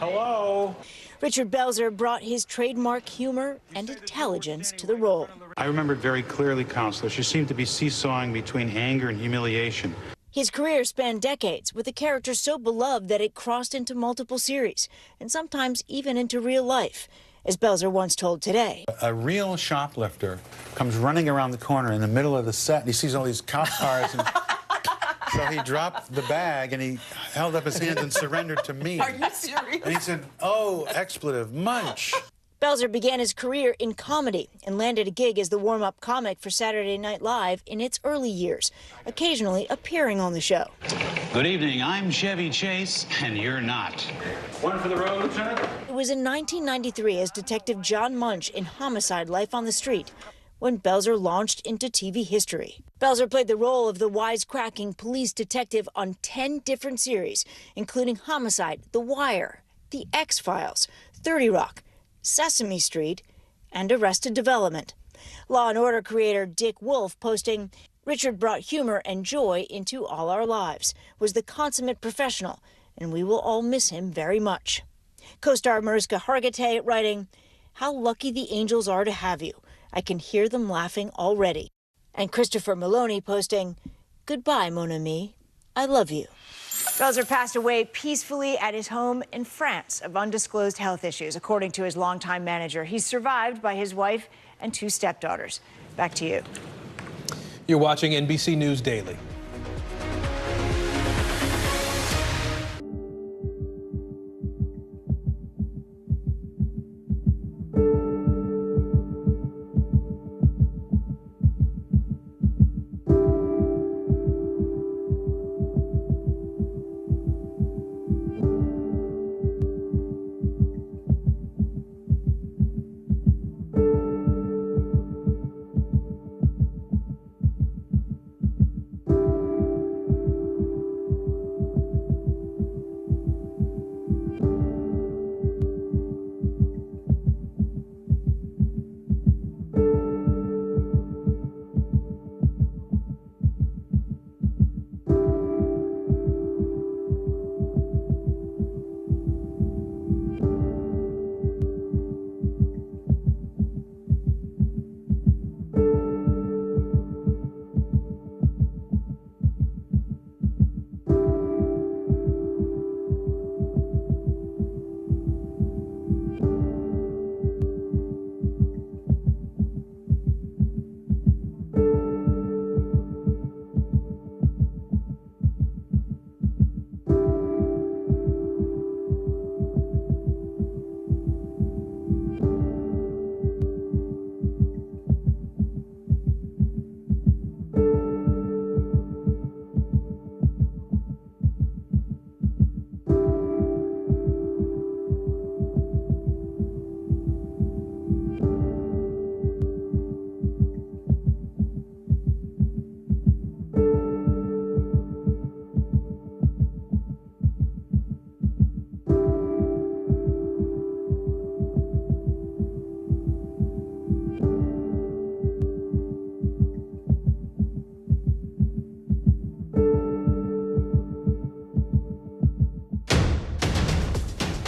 Hello? Richard Belzer brought his trademark humor and intelligence to the role. I remembered very clearly, Counselor. She seemed to be seesawing between anger and humiliation. His career spanned decades, with a character so beloved that it crossed into multiple series, and sometimes even into real life, as Belzer once told Today. A real shoplifter comes running around the corner in the middle of the set, and he sees all these cop cars, and so he dropped the bag, and he held up his hands and surrendered to me. Are you serious? And he said, "Oh, expletive, Munch." Belzer began his career in comedy and landed a gig as the warm-up comic for Saturday Night Live in its early years, occasionally appearing on the show. Good evening, I'm Chevy Chase, and you're not. One for the road, Lieutenant? It was in 1993 as Detective John Munch in Homicide: Life on the Street when Belzer launched into TV history. Belzer played the role of the wisecracking police detective on 10 different series, including Homicide, The Wire, The X-Files, 30 Rock, Sesame Street, and Arrested Development. Law & Order creator Dick Wolf posting, "Richard brought humor and joy into all our lives, was the consummate professional, and we will all miss him very much." Co-star Mariska Hargitay writing, "How lucky the angels are to have you. I can hear them laughing already." And Christopher Maloney posting, "Goodbye, mon ami. I love you." Belzer passed away peacefully at his home in France of undisclosed health issues, according to his longtime manager. He's survived by his wife and 2 stepdaughters. Back to you. You're watching NBC News Daily.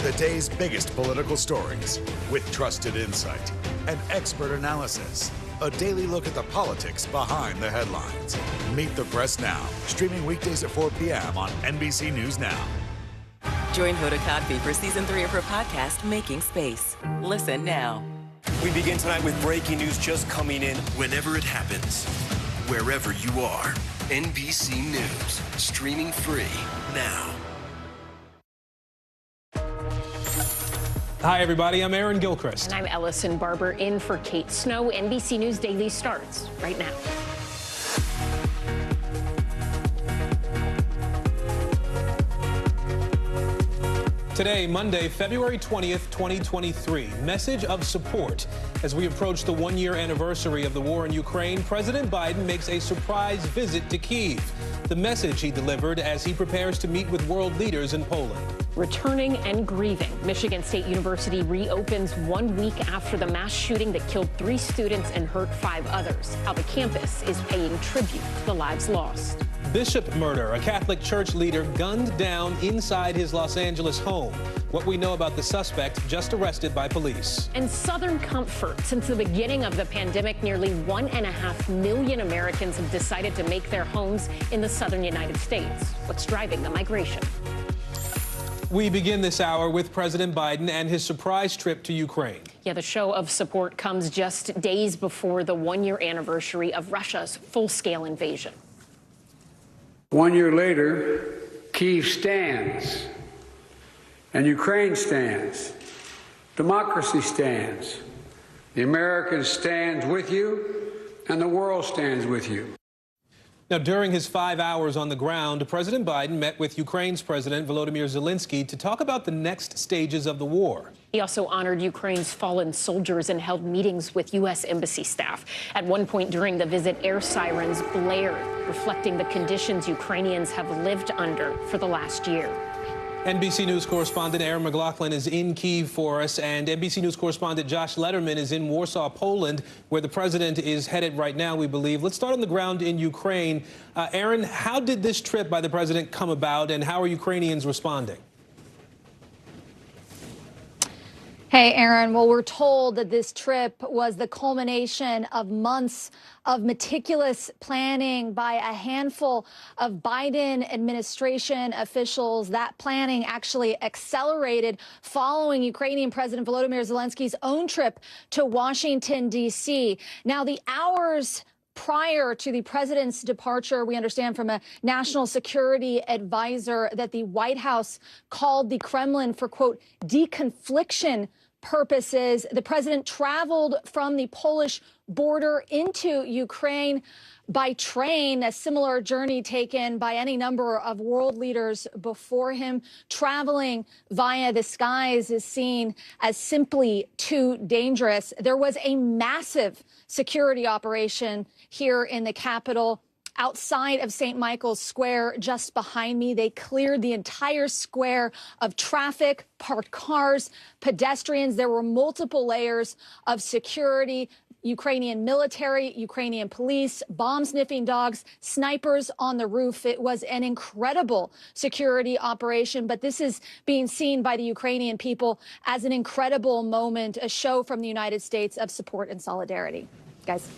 The day's biggest political stories with trusted insight and expert analysis. A daily look at the politics behind the headlines. Meet the Press Now, streaming weekdays at 4 p.m. on NBC News Now. Join Hoda Kotb for season 3 of her podcast, Making Space. Listen now. We begin tonight with breaking news just coming in whenever it happens, wherever you are. NBC News, streaming free now. Hi, everybody. I'm Aaron Gilchrist. And I'm Ellison Barber in for Kate Snow. NBC News Daily starts right now. Today, Monday, February 20th, 2023. Message of support. As we approach the one-year anniversary of the war in Ukraine, President Biden makes a surprise visit to Kyiv. The message he delivered as he prepares to meet with world leaders in Poland. Returning and grieving. Michigan State University reopens 1 week after the mass shooting that killed 3 students and hurt 5 others. How the campus is paying tribute to the lives lost. Bishop murder. A Catholic church leader gunned down inside his Los Angeles home. What we know about the suspect just arrested by police. And Southern comfort. Since the beginning of the pandemic, nearly 1.5 million Americans have decided to make their homes in the southern United States. What's driving the migration? We begin this hour with President Biden and his surprise trip to Ukraine. Yeah, the show of support comes just days before the one-year anniversary of Russia's full-scale invasion. 1 year later, Kyiv stands, and Ukraine stands. Democracy stands. The Americans stand with you, and the world stands with you. Now, during his 5 hours on the ground, President Biden met with Ukraine's President Volodymyr Zelensky to talk about the next stages of the war. He also honored Ukraine's fallen soldiers and held meetings with U.S. Embassy staff. At one point during the visit, air sirens blared, reflecting the conditions Ukrainians have lived under for the last year. NBC News correspondent Aaron McLaughlin is in Kyiv for us, and NBC News correspondent Josh Letterman is in Warsaw, Poland, where the president is headed right now, we believe. Let's start on the ground in Ukraine. Aaron, how did this trip by the president come about, and how are Ukrainians responding? Hey, Aaron. Well, we're told that this trip was the culmination of months of meticulous planning by a handful of Biden administration officials. That planning actually accelerated following Ukrainian President Volodymyr Zelensky's own trip to Washington, D.C. Now, the hours prior to the president's departure, we understand from a national security advisor that the White House called the Kremlin for, quote, deconfliction purposes. The president traveled from the Polish border into Ukraine by train, a similar journey taken by any number of world leaders before him. Traveling via the skies is seen as simply too dangerous. There was a massive security operation here in the Capitol. Outside of St. Michael's Square, just behind me, they cleared the entire square of traffic, parked cars, pedestrians. There were multiple layers of security. Ukrainian military, Ukrainian police, bomb-sniffing dogs, snipers on the roof. It was an incredible security operation, but this is being seen by the Ukrainian people as an incredible moment, a show from the United States of support and solidarity. Guys.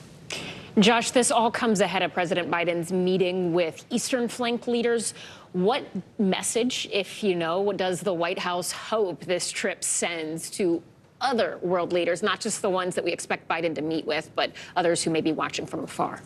Josh, this all comes ahead of President Biden's meeting with Eastern flank leaders. What message, if you know, does the White House hope this trip sends to other world leaders, not just the ones that we expect Biden to meet with, but others who may be watching from afar?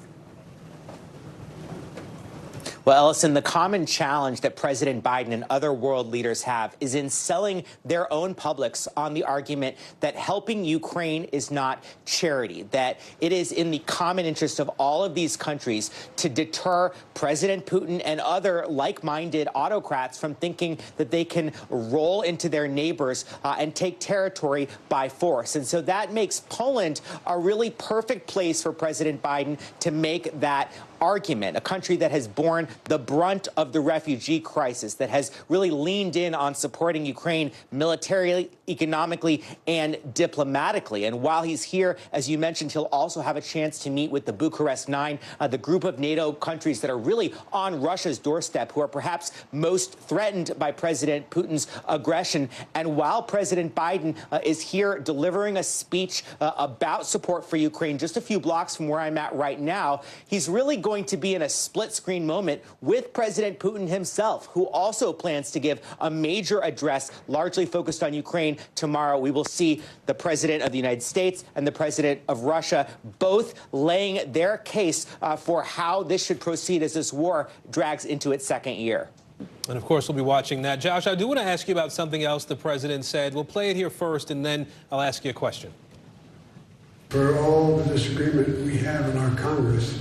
Well, Ellison, the common challenge that President Biden and other world leaders have is in selling their own publics on the argument that helping Ukraine is not charity, that it is in the common interest of all of these countries to deter President Putin and other like-minded autocrats from thinking that they can roll into their neighbors and take territory by force. And so that makes Poland a really perfect place for President Biden to make that argument, a country that has borne the brunt of the refugee crisis, that has really leaned in on supporting Ukraine militarily, economically, and diplomatically. And while he's here, as you mentioned, he'll also have a chance to meet with the Bucharest Nine, the group of NATO countries that are really on Russia's doorstep, who are perhaps most threatened by President Putin's aggression. And while President Biden is here delivering a speech about support for Ukraine just a few blocks from where I'm at right now, he's really going to be in a split-screen moment with President Putin himself, who also plans to give a major address largely focused on Ukraine tomorrow. We will see the President of the United States and the President of Russia both laying their case for how this should proceed as this war drags into its second year. And of course, we'll be watching that. Josh, I do want to ask you about something else the president said. We'll play it here first, and then I'll ask you a question. For all the disagreement we have in our Congress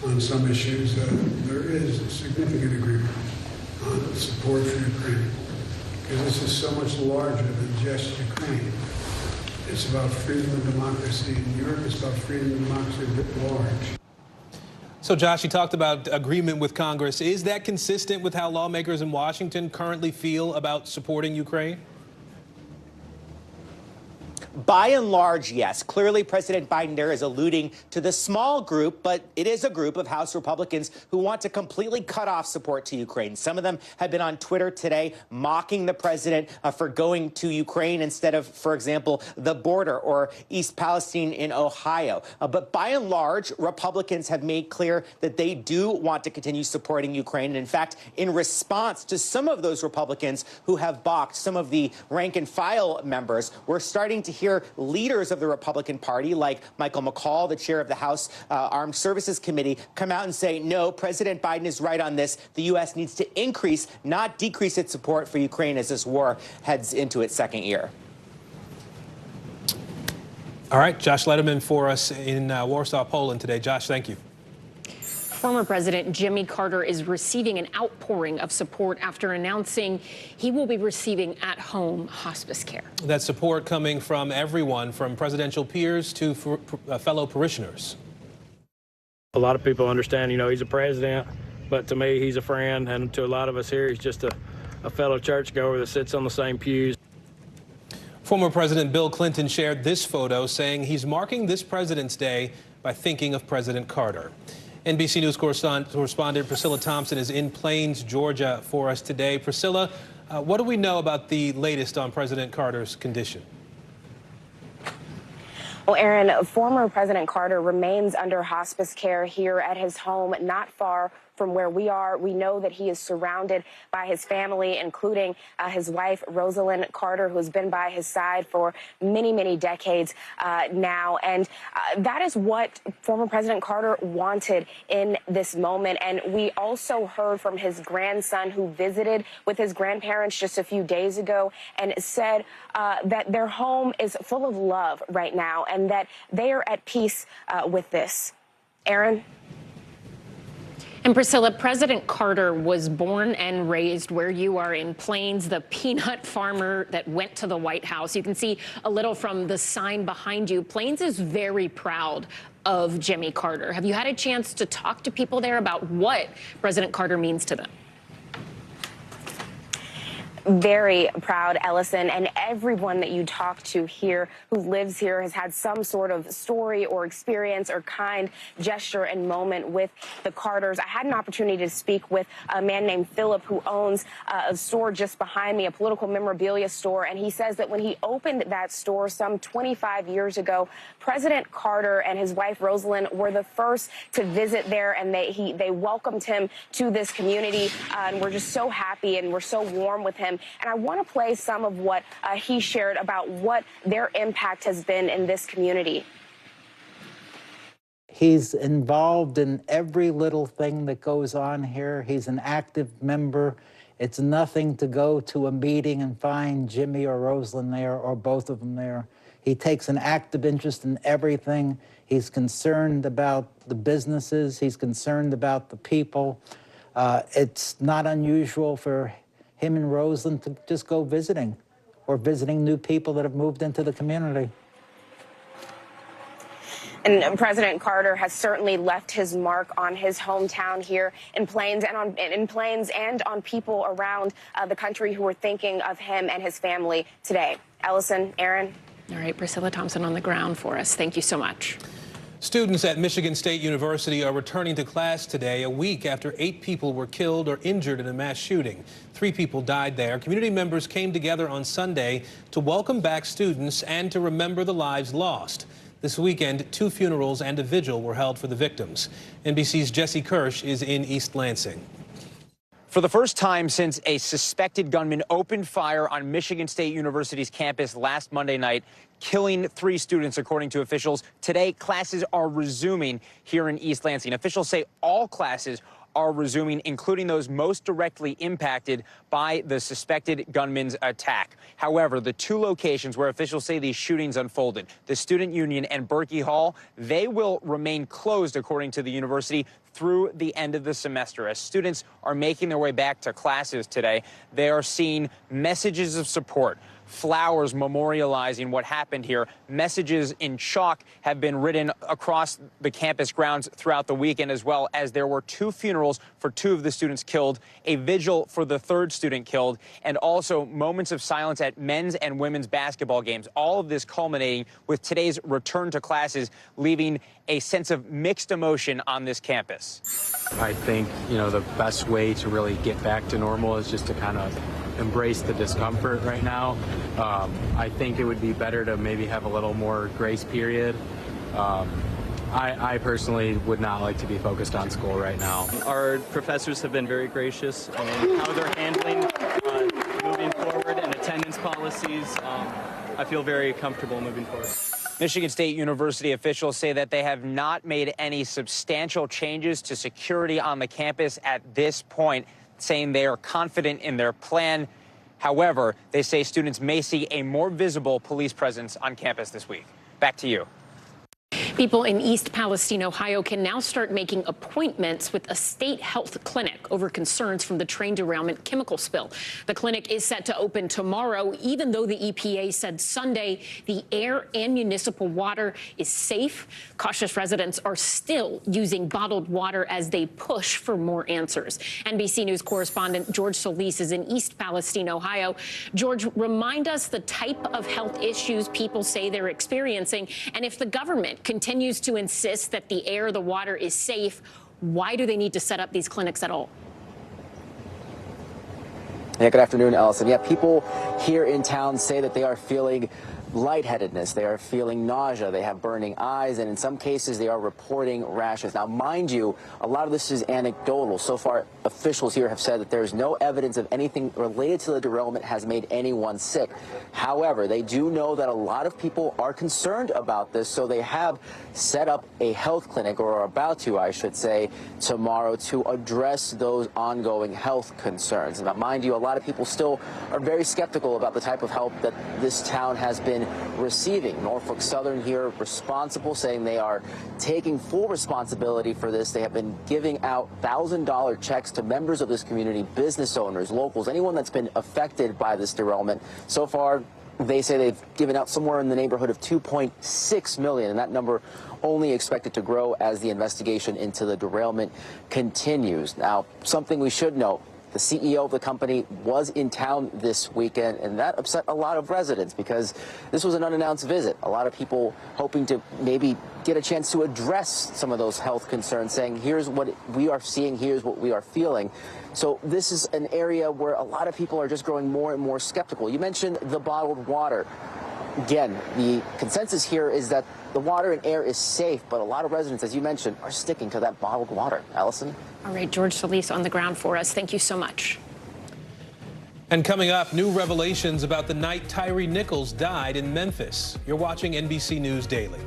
on some issues, there is a significant agreement on support for Ukraine, because this is so much larger than just Ukraine. It's about freedom and democracy in Europe. It's about freedom and democracy writ large. So, Josh, you talked about agreement with Congress. Is that consistent with how lawmakers in Washington currently feel about supporting Ukraine? By and large, yes. Clearly, President Biden there is alluding to the small group, but it is a group of House Republicans who want to completely cut off support to Ukraine. Some of them have been on Twitter today mocking the president for going to Ukraine instead of, for example, the border or East Palestine in Ohio. But by and large, Republicans have made clear that they do want to continue supporting Ukraine. And in fact, in response to some of those Republicans who have balked, some of the rank and file members, we're starting to hear leaders of the Republican Party, like Michael McCaul, the chair of the House Armed Services Committee, come out and say, no, President Biden is right on this. The U.S. needs to increase, not decrease its support for Ukraine as this war heads into its second year. All right, Josh Letterman for us in Warsaw, Poland today. Josh, thank you. Former President Jimmy Carter is receiving an outpouring of support after announcing he will be receiving at-home hospice care. That support coming from everyone, from presidential peers to fellow parishioners. A lot of people understand, he's a president, but to me, he's a friend, and to a lot of us here, he's just a fellow churchgoer that sits on the same pews. Former President Bill Clinton shared this photo saying he's marking this President's Day by thinking of President Carter. NBC News correspondent Priscilla Thompson is in Plains, Georgia for us today. Priscilla, what do we know about the latest on President Carter's condition? Well, Aaron, former President Carter remains under hospice care here at his home, not far from where we are. We know that he is surrounded by his family, including his wife, Rosalind Carter, who has been by his side for many, many decades now. And that is what former President Carter wanted in this moment. And we also heard from his grandson, who visited with his grandparents just a few days ago, and said that their home is full of love right now and that they are at peace with this. Aaron? And Priscilla, President Carter was born and raised where you are in Plains, the peanut farmer that went to the White House. You can see a little from the sign behind you. Plains is very proud of Jimmy Carter. Have you had a chance to talk to people there about what President Carter means to them? Very proud, Ellison, and everyone that you talk to here who lives here has had some sort of story or experience or kind gesture and moment with the Carters. I had an opportunity to speak with a man named Philip who owns a store just behind me, a political memorabilia store, and he says that when he opened that store some 25 years ago, President Carter and his wife Rosalind were the first to visit there, and they welcomed him to this community, and we're just so happy and we're so warm with him. And I want to play some of what he shared about what their impact has been in this community. He's involved in every little thing that goes on here. He's an active member. It's nothing to go to a meeting and find Jimmy or Rosalind there or both of them there. He takes an active interest in everything. He's concerned about the businesses. He's concerned about the people. It's not unusual for him and Rosalind to just go visiting or visiting new people that have moved into the community. And President Carter has certainly left his mark on his hometown here in Plains and on people around the country who are thinking of him and his family today. Ellison, Aaron. All right, Priscilla Thompson on the ground for us. Thank you so much. Students at Michigan State University are returning to class today, a week after 8 people were killed or injured in a mass shooting. 3 people died there. Community members came together on Sunday to welcome back students and to remember the lives lost. This weekend, 2 funerals and a vigil were held for the victims. NBC's Jesse Kirsch is in East Lansing. For the first time since a suspected gunman opened fire on Michigan State University's campus last Monday night, killing 3 students, according to officials, today classes are resuming here in East Lansing. Officials say all classes are resuming, including those most directly impacted by the suspected gunman's attack. However, the 2 locations where officials say these shootings unfolded, the Student Union and Berkey Hall, they will remain closed, according to the university, through the end of the semester. As students are making their way back to classes today, they are seeing messages of support, flowers memorializing what happened here. Messages in chalk have been written across the campus grounds throughout the weekend, as well as there were 2 funerals for 2 of the students killed, a vigil for the 3rd student killed, and also moments of silence at men's and women's basketball games. All of this culminating with today's return to classes, leaving a sense of mixed emotion on this campus. I think, the best way to really get back to normal is just to kind of embrace the discomfort right now. I think it would be better to maybe have a little more grace period. I personally would not like to be focused on school right now. Our professors have been very gracious in how they're handling moving forward and attendance policies. I feel very comfortable moving forward. Michigan State University officials say that they have not made any substantial changes to security on the campus at this point, saying they are confident in their plan. However, they say students may see a more visible police presence on campus this week. Back to you. People in East Palestine, Ohio, can now start making appointments with a state health clinic over concerns from the train derailment chemical spill. The clinic is set to open tomorrow, even though the EPA said Sunday the air and municipal water is safe. Cautious residents are still using bottled water as they push for more answers. NBC News correspondent George Solis is in East Palestine, Ohio. George, remind us the type of health issues people say they're experiencing, and if the government continues to insist that the air, the water is safe, why do they need to set up these clinics at all? Yeah, good afternoon, Allison. Yeah, people here in town say that they are feeling lightheadedness, they are feeling nausea, they have burning eyes, and in some cases they are reporting rashes. Now, mind you, a lot of this is anecdotal. So far, officials here have said that there's no evidence of anything related to the derailment has made anyone sick. However, they do know that a lot of people are concerned about this, so they have set up a health clinic, or are about to, I should say, tomorrow to address those ongoing health concerns. Now, mind you, a lot of people still are very skeptical about the type of help that this town has been receiving. Norfolk Southern here responsible, saying they are taking full responsibility for this. They have been giving out $1,000 checks to members of this community, business owners, locals, anyone that's been affected by this derailment. So far, they say they've given out somewhere in the neighborhood of $2.6 million, and that number only expected to grow as the investigation into the derailment continues. Now, something we should note, the CEO of the company was in town this weekend, and that upset a lot of residents because this was an unannounced visit. A lot of people hoping to maybe get a chance to address some of those health concerns, saying, here's what we are seeing, here's what we are feeling. So this is an area where a lot of people are just growing more and more skeptical. You mentioned the bottled water. Again, the consensus here is that the water and air is safe, but a lot of residents, as you mentioned, are sticking to that bottled water. Allison? All right, George Solis on the ground for us. Thank you so much. And coming up, new revelations about the night Tyree Nichols died in Memphis. You're watching NBC News Daily.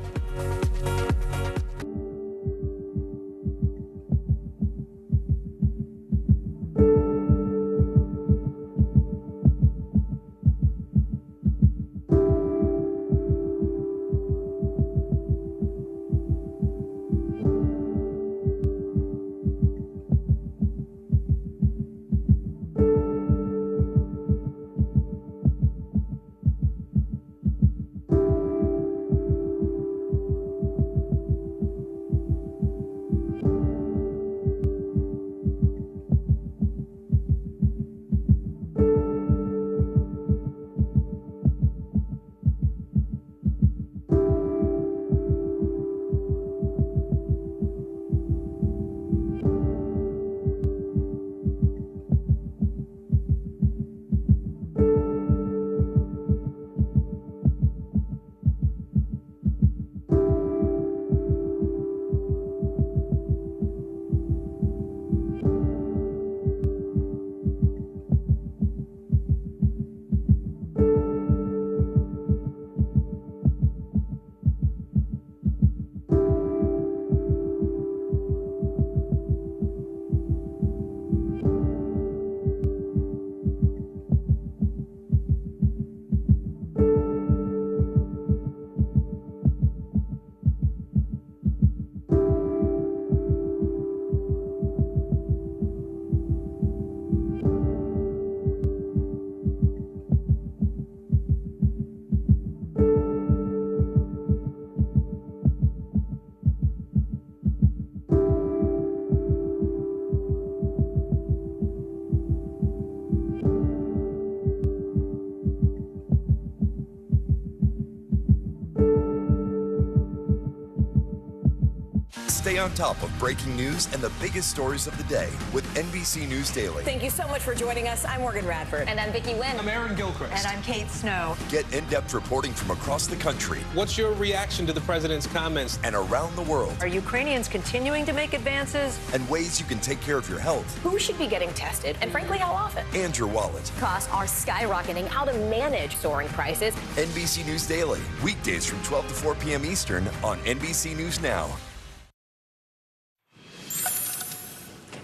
Stay on top of breaking news and the biggest stories of the day with NBC News Daily. Thank you so much for joining us. I'm Morgan Radford. And I'm Vicki Wynn. I'm Aaron Gilchrist. And I'm Kate Snow. Get in-depth reporting from across the country. What's your reaction to the president's comments? And around the world. Are Ukrainians continuing to make advances? And ways you can take care of your health. Who should be getting tested? And frankly, how often? And your wallet. Costs are skyrocketing. How to manage soaring prices. NBC News Daily. Weekdays from 12 to 4 p.m. Eastern on NBC News Now.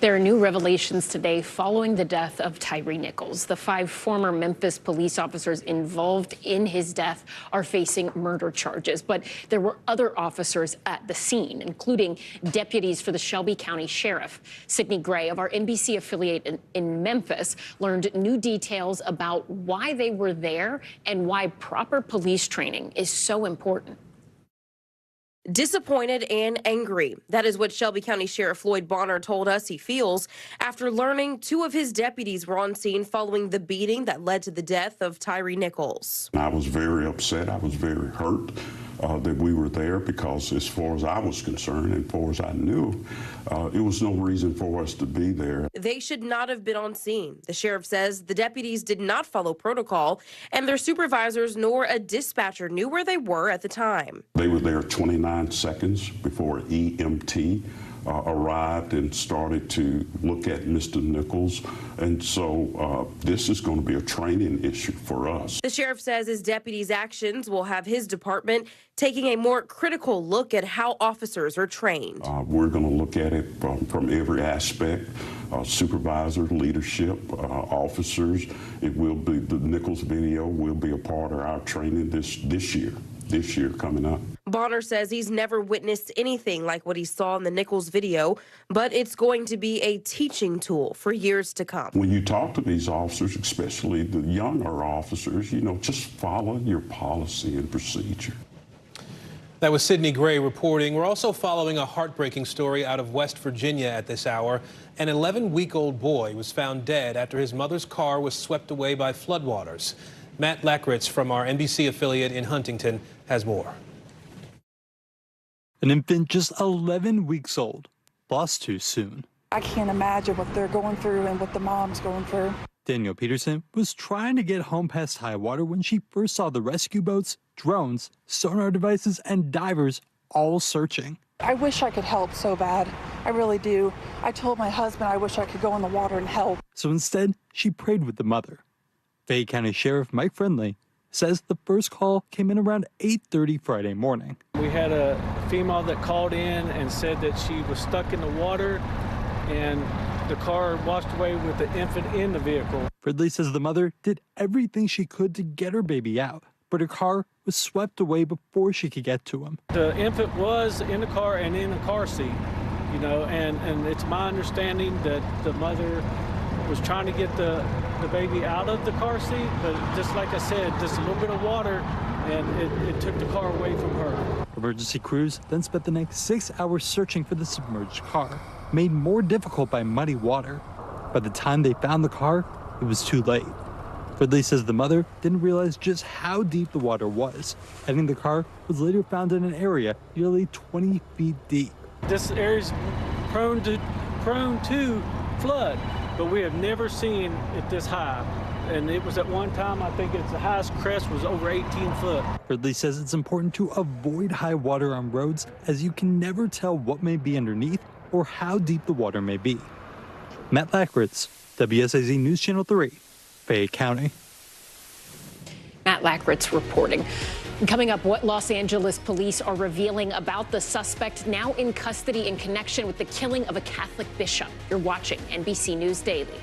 There are new revelations today following the death of Tyree Nichols. The 5 former Memphis police officers involved in his death are facing murder charges. But there were other officers at the scene, including deputies for the Shelby County Sheriff. Sydney Gray of our NBC affiliate in Memphis learned new details about why they were there and why proper police training is so important. Disappointed and angry. That is what Shelby County Sheriff Floyd Bonner told us he feels after learning 2 of his deputies were on scene following the beating that led to the death of Tyree Nichols. I was very upset. I was very hurt. that we were there, because as far as I was concerned and as far as I knew, it was no reason for us to be there. They should not have been on scene. The sheriff says the deputies did not follow protocol, and their supervisors nor a dispatcher knew where they were at the time. They were there 29 seconds before EMT arrived and started to look at Mr. Nichols. And so this is going to be a training issue for us. The sheriff says his deputies' actions will have his department taking a more critical look at how officers are trained. We're going to look at it from every aspect. Supervisor, leadership, officers. It will be, the Nichols video will be a part of our training this year coming up. Bonner says he's never witnessed anything like what he saw in the Nichols video, but it's going to be a teaching tool for years to come. When you talk to these officers, especially the younger officers, just follow your policy and procedure. That was Sydney Gray reporting. We're also following a heartbreaking story out of West Virginia at this hour. An 11-week-old boy was found dead after his mother's car was swept away by floodwaters. Matt Lackritz from our NBC affiliate in Huntington has more. An infant just 11 weeks old, lost too soon. I can't imagine what they're going through and what the mom's going through. Danielle Peterson was trying to get home past high water when she first saw the rescue boats, drones, sonar devices, and divers all searching. I wish I could help so bad. I really do. I told my husband I wish I could go in the water and help. So instead, she prayed with the mother. Fayette County Sheriff Mike Friendly says the first call came in around 8:30 Friday morning. We had a female that called in and said that she was stuck in the water and the car washed away with the infant in the vehicle. Friendly says the mother did everything she could to get her baby out, but her car was swept away before she could get to him. The infant was in the car and in the car seat, and it's my understanding that the mother was trying to get the baby out of the car seat, but just like I said, just a little bit of water, and it took the car away from her. Emergency crews then spent the next 6 hours searching for the submerged car, made more difficult by muddy water. By the time they found the car, it was too late. Ridley says the mother didn't realize just how deep the water was, adding the car was later found in an area nearly 20 feet deep. This area is prone to flood, but we have never seen it this high. And it was at one time, I think the highest crest was over 18 foot. Ridley says it's important to avoid high water on roads, as you can never tell what may be underneath or how deep the water may be. Matt Lackritz, WSAZ News Channel 3, Fayette County. Matt Lackritz reporting. And coming up, what Los Angeles police are revealing about the suspect now in custody in connection with the killing of a Catholic bishop. You're watching NBC News Daily.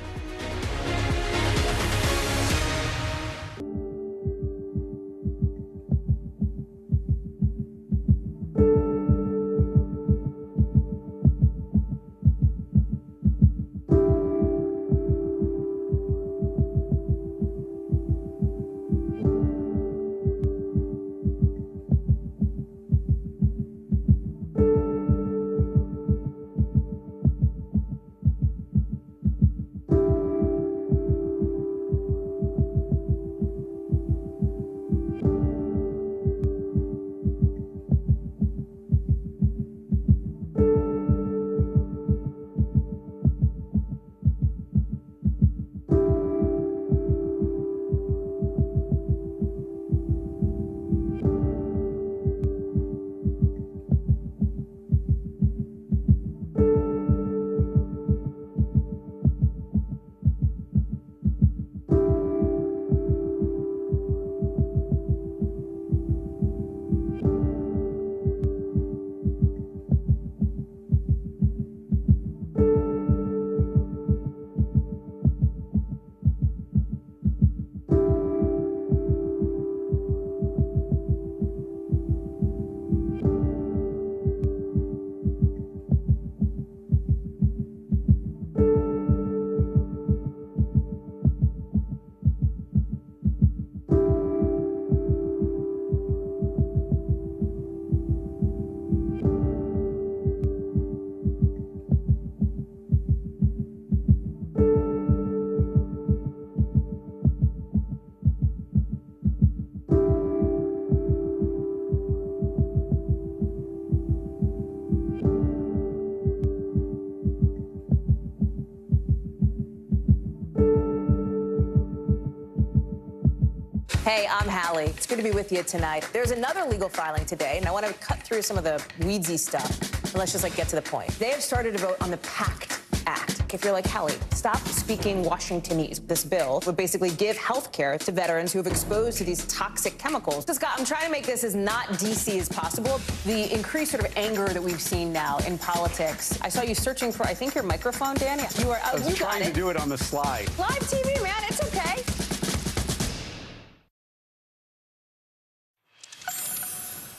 Hey, I'm Hallie. It's good to be with you tonight. There's another legal filing today, and I want to cut through some of the weedsy stuff. And let's just get to the point. They have started to vote on the PACT Act. If you're like Hallie, stop speaking Washingtonese. This bill would basically give health care to veterans who have exposed to these toxic chemicals. So, Scott, I'm trying to make this as not DC as possible. The increased sort of anger that we've seen now in politics. I saw you searching for, I think, your microphone, Dan. You are. I was trying to do it on the slide. Live TV, man. It's okay.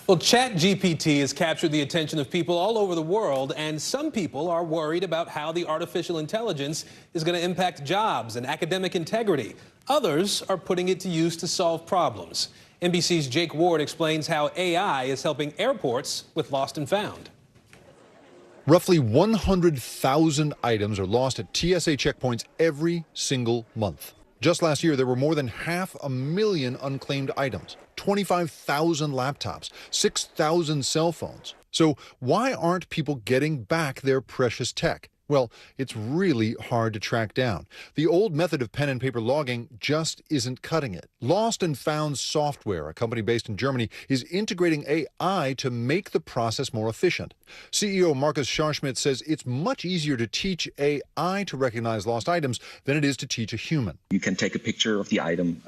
Well, ChatGPT has captured the attention of people all over the world, and some people are worried about how the artificial intelligence is going to impact jobs and academic integrity. Others are putting it to use to solve problems. NBC's Jake Ward explains how AI is helping airports with lost and found. Roughly 100,000 items are lost at TSA checkpoints every single month. Just last year, there were more than 500,000 unclaimed items, 25,000 laptops, 6,000 cell phones. So why aren't people getting back their precious tech? Well, it's really hard to track down. The old method of pen and paper logging just isn't cutting it. Lost and Found Software, a company based in Germany, is integrating AI to make the process more efficient. CEO Markus Scharschmidt says it's much easier to teach AI to recognize lost items than it is to teach a human. You can take a picture of the item,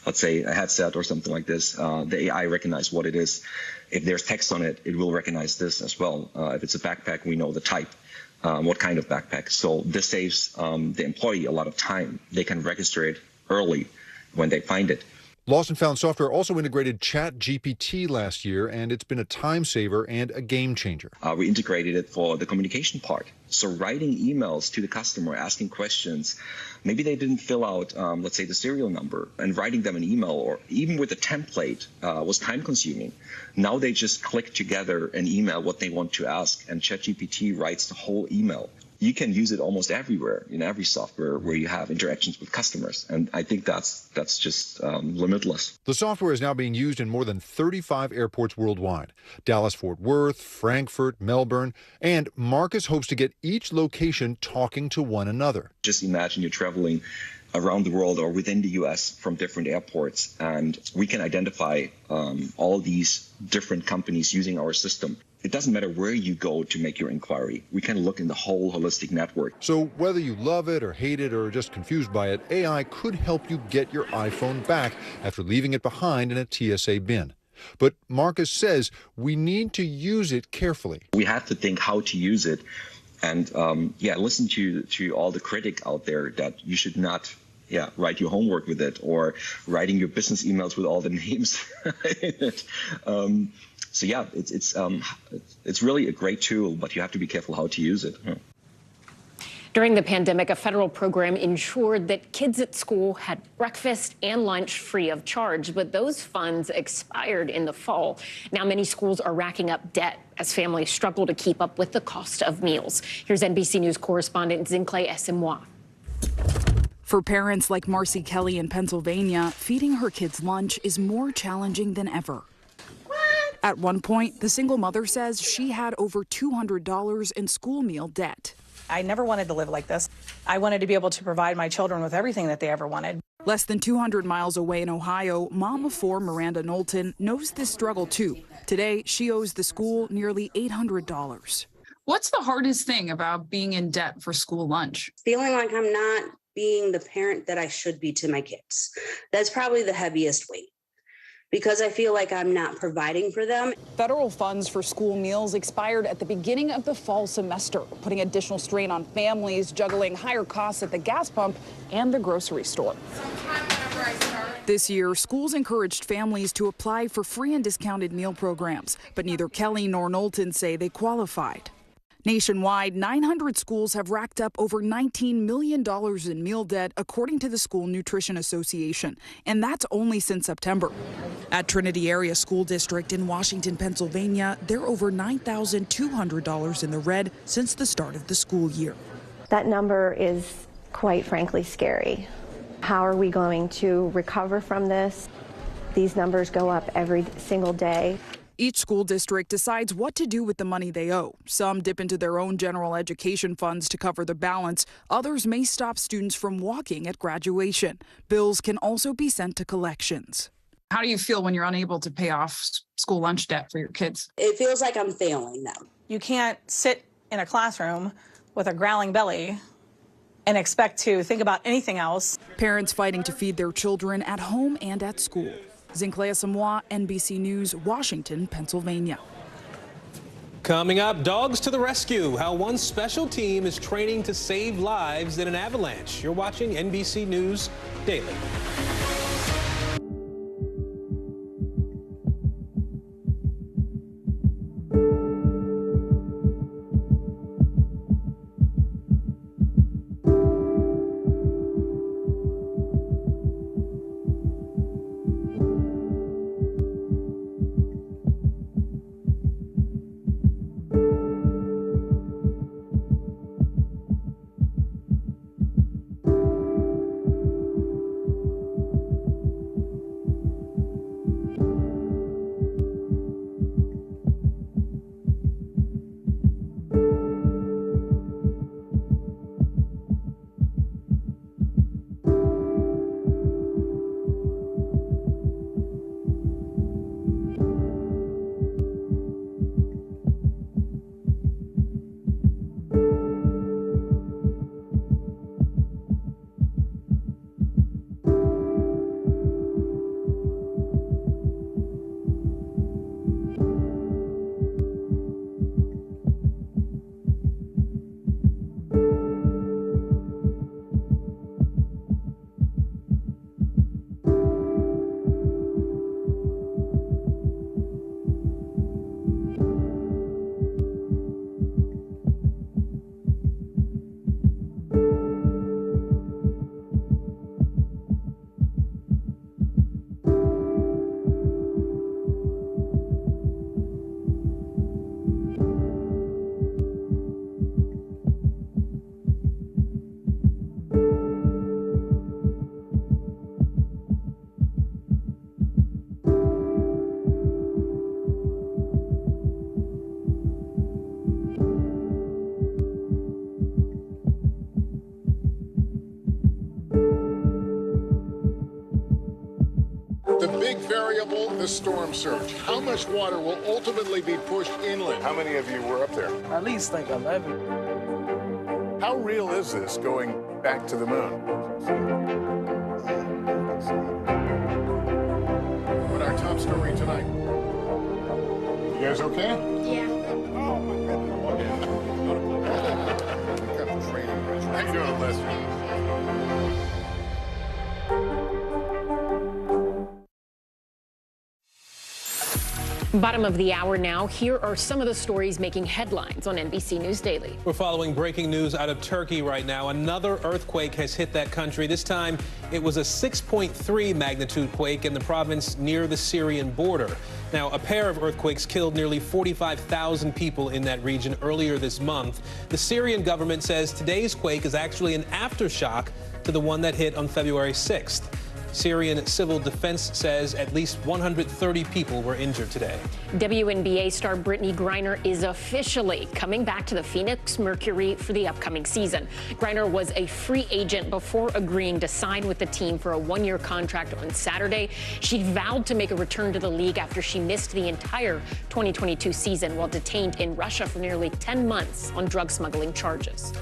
let's say a headset or something like this. The AI recognizes what it is. If there's text on it, it will recognize this as well. If it's a backpack, we know the type. What kind of backpack. So this saves the employee a lot of time. They can register it early when they find it. Lost and Found Software also integrated ChatGPT last year, and it's been a time saver and a game changer. We integrated it for the communication part. So writing emails to the customer, asking questions. Maybe they didn't fill out, let's say, the serial number, and writing them an email or even with a template was time consuming. Now they just click together an email, what they want to ask, and ChatGPT writes the whole email. You can use it almost everywhere, in every software where you have interactions with customers. And I think that's just limitless. The software is now being used in more than 35 airports worldwide. Dallas-Fort Worth, Frankfurt, Melbourne, and Marcus hopes to get each location talking to one another. Just imagine you're traveling around the world or within the U.S. from different airports, and we can identify all these different companies using our system. It doesn't matter where you go to make your inquiry. We can look in the whole holistic network. So whether you love it or hate it or are just confused by it, AI could help you get your iPhone back after leaving it behind in a TSA bin. But Marcus says we need to use it carefully. We have to think how to use it and listen to all the critic out there that you should not write your homework with it or writing your business emails with all the names in it. So yeah, it's really a great tool, but you have to be careful how to use it. During the pandemic, a federal program ensured that kids at school had breakfast and lunch free of charge, but those funds expired in the fall. Now many schools are racking up debt as families struggle to keep up with the cost of meals. Here's NBC News correspondent Zincle Esimwa. For parents like Marcy Kelly in Pennsylvania, feeding her kids lunch is more challenging than ever. At one point, the single mother says she had over $200 in school meal debt. I never wanted to live like this. I wanted to be able to provide my children with everything that they ever wanted. Less than 200 miles away in Ohio, mom of four Miranda Knowlton knows this struggle too. Today, she owes the school nearly $800. What's the hardest thing about being in debt for school lunch? Feeling like I'm not being the parent that I should be to my kids. That's probably the heaviest weight, because I feel like I'm not providing for them. Federal funds for school meals expired at the beginning of the fall semester, putting additional strain on families juggling higher costs at the gas pump and the grocery store. This year, schools encouraged families to apply for free and discounted meal programs, but neither Kelly nor Knowlton say they qualified. Nationwide, 900 schools have racked up over $19 million in meal debt, according to the School Nutrition Association, and that's only since September. At Trinity Area School District in Washington, Pennsylvania, they're over $9,200 in the red since the start of the school year. That number is quite frankly scary. How are we going to recover from this? These numbers go up every single day. Each school district decides what to do with the money they owe. Some dip into their own general education funds to cover the balance. Others may stop students from walking at graduation. Bills can also be sent to collections. How do you feel when you're unable to pay off school lunch debt for your kids? It feels like I'm failing them. You can't sit in a classroom with a growling belly and expect to think about anything else. Parents fighting to feed their children at home and at school. Zinclea Samoa, NBC News, Washington, Pennsylvania. Coming up, dogs to the rescue. How one special team is training to save lives in an avalanche. You're watching NBC News Daily. The big variable, the storm surge. How much water will ultimately be pushed inland? How many of you were up there? At least like 11. How real is this going back to the moon? What our top story tonight? You guys okay? Yeah. Oh my goodness. How you doing, Lester? Bottom of the hour now. Here are some of the stories making headlines on NBC News Daily. We're following breaking news out of Turkey right now. Another earthquake has hit that country. This time it was a 6.3 magnitude quake in the province near the Syrian border. Now, a pair of earthquakes killed nearly 45,000 people in that region earlier this month. The Syrian government says today's quake is actually an aftershock to the one that hit on February 6th. Syrian civil defense says at least 130 people were injured today. WNBA star Brittany Griner is officially coming back to the Phoenix Mercury for the upcoming season. Griner was a free agent before agreeing to sign with the team for a one-year contract on Saturday. She vowed to make a return to the league after she missed the entire 2022 season while detained in Russia for nearly 10 months on drug smuggling charges.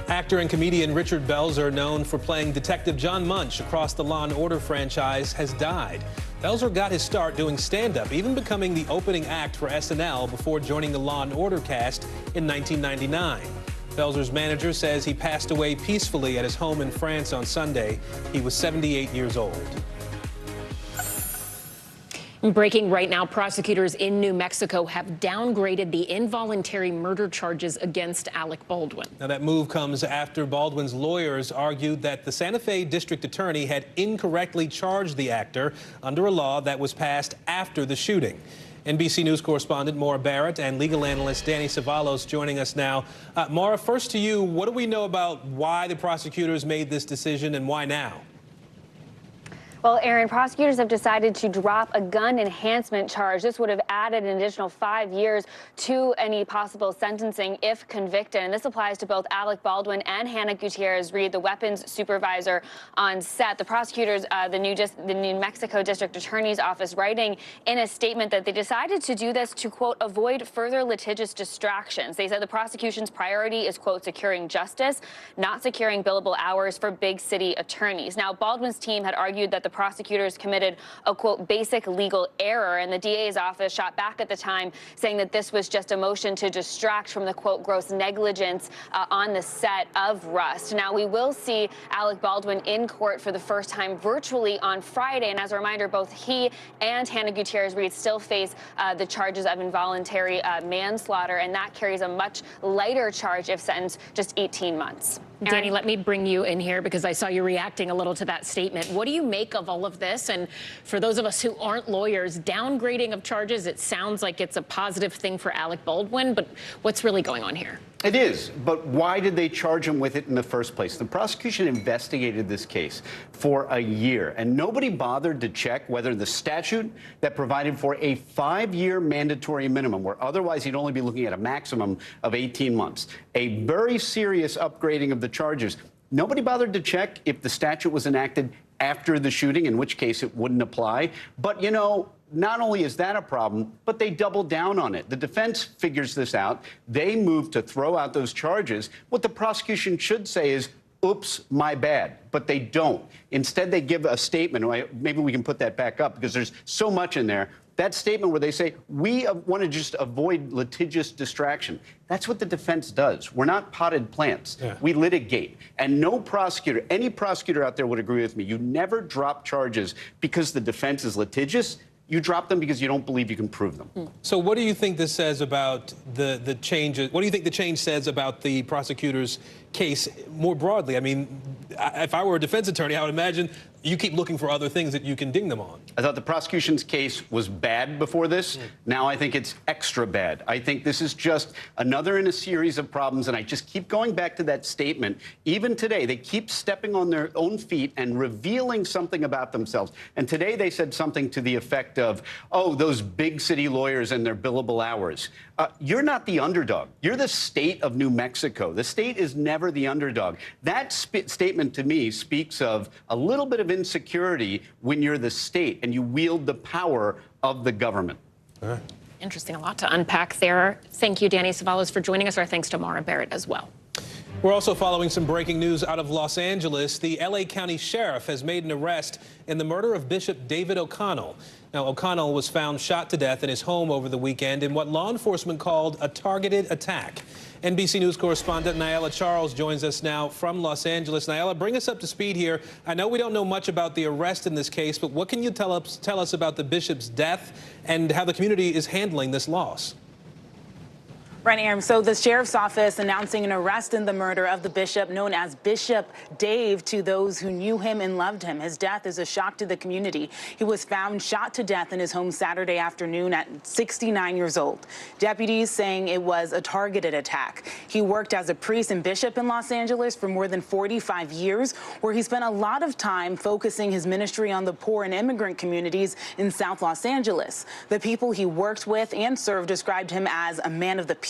Actor and comedian Richard Belzer, known for playing Detective John Munch across the Law & Order franchise, has died. Belzer got his start doing stand-up, even becoming the opening act for SNL before joining the Law & Order cast in 1999. Belzer's manager says he passed away peacefully at his home in France on Sunday. He was 78 years old. Breaking right now, prosecutors in New Mexico have downgraded the involuntary murder charges against Alec Baldwin. Now, that move comes after Baldwin's lawyers argued that the Santa Fe district attorney had incorrectly charged the actor under a law that was passed after the shooting. NBC News correspondent Maura Barrett and legal analyst Danny Savalos joining us now. Maura, first to you, what do we know about why the prosecutors made this decision and why now? Well, Aaron, prosecutors have decided to drop a gun enhancement charge. This would have added an additional 5 years to any possible sentencing if convicted. And this applies to both Alec Baldwin and Hannah Gutierrez-Reed, the weapons supervisor on set. The prosecutors, the New Mexico District Attorney's Office, writing in a statement that they decided to do this to, quote, avoid further litigious distractions. They said the prosecution's priority is, quote, securing justice, not securing billable hours for big city attorneys. Now, Baldwin's team had argued that the prosecutors committed a, quote, basic legal error, and the DA's office shot back at the time, saying that this was just a motion to distract from the, quote, gross negligence on the set of Rust. Now, we will see Alec Baldwin in court for the first time virtually on Friday, and as a reminder, both he and Hannah Gutierrez-Reed still face the charges of involuntary manslaughter, and that carries a much lighter charge if sentenced just 18 months. Danny, let me bring you in here because I saw you reacting a little to that statement. What do you make of all of this? And for those of us who aren't lawyers, downgrading of charges, it sounds like it's a positive thing for Alec Baldwin, but what's really going on here? It is, but why did they charge him with it in the first place? The prosecution investigated this case for a year, and nobody bothered to check whether the statute that provided for a 5-year mandatory minimum, where otherwise he'd only be looking at a maximum of 18 months, a very serious upgrading of the charges. Nobody bothered to check if the statute was enacted after the shooting, in which case it wouldn't apply. But, you know, not only is that a problem, but they doubled down on it. The defense figures this out. They move to throw out those charges. What the prosecution should say is, oops, my bad. But they don't. Instead, they give a statement. Maybe we can put that back up because there's so much in there. That statement where they say, we want to just avoid litigious distraction. That's what the defense does. We're not potted plants. Yeah. We litigate. And no prosecutor, any prosecutor out there would agree with me. You never drop charges because the defense is litigious. You drop them because you don't believe you can prove them. So what do you think this says about the change? What do you think the change says about the prosecutor's case more broadly? I mean, if I were a defense attorney, I would imagine you keep looking for other things that you can ding them on. I thought the prosecution's case was bad before this. Now I think it's extra bad. I think this is just another in a series of problems, and I just keep going back to that statement. Even today, they keep stepping on their own feet and revealing something about themselves. And today they said something to the effect of, oh, those big city lawyers and their billable hours. You're not the underdog. You're the state of New Mexico. The state is never the underdog. That statement to me speaks of a little bit of insecurity when you're the state and you wield the power of the government. All right. Interesting, a lot to unpack there. Thank you, Danny Savalas, for joining us. Our thanks to Mara Barrett as well. We're also following some breaking news out of Los Angeles. The L.A. County Sheriff has made an arrest in the murder of Bishop David O'Connell. Now, O'Connell was found shot to death in his home over the weekend in what law enforcement called a targeted attack. NBC News correspondent Nyala Charles joins us now from Los Angeles. Nyala, bring us up to speed here. I know we don't know much about the arrest in this case, but what can you tell us about the bishop's death and how the community is handling this loss? Right, Aaron. So the sheriff's office announcing an arrest in the murder of the bishop known as Bishop Dave to those who knew him and loved him. His death is a shock to the community. He was found shot to death in his home Saturday afternoon at 69 years old. Deputies saying it was a targeted attack. He worked as a priest and bishop in Los Angeles for more than 45 years, where he spent a lot of time focusing his ministry on the poor and immigrant communities in South Los Angeles. The people he worked with and served described him as a man of the people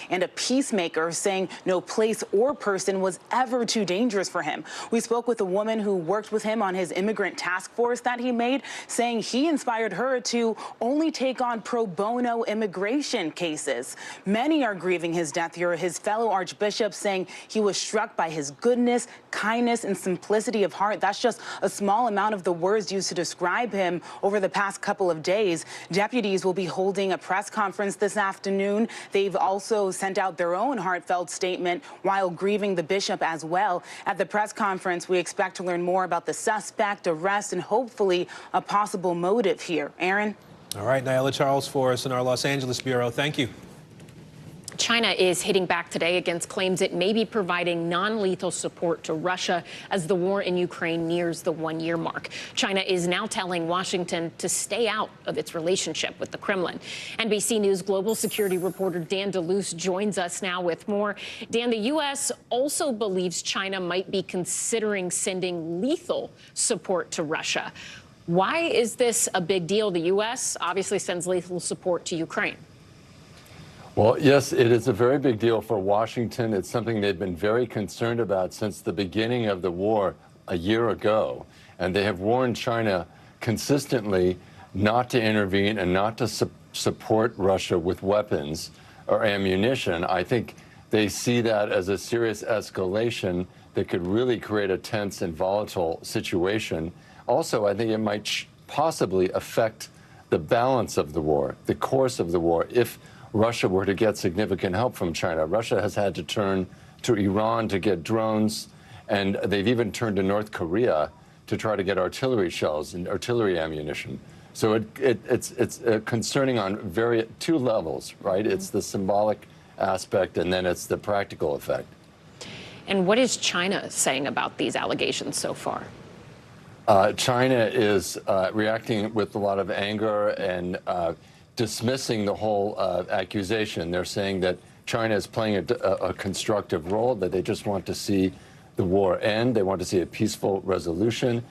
and a peacemaker, saying no place or person was ever too dangerous for him. We spoke with a woman who worked with him on his immigrant task force that he made, saying he inspired her to only take on pro bono immigration cases. Many are grieving his death here. His fellow archbishop saying he was struck by his goodness, kindness, and simplicity of heart. That's just a small amount of the words used to describe him over the past couple of days. Deputies will be holding a press conference this afternoon. They've also sent out their own heartfelt statement while grieving the bishop as well. At the press conference, we expect to learn more about the suspect, arrest, and hopefully a possible motive here. Aaron? All right, Nyala Charles for us in our Los Angeles bureau. Thank you. China is hitting back today against claims it may be providing non-lethal support to Russia as the war in Ukraine nears the one-year mark. China is now telling Washington to stay out of its relationship with the Kremlin. NBC News global security reporter Dan DeLuce joins us now with more. Dan, the U.S. also believes China might be considering sending lethal support to Russia. Why is this a big deal? The U.S. obviously sends lethal support to Ukraine. Well, yes, it is a very big deal for Washington. It's something they've been very concerned about since the beginning of the war a year ago. And they have warned China consistently not to intervene and not to support Russia with weapons or ammunition. I think they see that as a serious escalation that could really create a tense and volatile situation. Also, I think it might possibly affect the balance of the war, the course of the war, if Russia were to get significant help from China. Russia has had to turn to Iran to get drones, and they've even turned to North Korea to try to get artillery shells and artillery ammunition. So it's concerning on two levels, right? It's the symbolic aspect, and then it's the practical effect. And what is China saying about these allegations so far? China is reacting with a lot of anger and dismissing the whole accusation. They're saying that China is playing a constructive role, that they just want to see the war end. They want to see a peaceful resolution.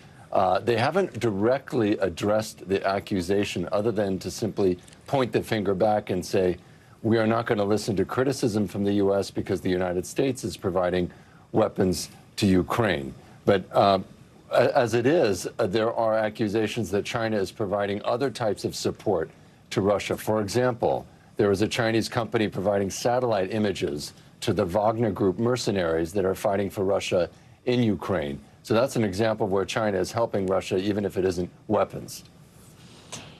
They haven't directly addressed the accusation other than to simply point the finger back and say, we are not going to listen to criticism from the U.S. because the United States is providing weapons to Ukraine. But as it is, there are accusations that China is providing other types of support to Russia. For example, there is a Chinese company providing satellite images to the Wagner Group mercenaries that are fighting for Russia in Ukraine. So that's an example where China is helping Russia, even if it isn't weapons.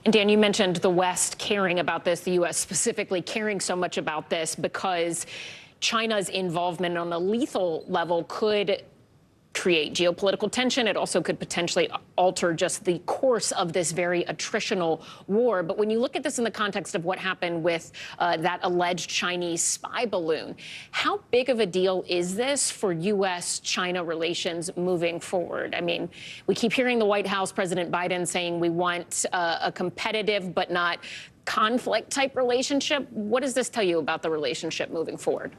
And Dan, you mentioned the West caring about this, the U.S. specifically caring so much about this because China's involvement on the lethal level could create geopolitical tension. It also could potentially alter just the course of this very attritional war. But when you look at this in the context of what happened with that alleged Chinese spy balloon, how big of a deal is this for U.S.-China relations moving forward? I mean, we keep hearing the White House, President Biden saying we want a competitive but not conflict-type relationship. What does this tell you about the relationship moving forward?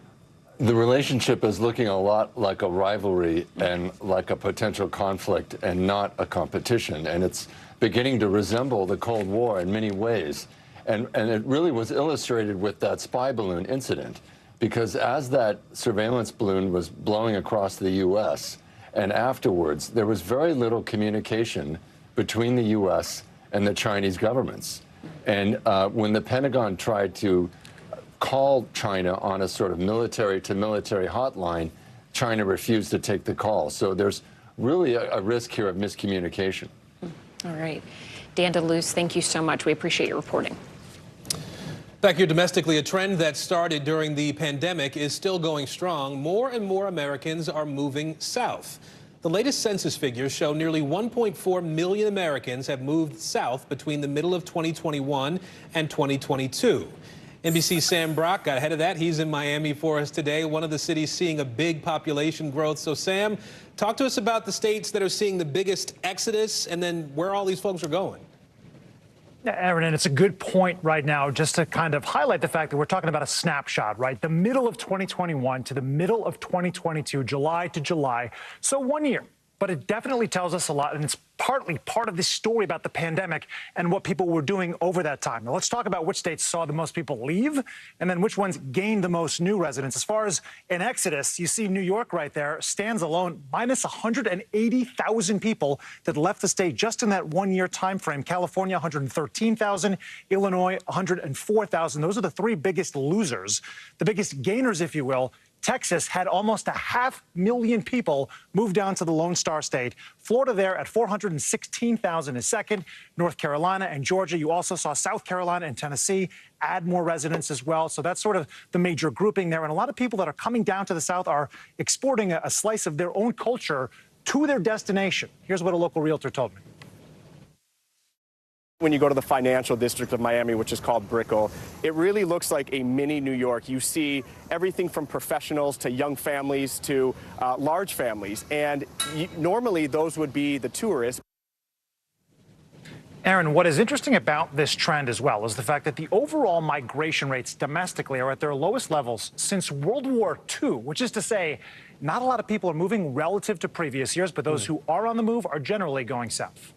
The relationship is looking a lot like a rivalry and like a potential conflict and not a competition. And it's beginning to resemble the Cold War in many ways. And it really was illustrated with that spy balloon incident, because as that surveillance balloon was blowing across the U.S. and afterwards, there was very little communication between the U.S. and the Chinese governments. And when the Pentagon tried to call China on a sort of military-to-military hotline, China refused to take the call. So there's really a risk here of miscommunication. All right. Dan DeLuce, thank you so much. We appreciate your reporting. Back here domestically, a trend that started during the pandemic is still going strong. More and more Americans are moving south. The latest census figures show nearly 1.4 million Americans have moved south between the middle of 2021 and 2022. NBC's Sam Brock got ahead of that. He's in Miami for us today, one of the cities seeing a big population growth. So, Sam, talk to us about the states that are seeing the biggest exodus and then where all these folks are going. Yeah, Aaron, and it's a good point right now just to kind of highlight the fact that we're talking about a snapshot, right? The middle of 2021 to the middle of 2022, July to July. So 1 year. But it definitely tells us a lot, and it's partly part of this story about the pandemic and what people were doing over that time. Now, let's talk about which states saw the most people leave and then which ones gained the most new residents. As far as an exodus, you see New York right there stands alone, minus 180,000 people that left the state just in that 1 year time frame. California, 113,000, Illinois, 104,000. Those are the three biggest losers. The biggest gainers, if you will. Texas had almost 500,000 people move down to the Lone Star State. Florida there at 416,000 is second. North Carolina and Georgia. You also saw South Carolina and Tennessee add more residents as well. So that's sort of the major grouping there. And a lot of people that are coming down to the South are exporting a slice of their own culture to their destination. Here's what a local realtor told me. When you go to the financial district of Miami, which is called Brickell, it really looks like a mini New York. You see everything from professionals to young families to large families, and normally those would be the tourists. Aaron, what is interesting about this trend as well is the fact that the overall migration rates domestically are at their lowest levels since World War II, which is to say, not a lot of people are moving relative to previous years, but those who are on the move are generally going south.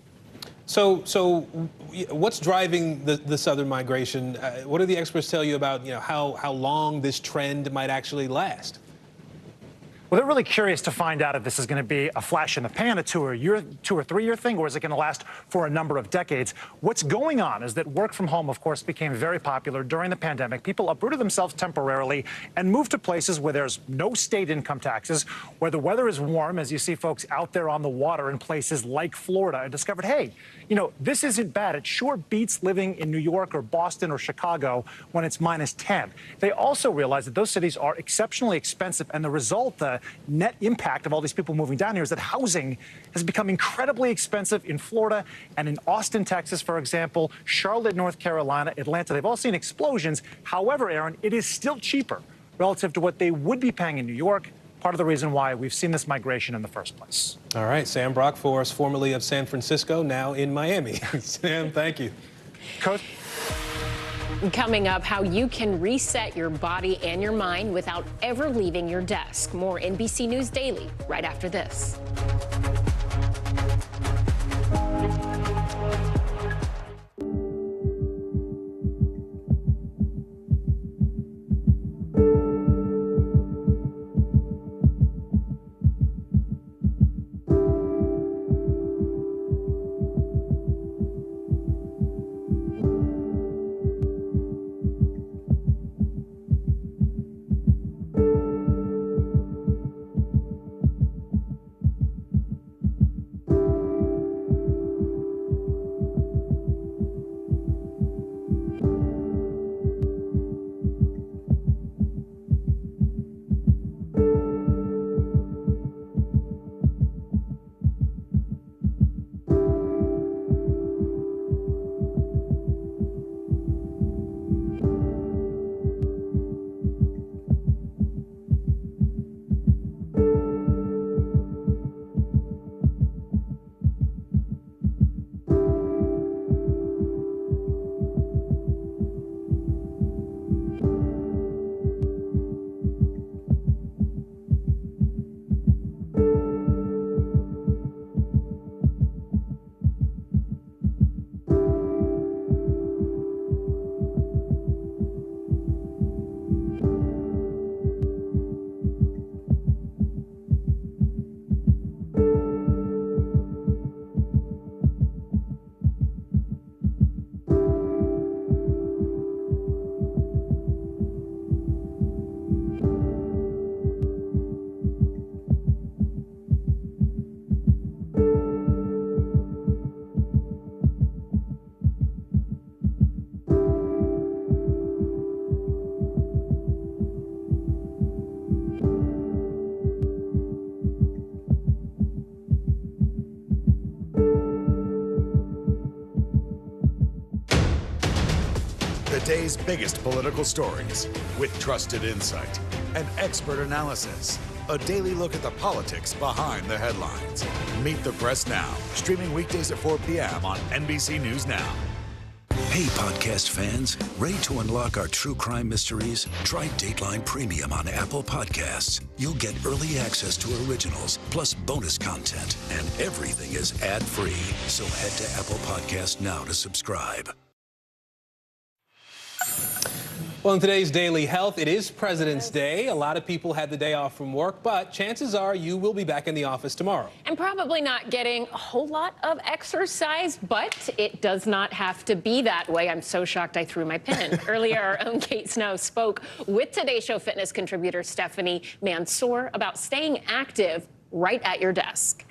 So what's driving the southern migration? What do the experts tell you about, how long this trend might actually last? Well, they're really curious to find out if this is going to be a flash in the pan, a 2 or 3 year thing, or is it going to last for a number of decades? What's going on is that work from home, of course, became very popular during the pandemic. People uprooted themselves temporarily and moved to places where there's no state income taxes, where the weather is warm, as you see folks out there on the water in places like Florida, and discovered, hey, this isn't bad. It sure beats living in New York or Boston or Chicago when it's -10. They also realized that those cities are exceptionally expensive, and the result, the net impact of all these people moving down here is that housing has become incredibly expensive in Florida and in Austin, Texas, for example, Charlotte, North Carolina, Atlanta. They've all seen explosions. However, Aaron, it is still cheaper relative to what they would be paying in New York. Part of the reason why we've seen this migration in the first place. All right, Sam Brock for us, formerly of San Francisco, now in Miami. Sam, thank you. Coach. Coming up, how you can reset your body and your mind without ever leaving your desk. More NBC News Daily right after this. Today's biggest political stories with trusted insight and expert analysis. A daily look at the politics behind the headlines. Meet the Press Now, streaming weekdays at 4 p.m. on NBC News Now. Hey, podcast fans, ready to unlock our true crime mysteries? Try Dateline Premium on Apple Podcasts. You'll get early access to originals, plus bonus content, and everything is ad-free. So head to Apple Podcasts now to subscribe. Well, in today's Daily Health, it is President's Day. A lot of people had the day off from work, but chances are you will be back in the office tomorrow. And probably not getting a whole lot of exercise, but it does not have to be that way. I'm so shocked I threw my pen. Earlier, our own Kate Snow spoke with Today Show fitness contributor Stephanie Mansour about staying active right at your desk.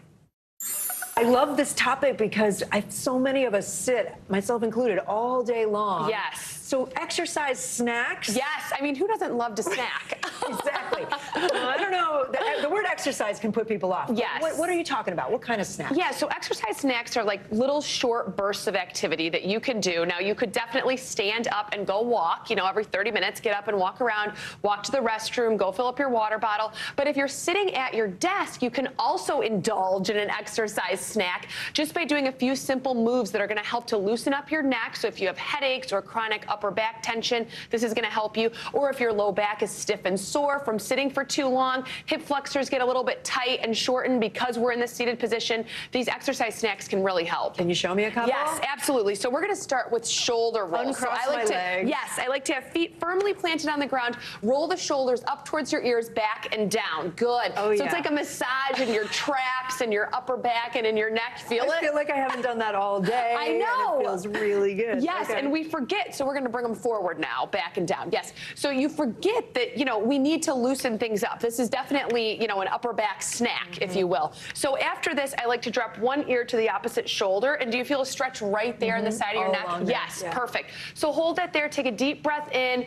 I love this topic because so many of us sit, myself included, all day long. Yes. So exercise snacks. Yes. I mean, who doesn't love to snack? Exactly. I don't know. The word exercise can put people off. Yes. What are you talking about? What kind of snacks? Yeah, so exercise snacks are like little short bursts of activity that you can do. Now, you could definitely stand up and go walk, every 30 minutes, get up and walk around, walk to the restroom, go fill up your water bottle. But if you're sitting at your desk, you can also indulge in an exercise snack just by doing a few simple moves that are going to help to loosen up your neck. So if you have headaches or chronic upper back tension, this is going to help you. Or if your low back is stiff and sore from sitting for too long, hip flexors get a little bit tight and shortened because we're in the seated position, these exercise snacks can really help. Can you show me a couple? Yes, absolutely. So we're going to start with shoulder rolls. Uncross my legs. Yes, I like to have feet firmly planted on the ground, roll the shoulders up towards your ears, back and down. Good. Oh, so it's like a massage in your traps and your upper back and in your neck. Feel it? I feel like I haven't done that all day. I know. And it feels really good. Yes, Okay. and we forget, so we're going to bring them forward now, back and down. Yes. So you forget that, we need to loosen things up. This is definitely, an upper back snack, if you will. So after this, I like to drop one ear to the opposite shoulder. And do you feel a stretch right there in the side of your neck? Yes, perfect. So hold that there. Take a deep breath in.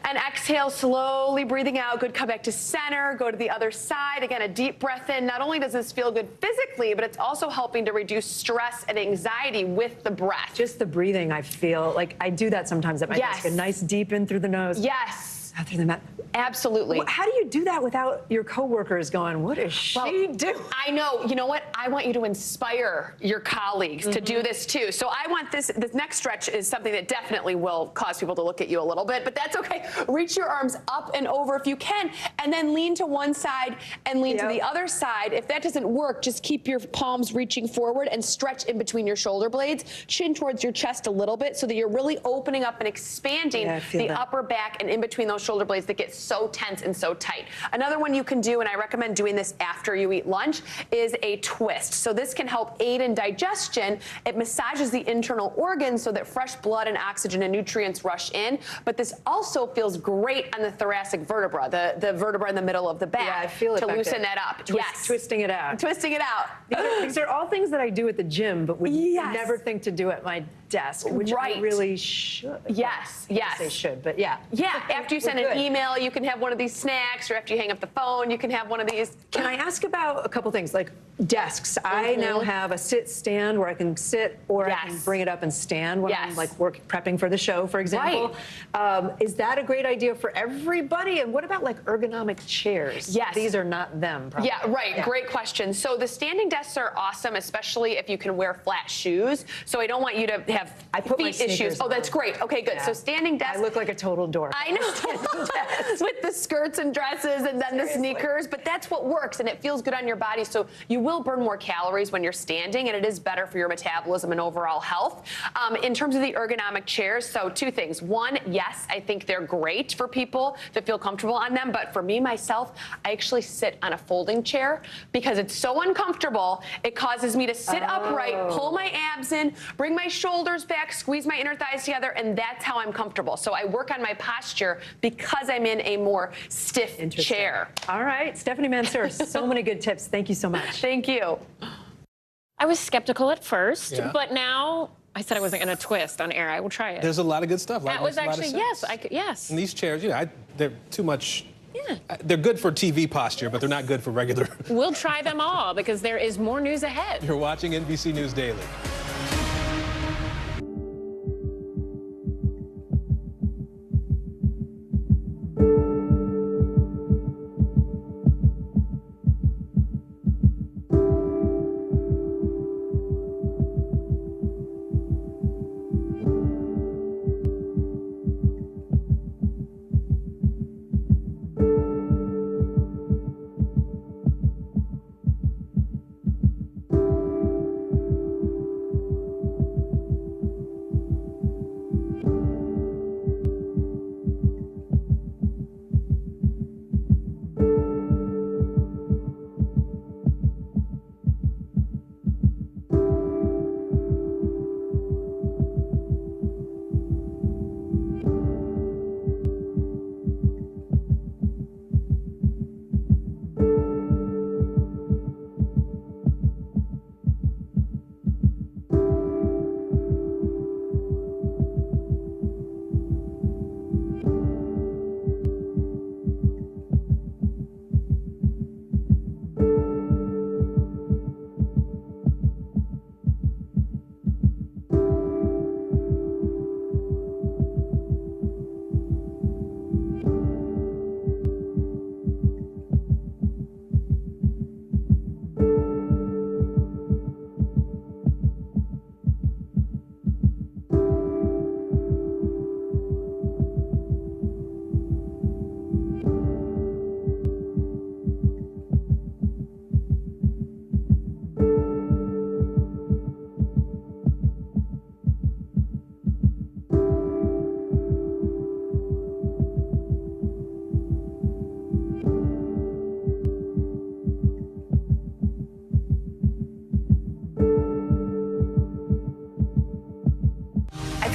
And exhale, slowly breathing out. Good. Come back to center. Go to the other side. Again, a deep breath in. Not only does this feel good physically, but it's also helping to reduce stress and anxiety with the breath. Just the breathing, I feel like I do that sometimes at my desk. A nice deep in through the nose. Yes. Out through the mouth. Absolutely. How do you do that without your coworkers going, what is she doing? I know. You know what? I want you to inspire your colleagues to do this too. So I want this next stretch is something that definitely will cause people to look at you a little bit, but that's okay. Reach your arms up and over if you can, and then lean to one side and lean to the other side. If that doesn't work, just keep your palms reaching forward and stretch in between your shoulder blades, chin towards your chest a little bit so that you're really opening up and expanding the upper back and in between those shoulder blades that get so tense and so tight. Another one you can do, and I recommend doing this after you eat lunch, is a twist. So this can help aid in digestion. It massages the internal organs so that fresh blood and oxygen and nutrients rush in. But this also feels great on the thoracic vertebra, the vertebra in the middle of the back. Yeah, I feel it to back loosen there. that up. Twisting it out. Twisting it out. These are all things that I do at the gym, but would never think to do at my desk, which I really should. Yes, Well, I say should, but yeah. Yeah, after you send an email, you can have one of these snacks, or after you hang up the phone, you can have one of these. Can I ask about a couple things, like desks? I now have a sit-stand where I can sit, or I can bring it up and stand when I'm like prepping for the show, for example. Is that a great idea for everybody? And what about like ergonomic chairs? Yes. These are not them, probably. Yeah, right. Great question. So the standing desks are awesome, especially if you can wear flat shoes. So I don't want you to have feet issues. Oh, that's great. Okay, good. So standing desks. I look like a total dork. I know. With the skirts and dresses and then the sneakers, but that's what works, and it feels good on your body. So you will burn more calories when you're standing, and it is better for your metabolism and overall health. In terms of the ergonomic chairs, so two things. One, yes, I think they're great for people to feel comfortable on them, but for me, myself, I actually sit on a folding chair because it's so uncomfortable. It causes me to sit upright, pull my abs in, bring my shoulders back, squeeze my inner thighs together, and that's how I'm comfortable. So I work on my posture because I'm in a more stiff chair. All right, Stephanie Mansour, so many good tips. Thank you so much. Thank you. I was skeptical at first, but now I said I wasn't going to twist on air. I will try it. There's a lot of good stuff. That was actually, yes, yes. And these chairs, they're too much. They're good for TV posture, but they're not good for regular. We'll try them all because there is more news ahead. You're watching NBC News Daily.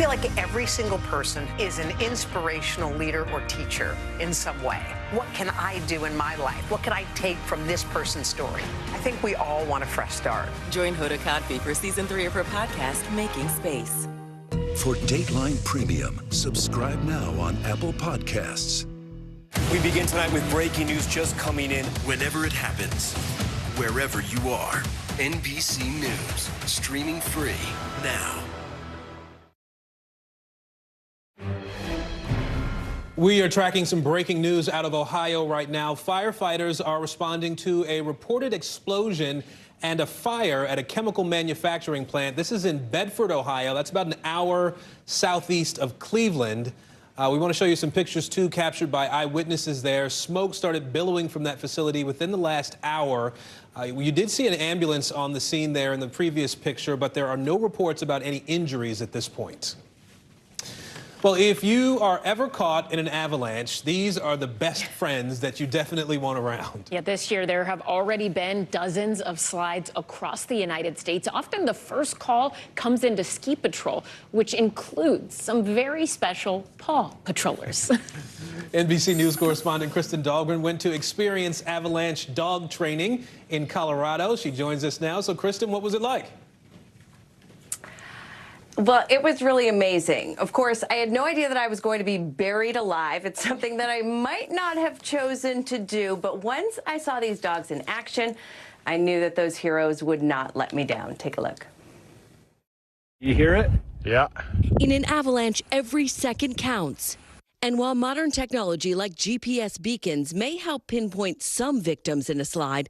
feel like every single person is an inspirational leader or teacher in some way. What can I do in my life? What can I take from this person's story? I think we all want a fresh start. Join Hoda Kotb for season 3 of her podcast, Making Space. For Dateline Premium, subscribe now on Apple Podcasts. We begin tonight with breaking news just coming in. Whenever it happens, wherever you are, NBC News, streaming free now. We are tracking some breaking news out of Ohio right now. Firefighters are responding to a reported explosion and a fire at a chemical manufacturing plant. This is in Bedford, Ohio. That's about an hour southeast of Cleveland. We want to show you some pictures, too, captured by eyewitnesses there. Smoke started billowing from that facility within the last hour. You did see an ambulance on the scene there in the previous picture, but there are no reports about any injuries at this point. Well, if you are ever caught in an avalanche, these are the best friends that you definitely want around. Yeah, this year there have already been dozens of slides across the United States. Often the first call comes into ski patrol, which includes some very special paw patrollers. NBC News correspondent Kristen Dahlgren went to experience avalanche dog training in Colorado. She joins us now. So, Kristen, what was it like? Well, it was really amazing. Of course, I had no idea that I was going to be buried alive. It's something that I might not have chosen to do. But once I saw these dogs in action, I knew that those heroes would not let me down. Take a look. You hear it? Yeah. In an avalanche, every second counts. And while modern technology like GPS beacons may help pinpoint some victims in a slide,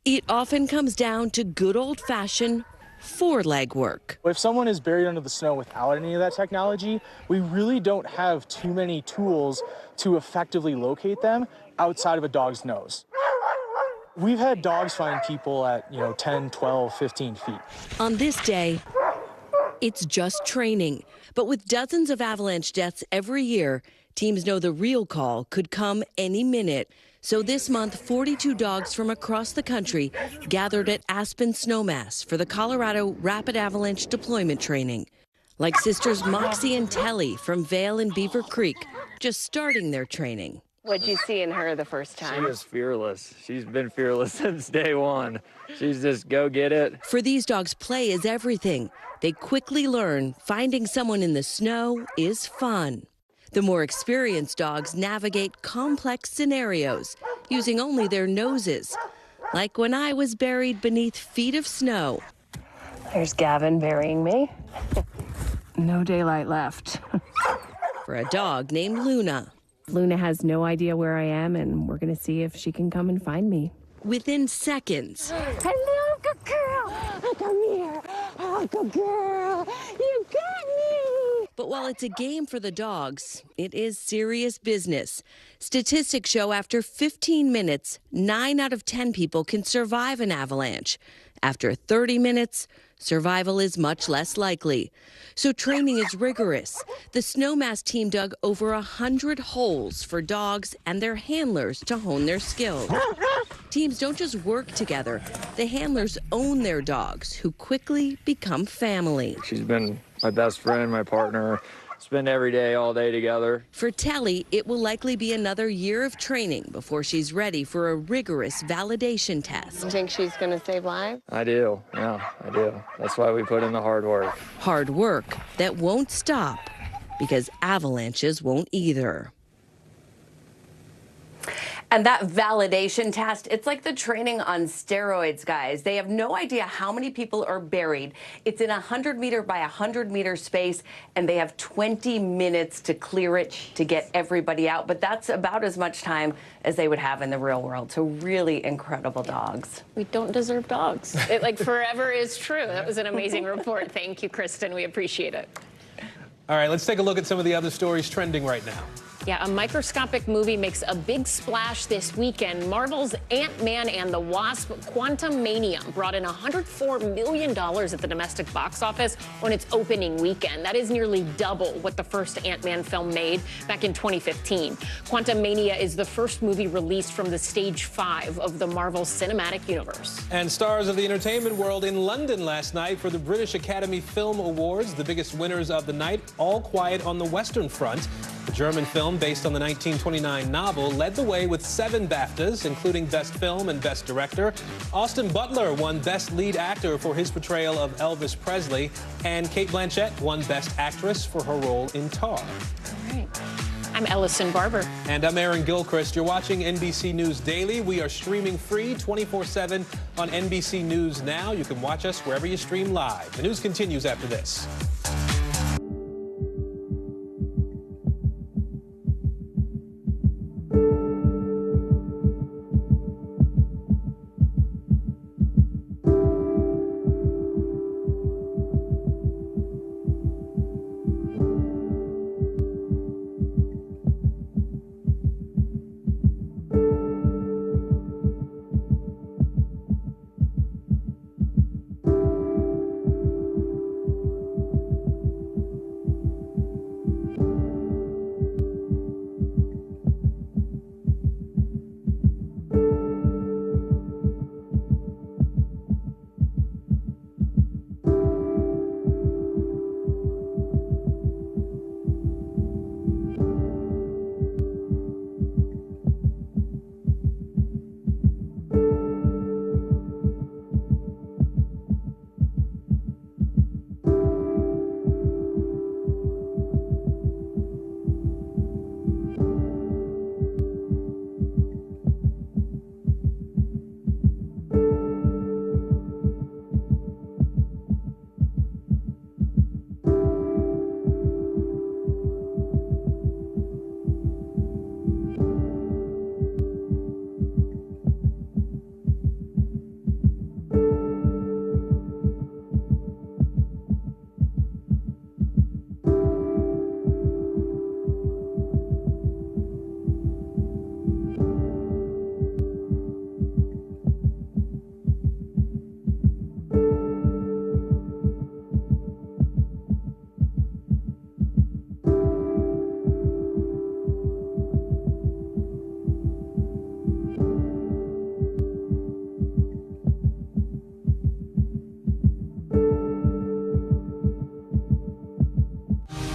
it often comes down to good old-fashioned four-leg work. If someone is buried under the snow without any of that technology, we really don't have too many tools to effectively locate them outside of a dog's nose. We've had dogs find people at, 10, 12, 15 feet. On this day, it's just training. But with dozens of avalanche deaths every year, teams know the real call could come any minute. So this month, 42 dogs from across the country gathered at Aspen Snowmass for the Colorado Rapid Avalanche Deployment Training. Like sisters Moxie and Telly from Vail and Beaver Creek, just starting their training. What'd you see in her the first time? She is fearless. She's been fearless since day one. She's just go get it. For these dogs, play is everything. They quickly learn finding someone in the snow is fun. The more experienced dogs navigate complex scenarios using only their noses, like when I was buried beneath feet of snow. There's Gavin burying me. No daylight left. For a dog named Luna. Luna has no idea where I am, and we're going to see if she can come and find me. Within seconds. Hello, good girl. Come here. Oh, good girl. You got me. But while it's a game for the dogs, it is serious business. Statistics show after 15 minutes, 9 out of 10 people can survive an avalanche. After 30 minutes, survival is much less likely. So training is rigorous. The Snowmass team dug over 100 holes for dogs and their handlers to hone their skills. Teams don't just work together. The handlers own their dogs, who quickly become family. She's been my best friend, my partner. Spend every day, all day together. For Telly, it will likely be another year of training before she's ready for a rigorous validation test. You think she's going to save lives? I do. Yeah, I do. That's why we put in the hard work. Hard work that won't stop because avalanches won't either. And that validation test, it's like the training on steroids, guys. They have no idea how many people are buried. It's in a 100-meter by 100-meter space, and they have 20 minutes to clear it to get everybody out. But that's about as much time as they would have in the real world. So really incredible dogs. We don't deserve dogs. It like forever is true. That was an amazing report. Thank you, Kristen. We appreciate it. All right, let's take a look at some of the other stories trending right now. Yeah, a microscopic movie makes a big splash this weekend. Marvel's Ant-Man and the Wasp: Quantumania brought in $104 million at the domestic box office on its opening weekend. That is nearly double what the first Ant-Man film made back in 2015. Quantumania is the first movie released from the Stage 5 of the Marvel Cinematic Universe. And stars of the entertainment world in London last night for the British Academy Film Awards. The biggest winners of the night, All Quiet on the Western Front. The German film, based on the 1929 novel, led the way with 7 BAFTAs, including Best Film and Best Director. Austin Butler won Best Lead Actor for his portrayal of Elvis Presley, and Cate Blanchett won Best Actress for her role in Tar. All right. I'm Ellison Barber. And I'm Aaron Gilchrist. You're watching NBC News Daily. We are streaming free 24/7 on NBC News Now. You can watch us wherever you stream live. The news continues after this.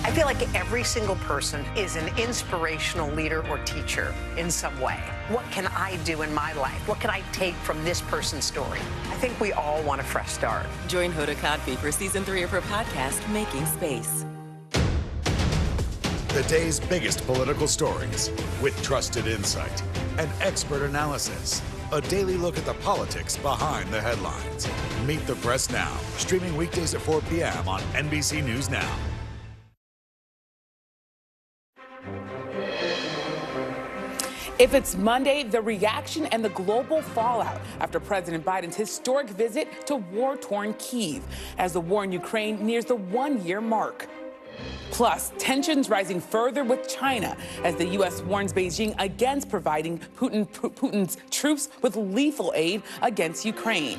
I feel like every single person is an inspirational leader or teacher in some way. What can I do in my life? What can I take from this person's story? I think we all want a fresh start. Join Hoda Kotb for season 3 of her podcast, Making Space. The day's biggest political stories with trusted insight and expert analysis. A daily look at the politics behind the headlines. Meet the Press Now, streaming weekdays at 4 p.m. on NBC News Now. If it's Monday, the reaction and the global fallout after President Biden's historic visit to war-torn Kyiv as the war in Ukraine nears the one-year mark. Plus, tensions rising further with China as the U.S. warns Beijing against providing Putin's troops with lethal aid against Ukraine.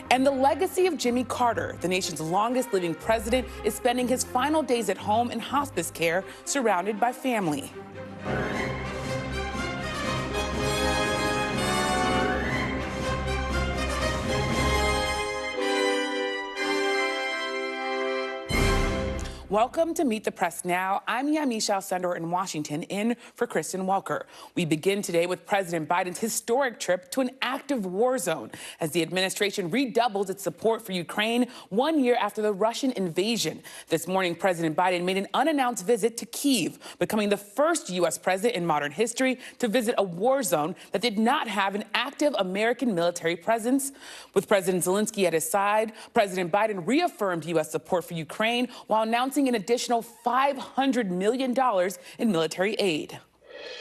And the legacy of Jimmy Carter, the nation's longest-living president, is spending his final days at home in hospice care, surrounded by family. Welcome to Meet the Press Now. I'm Yamisha Sendor in Washington, in for Kristen Welker. We begin today with President Biden's historic trip to an active war zone as the administration redoubles its support for Ukraine 1 year after the Russian invasion. This morning, President Biden made an unannounced visit to Kyiv, becoming the first U.S. president in modern history to visit a war zone that did not have an active American military presence. With President Zelensky at his side, President Biden reaffirmed U.S. support for Ukraine while announcing an additional $500 million in military aid.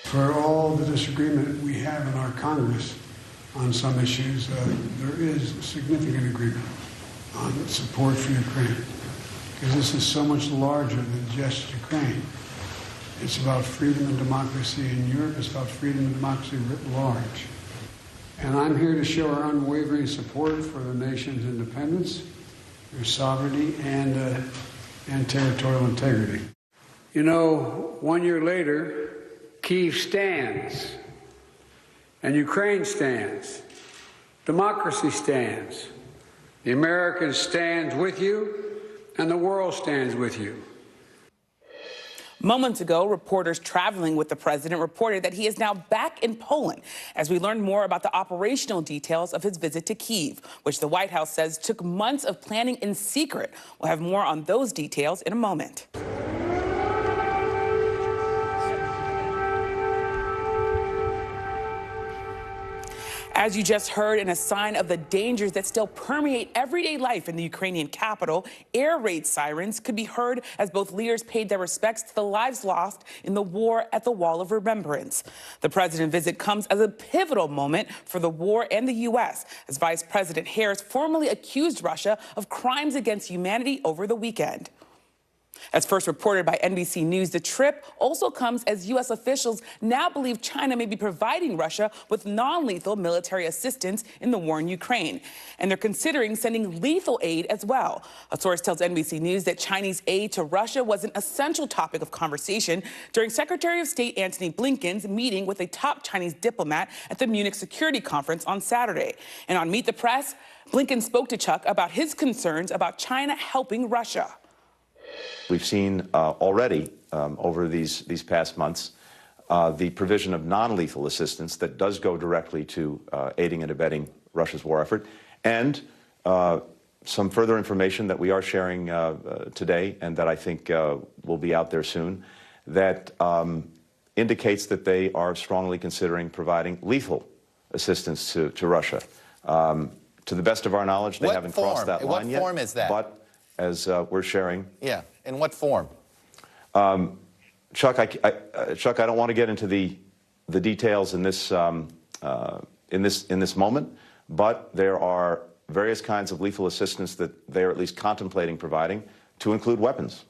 For all the disagreement we have in our Congress on some issues, there is significant agreement on support for Ukraine, because this is so much larger than just Ukraine. It's about freedom and democracy in Europe. It's about freedom and democracy writ large. And I'm here to show our unwavering support for the nation's independence, their sovereignty, and territorial integrity. You know, 1 year later, Kyiv stands, and Ukraine stands. Democracy stands. The Americans stand with you, and the world stands with you. Moments ago, reporters traveling with the president reported that he is now back in Poland as we learn more about the operational details of his visit to Kyiv, which the White House says took months of planning in secret. We'll have more on those details in a moment. As you just heard, in a sign of the dangers that still permeate everyday life in the Ukrainian capital, air raid sirens could be heard as both leaders paid their respects to the lives lost in the war at the Wall of Remembrance. The president's visit comes as a pivotal moment for the war and the U.S., as Vice President Harris formally accused Russia of crimes against humanity over the weekend. As first reported by NBC News, the trip also comes as U.S. officials now believe China may be providing Russia with non-lethal military assistance in the war in Ukraine. And they're considering sending lethal aid as well. A source tells NBC News that Chinese aid to Russia was an essential topic of conversation during Secretary of State Antony Blinken's meeting with a top Chinese diplomat at the Munich Security Conference on Saturday. And on Meet the Press, Blinken spoke to Chuck about his concerns about China helping Russia. We've seen already over these past months the provision of non-lethal assistance that does go directly to aiding and abetting Russia's war effort, and some further information that we are sharing today and that I think will be out there soon that indicates that they are strongly considering providing lethal assistance to Russia. To the best of our knowledge, they haven't crossed that line yet. What form is that? But as we're sharing. Yeah, in what form? Chuck, I don't want to get into the details in this moment, but there are various kinds of lethal assistance that they are at least contemplating providing, to include weapons.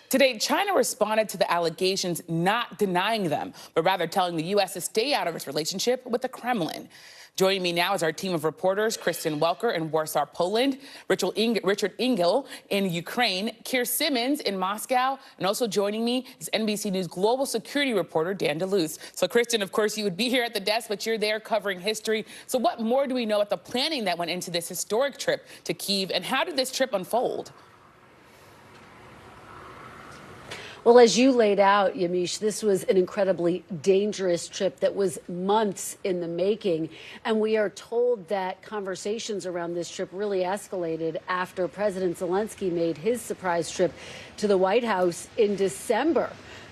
Today, China responded to the allegations, not denying them, but rather telling the U.S. to stay out of its relationship with the Kremlin. Joining me now is our team of reporters, Kristen Welker in Warsaw, Poland, Richard Engel in Ukraine, Keir Simmons in Moscow, and also joining me is NBC News global security reporter Dan DeLuce. So, Kristen, of course, you would be here at the desk, but you're there covering history. So what more do we know about the planning that went into this historic trip to Kyiv, and how did this trip unfold? Well, as you laid out, Yamiche, this was an incredibly dangerous trip that was months in the making. And we are told that conversations around this trip really escalated after President Zelensky made his surprise trip to the White House in December.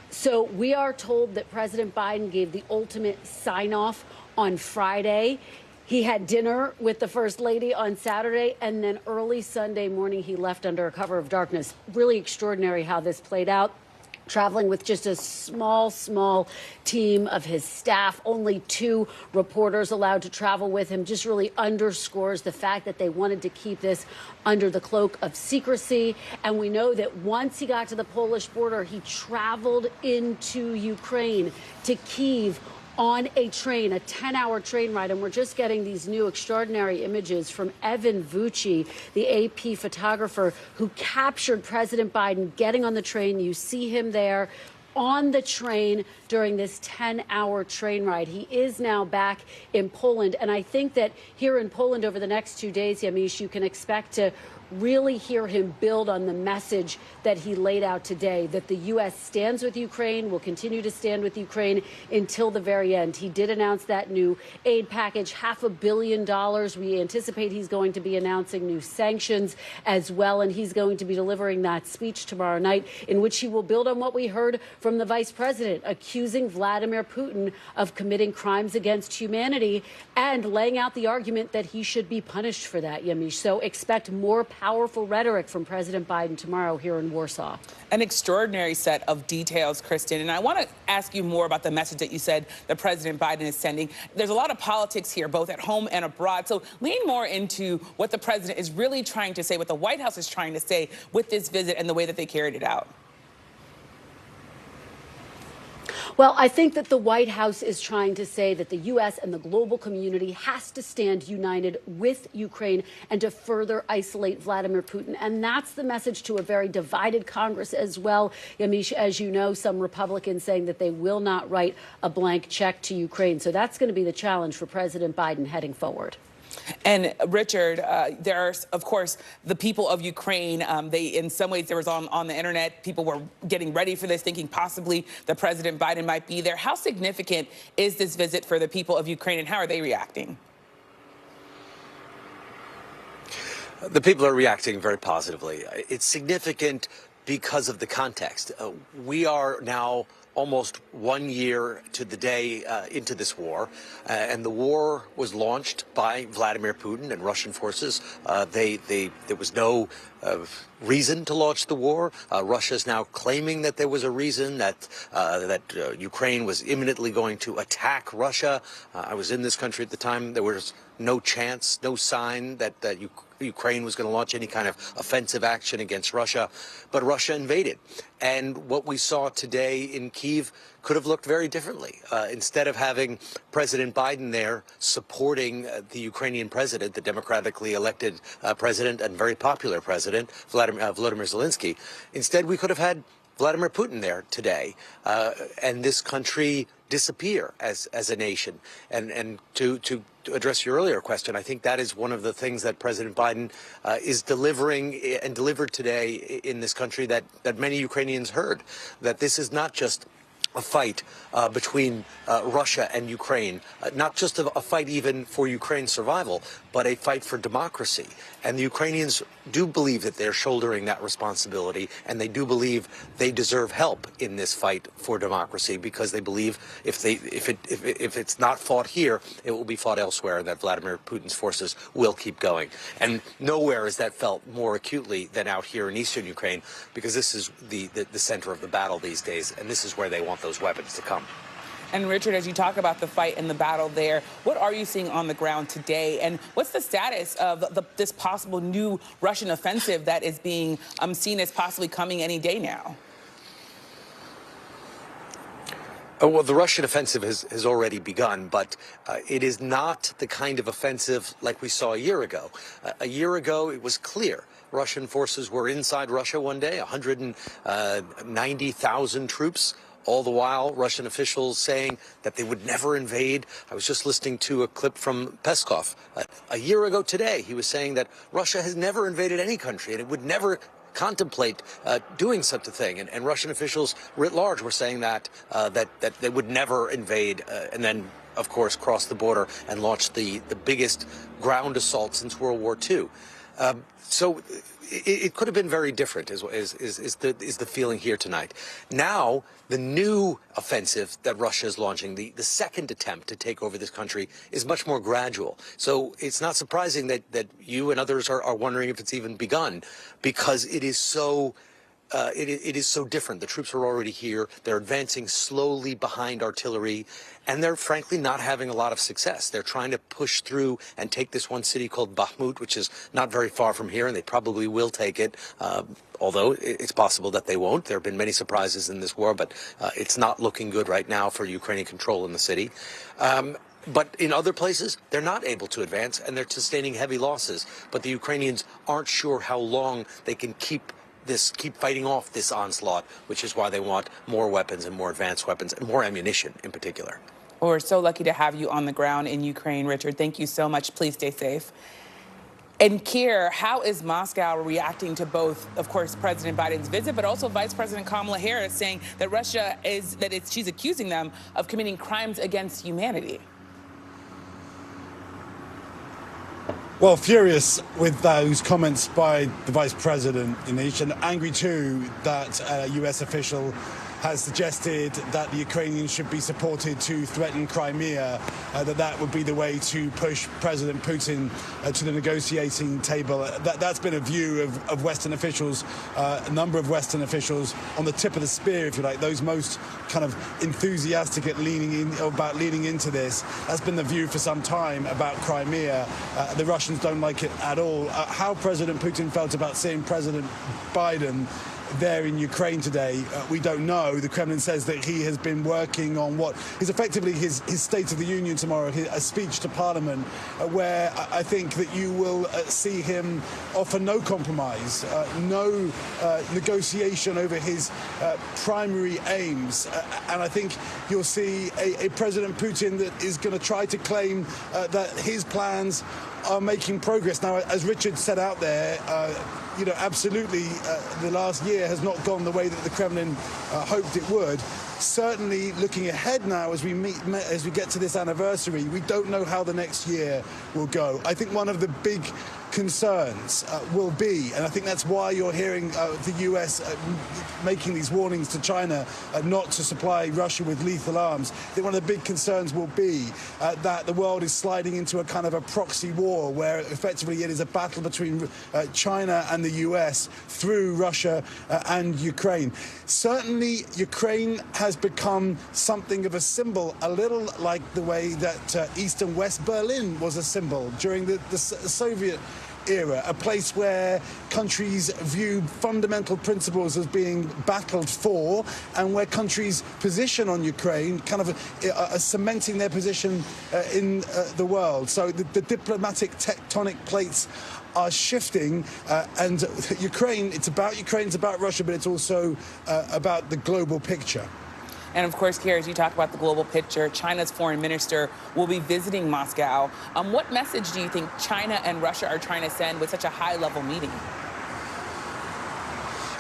So we are told that President Biden gave the ultimate sign-off on Friday. He had dinner with the First Lady on Saturday, and then early Sunday morning, he left under a cover of darkness. Really extraordinary how this played out. Traveling with just a small team of his staff, only 2 reporters allowed to travel with him, just really underscores the fact that they wanted to keep this under the cloak of secrecy. And we know that once he got to the Polish border, he traveled into Ukraine, to Kyiv, on a train, a 10-hour train ride. And we're just getting these new extraordinary images from Evan Vucci, the AP photographer who captured President Biden getting on the train. You see him there on the train during this 10-hour train ride. He is now back in Poland. And I think that here in Poland over the next 2 days, Yamiche, you can expect to really hear him build on the message that he laid out today, that the U.S. stands with Ukraine, will continue to stand with Ukraine until the very end. He did announce that new aid package, $500 million. We anticipate he's going to be announcing new sanctions as well, and he's going to be delivering that speech tomorrow night in which he will build on what we heard from the vice president, accusing Vladimir Putin of committing crimes against humanity and laying out the argument that he should be punished for that, Yamiche. So expect more powerful rhetoric from President Biden tomorrow here in Warsaw. An extraordinary set of details, Kristen. And I want to ask you more about the message that you said that President Biden is sending. There's a lot of politics here, both at home and abroad. So lean more into what the president is really trying to say, what the White House is trying to say with this visit and the way that they carried it out. Well, I think that the White House is trying to say that the U.S. and the global community has to stand united with Ukraine and to further isolate Vladimir Putin. And that's the message to a very divided Congress as well. Yamish, as you know, some Republicans saying that they will not write a blank check to Ukraine. So that's going to be the challenge for President Biden heading forward. And Richard, there are, of course, the people of Ukraine. They, in some ways, there was on the internet, people were getting ready for this, thinking possibly that President Biden might be there. How significant is this visit for the people of Ukraine, and how are they reacting? The people are reacting very positively. It's significant because of the context. We are now almost 1 year to the day into this war, and the war was launched by Vladimir Putin and Russian forces. There was no reason to launch the war. Russia is now claiming that there was a reason, that Ukraine was imminently going to attack Russia. I was in this country at the time. There was no chance, no sign that Ukraine was going to launch any kind of offensive action against Russia, but Russia invaded. And what we saw today in Kyiv could have looked very differently. Instead of having President Biden there supporting the Ukrainian president, the democratically elected president and very popular president, Volodymyr Zelensky, instead we could have had Vladimir Putin there today, and this country disappear as a nation. And to address your earlier question, I think that is one of the things that President Biden is delivering and delivered today in this country that many Ukrainians heard, that this is not just a fight between Russia and Ukraine, not just a fight even for Ukraine's survival, but a fight for democracy. And the Ukrainians do believe that they're shouldering that responsibility, and they do believe they deserve help in this fight for democracy, because they believe if it's not fought here, it will be fought elsewhere, and that Vladimir Putin's forces will keep going. And nowhere is that felt more acutely than out here in eastern Ukraine, because this is the center of the battle these days, and this is where they want those weapons to come. And Richard, as you talk about the fight and the battle there, what are you seeing on the ground today? And what's the status of this possible new Russian offensive that is being seen as possibly coming any day now? Well, the Russian offensive has already begun, but it is not the kind of offensive like we saw a year ago. A year ago, it was clear. Russian forces were inside Russia one day, 190,000 troops. All the while, Russian officials saying that they would never invade. I was just listening to a clip from Peskov. A year ago today, he was saying that Russia has never invaded any country and it would never contemplate doing such a thing. And Russian officials writ large were saying that they would never invade and then, of course, cross the border and launch the biggest ground assault since World War II. So it could have been very different, is the feeling here tonight. Now, the new offensive that Russia is launching, the second attempt to take over this country, is much more gradual. So it's not surprising that you and others are wondering if it's even begun, because it is so it is so different. The troops are already here. They're advancing slowly behind artillery, and they're frankly not having a lot of success. They're trying to push through and take this one city called Bakhmut, which is not very far from here, and they probably will take it, although it's possible that they won't. There have been many surprises in this war, but it's not looking good right now for Ukrainian control in the city. But in other places, they're not able to advance, and they're sustaining heavy losses. But the Ukrainians aren't sure how long they can keep fighting off this onslaught, which is why they want more weapons and more advanced weapons and more ammunition in particular. Well, we're so lucky to have you on the ground in Ukraine, Richard. Thank you so much. Please stay safe. And Keir, how is Moscow reacting to both, of course, President Biden's visit, but also Vice President Kamala Harris saying that she's accusing them of committing crimes against humanity? Well, furious with those comments by the Vice President, Anish, and angry too that a US official has suggested that the Ukrainians should be supported to threaten Crimea, that would be the way to push President Putin to the negotiating table. That's been a view of Western officials, a number of Western officials on the tip of the spear, if you like, those most kind of enthusiastic at leaning into this. That's been the view for some time about Crimea. The Russians don't like it at all. How President Putin felt about seeing President Biden there in Ukraine today. We don't know. The Kremlin says that he has been working on what is effectively his State of the Union tomorrow, a speech to Parliament, where I think that you will see him offer no compromise, no negotiation over his primary aims. And I think you'll see a President Putin that is going to try to claim that his plans are making progress. Now, as Richard said out there, absolutely the last year has not gone the way that the Kremlin hoped it would. Certainly looking ahead now as we get to this anniversary, we don't know how the next year will go. I think one of the big concerns will be, and I think that's why you're hearing the US making these warnings to China not to supply Russia with lethal arms. I think one of the big concerns will be that the world is sliding into a kind of a proxy war where effectively it is a battle between China and the US through Russia and Ukraine. Certainly Ukraine has become something of a symbol, a little like the way that East and West Berlin was a symbol during the Soviet era, a place where countries view fundamental principles as being battled for, and where countries' position on Ukraine kind of cementing their position in the world. So the diplomatic tectonic plates are shifting, and Ukraine, it's about Russia, but it's also about the global picture. And of course, Kiera, as you talk about the global picture, China's foreign minister will be visiting Moscow. What message do you think China and Russia are trying to send with such a high-level meeting?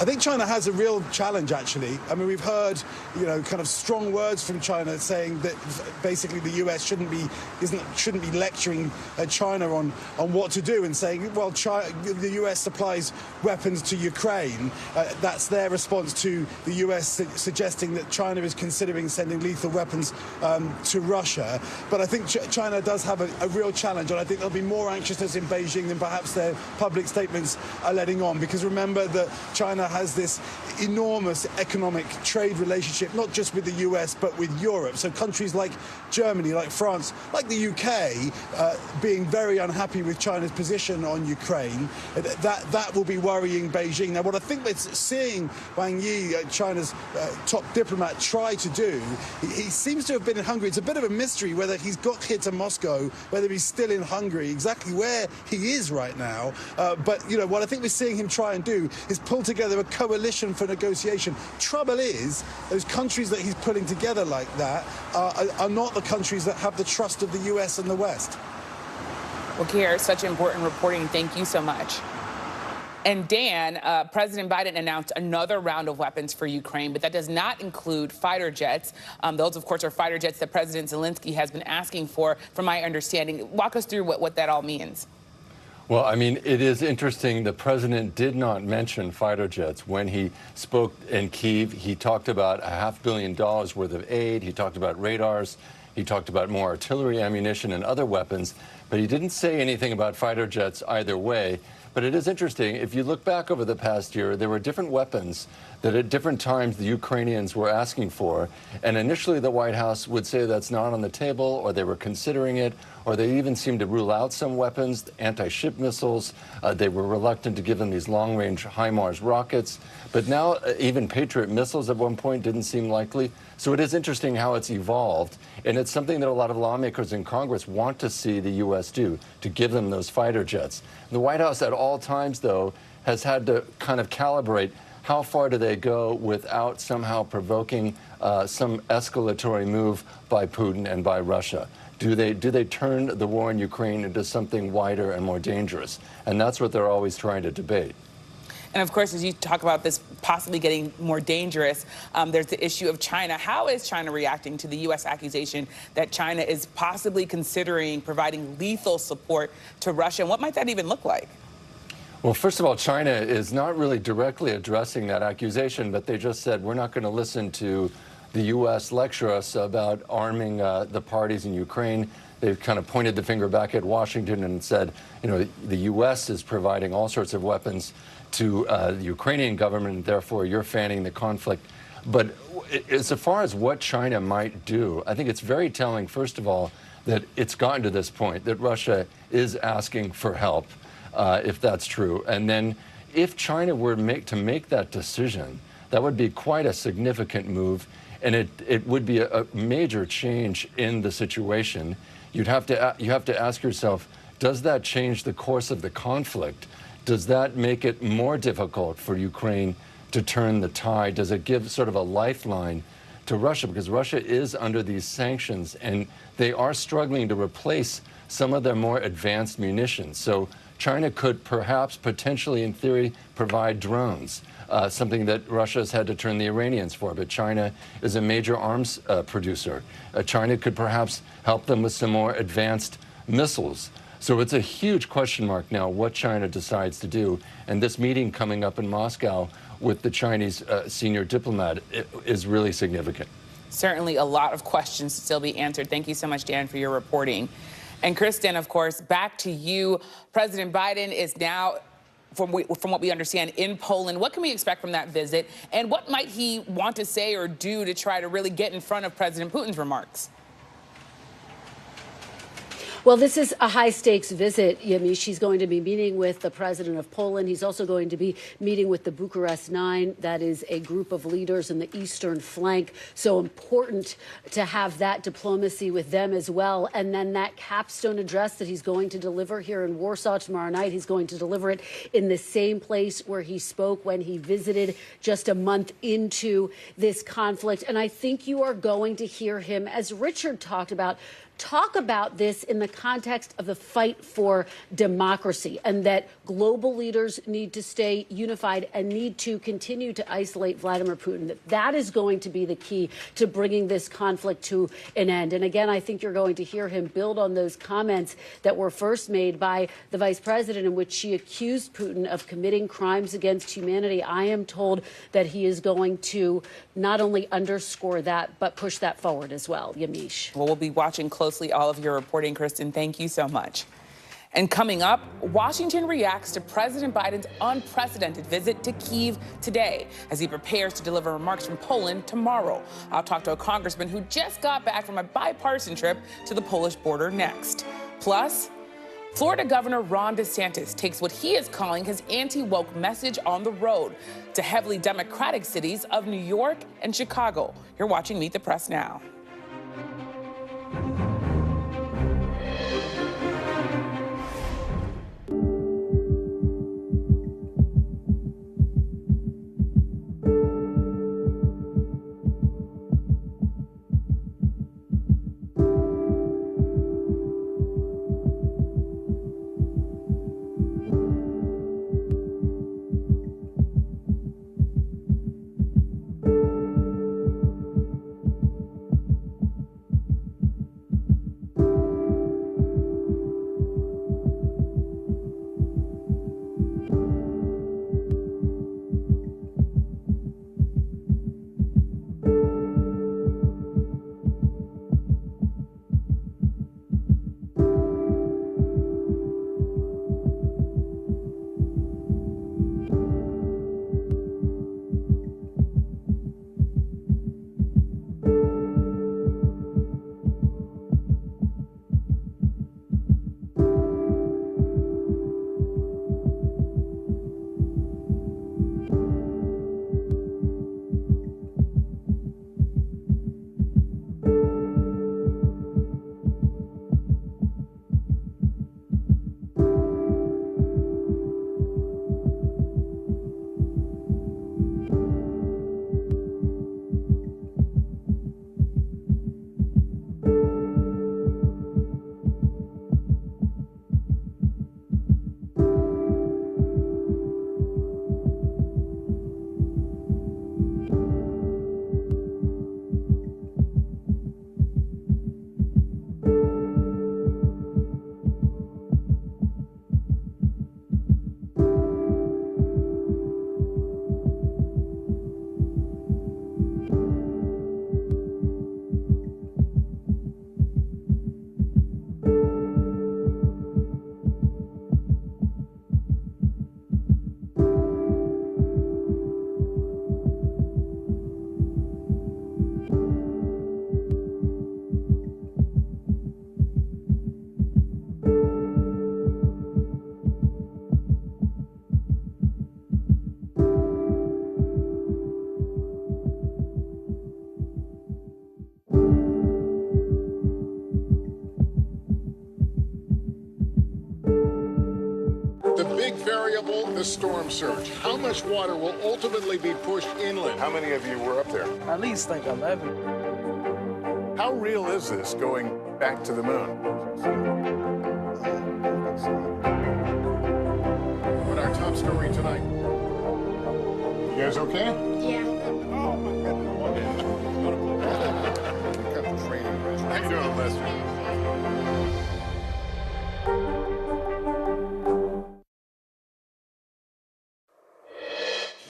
I think China has a real challenge, actually. I mean, we've heard, kind of strong words from China saying that basically the US shouldn't be lecturing China on what to do, and saying, well, the US supplies weapons to Ukraine. That's their response to the US suggesting that China is considering sending lethal weapons to Russia. But I think China does have a real challenge, and I think there'll be more anxiousness in Beijing than perhaps their public statements are letting on. Because remember that China has this enormous economic trade relationship, not just with the US, but with Europe. So countries like Germany, like France, like the UK, being very unhappy with China's position on Ukraine, that will be worrying Beijing. Now, what I think we're seeing Wang Yi, China's top diplomat, try to do, he seems to have been in Hungary. It's a bit of a mystery whether he's got here to Moscow, whether he's still in Hungary, exactly where he is right now. But, what I think we're seeing him try and do is pull together a coalition for negotiation. Trouble is, those countries that he's putting together like that are not the countries that have the trust of the US and the West. Well, Kiera, such important reporting. Thank you so much. And Dan, President Biden announced another round of weapons for Ukraine, but that does not include fighter jets. Those, of course, are fighter jets that President Zelensky has been asking for, from my understanding. Walk us through what that all means. Well, I mean, it is interesting. The president did not mention fighter jets. When he spoke in Kyiv, he talked about $500 million worth of aid. He talked about radars. He talked about more artillery ammunition and other weapons. But he didn't say anything about fighter jets either way. But it is interesting. If you look back over the past year, there were different weapons that at different times the Ukrainians were asking for. And initially the White House would say that's not on the table, or they were considering it, or they even seemed to rule out some weapons, anti-ship missiles. They were reluctant to give them these long-range HIMARS rockets. But now even Patriot missiles at one point didn't seem likely. So it is interesting how it's evolved. And it's something that a lot of lawmakers in Congress want to see the U.S. do, to give them those fighter jets. The White House at all times, though, has had to kind of calibrate how far do they go without somehow provoking some escalatory move by Putin and by Russia. Do they turn the war in Ukraine into something wider and more dangerous? And that's what they're always trying to debate. And of course, as you talk about this possibly getting more dangerous, there's the issue of China. How is China reacting to the U.S. accusation that China is possibly considering providing lethal support to Russia? And what might that even look like? Well, first of all, China is not really directly addressing that accusation, but they just said, we're not going to listen to the U.S. lecture us about arming the parties in Ukraine. They've kind of pointed the finger back at Washington and said, the U.S. is providing all sorts of weapons to the Ukrainian government, and therefore you're fanning the conflict. But as far as what China might do, I think it's very telling, first of all, that it's gotten to this point, that Russia is asking for help, if that's true. And then, if China were to make that decision, that would be quite a significant move, and it would be a major change in the situation. You have to ask yourself, does that change the course of the conflict? Does that make it more difficult for Ukraine to turn the tide? Does it give sort of a lifeline to Russia? Because Russia is under these sanctions, and they are struggling to replace some of their more advanced munitions. So China could perhaps, potentially, in theory, provide drones, something that Russia has had to turn the Iranians for. But China is a major arms producer. China could perhaps help them with some more advanced missiles. So it's a huge question mark now what China decides to do. And this meeting coming up in Moscow with the Chinese senior diplomat is really significant. Certainly a lot of questions to still be answered. Thank you so much, Dan, for your reporting. And Kristen, of course, back to you. President Biden is now, from what we understand, in Poland. What can we expect from that visit? And what might he want to say or do to try to really get in front of President Putin's remarks? Well, this is a high-stakes visit, Yamiche. He's going to be meeting with the president of Poland. He's also going to be meeting with the Bucharest Nine. That is a group of leaders in the eastern flank. So important to have that diplomacy with them as well. And then that capstone address that he's going to deliver here in Warsaw tomorrow night, he's going to deliver it in the same place where he spoke when he visited just a month into this conflict. And I think you are going to hear him, as Richard talk about this in the context of the fight for democracy, and that global leaders need to stay unified and need to continue to isolate Vladimir Putin. That is going to be the key to bringing this conflict to an end. And again, I think you're going to hear him build on those comments that were first made by the vice president, in which she accused Putin of committing crimes against humanity. I am told that he is going to not only underscore that, but push that forward as well. Yamiche. Well, we'll be watching closely all of your reporting, Kristen. Thank you so much. And coming up, Washington reacts to President Biden's unprecedented visit to Kyiv today as he prepares to deliver remarks from Poland tomorrow. I'll talk to a congressman who just got back from a bipartisan trip to the Polish border next. Plus, Florida Governor Ron DeSantis takes what he is calling his anti-woke message on the road to heavily Democratic cities of New York and Chicago. You're watching Meet the Press Now. The big variable, the storm surge. How much water will ultimately be pushed inland? How many of you were up there? At least like 11. How real is this going back to the moon? What our top story tonight? You guys okay? Yeah. Oh my goodness. What kind of training? How you doing, Lester?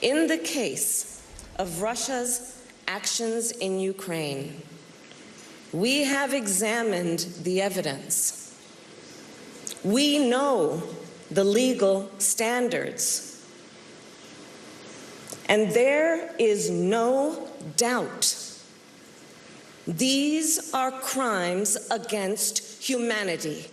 In the case of Russia's actions in Ukraine, we have examined the evidence. We know the legal standards. And there is no doubt these are crimes against humanity.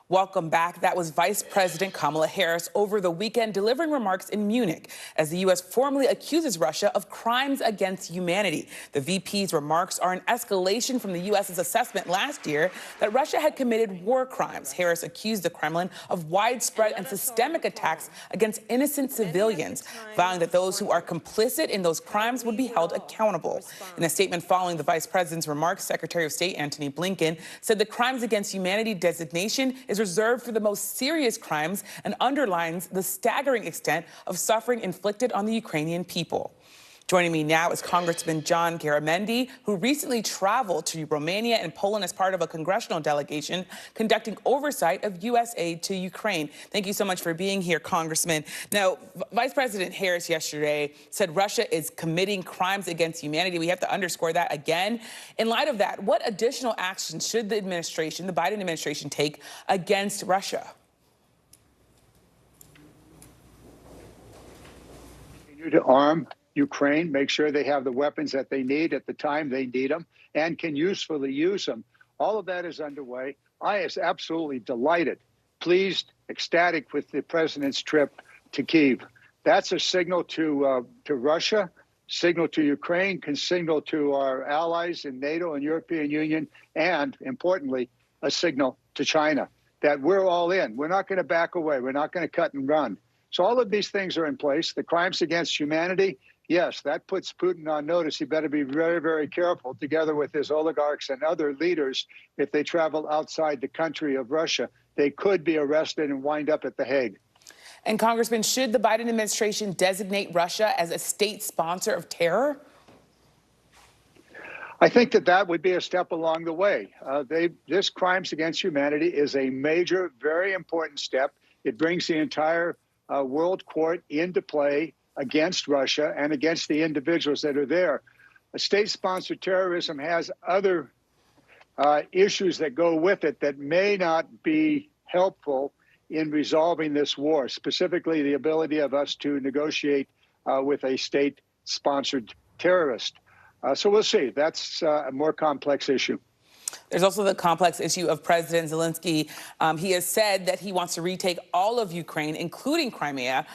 Welcome back. That was Vice President Kamala Harris over the weekend delivering remarks in Munich as the U.S. formally accuses Russia of crimes against humanity. The VP's remarks are an escalation from the U.S.'s assessment last year that Russia had committed war crimes. Harris accused the Kremlin of widespread and systemic attacks against innocent civilians, vowing that those who are complicit in those crimes would be held accountable. In a statement following the vice president's remarks, Secretary of State Antony Blinken said the crimes against humanity designation is reserved for the most serious crimes and underlines the staggering extent of suffering inflicted on the Ukrainian people. Joining me now is Congressman John Garamendi, who recently traveled to Romania and Poland as part of a congressional delegation conducting oversight of U.S. aid to Ukraine. Thank you so much for being here, Congressman. Now, Vice President Harris yesterday said Russia is committing crimes against humanity. We have to underscore that again. In light of that, what additional action should the administration, the Biden administration, take against Russia? Continue to arm Ukraine, make sure they have the weapons that they need at the time they need them and can usefully use them. All of that is underway. I is absolutely delighted, pleased, ecstatic with the president's trip to Kyiv. That's a signal to Russia, signal to Ukraine, can signal to our allies in NATO and European Union, and importantly, a signal to China that we're all in. We're not going to back away. We're not going to cut and run. So all of these things are in place. The crimes against humanity, yes, that puts Putin on notice. He better be very, very careful, together with his oligarchs and other leaders. If they travel outside the country of Russia, they could be arrested and wind up at The Hague. And Congressman, should the Biden administration designate Russia as a state sponsor of terror? I think that would be a step along the way. This crimes against humanity is a major, very important step. It brings the entire world court into play against Russia and against the individuals that are there. A state-sponsored terrorism has other issues that go with it that may not be helpful in resolving this war, specifically the ability of us to negotiate with a state-sponsored terrorist. So we'll see. That's a more complex issue. There's also the complex issue of President Zelensky. He has said that he wants to retake all of Ukraine, including Crimea.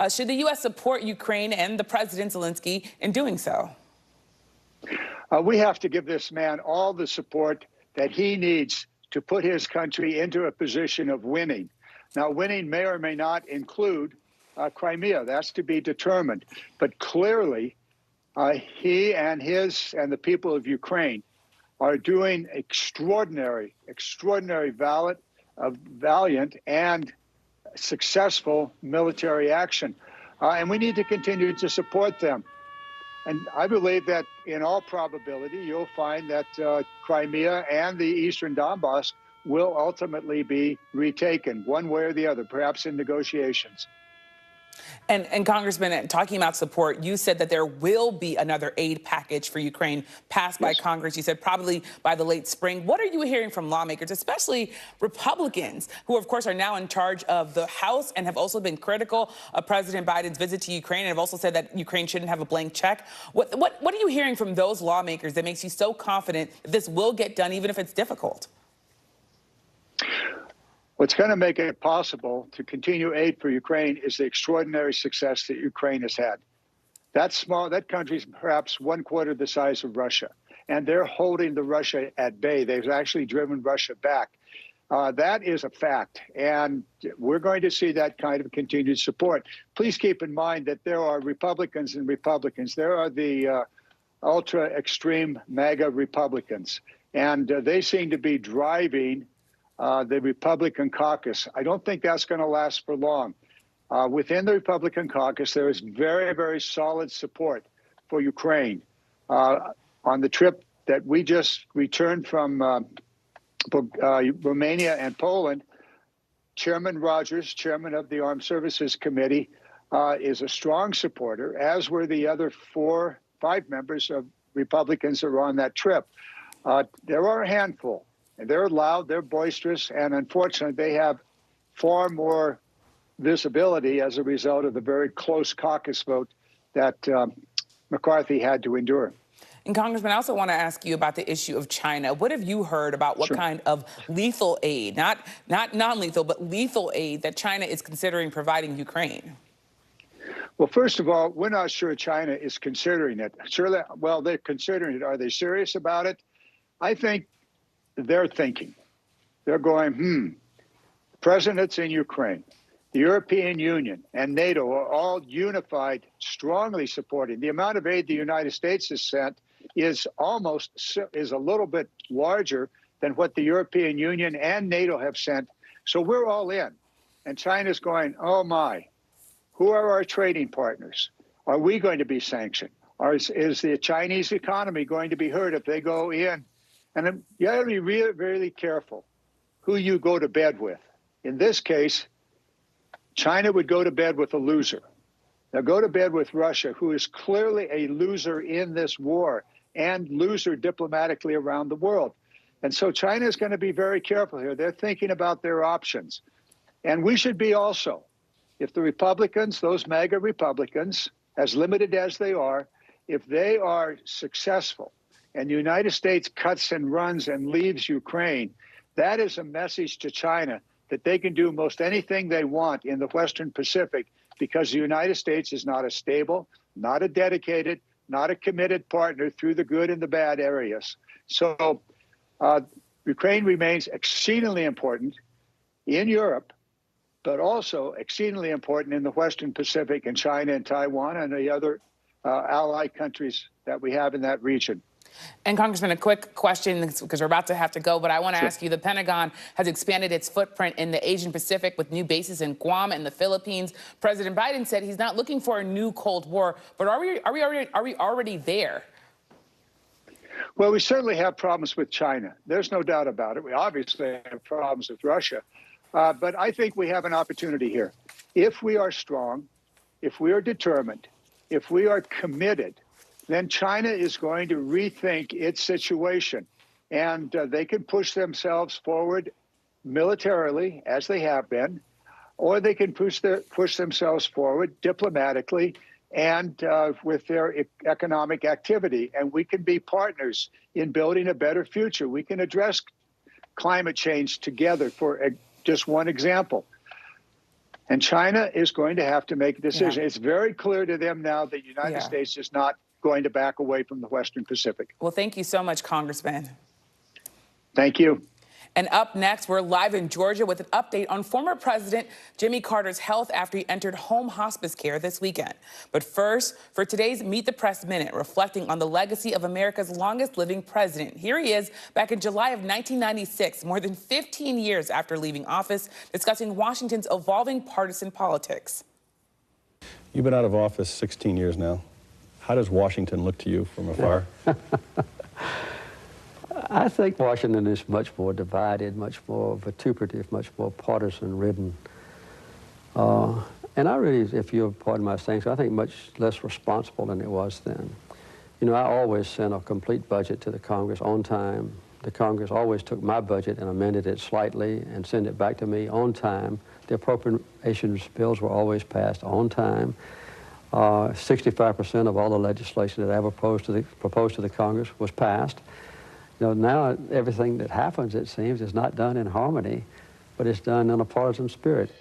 Should the U.S. support Ukraine and the President Zelensky in doing so? We have to give this man all the support that he needs to put his country into a position of winning. Now, winning may or may not include Crimea. That's to be determined. But clearly, he and the people of Ukraine are doing extraordinary, valiant and successful military action. And we need to continue to support them. And I believe that in all probability, you'll find that Crimea and the Eastern Donbass will ultimately be retaken one way or the other, perhaps in negotiations. And Congressman, talking about support, you said that there will be another aid package for Ukraine passed by Congress. You said probably by the late spring. What are you hearing from lawmakers, especially Republicans, who, of course, are now in charge of the House and have also been critical of President Biden's visit to Ukraine and have also said that Ukraine shouldn't have a blank check? What are you hearing from those lawmakers that makes you so confident that this will get done, even if it's difficult? What's going to make it possible to continue aid for Ukraine is the extraordinary success that Ukraine has had. That country's perhaps 1/4 the size of Russia, and they're holding Russia at bay. They've actually driven Russia back. That is a fact, and we're going to see that kind of continued support. Please keep in mind that there are Republicans and Republicans. There are the ultra-extreme MAGA Republicans, and they seem to be driving the Republican caucus. I don't think that's going to last for long. Within the Republican caucus, there is very, very solid support for Ukraine. On the trip that we just returned from Romania and Poland, Chairman Rogers, chairman of the Armed Services Committee, is a strong supporter, as were the other 5 members of Republicans that were on that trip. There are a handful, and they're loud, they're boisterous, and unfortunately, they have far more visibility as a result of the very close caucus vote that McCarthy had to endure. And Congressman, I also want to ask you about the issue of China. What have you heard about what kind of lethal aid, not non-lethal, but lethal aid that China is considering providing Ukraine? Well, first of all, we're not sure China is considering it. Well, they're considering it. Are they serious about it? I think they're thinking. They're going, presidents in Ukraine, the European Union, and NATO are all unified, strongly supporting. The amount of aid the United States has sent is a little bit larger than what the European Union and NATO have sent. So we're all in. And China's going, oh my, who are our trading partners? Are we going to be sanctioned? Or is the Chinese economy going to be hurt if they go in? And you have to be really, really careful who you go to bed with. In this case, China would go to bed with a loser. They'll go to bed with Russia, who is clearly a loser in this war and loser diplomatically around the world. And so China is going to be very careful here. They're thinking about their options. And we should be also. If the Republicans, those MAGA Republicans, as limited as they are, if they are successful and the United States cuts and runs and leaves Ukraine, that is a message to China that they can do most anything they want in the Western Pacific because the United States is not a stable, not a dedicated, not a committed partner through the good and the bad areas. So Ukraine remains exceedingly important in Europe, but also exceedingly important in the Western Pacific and China and Taiwan and the other allied countries that we have in that region. And Congressman, a quick question, because we're about to have to go, but I want to ask you, the Pentagon has expanded its footprint in the Asian Pacific with new bases in Guam and the Philippines. President Biden said he's not looking for a new Cold War, but are we already there? Well, we certainly have problems with China. There's no doubt about it. We obviously have problems with Russia. But I think we have an opportunity here. If we are strong, if we are determined, if we are committed, then China is going to rethink its situation. And they can push themselves forward militarily, as they have been, or they can push themselves forward diplomatically and with their economic activity. And we can be partners in building a better future. We can address climate change together, for just one example. And China is going to have to make a decision. Yeah. It's very clear to them now that the United States is not going to back away from the Western Pacific. Well, thank you so much, Congressman. Thank you. And up next, we're live in Georgia with an update on former President Jimmy Carter's health after he entered home hospice care this weekend. But first, for today's Meet the Press Minute, reflecting on the legacy of America's longest living president. Here he is back in July of 1996, more than 15 years after leaving office, discussing Washington's evolving partisan politics. You've been out of office 16 years now. How does Washington look to you from afar? I think Washington is much more divided, much more vituperative, much more partisan-ridden. And I really, if you'll pardon my saying so, I think much less responsible than it was then. You know, I always sent a complete budget to the Congress on time. The Congress always took my budget and amended it slightly and sent it back to me on time. The appropriations bills were always passed on time. 65% of all the legislation that I ever proposed to the Congress was passed. You know, now everything that happens, it seems, is not done in harmony, but it's done in a partisan spirit.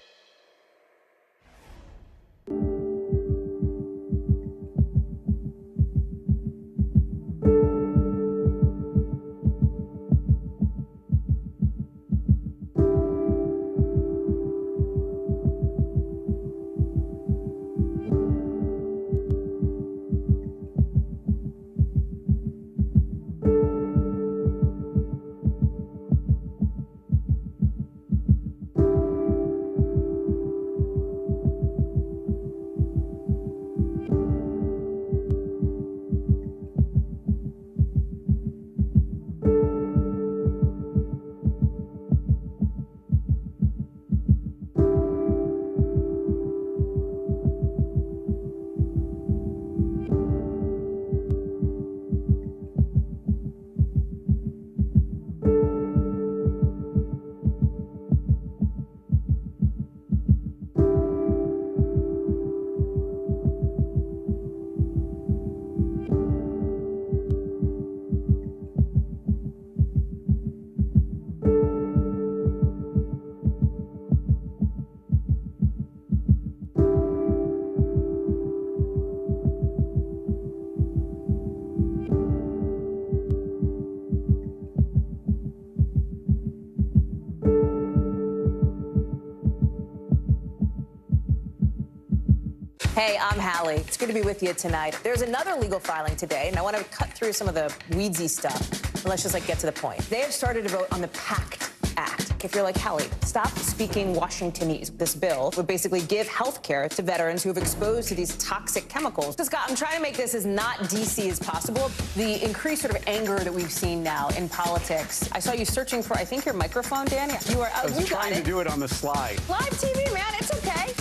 Hey, I'm Hallie. It's good to be with you tonight. There's another legal filing today, and I want to cut through some of the weedsy stuff. And let's just get to the point. They have started to vote on the PACT Act. If you're like, Hallie, stop speaking Washingtonese. This bill would basically give health care to veterans who have exposed to these toxic chemicals. So, Scott, I'm trying to make this as not D.C. as possible. The increased sort of anger that we've seen now in politics. I saw you searching for, I think, your microphone, Dan. You are. I was trying to do it on the slide. Live TV, man. It's okay.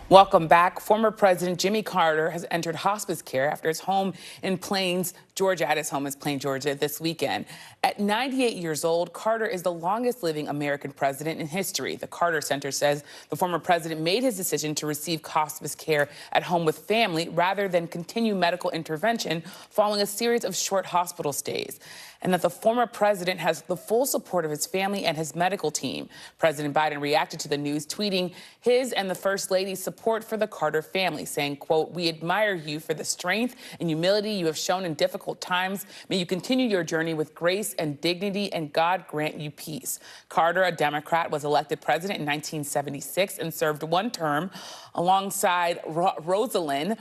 Welcome back. Former President Jimmy Carter has entered hospice care after his home in Plains, Georgia, at his home in Plains, Georgia, this weekend. At 98 years old, Carter is the longest living American president in history. The Carter Center says the former president made his decision to receive hospice care at home with family rather than continue medical intervention following a series of short hospital stays, and that the former president has the full support of his family and his medical team. President Biden reacted to the news, tweeting his and the First Lady's support for the Carter family, saying, quote, "We admire you for the strength and humility you have shown in difficult times. May you continue your journey with grace and dignity, and God grant you peace." Carter, a Democrat, was elected president in 1976 and served one term alongside Rosalind,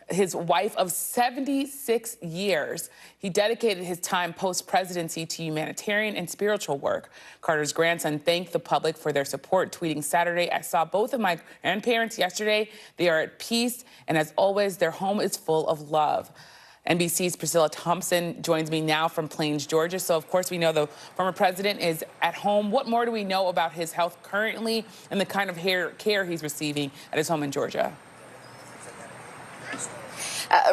his wife of 76 years. He dedicated his time post-presidency to humanitarian and spiritual work. Carter's grandson thanked the public for their support, tweeting Saturday, "I saw both of my grandparents yesterday. They are at peace, and as always, their home is full of love." NBC's Priscilla Thompson joins me now from Plains, Georgia. So, of course, we know the former president is at home. What more do we know about his health currently and the kind of care he's receiving at his home in Georgia?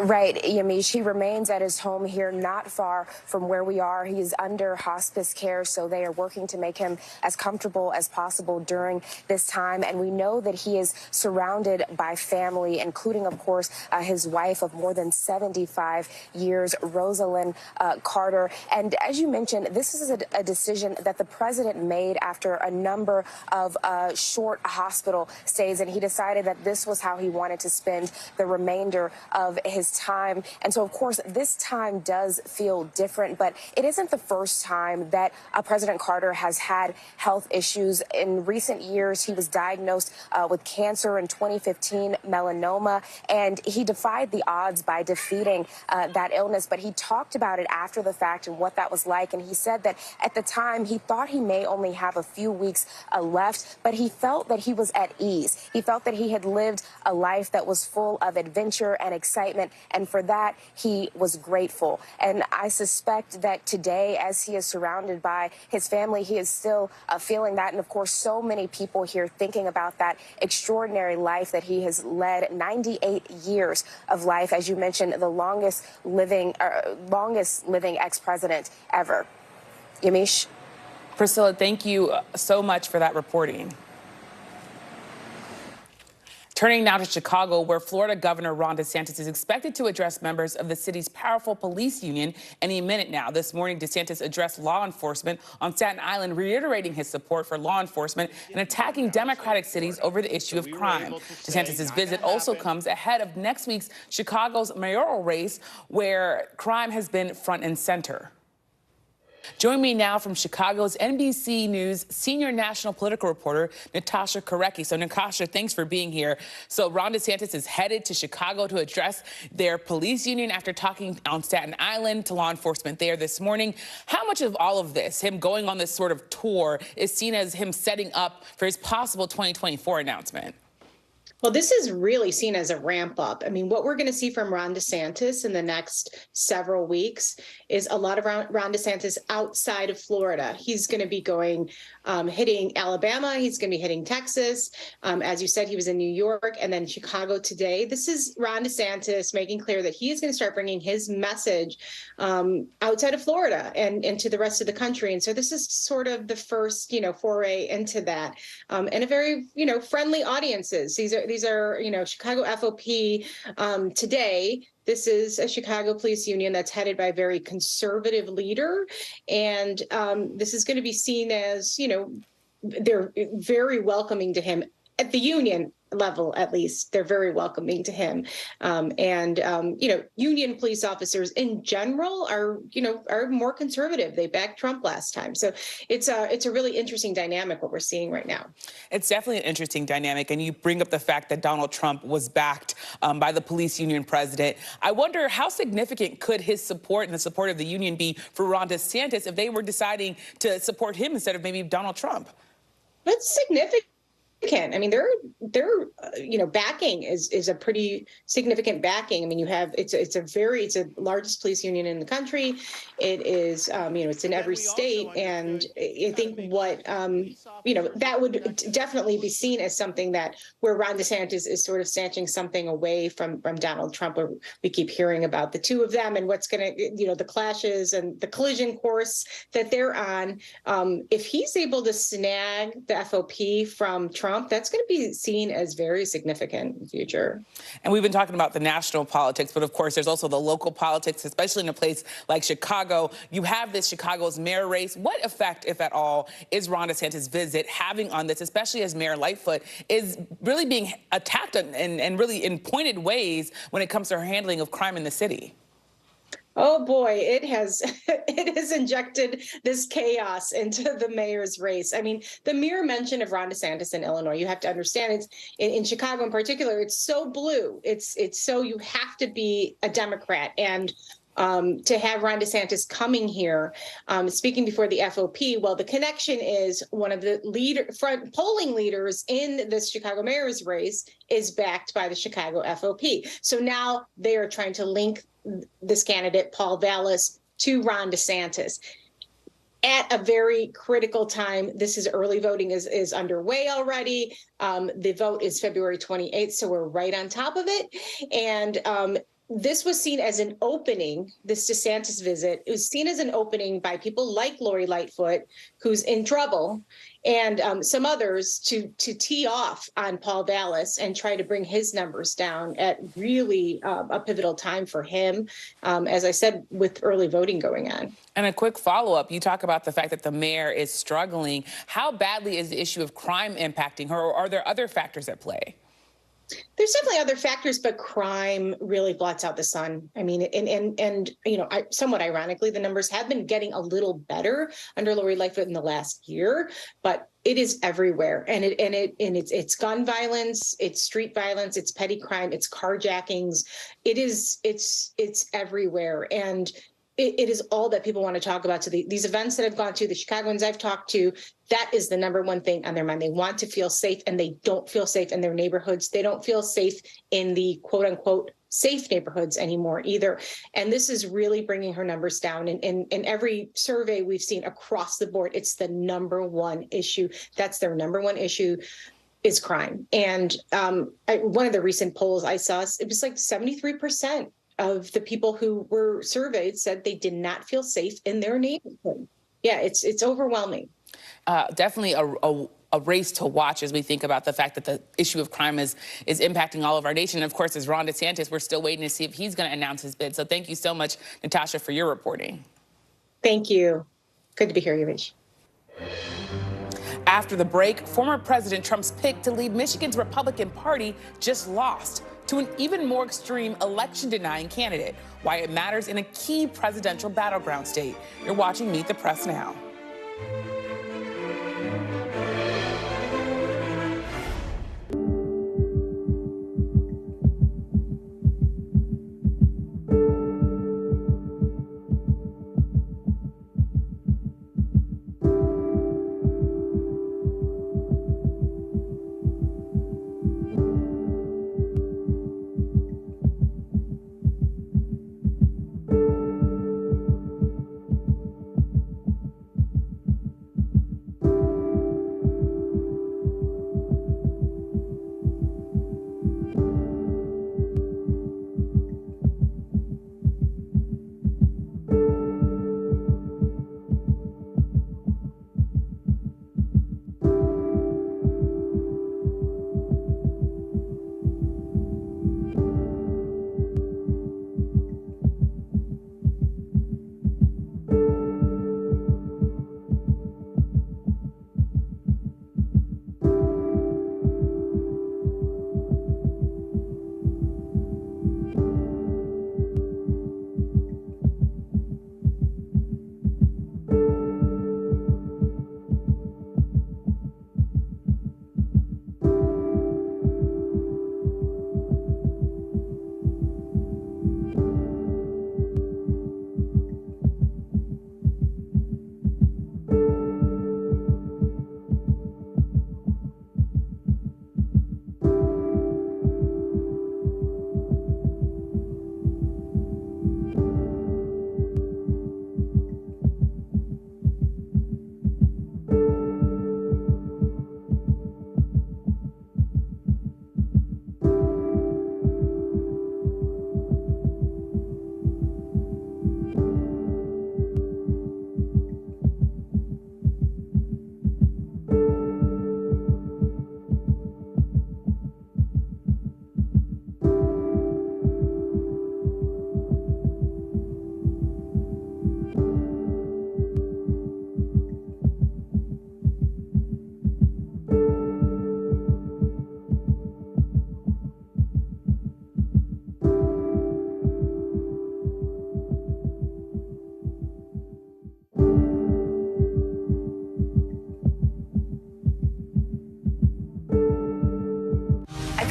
Right, Yamiche. He remains at his home here, not far from where we are. He's under hospice care, so they are working to make him as comfortable as possible during this time. And we know that he is surrounded by family, including, of course, his wife of more than 75 years, Rosalind Carter. And as you mentioned, this is a decision that the president made after a number of short hospital stays, and he decided that this was how he wanted to spend the remainder of his time. And so, of course, this time does feel different, but it isn't the first time that President Carter has had health issues. In recent years, he was diagnosed with cancer in 2015, melanoma, and he defied the odds by defeating that illness. But he talked about it after the fact and what that was like. And he said that at the time, he thought he may only have a few weeks left, but he felt that he was at ease. He felt that he had lived a life that was full of adventure and excitement. And for that, he was grateful. And I suspect that today, as he is surrounded by his family, he is still feeling that. And of course, so many people here thinking about that extraordinary life that he has led, 98 years of life, as you mentioned, the longest living ex-president ever. Yamiche? Priscilla, thank you so much for that reporting. Turning now to Chicago, where Florida Governor Ron DeSantis is expected to address members of the city's powerful police union any minute now. This morning, DeSantis addressed law enforcement on Staten Island, reiterating his support for law enforcement and attacking Democratic cities over the issue of crime. DeSantis' visit also comes ahead of next week's Chicago's mayoral race, where crime has been front and center. Join me now from Chicago's NBC News senior national political reporter, Natasha Korecki. So, Natasha, thanks for being here. So, Ron DeSantis is headed to Chicago to address their police union after talking on Staten Island to law enforcement there this morning. How much of all of this, him going on this sort of tour, is seen as him setting up for his possible 2024 announcement? Well, this is really seen as a ramp up. I mean, what we're going to see from Ron DeSantis in the next several weeks is a lot of Ron DeSantis outside of Florida. He's going to be going, hitting Alabama. He's going to be hitting Texas. As you said, he was in New York and then Chicago today. This is Ron DeSantis making clear that he is going to start bringing his message outside of Florida and into the rest of the country. And so this is sort of the first, foray into that, and a very, friendly audiences. These are, Chicago FOP today. This is a Chicago police union that's headed by a very conservative leader. And this is going to be seen as, they're very welcoming to him at the union. level, at least, they're very welcoming to him. Union police officers in general are more conservative. They backed Trump last time. So it's a really interesting dynamic what we're seeing right now. It's definitely an interesting dynamic. And you bring up the fact that Donald Trump was backed by the police union president. I wonder how significant could his support and the support of the union be for Ron DeSantis if they were deciding to support him instead of maybe Donald Trump? That's significant. I mean, their backing is a pretty significant backing. I mean, it's the largest police union in the country. It is, it's in every state, and I think that would definitely be seen as something where Ron DeSantis is sort of snatching something away from Donald Trump. Where we keep hearing about the two of them and what's going to, the clashes and the collision course that they're on. If he's able to snag the FOP from Trump, that's going to be seen as very significant in the future. And we've been talking about the national politics, but of course there's also the local politics, especially in a place like Chicago. You have this Chicago's mayor race. What effect, if at all, is Ron DeSantis' visit having on this, especially as Mayor Lightfoot is really being attacked and really in pointed ways when it comes to her handling of crime in the city? Oh boy, it has injected this chaos into the mayor's race. I mean, the mere mention of Ron DeSantis in Illinois, you have to understand, it's in Chicago in particular, it's so blue. It's so you have to be a Democrat. And to have Ron DeSantis coming here, speaking before the FOP, well, the connection is one of the front polling leaders in this Chicago mayor's race is backed by the Chicago FOP. So now they are trying to link this candidate, Paul Vallis, to Ron DeSantis. At a very critical time, early voting is underway already. The vote is February 28th, so we're right on top of it. And this was seen as an opening, this DeSantis visit. It was seen as an opening by people like Lori Lightfoot, who's in trouble, and some others to tee off on Paul Vallis and try to bring his numbers down at really a pivotal time for him, as I said, with early voting going on. And a quick follow-up, you talk about the fact that the mayor is struggling. How badly is the issue of crime impacting her, or are there other factors at play? There's definitely other factors, but crime really blots out the sun. I mean, and somewhat ironically, the numbers have been getting a little better under Lori Lightfoot in the last year, but it is everywhere. And it's gun violence, it's street violence, it's petty crime, it's carjackings. It's everywhere. And it is all that people want to talk about. So these events that I've gone to, the Chicagoans I've talked to, that is the number one thing on their mind. They want to feel safe, and they don't feel safe in their neighborhoods. They don't feel safe in the quote unquote safe neighborhoods anymore either. And this is really bringing her numbers down. And in every survey we've seen across the board, it's the number one issue. That's their number one issue, is crime. And one of the recent polls I saw, it was like 73% of the people who were surveyed said they did not feel safe in their neighborhood. Yeah, it's overwhelming. Definitely a race to watch as we think about the fact that the issue of crime is impacting all of our nation. And of course, as Ron DeSantis, we're still waiting to see if he's going to announce his bid. So thank you so much, Natasha, for your reporting. Thank you. Good to be here, Yavish. After the break, former President Trump's pick to lead Michigan's Republican Party just lost to an even more extreme election-denying candidate. Why it matters in a key presidential battleground state. You're watching Meet the Press Now.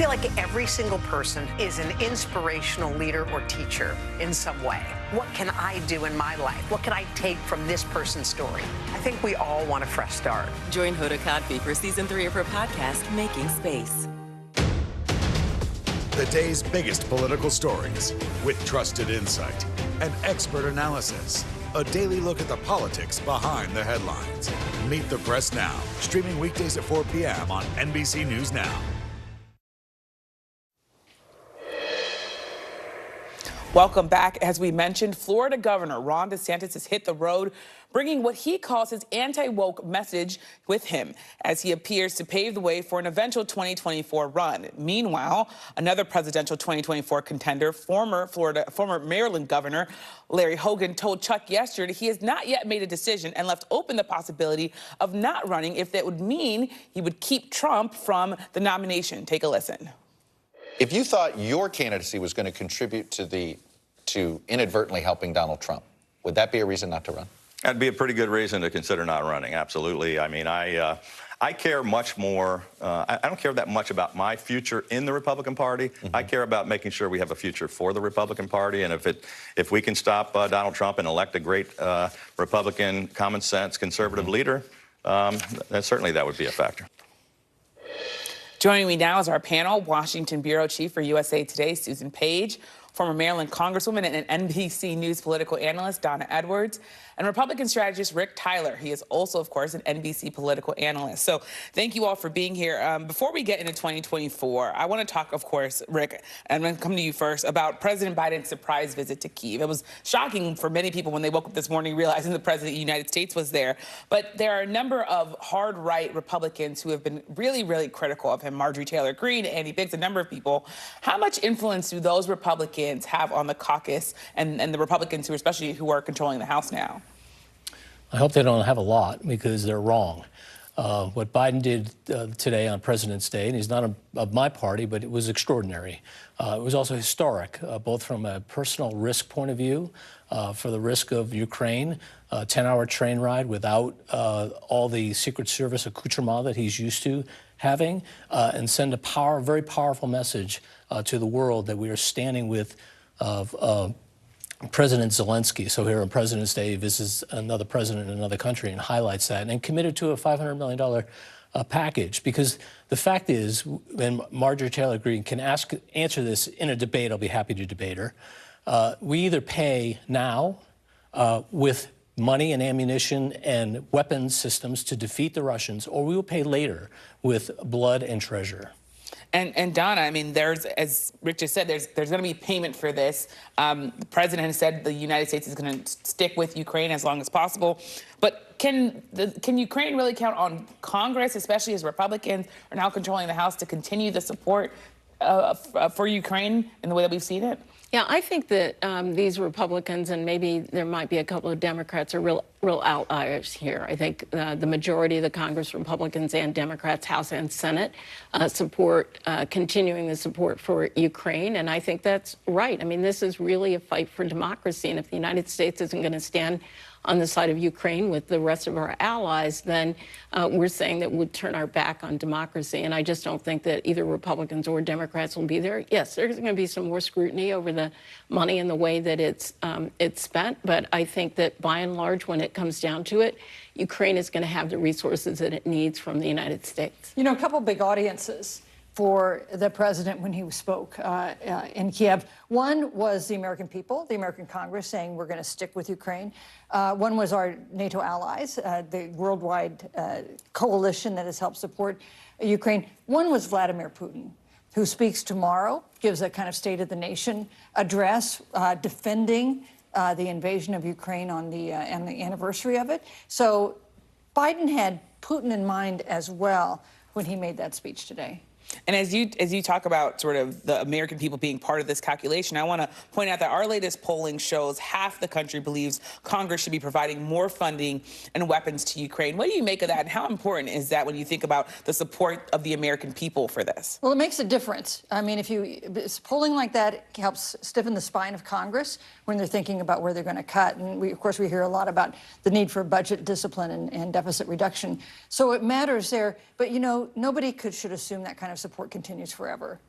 feel like every single person is an inspirational leader or teacher in some way. What can I do in my life? What can I take from this person's story? I think we all want a fresh start. Join Hoda Kotb for season 3 of her podcast, Making Space. The day's biggest political stories with trusted insight and expert analysis. A daily look at the politics behind the headlines. Meet the Press Now, streaming weekdays at 4 p.m. on NBC News Now. Welcome back. As we mentioned, Florida Governor Ron DeSantis has hit the road, bringing what he calls his anti-woke message with him as he appears to pave the way for an eventual 2024 run. Meanwhile, another presidential 2024 contender, former Maryland Governor Larry Hogan, told Chuck yesterday he has not yet made a decision and left open the possibility of not running if that would mean he would keep Trump from the nomination. Take a listen. If you thought your candidacy was going to contribute to inadvertently helping Donald Trump, would that be a reason not to run? That'd be a pretty good reason to consider not running, absolutely. I mean, I care much more, I don't care that much about my future in the Republican Party. I care about making sure we have a future for the Republican Party, and if we can stop Donald Trump and elect a great Republican, common sense, conservative leader, then certainly that would be a factor. Joining me now is our panel, Washington Bureau Chief for USA Today, Susan Page, former Maryland Congresswoman and an NBC News political analyst, Donna Edwards, and Republican strategist Rick Tyler. He is also, of course, an NBC political analyst. So thank you all for being here. Before we get into 2024, I want to talk, of course, Rick, and I'm going to come to you first, about President Biden's surprise visit to Kyiv. It was shocking for many people when they woke up this morning realizing the President of the United States was there. But there are a number of hard-right Republicans who have been really, really critical of him. Marjorie Taylor Greene, Andy Biggs, a number of people. How much influence do those Republicans have on the caucus and the Republicans who are controlling the House now? I hope they don't have a lot, because they're wrong. What Biden did today on President's Day, and he's not of my party, but it was extraordinary. It was also historic, both from a personal risk point of view, for the risk of Ukraine, a 10-hour train ride without all the Secret Service accoutrement that he's used to having, and send a very powerful message to the world that we are standing with President Zelensky. So here on President's Day, he visits another president in another country and highlights that, and committed to a $500 million package. Because the fact is, and Marjorie Taylor Greene can answer this in a debate, I'll be happy to debate her, we either pay now with money and ammunition and weapons systems to defeat the Russians, or we will pay later with blood and treasure. And Donna, I mean, as Rick just said, there's going to be payment for this. The president has said the United States is going to stick with Ukraine as long as possible. But can Ukraine really count on Congress, especially as Republicans are now controlling the House, to continue the support for Ukraine in the way that we've seen it? Yeah, I think that these Republicans, and maybe there might be a couple of Democrats, are real outliers here. I think the majority of the Congress, Republicans and Democrats, House and Senate, support continuing the support for Ukraine, and I think that's right. I mean, this is really a fight for democracy, and if the United States isn't going to stand on the side of Ukraine with the rest of our allies, then we're saying that we'd turn our back on democracy. And I just don't think that either Republicans or Democrats will be there. Yes, there's going to be some more scrutiny over the money and the way that it's spent. But I think that by and large, when it comes down to it, Ukraine is going to have the resources that it needs from the United States. You know, a couple big audiences for the president when he spoke in Kiev. One was the American people, the American Congress, saying we're going to stick with Ukraine. One was our NATO allies, the worldwide coalition that has helped support Ukraine. One was Vladimir Putin, who speaks tomorrow, gives a kind of State of the Nation address, defending the invasion of Ukraine on the anniversary of it. So Biden had Putin in mind as well when he made that speech today. And as you talk about sort of the American people being part of this calculation, I want to point out that our latest polling shows half the country believes Congress should be providing more funding and weapons to Ukraine. What do you make of that, and how important is that when you think about the support of the American people for this? Well, it makes a difference. I mean, polling like that helps stiffen the spine of Congress when they're thinking about where they're going to cut. And of course, we hear a lot about the need for budget discipline and deficit reduction. So it matters there. But, you know, nobody should assume that kind of support continues forever,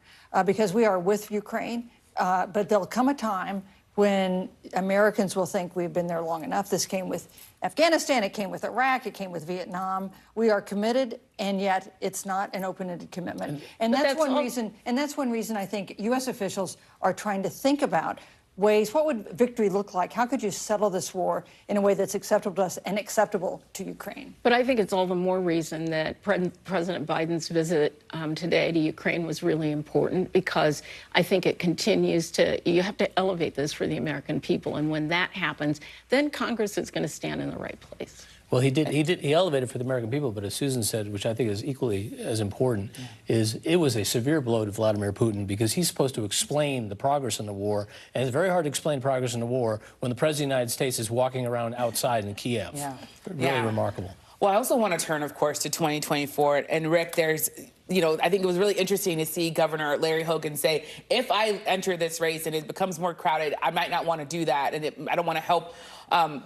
because we are with Ukraine, but there'll come a time when Americans will think we've been there long enough. This came with Afghanistan, it came with Iraq, it came with Vietnam. We are committed, and yet it's not an open-ended commitment. And that's one reason. And that's one reason I think U.S. officials are trying to think about ways. What would victory look like? How could you settle this war in a way that's acceptable to us and acceptable to Ukraine? But I think it's all the more reason that President Biden's visit today to Ukraine was really important, because I think it continues to, you have to elevate this for the American people. And when that happens, then Congress is going to stand in the right place. Well, he elevated for the American people, but as Susan said, which I think is equally as important, is it was a severe blow to Vladimir Putin, because he's supposed to explain the progress in the war, and it's very hard to explain progress in the war when the President of the United States is walking around outside in Kiev. Yeah. Really remarkable. Well, I also want to turn, of course, to 2024. And Rick, there's, you know, I think it was really interesting to see Governor Larry Hogan say, if I enter this race and it becomes more crowded, I might not want to do that. And I don't want to help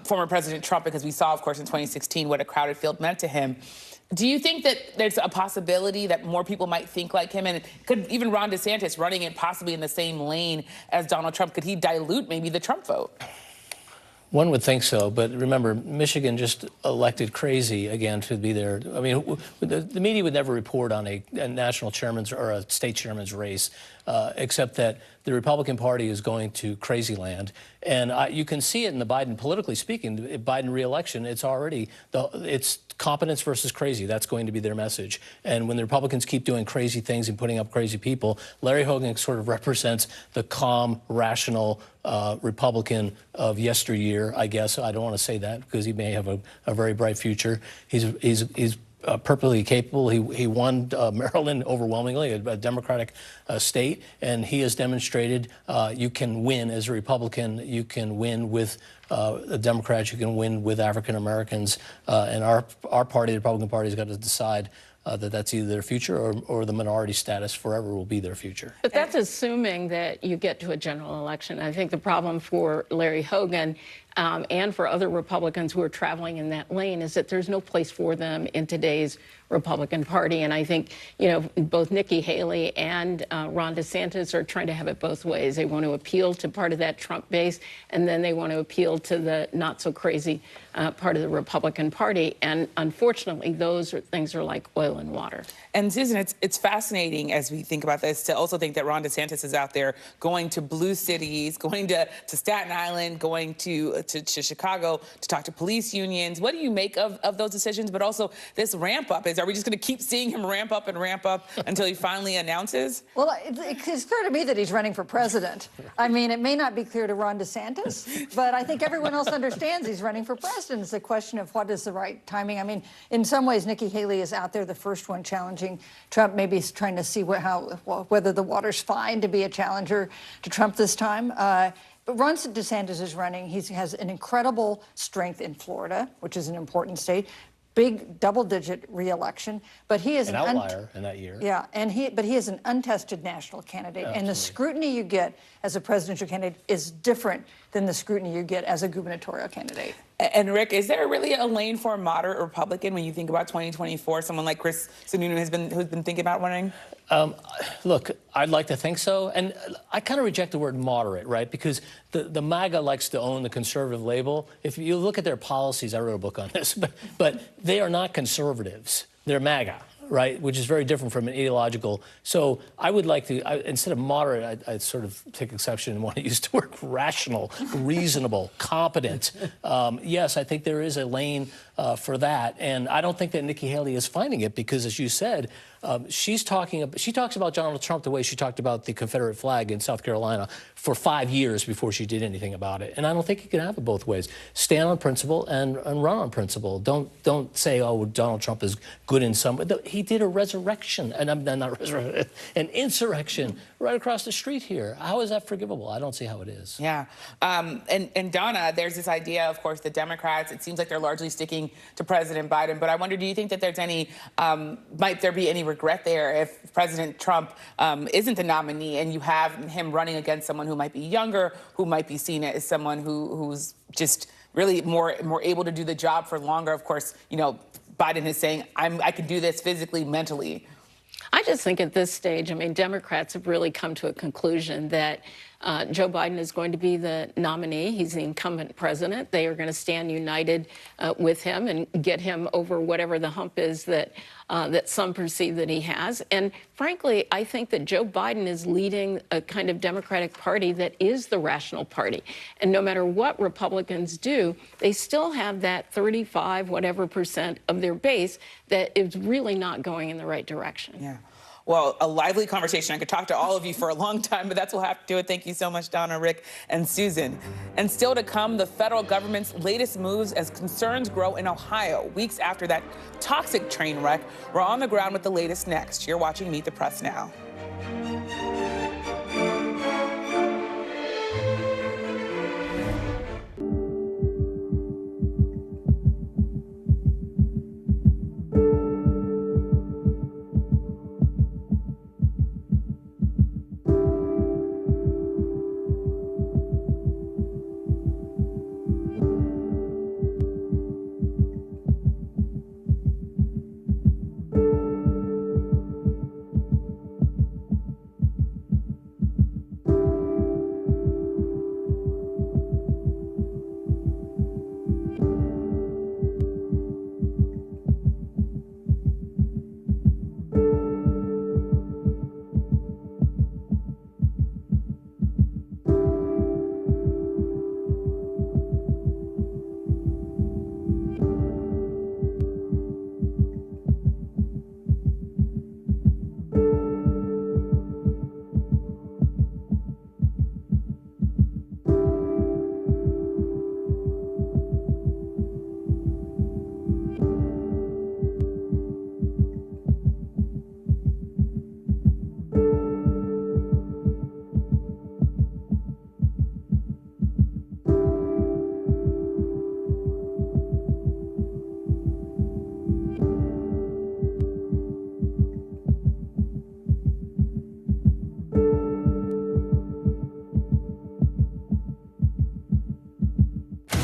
former President Trump, because we saw, of course, in 2016 what a crowded field meant to him. Do you think that there's a possibility that more people might think like him? And could even Ron DeSantis, running it possibly in the same lane as Donald Trump, could he dilute maybe the Trump vote? One would think so, but remember, Michigan just elected crazy again to be there. I mean, the media would never report on a national chairman's or a state chairman's race, except that the Republican Party is going to crazy land. And you can see it in the Biden, politically speaking, the Biden re-election, it's already, it's competence versus crazy. That's going to be their message. And when the Republicans keep doing crazy things and putting up crazy people, Larry Hogan sort of represents the calm, rational Republican of yesteryear, I guess. I don't want to say that, because he may have a very bright future. He's perfectly capable. He won Maryland overwhelmingly, a Democratic state, and he has demonstrated you can win as a Republican. You can win with the Democrats. You can win with African Americans. And our party, the Republican Party, has got to decide that that's either their future or the minority status forever will be their future. But that's assuming that you get to a general election. I think the problem for Larry Hogan and for other Republicans who are traveling in that lane is that there's no place for them in today's Republican Party. And I think, you know, both Nikki Haley and Ron DeSantis are trying to have it both ways. They want to appeal to part of that Trump base, and then they want to appeal to the not so crazy part of the Republican Party. And unfortunately, those things are like oil and water. And Susan, it's fascinating as we think about this to also think that Ron DeSantis is out there going to blue cities, going to Staten Island, going to Chicago to talk to police unions. What do you make of those decisions? But also this ramp up, are we just going to keep seeing him ramp up until he finally announces? Well, it's clear to me that he's running for president. I mean, it may not be clear to Ron DeSantis, but I think everyone else understands he's running for president. It's a question of what is the right timing. I mean, in some ways, Nikki Haley is out there, the first one challenging Trump. Maybe he's trying to see whether the water's fine to be a challenger to Trump this time. But Ron DeSantis is running. He has an incredible strength in Florida, which is an important state. Big double-digit re-election, but he is an outlier in that year. Yeah, but he is an untested national candidate, and the scrutiny you get as a presidential candidate is different than the scrutiny you get as a gubernatorial candidate. And Rick, is there really a lane for a moderate Republican when you think about 2024? Someone like Chris Sununu who's been thinking about running? Look, I'd like to think so. And I kind of reject the word moderate, right? Because the MAGA likes to own the conservative label. If you look at their policies, I wrote a book on this, but they are not conservatives. They're MAGA, right? Which is very different from an ideological. So I would like to, instead of moderate, I'd sort of take exception and want to use the word rational, reasonable, competent. Yes, I think there is a lane for that. And I don't think that Nikki Haley is finding it because, as you said, she talks about Donald Trump the way she talked about the Confederate flag in South Carolina for 5 years before she did anything about it. And I don't think you can have it both ways. Stand on principle and run on principle. Don't say, oh, Donald Trump is good in some way. He did a resurrection, and I'm not resurrection, an insurrection right across the street here. How is that forgivable? I don't see how it is. Yeah. And Donna, there's this idea, of course, the Democrats, it seems like they're largely sticking to President Biden. But I wonder, do you think that there's any, might there be any regret there if President Trump isn't the nominee and you have him running against someone who might be younger, who might be seen as someone who's just really more able to do the job for longer? Of course, you know, Biden is saying, I can do this physically, mentally. I just think at this stage, I mean, Democrats have really come to a conclusion that Joe Biden is going to be the nominee. He's the incumbent president. They are going to stand united with him and get him over whatever the hump is that that some perceive that he has. And frankly, I think that Joe Biden is leading a kind of Democratic Party that is the rational party. And no matter what Republicans do, they still have that 35 whatever % of their base that is really not going in the right direction. Yeah. Well, a lively conversation. I could talk to all of you for a long time, but that's what we'll have to do it. Thank you so much, Donna, Rick, and Susan. And still to come, the federal government's latest moves as concerns grow in Ohio. Weeks after that toxic train wreck, we're on the ground with the latest next. You're watching Meet the Press Now.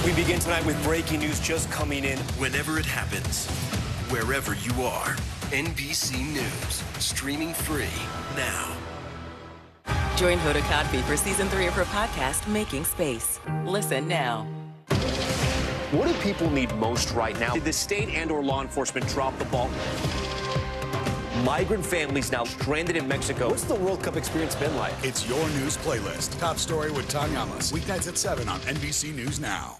We begin tonight with breaking news just coming in whenever it happens, wherever you are. NBC News, streaming free now. Join Hoda Kotb for season 3 of her podcast, Making Space. Listen now. What do people need most right now? Did the state and/or law enforcement drop the ball? Migrant families now stranded in Mexico. What's the World Cup experience been like? It's your news playlist. Top Story with Tanya Amos. Weeknights at 7 on NBC News Now.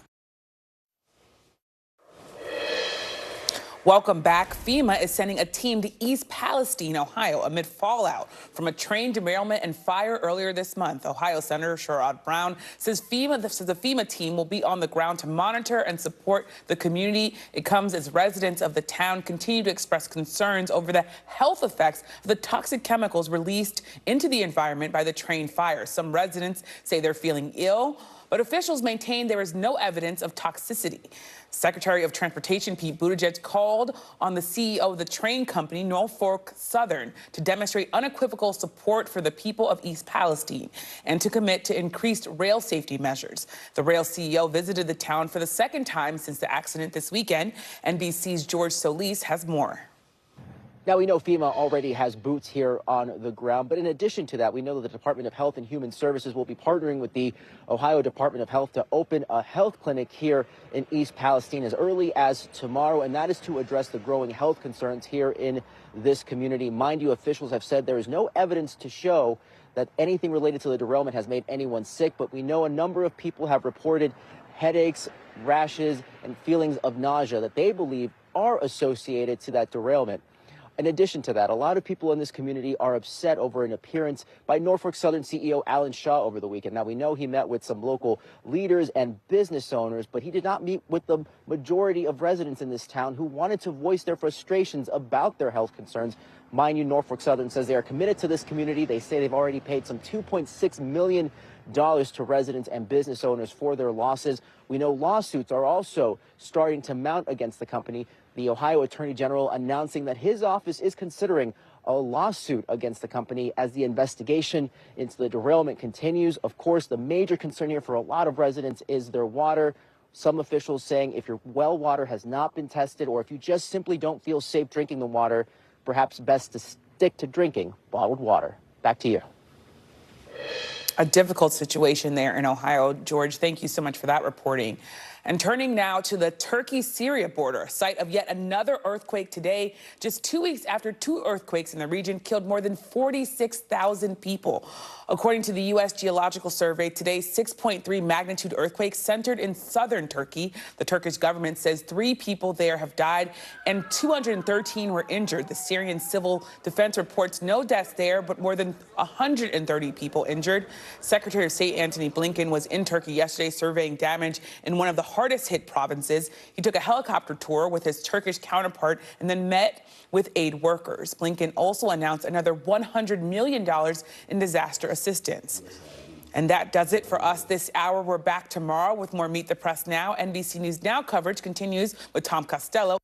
Welcome back. FEMA is sending a team to East Palestine, Ohio, amid fallout from a train derailment and fire earlier this month. Ohio Senator Sherrod Brown says the FEMA team will be on the ground to monitor and support the community. It comes as residents of the town continue to express concerns over the health effects of the toxic chemicals released into the environment by the train fire. Some residents say they're feeling ill, but officials maintain there is no evidence of toxicity. Secretary of Transportation Pete Buttigieg called on the CEO of the train company, Norfolk Southern, to demonstrate unequivocal support for the people of East Palestine and to commit to increased rail safety measures. The rail CEO visited the town for the second time since the accident this weekend. NBC's George Solis has more. Now, we know FEMA already has boots here on the ground, but in addition to that, we know that the Department of Health and Human Services will be partnering with the Ohio Department of Health to open a health clinic here in East Palestine as early as tomorrow, and that is to address the growing health concerns here in this community. Mind you, officials have said there is no evidence to show that anything related to the derailment has made anyone sick, but we know a number of people have reported headaches, rashes, and feelings of nausea that they believe are associated to that derailment. In addition to that, a lot of people in this community are upset over an appearance by Norfolk Southern CEO Alan Shaw over the weekend. Now, we know he met with some local leaders and business owners, but he did not meet with the majority of residents in this town who wanted to voice their frustrations about their health concerns. Mind you, Norfolk Southern says they are committed to this community. They say they've already paid some $2.6 million to residents and business owners for their losses. We know lawsuits are also starting to mount against the company. The Ohio Attorney General announcing that his office is considering a lawsuit against the company as the investigation into the derailment continues. Of course, the major concern here for a lot of residents is their water. Some officials saying if your well water has not been tested or if you just simply don't feel safe drinking the water, perhaps best to stick to drinking bottled water. Back to you. A difficult situation there in Ohio. George, thank you so much for that reporting. And turning now to the Turkey-Syria border, site of yet another earthquake today, just 2 weeks after 2 earthquakes in the region killed more than 46,000 people. According to the U.S. Geological Survey, today's 6.3 magnitude earthquake centered in southern Turkey. The Turkish government says 3 people there have died and 213 were injured. The Syrian Civil Defense reports no deaths there, but more than 130 people injured. Secretary of State Antony Blinken was in Turkey yesterday surveying damage in one of the hardest hit provinces. He took a helicopter tour with his Turkish counterpart and then met with aid workers. Blinken also announced another $100 million in disaster assistance. And that does it for us this hour. We're back tomorrow with more Meet the Press Now. NBC News Now coverage continues with Tom Costello.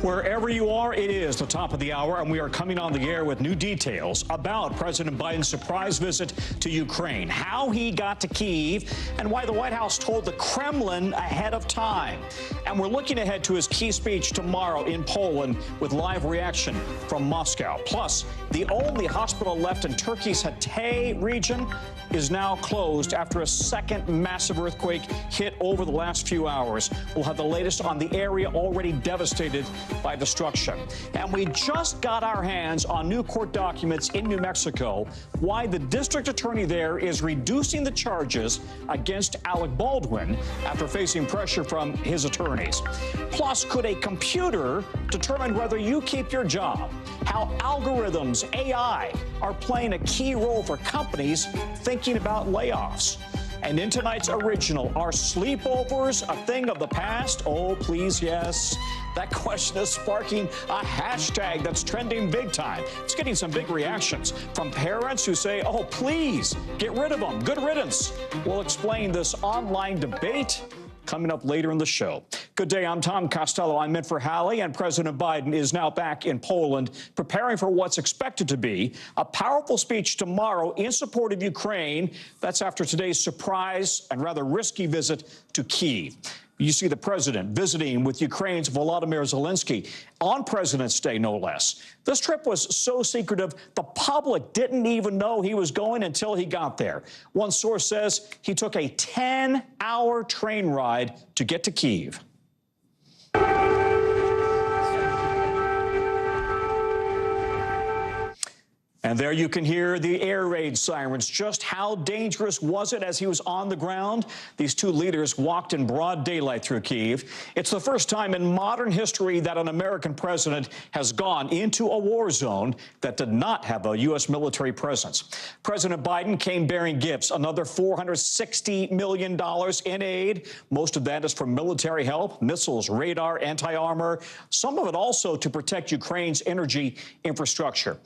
Wherever you are, it is the top of the hour, and we are coming on the air with new details about President Biden's surprise visit to Ukraine, how he got to Kyiv, and why the White House told the Kremlin ahead of time. And we're looking ahead to his key speech tomorrow in Poland with live reaction from Moscow. Plus, the only hospital left in Turkey's Hatay region is now closed after a second massive earthquake hit over the last few hours. We'll have the latest on the area already devastated by destruction. And we just got our hands on new court documents in New Mexico, why the district attorney there is reducing the charges against Alec Baldwin after facing pressure from his attorneys. Plus, could a computer determine whether you keep your job? How algorithms, AI, are playing a key role for companies thinking about layoffs. And in tonight's original, are sleepovers a thing of the past? Oh, please, yes. That question is sparking a hashtag that's trending big time. It's getting some big reactions from parents who say, oh, please, get rid of them. Good riddance. We'll explain this online debate coming up later in the show. Good day, I'm Tom Costello. I'm in for Hallie, and President Biden is now back in Poland, preparing for what's expected to be a powerful speech tomorrow in support of Ukraine. That's after today's surprise and rather risky visit to Kyiv. You see the president visiting with Ukraine's Volodymyr Zelensky on President's Day, no less. This trip was so secretive, the public didn't even know he was going until he got there. One source says he took a 10-hour train ride to get to Kyiv. And there you can hear the air raid sirens. Just how dangerous was it as he was on the ground? These two leaders walked in broad daylight through Kyiv. It's the first time in modern history that an American president has gone into a war zone that did not have a U.S. military presence. President Biden came bearing gifts, another $460 million in aid. Most of that is for military help, missiles, radar, anti-armor, some of it also to protect Ukraine's energy infrastructure.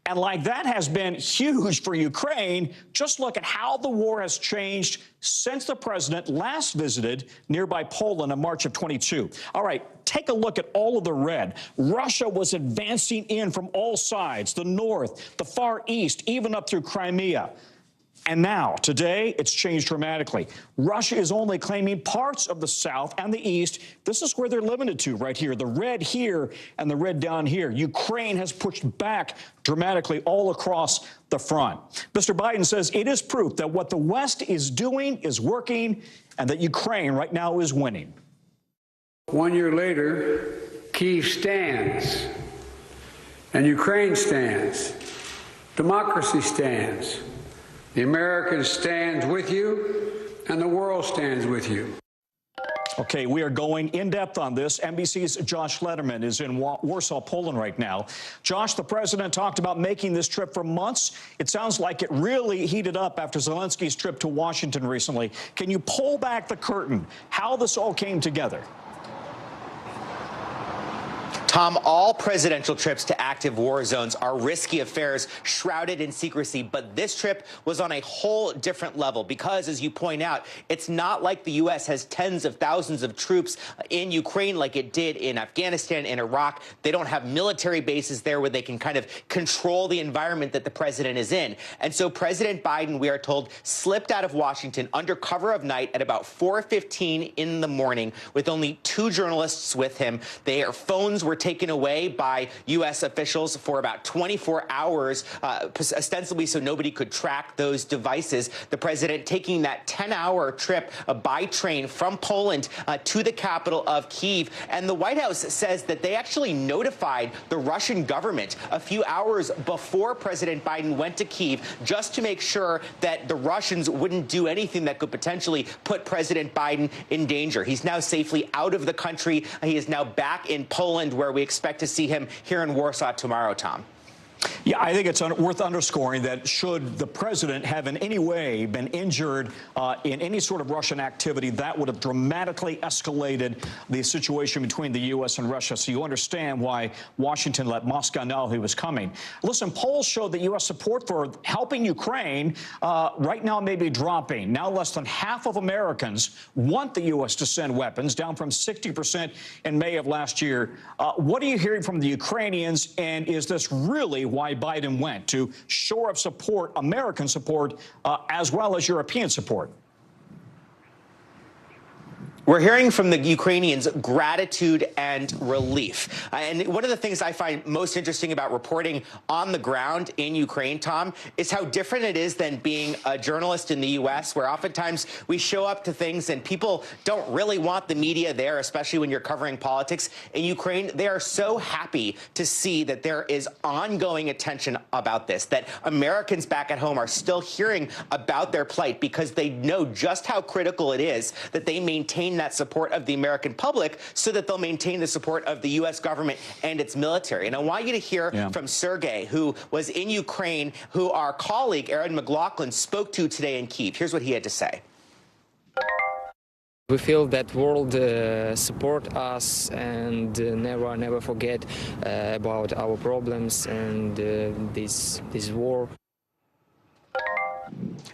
And like that has been huge for Ukraine, just look at how the war has changed since the president last visited nearby Poland in March of 22. All right, take a look at all of the red. Russia was advancing in from all sides, the north, the far east, even up through Crimea. And now, today, it's changed dramatically. Russia is only claiming parts of the south and the east. This is where they're limited to right here, the red here and the red down here. Ukraine has pushed back dramatically all across the front. Mr. Biden says it is proof that what the West is doing is working and that Ukraine right now is winning. 1 year later, Kyiv stands and Ukraine stands. Democracy stands. The Americans stand with you, and the world stands with you. Okay, we are going in depth on this. NBC's Josh Lederman is in Warsaw, Poland right now. Josh, the president talked about making this trip for months. It sounds like it really heated up after Zelensky's trip to Washington recently. Can you pull back the curtain, how this all came together? Tom, all presidential trips to active war zones are risky affairs shrouded in secrecy, but this trip was on a whole different level because, as you point out, it's not like the U.S. has tens of thousands of troops in Ukraine like it did in Afghanistan and Iraq. They don't have military bases there where they can kind of control the environment that the president is in. And so President Biden, we are told, slipped out of Washington under cover of night at about 4:15 in the morning with only 2 journalists with him. Their phones were taken away by U.S. officials for about 24 hours, ostensibly so nobody could track those devices. The president taking that 10-hour trip by train from Poland to the capital of Kyiv. And the White House says that they actually notified the Russian government a few hours before President Biden went to Kyiv just to make sure that the Russians wouldn't do anything that could potentially put President Biden in danger. He's now safely out of the country. He is now back in Poland, where we expect to see him here in Warsaw tomorrow, Tom. Yeah, I think it's worth underscoring that should the president have in any way been injured in any sort of Russian activity, that would have dramatically escalated the situation between the U.S. and Russia. So you understand why Washington let Moscow know he was coming. Listen, polls show that U.S. support for helping Ukraine right now may be dropping. Now less than half of Americans want the U.S. to send weapons, down from 60% in May of last year. What are you hearing from the Ukrainians, and is this really why Biden went, to shore up support, American support, as well as European support? We're hearing from the Ukrainians gratitude and relief. And one of the things I find most interesting about reporting on the ground in Ukraine, Tom, is how different it is than being a journalist in the U.S., where oftentimes we show up to things and people don't really want the media there, especially when you're covering politics. In Ukraine, they are so happy to see that there is ongoing attention about this, that Americans back at home are still hearing about their plight because they know just how critical it is that they maintain that support of the American public so that they'll maintain the support of the U.S. government and its military. And I want you to hear from Sergei, who was in Ukraine, who our colleague Aaron McLaughlin spoke to today in Kyiv. Here's what he had to say. We feel that world support us and never forget about our problems and this war.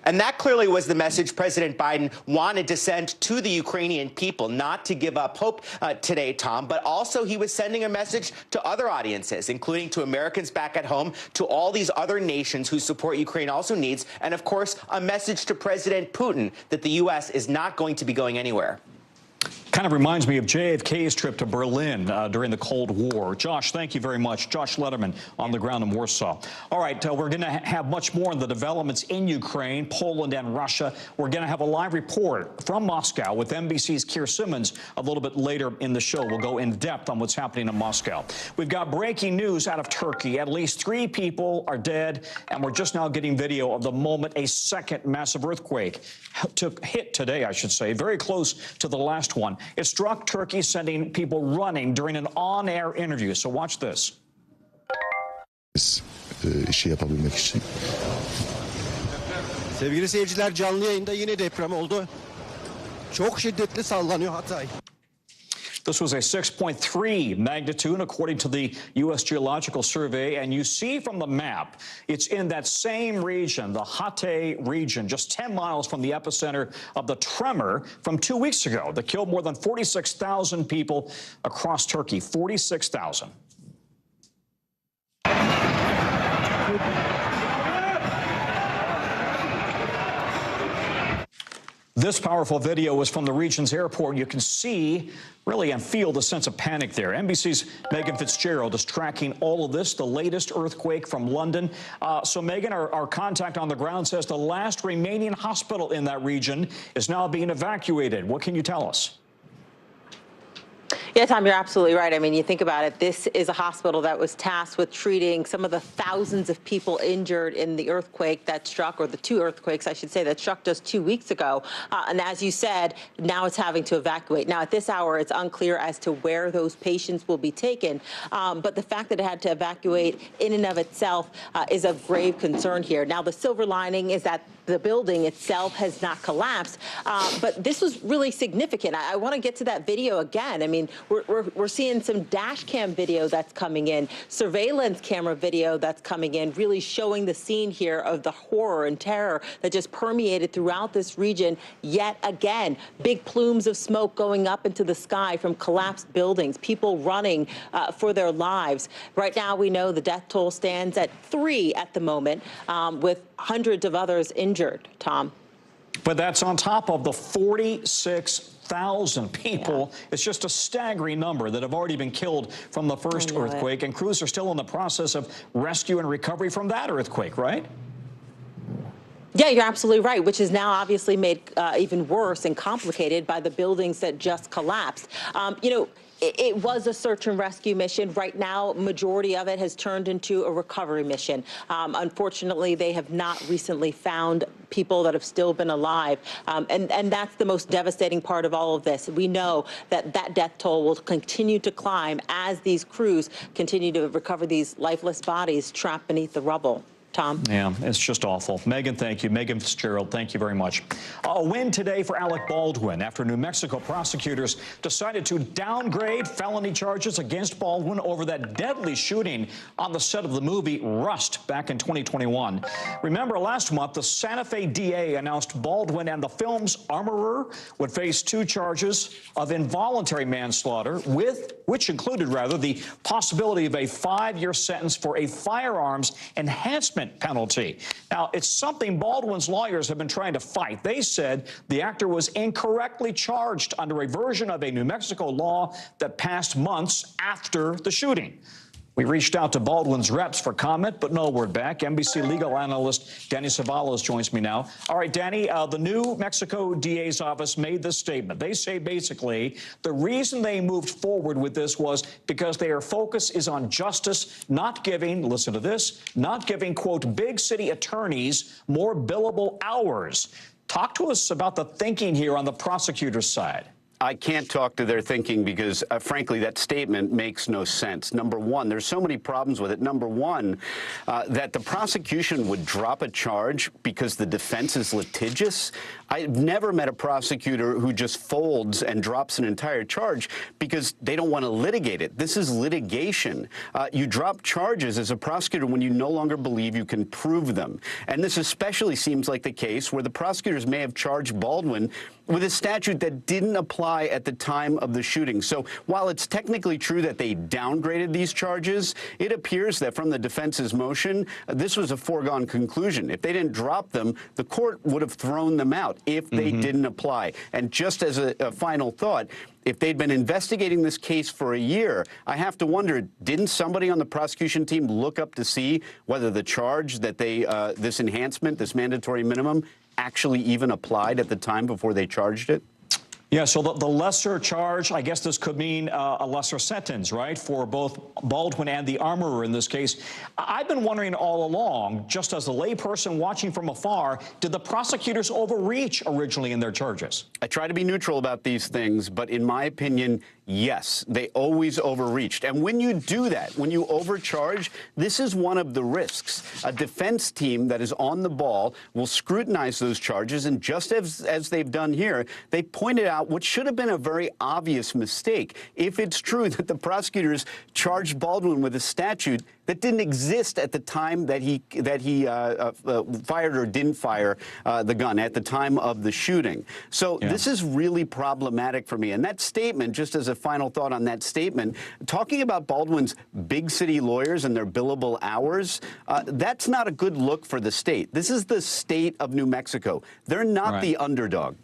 And that clearly was the message President Biden wanted to send to the Ukrainian people, not to give up hope today, Tom, but also he was sending a message to other audiences, including to Americans back at home, to all these other nations whose support Ukraine also needs, and of course, a message to President Putin that the U.S. is not going to be going anywhere. Kind of reminds me of JFK's trip to Berlin during the Cold War. Josh, thank you very much. Josh Letterman on the ground in Warsaw. All right, we're going to have much more on the developments in Ukraine, Poland, and Russia. We're going to have a live report from Moscow with NBC's Keir Simmons a little bit later in the show. We'll go in depth on what's happening in Moscow. We've got breaking news out of Turkey. At least 3 people are dead, and we're just now getting video of the moment a second massive earthquake hit today, I should say, very close to the last one. It struck Turkey, sending people running during an on-air interview. So watch this. İşi yapabilmek için. Sevgili seyirciler, canlı yayında yine deprem oldu. Çok şiddetli sallanıyor Hatay. This was a 6.3 magnitude, according to the U.S. Geological Survey. And you see from the map, it's in that same region, the Hatay region, just 10 miles from the epicenter of the tremor from 2 weeks ago that killed more than 46,000 people across Turkey. 46,000. This powerful video was from the region's airport. You can see, really, and feel the sense of panic there. NBC's Megan Fitzgerald is tracking all of this, the latest earthquake from London. So, Megan, our contact on the ground says the last remaining hospital in that region is now being evacuated. What can you tell us? Yeah, Tom, you're absolutely right. I mean, you think about it, this is a hospital that was tasked with treating some of the thousands of people injured in the earthquake that struck, or the 2 earthquakes, I should say, that struck just 2 weeks ago. And as you said, now it's having to evacuate. Now, at this hour, it's unclear as to where those patients will be taken. But the fact that it had to evacuate in and of itself is of grave concern here. Now, the silver lining is that the building itself has not collapsed. But this was really significant. I want to get to that video again. I mean, We're seeing some dash cam video that's coming in, surveillance camera video that's coming in, really showing the scene here of the horror and terror that just permeated throughout this region yet again. Big plumes of smoke going up into the sky from collapsed buildings, people running for their lives. Right now, we know the death toll stands at 3 at the moment, with hundreds of others injured, Tom. But that's on top of the 46,000 people. It's just a staggering number that have already been killed from the first earthquake, and crews are still in the process of rescue and recovery from that earthquake, right? Yeah, you're absolutely right, which is now obviously made even worse and complicated by the buildings that just collapsed. It was a search and rescue mission. Right now, majority of it has turned into a recovery mission. Unfortunately, they have not recently found people that have still been alive. And that's the most devastating part of all of this. We know that that death toll will continue to climb as these crews continue to recover these lifeless bodies trapped beneath the rubble. Tom? Yeah, it's just awful. Megan, thank you. Megan Fitzgerald, thank you very much. A win today for Alec Baldwin after New Mexico prosecutors decided to downgrade felony charges against Baldwin over that deadly shooting on the set of the movie Rust back in 2021. Remember, last month, the Santa Fe DA announced Baldwin and the film's armorer would face 2 charges of involuntary manslaughter, which included, the possibility of a 5-year sentence for a firearms enhancement penalty. Now, it's something Baldwin's lawyers have been trying to fight. They said the actor was incorrectly charged under a version of a New Mexico law that passed months after the shooting. We reached out to Baldwin's reps for comment, but no word back. NBC legal analyst Danny Savalos joins me now. All right, Danny, the New Mexico DA's office made this statement. They say basically the reason they moved forward with this was because their focus is on justice, not giving, listen to this, not giving, quote, big city attorneys more billable hours. Talk to us about the thinking here on the prosecutor's side. I can't talk to their thinking because, frankly, that statement makes no sense. Number one, there's so many problems with it. Number one, that the prosecution would drop a charge because the defense is litigious. I've never met a prosecutor who just folds and drops an entire charge because they don't want to litigate it. This is litigation. You drop charges as a prosecutor when you no longer believe you can prove them. And this especially seems like the case where the prosecutors may have charged Baldwin with a statute that didn't apply at the time of the shooting. So while it's technically true that they downgraded these charges, it appears that from the defense's motion, this was a foregone conclusion. If they didn't drop them, the court would have thrown them out if they didn't apply. And just as a final thought, if they'd been investigating this case for a year, I have to wonder, didn't somebody on the prosecution team look up to see whether the charge that they, this enhancement, this mandatory minimum, actually even applied at the time before they charged it? Yeah, so the lesser charge, I guess this could mean a lesser sentence, right, for both Baldwin and the armorer in this case. I've been wondering all along, just as a layperson watching from afar, did the prosecutors overreach originally in their charges? I try to be neutral about these things, but in my opinion, yes, they always overreached. And when you do that, when you overcharge, this is one of the risks. A defense team that is on the ball will scrutinize those charges, and just as they've done here, they pointed out what should have been a very obvious mistake. If it's true that the prosecutors charged Baldwin with a statute that didn't exist at the time that he fired or didn't fire the gun at the time of the shooting. So this is really problematic for me. And that statement, just as a final thought on that statement, talking about Baldwin's big city lawyers and their billable hours, that's not a good look for the state. This is the state of New Mexico. They're not the underdog.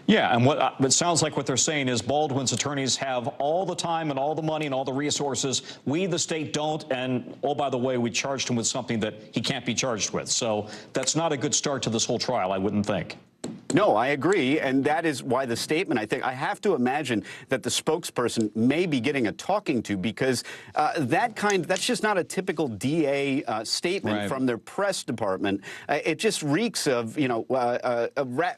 Yeah, and what it sounds like what they're saying is Baldwin's attorneys have all the time and all the money and all the resources. We, the state, don't. And, oh, by the way, we charged him with something that he can't be charged with. So that's not a good start to this whole trial, I wouldn't think. No, I agree, and that is why the statement, I think, I have to imagine that the spokesperson may be getting a talking to, because that's just not a typical DA statement from their press department. It just reeks of,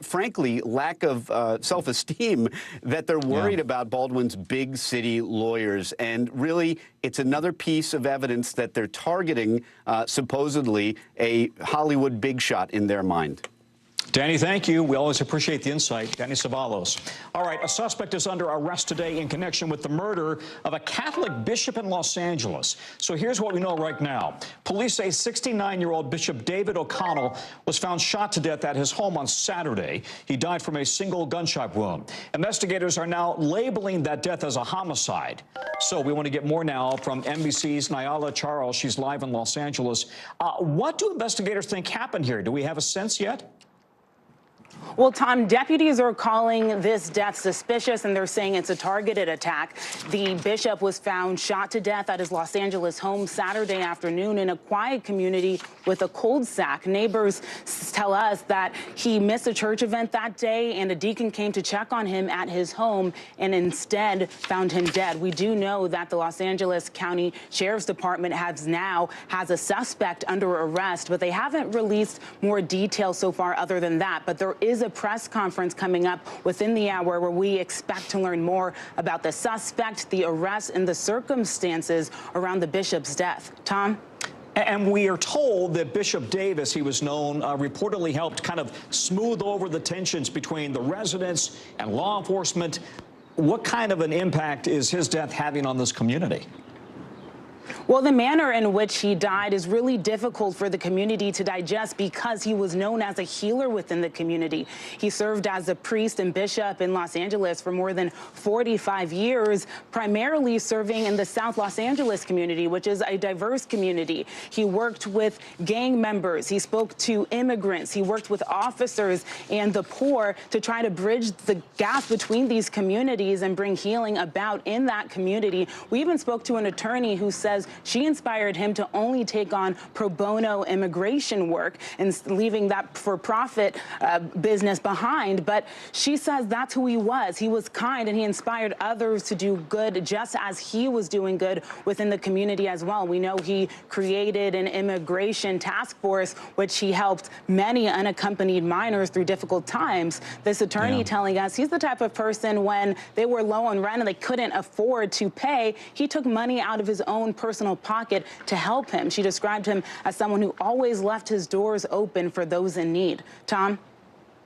frankly, lack of self-esteem that they're worried about Baldwin's big city lawyers. And really, it's another piece of evidence that they're targeting, supposedly, a Hollywood big shot in their mind. Danny, thank you. We always appreciate the insight. Danny Savalos. All right, a suspect is under arrest today in connection with the murder of a Catholic bishop in Los Angeles. So here's what we know right now. Police say 69-year-old Bishop David O'Connell was found shot to death at his home on Saturday. He died from a single gunshot wound. Investigators are now labeling that death as a homicide. So we want to get more now from NBC's Nyala Charles. She's live in Los Angeles. What do investigators think happened here? Do we have a sense yet? Well, Tom, deputies are calling this death suspicious, and they're saying it's a targeted attack. The bishop was found shot to death at his Los Angeles home Saturday afternoon in a quiet community with a cold sack. Neighbors tell us that he missed a church event that day, and a deacon came to check on him at his home and instead found him dead. We do know that the Los Angeles County Sheriff's Department has a suspect under arrest, but they haven't released more details so far other than that. But there is a press conference coming up within the hour where we expect to learn more about the suspect, the arrest, and the circumstances around the bishop's death. Tom? And we are told that Bishop Davis, he was known, reportedly helped kind of smooth over the tensions between the residents and law enforcement. What kind of an impact is his death having on this community? Well, the manner in which he died is really difficult for the community to digest because he was known as a healer within the community. He served as a priest and bishop in Los Angeles for more than 45 years, primarily serving in the South Los Angeles community, which is a diverse community. He worked with gang members. He spoke to immigrants. He worked with officers and the poor to try to bridge the gap between these communities and bring healing about in that community. We even spoke to an attorney who says she inspired him to only take on pro bono immigration work and leaving that for-profit business behind. But she says that's who he was. He was kind, and he inspired others to do good just as he was doing good within the community as well. We know he created an immigration task force, which he helped many unaccompanied minors through difficult times. This attorney telling us he's the type of person when they were low on rent and they couldn't afford to pay, he took money out of his own personal pocket to help him. She described him as someone who always left his doors open for those in need. Tom?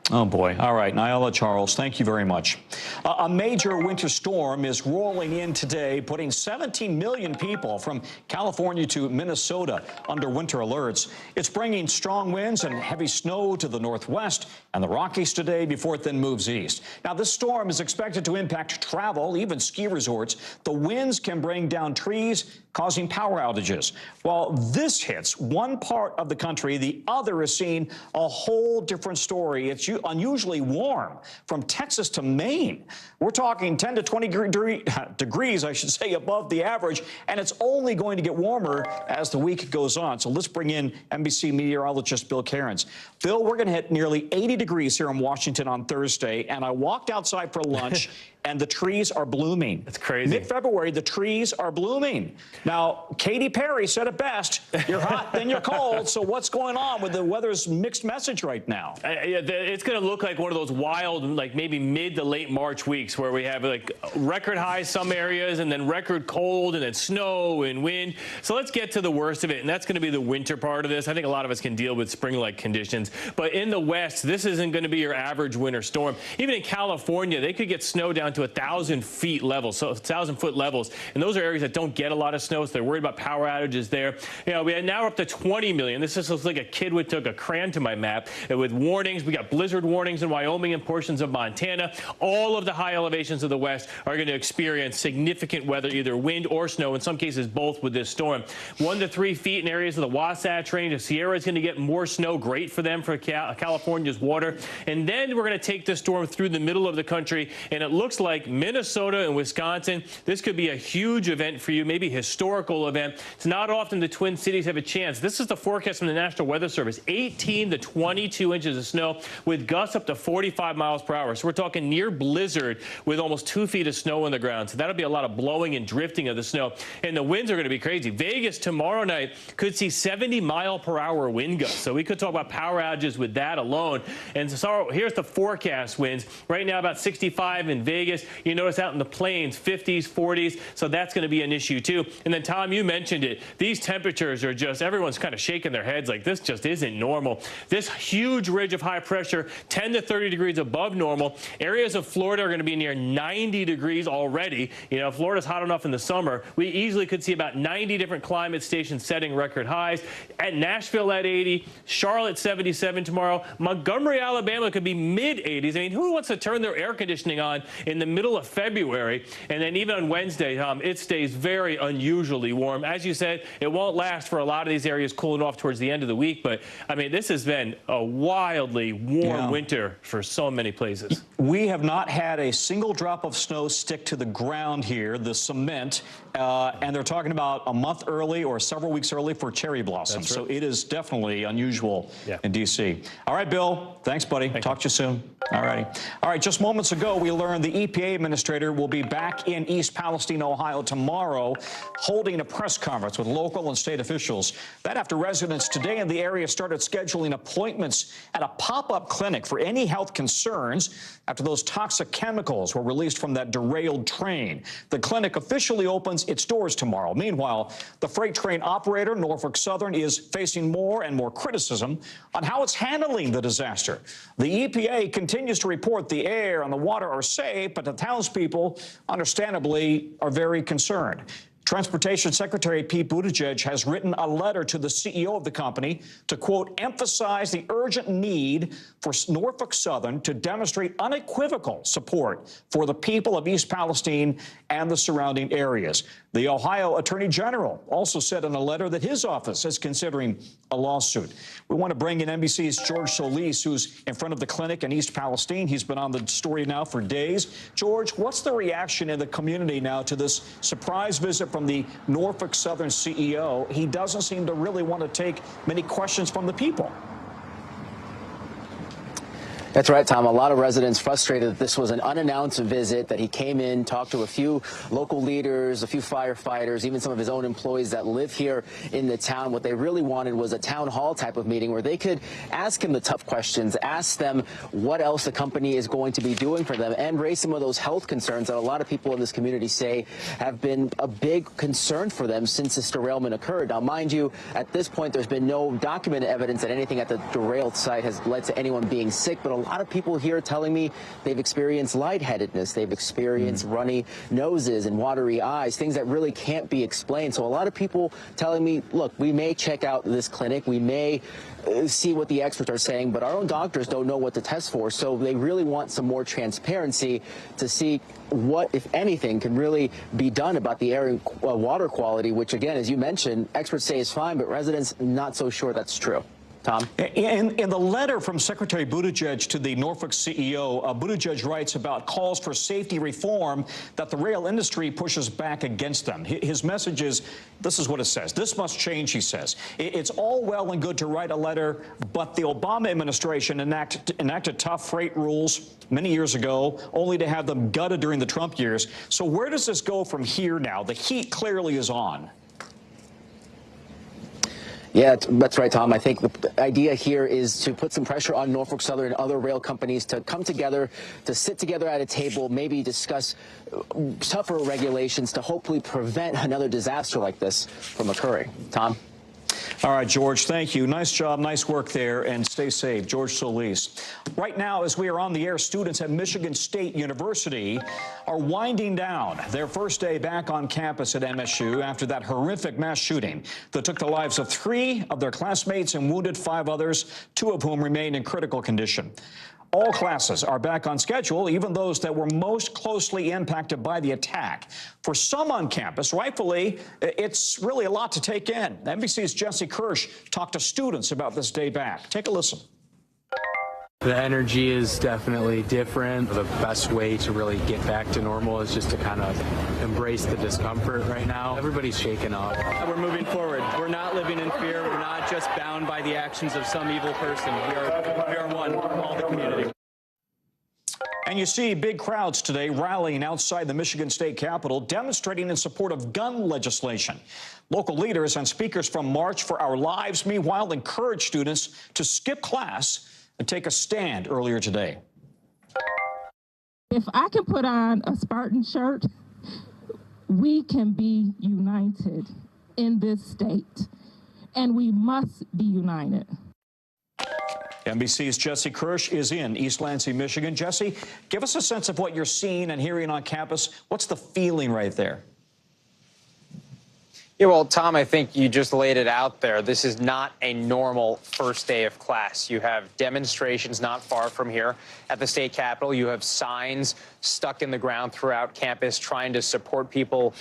Oh, boy. All right. Nyala Charles, thank you very much. A major winter storm is rolling in today, putting 17 million people from California to Minnesota under winter alerts. It's bringing strong winds and heavy snow to the northwest and the Rockies today before it then moves east. Now, this storm is expected to impact travel, even ski resorts. The winds can bring down trees, causing power outages. While this hits one part of the country, the other is seeing a whole different story. It's unusually warm from Texas to Maine. We're talking 10 to 20 degrees, I should say, above the average, and it's only going to get warmer as the week goes on. So let's bring in NBC meteorologist Bill Cairns. Bill, we're going to hit nearly 80 degrees here in Washington on Thursday, and I walked outside for lunch, and the trees are blooming. That's crazy. Mid-February, the trees are blooming. Now, Katy Perry said it best, you're hot, then you're cold, so what's going on with the weather's mixed message right now? It's going to look like one of those wild, like maybe mid to late March weeks where we have like record highs some areas and then record cold and then snow and wind. So let's get to the worst of it, and that's going to be the winter part of this. I think a lot of us can deal with spring-like conditions. But in the West, this isn't going to be your average winter storm. Even in California, they could get snow down to 1,000 feet levels, so 1,000-foot levels. And those are areas that don't get a lot of snow, so they're worried about power outages there. You know, now we're up to 20 million. This just looks like a kid took a crayon to my map. And with warnings, we got blizzard warnings in Wyoming and portions of Montana. All of the high elevations of the West are going to experience significant weather, either wind or snow, in some cases both with this storm. 1 to 3 feet in areas of the Wasatch Range. The Sierra is going to get more snow, great for them, for California's water. And then we're going to take this storm through the middle of the country, and it looks like Minnesota and Wisconsin, this could be a huge event for you, maybe historical event. It's not often the Twin Cities have a chance. This is the forecast from the National Weather Service, 18 to 22 inches of snow with gusts up to 45 miles per hour. So we're talking near blizzard with almost 2 feet of snow on the ground. So that'll be a lot of blowing and drifting of the snow. And the winds are going to be crazy. Vegas tomorrow night could see 70-mile-per-hour wind gusts. So we could talk about power outages with that alone. And so here's the forecast winds. Right now about 65 in Vegas. Vegas. You notice out in the plains, 50s, 40s. So that's going to be an issue, too. And then, Tom, you mentioned it. These temperatures are just, everyone's kind of shaking their heads like this just isn't normal. This huge ridge of high pressure, 10 to 30 degrees above normal. Areas of Florida are going to be near 90 degrees already. You know, Florida's hot enough in the summer. We easily could see about 90 different climate stations setting record highs. At Nashville at 80, Charlotte 77 tomorrow. Montgomery, Alabama could be mid-80s. I mean, who wants to turn their air conditioning on in the middle of February? And then even on Wednesday, Tom, it stays very unusually warm. As you said, it won't last for a lot of these areas, cooling off towards the end of the week. But, I mean, this has been a wildly warm winter for so many places. We have not had a single drop of snow stick to the ground here, the cement, and they're talking about a month early or several weeks early for cherry blossoms. So it is definitely unusual in D.C. All right, Bill. Thanks, buddy. Talk to you soon. All righty. All right, just moments ago, we learned the EPA administrator will be back in East Palestine, Ohio tomorrow, holding a press conference with local and state officials. That after residents today in the area started scheduling appointments at a pop-up clinic for any health concerns after those toxic chemicals were released from that derailed train. The clinic officially opens its doors tomorrow. Meanwhile, the freight train operator, Norfolk Southern, is facing more and more criticism on how it's handling the disaster. The EPA continues to report the air and the water are safe, but the townspeople, understandably, are very concerned. Transportation Secretary Pete Buttigieg has written a letter to the CEO of the company to, quote, emphasize the urgent need for Norfolk Southern to demonstrate unequivocal support for the people of East Palestine and the surrounding areas. The Ohio Attorney General also said in a letter that his office is considering a lawsuit. We want to bring in NBC's George Solis, who's in front of the clinic in East Palestine. He's been on the story now for days. George, what's the reaction in the community now to this surprise visit from the Norfolk Southern CEO? He doesn't seem to really want to take many questions from the people. That's right, Tom. A lot of residents frustrated that this was an unannounced visit, that he came in, talked to a few local leaders, a few firefighters, even some of his own employees that live here in the town. What they really wanted was a town hall type of meeting where they could ask him the tough questions, ask them what else the company is going to be doing for them, and raise some of those health concerns that a lot of people in this community say have been a big concern for them since this derailment occurred. Now, mind you, at this point, there's been no documented evidence that anything at the derailed site has led to anyone being sick, but a lot of people here telling me they've experienced lightheadedness, they've experienced runny noses and watery eyes, things that really can't be explained. So a lot of people telling me, look, we may check out this clinic, we may see what the experts are saying, but our own doctors don't know what to test for. So they really want some more transparency to see what, if anything, can really be done about the air and water quality, which, again, as you mentioned, experts say is fine, but residents not so sure that's true. Tom? In the letter from Secretary Buttigieg to the Norfolk CEO, Buttigieg writes about calls for safety reform that the rail industry pushes back against them. His message is, this is what it says. This must change, he says. It's all well and good to write a letter, but the Obama administration enacted tough freight rules many years ago, only to have them gutted during the Trump years. So where does this go from here now? The heat clearly is on. Yeah, that's right, Tom. I think the idea here is to put some pressure on Norfolk Southern and other rail companies to come together, to sit together at a table, maybe discuss tougher regulations to hopefully prevent another disaster like this from occurring. Tom? All right, George, thank you. Nice job, nice work there, and stay safe. George Solis. Right now, as we are on the air, students at Michigan State University are winding down their first day back on campus at MSU after that horrific mass shooting that took the lives of 3 of their classmates and wounded 5 others, 2 of whom remain in critical condition. All classes are back on schedule, even those that were most closely impacted by the attack. For some on campus, rightfully, it's really a lot to take in. NBC's Jesse Kirsch talked to students about this day back. Take a listen. The energy is definitely different. The best way to really get back to normal is just to kind of embrace the discomfort right now. Everybody's shaken up. We're moving forward. We're not living in fear. We're not just bound by the actions of some evil person. We are one, all the community. And you see big crowds today rallying outside the Michigan State Capitol, demonstrating in support of gun legislation. Local leaders and speakers from March for Our Lives, meanwhile, encourage students to skip class and take a stand earlier today. If I can put on a Spartan shirt, we can be united in this state, and we must be united. NBC's Jesse Kirsch is in East Lansing, Michigan. Jesse, give us a sense of what you're seeing and hearing on campus. What's the feeling right there? Yeah, well, Tom, I think you just laid it out there. This is not a normal first day of class. You have demonstrations not far from here at the state capitol. You have signs stuck in the ground throughout campus trying to support people,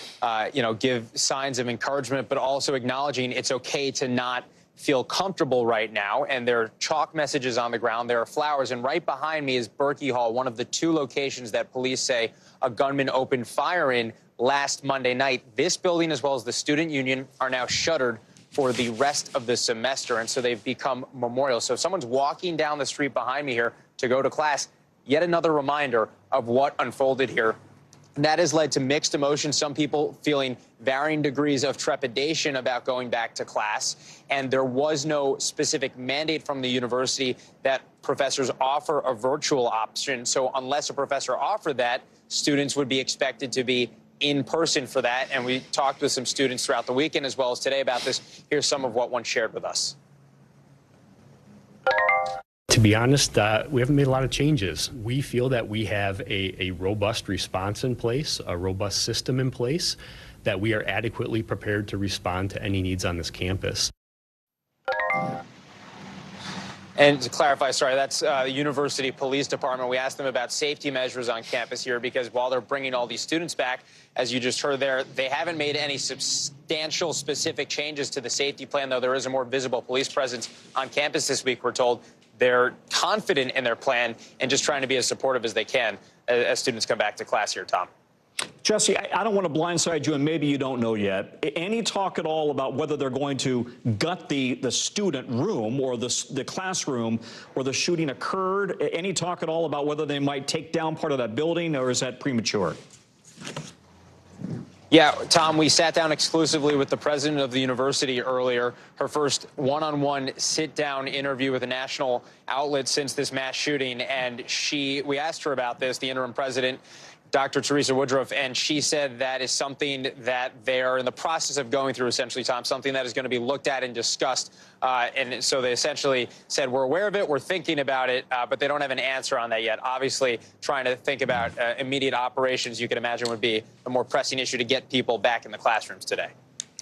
give signs of encouragement, but also acknowledging it's okay to not feel comfortable right now. And there are chalk messages on the ground. There are flowers. And right behind me is Berkey Hall, one of the two locations that police say a gunman opened fire in last Monday night. This building, as well as the student union, are now shuttered for the rest of the semester. And so they've become memorials. So if someone's walking down the street behind me here to go to class, yet another reminder of what unfolded here. And that has led to mixed emotions, some people feeling varying degrees of trepidation about going back to class. And there was no specific mandate from the university that professors offer a virtual option. So unless a professor offered that, students would be expected to be in person for that. And we talked with some students throughout the weekend as well as today about this. Here's some of what one shared with us. To be honest, we haven't made a lot of changes. We feel that we have a robust response in place, a robust system in place, that we are adequately prepared to respond to any needs on this campus. And to clarify, sorry, that's the University Police Department. We asked them about safety measures on campus here because while they're bringing all these students back, as you just heard there, they haven't made any substantial specific changes to the safety plan, though there is a more visible police presence on campus this week, we're told. They're confident in their plan and just trying to be as supportive as they can as students come back to class here, Tom. Jesse, I don't want to blindside you, and maybe you don't know yet. Any talk at all about whether they're going to gut the student room or the classroom where the shooting occurred? Any talk at all about whether they might take down part of that building, or is that premature? Yeah, Tom, we sat down exclusively with the president of the university earlier, her first one-on-one sit-down interview with a national outlet since this mass shooting, and we asked her about this, the interim president, Dr. Teresa Woodruff, and she said that is something that they're in the process of going through, essentially, Tom, something that is going to be looked at and discussed. And so they essentially said, we're aware of it, we're thinking about it, but they don't have an answer on that yet. Obviously, trying to think about immediate operations, you can imagine, would be a more pressing issue to get people back in the classrooms today.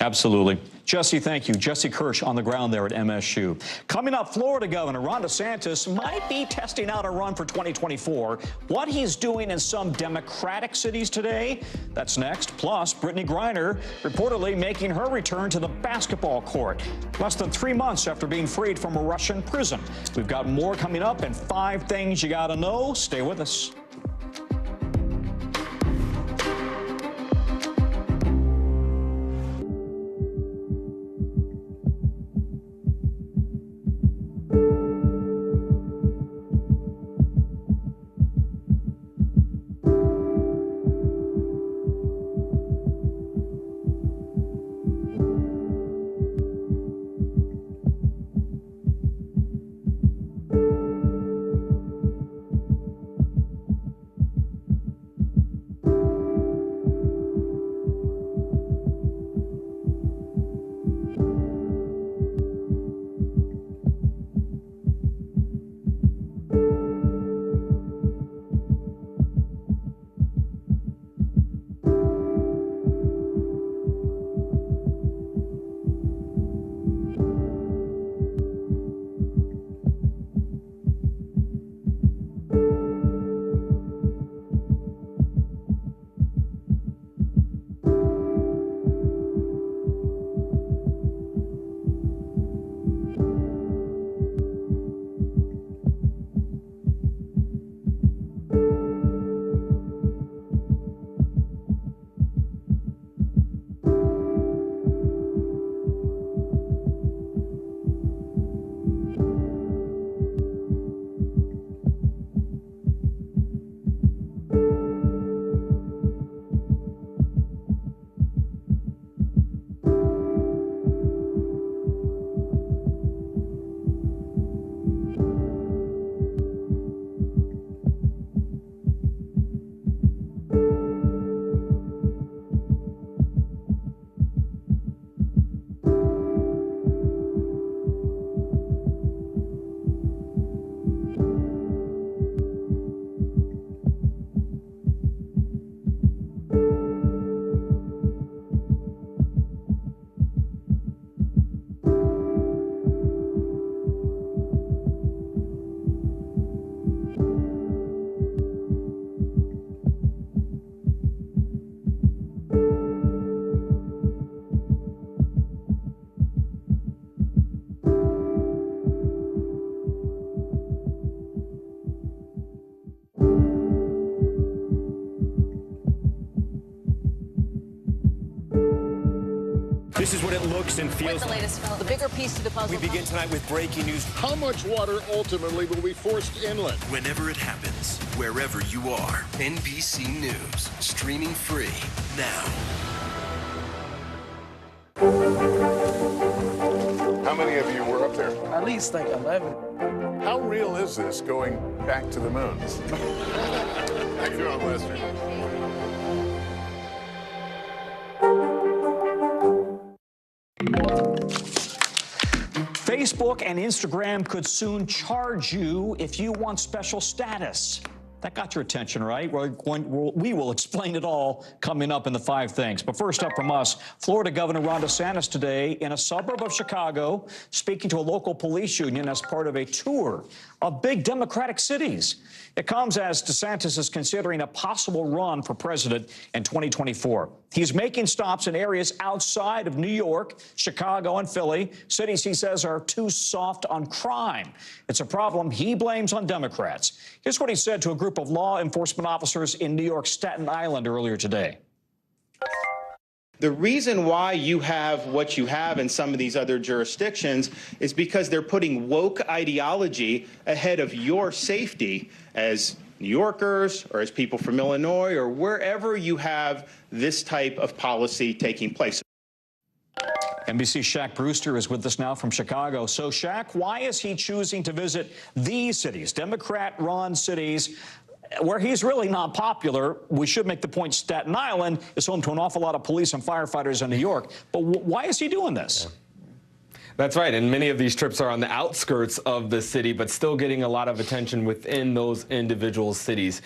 Absolutely. Jesse, thank you. Jesse Kirsch on the ground there at MSU. Coming up, Florida Governor Ron DeSantis might be testing out a run for 2024. What he's doing in some Democratic cities today, that's next. Plus, Brittany Griner reportedly making her return to the basketball court less than 3 months after being freed from a Russian prison. We've got more coming up and 5 things you got to know. Stay with us. This is what it looks and feels With the latest film, the bigger piece to the puzzle. We begin tonight with breaking news. How much water ultimately will be forced inland? Whenever it happens, wherever you are, NBC News, streaming free now. How many of you were up there? At least like 11. How real is this going back to the moon? How you doing, Lester? Facebook and Instagram could soon charge you if you want special status. That got your attention, right? We will explain it all coming up in the 5 things. But first up from us, Florida Governor Ron DeSantis today in a suburb of Chicago, speaking to a local police union as part of a tour of big Democratic cities. It comes as DeSantis is considering a possible run for president in 2024. He's making stops in areas outside of New York, Chicago, and Philly, cities he says are too soft on crime. It's a problem he blames on Democrats. Here's what he said to a group of law enforcement officers in New York's Staten Island earlier today. The reason why you have what you have in some of these other jurisdictions is because they're putting woke ideology ahead of your safety as New Yorkers or as people from Illinois or wherever you have this type of policy taking place. NBC's Shaq Brewster is with us now from Chicago. So, Shaq, why is he choosing to visit these cities, Democrat-run cities, where he's really not popular? We should make the point Staten Island is home to an awful lot of police and firefighters in New York. But why is he doing this? That's right, and many of these trips are on the outskirts of the city, but still getting a lot of attention within those individual cities.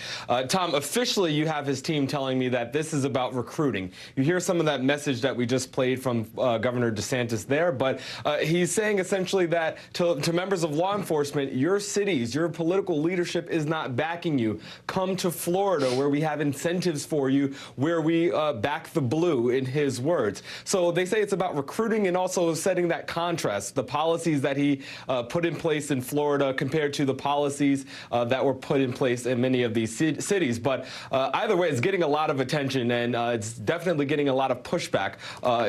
Tom, officially you have his team telling me that this is about recruiting. You hear some of that message that we just played from Governor DeSantis there, but he's saying essentially that to members of law enforcement, your cities, your political leadership is not backing you. Come to Florida where we have incentives for you, where we back the blue, in his words. So they say it's about recruiting and also setting that contrast, the policies that he put in place in Florida compared to the policies that were put in place in many of these cities. But either way, it's getting a lot of attention, and it's definitely getting a lot of pushback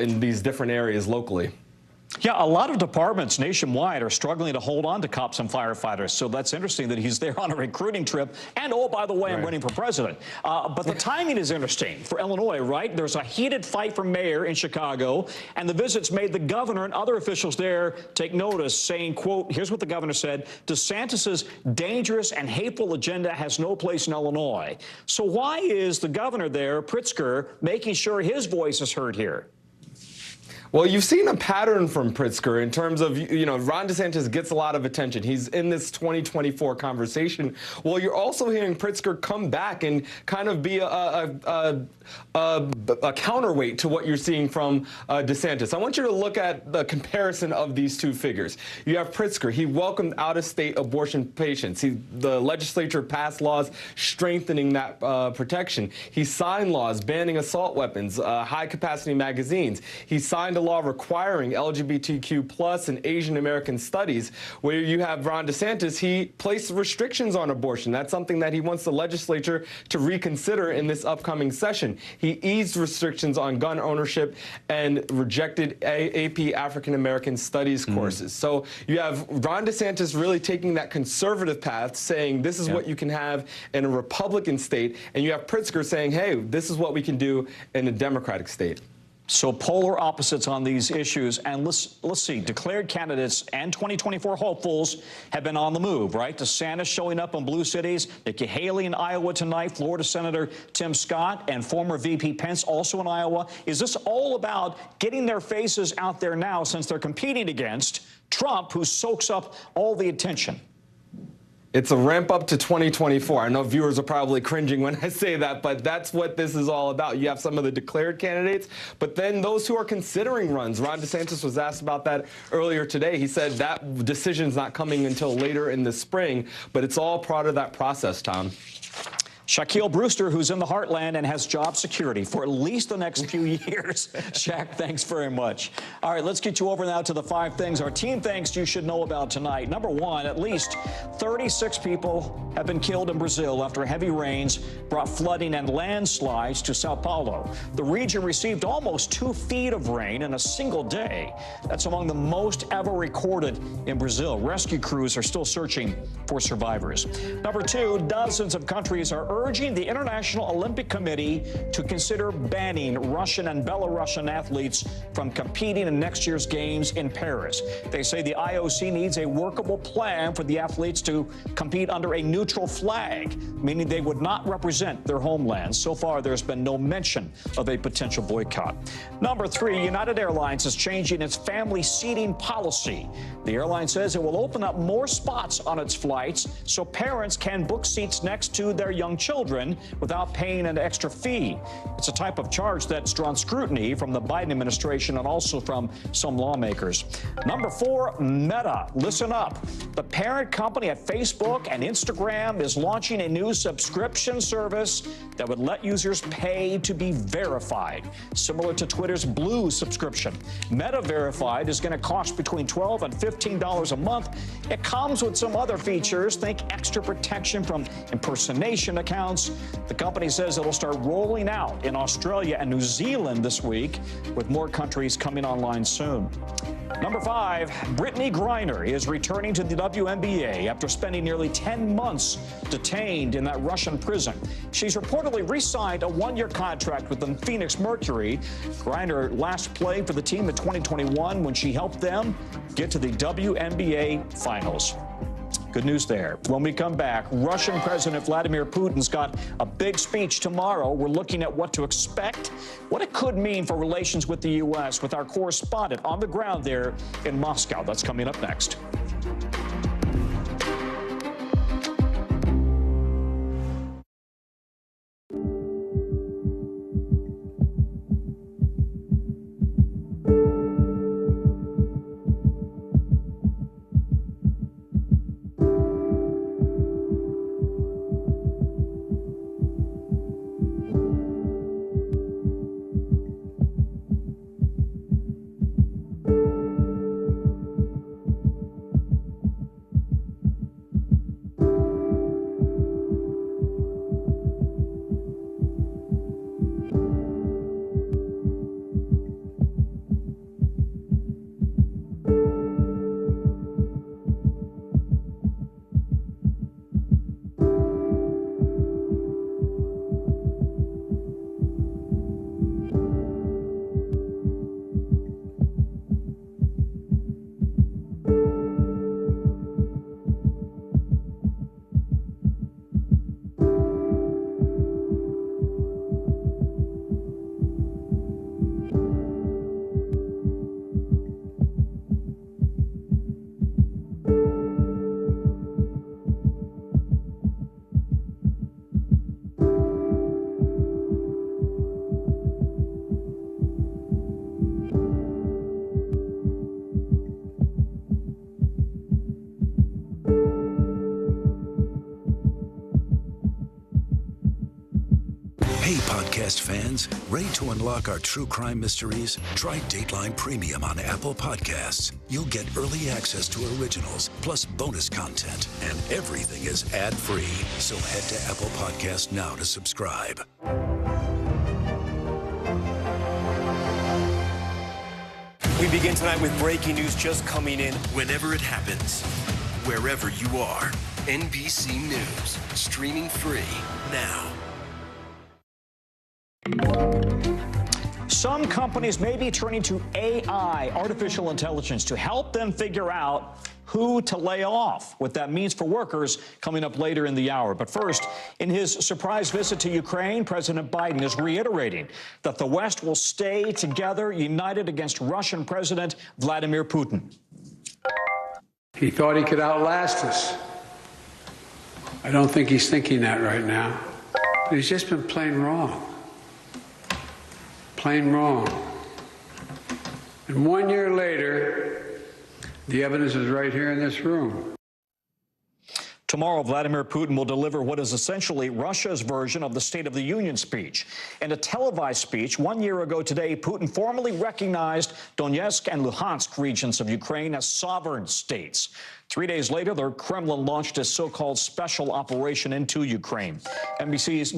in these different areas locally. Yeah, a lot of departments nationwide are struggling to hold on to cops and firefighters. So that's interesting that he's there on a recruiting trip. And, oh, by the way, I'm running for president. But the timing is interesting for Illinois, right? There's a heated fight for mayor in Chicago, and the visits made the governor and other officials there take notice, saying, quote, here's what the governor said, DeSantis's dangerous and hateful agenda has no place in Illinois. So why is the governor there, Pritzker, making sure his voice is heard here? Well, you've seen a pattern from Pritzker in terms of, Ron DeSantis gets a lot of attention. He's in this 2024 conversation. Well, you're also hearing Pritzker come back and kind of be a counterweight to what you're seeing from DeSantis. I want you to look at the comparison of these two figures. You have Pritzker. He welcomed out-of-state abortion patients. The legislature passed laws strengthening that protection. He signed laws banning assault weapons, high-capacity magazines. He signed a law requiring LGBTQ+ and Asian American studies, where you have Ron DeSantis. He placed restrictions on abortion. That's something that he wants the legislature to reconsider in this upcoming session. He eased restrictions on gun ownership and rejected AP African American Studies courses. So you have Ron DeSantis really taking that conservative path, saying this is what you can have in a Republican state, and you have Pritzker saying, hey, this is what we can do in a Democratic state. So polar opposites on these issues. And let's see, declared candidates and 2024 hopefuls have been on the move, right? DeSantis showing up in blue cities, Nikki Haley in Iowa tonight, Florida Senator Tim Scott, and former VP Pence also in Iowa. Is this all about getting their faces out there now since they're competing against Trump, who soaks up all the attention? It's a ramp up to 2024. I know viewers are probably cringing when I say that, but that's what this is all about. You have some of the declared candidates, but then those who are considering runs. Ron DeSantis was asked about that earlier today. He said that decision's not coming until later in the spring, but it's all part of that process, Tom. Shaquille Brewster, who's in the heartland and has job security for at least the next few years. Shaq, thanks very much. All right, let's get you over now to the 5 things our team thinks you should know about tonight. Number 1, at least 36 people have been killed in Brazil after heavy rains brought flooding and landslides to Sao Paulo. The region received almost 2 feet of rain in a single day. That's among the most ever recorded in Brazil. Rescue crews are still searching for survivors. Number 2, dozens of countries are urging the International Olympic Committee to consider banning Russian and Belarusian athletes from competing in next year's games in Paris. They say the IOC needs a workable plan for the athletes to compete under a neutral flag, meaning they would not represent their homelands. So far, there's been no mention of a potential boycott. Number 3, United Airlines is changing its family seating policy. The airline says it will open up more spots on its flights so parents can book seats next to their young children without paying an extra fee. It's a type of charge that's drawn scrutiny from the Biden administration and also from some lawmakers. Number 4, Meta. Listen up. The parent company at Facebook and Instagram is launching a new subscription service that would let users pay to be verified, similar to Twitter's Blue subscription. Meta Verified is going to cost between $12 and $15 a month. It comes with some other features. Think extra protection from impersonation accounts. The company says it'll start rolling out in Australia and New Zealand this week, with more countries coming online soon. Number 5, Brittany Griner is returning to the WNBA after spending nearly 10 months detained in that Russian prison. She's reportedly re-signed a 1-year contract with the Phoenix Mercury. Griner last played for the team in 2021 when she helped them get to the WNBA Finals. Good news there. When we come back, Russian President Vladimir Putin's got a big speech tomorrow. We're looking at what to expect, what it could mean for relations with the U.S. with our correspondent on the ground there in Moscow. That's coming up next. Hey, podcast fans, ready to unlock our true crime mysteries? Try Dateline Premium on Apple Podcasts. You'll get early access to originals, plus bonus content, and everything is ad-free. So head to Apple Podcasts now to subscribe. We begin tonight with breaking news just coming in whenever it happens, wherever you are. NBC News, streaming free now. Some companies may be turning to AI, artificial intelligence, to help them figure out who to lay off, what that means for workers, coming up later in the hour. But first, in his surprise visit to Ukraine, President Biden is reiterating that the West will stay together, united against Russian President Vladimir Putin. He thought he could outlast us. I don't think he's thinking that right now. But he's just been plain wrong. Plain wrong. And 1 year later, the evidence is right here in this room. Tomorrow, Vladimir Putin will deliver what is essentially Russia's version of the State of the Union speech. In a televised speech 1 year ago today, Putin formally recognized Donetsk and Luhansk regions of Ukraine as sovereign states. 3 days later, the Kremlin launched a so-called special operation into Ukraine. NBC's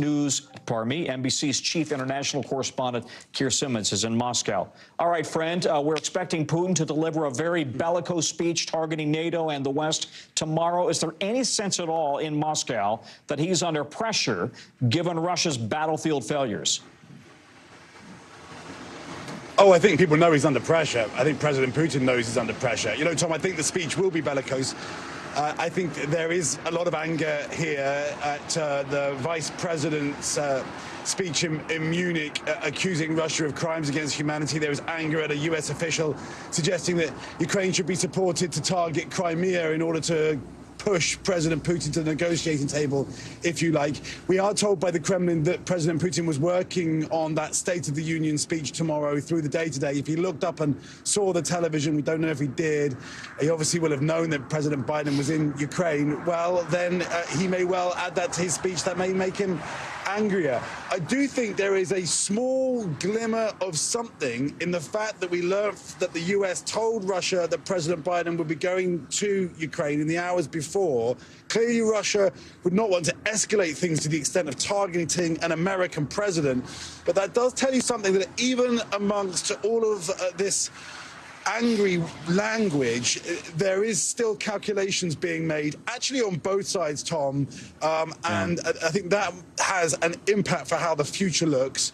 chief international correspondent, Keir Simmons, is in Moscow. All right, friend, we're expecting Putin to deliver a very bellicose speech targeting NATO and the West tomorrow. Is there any sense at all in Moscow that he's under pressure given Russia's battlefield failures? Oh, I think people know he's under pressure. I think President Putin knows he's under pressure. You know, Tom, I think the speech will be bellicose. I think there is a lot of anger here at the vice president's speech in Munich accusing Russia of crimes against humanity. There is anger at a U.S. official suggesting that Ukraine should be supported to target Crimea in order to push President Putin to the negotiating table, if you like. We are told by the Kremlin that President Putin was working on that State of the Union speech tomorrow through the day today. If he looked up and saw the television, we don't know if he did, he obviously will have known that President Biden was in Ukraine. Well, then he may well add that to his speech. That may make him angrier. I do think there is a small glimmer of something in the fact that we learned that the US told Russia that President Biden would be going to Ukraine in the hours before. Clearly, Russia would not want to escalate things to the extent of targeting an American president. But that does tell you something, that even amongst all of this angry language, there is still calculations being made, actually on both sides, Tom, and I think that has an impact for how the future looks.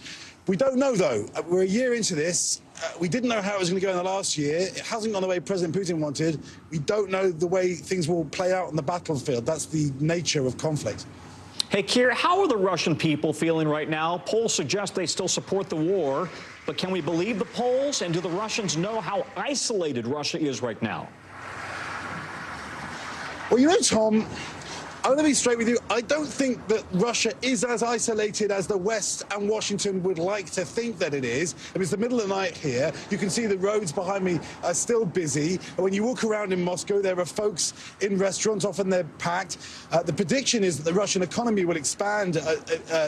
We don't know, though. We're a year into this. We didn't know how it was going to go in the last year. It hasn't gone the way President Putin wanted. We don't know the way things will play out on the battlefield. That's the nature of conflict. Hey, Keir, how are the Russian people feeling right now? Polls suggest they still support the war, but can we believe the polls? And do the Russians know how isolated Russia is right now? Well, you know, Tom, I'm going to be straight with you. I don't think that Russia is as isolated as the West and Washington would like to think that it is. I mean, it's the middle of the night here. You can see the roads behind me are still busy. And when you walk around in Moscow, there are folks in restaurants. Often they're packed. The prediction is that the Russian economy will expand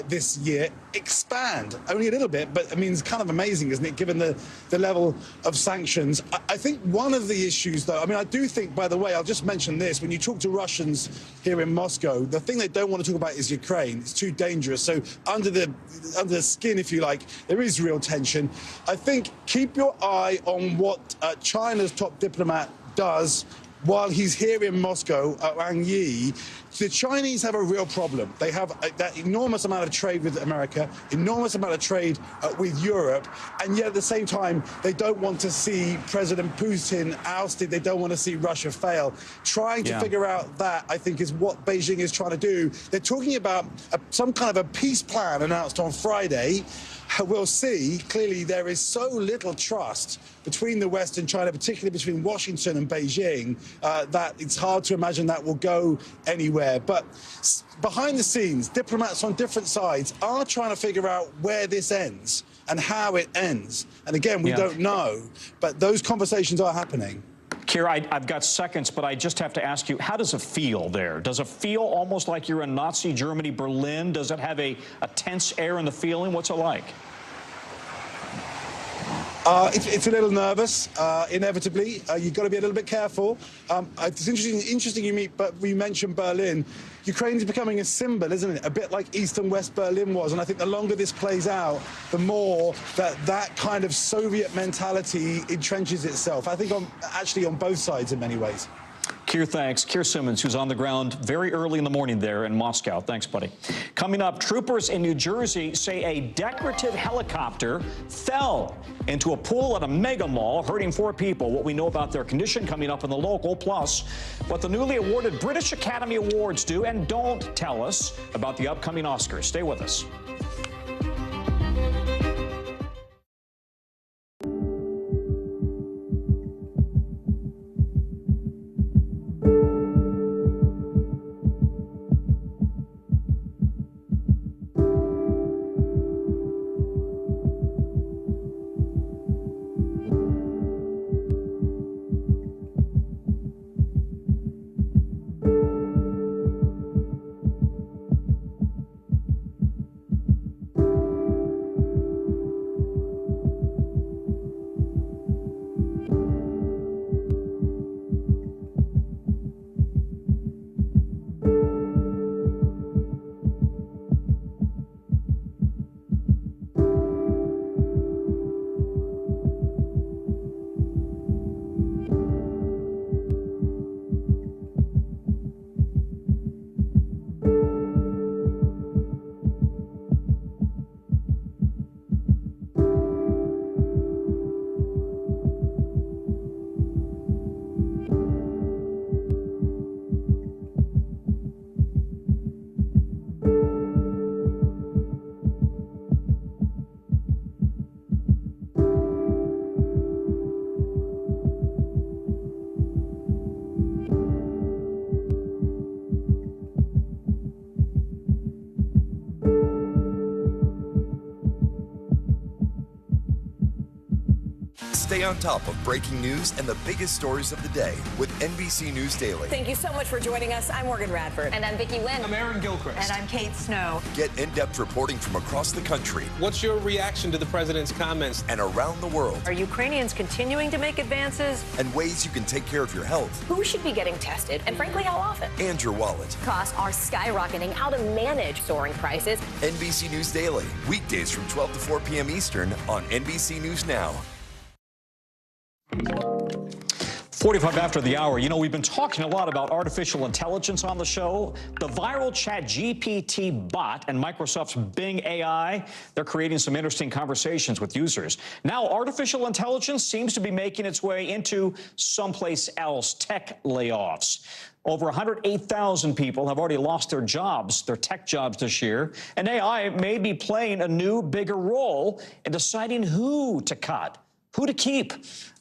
this year. Expand. Only a little bit, but I mean, it's kind of amazing, isn't it, given the level of sanctions. I think one of the issues, though, I mean, I do think, by the way, I'll just mention this. When you talk to Russians here in Moscow, the thing they don't want to talk about is Ukraine. It's too dangerous. So under the skin, if you like, there is real tension. I think keep your eye on what China's top diplomat does while he's here in Moscow, Wang Yi. The Chinese have a real problem. They have that enormous amount of trade with America, enormous amount of trade with Europe, and yet at the same time, they don't want to see President Putin ousted. They don't want to see Russia fail. Trying to figure out that, I think, is what Beijing is trying to do. They're talking about some kind of a peace plan announced on Friday. We'll see. Clearly, there is so little trust between the West and China, particularly between Washington and Beijing, that it's hard to imagine that will go anywhere. But behind the scenes, diplomats on different sides are trying to figure out where this ends and how it ends. And again, we don't know, but those conversations are happening. Keir, I've got seconds, but I just have to ask you, how does it feel there? Does it feel almost like you're in Nazi Germany, Berlin? Does it have a tense air in the feeling? What's it like? It's a little nervous, inevitably. You've got to be a little bit careful. It's interesting you mentioned Berlin. Ukraine is becoming a symbol, isn't it? A bit like East and West Berlin was. And I think the longer this plays out, the more that kind of Soviet mentality entrenches itself. I think actually on both sides in many ways. Keir, thanks. Keir Simmons, who's on the ground very early in the morning there in Moscow. Thanks, buddy. Coming up, troopers in New Jersey say a decorative helicopter fell into a pool at a mega mall, hurting 4 people. What we know about their condition coming up in the local, plus what the newly awarded British Academy Awards do and don't tell us about the upcoming Oscars. Stay with us. Stay on top of breaking news and the biggest stories of the day with NBC News Daily. Thank you so much for joining us. I'm Morgan Radford. And I'm Vicki Wynn. I'm Aaron Gilchrist. And I'm Kate Snow. Get in-depth reporting from across the country. What's your reaction to the president's comments? And around the world. Are Ukrainians continuing to make advances? And ways you can take care of your health. Who should be getting tested? And frankly, how often? And your wallet. Costs are skyrocketing. How to manage soaring prices. NBC News Daily. Weekdays from 12 to 4 p.m. Eastern on NBC News Now. 45 after the hour. You know, we've been talking a lot about artificial intelligence on the show. The viral ChatGPT bot and Microsoft's Bing AI, they're creating some interesting conversations with users. Now, artificial intelligence seems to be making its way into someplace else, tech layoffs. Over 108,000 people have already lost their jobs, their tech jobs this year, and AI may be playing a new, bigger role in deciding who to cut, who to keep.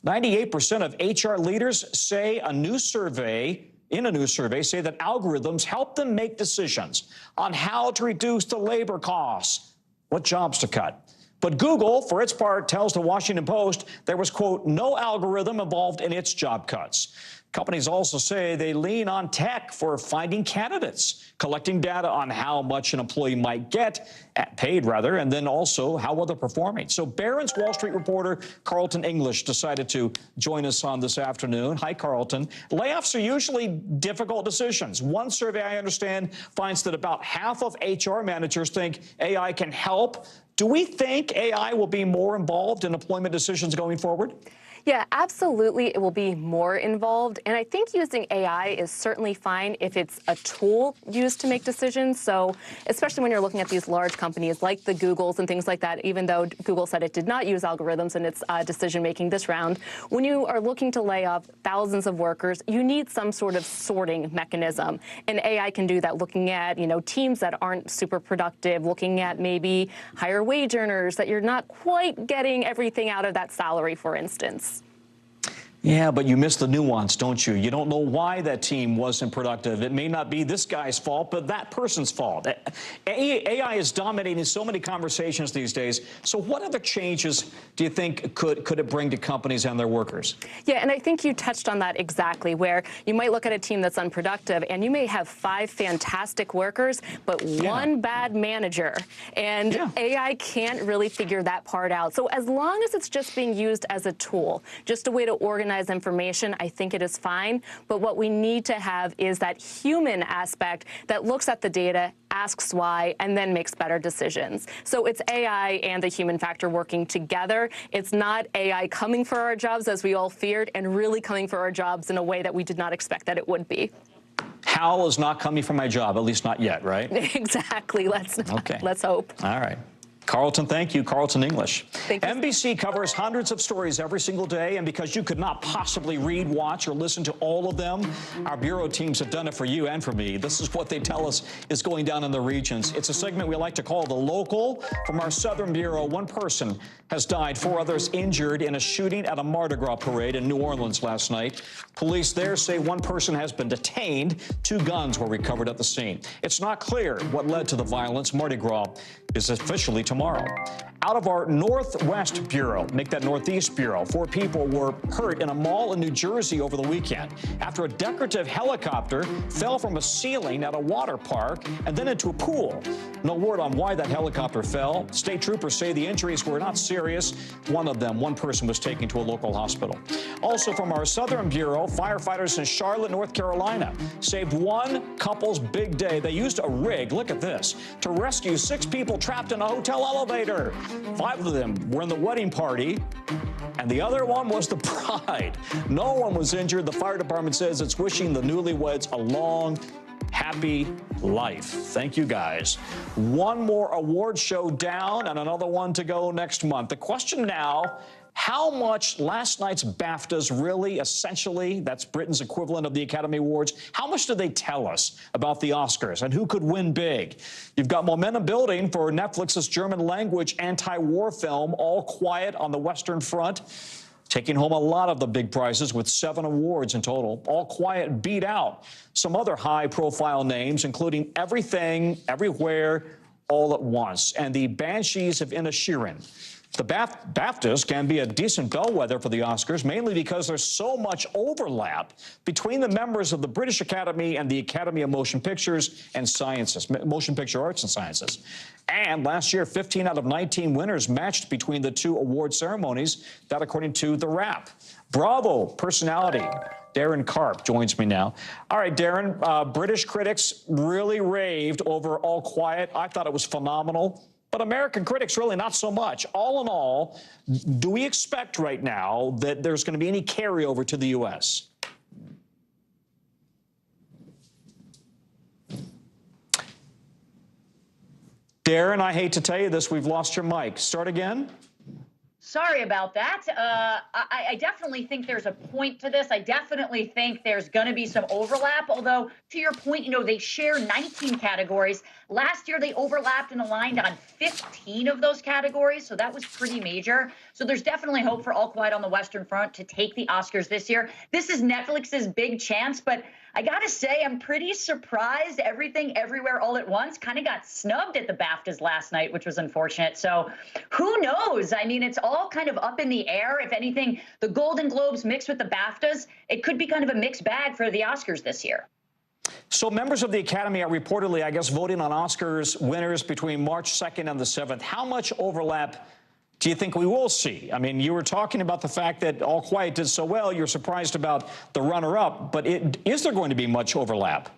98% of HR leaders say in a new survey, say that algorithms help them make decisions on how to reduce the labor costs, what jobs to cut. But Google, for its part, tells the Washington Post there was, quote, no algorithm involved in its job cuts. Companies also say they lean on tech for finding candidates, collecting data on how much an employee might get, paid rather, and then also how well they're performing. So Barron's Wall Street reporter Carlton English decided to join us on this afternoon. Hi, Carlton. Layoffs are usually difficult decisions. One survey, I understand, finds that about half of HR managers think AI can help. Do we think AI will be more involved in employment decisions going forward? Yeah, absolutely. It will be more involved. And I think using AI is certainly fine if it's a tool used to make decisions. So especially when you're looking at these large companies like the Googles and things like that, even though Google said it did not use algorithms in its decision making this round, when you are looking to lay off thousands of workers, you need some sort of sorting mechanism. And AI can do that, looking at, teams that aren't super productive, looking at maybe higher wage earners that you're not quite getting everything out of that salary, for instance. Yeah, but you miss the nuance, don't you? You don't know why that team wasn't productive. It may not be this guy's fault, but that person's fault. AI is dominating so many conversations these days. So what other changes do you think could it bring to companies and their workers? Yeah, and I think you touched on that exactly, where you might look at a team that's unproductive, and you may have 5 fantastic workers, but one bad manager. And AI can't really figure that part out. So as long as it's just being used as a tool, just a way to organize information, I think it is fine. But what we need to have is that human aspect that looks at the data, asks why, and then makes better decisions. So it's AI and the human factor working together. It's not AI coming for our jobs as we all feared, and really coming for our jobs in a way that we did not expect that it would be. Hal is not coming for my job, at least not yet, right? Exactly. Let's hope. All right. Carlton, thank you. Carlton English. Thank you. NBC covers hundreds of stories every single day, and because you could not possibly read, watch, or listen to all of them, our bureau teams have done it for you and for me. This is what they tell us is going down in the regions. It's a segment we like to call The Local. From our Southern Bureau, one person has died, 4 others injured in a shooting at a Mardi Gras parade in New Orleans last night. Police there say one person has been detained. 2 guns were recovered at the scene. It's not clear what led to the violence. Mardi Gras is officially tomorrow. Out of our Northwest Bureau, make that Northeast Bureau, 4 people were hurt in a mall in New Jersey over the weekend after a decorative helicopter fell from a ceiling at a water park and then into a pool. No word on why that helicopter fell. State troopers say the injuries were not serious. One person was taken to a local hospital. Also from our Southern Bureau, firefighters in Charlotte, North Carolina saved one couple's big day. They used a rig, look at this, to rescue 6 people trapped in a hotel elevator. 5 of them were in the wedding party, and the other one was the bride. No one was injured. The fire department says it's wishing the newlyweds a long, happy life. Thank you, guys. One more award show down and another one to go next month. The question now, how much last night's BAFTAs really, essentially, that's Britain's equivalent of the Academy Awards, how much do they tell us about the Oscars and who could win big? You've got momentum building for Netflix's German-language anti-war film, All Quiet on the Western Front, taking home a lot of the big prizes with 7 awards in total. All Quiet beat out some other high-profile names, including Everything, Everywhere, All at Once, and the Banshees of Inisherin. The BAFTAs can be a decent bellwether for the Oscars, mainly because there's so much overlap between the members of the British Academy and the Academy of Motion Pictures and Sciences, Motion Picture Arts and Sciences. And last year, 15 out of 19 winners matched between the two award ceremonies, that according to The Wrap. Bravo personality Darren Karp joins me now. All right, Darren, British critics really raved over All Quiet. I thought it was phenomenal. But American critics, really not so much. All in all, do we expect right now that there's going to be any carryover to the U.S.? Darren, I hate to tell you this, we've lost your mic. Start again. Sorry about that. I definitely think there's a point to this. I definitely think there's going to be some overlap, although to your point, you know, they share 19 categories. Last year, they overlapped and aligned on 15 of those categories, so that was pretty major. So there's definitely hope for All Quiet on the Western Front to take the Oscars this year. This is Netflix's big chance, but I got to say, I'm pretty surprised Everything Everywhere All at Once kind of got snubbed at the BAFTAs last night, which was unfortunate. So who knows? I mean, it's all kind of up in the air. If anything, the Golden Globes mixed with the BAFTAs, it could be kind of a mixed bag for the Oscars this year. So members of the Academy are reportedly, I guess, voting on Oscars winners between March 2nd and the 7th. How much overlap do you think we will see? I mean, you were talking about the fact that All Quiet did so well. You're surprised about the runner-up, but is there going to be much overlap?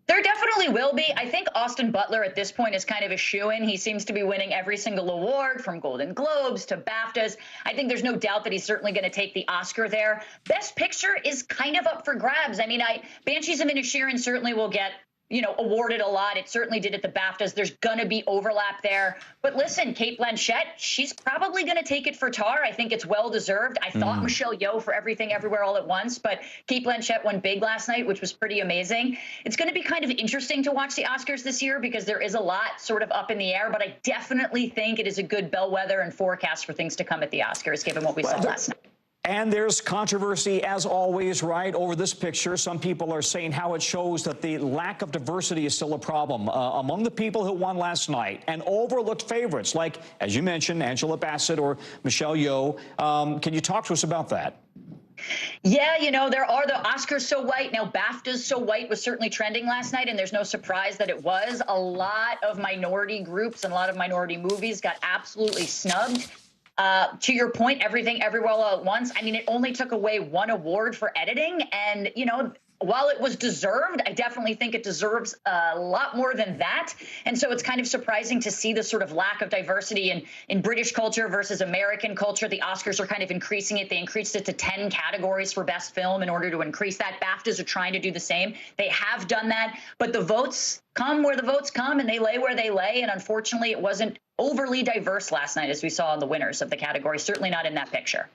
There definitely will be. I think Austin Butler at this point is kind of a shoo-in. He seems to be winning every single award, from Golden Globes to BAFTAs. I think there's no doubt that he's certainly going to take the Oscar there. Best Picture is kind of up for grabs. I mean, Banshees of Inisherin certainly will get, you know, awarded a lot. It certainly did at the BAFTAs. There's going to be overlap there. But listen, Cate Blanchett, she's probably going to take it for Tar. I think it's well-deserved. I thought Michelle Yeoh for Everything Everywhere All at Once, but Cate Blanchett won big last night, which was pretty amazing. It's going to be kind of interesting to watch the Oscars this year because there is a lot sort of up in the air, but I definitely think it is a good bellwether and forecast for things to come at the Oscars, given what we saw last night. And there's controversy, as always, right, over this picture. Some people are saying how it shows that the lack of diversity is still a problem among the people who won last night and overlooked favorites like, as you mentioned, Angela Bassett or Michelle Yeoh. Can you talk to us about that? Yeah, you know, there are the Oscars so white. Now, BAFTAs so white was certainly trending last night, and there's no surprise that it was. A lot of minority groups and a lot of minority movies got absolutely snubbed. To your point, Everything Everywhere All at Once, I mean, it only took away one award for editing. And, you know, while it was deserved, I definitely think it deserves a lot more than that. And so it's kind of surprising to see the sort of lack of diversity in British culture versus American culture. The Oscars are kind of increasing it. They increased it to 10 categories for Best Film in order to increase that. BAFTAs are trying to do the same. They have done that. But the votes come where the votes come, and they lay where they lay. And unfortunately, it wasn't overly diverse last night, as we saw in the winners of the category. Certainly not in that picture.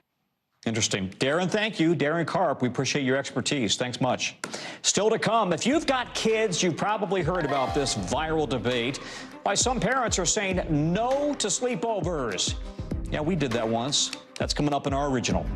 Interesting. Darren, thank you. Darren Karp, we appreciate your expertise. Thanks much. Still to come, if you've got kids, you've probably heard about this viral debate. Why some parents are saying no to sleepovers. Yeah, we did that once. That's coming up in our original.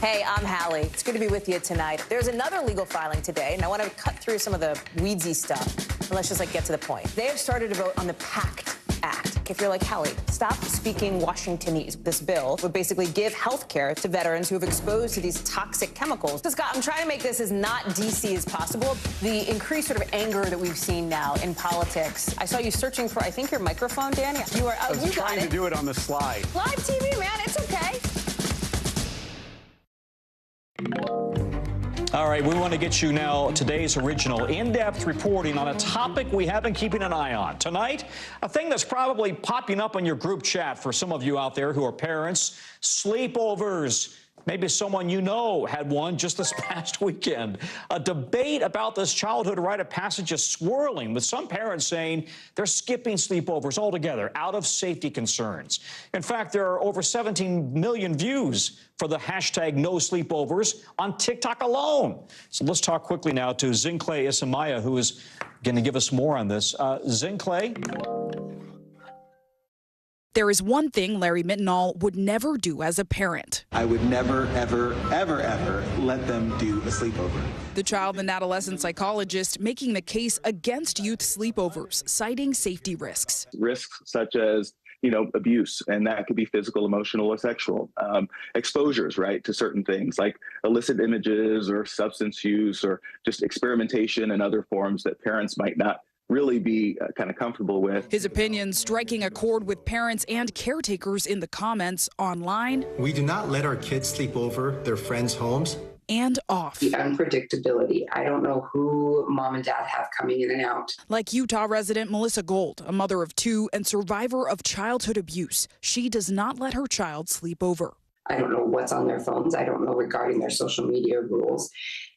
Hey, I'm Hallie. It's good to be with you tonight. There's another legal filing today, and I want to cut through some of the weedsy stuff. And let's just get to the point. They have started to vote on the PACT Act. If you're like, Hallie, stop speaking Washingtonese. This bill would basically give health care to veterans who have exposed to these toxic chemicals. So, Scott, I'm trying to make this as not DC as possible. The increased sort of anger that we've seen now in politics. I saw you searching for, I think, your microphone, Dan. You are. I was trying to do it on the slide. Live TV, man. It's okay. All right, we want to get you now today's original in-depth reporting on a topic we have been keeping an eye on. Tonight, a thing that's probably popping up on your group chat for some of you out there who are parents, sleepovers. Maybe someone you know had one just this past weekend. A debate about this childhood rite of passage is swirling, with some parents saying they're skipping sleepovers altogether out of safety concerns. In fact, there are over 17 million views for the hashtag no sleepovers on TikTok alone. So let's talk quickly now to Zincle Isamaya, who is going to give us more on this. Zincle? There is one thing Larry Mittenall would never do as a parent. I would never, ever, ever, ever let them do a sleepover. The child and adolescent psychologist making the case against youth sleepovers, citing safety risks. Risks such as, abuse, and that could be physical, emotional, or sexual. Exposures, right, to certain things like illicit images or substance use or just experimentation and other forms that parents might not really be kind of comfortable with. His opinion striking a chord with parents and caretakers in the comments online. We do not let our kids sleep over their friends' homes. And off. The unpredictability. I don't know who mom and dad have coming in and out. Like Utah resident Melissa Gold, a mother of two and survivor of childhood abuse. She does not let her child sleep over. I don't know what's on their phones. I don't know regarding their social media rules.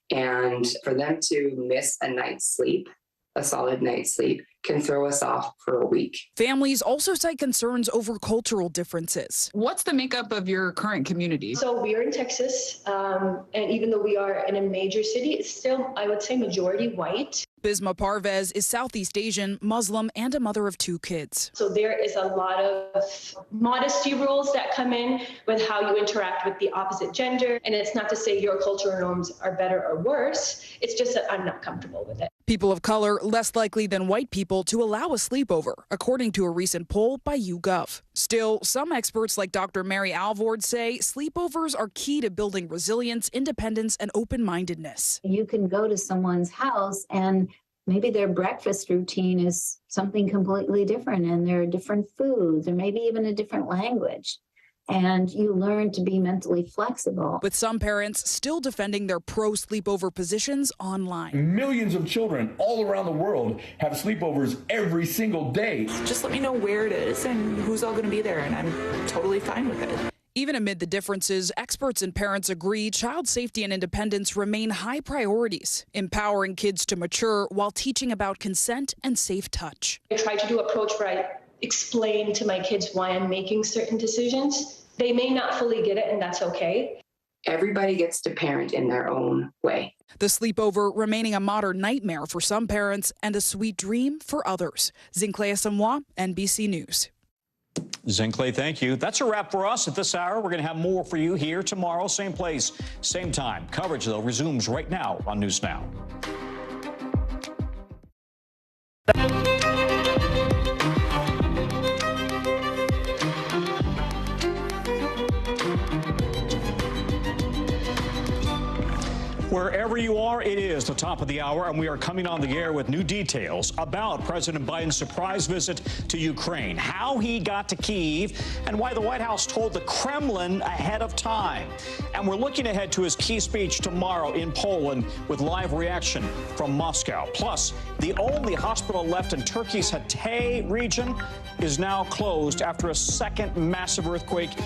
And for them to miss a night's sleep, a solid night's sleep, can throw us off for a week. Families also cite concerns over cultural differences. What's the makeup of your current community? So we are in Texas, and even though we are in a major city, it's still, I would say, majority white. Bisma Parvez is Southeast Asian, Muslim, and a mother of two kids. So there is a lot of modesty rules that come in with how you interact with the opposite gender. And it's not to say your cultural norms are better or worse. It's just that I'm not comfortable with it. People of color less likely than white people to allow a sleepover, according to a recent poll by YouGov. Still, some experts like Dr. Mary Alvord say sleepovers are key to building resilience, independence, and open-mindedness. You can go to someone's house and maybe their breakfast routine is something completely different, and there are different foods, or maybe even a different language. And you learn to be mentally flexible. With some parents still defending their pro-sleepover positions online. Millions of children all around the world have sleepovers every single day. Just let me know where it is and who's all going to be there, and I'm totally fine with it. Even amid the differences, experts and parents agree child safety and independence remain high priorities, empowering kids to mature while teaching about consent and safe touch. I try to do an approach where I explain to my kids why I'm making certain decisions. They may not fully get it, and that's okay. Everybody gets to parent in their own way. The sleepover remaining a modern nightmare for some parents and a sweet dream for others. Zincle Isamaya, NBC News. Zincle, thank you. That's a wrap for us at this hour. We're going to have more for you here tomorrow, same place, same time. Coverage, though, resumes right now on News Now. Wherever you are, it is the top of the hour, and we are coming on the air with new details about President Biden's surprise visit to Ukraine, how he got to Kyiv, and why the White House told the Kremlin ahead of time. And we're looking ahead to his key speech tomorrow in Poland with live reaction from Moscow. Plus, the only hospital left in Turkey's Hatay region is now closed after a second massive earthquake